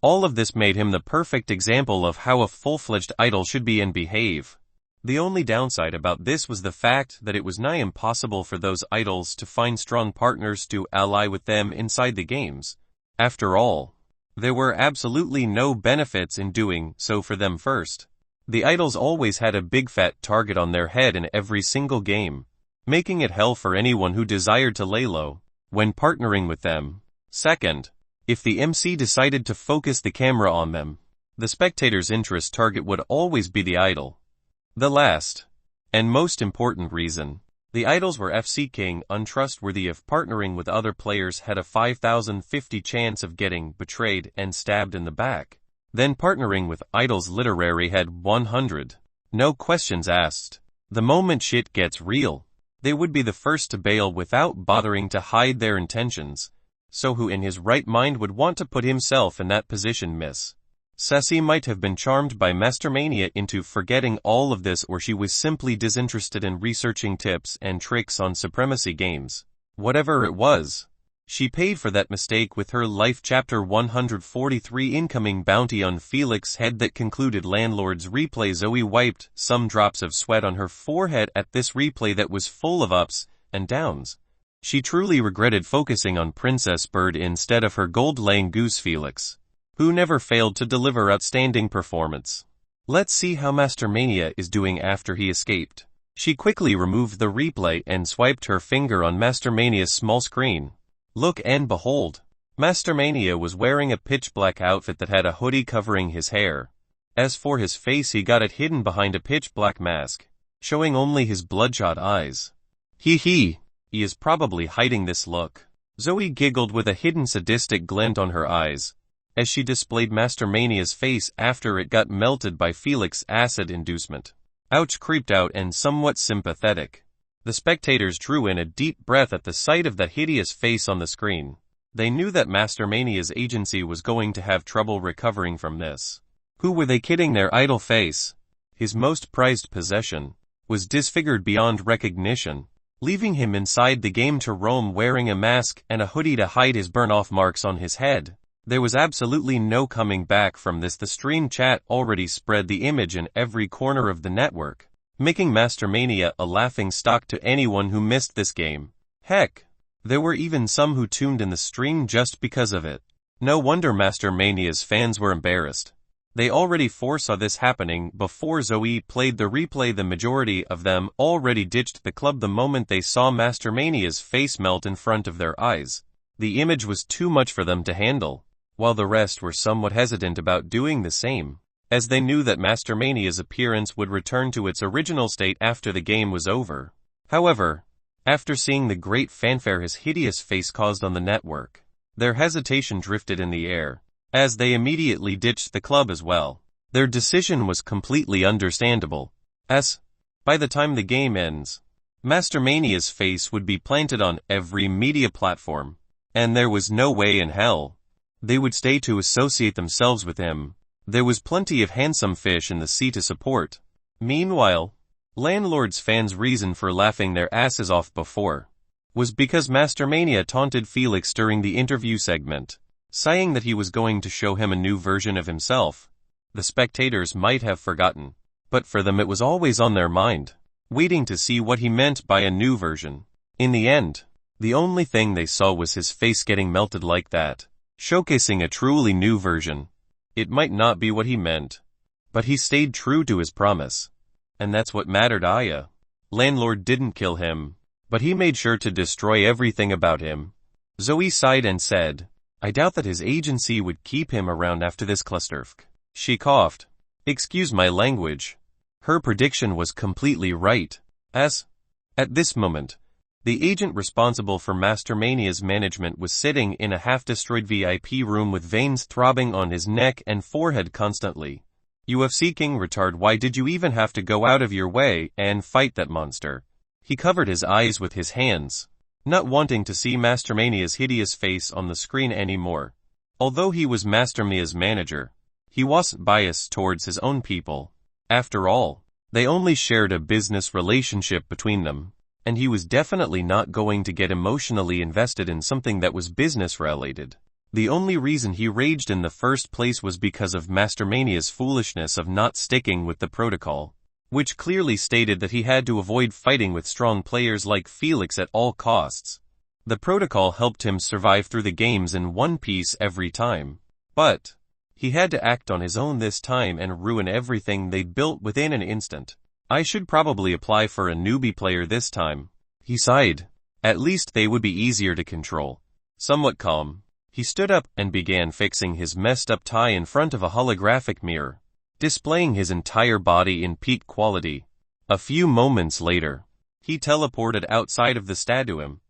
All of this made him the perfect example of how a full-fledged idol should be and behave. The only downside about this was the fact that it was nigh impossible for those idols to find strong partners to ally with them inside the games. After all, there were absolutely no benefits in doing so for them. First, the idols always had a big fat target on their head in every single game, making it hell for anyone who desired to lay low when partnering with them. Second, if the MC decided to focus the camera on them, the spectator's interest target would always be the idol. The last, and most important reason, the idols were FC-king untrustworthy. If partnering with other players had a 5,050 chance of getting betrayed and stabbed in the back, then partnering with idols literary had 100. No questions asked. The moment shit gets real, they would be the first to bail without bothering to hide their intentions. So who in his right mind would want to put himself in that position? Miss Sissy might have been charmed by Mastermania into forgetting all of this, or she was simply disinterested in researching tips and tricks on Supremacy games. Whatever it was, she paid for that mistake with her life. Chapter 143, incoming bounty on Felix's head that concluded landlord's replay. Zoe wiped some drops of sweat on her forehead at this replay that was full of ups and downs. She truly regretted focusing on Princess Bird instead of her gold-laying goose Felix, who never failed to deliver outstanding performance. Let's see how Mastermania is doing after he escaped. She quickly removed the replay and swiped her finger on Mastermania's small screen. Look and behold, Mastermania was wearing a pitch-black outfit that had a hoodie covering his hair. As for his face, he got it hidden behind a pitch-black mask, showing only his bloodshot eyes. He is probably hiding this look. Zoe giggled with a hidden sadistic glint on her eyes, as she displayed Mastermania's face after it got melted by Felix's acid inducement. Ouch, creeped out and somewhat sympathetic. The spectators drew in a deep breath at the sight of that hideous face on the screen. They knew that Mastermania's agency was going to have trouble recovering from this. Who were they kidding? Their idol face, his most prized possession, was disfigured beyond recognition, leaving him inside the game to roam wearing a mask and a hoodie to hide his burn-off marks on his head. There was absolutely no coming back from this. The stream chat already spread the image in every corner of the network, making Mastermania a laughingstock to anyone who missed this game. Heck, there were even some who tuned in the stream just because of it. No wonder Mastermania's fans were embarrassed. They already foresaw this happening before Zoe played the replay. The majority of them already ditched the club the moment they saw Mastermania's face melt in front of their eyes. The image was too much for them to handle, while the rest were somewhat hesitant about doing the same, as they knew that Mastermania's appearance would return to its original state after the game was over. However, after seeing the great fanfare his hideous face caused on the network, Their hesitation drifted in the air, as they immediately ditched the club as well. Their decision was completely understandable, as, by the time the game ends, Mastermania's face would be planted on every media platform, and there was no way in hell they would stay to associate themselves with him. There was plenty of handsome fish in the sea to support. Meanwhile, Landlord's fans' reason for laughing their asses off before was because Mastermania taunted Felix during the interview segment, saying that he was going to show him a new version of himself. The spectators might have forgotten, but for them it was always on their mind, waiting to see what he meant by a new version. In the end, the only thing they saw was his face getting melted like that, showcasing a truly new version. It might not be what he meant, but he stayed true to his promise. And that's what mattered. Landlord didn't kill him, but he made sure to destroy everything about him. Zoe sighed and said, I doubt that his agency would keep him around after this clusterfuck. She coughed. Excuse my language. Her prediction was completely right, as, at this moment, the agent responsible for Mastermania's management was sitting in a half-destroyed VIP room with veins throbbing on his neck and forehead constantly. UFC King retard, why did you even have to go out of your way and fight that monster? He covered his eyes with his hands, not wanting to see Mastermania's hideous face on the screen anymore. Although he was Mastermania's manager, he wasn't biased towards his own people. After all, they only shared a business relationship between them, and he was definitely not going to get emotionally invested in something that was business-related. The only reason he raged in the first place was because of Mastermania's foolishness of not sticking with the protocol, which clearly stated that he had to avoid fighting with strong players like Felix at all costs. The protocol helped him survive through the games in one piece every time, but he had to act on his own this time and ruin everything they'd built within an instant. I should probably apply for a newbie player this time, he sighed. At least they would be easier to control. Somewhat calm, he stood up and began fixing his messed up tie in front of a holographic mirror, displaying his entire body in peak quality. A few moments later, he teleported outside of the stadium.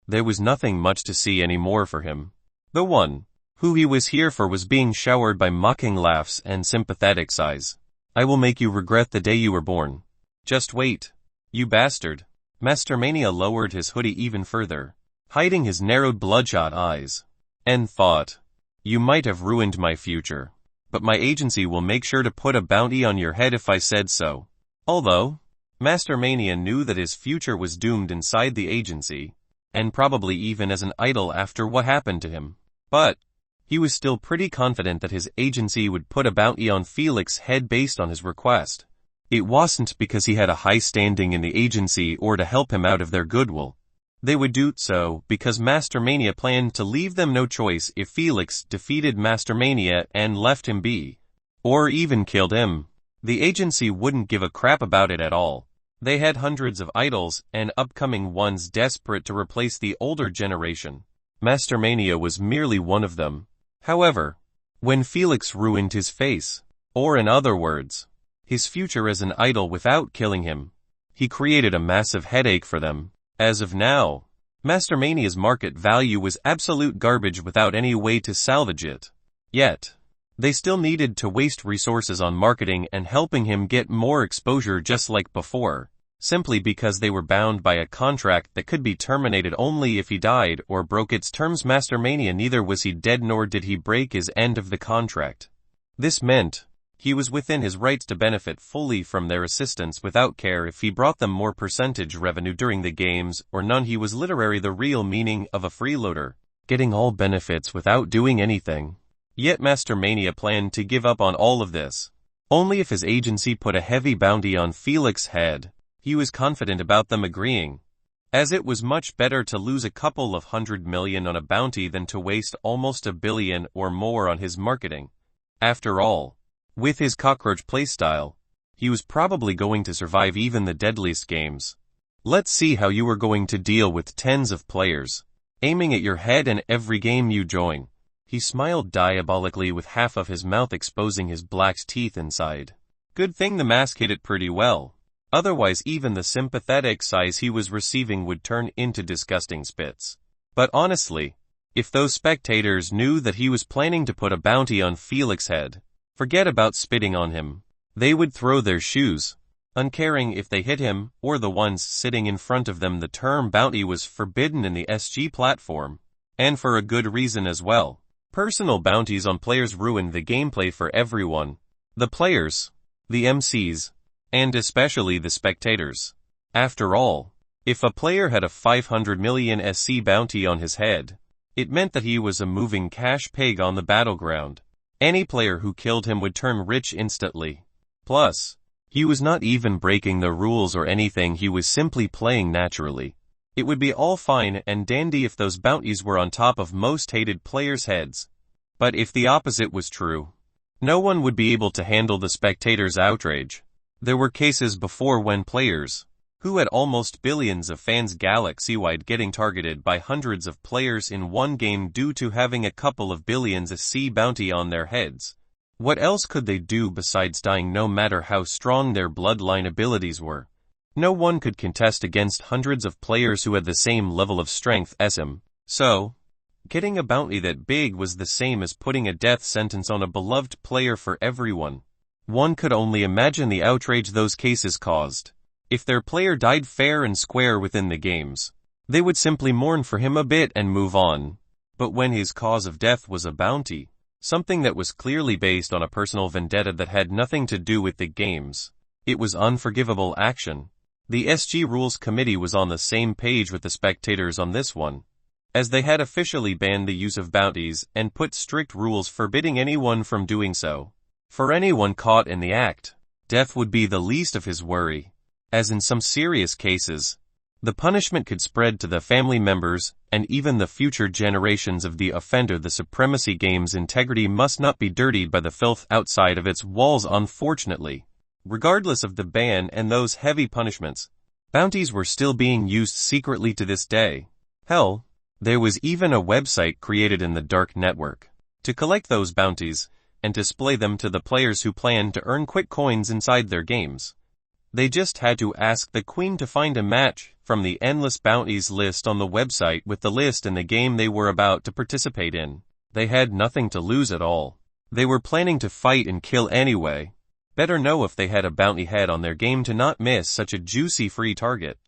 There was nothing much to see anymore for him. The one who he was here for was being showered by mocking laughs and sympathetic sighs. I will make you regret the day you were born. Just wait, you bastard. Mastermania lowered his hoodie even further, hiding his narrowed bloodshot eyes, and thought, you might have ruined my future, but my agency will make sure to put a bounty on your head if I said so. Although, Mastermania knew that his future was doomed inside the agency, and probably even as an idol after what happened to him. But he was still pretty confident that his agency would put a bounty on Felix's head based on his request. It wasn't because he had a high standing in the agency or to help him out of their goodwill. They would do so because Mastermania planned to leave them no choice if Felix defeated Mastermania and left him be, or even killed him. The agency wouldn't give a crap about it at all. They had hundreds of idols and upcoming ones desperate to replace the older generation. Mastermania was merely one of them. However, when Felix ruined his face, or in other words, his future as an idol without killing him, he created a massive headache for them. As of now, Mastermania's market value was absolute garbage without any way to salvage it. Yet, they still needed to waste resources on marketing and helping him get more exposure just like before, simply because they were bound by a contract that could be terminated only if he died or broke its terms. Mastermania, neither was he dead nor did he break his end of the contract. This meant he was within his rights to benefit fully from their assistance without care if he brought them more percentage revenue during the games or none. He was literally the real meaning of a freeloader, getting all benefits without doing anything. Yet Mastermania planned to give up on all of this only if his agency put a heavy bounty on Felix's head. He was confident about them agreeing, as it was much better to lose a couple of $100 million on a bounty than to waste almost $1 billion or more on his marketing. After all, with his cockroach playstyle, he was probably going to survive even the deadliest games. Let's see how you are going to deal with tens of players aiming at your head in every game you join. He smiled diabolically with half of his mouth exposing his black teeth inside. Good thing the mask hid it pretty well. Otherwise even the sympathetic sighs he was receiving would turn into disgusting spits. But honestly, If those spectators knew that he was planning to put a bounty on Felix's head, forget about spitting on him. They would throw their shoes, uncaring if they hit him or the ones sitting in front of them. The term bounty was forbidden in the SG platform, and for a good reason as well. Personal bounties on players ruined the gameplay for everyone. The players, the MCs, and especially the spectators. After all, if a player had a 500 million SC bounty on his head, it meant that he was a moving cash pig on the battleground. Any player who killed him would turn rich instantly. Plus, he was not even breaking the rules or anything, he was simply playing naturally. It would be all fine and dandy if those bounties were on top of most hated players' heads. But if the opposite was true, no one would be able to handle the spectators' outrage. There were cases before when players, who had almost billions of fans galaxy-wide, getting targeted by hundreds of players in one game due to having a couple of billions SC bounty on their heads. What else could they do besides dying, no matter how strong their bloodline abilities were? No one could contest against hundreds of players who had the same level of strength as him. So, getting a bounty that big was the same as putting a death sentence on a beloved player for everyone. One could only imagine the outrage those cases caused. If their player died fair and square within the games, they would simply mourn for him a bit and move on. But when his cause of death was a bounty, something that was clearly based on a personal vendetta that had nothing to do with the games, it was unforgivable action. The SG Rules Committee was on the same page with the spectators on this one, as they had officially banned the use of bounties and put strict rules forbidding anyone from doing so. For anyone caught in the act, death would be the least of his worry. As in some serious cases, the punishment could spread to the family members and even the future generations of the offender. The Supremacy game's integrity must not be dirtied by the filth outside of its walls. Unfortunately, regardless of the ban and those heavy punishments, bounties were still being used secretly to this day. Hell, there was even a website created in the dark network to collect those bounties and display them to the players who planned to earn quick coins inside their games. They just had to ask the Queen to find a match from the endless bounties list on the website with the list in the game they were about to participate in. They had nothing to lose at all. They were planning to fight and kill anyway. Better know if they had a bounty head on their game to not miss such a juicy free target.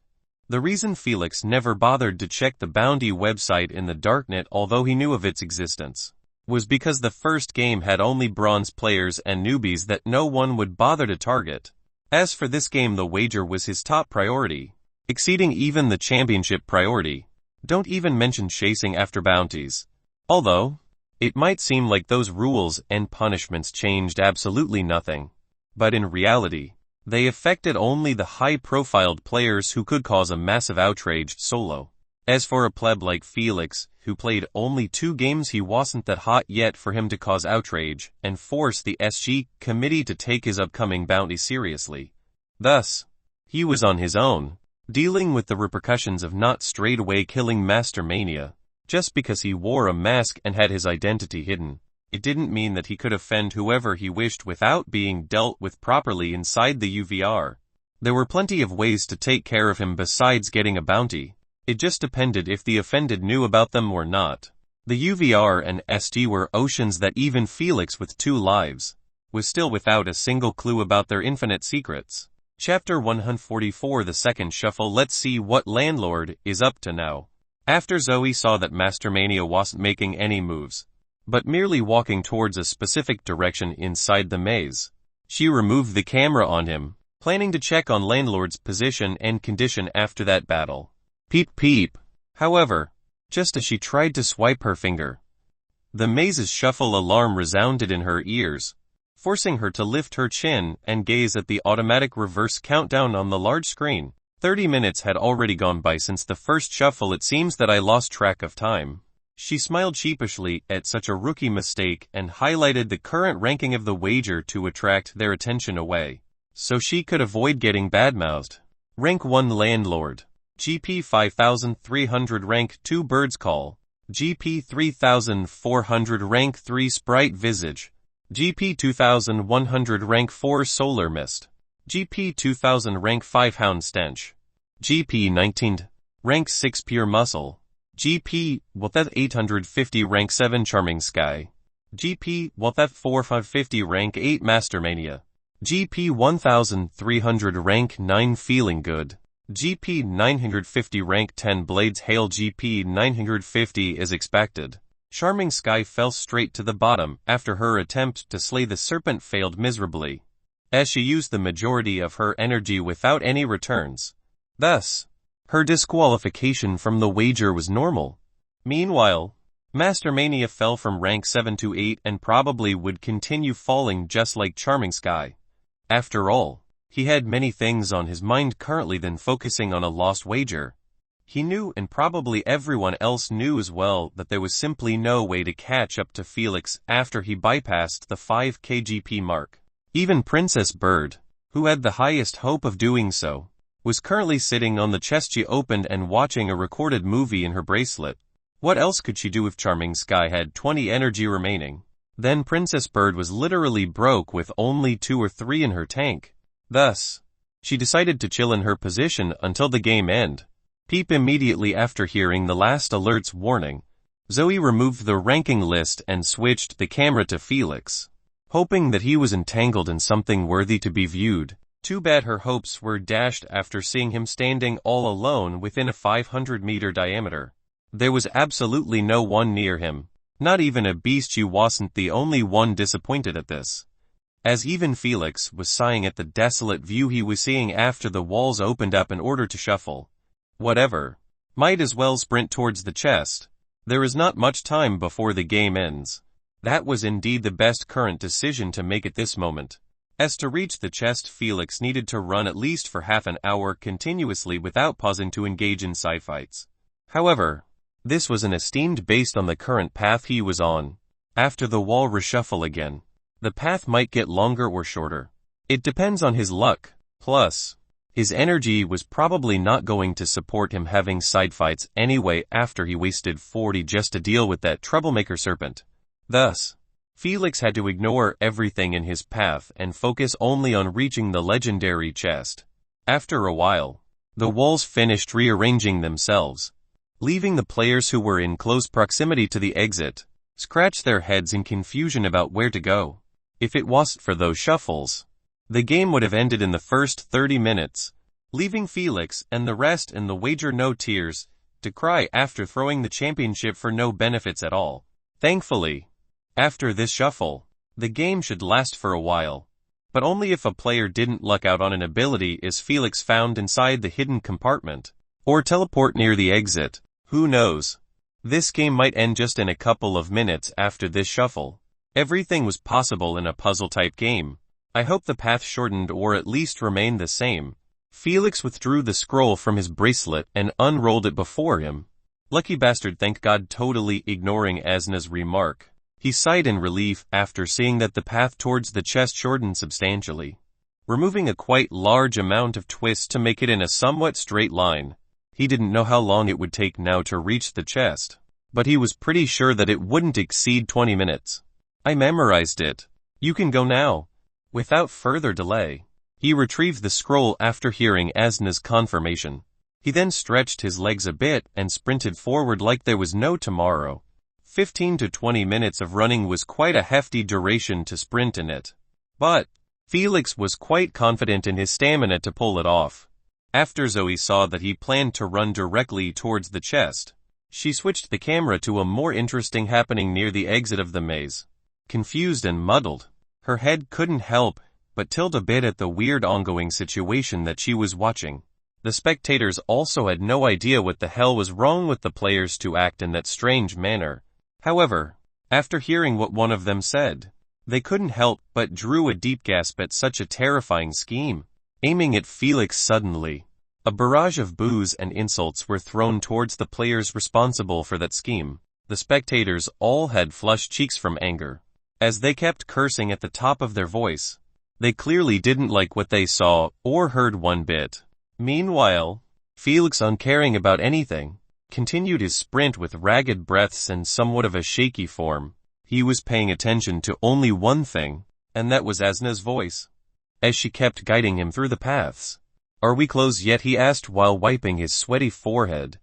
The reason Felix never bothered to check the bounty website in the darknet, although he knew of its existence, was because the first game had only bronze players and newbies that no one would bother to target. As for this game, the wager was his top priority, exceeding even the championship priority. Don't even mention chasing after bounties. Although, it might seem like those rules and punishments changed absolutely nothing. But in reality, they affected only the high-profiled players who could cause a massive outrage solo. As for a pleb like Felix, who played only 2 games, he wasn't that hot yet for him to cause outrage and force the SG committee to take his upcoming bounty seriously. Thus, he was on his own, dealing with the repercussions of not straightaway killing Master Mania. Just because he wore a mask and had his identity hidden, it didn't mean that he could offend whoever he wished without being dealt with properly inside the UVR. There were plenty of ways to take care of him besides getting a bounty. It just depended if the offended knew about them or not. The UVR and SG were oceans that even Felix, with 2 lives, was still without a single clue about their infinite secrets. Chapter 144, The Second Shuffle. Let's see what Landlord is up to now. After Zoe saw that Master Mania wasn't making any moves, but merely walking towards a specific direction inside the maze, she removed the camera on him, planning to check on Landlord's position and condition after that battle. Peep peep. However, just as she tried to swipe her finger, the maze's shuffle alarm resounded in her ears, forcing her to lift her chin and gaze at the automatic reverse countdown on the large screen. 30 minutes had already gone by since the first shuffle. It seems that I lost track of time. She smiled sheepishly at such a rookie mistake and highlighted the current ranking of the wager to attract their attention away, so she could avoid getting badmouthed. Rank 1 Landlord. GP 5300. Rank 2 Bird's Call. GP 3400. Rank 3 Sprite Visage. GP 2100. Rank 4 Solar Mist. GP 2000. Rank 5 Hound Stench. GP 19. Rank 6 Pure Muscle. GP, Walthet 850 rank 7 Charming Sky. GP, Walthet 4550 rank 8 Mastermania. GP 1300 rank 9 Feeling Good. GP 950 rank 10 Blades Hail. GP 950 is expected. Charming Sky fell straight to the bottom after her attempt to slay the serpent failed miserably, as she used the majority of her energy without any returns. Thus, her disqualification from the wager was normal. Meanwhile, Mastermania fell from rank 7 to 8 and probably would continue falling just like Charming Sky. After all, he had many things on his mind currently than focusing on a lost wager. He knew, and probably everyone else knew as well, that there was simply no way to catch up to Felix after he bypassed the 5k GP mark. Even Princess Bird, who had the highest hope of doing so, was currently sitting on the chest she opened and watching a recorded movie in her bracelet. What else could she do if Charming Sky had 20 energy remaining? Then Princess Bird was literally broke with only 2 or 3 in her tank. Thus, she decided to chill in her position until the game end. Peep immediately after hearing the last alert's warning, Zoe removed the ranking list and switched the camera to Felix, hoping that he was entangled in something worthy to be viewed. Too bad her hopes were dashed after seeing him standing all alone within a 500-meter diameter. There was absolutely no one near him, not even a beast. She wasn't the only one disappointed at this, as even Felix was sighing at the desolate view he was seeing after the walls opened up in order to shuffle. Whatever. Might as well sprint towards the chest. There is not much time before the game ends. That was indeed the best current decision to make at this moment. As to reach the chest, Felix needed to run at least for half an hour continuously without pausing to engage in side fights. However, this was an esteemed based on the current path he was on. After the wall reshuffle again, the path might get longer or shorter. It depends on his luck. Plus, his energy was probably not going to support him having side fights anyway after he wasted 40 just to deal with that troublemaker serpent. Thus, Felix had to ignore everything in his path and focus only on reaching the legendary chest. After a while, the walls finished rearranging themselves, leaving the players who were in close proximity to the exit scratch their heads in confusion about where to go. If it wasn't for those shuffles, the game would have ended in the first 30 minutes, leaving Felix and the rest in the wager no tears to cry after throwing the championship for no benefits at all. Thankfully, after this shuffle, the game should last for a while, but only if a player didn't luck out on an ability is Felix found inside the hidden compartment, or teleport near the exit. Who knows? This game might end just in a couple of minutes after this shuffle. Everything was possible in a puzzle-type game. I hope the path shortened or at least remained the same. Felix withdrew the scroll from his bracelet and unrolled it before him. Lucky bastard, thank God, totally ignoring Asna's remark. He sighed in relief after seeing that the path towards the chest shortened substantially, removing a quite large amount of twist to make it in a somewhat straight line. He didn't know how long it would take now to reach the chest, but he was pretty sure that it wouldn't exceed 20 minutes. I memorized it. You can go now. Without further delay, he retrieved the scroll after hearing Asna's confirmation. He then stretched his legs a bit and sprinted forward like there was no tomorrow. 15 to 20 minutes of running was quite a hefty duration to sprint in it, but Felix was quite confident in his stamina to pull it off. After Zoe saw that he planned to run directly towards the chest, she switched the camera to a more interesting happening near the exit of the maze. Confused and muddled, her head couldn't help but tilt a bit at the weird ongoing situation that she was watching. The spectators also had no idea what the hell was wrong with the players to act in that strange manner. However, after hearing what one of them said, they couldn't help but drew a deep gasp at such a terrifying scheme. Aiming at Felix suddenly, a barrage of boos and insults were thrown towards the players responsible for that scheme. The spectators all had flushed cheeks from anger, as they kept cursing at the top of their voice. They clearly didn't like what they saw or heard one bit. Meanwhile, Felix, uncaring about anything, continued his sprint with ragged breaths and somewhat of a shaky form. He was paying attention to only one thing, and that was Asna's voice, as she kept guiding him through the paths. "Are we close yet?" he asked while wiping his sweaty forehead.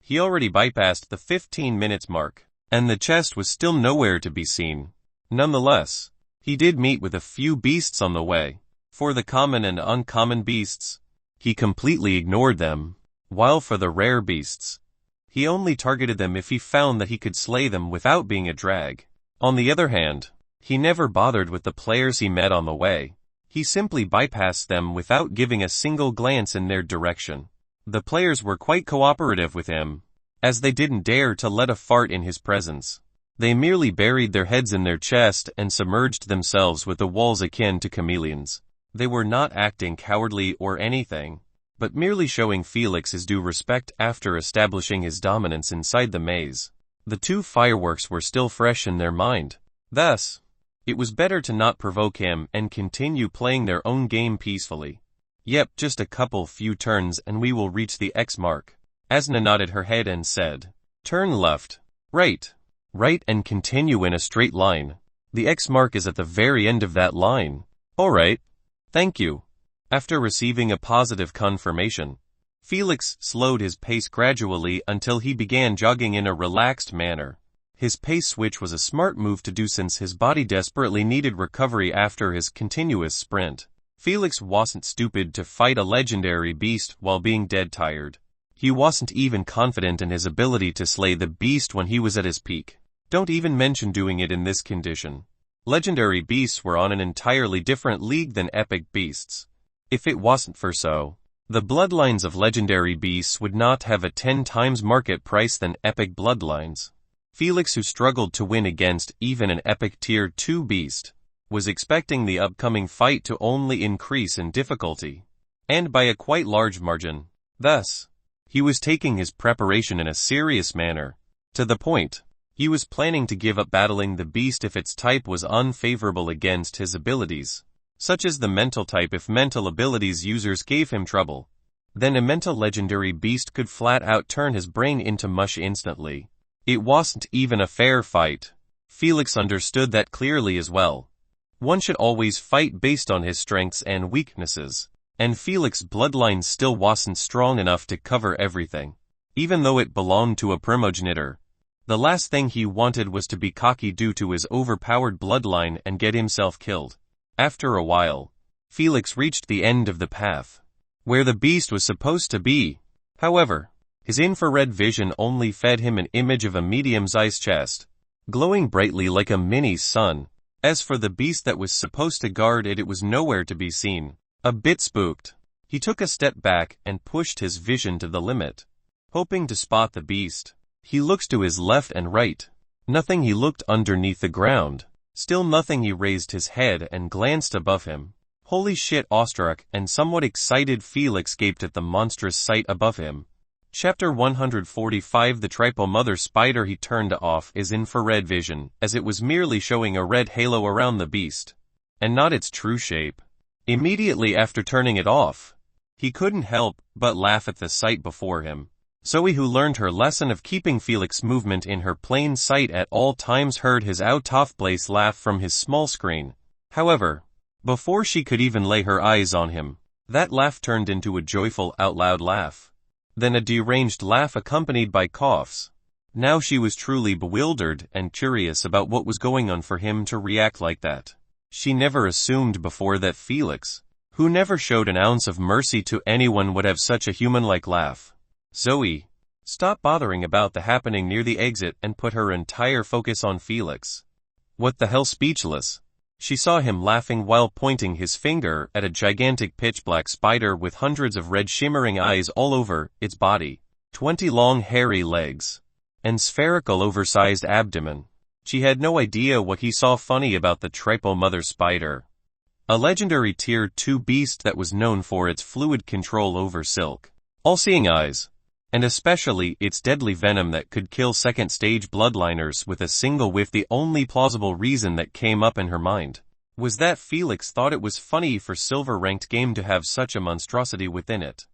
He already bypassed the 15 minutes mark, and the chest was still nowhere to be seen. Nonetheless, he did meet with a few beasts on the way. For the common and uncommon beasts, he completely ignored them, while for the rare beasts, he only targeted them if he found that he could slay them without being a drag. On the other hand, he never bothered with the players he met on the way. He simply bypassed them without giving a single glance in their direction. The players were quite cooperative with him, as they didn't dare to let a fart in his presence. They merely buried their heads in their chest and submerged themselves with the walls akin to chameleons. They were not acting cowardly or anything, but merely showing Felix his due respect after establishing his dominance inside the maze. The two fireworks were still fresh in their mind. Thus, it was better to not provoke him and continue playing their own game peacefully. Yep, just a few turns and we will reach the X mark. Asna nodded her head and said, "Turn left, right, and continue in a straight line. The X mark is at the very end of that line." "Alright. Thank you." After receiving a positive confirmation, Felix slowed his pace gradually until he began jogging in a relaxed manner. His pace switch was a smart move to do since his body desperately needed recovery after his continuous sprint. Felix wasn't stupid to fight a legendary beast while being dead tired. He wasn't even confident in his ability to slay the beast when he was at his peak. Don't even mention doing it in this condition. Legendary beasts were on an entirely different league than epic beasts. If it wasn't for so, the bloodlines of legendary beasts would not have a 10 times market price than epic bloodlines. Felix, who struggled to win against even an epic tier 2 beast, was expecting the upcoming fight to only increase in difficulty, and by a quite large margin. Thus, he was taking his preparation in a serious manner, to the point he was planning to give up battling the beast if its type was unfavorable against his abilities, such as the mental type. If mental abilities users gave him trouble, then a mental legendary beast could flat out turn his brain into mush instantly. It wasn't even a fair fight. Felix understood that clearly as well. One should always fight based on his strengths and weaknesses, and Felix's bloodline still wasn't strong enough to cover everything. Even though it belonged to a primogenitor, the last thing he wanted was to be cocky due to his overpowered bloodline and get himself killed. After a while, Felix reached the end of the path, where the beast was supposed to be. However, his infrared vision only fed him an image of a medium-sized chest, glowing brightly like a mini sun. As for the beast that was supposed to guard it, it was nowhere to be seen. A bit spooked, he took a step back and pushed his vision to the limit, hoping to spot the beast. He looked to his left and right. Nothing. He looked underneath the ground. Still nothing. He raised his head and glanced above him. Holy shit! Awestruck and somewhat excited, Felix gaped at the monstrous sight above him. Chapter 145. The Triple Mother Spider. He turned off his infrared vision, as it was merely showing a red halo around the beast, and not its true shape. Immediately after turning it off, he couldn't help but laugh at the sight before him. Zoe, who learned her lesson of keeping Felix's movement in her plain sight at all times, heard his out-of-place laugh from his small screen. However, before she could even lay her eyes on him, that laugh turned into a joyful, out-loud laugh. Then a deranged laugh accompanied by coughs. Now she was truly bewildered and curious about what was going on for him to react like that. She never assumed before that Felix, who never showed an ounce of mercy to anyone, would have such a human-like laugh. Zoe, stop bothering about the happening near the exit and put her entire focus on Felix. What the hell? Speechless, she saw him laughing while pointing his finger at a gigantic pitch-black spider with hundreds of red shimmering eyes all over its body, 20 long hairy legs, and spherical oversized abdomen. She had no idea what he saw funny about the Triple Mother Spider, a legendary tier 2 beast that was known for its fluid control over silk, all-seeing eyes, and especially its deadly venom that could kill second-stage bloodliners with a single whiff. The only plausible reason that came up in her mind was that Felix thought it was funny for silver-ranked game to have such a monstrosity within it.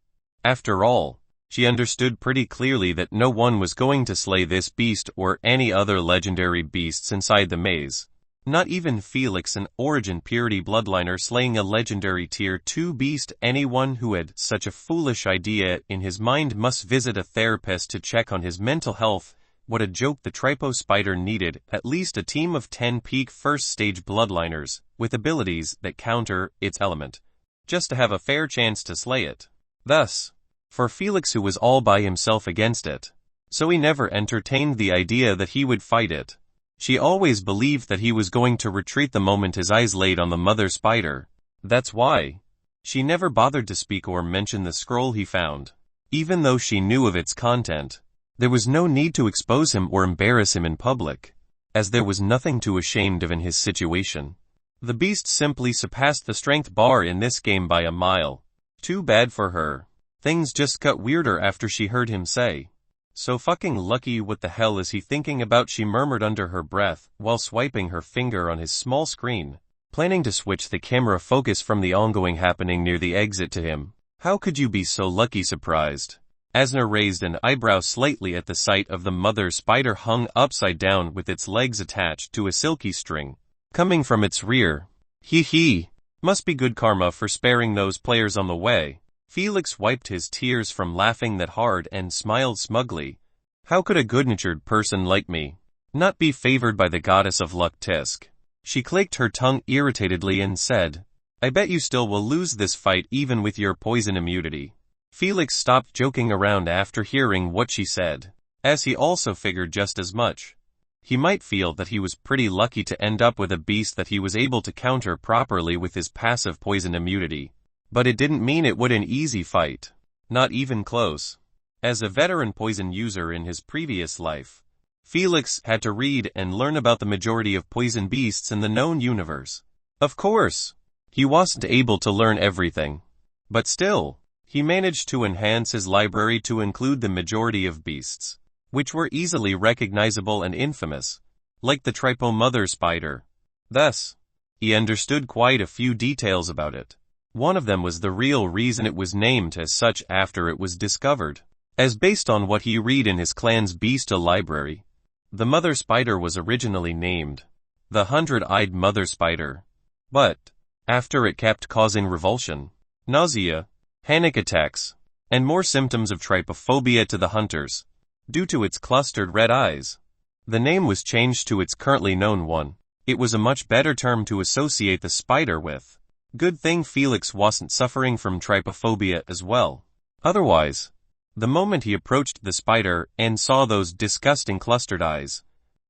After all, she understood pretty clearly that no one was going to slay this beast or any other legendary beasts inside the maze. Not even Felix, an Origin Purity bloodliner slaying a legendary Tier 2 beast. Anyone who had such a foolish idea in his mind must visit a therapist to check on his mental health. What a joke. The Tripo Spider needed at least a team of 10 peak first-stage bloodliners, with abilities that counter its element, just to have a fair chance to slay it. Thus, for Felix, who was all by himself against it, so he never entertained the idea that he would fight it. She always believed that he was going to retreat the moment his eyes laid on the mother spider. That's why she never bothered to speak or mention the scroll he found. Even though she knew of its content, there was no need to expose him or embarrass him in public, as there was nothing to ashamed of in his situation. The beast simply surpassed the strength bar in this game by a mile. Too bad for her. Things just got weirder after she heard him say, "So fucking lucky, what the hell is he thinking about?" she murmured under her breath, while swiping her finger on his small screen, planning to switch the camera focus from the ongoing happening near the exit to him. "How could you be so lucky?" surprised. Asna raised an eyebrow slightly at the sight of the mother spider hung upside down with its legs attached to a silky string coming from its rear. Hee. Must be good karma for sparing those players on the way. Felix wiped his tears from laughing that hard and smiled smugly. How could a good-natured person like me not be favored by the goddess of luck? Tisk. She clicked her tongue irritatedly and said, "I bet you still will lose this fight even with your poison immunity." Felix stopped joking around after hearing what she said, as he also figured just as much. He might feel that he was pretty lucky to end up with a beast that he was able to counter properly with his passive poison immunity. But it didn't mean it would an easy fight. Not even close. As a veteran poison user in his previous life, Felix had to read and learn about the majority of poison beasts in the known universe. Of course, he wasn't able to learn everything. But still, he managed to enhance his library to include the majority of beasts, which were easily recognizable and infamous, like the Tripo mother spider. Thus, he understood quite a few details about it. One of them was the real reason it was named as such after it was discovered, as based on what he read in his clan's Beasta library. The mother spider was originally named the 100-eyed mother spider, but after it kept causing revulsion, nausea, panic attacks, and more symptoms of trypophobia to the hunters, due to its clustered red eyes, the name was changed to its currently known one. It was a much better term to associate the spider with. Good thing Felix wasn't suffering from trypophobia as well. Otherwise, the moment he approached the spider and saw those disgusting clustered eyes,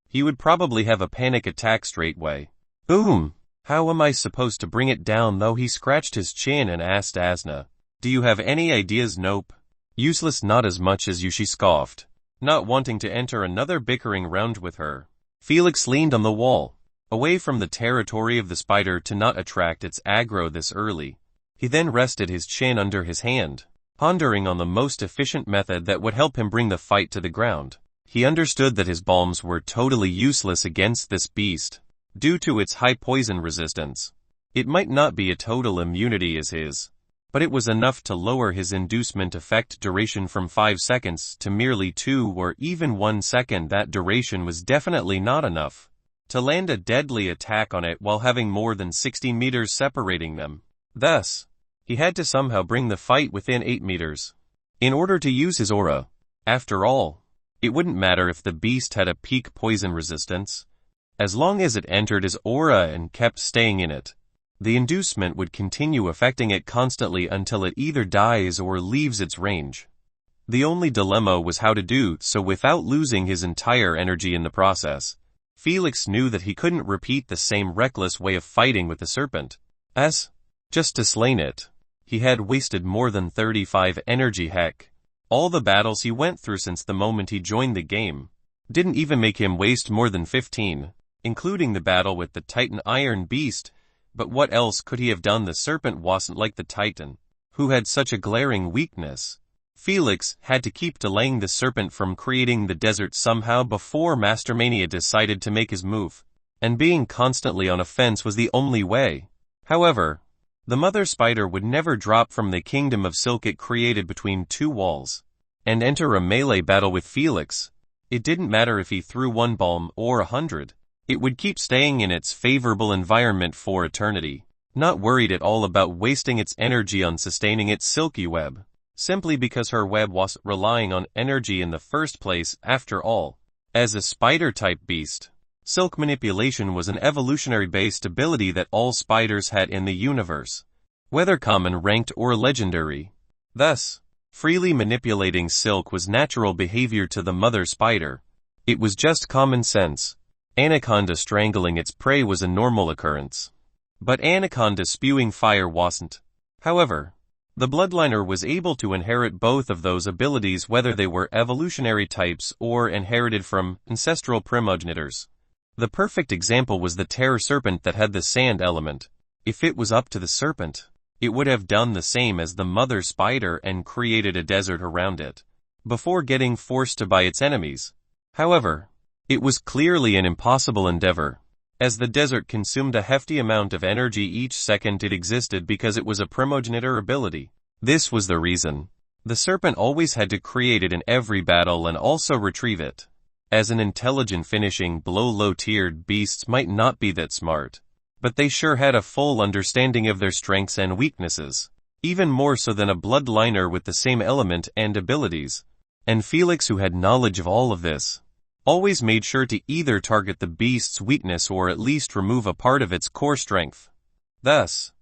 he would probably have a panic attack straightway. Boom! How am I supposed to bring it down though? He scratched his chin and asked Asna, "Do you have any ideas?" "Nope. Useless, not as much as you," she scoffed, not wanting to enter another bickering round with her. Felix leaned on the wall, away from the territory of the spider to not attract its aggro this early. He then rested his chin under his hand, pondering on the most efficient method that would help him bring the fight to the ground. He understood that his bombs were totally useless against this beast, due to its high poison resistance. It might not be a total immunity as his, but it was enough to lower his inducement effect duration from 5 seconds to merely 2 or even 1 second. That duration was definitely not enough to land a deadly attack on it while having more than 60 meters separating them. Thus, he had to somehow bring the fight within 8 meters. In order to use his aura, after all, it wouldn't matter if the beast had a peak poison resistance. As long as it entered his aura and kept staying in it, the inducement would continue affecting it constantly until it either dies or leaves its range. The only dilemma was how to do so without losing his entire energy in the process. Felix knew that he couldn't repeat the same reckless way of fighting with the serpent, just to slay it. He had wasted more than 35 energy. Heck, all the battles he went through since the moment he joined the game didn't even make him waste more than 15, including the battle with the Titan Iron Beast. But what else could he have done? The serpent wasn't like the Titan, who had such a glaring weakness. Felix had to keep delaying the serpent from creating the desert somehow before Mastermania decided to make his move, and being constantly on offense was the only way. However, the mother spider would never drop from the kingdom of silk it created between 2 walls, and enter a melee battle with Felix. It didn't matter if he threw 1 bomb or 100. It would keep staying in its favorable environment for eternity, not worried at all about wasting its energy on sustaining its silky web, simply because her web wasn't relying on energy in the first place after all. As a spider-type beast, silk manipulation was an evolutionary-based ability that all spiders had in the universe, whether common, ranked, or legendary. Thus, freely manipulating silk was natural behavior to the mother spider. It was just common sense. Anaconda strangling its prey was a normal occurrence. But anaconda spewing fire wasn't. However, the bloodliner was able to inherit both of those abilities whether they were evolutionary types or inherited from ancestral progenitors. The perfect example was the terror serpent that had the sand element. If it was up to the serpent, it would have done the same as the mother spider and created a desert around it, before getting forced by its enemies. However, it was clearly an impossible endeavor, as the desert consumed a hefty amount of energy each second it existed because it was a primogenitor ability. This was the reason. The serpent always had to create it in every battle and also retrieve it. As an intelligent finishing blow, low-tiered beasts might not be that smart, but they sure had a full understanding of their strengths and weaknesses, even more so than a bloodliner with the same element and abilities. And Felix, who had knowledge of all of this, always made sure to either target the beast's weakness or at least remove a part of its core strength. Thus,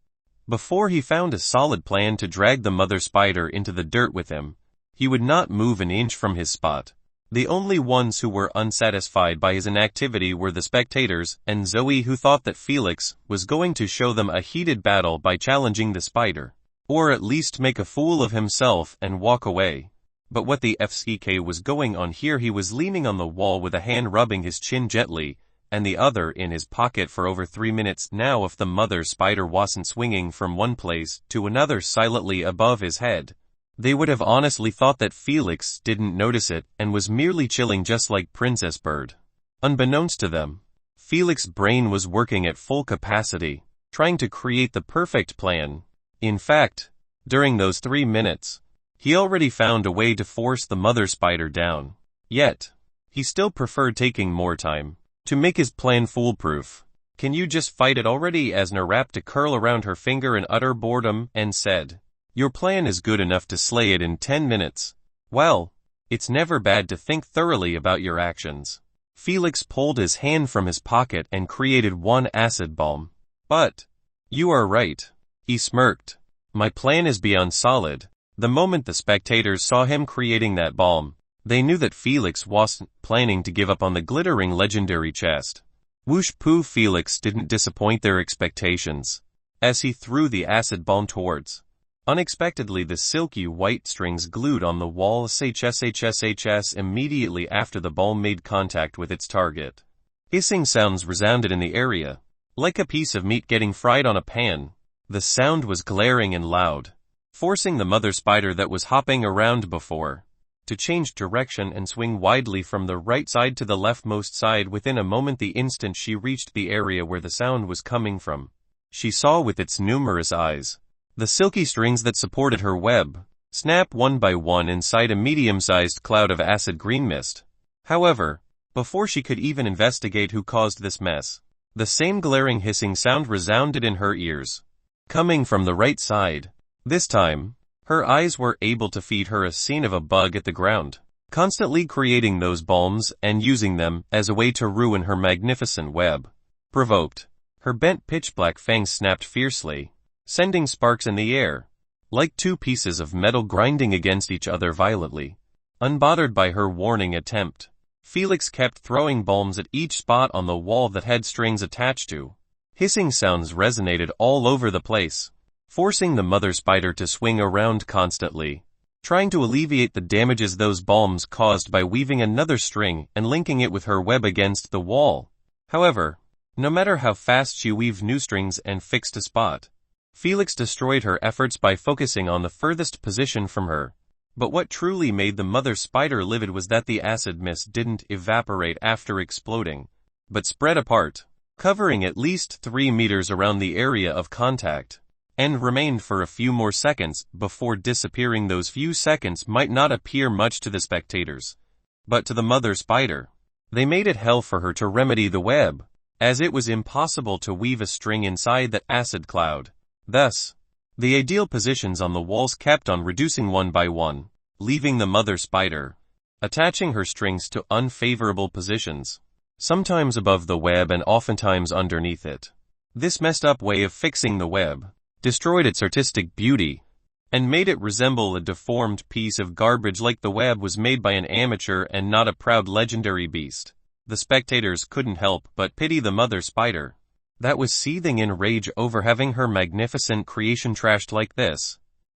before he found a solid plan to drag the mother spider into the dirt with him, he would not move an inch from his spot. The only ones who were unsatisfied by his inactivity were the spectators and Zoe, who thought that Felix was going to show them a heated battle by challenging the spider, or at least make a fool of himself and walk away. But what the FCK was going on here? He was leaning on the wall with a hand rubbing his chin gently, and the other in his pocket for over 3 minutes now. If the mother spider wasn't swinging from one place to another silently above his head, they would have honestly thought that Felix didn't notice it and was merely chilling just like Princess Bird. Unbeknownst to them, Felix's brain was working at full capacity, trying to create the perfect plan. In fact, during those 3 minutes, he already found a way to force the mother spider down. Yet, he still preferred taking more time to make his plan foolproof. "Can you just fight it already?" Asna wrapped a curl around her finger in utter boredom and said, "Your plan is good enough to slay it in 10 minutes. Well, it's never bad to think thoroughly about your actions." Felix pulled his hand from his pocket and created one acid bomb. "But, you are right," he smirked. "My plan is beyond solid." The moment the spectators saw him creating that bomb, they knew that Felix wasn't planning to give up on the glittering legendary chest. Whoosh poo! Felix didn't disappoint their expectations, as he threw the acid bomb towards. Unexpectedly, the silky white strings glued on the wall shshshs immediately after the bomb made contact with its target. Hissing sounds resounded in the area, like a piece of meat getting fried on a pan. The sound was glaring and loud, forcing the mother spider that was hopping around before to change direction and swing widely from the right side to the leftmost side. Within a moment, the instant she reached the area where the sound was coming from, she saw with its numerous eyes the silky strings that supported her web snap one by one inside a medium-sized cloud of acid green mist. However, before she could even investigate who caused this mess, the same glaring hissing sound resounded in her ears, coming from the right side. This time, her eyes were able to feed her a scene of a bug at the ground, constantly creating those bombs and using them as a way to ruin her magnificent web. Provoked, her bent pitch-black fangs snapped fiercely, sending sparks in the air, like two pieces of metal grinding against each other violently. Unbothered by her warning attempt, Felix kept throwing bombs at each spot on the wall that had strings attached to. Hissing sounds resonated all over the place, forcing the mother spider to swing around constantly, trying to alleviate the damages those bombs caused by weaving another string and linking it with her web against the wall. However, no matter how fast she weaved new strings and fixed a spot, Felix destroyed her efforts by focusing on the furthest position from her. But what truly made the mother spider livid was that the acid mist didn't evaporate after exploding, but spread apart, covering at least 3 meters around the area of contact, and remained for a few more seconds before disappearing. Those few seconds might not appear much to the spectators, but to the mother spider, they made it hell for her to remedy the web. as it was impossible to weave a string inside that acid cloud. Thus, the ideal positions on the walls kept on reducing one by one, leaving the mother spider attaching her strings to unfavorable positions, sometimes above the web and oftentimes underneath it. This messed up way of fixing the web destroyed its artistic beauty and made it resemble a deformed piece of garbage, like the web was made by an amateur and not a proud legendary beast. The spectators couldn't help but pity the mother spider that was seething in rage over having her magnificent creation trashed like this.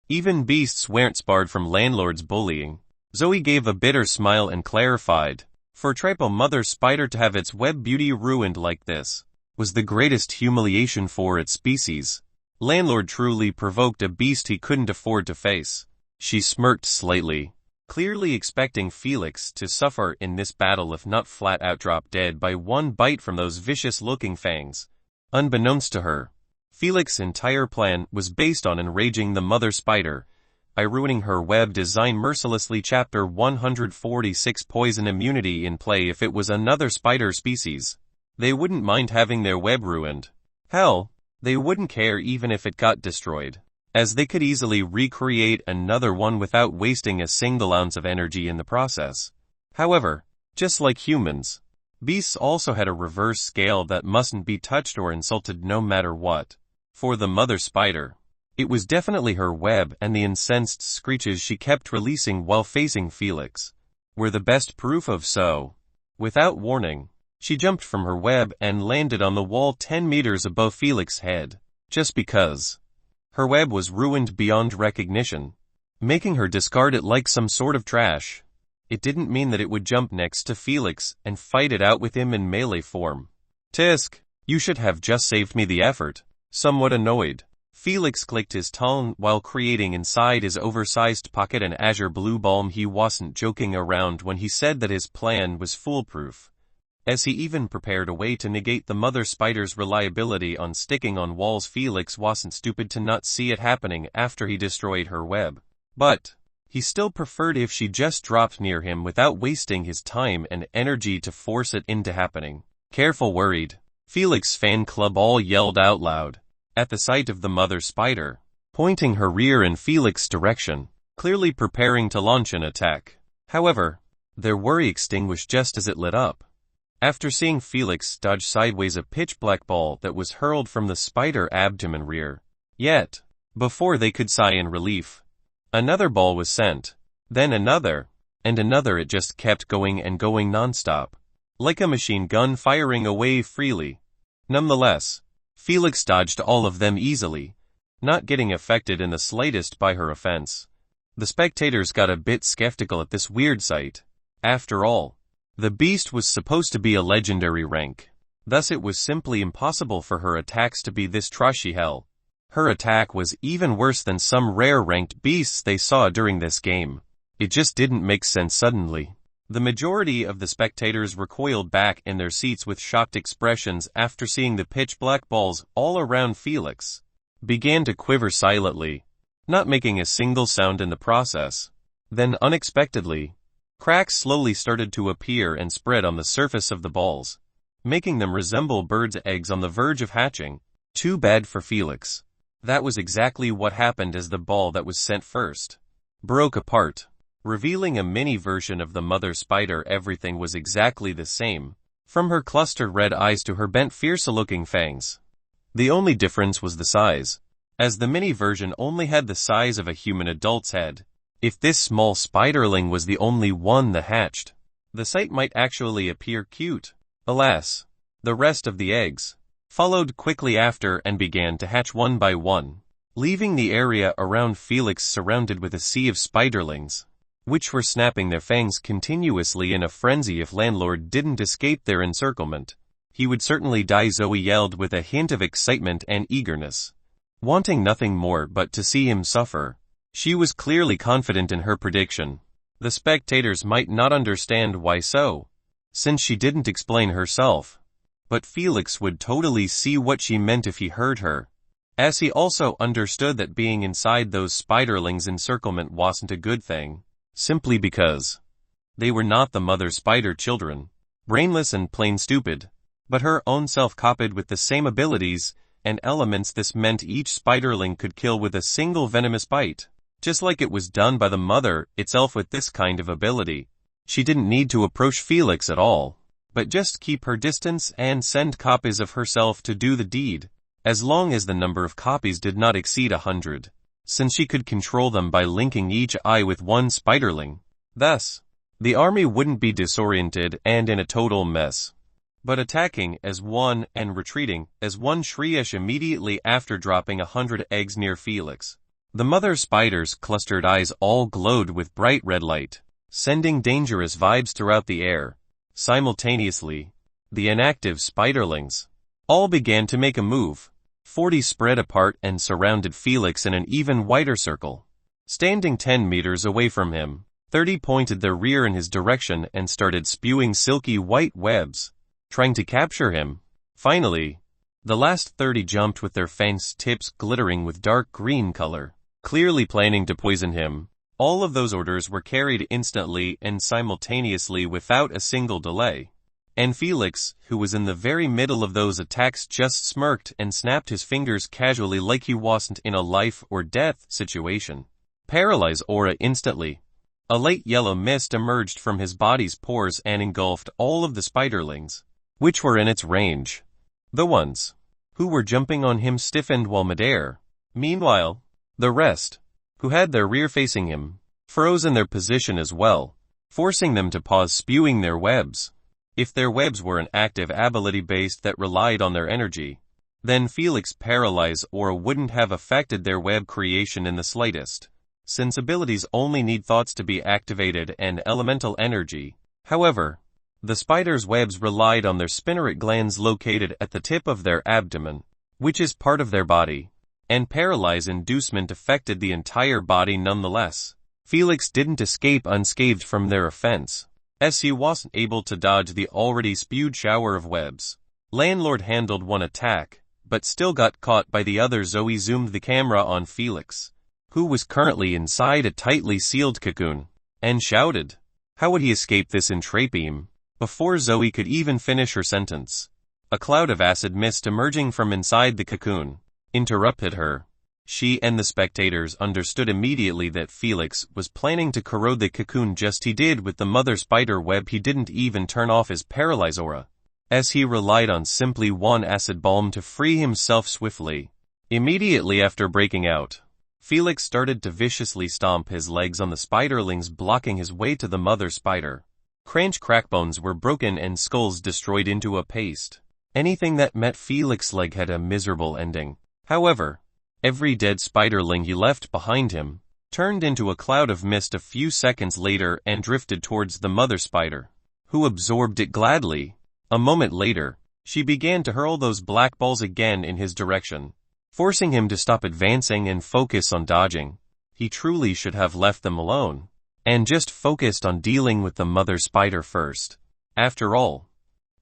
Even beasts weren't spared from landlord's bullying. Zoe gave a bitter smile and clarified, for a mother spider to have its web beauty ruined like this was the greatest humiliation for its species. Landlord truly provoked a beast he couldn't afford to face. She smirked slightly, clearly expecting Felix to suffer in this battle, if not flat out drop dead by one bite from those vicious-looking fangs. Unbeknownst to her, Felix's entire plan was based on enraging the mother spider by ruining her web design mercilessly. Chapter 146. Poison immunity in play. If it was another spider species, they wouldn't mind having their web ruined. Hell, they wouldn't care even if it got destroyed, as they could easily recreate another one without wasting a single ounce of energy in the process. However, just like humans, beasts also had a reverse scale that mustn't be touched or insulted no matter what. For the mother spider, it was definitely her web and the incensed screeches she kept releasing while facing Felix were the best proof of so. Without warning, she jumped from her web and landed on the wall 10 meters above Felix's head, just because her web was ruined beyond recognition, making her discard it like some sort of trash. It didn't mean that it would jump next to Felix and fight it out with him in melee form. Tisk, you should have just saved me the effort. Somewhat annoyed, Felix clicked his tongue while creating inside his oversized pocket an azure blue balm. He wasn't joking around when he said that his plan was foolproof, as he even prepared a way to negate the mother spider's reliability on sticking on walls. Felix wasn't stupid to not see it happening after he destroyed her web, but he still preferred if she just dropped near him without wasting his time and energy to force it into happening. Careful, worried Felix fan club all yelled out loud at the sight of the mother spider, pointing her rear in Felix's direction, clearly preparing to launch an attack. However, their worry extinguished just as it lit up, after seeing Felix dodge sideways a pitch-black ball that was hurled from the spider abdomen rear. Yet, before they could sigh in relief, another ball was sent, then another, and another. It just kept going and going non-stop, like a machine gun firing away freely. Nonetheless, Felix dodged all of them easily, not getting affected in the slightest by her offense. The spectators got a bit skeptical at this weird sight. After all, the beast was supposed to be a legendary rank, thus it was simply impossible for her attacks to be this trashy. Hell, her attack was even worse than some rare ranked beasts they saw during this game. It just didn't make sense. Suddenly, the majority of the spectators recoiled back in their seats with shocked expressions after seeing the pitch-black balls all around Felix began to quiver silently, not making a single sound in the process. Then unexpectedly, cracks slowly started to appear and spread on the surface of the balls, making them resemble birds' eggs on the verge of hatching. Too bad for Felix. That was exactly what happened as the ball that was sent first broke apart, revealing a mini version of the mother spider. Everything was exactly the same, from her clustered red eyes to her bent fierce-looking fangs. The only difference was the size, as the mini version only had the size of a human adult's head. If this small spiderling was the only one that hatched, the sight might actually appear cute. Alas, the rest of the eggs followed quickly after and began to hatch one by one, leaving the area around Felix surrounded with a sea of spiderlings, which were snapping their fangs continuously in a frenzy. If landlord didn't escape their encirclement, he would certainly die. Zoe yelled with a hint of excitement and eagerness, wanting nothing more but to see him suffer. She was clearly confident in her prediction. The spectators might not understand why so, since she didn't explain herself, but Felix would totally see what she meant if he heard her, as he also understood that being inside those spiderlings' encirclement wasn't a good thing, simply because they were not the mother spider children, brainless and plain stupid. but her own self copied with the same abilities and elements. This meant each spiderling could kill with a single venomous bite, just like it was done by the mother itself. With this kind of ability, she didn't need to approach Felix at all, but just keep her distance and send copies of herself to do the deed, as long as the number of copies did not exceed 100, since she could control them by linking each eye with one spiderling. Thus, the army wouldn't be disoriented and in a total mess, but attacking as one and retreating as one. Shriesh immediately after dropping 100 eggs near Felix. The mother spider's clustered eyes all glowed with bright red light, sending dangerous vibes throughout the air. Simultaneously, the inactive spiderlings all began to make a move. 40 spread apart and surrounded Felix in an even wider circle. Standing 10 meters away from him, 30 pointed their rear in his direction and started spewing silky white webs, trying to capture him. Finally, the last 30 jumped with their fangs tips glittering with dark green color, clearly planning to poison him. All of those orders were carried instantly and simultaneously without a single delay. And Felix, who was in the very middle of those attacks, just smirked and snapped his fingers casually like he wasn't in a life or death situation. Paralyze aura instantly. A light yellow mist emerged from his body's pores and engulfed all of the spiderlings, which were in its range. The ones who were jumping on him stiffened while midair. Meanwhile, the rest, who had their rear facing him, froze in their position as well, forcing them to pause spewing their webs. If their webs were an active ability based that relied on their energy, then Felix Paralyze aura wouldn't have affected their web creation in the slightest, since abilities only need thoughts to be activated and elemental energy. However, the spider's webs relied on their spinneret glands located at the tip of their abdomen, which is part of their body, and paralyze inducement affected the entire body nonetheless. Felix didn't escape unscathed from their offense, as he wasn't able to dodge the already spewed shower of webs. Landlord handled one attack, but still got caught by the other. Zoe zoomed the camera on Felix, who was currently inside a tightly sealed cocoon, and shouted, "How would he escape this beam?" Before Zoe could even finish her sentence, a cloud of acid mist emerging from inside the cocoon interrupted her. She and the spectators understood immediately that Felix was planning to corrode the cocoon just he did with the mother spider web. He didn't even turn off his paralyze aura, as he relied on simply one acid balm to free himself swiftly. Immediately after breaking out, Felix started to viciously stomp his legs on the spiderlings, blocking his way to the mother spider. Crackbones were broken and skulls destroyed into a paste. Anything that met Felix's leg had a miserable ending. However, every dead spiderling he left behind him turned into a cloud of mist a few seconds later and drifted towards the mother spider, who absorbed it gladly. A moment later, she began to hurl those black balls again in his direction, forcing him to stop advancing and focus on dodging. He truly should have left them alone, and just focused on dealing with the mother spider first. After all,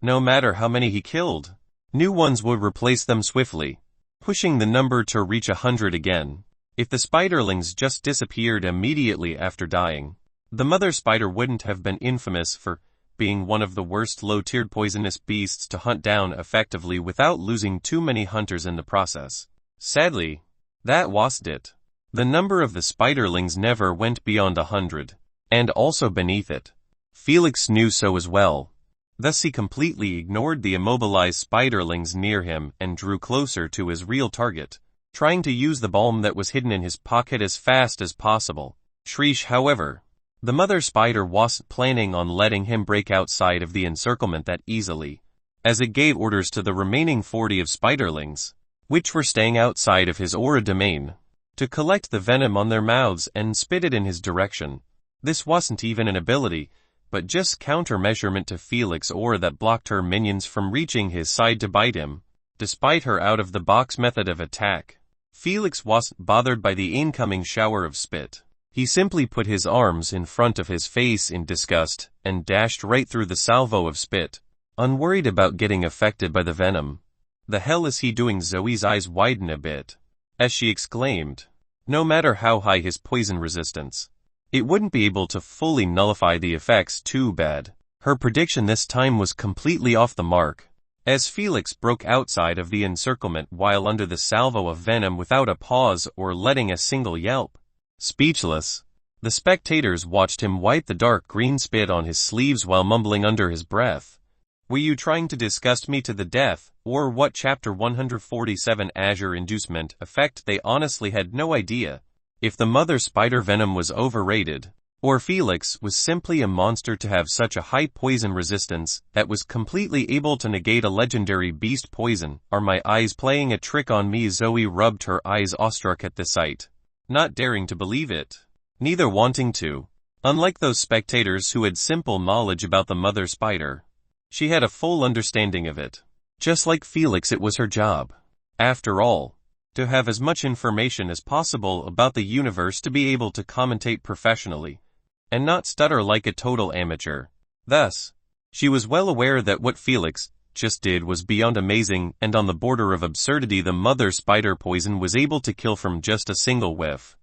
no matter how many he killed, new ones would replace them swiftly, pushing the number to reach 100 again. If the spiderlings just disappeared immediately after dying, the mother spider wouldn't have been infamous for being one of the worst low-tiered poisonous beasts to hunt down effectively without losing too many hunters in the process. Sadly, that wasn't it. The number of the spiderlings never went beyond 100, and also beneath it. Felix knew so as well. Thus he completely ignored the immobilized spiderlings near him and drew closer to his real target, trying to use the balm that was hidden in his pocket as fast as possible. Shrish, however, the mother spider wasn't planning on letting him break outside of the encirclement that easily, as it gave orders to the remaining 40 of spiderlings, which were staying outside of his aura domain, to collect the venom on their mouths and spit it in his direction. This wasn't even an ability, but just countermeasurement to Felix's aura that blocked her minions from reaching his side to bite him. Despite her out-of-the-box method of attack, Felix wasn't bothered by the incoming shower of spit. He simply put his arms in front of his face in disgust and dashed right through the salvo of spit, unworried about getting affected by the venom. "The hell is he doing?" Zoe's eyes widened a bit, as she exclaimed. No matter how high his poison resistance, it wouldn't be able to fully nullify the effects. Too bad. Her prediction this time was completely off the mark. As Felix broke outside of the encirclement while under the salvo of venom without a pause or letting a single yelp. Speechless, the spectators watched him wipe the dark green spit on his sleeves while mumbling under his breath. Were you trying to disgust me to the death, or what? Chapter 147 Azure Inducement Effect. They honestly had no idea if the mother spider venom was overrated, or Felix was simply a monster to have such a high poison resistance that was completely able to negate a legendary beast poison. Are my eyes playing a trick on me? Zoe rubbed her eyes awestruck at the sight, not daring to believe it, neither wanting to. Unlike those spectators who had simple knowledge about the mother spider, she had a full understanding of it. Just like Felix, it was her job, after all, to have as much information as possible about the universe to be able to commentate professionally, and not stutter like a total amateur. Thus, she was well aware that what Felix just did was beyond amazing and on the border of absurdity. The mother spider poison was able to kill from just a single whiff.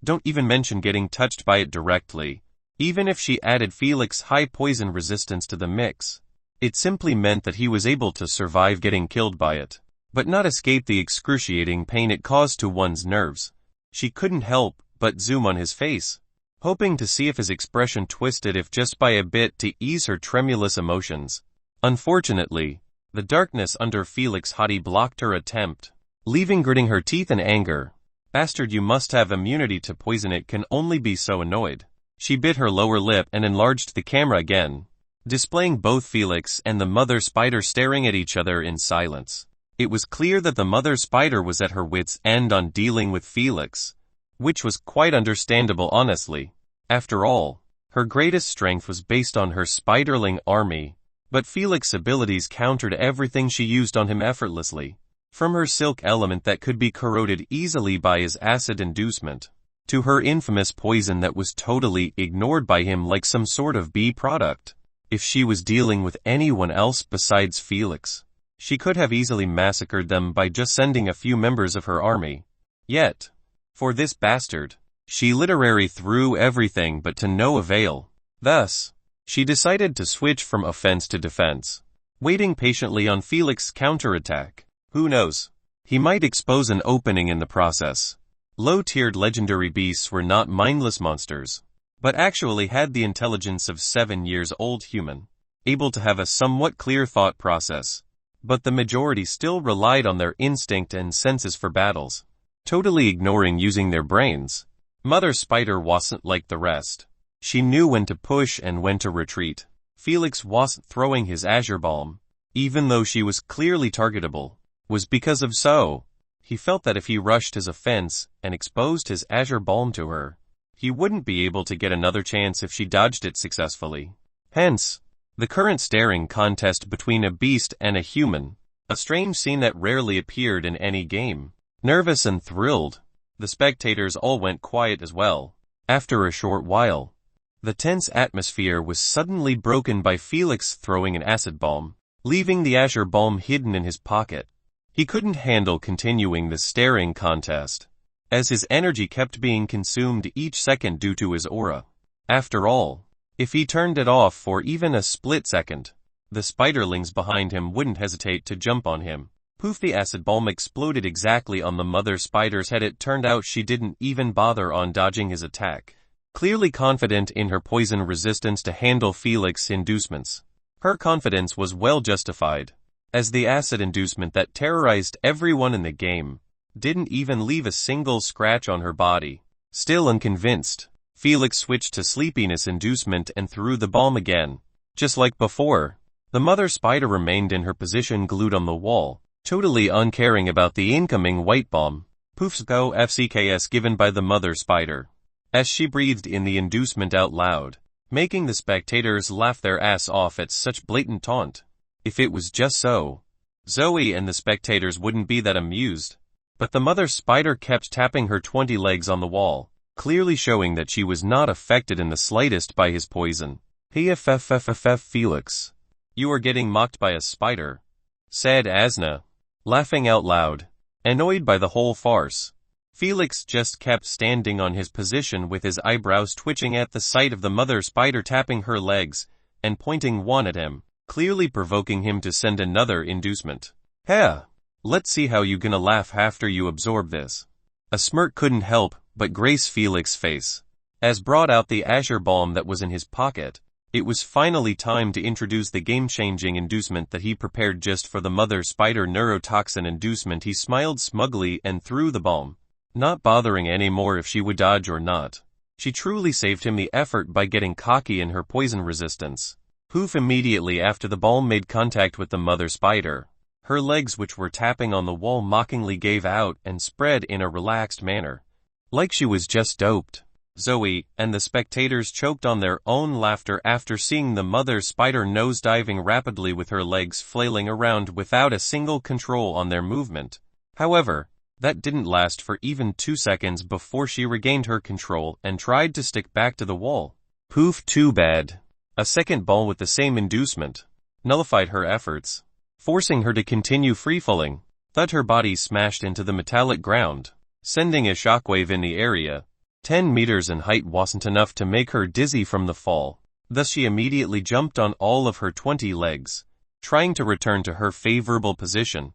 Don't even mention getting touched by it directly. Even if she added Felix's high poison resistance to the mix, it simply meant that he was able to survive getting killed by it, but not escape the excruciating pain it caused to one's nerves. She couldn't help but zoom on his face, hoping to see if his expression twisted if just by a bit to ease her tremulous emotions. Unfortunately, the darkness under Felix's haughty blocked her attempt, leaving gritting her teeth in anger. Bastard, you must have immunity to poison. It can only be so annoyed. She bit her lower lip and enlarged the camera again, displaying both Felix and the mother spider staring at each other in silence. It was clear that the mother spider was at her wits' end on dealing with Felix, which was quite understandable honestly. After all, her greatest strength was based on her spiderling army, but Felix's abilities countered everything she used on him effortlessly. From her silk element that could be corroded easily by his acid inducement, to her infamous poison that was totally ignored by him like some sort of B-product. If she was dealing with anyone else besides Felix, she could have easily massacred them by just sending a few members of her army. Yet, for this bastard, she literally threw everything but to no avail. Thus, she decided to switch from offense to defense, waiting patiently on Felix's counterattack. Who knows? He might expose an opening in the process. Low-tiered legendary beasts were not mindless monsters, but actually had the intelligence of 7-year-old human, able to have a somewhat clear thought process. But the majority still relied on their instinct and senses for battles, totally ignoring using their brains. Mother Spider wasn't like the rest. She knew when to push and when to retreat. Felix wasn't throwing his azure bomb, even though she was clearly targetable, was because of so. He felt that if he rushed his offense and exposed his azure bomb to her, he wouldn't be able to get another chance if she dodged it successfully. Hence, the current staring contest between a beast and a human, a strange scene that rarely appeared in any game. Nervous and thrilled, the spectators all went quiet as well. After a short while, the tense atmosphere was suddenly broken by Felix throwing an acid bomb, leaving the azure bomb hidden in his pocket. He couldn't handle continuing the staring contest, as his energy kept being consumed each second due to his aura. After all, if he turned it off for even a split second, the spiderlings behind him wouldn't hesitate to jump on him. Poof! The acid bomb exploded exactly on the mother spider's head. It turned out she didn't even bother on dodging his attack, clearly confident in her poison resistance to handle Felix's inducements. Her confidence was well justified, as the acid inducement that terrorized everyone in the game didn't even leave a single scratch on her body. Still unconvinced, Felix switched to sleepiness inducement and threw the bomb again. Just like before, the mother spider remained in her position glued on the wall, totally uncaring about the incoming white bomb. Poofs go FCKS given by the mother spider, as she breathed in the inducement out loud, making the spectators laugh their ass off at such blatant taunt. If it was just so, Zoe and the spectators wouldn't be that amused. But the mother spider kept tapping her 20 legs on the wall, clearly showing that she was not affected in the slightest by his poison. PFFFFF Felix, you are getting mocked by a spider, said Asna, laughing out loud, annoyed by the whole farce. Felix just kept standing on his position with his eyebrows twitching at the sight of the mother spider tapping her legs and pointing one at him. clearly provoking him to send another inducement. "Heh, let's see how you gonna laugh after you absorb this." A smirk couldn't help but grace Felix's face. As brought out the azure balm that was in his pocket, it was finally time to introduce the game-changing inducement that he prepared just for the mother spider neurotoxin inducement. He smiled smugly and threw the balm, not bothering anymore if she would dodge or not. She truly saved him the effort by getting cocky in her poison resistance. Poof! Immediately after the balm made contact with the mother spider, her legs, which were tapping on the wall, mockingly gave out and spread in a relaxed manner, like she was just doped. Zoe and the spectators choked on their own laughter after seeing the mother spider nosediving rapidly with her legs flailing around without a single control on their movement. However, that didn't last for even 2 seconds before she regained her control and tried to stick back to the wall. Poof! Too bad. A second ball with the same inducement nullified her efforts, forcing her to continue free-falling. Thud! Her body smashed into the metallic ground, sending a shockwave in the area. 10 meters in height wasn't enough to make her dizzy from the fall. Thus she immediately jumped on all of her 20 legs, trying to return to her favorable position.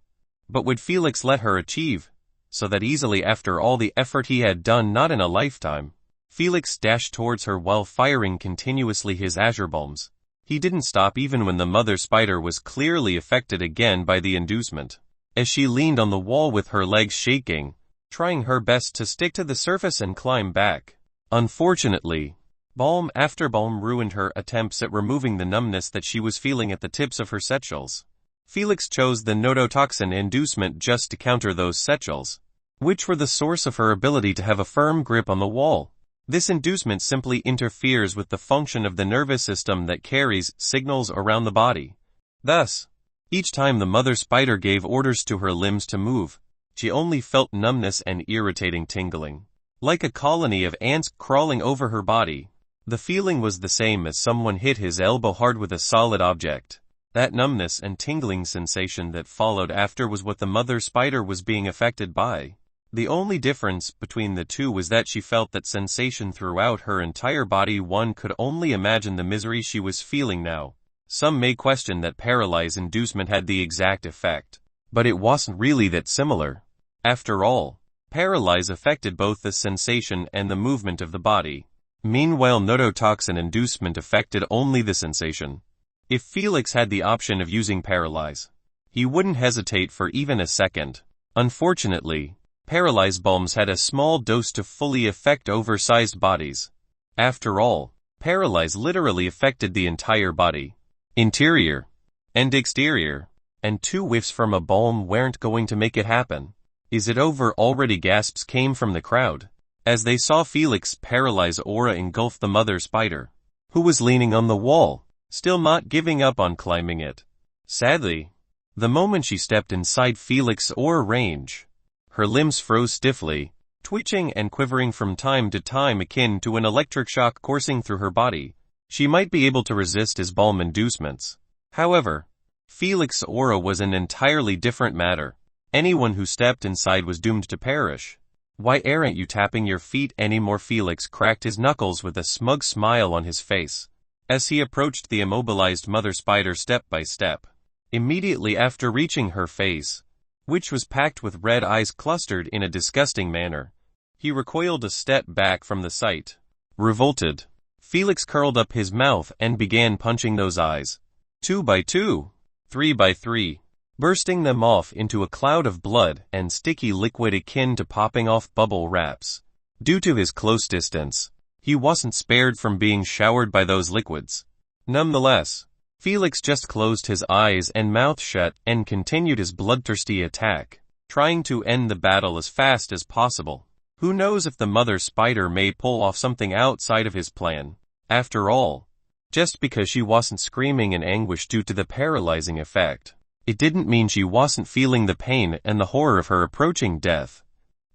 But would Felix let her achieve so that easily after all the effort he had done? Not in a lifetime. Felix dashed towards her while firing continuously his azure bombs. He didn't stop even when the mother spider was clearly affected again by the inducement. As she leaned on the wall with her legs shaking, trying her best to stick to the surface and climb back. Unfortunately, balm after balm ruined her attempts at removing the numbness that she was feeling at the tips of her setchels. Felix chose the neurotoxin inducement just to counter those setchels, which were the source of her ability to have a firm grip on the wall. This inducement simply interferes with the function of the nervous system that carries signals around the body. Thus, each time the mother spider gave orders to her limbs to move, she only felt numbness and irritating tingling, like a colony of ants crawling over her body. The feeling was the same as someone hit his elbow hard with a solid object. That numbness and tingling sensation that followed after was what the mother spider was being affected by. The only difference between the two was that she felt that sensation throughout her entire body. One could only imagine the misery she was feeling now. Some may question that paralyze inducement had the exact effect, but it wasn't really that similar. After all, paralyze affected both the sensation and the movement of the body. Meanwhile, neurotoxin inducement affected only the sensation. If Felix had the option of using paralyze, he wouldn't hesitate for even a second. Unfortunately, paralyze bombs had a small dose to fully affect oversized bodies. After all, paralyze literally affected the entire body, interior and exterior, and 2 whiffs from a balm weren't going to make it happen. "Is it over already?" gasps came from the crowd, as they saw Felix's paralyze aura engulf the mother spider, who was leaning on the wall, still not giving up on climbing it. Sadly, the moment she stepped inside Felix's aura range, her limbs froze stiffly, twitching and quivering from time to time akin to an electric shock coursing through her body. She might be able to resist his balm inducements. However, Felix's aura was an entirely different matter. Anyone who stepped inside was doomed to perish. "Why aren't you tapping your feet anymore?" Felix cracked his knuckles with a smug smile on his face, as he approached the immobilized mother spider step by step. Immediately after reaching her face, which was packed with red eyes clustered in a disgusting manner, he recoiled a step back from the sight. Revolted, Felix curled up his mouth and began punching those eyes, 2 by 2, 3 by 3, bursting them off into a cloud of blood and sticky liquid akin to popping off bubble wraps. Due to his close distance, he wasn't spared from being showered by those liquids. Nonetheless, Felix just closed his eyes and mouth shut and continued his bloodthirsty attack, trying to end the battle as fast as possible. Who knows if the mother spider may pull off something outside of his plan. After all, just because she wasn't screaming in anguish due to the paralyzing effect, it didn't mean she wasn't feeling the pain and the horror of her approaching death.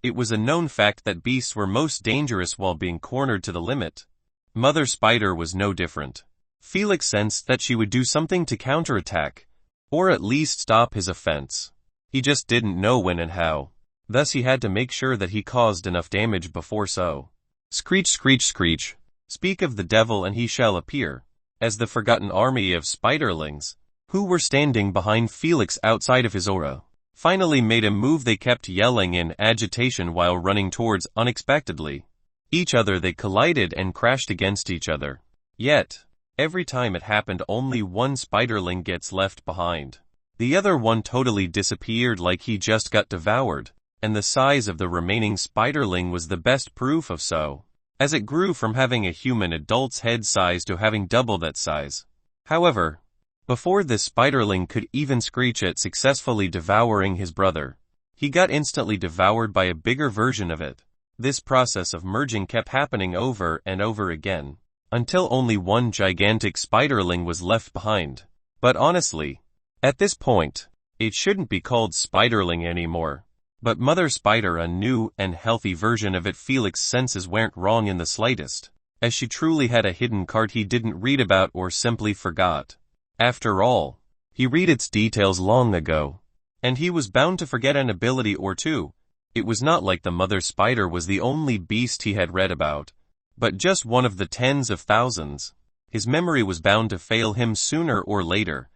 It was a known fact that beasts were most dangerous while being cornered to the limit. Mother Spider was no different. Felix sensed that she would do something to counterattack, or at least stop his offense. He just didn't know when and how. Thus he had to make sure that he caused enough damage before so. Screech, screech, screech. Speak of the devil and he shall appear. As the forgotten army of spiderlings, who were standing behind Felix outside of his aura, finally made a move they kept yelling in agitation while running towards unexpectedly. Each other they collided and crashed against each other. Yet, every time it happened only one spiderling gets left behind. The other one totally disappeared like he just got devoured, and the size of the remaining spiderling was the best proof of so, as it grew from having a human adult's head size to having double that size. However, before this spiderling could even screech at successfully devouring his brother, he got instantly devoured by a bigger version of it. This process of merging kept happening over and over again, until only one gigantic spiderling was left behind. But honestly, at this point, it shouldn't be called spiderling anymore, but Mother Spider, a new and healthy version of it. Felix's senses weren't wrong in the slightest, as she truly had a hidden card he didn't read about or simply forgot. After all, he read its details long ago, and he was bound to forget an ability or two. It was not like the Mother Spider was the only beast he had read about, but just one of the tens of thousands. His memory was bound to fail him sooner or later.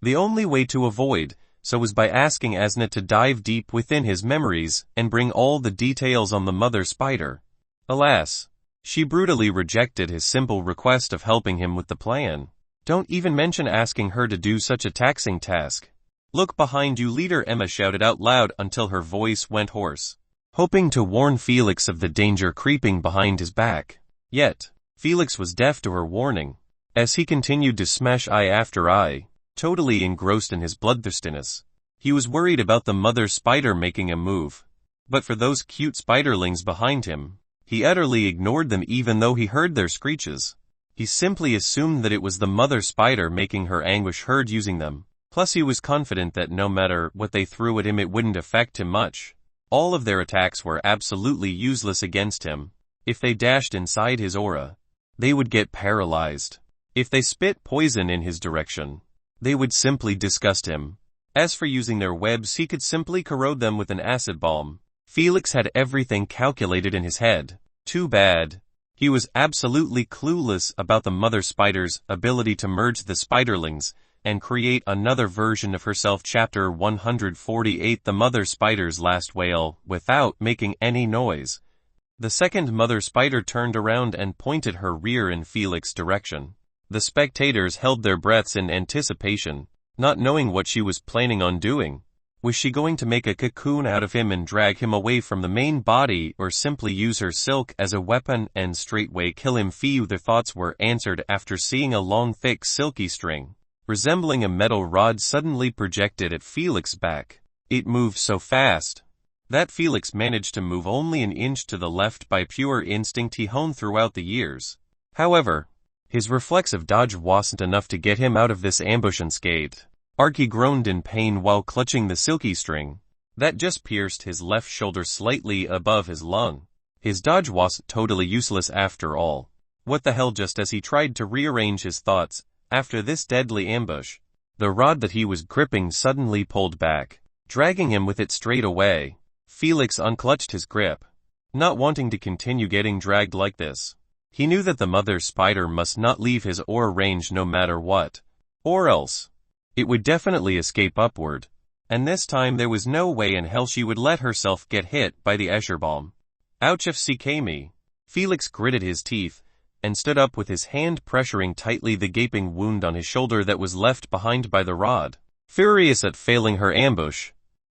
The only way to avoid so was by asking Asna to dive deep within his memories and bring all the details on the Mother Spider. Alas, she brutally rejected his simple request of helping him with the plan. Don't even mention asking her to do such a taxing task. Look behind you, Leader Emma shouted out loud until her voice went hoarse, hoping to warn Felix of the danger creeping behind his back. Yet, Felix was deaf to her warning, as he continued to smash eye after eye, totally engrossed in his bloodthirstiness. He was worried about the Mother Spider making a move, but for those cute spiderlings behind him, he utterly ignored them even though he heard their screeches. He simply assumed that it was the Mother Spider making her anguish heard using them. Plus he was confident that no matter what they threw at him it wouldn't affect him much. All of their attacks were absolutely useless against him. If they dashed inside his aura, they would get paralyzed. If they spit poison in his direction, they would simply disgust him. As for using their webs, he could simply corrode them with an acid bomb. Felix had everything calculated in his head. Too bad. He was absolutely clueless about the Mother Spider's ability to merge the spiderlings and create another version of herself. Chapter 148 The Mother Spider's Last Wail. Without making any noise, the second Mother Spider turned around and pointed her rear in Felix's direction. The spectators held their breaths in anticipation, not knowing what she was planning on doing. Was she going to make a cocoon out of him and drag him away from the main body, or simply use her silk as a weapon and straightway kill him? Few their thoughts were answered after seeing a long thick silky string, resembling a metal rod, suddenly projected at Felix's back. It moved so fast that Felix managed to move only an inch to the left by pure instinct he honed throughout the years. However, his reflexive dodge wasn't enough to get him out of this ambush unscathed. Archie groaned in pain while clutching the silky string that just pierced his left shoulder slightly above his lung. His dodge wasn't totally useless after all. What the hell? Just as he tried to rearrange his thoughts after this deadly ambush, the rod that he was gripping suddenly pulled back, dragging him with it straight away. Felix unclutched his grip, not wanting to continue getting dragged like this. He knew that the Mother Spider must not leave his aura range no matter what, or else it would definitely escape upward, and this time there was no way in hell she would let herself get hit by the Escher bomb. Ouch, FCK me. Felix gritted his teeth and stood up with his hand pressuring tightly the gaping wound on his shoulder that was left behind by the rod. Furious at failing her ambush,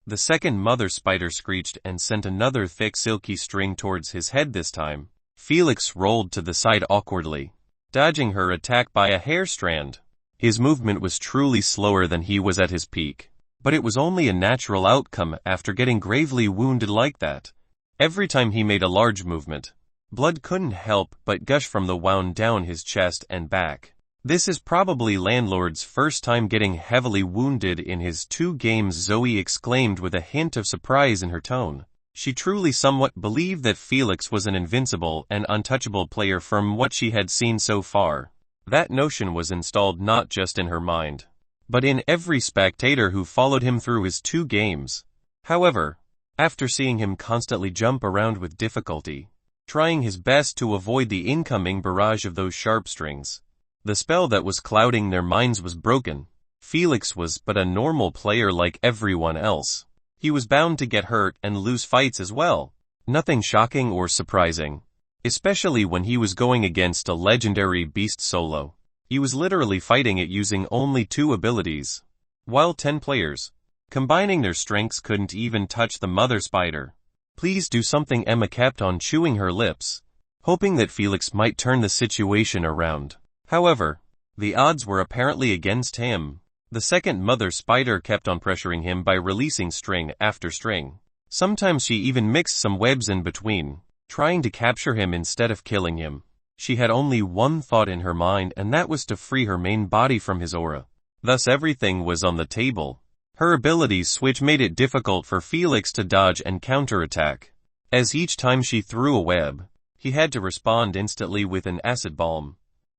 the second Mother Spider screeched and sent another thick silky string towards his head. This time, Felix rolled to the side awkwardly, dodging her attack by a hair strand. His movement was truly slower than he was at his peak, but it was only a natural outcome after getting gravely wounded like that. Every time he made a large movement, blood couldn't help but gush from the wound down his chest and back. This is probably Landlord's first time getting heavily wounded in his 2 games, Zoe exclaimed with a hint of surprise in her tone. She truly somewhat believed that Felix was an invincible and untouchable player from what she had seen so far. That notion was installed not just in her mind, but in every spectator who followed him through his 2 games. However, after seeing him constantly jump around with difficulty, trying his best to avoid the incoming barrage of those sharp strings, the spell that was clouding their minds was broken. Felix was but a normal player like everyone else. He was bound to get hurt and lose fights as well. Nothing shocking or surprising, especially when he was going against a legendary beast solo. He was literally fighting it using only 2 abilities, while 10 players, combining their strengths, couldn't even touch the mother spider. Please do something. Emma kept on chewing her lips, hoping that Felix might turn the situation around. However, the odds were apparently against him. The second mother spider kept on pressuring him by releasing string after string. Sometimes she even mixed some webs in between, trying to capture him instead of killing him. She had only one thought in her mind, and that was to free her main body from his aura. Thus everything was on the table. Her abilities switch made it difficult for Felix to dodge and counterattack, as each time she threw a web, he had to respond instantly with an acid bomb,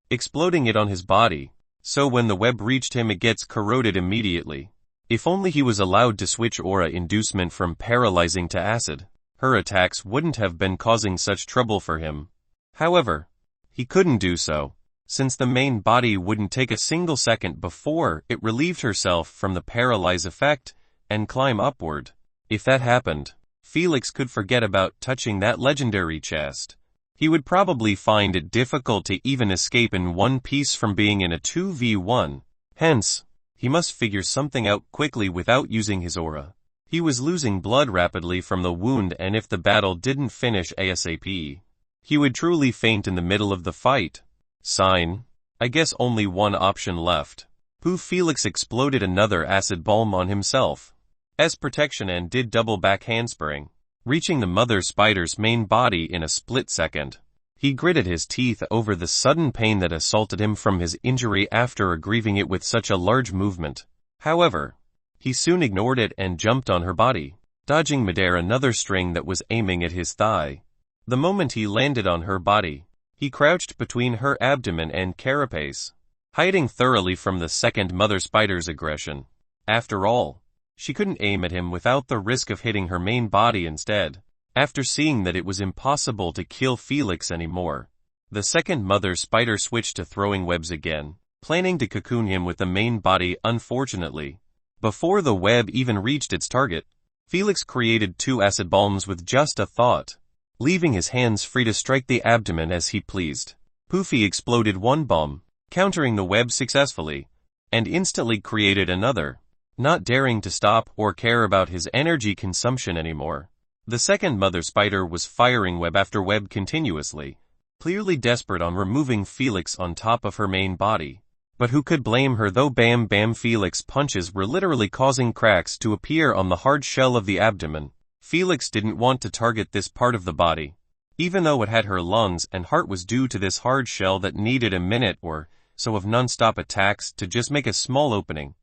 exploding it on his body, so when the web reached him it gets corroded immediately. If only he was allowed to switch aura inducement from paralyzing to acid, her attacks wouldn't have been causing such trouble for him. However, he couldn't do so, since the main body wouldn't take a single second before it relieved herself from the paralyze effect and climb upward. If that happened, Felix could forget about touching that legendary chest. He would probably find it difficult to even escape in one piece from being in a 2v1. Hence, he must figure something out quickly without using his aura. He was losing blood rapidly from the wound, and if the battle didn't finish ASAP, he would truly faint in the middle of the fight. Sign. I guess only one option left. Poof! Felix exploded another acid bomb on himself as protection and did double back handspring, reaching the mother spider's main body in a split second. He gritted his teeth over the sudden pain that assaulted him from his injury after aggrieving it with such a large movement. However, he soon ignored it and jumped on her body, dodging midair another string that was aiming at his thigh. The moment he landed on her body, he crouched between her abdomen and carapace, hiding thoroughly from the second mother spider's aggression. After all, she couldn't aim at him without the risk of hitting her main body instead. After seeing that it was impossible to kill Felix anymore, the second mother spider switched to throwing webs again, planning to cocoon him with the main body. Unfortunately, before the web even reached its target, Felix created 2 acid bombs with just a thought, leaving his hands free to strike the abdomen as he pleased. Poofy exploded one bomb, countering the web successfully, and instantly created another, not daring to stop or care about his energy consumption anymore. The second mother spider was firing web after web continuously, clearly desperate on removing Felix on top of her main body. But who could blame her though? Bam bam! Felix's punches were literally causing cracks to appear on the hard shell of the abdomen. Felix didn't want to target this part of the body, even though it had her lungs and heart, was due to this hard shell that needed a minute or so of non-stop attacks to just make a small opening.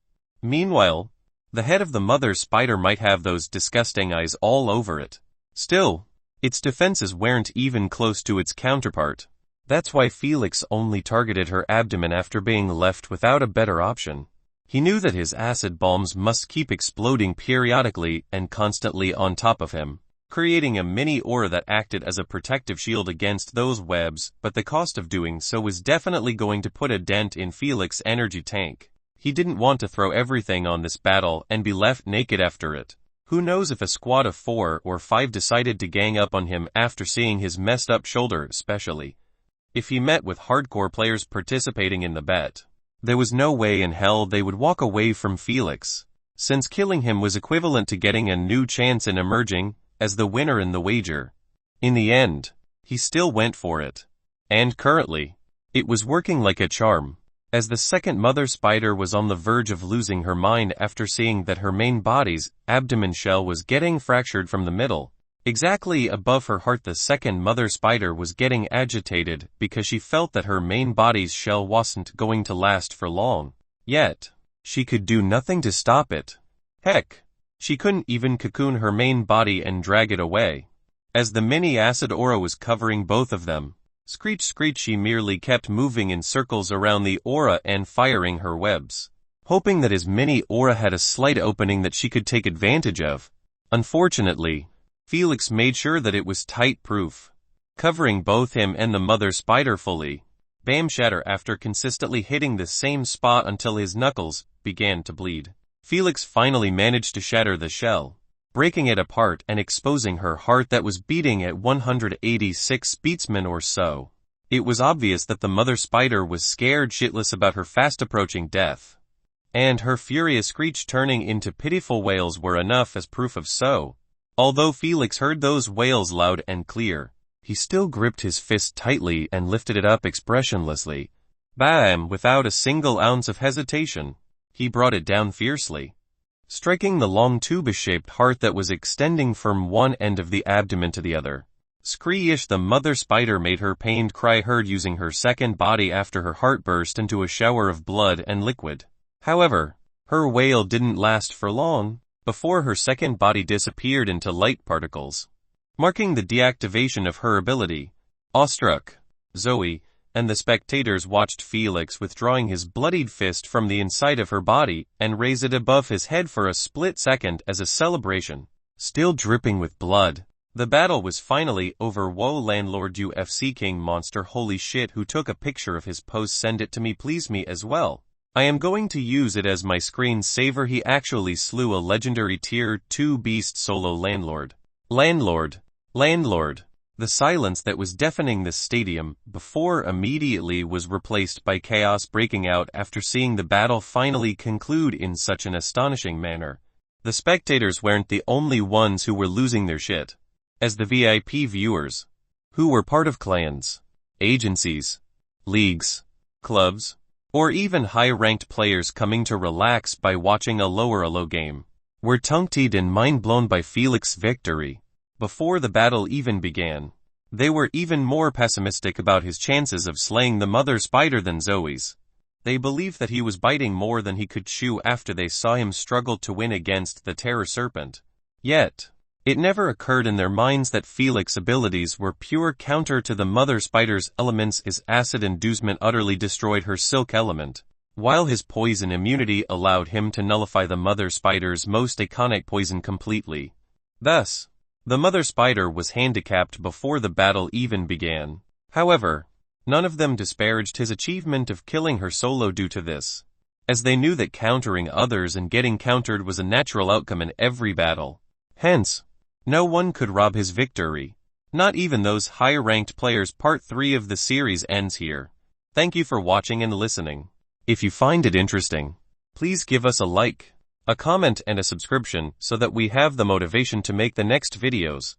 Meanwhile, the head of the mother spider might have those disgusting eyes all over it. Still, its defenses weren't even close to its counterpart. That's why Felix only targeted her abdomen after being left without a better option. He knew that his acid bombs must keep exploding periodically and constantly on top of him, creating a mini aura that acted as a protective shield against those webs, but the cost of doing so was definitely going to put a dent in Felix's energy tank. He didn't want to throw everything on this battle and be left naked after it. Who knows if a squad of 4 or 5 decided to gang up on him after seeing his messed up shoulder, especially if he met with hardcore players participating in the bet. There was no way in hell they would walk away from Felix, since killing him was equivalent to getting a new chance in emerging as the winner in the wager. In the end, he still went for it. And currently, it was working like a charm, as the second mother spider was on the verge of losing her mind after seeing that her main body's abdomen shell was getting fractured from the middle. Exactly above her heart, the second mother spider was getting agitated because she felt that her main body's shell wasn't going to last for long. Yet, she could do nothing to stop it. Heck, she couldn't even cocoon her main body and drag it away, as the mini acid aura was covering both of them. Screech screech! She merely kept moving in circles around the aura and firing her webs, hoping that his mini aura had a slight opening that she could take advantage of. Unfortunately, Felix made sure that it was tight-proof, covering both him and the mother spider fully. Bam shatter! After consistently hitting the same spot until his knuckles began to bleed. Felix finally managed to shatter the shell, breaking it apart and exposing her heart that was beating at 186 beatsmen or so. It was obvious that the mother spider was scared shitless about her fast-approaching death, and her furious screech turning into pitiful wails were enough as proof of so. Although Felix heard those wails loud and clear, he still gripped his fist tightly and lifted it up expressionlessly. Bam! Without a single ounce of hesitation, he brought it down fiercely, striking the long tuba-shaped heart that was extending from one end of the abdomen to the other. Screech! The mother spider made her pained cry heard using her second body after her heart burst into a shower of blood and liquid. However, her wail didn't last for long, before her second body disappeared into light particles, marking the deactivation of her ability. Awestruck, Zoe and the spectators watched Felix withdrawing his bloodied fist from the inside of her body and raise it above his head for a split second as a celebration. Still dripping with blood, the battle was finally over. Whoa, landlord UFC King Monster, holy shit, who took a picture of his pose? Send it to me please, me as well. I am going to use it as my screen saver. He actually slew a legendary tier 2 beast. Solo landlord. Landlord. The silence that was deafening this stadium before immediately was replaced by chaos breaking out after seeing the battle finally conclude in such an astonishing manner. The spectators weren't the only ones who were losing their shit, as the VIP viewers, who were part of clans, agencies, leagues, clubs, or even high-ranked players coming to relax by watching a low game, were tongue-tied and mind-blown by Felix's victory. Before the battle even began, they were even more pessimistic about his chances of slaying the mother spider than Zoe's. They believed that he was biting more than he could chew after they saw him struggle to win against the terror serpent. Yet, it never occurred in their minds that Felix's abilities were pure counter to the mother spider's elements. His acid inducement utterly destroyed her silk element, while his poison immunity allowed him to nullify the mother spider's most iconic poison completely. Thus, the mother spider was handicapped before the battle even began. However, none of them disparaged his achievement of killing her solo due to this, as they knew that countering others and getting countered was a natural outcome in every battle. Hence, no one could rob his victory, not even those high-ranked players. Part 3 of the series ends here. Thank you for watching and listening. If you find it interesting, please give us a like, a comment and a subscription so that we have the motivation to make the next videos.